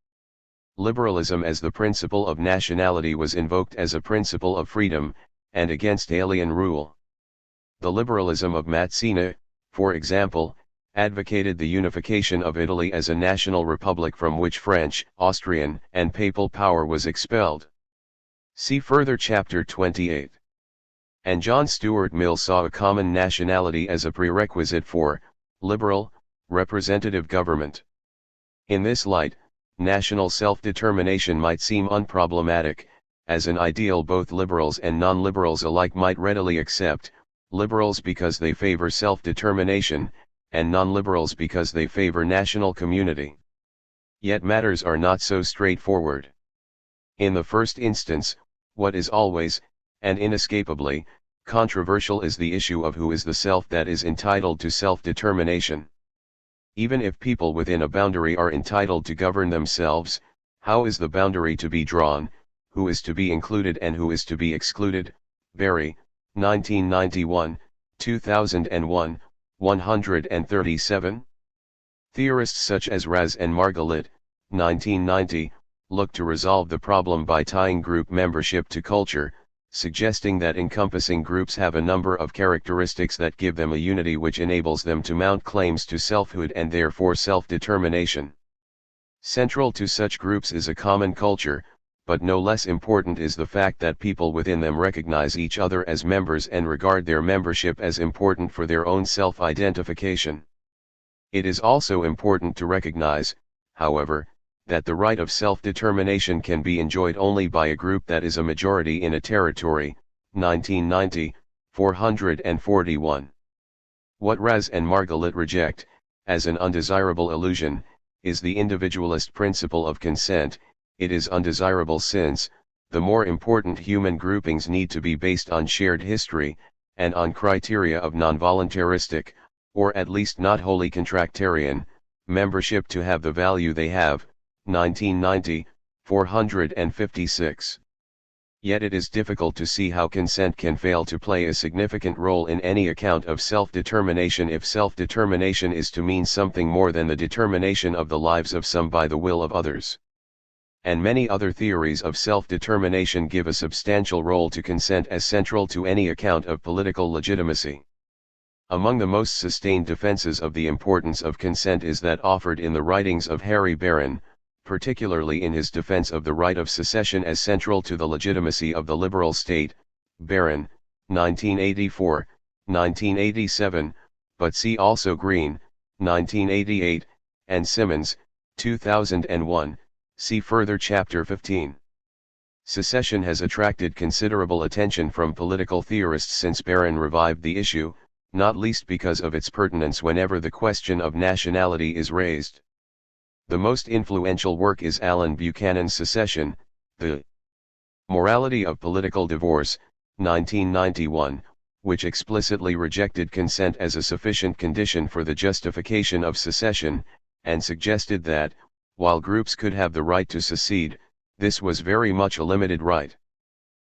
liberalism as the principle of nationality was invoked as a principle of freedom, and against alien rule. The liberalism of Mazzini, for example, advocated the unification of Italy as a national republic from which French, Austrian, and papal power was expelled. See further chapter 28. And John Stuart Mill saw a common nationality as a prerequisite for liberal, representative government. In this light, national self-determination might seem unproblematic, as an ideal both liberals and non-liberals alike might readily accept, liberals because they favor self-determination, and non-liberals because they favor national community. Yet matters are not so straightforward. In the first instance, what is always, and inescapably, controversial is the issue of who is the self that is entitled to self-determination. Even if people within a boundary are entitled to govern themselves, how is the boundary to be drawn, who is to be included and who is to be excluded? Berry, 1991, 2001, 137. Theorists such as Raz and Margalit, 1990, look to resolve the problem by tying group membership to culture, suggesting that encompassing groups have a number of characteristics that give them a unity which enables them to mount claims to selfhood and therefore self-determination. Central to such groups is a common culture, but no less important is the fact that people within them recognize each other as members and regard their membership as important for their own self-identification. It is also important to recognize, however, that the right of self-determination can be enjoyed only by a group that is a majority in a territory. 1990, 441. What Raz and Margalit reject, as an undesirable illusion, is the individualist principle of consent. It is undesirable since, the more important human groupings need to be based on shared history, and on criteria of non-voluntaristic, or at least not wholly contractarian, membership to have the value they have. 1990, 456. Yet it is difficult to see how consent can fail to play a significant role in any account of self-determination if self-determination is to mean something more than the determination of the lives of some by the will of others. And many other theories of self-determination give a substantial role to consent as central to any account of political legitimacy. Among the most sustained defenses of the importance of consent is that offered in the writings of Harry Barron, particularly in his defense of the right of secession as central to the legitimacy of the liberal state. Barron, 1984, 1987, but see also Green, 1988, and Simmons, 2001, see further chapter 15. Secession has attracted considerable attention from political theorists since Barron revived the issue, not least because of its pertinence whenever the question of nationality is raised. The most influential work is Alan Buchanan's Secession, The Morality of Political Divorce, 1991, which explicitly rejected consent as a sufficient condition for the justification of secession, and suggested that, while groups could have the right to secede, this was very much a limited right.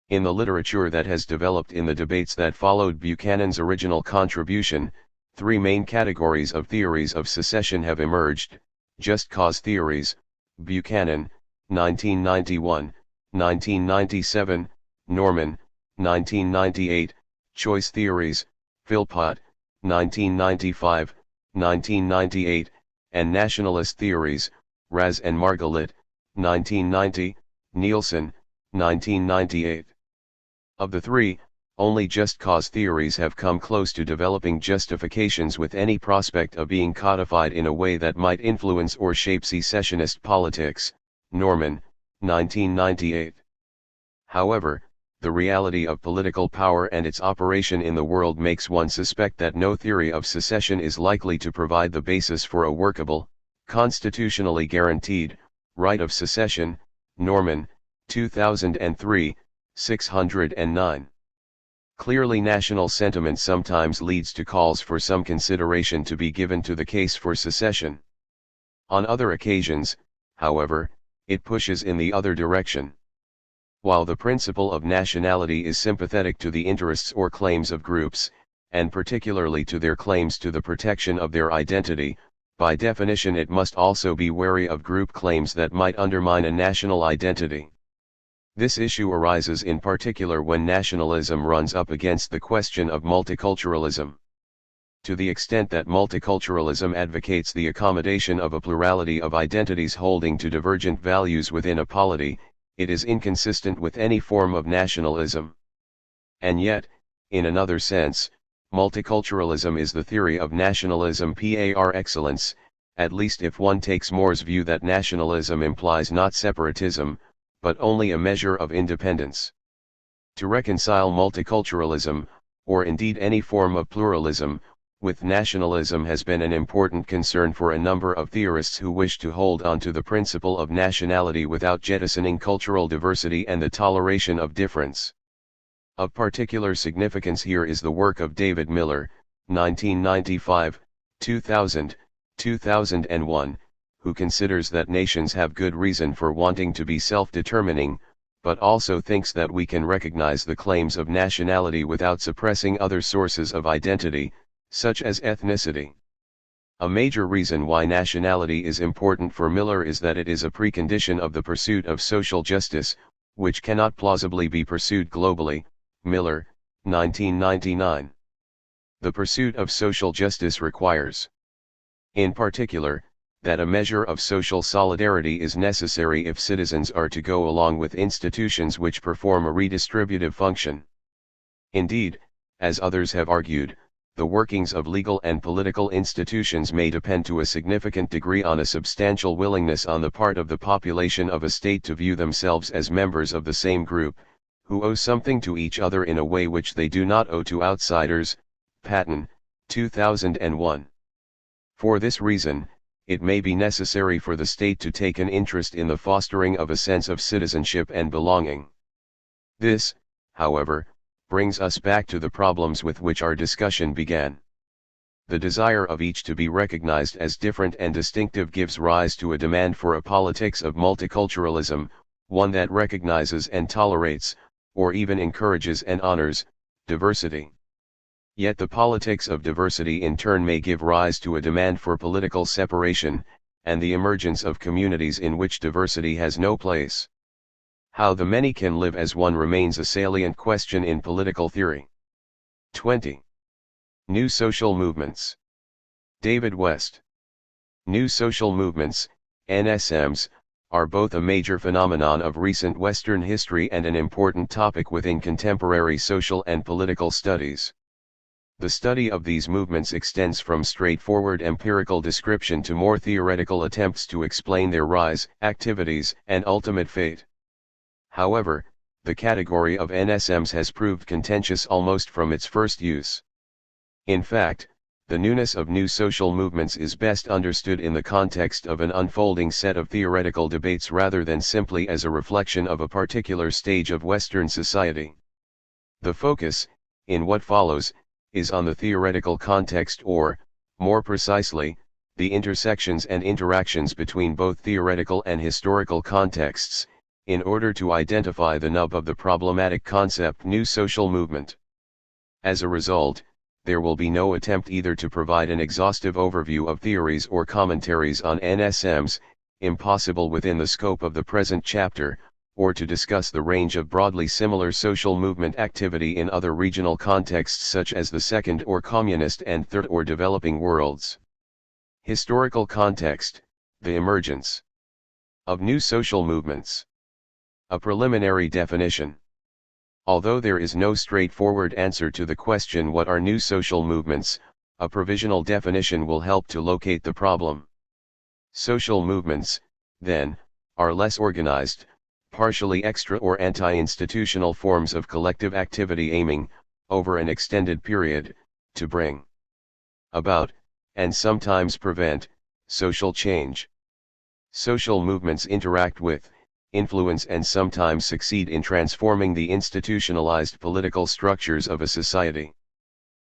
In the literature that has developed in the debates that followed Buchanan's original contribution, three main categories of theories of secession have emerged: just cause theories, Buchanan, 1991, 1997, Norman, 1998, choice theories, Philpott, 1995, 1998, and nationalist theories, Raz and Margalit, 1990, Nielsen, 1998. Of the three, only just cause theories have come close to developing justifications with any prospect of being codified in a way that might influence or shape secessionist politics. Norman, 1998. However, the reality of political power and its operation in the world makes one suspect that no theory of secession is likely to provide the basis for a workable, constitutionally guaranteed, right of secession. Norman, 2003, 609. Clearly, national sentiment sometimes leads to calls for some consideration to be given to the case for secession. On other occasions, however, it pushes in the other direction. While the principle of nationality is sympathetic to the interests or claims of groups, and particularly to their claims to the protection of their identity, by definition it must also be wary of group claims that might undermine a national identity. This issue arises in particular when nationalism runs up against the question of multiculturalism. To the extent that multiculturalism advocates the accommodation of a plurality of identities holding to divergent values within a polity, it is inconsistent with any form of nationalism. And yet, in another sense, multiculturalism is the theory of nationalism par excellence, at least if one takes More's view that nationalism implies not separatism, but only a measure of independence. To reconcile multiculturalism, or indeed any form of pluralism, with nationalism has been an important concern for a number of theorists who wish to hold on to the principle of nationality without jettisoning cultural diversity and the toleration of difference. Of particular significance here is the work of David Miller, 1995, 2000, 2001, who considers that nations have good reason for wanting to be self-determining, but also thinks that we can recognize the claims of nationality without suppressing other sources of identity, such as ethnicity. A major reason why nationality is important for Miller is that it is a precondition of the pursuit of social justice, which cannot plausibly be pursued globally. Miller, 1999. The pursuit of social justice requires, in particular, that a measure of social solidarity is necessary if citizens are to go along with institutions which perform a redistributive function. Indeed, as others have argued, the workings of legal and political institutions may depend to a significant degree on a substantial willingness on the part of the population of a state to view themselves as members of the same group, who owe something to each other in a way which they do not owe to outsiders. Patton, 2001. For this reason, it may be necessary for the state to take an interest in the fostering of a sense of citizenship and belonging. This, however, brings us back to the problems with which our discussion began. The desire of each to be recognized as different and distinctive gives rise to a demand for a politics of multiculturalism, one that recognizes and tolerates, or even encourages and honors, diversity. Yet the politics of diversity in turn may give rise to a demand for political separation, and the emergence of communities in which diversity has no place. How the many can live as one remains a salient question in political theory. 20. New social movements. David West. New social movements, NSMs, are both a major phenomenon of recent Western history and an important topic within contemporary social and political studies. The study of these movements extends from straightforward empirical description to more theoretical attempts to explain their rise, activities, and ultimate fate. However, the category of NSMs has proved contentious almost from its first use. In fact, the newness of new social movements is best understood in the context of an unfolding set of theoretical debates rather than simply as a reflection of a particular stage of Western society. The focus, in what follows, is on the theoretical context or, more precisely, the intersections and interactions between both theoretical and historical contexts, in order to identify the nub of the problematic concept new social movement. As a result, there will be no attempt either to provide an exhaustive overview of theories or commentaries on NSMs, impossible within the scope of the present chapter, or to discuss the range of broadly similar social movement activity in other regional contexts such as the second or communist and third or developing worlds. Historical context, the emergence of new social movements. A preliminary definition. Although there is no straightforward answer to the question what are new social movements, a provisional definition will help to locate the problem. Social movements, then, are less organized, partially extra or anti-institutional forms of collective activity aiming, over an extended period, to bring about, and sometimes prevent, social change. Social movements interact with, influence and sometimes succeed in transforming the institutionalized political structures of a society.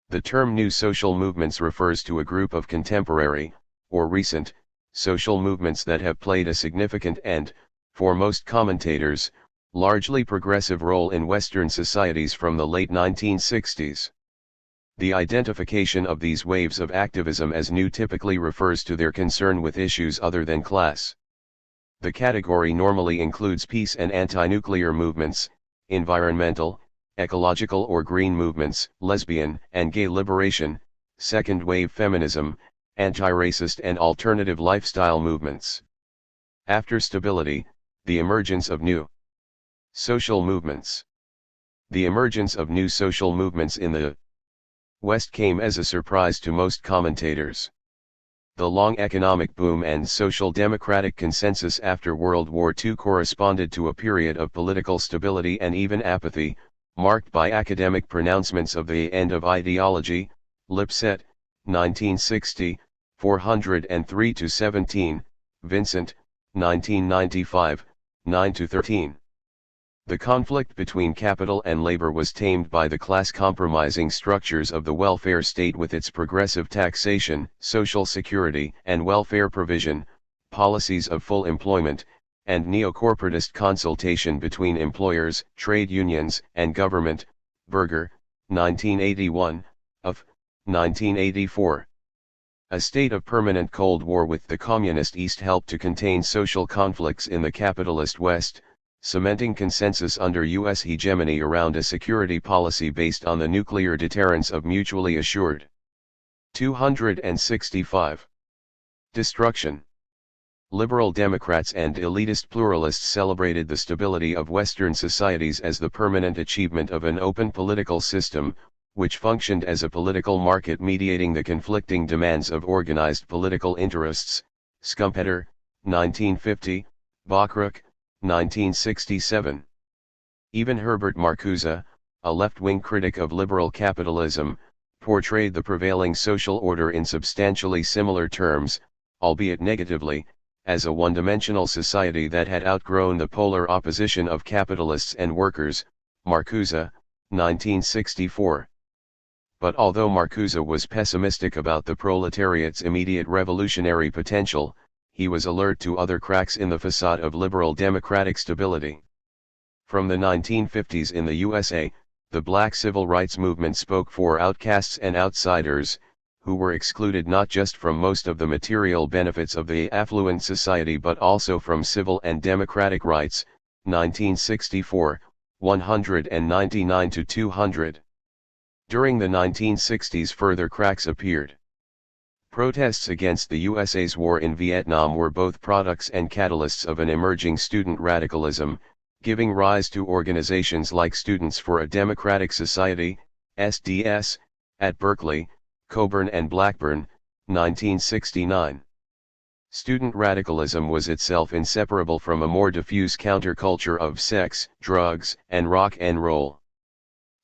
The term new social movements refers to a group of contemporary, or recent, social movements that have played a significant and, for most commentators, largely progressive role in Western societies from the late 1960s. The identification of these waves of activism as new typically refers to their concern with issues other than class. The category normally includes peace and anti-nuclear movements, environmental, ecological or green movements, lesbian and gay liberation, second-wave feminism, anti-racist and alternative lifestyle movements. After stability, the emergence of new social movements. The emergence of new social movements in the West came as a surprise to most commentators. The long economic boom and social democratic consensus after World War II corresponded to a period of political stability and even apathy, marked by academic pronouncements of the end of ideology. Lipset, 1960, 403-17, Vincent, 1995, 9-13. The conflict between capital and labor was tamed by the class-compromising structures of the welfare state with its progressive taxation, social security and welfare provision, policies of full employment, and neo-corporatist consultation between employers, trade unions, and government. Berger, 1981, of 1984. A state of permanent Cold War with the Communist East helped to contain social conflicts in the capitalist West, cementing consensus under U.S. hegemony around a security policy based on the nuclear deterrence of mutually assured. 265. Destruction. Liberal Democrats and elitist pluralists celebrated the stability of Western societies as the permanent achievement of an open political system, which functioned as a political market mediating the conflicting demands of organized political interests. Schumpeter, 1950, Bockrich, 1967. Even Herbert Marcuse, a left-wing critic of liberal capitalism, portrayed the prevailing social order in substantially similar terms, albeit negatively, as a one-dimensional society that had outgrown the polar opposition of capitalists and workers. Marcuse, 1964. But although Marcuse was pessimistic about the proletariat's immediate revolutionary potential, he was alert to other cracks in the facade of liberal democratic stability. From the 1950s in the USA, the Black civil rights movement spoke for outcasts and outsiders, who were excluded not just from most of the material benefits of the affluent society but also from civil and democratic rights. 1964, 199-200. During the 1960s further cracks appeared. Protests against the USA's war in Vietnam were both products and catalysts of an emerging student radicalism, giving rise to organizations like Students for a Democratic Society, SDS, at Berkeley, Coburn and Blackburn, 1969. Student radicalism was itself inseparable from a more diffuse counterculture of sex, drugs, and rock and roll.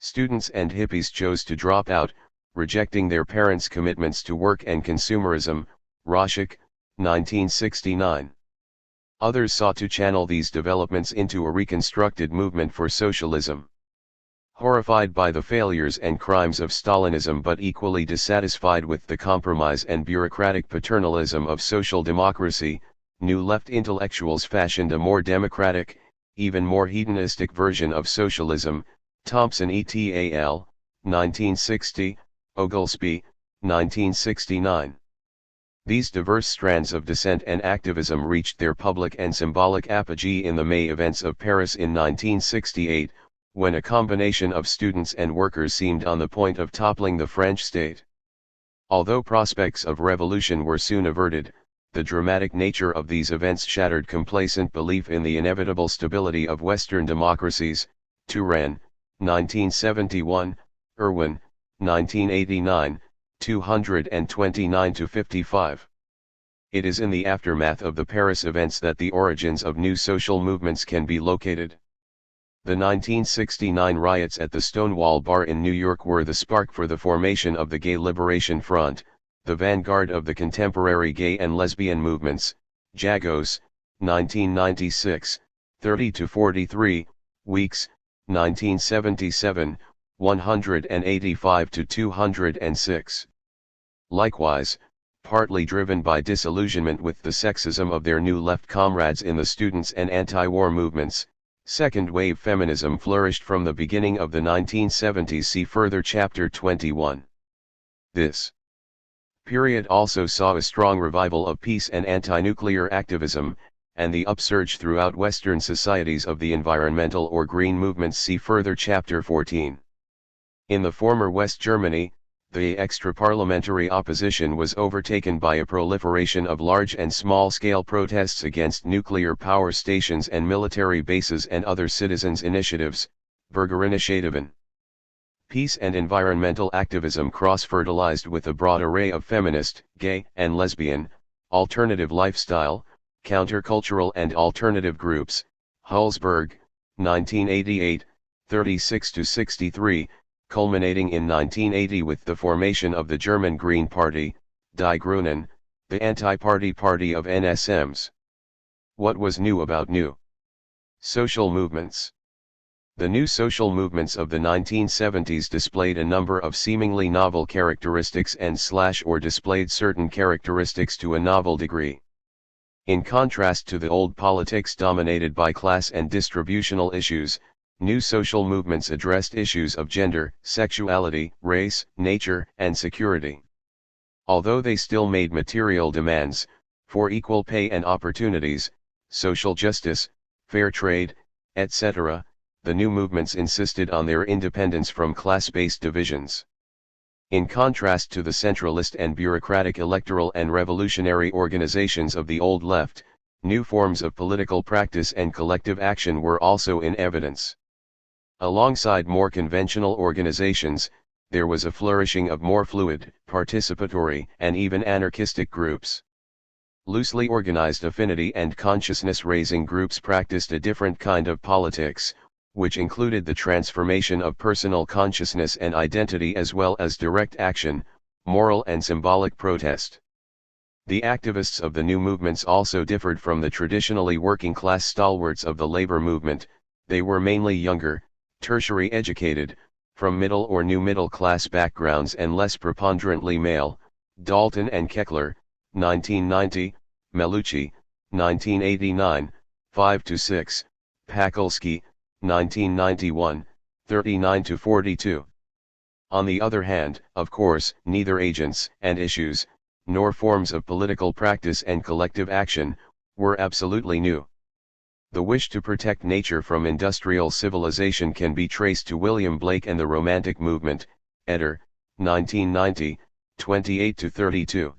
Students and hippies chose to drop out, rejecting their parents' commitments to work and consumerism. Roshik, 1969. Others sought to channel these developments into a reconstructed movement for socialism. Horrified by the failures and crimes of Stalinism but equally dissatisfied with the compromise and bureaucratic paternalism of social democracy, new left intellectuals fashioned a more democratic, even more hedonistic version of socialism. Thompson et al., 1960, Oglesby, 1969. These diverse strands of dissent and activism reached their public and symbolic apogee in the May events of Paris in 1968, when a combination of students and workers seemed on the point of toppling the French state. Although prospects of revolution were soon averted, the dramatic nature of these events shattered complacent belief in the inevitable stability of Western democracies. Turan, 1971, Irwin, 1989, 229-55. It is in the aftermath of the Paris events that the origins of new social movements can be located. The 1969 riots at the Stonewall Bar in New York were the spark for the formation of the Gay Liberation Front, the vanguard of the contemporary gay and lesbian movements. Jagos, 1996, 30-43, Weeks, 1977, 185-206. Likewise, partly driven by disillusionment with the sexism of their new left comrades in the students' and anti-war movements, second-wave feminism flourished from the beginning of the 1970s. See further Chapter 21. This period also saw a strong revival of peace and anti-nuclear activism, and the upsurge throughout Western societies of the environmental or green movements. See further Chapter 14. In the former West Germany, the extra-parliamentary opposition was overtaken by a proliferation of large and small-scale protests against nuclear power stations and military bases and other citizens' initiatives, Bürgerinitiativen. Peace and environmental activism cross-fertilized with a broad array of feminist, gay and lesbian, alternative lifestyle, countercultural and alternative groups. Hulsberg, 1988, 36-63, culminating in 1980 with the formation of the German Green Party, Die Grünen, the anti-party party of NSMs. What was new about new social movements? The new social movements of the 1970s displayed a number of seemingly novel characteristics or displayed certain characteristics to a novel degree. In contrast to the old politics dominated by class and distributional issues, new social movements addressed issues of gender, sexuality, race, nature, and security. Although they still made material demands, for equal pay and opportunities, social justice, fair trade, etc., the new movements insisted on their independence from class-based divisions. In contrast to the centralist and bureaucratic electoral and revolutionary organizations of the old left, new forms of political practice and collective action were also in evidence. Alongside more conventional organizations, there was a flourishing of more fluid, participatory, and even anarchistic groups. Loosely organized affinity and consciousness-raising groups practiced a different kind of politics, which included the transformation of personal consciousness and identity as well as direct action, moral and symbolic protest. The activists of the new movements also differed from the traditionally working-class stalwarts of the labor movement. They were mainly younger, tertiary educated, from middle or new middle class backgrounds and less preponderantly male. Dalton and Keckler, 1990, Melucci, 1989, 5-6, Pakulski, 1991, 39-42. On the other hand, of course, neither agents and issues, nor forms of political practice and collective action, were absolutely new. The wish to protect nature from industrial civilization can be traced to William Blake and the Romantic movement, Eder, 1990, 28-32.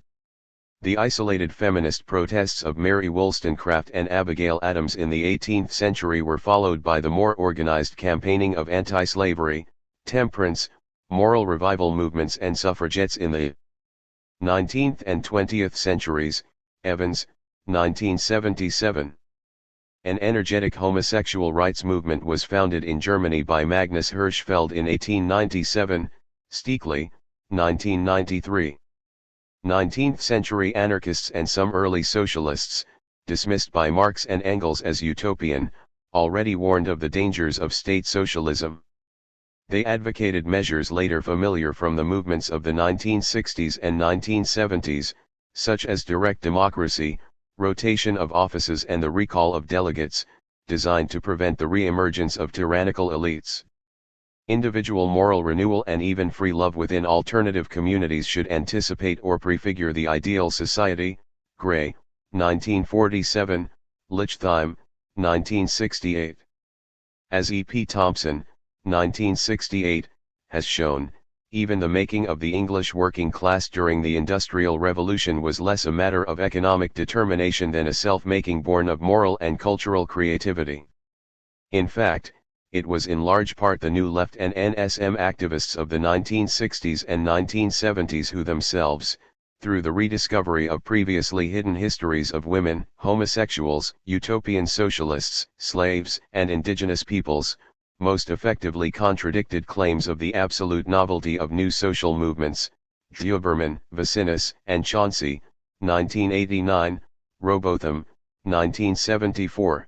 The isolated feminist protests of Mary Wollstonecraft and Abigail Adams in the 18th century were followed by the more organized campaigning of anti-slavery, temperance, moral revival movements and suffragettes in the 19th and 20th centuries. Evans, 1977. An energetic homosexual rights movement was founded in Germany by Magnus Hirschfeld in 1897, Stikely, 1993. 19th-century anarchists and some early socialists, dismissed by Marx and Engels as utopian, already warned of the dangers of state socialism. They advocated measures later familiar from the movements of the 1960s and 1970s, such as direct democracy, rotation of offices and the recall of delegates, designed to prevent the re-emergence of tyrannical elites. Individual moral renewal and even free love within alternative communities should anticipate or prefigure the ideal society. Gray, 1947, Lichtheim, 1968. As E. P. Thompson, 1968, has shown, even the making of the English working class during the Industrial Revolution was less a matter of economic determination than a self-making born of moral and cultural creativity. In fact, it was in large part the New Left and NSM activists of the 1960s and 1970s who themselves, through the rediscovery of previously hidden histories of women, homosexuals, utopian socialists, slaves, and indigenous peoples, most effectively contradicted claims of the absolute novelty of new social movements. Huberman, Vicinis, and Chauncey, 1989, Robotham, 1974.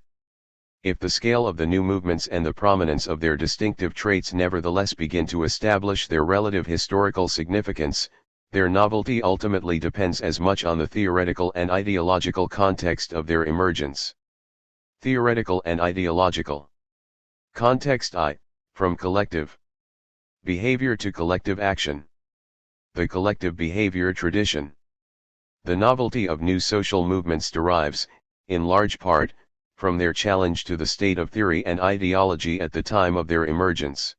If the scale of the new movements and the prominence of their distinctive traits nevertheless begin to establish their relative historical significance, their novelty ultimately depends as much on the theoretical and ideological context of their emergence. Theoretical and ideological context. From collective behavior to collective action. The collective behavior tradition. The novelty of new social movements derives, in large part, from their challenge to the state of theory and ideology at the time of their emergence.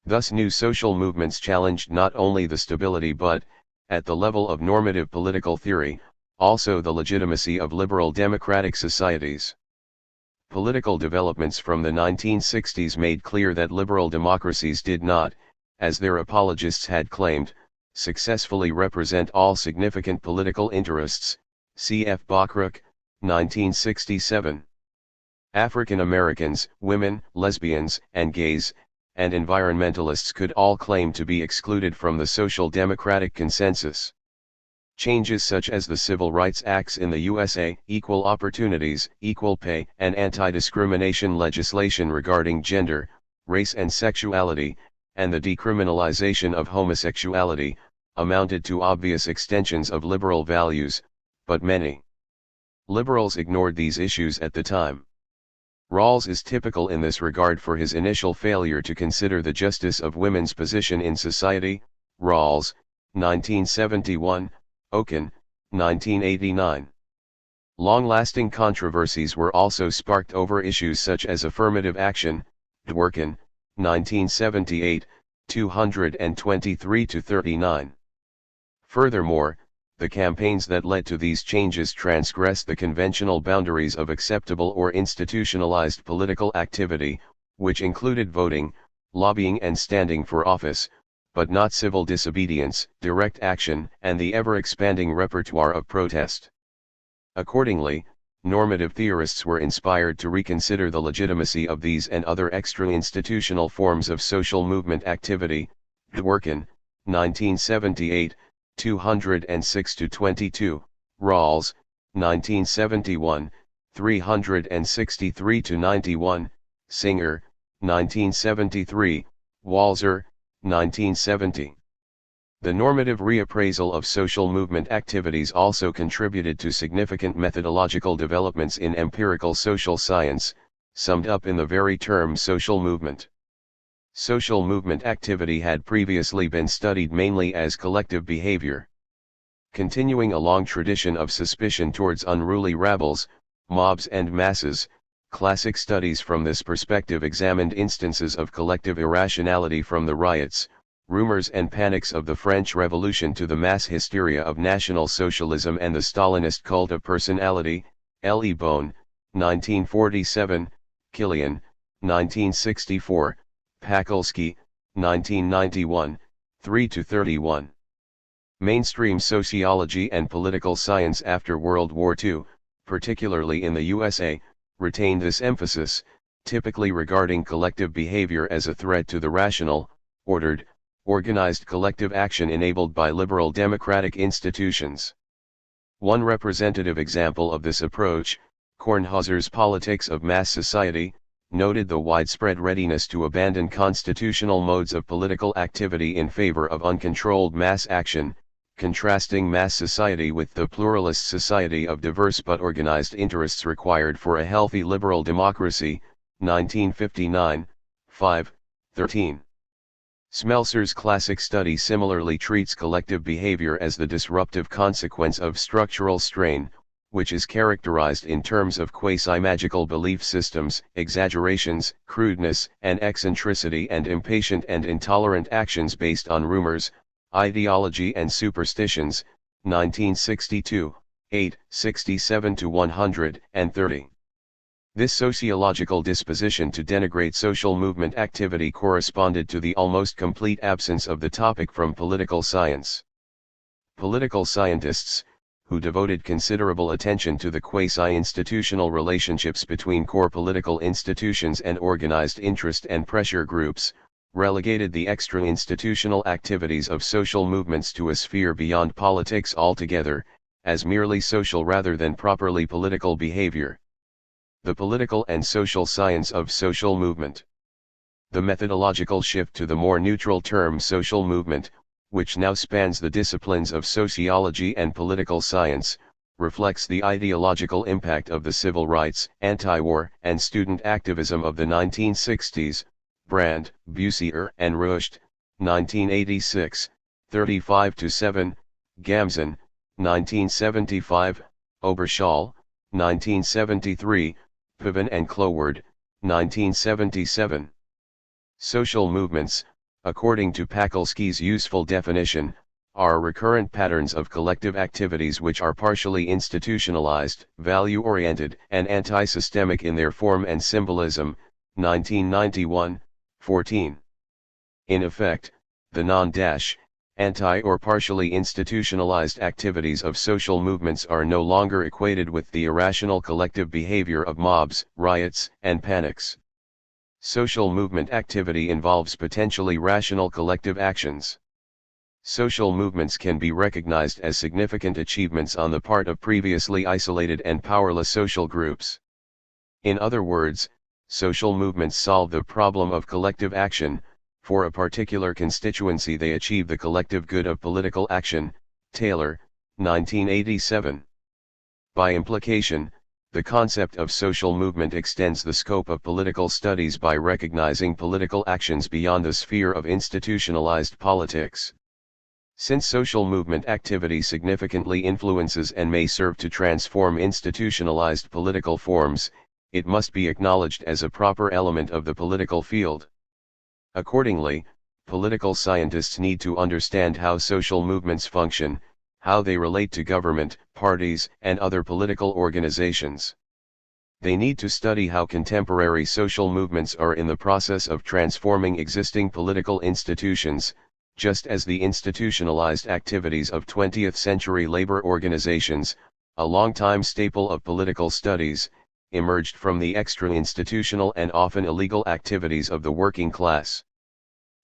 Thus new social movements challenged not only the stability but, at the level of normative political theory, also the legitimacy of liberal democratic societies. Political developments from the 1960s made clear that liberal democracies did not, as their apologists had claimed, successfully represent all significant political interests. C.F. Bachruck, 1967. African Americans, women, lesbians, and gays, and environmentalists could all claim to be excluded from the social democratic consensus. Changes such as the Civil Rights Acts in the USA, equal opportunities, equal pay, and anti-discrimination legislation regarding gender, race and sexuality, and the decriminalization of homosexuality, amounted to obvious extensions of liberal values, but many liberals ignored these issues at the time. Rawls is typical in this regard for his initial failure to consider the justice of women's position in society. Rawls, 1971, Okun, 1989. Long-lasting controversies were also sparked over issues such as affirmative action. Dworkin, 1978, 223-39. Furthermore, the campaigns that led to these changes transgressed the conventional boundaries of acceptable or institutionalized political activity, which included voting, lobbying and standing for office, but not civil disobedience, direct action, and the ever-expanding repertoire of protest. Accordingly, normative theorists were inspired to reconsider the legitimacy of these and other extra-institutional forms of social movement activity. Dworkin, 1978, 206-22, Rawls, 1971, 363-91, Singer, 1973, Walzer, 1970. The normative reappraisal of social movement activities also contributed to significant methodological developments in empirical social science, summed up in the very term social movement. Social movement activity had previously been studied mainly as collective behavior. Continuing a long tradition of suspicion towards unruly rabbles, mobs and masses, classic studies from this perspective examined instances of collective irrationality from the riots, rumors and panics of the French Revolution to the mass hysteria of National Socialism and the Stalinist cult of personality. L. E. Bone, 1947, Killian, 1964, Pakulski, 1991, 3-31. Mainstream sociology and political science after World War II, particularly in the USA, retained this emphasis, typically regarding collective behavior as a threat to the rational, ordered, organized collective action enabled by liberal democratic institutions. One representative example of this approach, Kornhauser's Politics of Mass Society, noted the widespread readiness to abandon constitutional modes of political activity in favor of uncontrolled mass action, contrasting mass society with the pluralist society of diverse but organized interests required for a healthy liberal democracy. 1959, 5-13. Smelser's classic study similarly treats collective behavior as the disruptive consequence of structural strain, which is characterized in terms of quasi-magical belief systems, exaggerations, crudeness, and eccentricity, and impatient and intolerant actions based on rumors, ideology and superstitions. 1962, 8-67-130. This sociological disposition to denigrate social movement activity corresponded to the almost complete absence of the topic from political science. Political scientists, who devoted considerable attention to the quasi-institutional relationships between core political institutions and organized interest and pressure groups, relegated the extra-institutional activities of social movements to a sphere beyond politics altogether, as merely social rather than properly political behavior. The political and social science of social movement. The methodological shift to the more neutral term social movement, which now spans the disciplines of sociology and political science, reflects the ideological impact of the civil rights, anti-war, and student activism of the 1960s, Brand, Bussier and Rushd, 1986, 35-7, Gamson, 1975, Oberschall, 1973, Piven and Cloward, 1977. Social movements, according to Pakulski's useful definition, are recurrent patterns of collective activities which are partially institutionalized, value-oriented, and anti-systemic in their form and symbolism, 1991, 14. In effect, the anti or partially institutionalized activities of social movements are no longer equated with the irrational collective behavior of mobs, riots, and panics. Social movement activity involves potentially rational collective actions. Social movements can be recognized as significant achievements on the part of previously isolated and powerless social groups. In other words, social movements solve the problem of collective action. For a particular constituency they achieve the collective good of political action. Taylor, 1987. By implication, the concept of social movement extends the scope of political studies by recognizing political actions beyond the sphere of institutionalized politics. Since social movement activity significantly influences and may serve to transform institutionalized political forms, it must be acknowledged as a proper element of the political field. Accordingly, political scientists need to understand how social movements function, how they relate to government, parties, and other political organizations. They need to study how contemporary social movements are in the process of transforming existing political institutions, just as the institutionalized activities of 20th-century labor organizations, a long-time staple of political studies, emerged from the extra-institutional and often illegal activities of the working class.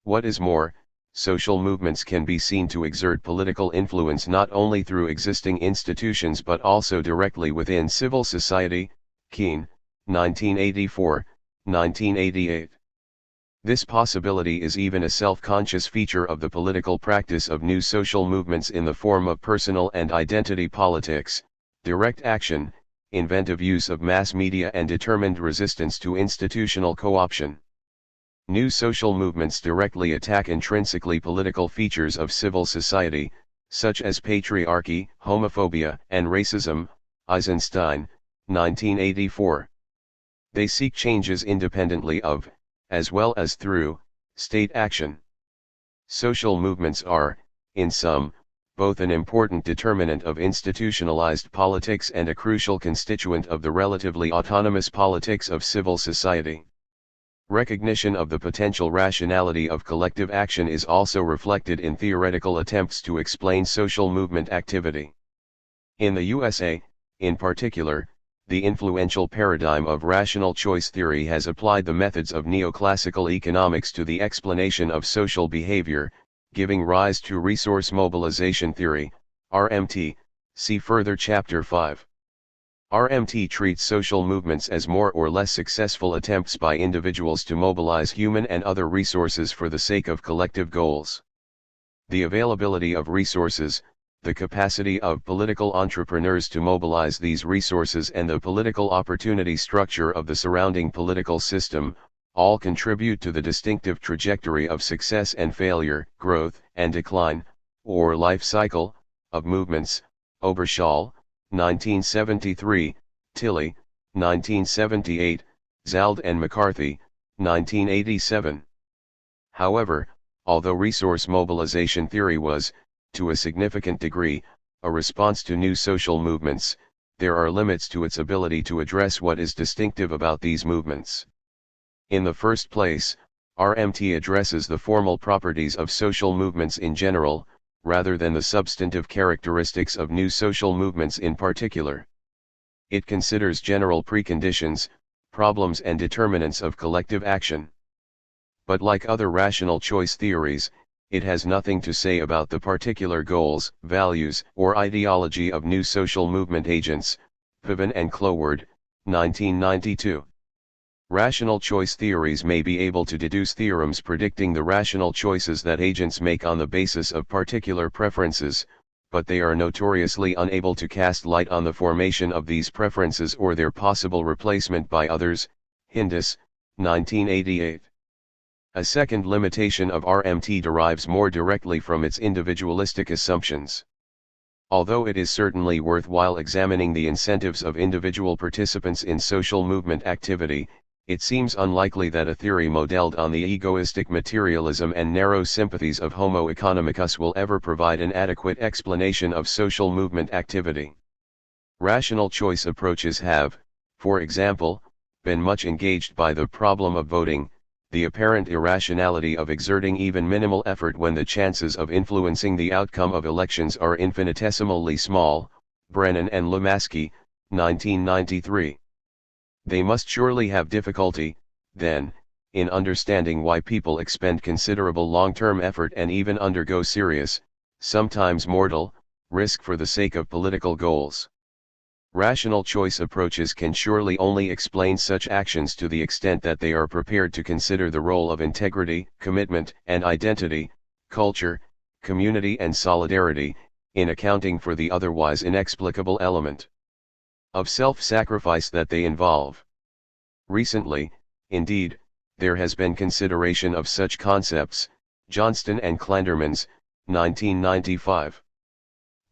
What is more, social movements can be seen to exert political influence not only through existing institutions but also directly within civil society. Keane, 1984, 1988. This possibility is even a self-conscious feature of the political practice of new social movements in the form of personal and identity politics, direct action, inventive use of mass media and determined resistance to institutional co-option. New social movements directly attack intrinsically political features of civil society, such as patriarchy, homophobia, and racism. Eisenstein, 1984. They seek changes independently of, as well as through, state action. Social movements are, in sum, both an important determinant of institutionalized politics and a crucial constituent of the relatively autonomous politics of civil society. Recognition of the potential rationality of collective action is also reflected in theoretical attempts to explain social movement activity. In the USA, in particular, the influential paradigm of rational choice theory has applied the methods of neoclassical economics to the explanation of social behavior, giving rise to resource mobilization theory, RMT, see further Chapter 5. RMT treats social movements as more or less successful attempts by individuals to mobilize human and other resources for the sake of collective goals. The availability of resources, the capacity of political entrepreneurs to mobilize these resources, and the political opportunity structure of the surrounding political system, all contribute to the distinctive trajectory of success and failure, growth and decline, or life cycle, of movements. Oberschall, 1973, Tilley, 1978, Zald and McCarthy, 1987. However, although resource mobilization theory was, to a significant degree, a response to new social movements, there are limits to its ability to address what is distinctive about these movements. In the first place, RMT addresses the formal properties of social movements in general, rather than the substantive characteristics of new social movements in particular. It considers general preconditions, problems and determinants of collective action. But like other rational choice theories, it has nothing to say about the particular goals, values, or ideology of new social movement agents. Piven and Cloward, 1992. Rational choice theories may be able to deduce theorems predicting the rational choices that agents make on the basis of particular preferences, but they are notoriously unable to cast light on the formation of these preferences or their possible replacement by others. Hindus, 1988. A second limitation of RMT derives more directly from its individualistic assumptions. Although it is certainly worthwhile examining the incentives of individual participants in social movement activity, it seems unlikely that a theory modeled on the egoistic materialism and narrow sympathies of Homo economicus will ever provide an adequate explanation of social movement activity. Rational choice approaches have, for example, been much engaged by the problem of voting, the apparent irrationality of exerting even minimal effort when the chances of influencing the outcome of elections are infinitesimally small. Brennan and Lemaski, 1993. They must surely have difficulty, then, in understanding why people expend considerable long-term effort and even undergo serious, sometimes mortal, risk for the sake of political goals. Rational choice approaches can surely only explain such actions to the extent that they are prepared to consider the role of integrity, commitment and identity, culture, community and solidarity, in accounting for the otherwise inexplicable element of self-sacrifice that they involve. Recently, indeed, there has been consideration of such concepts, Johnston and Clandermans, 1995.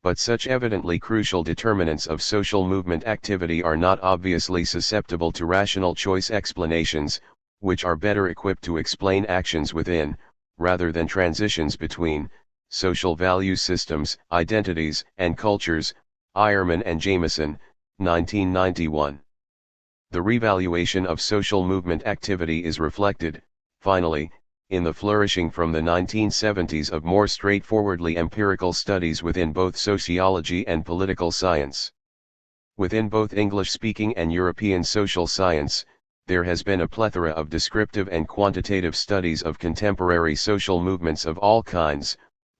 But such evidently crucial determinants of social movement activity are not obviously susceptible to rational choice explanations, which are better equipped to explain actions within, rather than transitions between, social value systems, identities, and cultures. Eierman and Jameson, 1991. The revaluation of social movement activity is reflected, finally, in the flourishing from the 1970s of more straightforwardly empirical studies within both sociology and political science. Within both English-speaking and European social science, there has been a plethora of descriptive and quantitative studies of contemporary social movements of all kinds,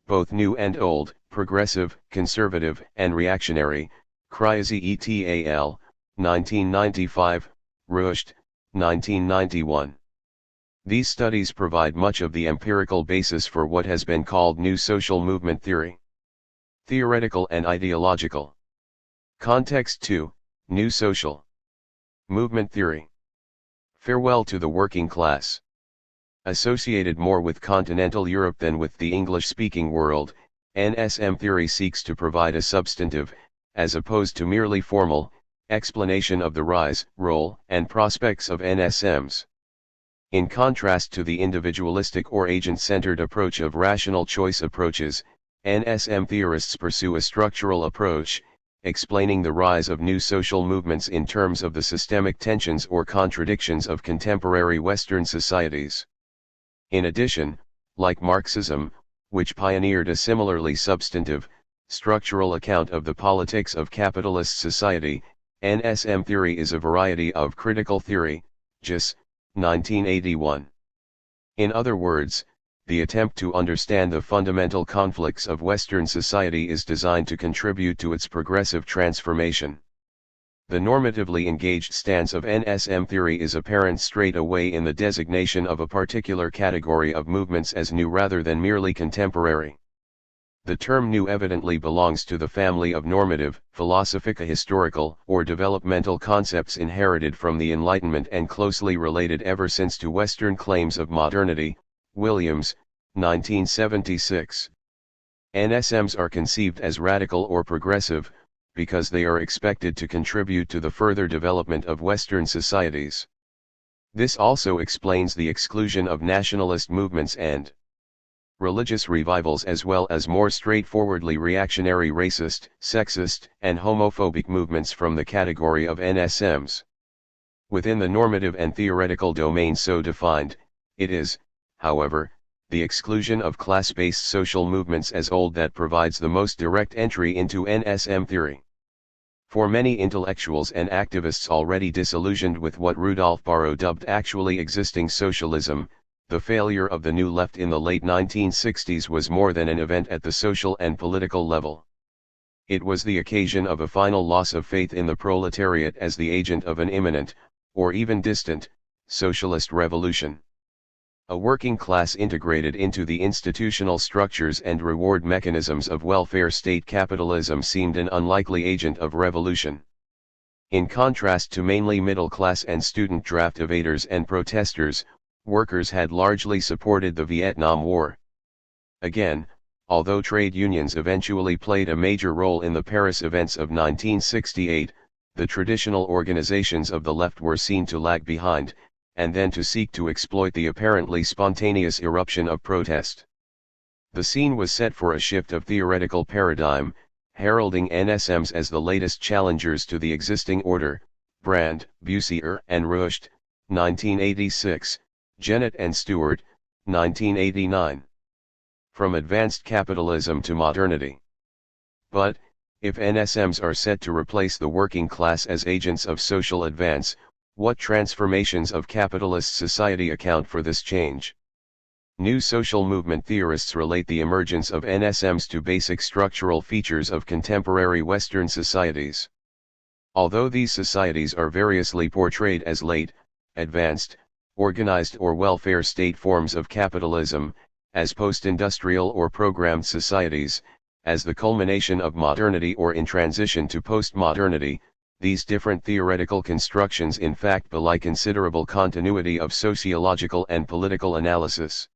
both new and old, progressive, conservative, and reactionary. Kryasi et al., 1995, Rucht, 1991. These studies provide much of the empirical basis for what has been called new social movement theory. Theoretical and ideological. Context 2, New Social Movement Theory. Farewell to the working class. Associated more with continental Europe than with the English-speaking world, NSM theory seeks to provide a substantive, as opposed to merely formal, explanation of the rise, role, and prospects of NSMs. In contrast to the individualistic or agent-centered approach of rational choice approaches, NSM theorists pursue a structural approach, explaining the rise of new social movements in terms of the systemic tensions or contradictions of contemporary Western societies. In addition, like Marxism, which pioneered a similarly substantive, structural account of the politics of capitalist society, NSM theory is a variety of critical theory, Gis, 1981. In other words, the attempt to understand the fundamental conflicts of Western society is designed to contribute to its progressive transformation. The normatively engaged stance of NSM theory is apparent straight away in the designation of a particular category of movements as new rather than merely contemporary. The term new evidently belongs to the family of normative, philosophico-historical, or developmental concepts inherited from the Enlightenment and closely related ever since to Western claims of modernity. Williams, 1976. NSMs are conceived as radical or progressive, because they are expected to contribute to the further development of Western societies. This also explains the exclusion of nationalist movements and religious revivals as well as more straightforwardly reactionary racist, sexist, and homophobic movements from the category of NSMs. Within the normative and theoretical domain so defined, it is, however, the exclusion of class-based social movements as old that provides the most direct entry into NSM theory. For many intellectuals and activists already disillusioned with what Rudolf Barrow dubbed actually existing socialism, the failure of the New Left in the late 1960s was more than an event at the social and political level. It was the occasion of a final loss of faith in the proletariat as the agent of an imminent, or even distant, socialist revolution. A working class integrated into the institutional structures and reward mechanisms of welfare state capitalism seemed an unlikely agent of revolution. In contrast to mainly middle class and student draft evaders and protesters, workers had largely supported the Vietnam War. Again, although trade unions eventually played a major role in the Paris events of 1968, the traditional organizations of the left were seen to lag behind, and then to seek to exploit the apparently spontaneous eruption of protest. The scene was set for a shift of theoretical paradigm, heralding NSMs as the latest challengers to the existing order. Brand, Bussier and Rucht, 1986, Jennett and Stewart, 1989. From advanced capitalism to modernity. But, if NSMs are set to replace the working class as agents of social advance, what transformations of capitalist society account for this change? New social movement theorists relate the emergence of NSMs to basic structural features of contemporary Western societies. Although these societies are variously portrayed as late, advanced, organized or welfare state forms of capitalism, as post-industrial or programmed societies, as the culmination of modernity or in transition to postmodernity, these different theoretical constructions in fact belie considerable continuity of sociological and political analysis.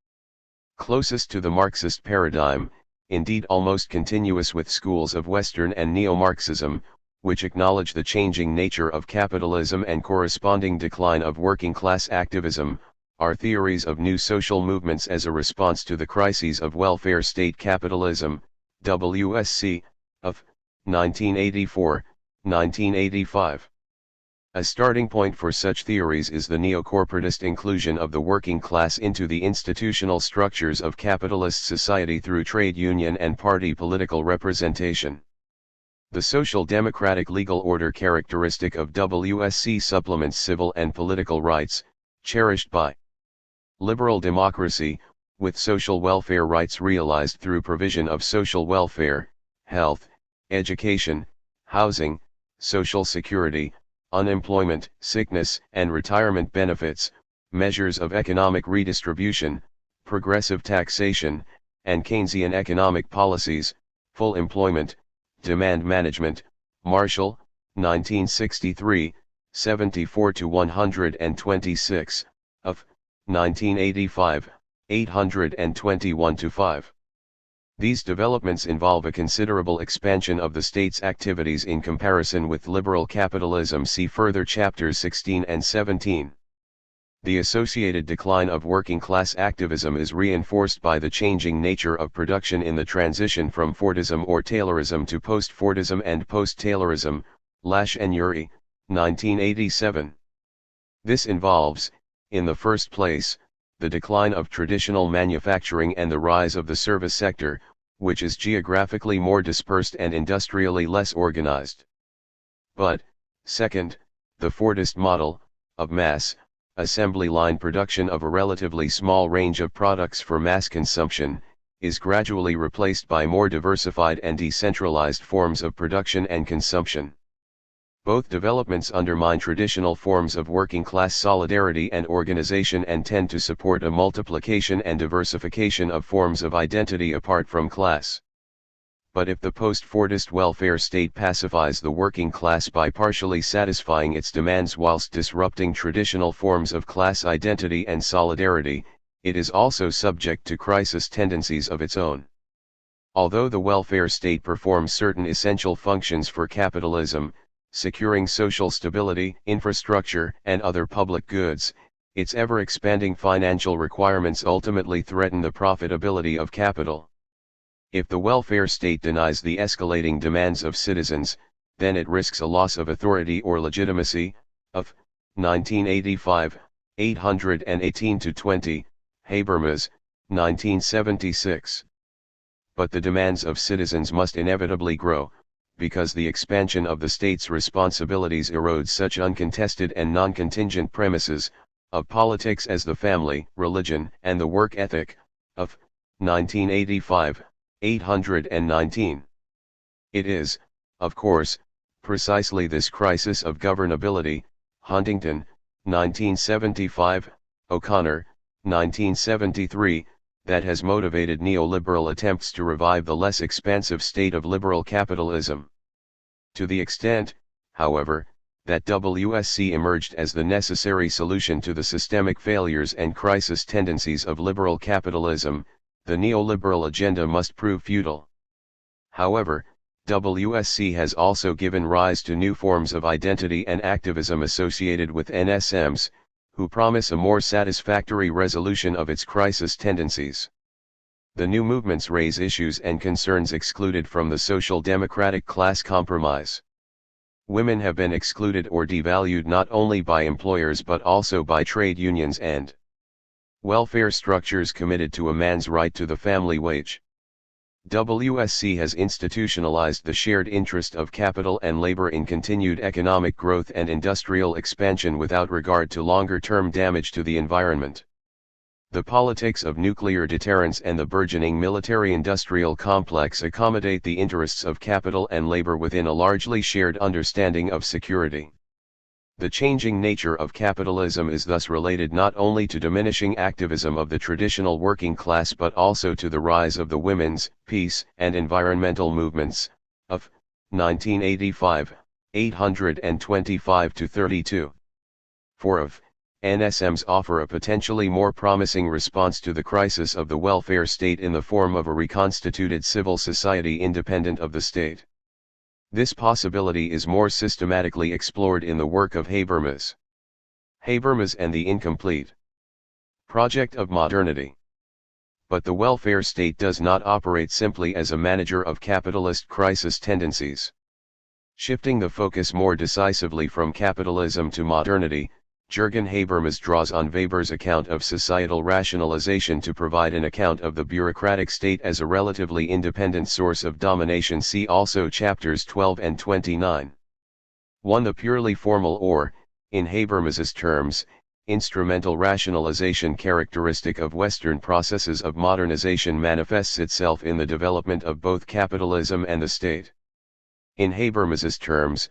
Closest to the Marxist paradigm, indeed almost continuous with schools of Western and neo-Marxism, which acknowledge the changing nature of capitalism and corresponding decline of working-class activism, are theories of new social movements as a response to the crises of welfare state capitalism, WSC, of 1984, 1985. A starting point for such theories is the neo-corporatist inclusion of the working class into the institutional structures of capitalist society through trade union and party political representation. The social democratic legal order characteristic of WSC supplements civil and political rights, cherished by liberal democracy, with social welfare rights realized through provision of social welfare, health, education, housing, social security, unemployment, sickness and retirement benefits, measures of economic redistribution, progressive taxation, and Keynesian economic policies, full employment, demand management. Marshall, 1963, 74-126, of 1985, 821-5. These developments involve a considerable expansion of the state's activities in comparison with liberal capitalism. See further chapters 16 and 17. The associated decline of working-class activism is reinforced by the changing nature of production in the transition from Fordism or Taylorism to post-Fordism and post-Taylorism, Lash and Urey, 1987. This involves, in the first place, the decline of traditional manufacturing and the rise of the service sector, which is geographically more dispersed and industrially less organized. But, second, the Fordist model, of mass, assembly line production of a relatively small range of products for mass consumption, is gradually replaced by more diversified and decentralized forms of production and consumption. Both developments undermine traditional forms of working-class solidarity and organization and tend to support a multiplication and diversification of forms of identity apart from class. But if the post-Fordist welfare state pacifies the working class by partially satisfying its demands whilst disrupting traditional forms of class identity and solidarity, it is also subject to crisis tendencies of its own. Although the welfare state performs certain essential functions for capitalism, securing social stability, infrastructure, and other public goods, its ever-expanding financial requirements ultimately threaten the profitability of capital. If the welfare state denies the escalating demands of citizens, then it risks a loss of authority or legitimacy. Of 1985, 818-20, Habermas, 1976. But the demands of citizens must inevitably grow, because the expansion of the state's responsibilities erodes such uncontested and non-contingent premises, of politics as the family, religion, and the work ethic, of 1985, 819. It is, of course, precisely this crisis of governability, Huntington, 1975, O'Connor, 1973, that has motivated neoliberal attempts to revive the less expansive state of liberal capitalism. To the extent, however, that WSC emerged as the necessary solution to the systemic failures and crisis tendencies of liberal capitalism, the neoliberal agenda must prove futile. However, WSC has also given rise to new forms of identity and activism associated with NSMs, who promise a more satisfactory resolution of its crisis tendencies. The new movements raise issues and concerns excluded from the social democratic class compromise. Women have been excluded or devalued not only by employers but also by trade unions and welfare structures committed to a man's right to the family wage. WSC has institutionalized the shared interest of capital and labor in continued economic growth and industrial expansion without regard to longer-term damage to the environment. The politics of nuclear deterrence and the burgeoning military-industrial complex accommodate the interests of capital and labor within a largely shared understanding of security. The changing nature of capitalism is thus related not only to diminishing activism of the traditional working class but also to the rise of the women's, peace, and environmental movements, of 1985, 825-32. 4 of NSMs offer a potentially more promising response to the crisis of the welfare state in the form of a reconstituted civil society independent of the state. This possibility is more systematically explored in the work of Habermas. Habermas and the Incomplete Project of Modernity. But the welfare state does not operate simply as a manager of capitalist crisis tendencies. Shifting the focus more decisively from capitalism to modernity, Jürgen Habermas draws on Weber's account of societal rationalization to provide an account of the bureaucratic state as a relatively independent source of domination. See also chapters 12 and 29. 1. The purely formal or, in Habermas's terms, instrumental rationalization characteristic of Western processes of modernization manifests itself in the development of both capitalism and the state. In Habermas's terms,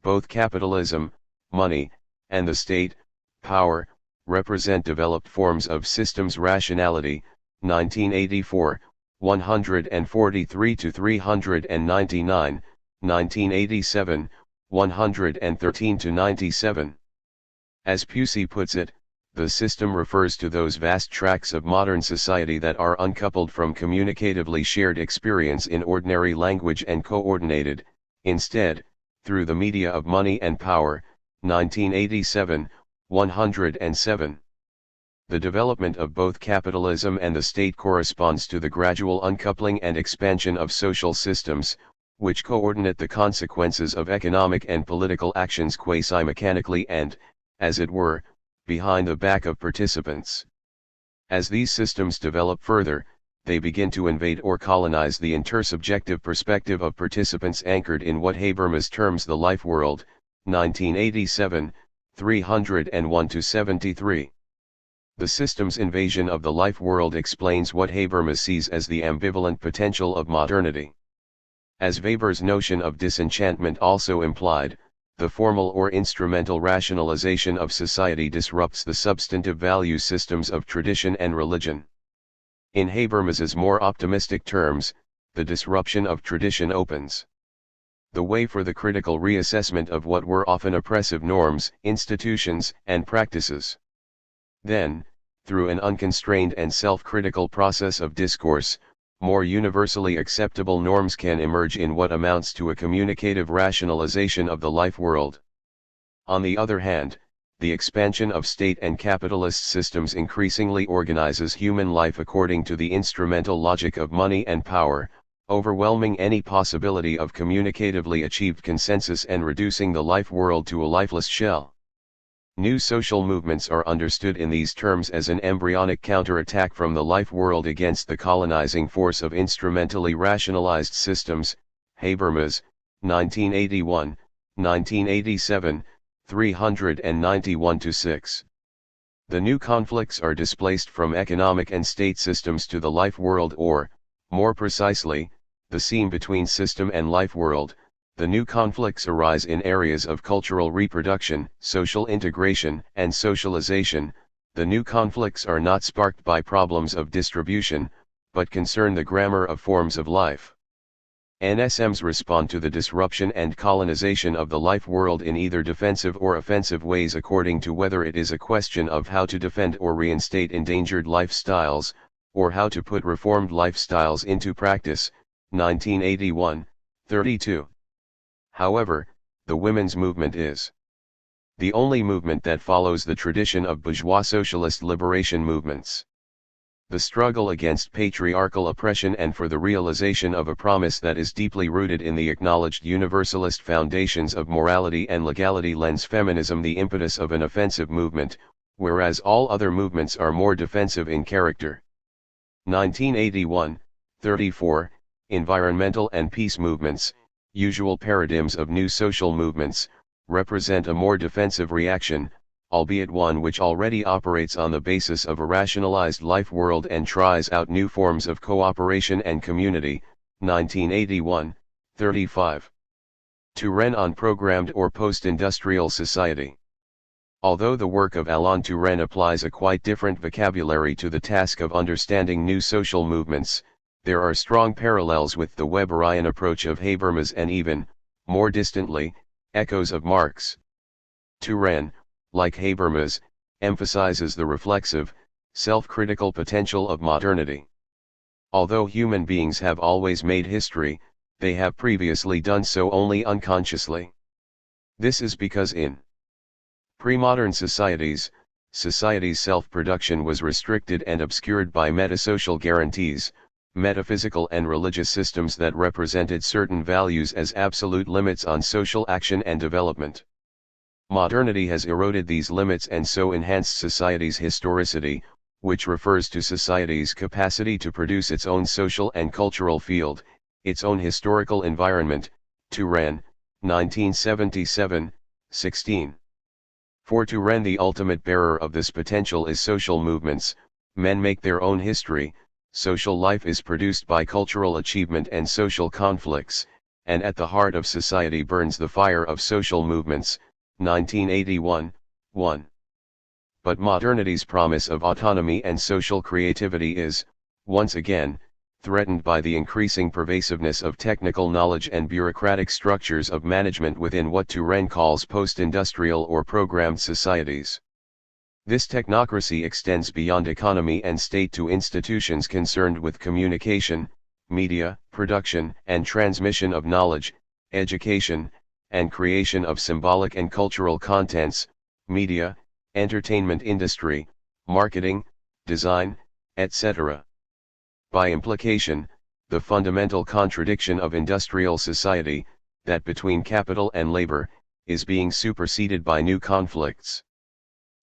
both capitalism, money, and the state, power, represent developed forms of systems rationality, 1984, 143-399, 1987, 113-97. As Pusey puts it, the system refers to those vast tracts of modern society that are uncoupled from communicatively shared experience in ordinary language and coordinated, instead, through the media of money and power, 1987, 107. The development of both capitalism and the state corresponds to the gradual uncoupling and expansion of social systems, which coordinate the consequences of economic and political actions quasi-mechanically and, as it were, behind the back of participants. As these systems develop further, they begin to invade or colonize the intersubjective perspective of participants anchored in what Habermas terms the life world, 1987, 301-73. The system's invasion of the life world explains what Habermas sees as the ambivalent potential of modernity. As Weber's notion of disenchantment also implied, the formal or instrumental rationalization of society disrupts the substantive value systems of tradition and religion. In Habermas's more optimistic terms, the disruption of tradition opens the way for the critical reassessment of what were often oppressive norms, institutions, and practices. Then, through an unconstrained and self-critical process of discourse, more universally acceptable norms can emerge in what amounts to a communicative rationalization of the life world. On the other hand, the expansion of state and capitalist systems increasingly organizes human life according to the instrumental logic of money and power, overwhelming any possibility of communicatively achieved consensus and reducing the life world to a lifeless shell. New social movements are understood in these terms as an embryonic counterattack from the life world against the colonizing force of instrumentally rationalized systems. Habermas, 1981, 1987, 391-6. The new conflicts are displaced from economic and state systems to the life world, or, more precisely, the seam between system and life world. The new conflicts arise in areas of cultural reproduction, social integration, and socialization. The new conflicts are not sparked by problems of distribution, but concern the grammar of forms of life. NSMs respond to the disruption and colonization of the life world in either defensive or offensive ways according to whether it is a question of how to defend or reinstate endangered lifestyles, or how to put reformed lifestyles into practice. 1981, 32. However, the women's movement is the only movement that follows the tradition of bourgeois socialist liberation movements. The struggle against patriarchal oppression and for the realization of a promise that is deeply rooted in the acknowledged universalist foundations of morality and legality lends feminism the impetus of an offensive movement, whereas all other movements are more defensive in character. 1981, 34, environmental and peace movements, usual paradigms of new social movements, represent a more defensive reaction, albeit one which already operates on the basis of a rationalized life world and tries out new forms of cooperation and community. 1981, 35. Turenne on programmed or post-industrial society. Although the work of Alain Turenne applies a quite different vocabulary to the task of understanding new social movements, there are strong parallels with the Weberian approach of Habermas and even, more distantly, echoes of Marx. Turenne, like Habermas, emphasizes the reflexive, self-critical potential of modernity. Although human beings have always made history, they have previously done so only unconsciously. This is because in pre-modern societies, society's self-production was restricted and obscured by metasocial guarantees, metaphysical and religious systems that represented certain values as absolute limits on social action and development. Modernity has eroded these limits and so enhanced society's historicity, which refers to society's capacity to produce its own social and cultural field, its own historical environment. Turenne, 1977, 16. For Turenne, the ultimate bearer of this potential is social movements. Men make their own history, social life is produced by cultural achievement and social conflicts, and at the heart of society burns the fire of social movements. 1981, 1. But modernity's promise of autonomy and social creativity is, once again, threatened by the increasing pervasiveness of technical knowledge and bureaucratic structures of management within what Turenne calls post-industrial or programmed societies. This technocracy extends beyond economy and state to institutions concerned with communication, media, production and transmission of knowledge, education, and creation of symbolic and cultural contents, media, entertainment industry, marketing, design, etc. By implication, the fundamental contradiction of industrial society, that between capital and labor, is being superseded by new conflicts.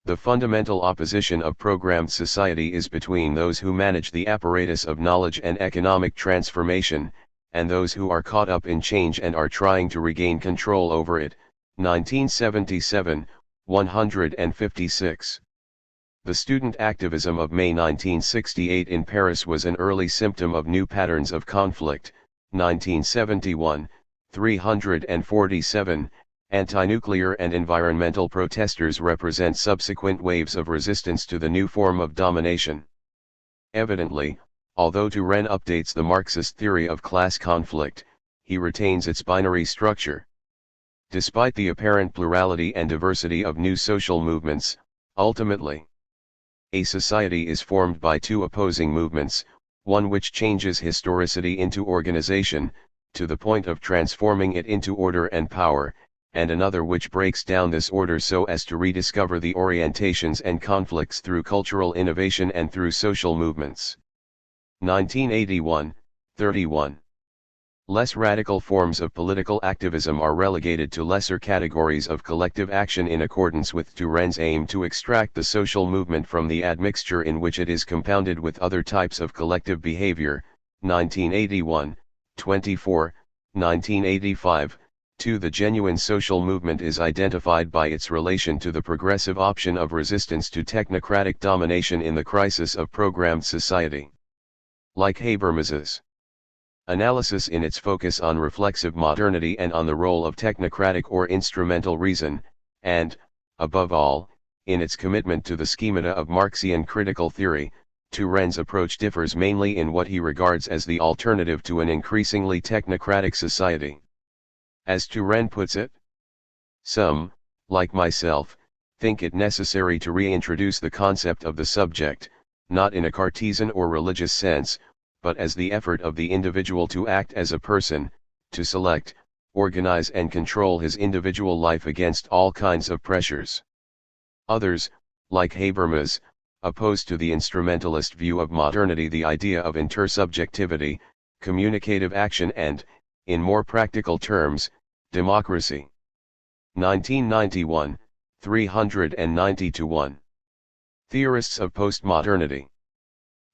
The fundamental opposition of programmed society is between those who manage the apparatus of knowledge and economic transformation, and those who are caught up in change and are trying to regain control over it. 1977, 156. The student activism of May 1968 in Paris was an early symptom of new patterns of conflict. 1971, 347. Anti-nuclear and environmental protesters represent subsequent waves of resistance to the new form of domination. Evidently, although Turenne updates the Marxist theory of class conflict, he retains its binary structure. Despite the apparent plurality and diversity of new social movements, ultimately, a society is formed by two opposing movements, one which changes historicity into organization, to the point of transforming it into order and power, and another which breaks down this order so as to rediscover the orientations and conflicts through cultural innovation and through social movements. 1981, 31. Less radical forms of political activism are relegated to lesser categories of collective action in accordance with Turren's aim to extract the social movement from the admixture in which it is compounded with other types of collective behavior, 1981, 24, 1985. 2. The genuine social movement is identified by its relation to the progressive option of resistance to technocratic domination in the crisis of programmed society. Like Habermas's analysis in its focus on reflexive modernity and on the role of technocratic or instrumental reason, and, above all, in its commitment to the schemata of Marxian critical theory, Turren's approach differs mainly in what he regards as the alternative to an increasingly technocratic society. As Turren puts it, some, like myself, think it necessary to reintroduce the concept of the subject, not in a Cartesian or religious sense, but as the effort of the individual to act as a person, to select, organize and control his individual life against all kinds of pressures. Others, like Habermas, oppose to the instrumentalist view of modernity the idea of intersubjectivity, communicative action and, in more practical terms, democracy. 1991, 390-1. Theorists of postmodernity.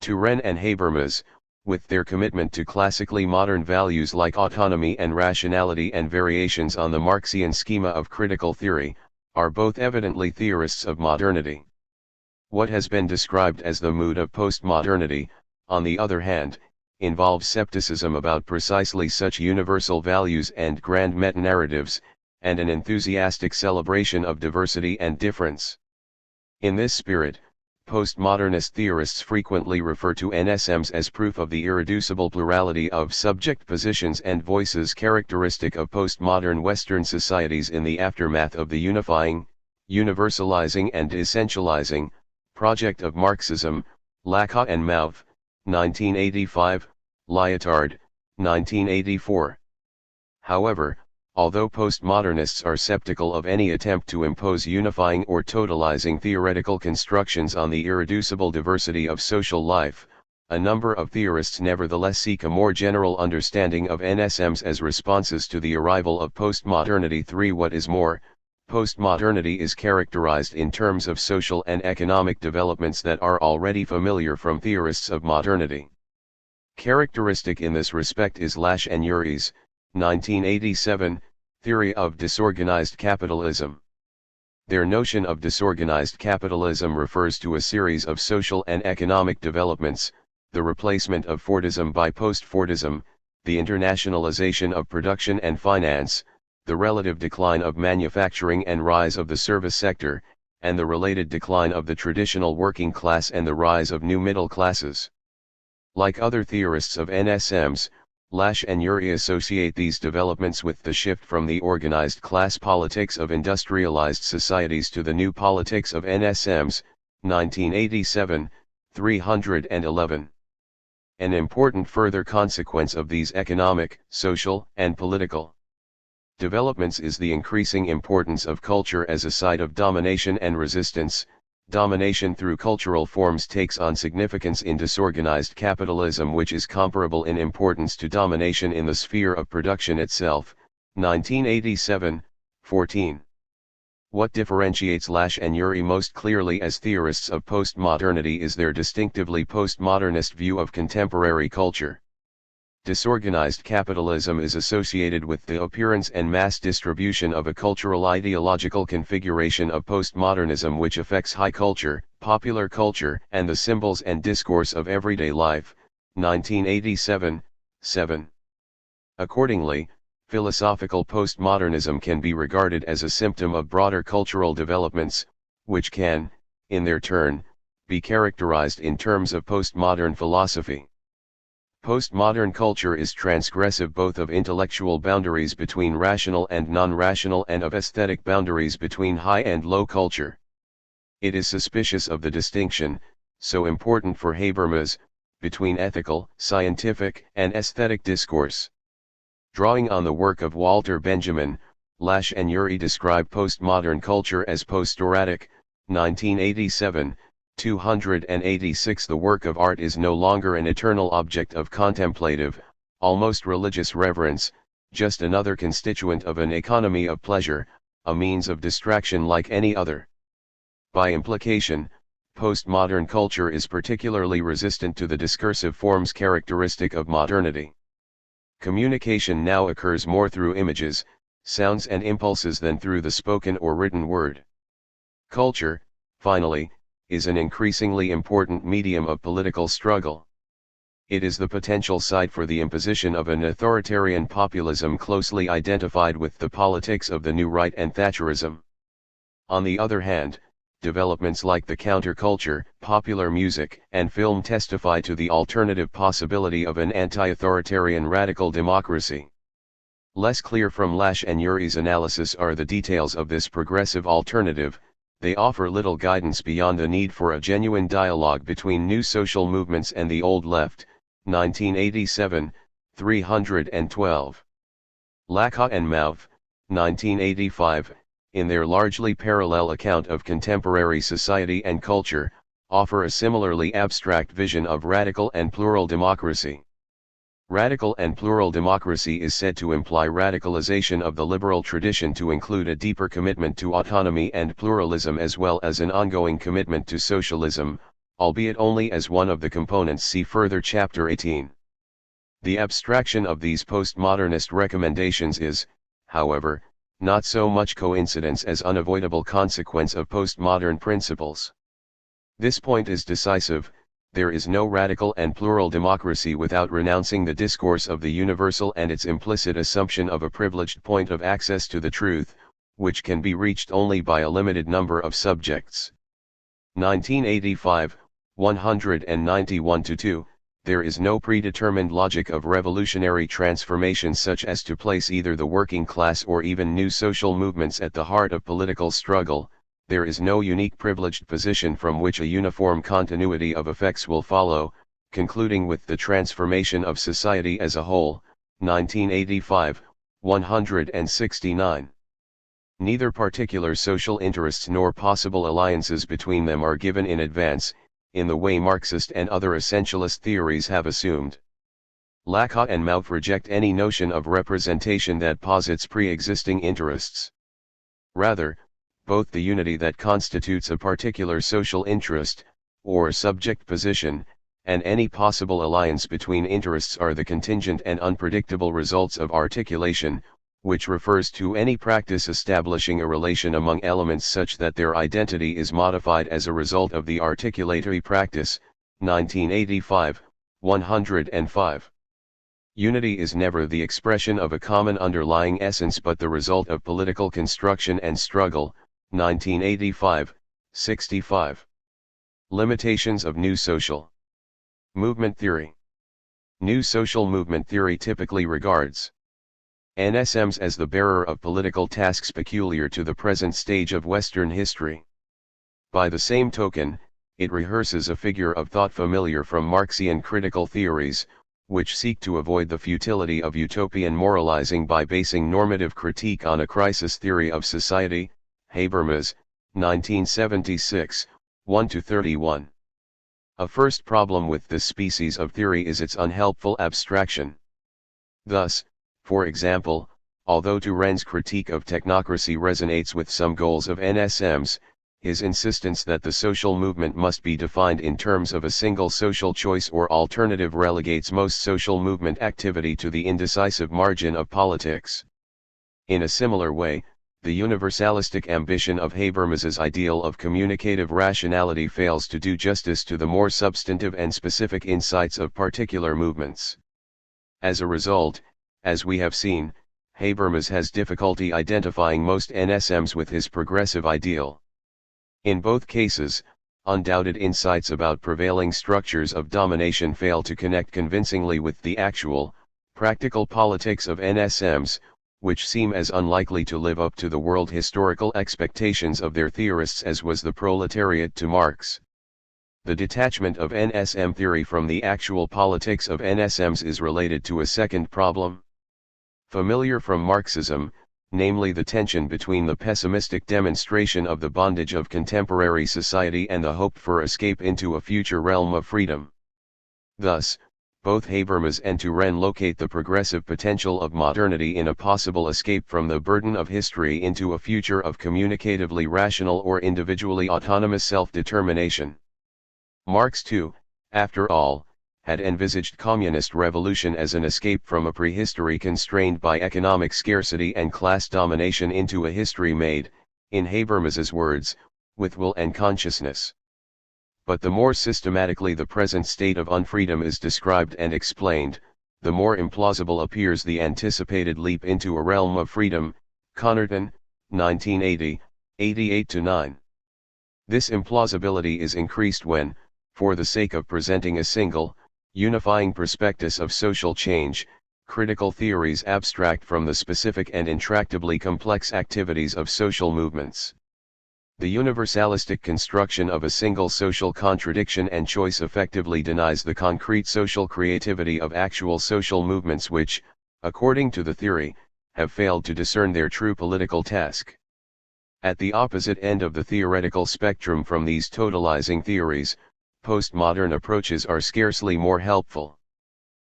Turren and Habermas, with their commitment to classically modern values like autonomy and rationality and variations on the Marxian schema of critical theory, are both evidently theorists of modernity. What has been described as the mood of postmodernity, on the other hand, involves skepticism about precisely such universal values and grand meta-narratives, and an enthusiastic celebration of diversity and difference. In this spirit, postmodernist theorists frequently refer to NSMs as proof of the irreducible plurality of subject positions and voices characteristic of postmodern Western societies in the aftermath of the unifying, universalizing and essentializing project of Marxism. Lacan and Mouth, 1985, Lyotard, 1984. However, although postmodernists are skeptical of any attempt to impose unifying or totalizing theoretical constructions on the irreducible diversity of social life, a number of theorists nevertheless seek a more general understanding of NSMs as responses to the arrival of postmodernity. 3. What is more, postmodernity is characterized in terms of social and economic developments that are already familiar from theorists of modernity. Characteristic in this respect is Lasch and Urey's 1987, theory of disorganized capitalism. Their notion of disorganized capitalism refers to a series of social and economic developments, the replacement of Fordism by post-Fordism, the internationalization of production and finance, the relative decline of manufacturing and rise of the service sector, and the related decline of the traditional working class and the rise of new middle classes. Like other theorists of NSMs, Lasch and Urey associate these developments with the shift from the organized class politics of industrialized societies to the new politics of NSMs, 1987, 311. An important further consequence of these economic, social, and political developments is the increasing importance of culture as a site of domination and resistance. Domination through cultural forms takes on significance in disorganized capitalism, which is comparable in importance to domination in the sphere of production itself. 1987, 14. What differentiates Lasch and Urey most clearly as theorists of postmodernity is their distinctively postmodernist view of contemporary culture. Disorganized capitalism is associated with the appearance and mass distribution of a cultural ideological configuration of postmodernism which affects high culture, popular culture, and the symbols and discourse of everyday life. 1987, 7. Accordingly, philosophical postmodernism can be regarded as a symptom of broader cultural developments, which can, in their turn, be characterized in terms of postmodern philosophy. Postmodern culture is transgressive both of intellectual boundaries between rational and non-rational and of aesthetic boundaries between high and low culture. It is suspicious of the distinction, so important for Habermas, between ethical, scientific, and aesthetic discourse. Drawing on the work of Walter Benjamin, Lasch and Urey describe postmodern culture as post-erotic, 1987, 286. The work of art is no longer an eternal object of contemplative, almost religious reverence, just another constituent of an economy of pleasure, a means of distraction like any other. By implication, postmodern culture is particularly resistant to the discursive forms characteristic of modernity. Communication now occurs more through images, sounds and impulses than through the spoken or written word. Culture, finally, is an increasingly important medium of political struggle. It is the potential site for the imposition of an authoritarian populism closely identified with the politics of the New Right and Thatcherism. On the other hand, developments like the counterculture, popular music, and film testify to the alternative possibility of an anti-authoritarian radical democracy. Less clear from Lasch and Urey's analysis are the details of this progressive alternative. They offer little guidance beyond the need for a genuine dialogue between new social movements and the old left, 1987, 312. Lacan and Mauve, 1985, in their largely parallel account of contemporary society and culture, offer a similarly abstract vision of radical and plural democracy. Radical and plural democracy is said to imply radicalization of the liberal tradition to include a deeper commitment to autonomy and pluralism as well as an ongoing commitment to socialism, albeit only as one of the components. See further Chapter 18. The abstraction of these postmodernist recommendations is, however, not so much coincidence as unavoidable consequence of postmodern principles. This point is decisive. There is no radical and plural democracy without renouncing the discourse of the universal and its implicit assumption of a privileged point of access to the truth, which can be reached only by a limited number of subjects. 1985, 191-2. There is no predetermined logic of revolutionary transformation such as to place either the working class or even new social movements at the heart of political struggle. There is no unique privileged position from which a uniform continuity of effects will follow, concluding with the transformation of society as a whole. 1985, 169. Neither particular social interests nor possible alliances between them are given in advance, in the way Marxist and other essentialist theories have assumed. Lacan and Mauve reject any notion of representation that posits pre-existing interests. Rather, both the unity that constitutes a particular social interest, or subject position, and any possible alliance between interests are the contingent and unpredictable results of articulation, which refers to any practice establishing a relation among elements such that their identity is modified as a result of the articulatory practice. 1985, 105. Unity is never the expression of a common underlying essence but the result of political construction and struggle. 1985, 65. Limitations of New Social Movement Theory. New social movement theory typically regards NSMs as the bearer of political tasks peculiar to the present stage of Western history. By the same token, it rehearses a figure of thought familiar from Marxian critical theories, which seek to avoid the futility of utopian moralizing by basing normative critique on a crisis theory of society. Habermas, 1976, 1-31. A first problem with this species of theory is its unhelpful abstraction. Thus, for example, although Turren's critique of technocracy resonates with some goals of NSMs, his insistence that the social movement must be defined in terms of a single social choice or alternative relegates most social movement activity to the indecisive margin of politics. In a similar way, the universalistic ambition of Habermas's ideal of communicative rationality fails to do justice to the more substantive and specific insights of particular movements. As a result, as we have seen, Habermas has difficulty identifying most NSMs with his progressive ideal. In both cases, undoubted insights about prevailing structures of domination fail to connect convincingly with the actual, practical politics of NSMs, which seem as unlikely to live up to the world historical expectations of their theorists as was the proletariat to Marx. The detachment of NSM theory from the actual politics of NSMs is related to a second problem. Familiar from Marxism, namely the tension between the pessimistic demonstration of the bondage of contemporary society and the hope for escape into a future realm of freedom. Thus, both Habermas and Turenne locate the progressive potential of modernity in a possible escape from the burden of history into a future of communicatively rational or individually autonomous self-determination. Marx too, after all, had envisaged communist revolution as an escape from a prehistory constrained by economic scarcity and class domination into a history made, in Habermas's words, with will and consciousness. But the more systematically the present state of unfreedom is described and explained, the more implausible appears the anticipated leap into a realm of freedom. Connerton, 1980, 88-9. This implausibility is increased when, for the sake of presenting a single, unifying prospectus of social change, critical theories abstract from the specific and intractably complex activities of social movements. The universalistic construction of a single social contradiction and choice effectively denies the concrete social creativity of actual social movements which, according to the theory, have failed to discern their true political task. At the opposite end of the theoretical spectrum from these totalizing theories, postmodern approaches are scarcely more helpful.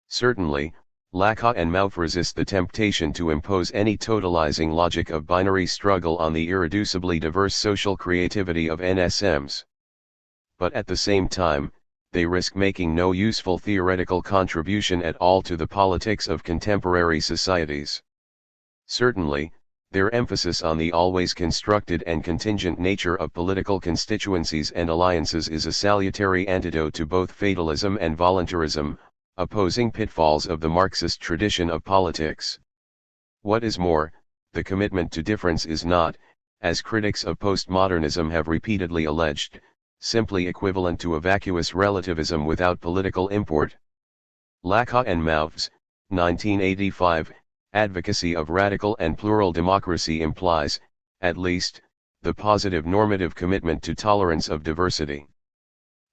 Certainly, Lacan and Mauve resist the temptation to impose any totalizing logic of binary struggle on the irreducibly diverse social creativity of NSMs. But at the same time, they risk making no useful theoretical contribution at all to the politics of contemporary societies. Certainly, their emphasis on the always constructed and contingent nature of political constituencies and alliances is a salutary antidote to both fatalism and voluntarism, opposing pitfalls of the Marxist tradition of politics. What is more, the commitment to difference is not, as critics of postmodernism have repeatedly alleged, simply equivalent to a vacuous relativism without political import. Lacan and Mauve's, 1985, advocacy of radical and plural democracy implies, at least, the positive normative commitment to tolerance of diversity.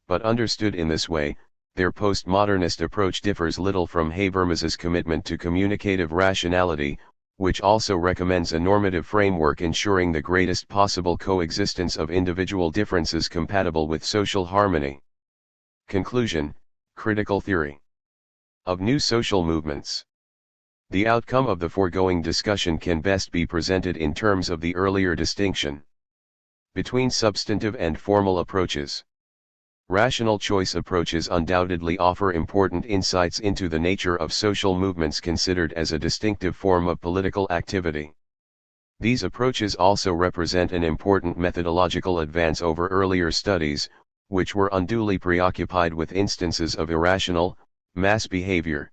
But understood in this way, their postmodernist approach differs little from Habermas's commitment to communicative rationality, which also recommends a normative framework ensuring the greatest possible coexistence of individual differences compatible with social harmony. Conclusion: Critical theory of new social movements. The outcome of the foregoing discussion can best be presented in terms of the earlier distinction between substantive and formal approaches. Rational choice approaches undoubtedly offer important insights into the nature of social movements considered as a distinctive form of political activity. These approaches also represent an important methodological advance over earlier studies, which were unduly preoccupied with instances of irrational, mass behavior.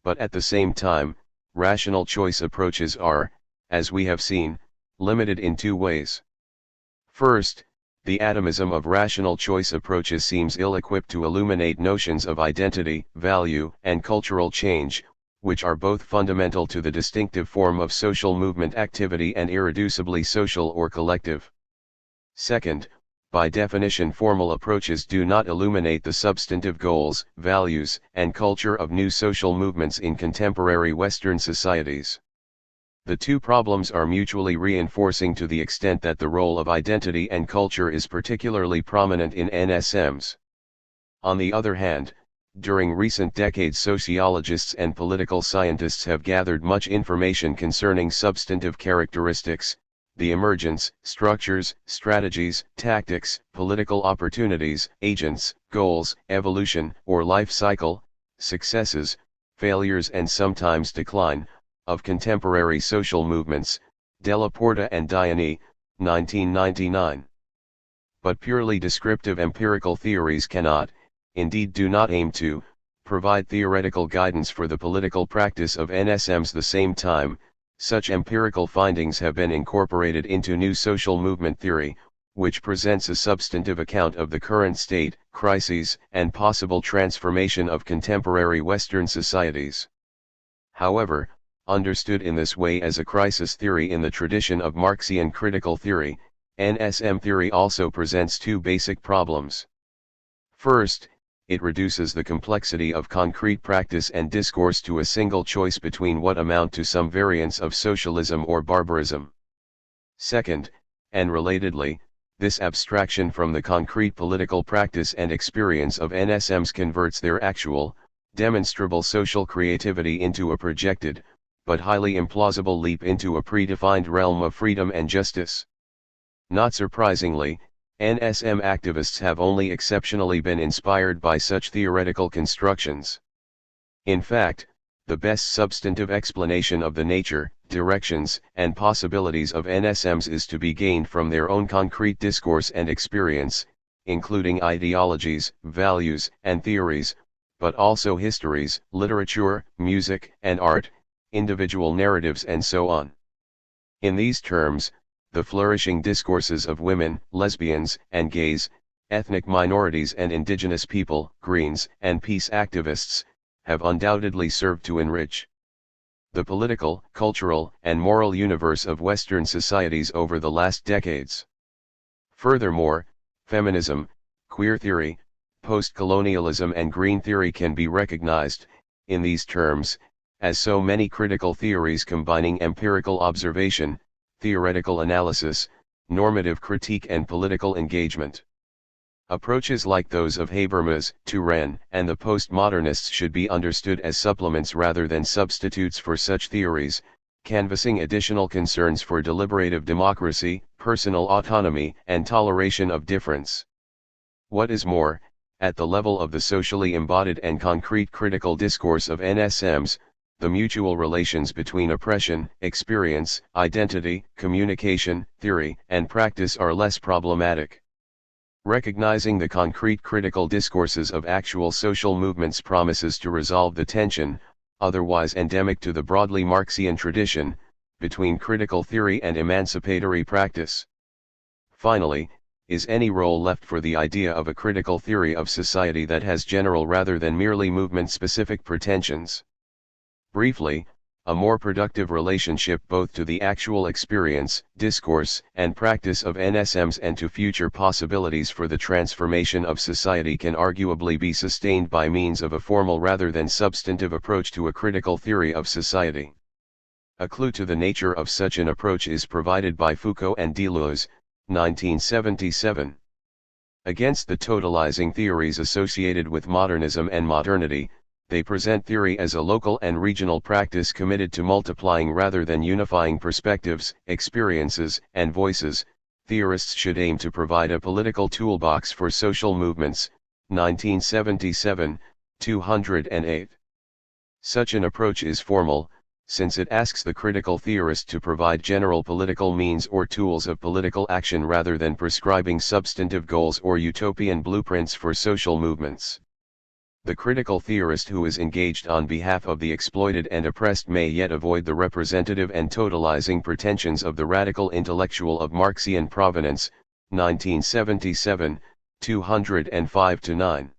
But at the same time, rational choice approaches are, as we have seen, limited in two ways. First, the atomism of rational choice approaches seems ill-equipped to illuminate notions of identity, value, and cultural change, which are both fundamental to the distinctive form of social movement activity and irreducibly social or collective. Second, by definition formal approaches do not illuminate the substantive goals, values, and culture of new social movements in contemporary Western societies. The two problems are mutually reinforcing to the extent that the role of identity and culture is particularly prominent in NSMs. On the other hand, during recent decades sociologists and political scientists have gathered much information concerning substantive characteristics, the emergence, structures, strategies, tactics, political opportunities, agents, goals, evolution or life cycle, successes, failures and sometimes decline, of contemporary social movements, Della Porta and Diani, 1999. But purely descriptive empirical theories cannot, indeed do not aim to, provide theoretical guidance for the political practice of NSMs. The same time, such empirical findings have been incorporated into new social movement theory, which presents a substantive account of the current state, crises, and possible transformation of contemporary Western societies. However, understood in this way as a crisis theory in the tradition of Marxian critical theory, NSM theory also presents two basic problems. First, it reduces the complexity of concrete practice and discourse to a single choice between what amount to some variants of socialism or barbarism. Second, and relatedly, this abstraction from the concrete political practice and experience of NSMs converts their actual, demonstrable social creativity into a projected, but highly implausible leap into a predefined realm of freedom and justice. Not surprisingly, NSM activists have only exceptionally been inspired by such theoretical constructions. In fact, the best substantive explanation of the nature, directions, and possibilities of NSMs is to be gained from their own concrete discourse and experience, including ideologies, values, and theories, but also histories, literature, music, and art, individual narratives and so on. In these terms, the flourishing discourses of women, lesbians, and gays, ethnic minorities and indigenous people, Greens, and peace activists, have undoubtedly served to enrich the political, cultural, and moral universe of Western societies over the last decades. Furthermore, feminism, queer theory, post-colonialism and green theory can be recognized, in these terms, as so many critical theories combining empirical observation, theoretical analysis, normative critique and political engagement. Approaches like those of Habermas, Turenne, and the postmodernists should be understood as supplements rather than substitutes for such theories, canvassing additional concerns for deliberative democracy, personal autonomy, and toleration of difference. What is more, at the level of the socially embodied and concrete critical discourse of NSMs, the mutual relations between oppression, experience, identity, communication, theory, and practice are less problematic. Recognizing the concrete critical discourses of actual social movements promises to resolve the tension, otherwise endemic to the broadly Marxian tradition, between critical theory and emancipatory practice. Finally, is any role left for the idea of a critical theory of society that has general rather than merely movement-specific pretensions? Briefly, a more productive relationship both to the actual experience, discourse, and practice of NSMs and to future possibilities for the transformation of society can arguably be sustained by means of a formal rather than substantive approach to a critical theory of society. A clue to the nature of such an approach is provided by Foucault and Deleuze, 1977. Against the totalizing theories associated with modernism and modernity, they present theory as a local and regional practice committed to multiplying rather than unifying perspectives, experiences, and voices. Theorists should aim to provide a political toolbox for social movements, 1977, 208. Such an approach is formal, since it asks the critical theorist to provide general political means or tools of political action rather than prescribing substantive goals or utopian blueprints for social movements. The critical theorist who is engaged on behalf of the exploited and oppressed may yet avoid the representative and totalizing pretensions of the radical intellectual of Marxian provenance, 1977, 205-9.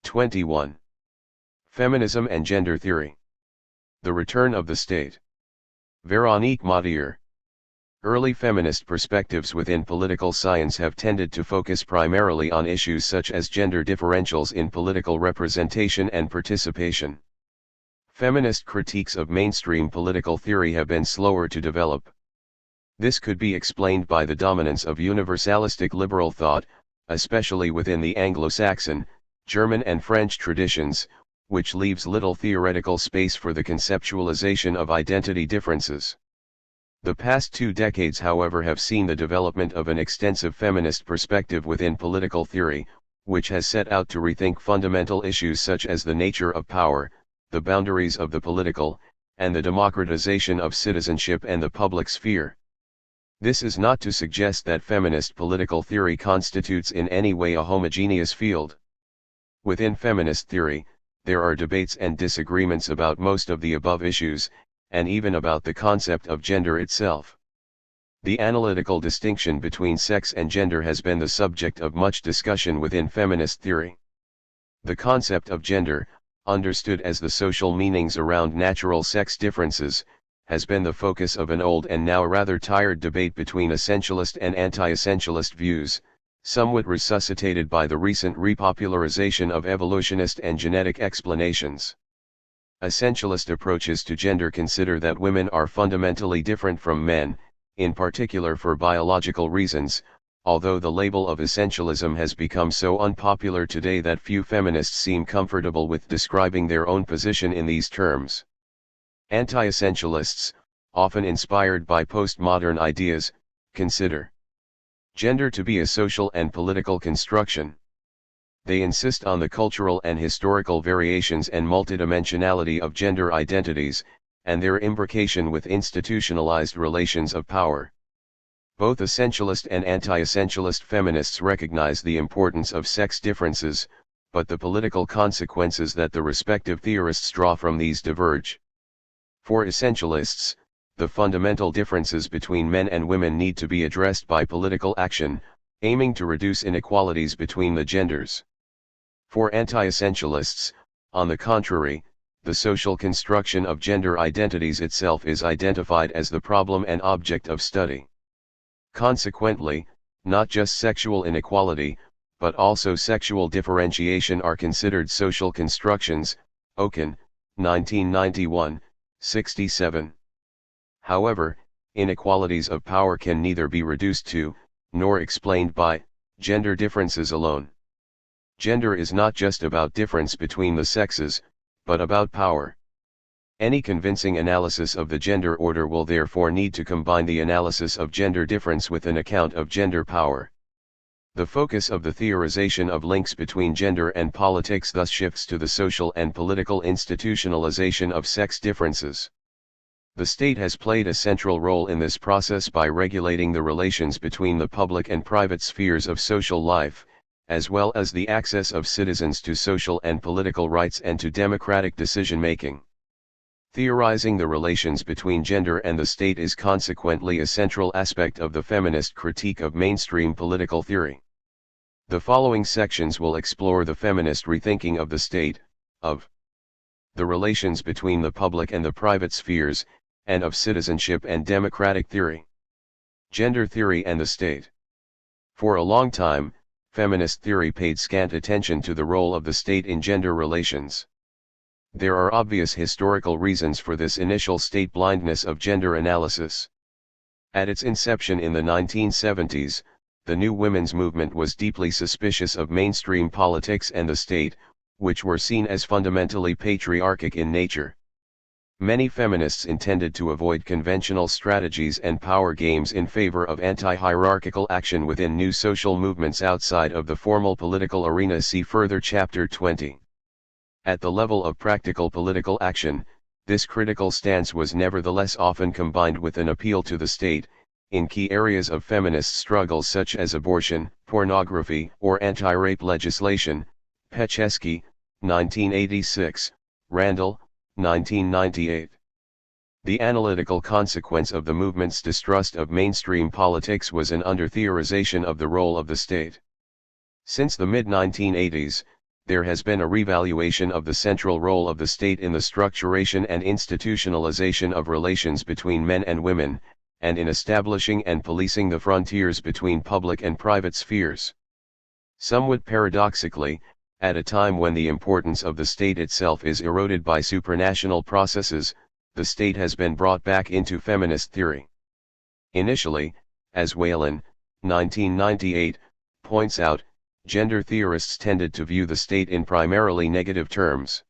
21. Feminism and Gender Theory. The Return of the State. Véronique Matier. Early feminist perspectives within political science have tended to focus primarily on issues such as gender differentials in political representation and participation. Feminist critiques of mainstream political theory have been slower to develop. This could be explained by the dominance of universalistic liberal thought, especially within the Anglo-Saxon, German and French traditions, which leaves little theoretical space for the conceptualization of identity differences. The past 2 decades, however, have seen the development of an extensive feminist perspective within political theory, which has set out to rethink fundamental issues such as the nature of power, the boundaries of the political, and the democratization of citizenship and the public sphere. This is not to suggest that feminist political theory constitutes in any way a homogeneous field. Within feminist theory, there are debates and disagreements about most of the above issues, and even about the concept of gender itself. The analytical distinction between sex and gender has been the subject of much discussion within feminist theory. The concept of gender, understood as the social meanings around natural sex differences, has been the focus of an old and now rather tired debate between essentialist and anti-essentialist views, somewhat resuscitated by the recent repopularization of evolutionist and genetic explanations. Essentialist approaches to gender consider that women are fundamentally different from men, in particular for biological reasons, although the label of essentialism has become so unpopular today that few feminists seem comfortable with describing their own position in these terms. Anti-essentialists, often inspired by postmodern ideas, consider gender to be a social and political construction. They insist on the cultural and historical variations and multidimensionality of gender identities, and their imbrication with institutionalized relations of power. Both essentialist and anti-essentialist feminists recognize the importance of sex differences, but the political consequences that the respective theorists draw from these diverge. For essentialists, the fundamental differences between men and women need to be addressed by political action, aiming to reduce inequalities between the genders. For anti-essentialists, on the contrary, the social construction of gender identities itself is identified as the problem and object of study. Consequently, not just sexual inequality, but also sexual differentiation are considered social constructions. Okun, 1991, 67. However, inequalities of power can neither be reduced to, nor explained by, gender differences alone. Gender is not just about difference between the sexes, but about power. Any convincing analysis of the gender order will therefore need to combine the analysis of gender difference with an account of gender power. The focus of the theorization of links between gender and politics thus shifts to the social and political institutionalization of sex differences. The state has played a central role in this process by regulating the relations between the public and private spheres of social life, as well as the access of citizens to social and political rights and to democratic decision-making. Theorizing the relations between gender and the state is consequently a central aspect of the feminist critique of mainstream political theory. The following sections will explore the feminist rethinking of the state, of the relations between the public and the private spheres, and of citizenship and democratic theory. Gender theory and the state. For a long time, feminist theory paid scant attention to the role of the state in gender relations. There are obvious historical reasons for this initial state blindness of gender analysis. At its inception in the 1970s, the new women's movement was deeply suspicious of mainstream politics and the state, which were seen as fundamentally patriarchic in nature. Many feminists intended to avoid conventional strategies and power games in favor of anti-hierarchical action within new social movements outside of the formal political arena. See further Chapter 20. At the level of practical political action, this critical stance was nevertheless often combined with an appeal to the state, in key areas of feminist struggles such as abortion, pornography, or anti-rape legislation. Pecheski, 1986, Randall, 1998. The analytical consequence of the movement's distrust of mainstream politics was an under-theorization of the role of the state. Since the mid-1980s, there has been a revaluation of the central role of the state in the structuration and institutionalization of relations between men and women, and in establishing and policing the frontiers between public and private spheres. Somewhat paradoxically, at a time when the importance of the state itself is eroded by supranational processes, the state has been brought back into feminist theory. Initially, as Whalen, 1998, points out, gender theorists tended to view the state in primarily negative terms.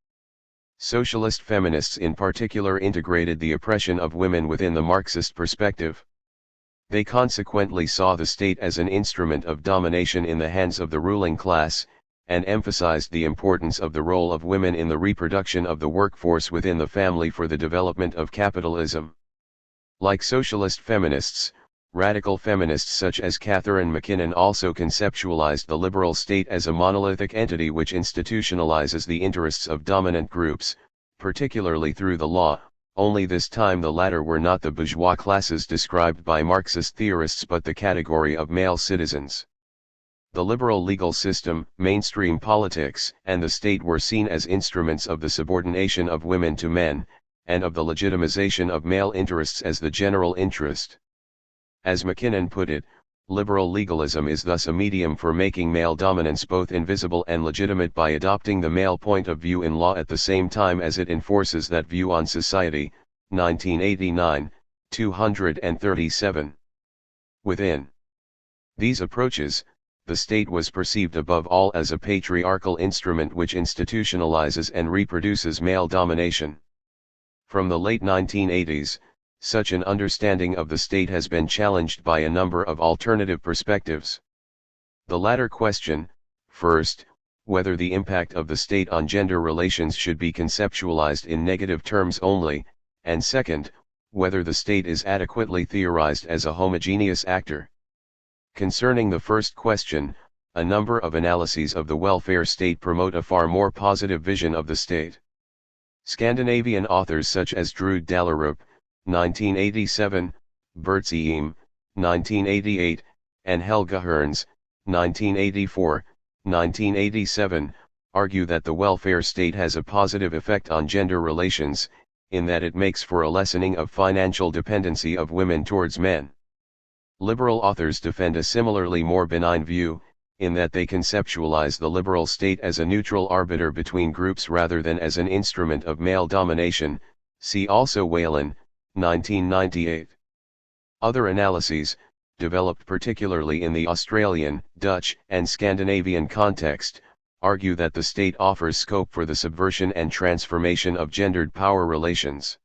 Socialist feminists in particular integrated the oppression of women within the Marxist perspective. They consequently saw the state as an instrument of domination in the hands of the ruling class, and emphasized the importance of the role of women in the reproduction of the workforce within the family for the development of capitalism. Like socialist feminists, radical feminists such as Catherine MacKinnon also conceptualized the liberal state as a monolithic entity which institutionalizes the interests of dominant groups, particularly through the law, only this time the latter were not the bourgeois classes described by Marxist theorists but the category of male citizens. The liberal legal system, mainstream politics, and the state were seen as instruments of the subordination of women to men, and of the legitimization of male interests as the general interest. As MacKinnon put it, liberal legalism is thus a medium for making male dominance both invisible and legitimate by adopting the male point of view in law at the same time as it enforces that view on society. 1989, 237. Within These approaches, the state was perceived above all as a patriarchal instrument which institutionalizes and reproduces male domination. From the late 1980s, such an understanding of the state has been challenged by a number of alternative perspectives. The latter question, first, whether the impact of the state on gender relations should be conceptualized in negative terms only, and second, whether the state is adequately theorized as a homogeneous actor. Concerning the first question, a number of analyses of the welfare state promote a far more positive vision of the state. Scandinavian authors such as Gerald 1987, Bertseim, 1988, and Helga Hearns, 1984, 1987, argue that the welfare state has a positive effect on gender relations, in that it makes for a lessening of financial dependency of women towards men. Liberal authors defend a similarly more benign view, in that they conceptualize the liberal state as a neutral arbiter between groups rather than as an instrument of male domination. See also Whalen, 1998. Other analyses, developed particularly in the Australian, Dutch, and Scandinavian context, argue that the state offers scope for the subversion and transformation of gendered power relations.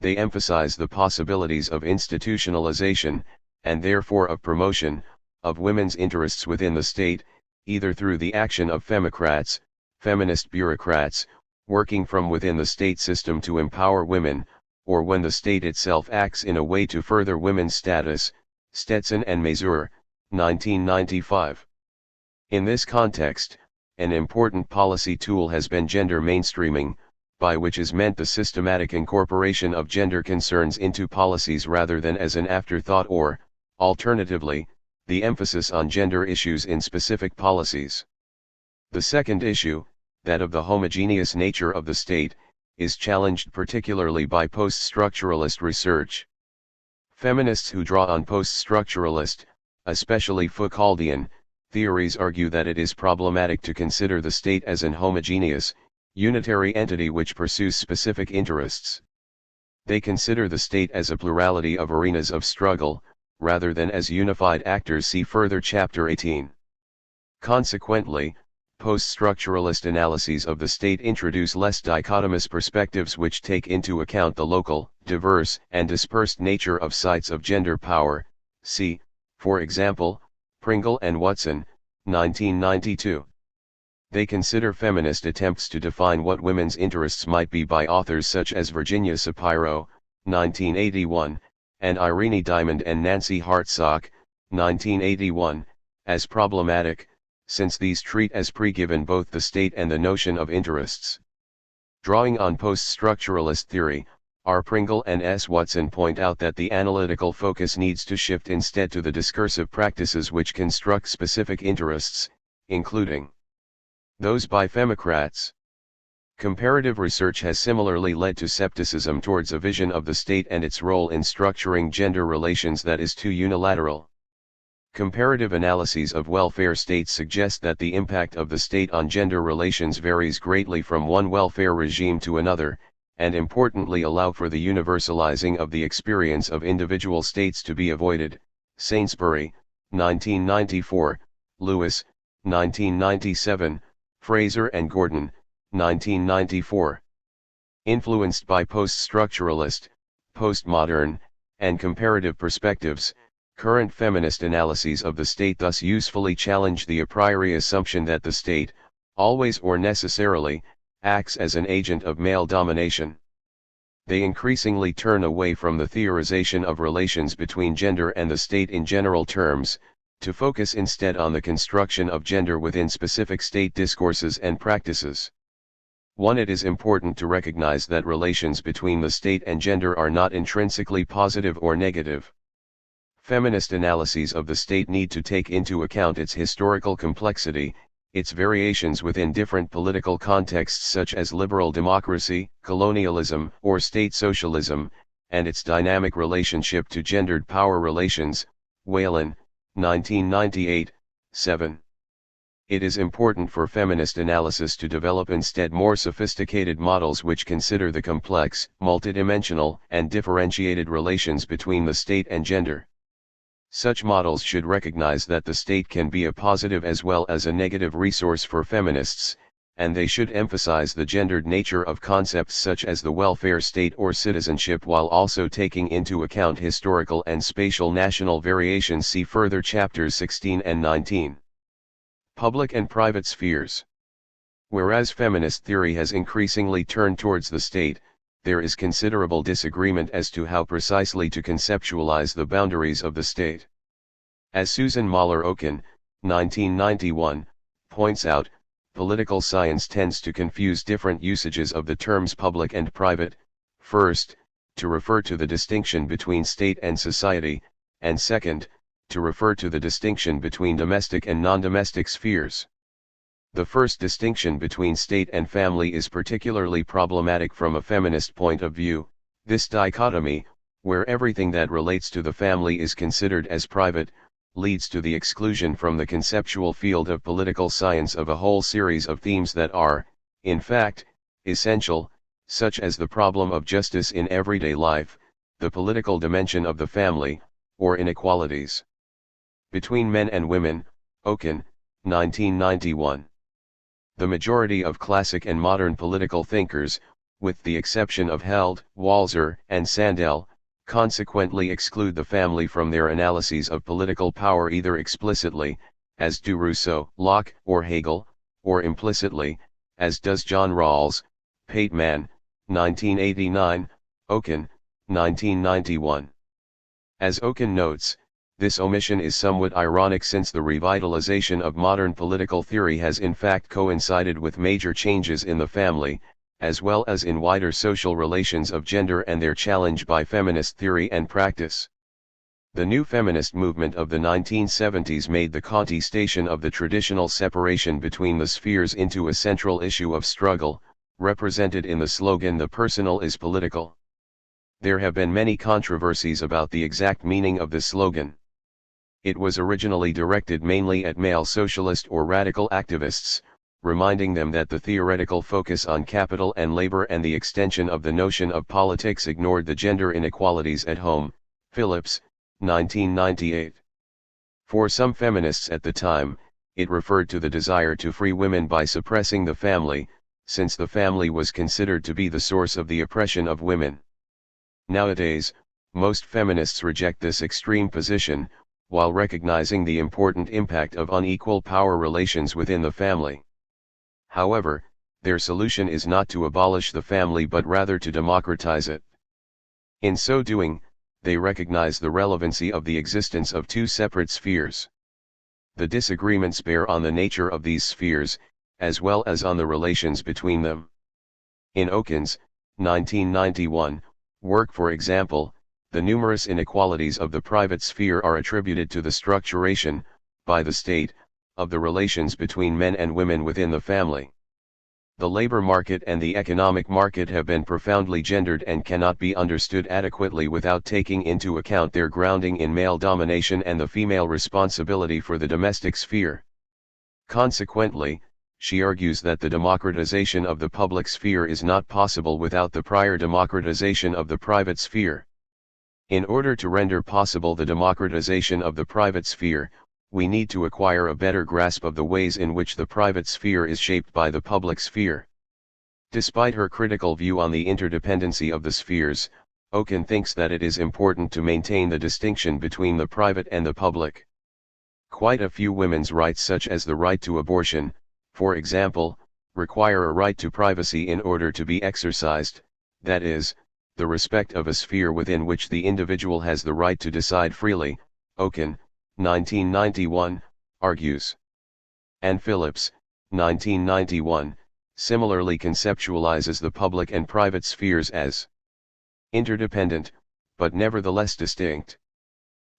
They emphasize the possibilities of institutionalization, and therefore of promotion, of women's interests within the state, either through the action of femocrats, feminist bureaucrats, working from within the state system to empower women, or when the state itself acts in a way to further women's status. Stetson and Mazur, 1995. In this context, an important policy tool has been gender mainstreaming, by which is meant the systematic incorporation of gender concerns into policies rather than as an afterthought or, alternatively, the emphasis on gender issues in specific policies. The second issue, that of the homogeneous nature of the state, is challenged particularly by post-structuralist research. Feminists who draw on post-structuralist, especially Foucauldian, theories argue that it is problematic to consider the state as an homogeneous, unitary entity which pursues specific interests. They consider the state as a plurality of arenas of struggle, rather than as unified actors. See further Chapter 18. Consequently, post-structuralist analyses of the state introduce less dichotomous perspectives which take into account the local, diverse, and dispersed nature of sites of gender power. See, for example, Pringle and Watson, 1992. They consider feminist attempts to define what women's interests might be by authors such as Virginia Sapiro, 1981, and Irene Diamond and Nancy Hartsock, 1981, as problematic, since these treat as pre-given both the state and the notion of interests. Drawing on post-structuralist theory, R. Pringle and S. Watson point out that the analytical focus needs to shift instead to the discursive practices which construct specific interests, including those by femocrats. Comparative research has similarly led to skepticism towards a vision of the state and its role in structuring gender relations that is too unilateral. Comparative analyses of welfare states suggest that the impact of the state on gender relations varies greatly from one welfare regime to another, and importantly allow for the universalizing of the experience of individual states to be avoided. Sainsbury, 1994, Lewis, 1997, Fraser and Gordon, 1994. Influenced by post-structuralist, postmodern, and comparative perspectives, current feminist analyses of the state thus usefully challenge the a priori assumption that the state, always or necessarily, acts as an agent of male domination. They increasingly turn away from the theorization of relations between gender and the state in general terms, to focus instead on the construction of gender within specific state discourses and practices. 1. It is important to recognize that relations between the state and gender are not intrinsically positive or negative. Feminist analyses of the state need to take into account its historical complexity, its variations within different political contexts such as liberal democracy, colonialism, or state socialism, and its dynamic relationship to gendered power relations. Whalen, 1998, 7. It is important for feminist analysis to develop instead more sophisticated models which consider the complex, multidimensional, and differentiated relations between the state and gender. Such models should recognize that the state can be a positive as well as a negative resource for feminists, and they should emphasize the gendered nature of concepts such as the welfare state or citizenship while also taking into account historical and spatial national variations. See further chapters 16 and 19. Public and private spheres. Whereas feminist theory has increasingly turned towards the state, there is considerable disagreement as to how precisely to conceptualize the boundaries of the state. As Susan Mahler-Oken, 1991, points out, political science tends to confuse different usages of the terms public and private, first, to refer to the distinction between state and society, and second, to refer to the distinction between domestic and non-domestic spheres. The first distinction between state and family is particularly problematic from a feminist point of view. This dichotomy, where everything that relates to the family is considered as private, leads to the exclusion from the conceptual field of political science of a whole series of themes that are, in fact, essential, such as the problem of justice in everyday life, the political dimension of the family, or inequalities between men and women. Oken, 1991. The majority of classic and modern political thinkers, with the exception of Held, Walzer, and Sandel, consequently exclude the family from their analyses of political power either explicitly, as do Rousseau, Locke, or Hegel, or implicitly, as does John Rawls, Pateman, 1989, Oken, 1991. As Oken notes, this omission is somewhat ironic since the revitalization of modern political theory has in fact coincided with major changes in the family, as well as in wider social relations of gender and their challenge by feminist theory and practice. The new feminist movement of the 1970s made the contestation of the traditional separation between the spheres into a central issue of struggle, represented in the slogan "The personal is political." There have been many controversies about the exact meaning of the slogan. It was originally directed mainly at male socialist or radical activists, reminding them that the theoretical focus on capital and labor and the extension of the notion of politics ignored the gender inequalities at home. Phillips, 1998. For some feminists at the time, it referred to the desire to free women by suppressing the family, since the family was considered to be the source of the oppression of women. Nowadays, most feminists reject this extreme position, while recognizing the important impact of unequal power relations within the family. However, their solution is not to abolish the family but rather to democratize it. In so doing, they recognize the relevancy of the existence of two separate spheres. The disagreements bear on the nature of these spheres, as well as on the relations between them. In Oken's, 1991, work, for example, the numerous inequalities of the private sphere are attributed to the structuration, by the state, of the relations between men and women within the family. The labor market and the economic market have been profoundly gendered and cannot be understood adequately without taking into account their grounding in male domination and the female responsibility for the domestic sphere. Consequently, she argues that the democratization of the public sphere is not possible without the prior democratization of the private sphere. In order to render possible the democratization of the private sphere, we need to acquire a better grasp of the ways in which the private sphere is shaped by the public sphere. Despite her critical view on the interdependency of the spheres, Oken thinks that it is important to maintain the distinction between the private and the public. Quite a few women's rights, such as the right to abortion, for example, require a right to privacy in order to be exercised, that is, the respect of a sphere within which the individual has the right to decide freely, Oken, 1991, argues. And Phillips, 1991, similarly conceptualizes the public and private spheres as interdependent, but nevertheless distinct.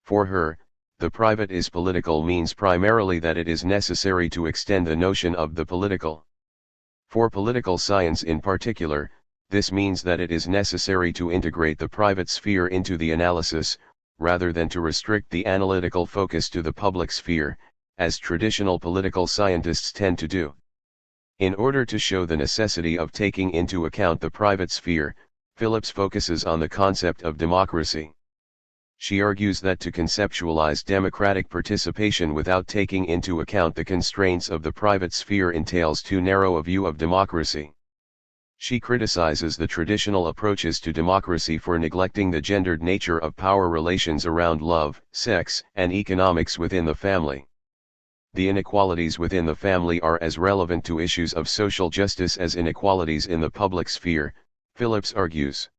For her, the private is political means primarily that it is necessary to extend the notion of the political. For political science in particular, this means that it is necessary to integrate the private sphere into the analysis, rather than to restrict the analytical focus to the public sphere, as traditional political scientists tend to do. In order to show the necessity of taking into account the private sphere, Phillips focuses on the concept of democracy. She argues that to conceptualize democratic participation without taking into account the constraints of the private sphere entails too narrow a view of democracy. She criticizes the traditional approaches to democracy for neglecting the gendered nature of power relations around love, sex, and economics within the family. The inequalities within the family are as relevant to issues of social justice as inequalities in the public sphere, Phillips argues.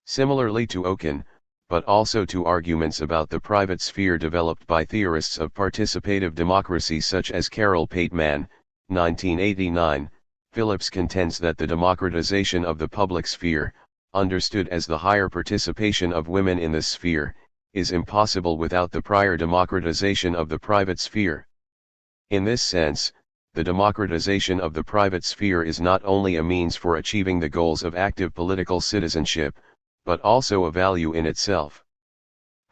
Similarly to Okun, but also to arguments about the private sphere developed by theorists of participative democracy such as Carol Pateman, 1989, Phillips contends that the democratization of the public sphere, understood as the higher participation of women in this sphere, is impossible without the prior democratization of the private sphere. In this sense, the democratization of the private sphere is not only a means for achieving the goals of active political citizenship, but also a value in itself.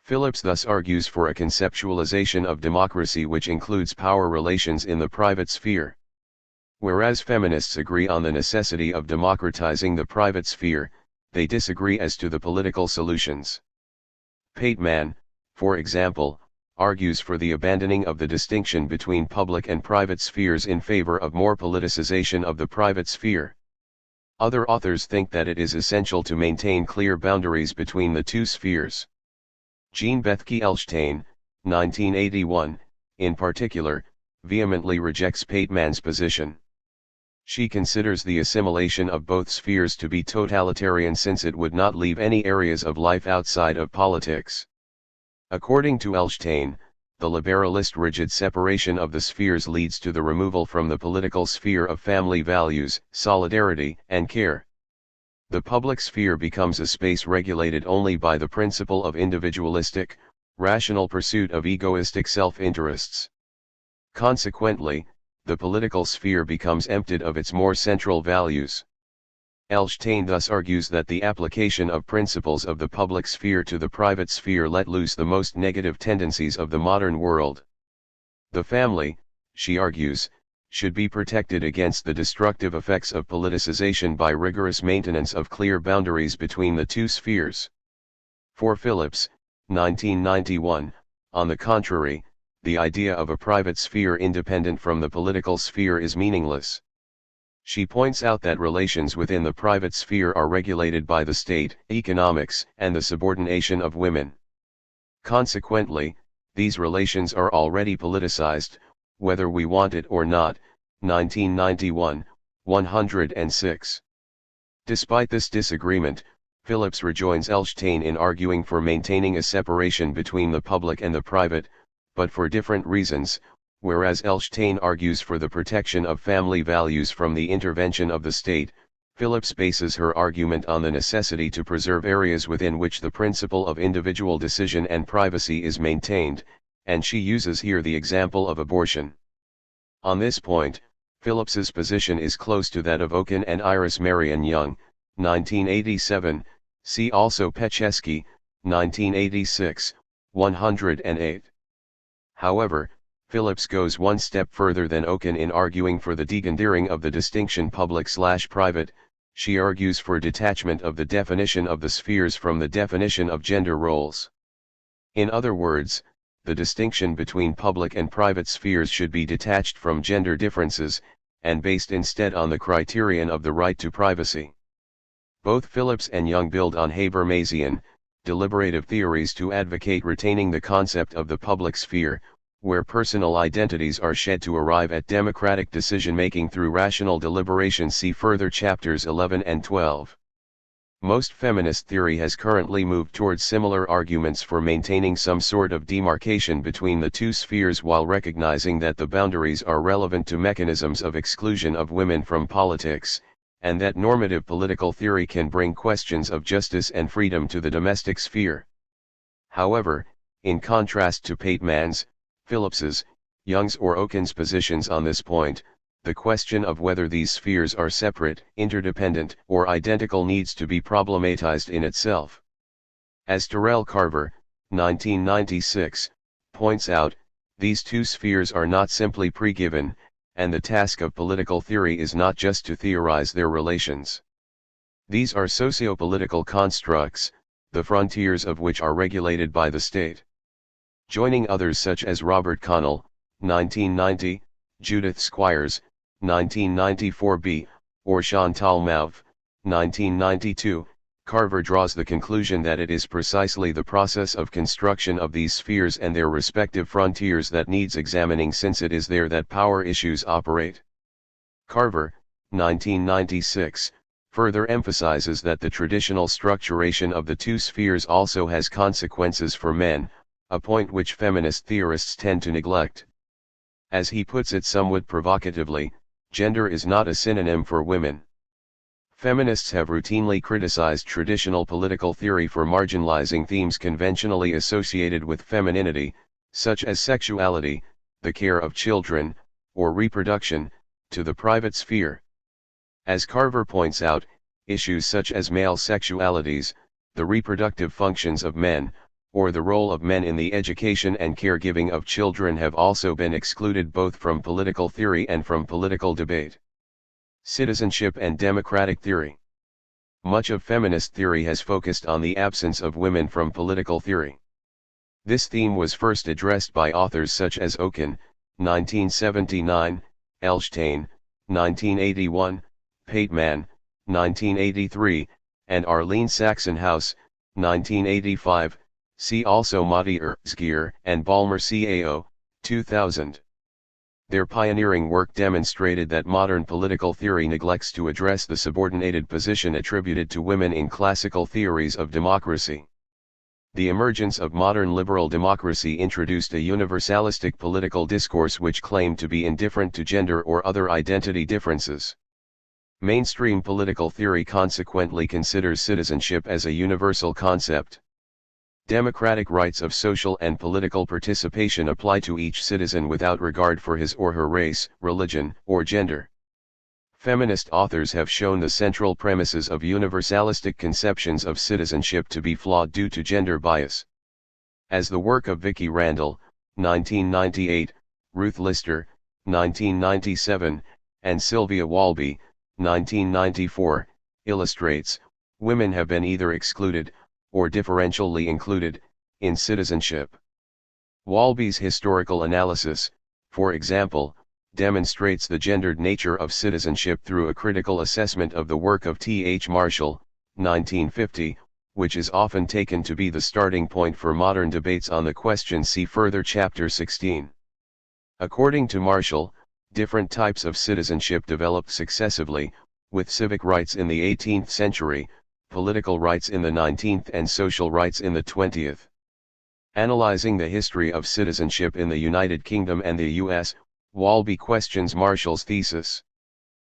Phillips thus argues for a conceptualization of democracy which includes power relations in the private sphere. Whereas feminists agree on the necessity of democratizing the private sphere, they disagree as to the political solutions. Pateman, for example, argues for the abandoning of the distinction between public and private spheres in favor of more politicization of the private sphere. Other authors think that it is essential to maintain clear boundaries between the two spheres. Jean Bethke Elshtain, 1981, in particular, vehemently rejects Pateman's position. She considers the assimilation of both spheres to be totalitarian since it would not leave any areas of life outside of politics. According to Elshtain, the liberalist rigid separation of the spheres leads to the removal from the political sphere of family values, solidarity, and care. The public sphere becomes a space regulated only by the principle of individualistic, rational pursuit of egoistic self-interests. Consequently, the political sphere becomes emptied of its more central values. Elshtain thus argues that the application of principles of the public sphere to the private sphere let loose the most negative tendencies of the modern world. The family, she argues, should be protected against the destructive effects of politicization by rigorous maintenance of clear boundaries between the two spheres. For Phillips, 1991, on the contrary, the idea of a private sphere independent from the political sphere is meaningless. She points out that relations within the private sphere are regulated by the state, economics, and the subordination of women. Consequently, these relations are already politicized, whether we want it or not. 1991, 106. Despite this disagreement, Phillips rejoins Elshtain in arguing for maintaining a separation between the public and the private, but for different reasons, whereas Elshtain argues for the protection of family values from the intervention of the state. Phillips bases her argument on the necessity to preserve areas within which the principle of individual decision and privacy is maintained, and she uses here the example of abortion. On this point, Phillips's position is close to that of Okun and Iris Marion Young, 1987, see also Pecheski, 1986, 108. However, Phillips goes one step further than Okun in arguing for the degendeering of the distinction public/private. She argues for detachment of the definition of the spheres from the definition of gender roles. In other words, the distinction between public and private spheres should be detached from gender differences, and based instead on the criterion of the right to privacy. Both Phillips and Young build on Habermasian, deliberative theories to advocate retaining the concept of the public sphere, where personal identities are shed to arrive at democratic decision-making through rational deliberation. See further chapters 11 and 12. Most feminist theory has currently moved towards similar arguments for maintaining some sort of demarcation between the two spheres while recognizing that the boundaries are relevant to mechanisms of exclusion of women from politics, and that normative political theory can bring questions of justice and freedom to the domestic sphere. However, in contrast to Pateman's, Phillips's, Young's or Okun's positions on this point, the question of whether these spheres are separate, interdependent, or identical needs to be problematized in itself. As Terrell Carver, 1996, points out, these two spheres are not simply pre-given, and the task of political theory is not just to theorize their relations. These are socio-political constructs, the frontiers of which are regulated by the state. Joining others such as Robert Connell, 1990, Judith Squires, 1994b, or Chantal Mouffe, 1992, Carver draws the conclusion that it is precisely the process of construction of these spheres and their respective frontiers that needs examining, since it is there that power issues operate. Carver, 1996, further emphasizes that the traditional structuration of the two spheres also has consequences for men, a point which feminist theorists tend to neglect. As he puts it somewhat provocatively, gender is not a synonym for women. Feminists have routinely criticized traditional political theory for marginalizing themes conventionally associated with femininity, such as sexuality, the care of children, or reproduction, to the private sphere. As Carver points out, issues such as male sexualities, the reproductive functions of men, or the role of men in the education and caregiving of children have also been excluded both from political theory and from political debate. Citizenship and democratic theory. Much of feminist theory has focused on the absence of women from political theory. This theme was first addressed by authors such as Okun, 1979, Elshtain, 1981, Pateman, 1983, and Arlene Saxonhouse, 1985, see also Mati Erzgeir and Balmer Cao, 2000. Their pioneering work demonstrated that modern political theory neglects to address the subordinated position attributed to women in classical theories of democracy. The emergence of modern liberal democracy introduced a universalistic political discourse which claimed to be indifferent to gender or other identity differences. Mainstream political theory consequently considers citizenship as a universal concept. Democratic rights of social and political participation apply to each citizen without regard for his or her race, religion, or gender. Feminist authors have shown the central premises of universalistic conceptions of citizenship to be flawed due to gender bias. As the work of Vicki Randall, 1998, Ruth Lister, 1997, and Sylvia Walby, 1994, illustrates, women have been either excluded, or differentially included, in citizenship. Walby's historical analysis, for example, demonstrates the gendered nature of citizenship through a critical assessment of the work of T.H. Marshall, 1950, which is often taken to be the starting point for modern debates on the question. See further Chapter 16. According to Marshall, different types of citizenship developed successively, with civic rights in the 18th century, political rights in the 19th and social rights in the 20th. Analyzing the history of citizenship in the United Kingdom and the US, Walby questions Marshall's thesis.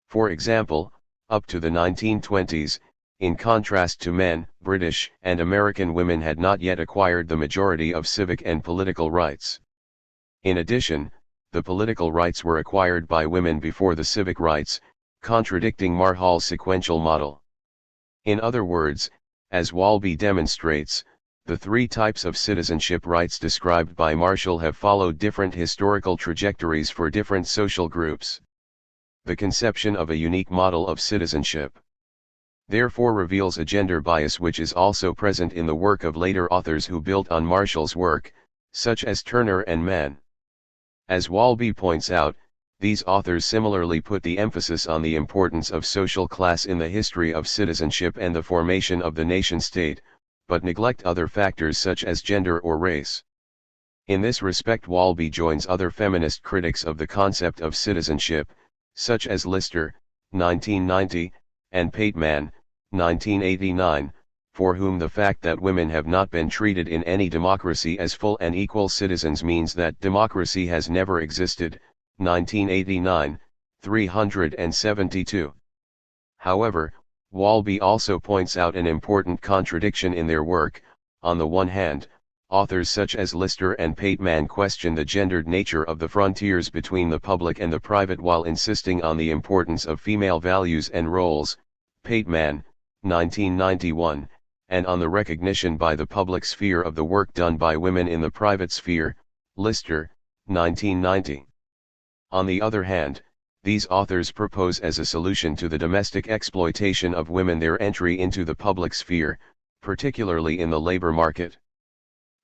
For example, up to the 1920s, in contrast to men, British and American women had not yet acquired the majority of civic and political rights. In addition, the political rights were acquired by women before the civic rights, contradicting Marshall's sequential model. In other words, as Walby demonstrates, the three types of citizenship rights described by Marshall have followed different historical trajectories for different social groups. The conception of a unique model of citizenship, therefore, reveals a gender bias which is also present in the work of later authors who built on Marshall's work, such as Turner and Mann. As Walby points out, these authors similarly put the emphasis on the importance of social class in the history of citizenship and the formation of the nation-state, but neglect other factors such as gender or race. In this respect, Walby joins other feminist critics of the concept of citizenship, such as Lister, 1990, and Pateman, 1989, for whom the fact that women have not been treated in any democracy as full and equal citizens means that democracy has never existed, 1989, 372. However, Walby also points out an important contradiction in their work. On the one hand, authors such as Lister and Pateman question the gendered nature of the frontiers between the public and the private while insisting on the importance of female values and roles, Pateman, 1991, and on the recognition by the public sphere of the work done by women in the private sphere, Lister, 1990. On the other hand, these authors propose as a solution to the domestic exploitation of women their entry into the public sphere, particularly in the labor market.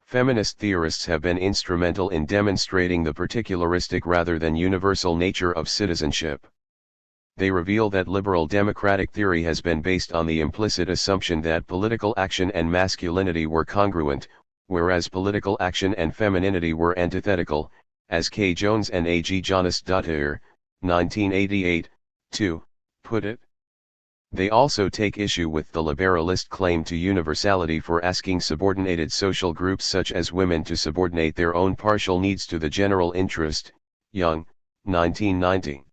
Feminist theorists have been instrumental in demonstrating the particularistic rather than universal nature of citizenship. They reveal that liberal democratic theory has been based on the implicit assumption that political action and masculinity were congruent, whereas political action and femininity were antithetical, as K. Jones and A. G. Jonas-Dottir, 1988, 2, put it. They also take issue with the liberalist claim to universality for asking subordinated social groups such as women to subordinate their own partial needs to the general interest, Young, 1990.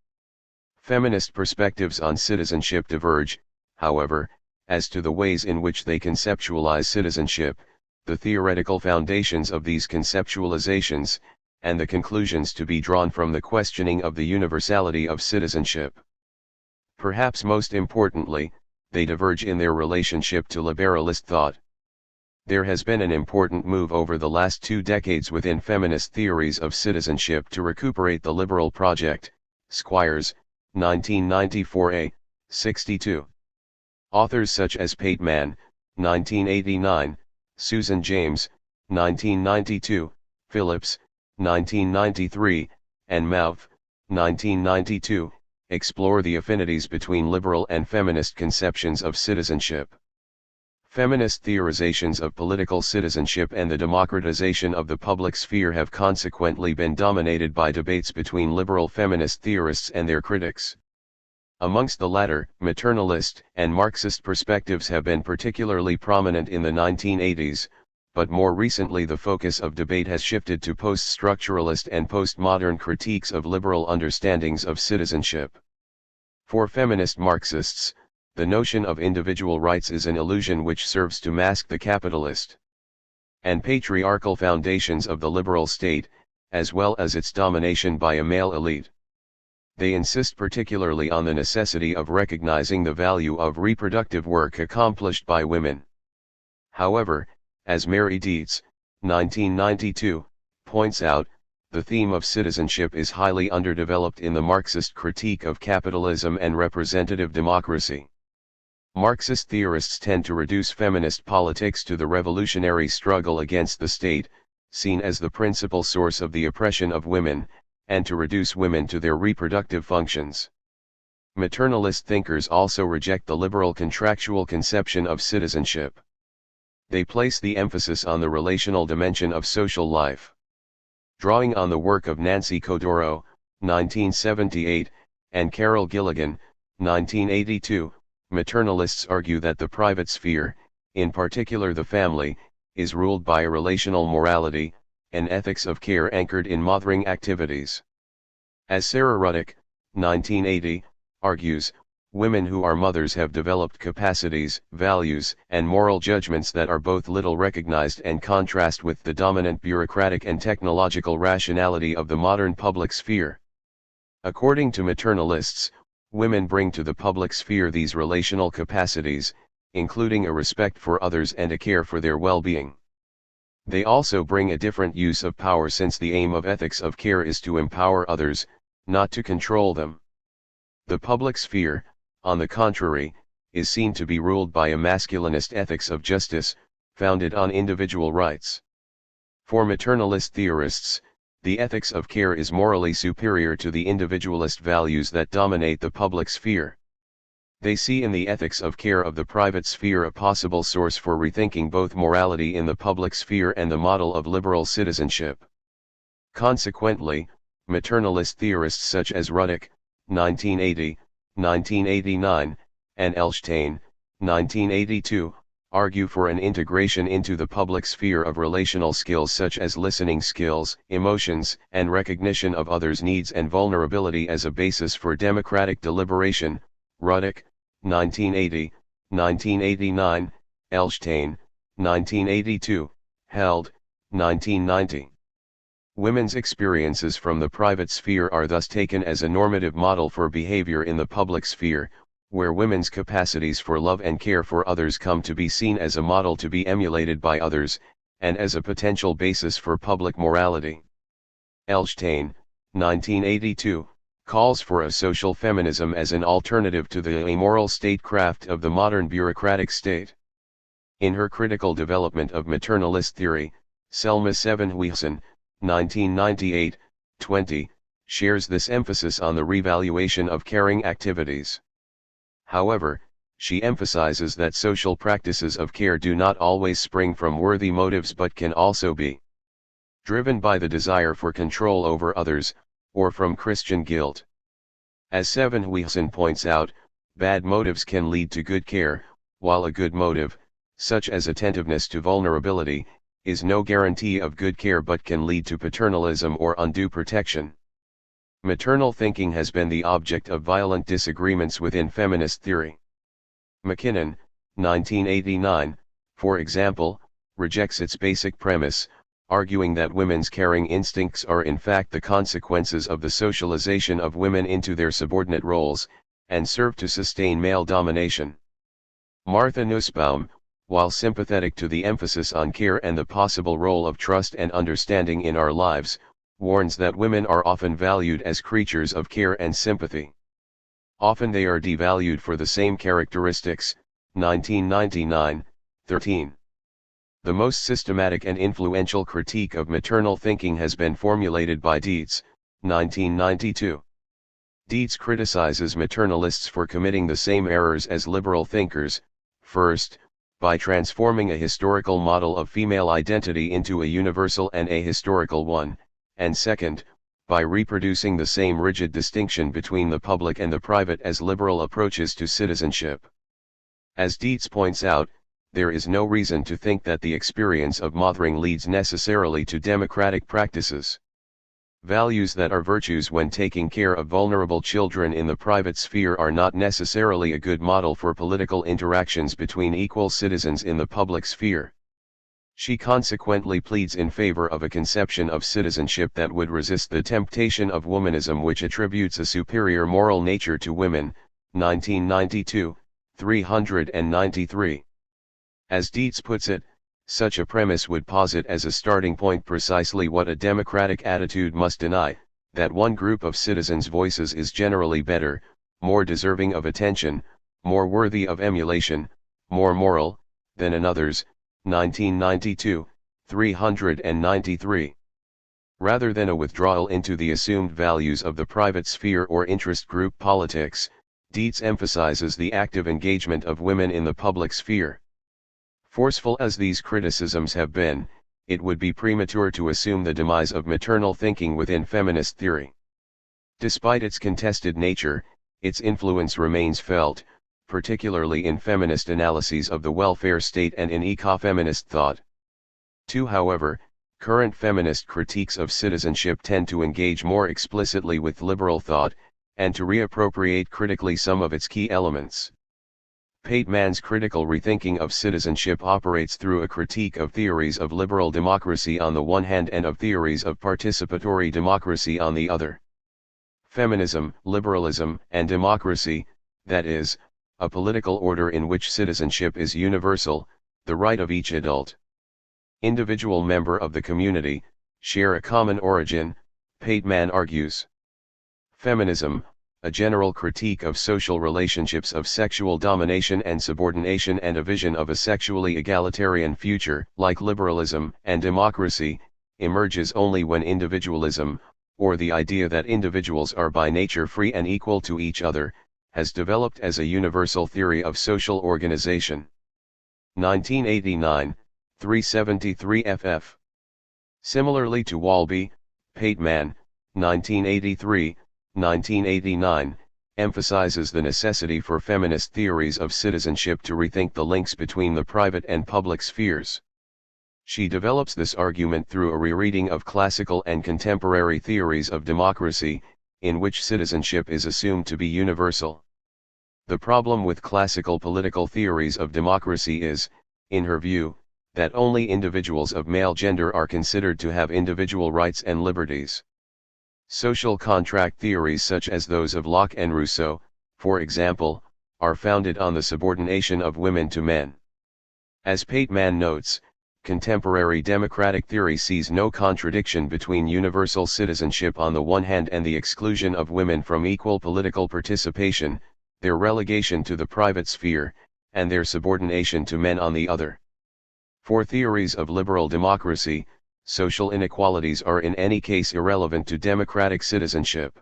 Feminist perspectives on citizenship diverge, however, as to the ways in which they conceptualize citizenship, the theoretical foundations of these conceptualizations, and the conclusions to be drawn from the questioning of the universality of citizenship. Perhaps most importantly, they diverge in their relationship to liberalist thought. There has been an important move over the last 2 decades within feminist theories of citizenship to recuperate the liberal project, Squires, 1994a, 62. Authors such as Pate Mann, 1989, Susan James, 1992, Phillips, 1993, and Mouth, 1992, explore the affinities between liberal and feminist conceptions of citizenship. Feminist theorizations of political citizenship and the democratization of the public sphere have consequently been dominated by debates between liberal feminist theorists and their critics. Amongst the latter, maternalist and Marxist perspectives have been particularly prominent in the 1980s, but more recently the focus of debate has shifted to post-structuralist and postmodern critiques of liberal understandings of citizenship. For feminist Marxists, the notion of individual rights is an illusion which serves to mask the capitalist and patriarchal foundations of the liberal state, as well as its domination by a male elite. They insist particularly on the necessity of recognizing the value of reproductive work accomplished by women. However, as Mary Dietz, 1992, points out, the theme of citizenship is highly underdeveloped in the Marxist critique of capitalism and representative democracy. Marxist theorists tend to reduce feminist politics to the revolutionary struggle against the state, seen as the principal source of the oppression of women, and to reduce women to their reproductive functions. Maternalist thinkers also reject the liberal contractual conception of citizenship. They place the emphasis on the relational dimension of social life. Drawing on the work of Nancy Codoro, 1978, and Carol Gilligan, 1982, maternalists argue that the private sphere, in particular the family, is ruled by a relational morality, an ethics of care anchored in mothering activities. As Sarah Ruddick, 1980, argues, women who are mothers have developed capacities, values, and moral judgments that are both little recognized and contrast with the dominant bureaucratic and technological rationality of the modern public sphere. According to maternalists, women bring to the public sphere these relational capacities, including a respect for others and a care for their well-being. They also bring a different use of power, since the aim of ethics of care is to empower others, not to control them. The public sphere, on the contrary, is seen to be ruled by a masculinist ethics of justice, founded on individual rights. For maternalist theorists, the ethics of care is morally superior to the individualist values that dominate the public sphere. They see in the ethics of care of the private sphere a possible source for rethinking both morality in the public sphere and the model of liberal citizenship. Consequently, maternalist theorists such as Ruddick, 1980, 1989, and Elshtain, 1982, argue for an integration into the public sphere of relational skills such as listening skills, emotions, and recognition of others' needs and vulnerability as a basis for democratic deliberation. Ruddick, 1980, 1989, Elshtain, 1982, Held, 1990. Women's experiences from the private sphere are thus taken as a normative model for behavior in the public sphere, where women's capacities for love and care for others come to be seen as a model to be emulated by others, and as a potential basis for public morality. Elshtain, 1982, calls for a social feminism as an alternative to the amoral statecraft of the modern bureaucratic state. In her critical development of maternalist theory, Selma Sevenhuisen, 1998, 20, shares this emphasis on the revaluation of caring activities. However, she emphasizes that social practices of care do not always spring from worthy motives but can also be driven by the desire for control over others, or from Christian guilt. As Sevenhuisen points out, bad motives can lead to good care, while a good motive, such as attentiveness to vulnerability, is no guarantee of good care but can lead to paternalism or undue protection. Maternal thinking has been the object of violent disagreements within feminist theory. McKinnon, 1989, for example, rejects its basic premise, arguing that women's caring instincts are in fact the consequences of the socialization of women into their subordinate roles, and serve to sustain male domination. Martha Nussbaum, while sympathetic to the emphasis on care and the possible role of trust and understanding in our lives, warns that women are often valued as creatures of care and sympathy. Often they are devalued for the same characteristics. 1999, 13. The most systematic and influential critique of maternal thinking has been formulated by Dietz, 1992. Dietz criticizes maternalists for committing the same errors as liberal thinkers, first, by transforming a historical model of female identity into a universal and ahistorical one, and second, by reproducing the same rigid distinction between the public and the private as liberal approaches to citizenship. As Dietz points out, there is no reason to think that the experience of mothering leads necessarily to democratic practices. Values that are virtues when taking care of vulnerable children in the private sphere are not necessarily a good model for political interactions between equal citizens in the public sphere. She consequently pleads in favor of a conception of citizenship that would resist the temptation of womanism, which attributes a superior moral nature to women. 1992, 393. As Dietz puts it, such a premise would posit as a starting point precisely what a democratic attitude must deny, that one group of citizens' voices is generally better, more deserving of attention, more worthy of emulation, more moral, than another's. 1992, 393. Rather than a withdrawal into the assumed values of the private sphere or interest group politics, Dietz emphasizes the active engagement of women in the public sphere. Forceful as these criticisms have been, it would be premature to assume the demise of maternal thinking within feminist theory. Despite its contested nature, its influence remains felt, particularly in feminist analyses of the welfare state and in ecofeminist thought. However, current feminist critiques of citizenship tend to engage more explicitly with liberal thought, and to reappropriate critically some of its key elements. Pateman's critical rethinking of citizenship operates through a critique of theories of liberal democracy on the one hand and of theories of participatory democracy on the other. Feminism, liberalism, and democracy, that is, a political order in which citizenship is universal, the right of each adult, individual member of the community, share a common origin, Pateman argues. Feminism, a general critique of social relationships of sexual domination and subordination and a vision of a sexually egalitarian future, like liberalism and democracy, emerges only when individualism, or the idea that individuals are by nature free and equal to each other, has developed as a universal theory of social organization. 1989, 373 ff. Similarly to Walby, Pateman, 1983, 1989, emphasizes the necessity for feminist theories of citizenship to rethink the links between the private and public spheres. She develops this argument through a rereading of classical and contemporary theories of democracy, in which citizenship is assumed to be universal. The problem with classical political theories of democracy is, in her view, that only individuals of male gender are considered to have individual rights and liberties. Social contract theories such as those of Locke and Rousseau, for example, are founded on the subordination of women to men. As Pateman notes, contemporary democratic theory sees no contradiction between universal citizenship on the one hand and the exclusion of women from equal political participation, their relegation to the private sphere, and their subordination to men on the other. For theories of liberal democracy, social inequalities are in any case irrelevant to democratic citizenship.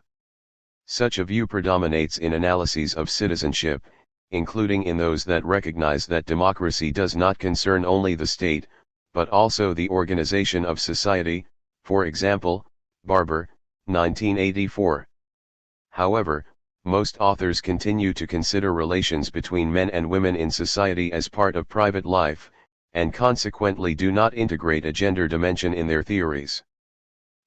Such a view predominates in analyses of citizenship, including in those that recognize that democracy does not concern only the state, but also the organization of society, for example, Barber, 1984. However, most authors continue to consider relations between men and women in society as part of private life, and consequently do not integrate a gender dimension in their theories.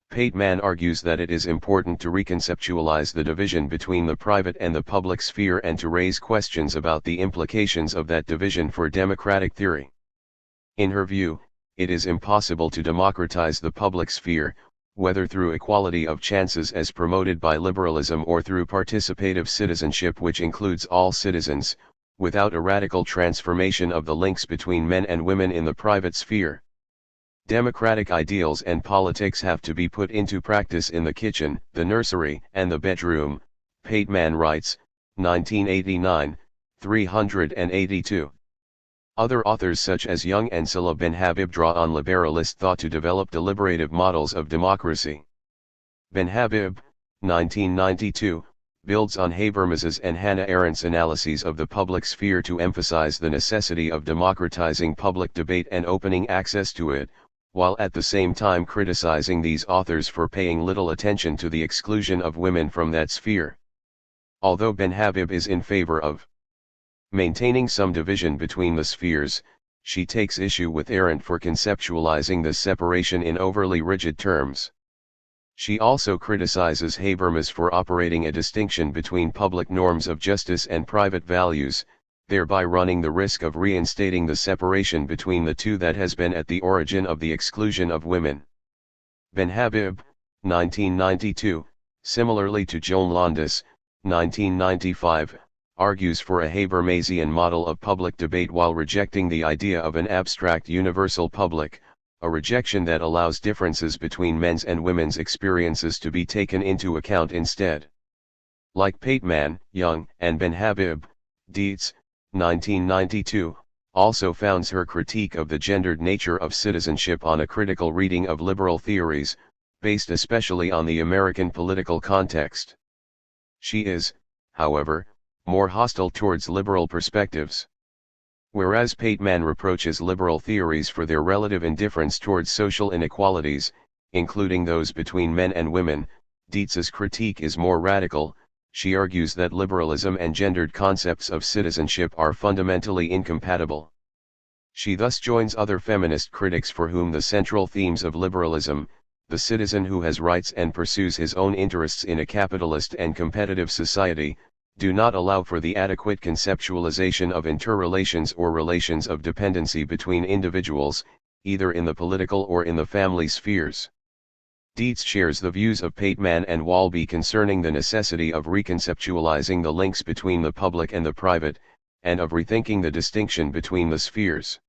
Pateman argues that it is important to reconceptualize the division between the private and the public sphere and to raise questions about the implications of that division for democratic theory. In her view, it is impossible to democratize the public sphere, whether through equality of chances as promoted by liberalism or through participative citizenship which includes all citizens, without a radical transformation of the links between men and women in the private sphere. Democratic ideals and politics have to be put into practice in the kitchen, the nursery, and the bedroom, Pateman writes, 1989, 382. Other authors such as Young and Salah Ben Habib draw on liberalist thought to develop deliberative models of democracy. Ben Habib, 1992, builds on Habermas's and Hannah Arendt's analyses of the public sphere to emphasize the necessity of democratizing public debate and opening access to it, while at the same time criticizing these authors for paying little attention to the exclusion of women from that sphere. Although Ben Habib is in favor of maintaining some division between the spheres, she takes issue with Arendt for conceptualizing this separation in overly rigid terms. She also criticizes Habermas for operating a distinction between public norms of justice and private values, thereby running the risk of reinstating the separation between the two that has been at the origin of the exclusion of women. Ben Habib, 1992, similarly to Joan Landis, 1995, argues for a Habermasian model of public debate while rejecting the idea of an abstract universal public, a rejection that allows differences between men's and women's experiences to be taken into account instead. Like Pateman, Young, and Ben Habib, Dietz, 1992, also founds her critique of the gendered nature of citizenship on a critical reading of liberal theories, based especially on the American political context. She is, however, more hostile towards liberal perspectives. Whereas Pateman reproaches liberal theories for their relative indifference towards social inequalities, including those between men and women, Dietz's critique is more radical. She argues that liberalism and gendered concepts of citizenship are fundamentally incompatible. She thus joins other feminist critics for whom the central themes of liberalism, the citizen who has rights and pursues his own interests in a capitalist and competitive society, do not allow for the adequate conceptualization of interrelations or relations of dependency between individuals, either in the political or in the family spheres. Dietz shares the views of Pateman and Walby concerning the necessity of reconceptualizing the links between the public and the private, and of rethinking the distinction between the spheres.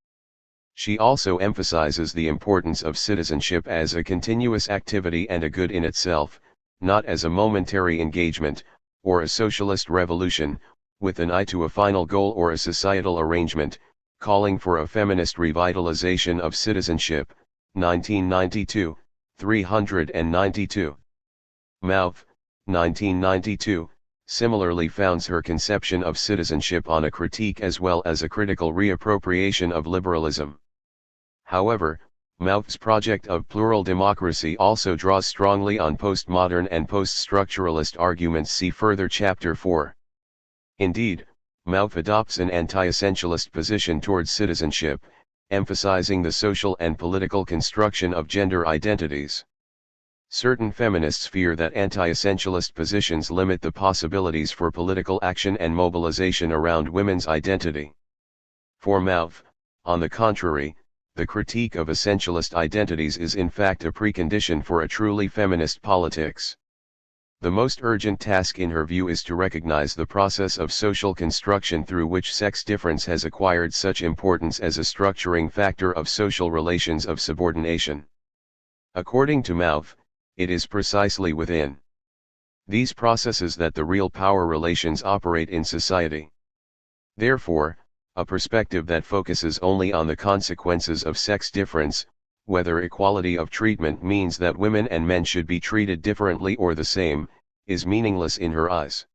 She also emphasizes the importance of citizenship as a continuous activity and a good in itself, not as a momentary engagement, or a socialist revolution, with an eye to a final goal or a societal arrangement, calling for a feminist revitalization of citizenship, 1992, 392. Mouth, 1992, similarly founds her conception of citizenship on a critique as well as a critical reappropriation of liberalism. However, Mouth's project of plural democracy also draws strongly on postmodern and post-structuralist arguments. See further Chapter 4. Indeed, Mouth adopts an anti-essentialist position towards citizenship, emphasizing the social and political construction of gender identities. Certain feminists fear that anti-essentialist positions limit the possibilities for political action and mobilization around women's identity. For Mouth, on the contrary, the critique of essentialist identities is in fact a precondition for a truly feminist politics. The most urgent task in her view is to recognize the process of social construction through which sex difference has acquired such importance as a structuring factor of social relations of subordination. According to Mouth, it is precisely within these processes that the real power relations operate in society. Therefore, a perspective that focuses only on the consequences of sex difference, whether equality of treatment means that women and men should be treated differently or the same, is meaningless in her eyes.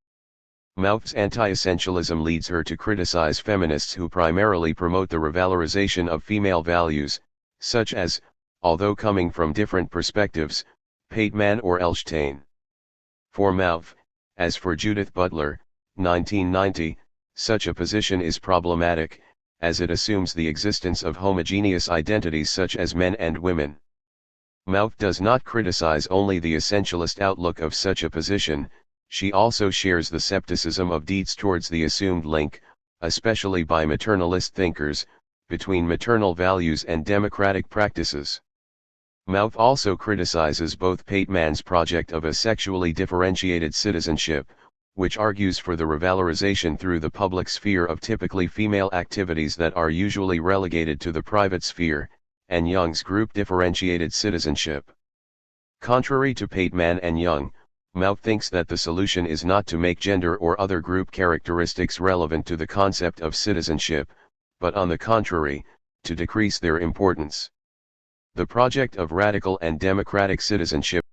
Mouth's anti-essentialism leads her to criticize feminists who primarily promote the revalorization of female values, such as, although coming from different perspectives, Pateman or Elshtain. For Mouth, as for Judith Butler, 1990, such a position is problematic, as it assumes the existence of homogeneous identities such as men and women. Mouth does not criticize only the essentialist outlook of such a position, she also shares the skepticism of Dietz towards the assumed link, especially by maternalist thinkers, between maternal values and democratic practices. Mouth also criticizes both Pateman's project of a sexually differentiated citizenship, which argues for the revalorization through the public sphere of typically female activities that are usually relegated to the private sphere, and Young's group differentiated citizenship. Contrary to Pateman and Young, Mouth thinks that the solution is not to make gender or other group characteristics relevant to the concept of citizenship, but on the contrary, to decrease their importance. The project of radical and democratic citizenship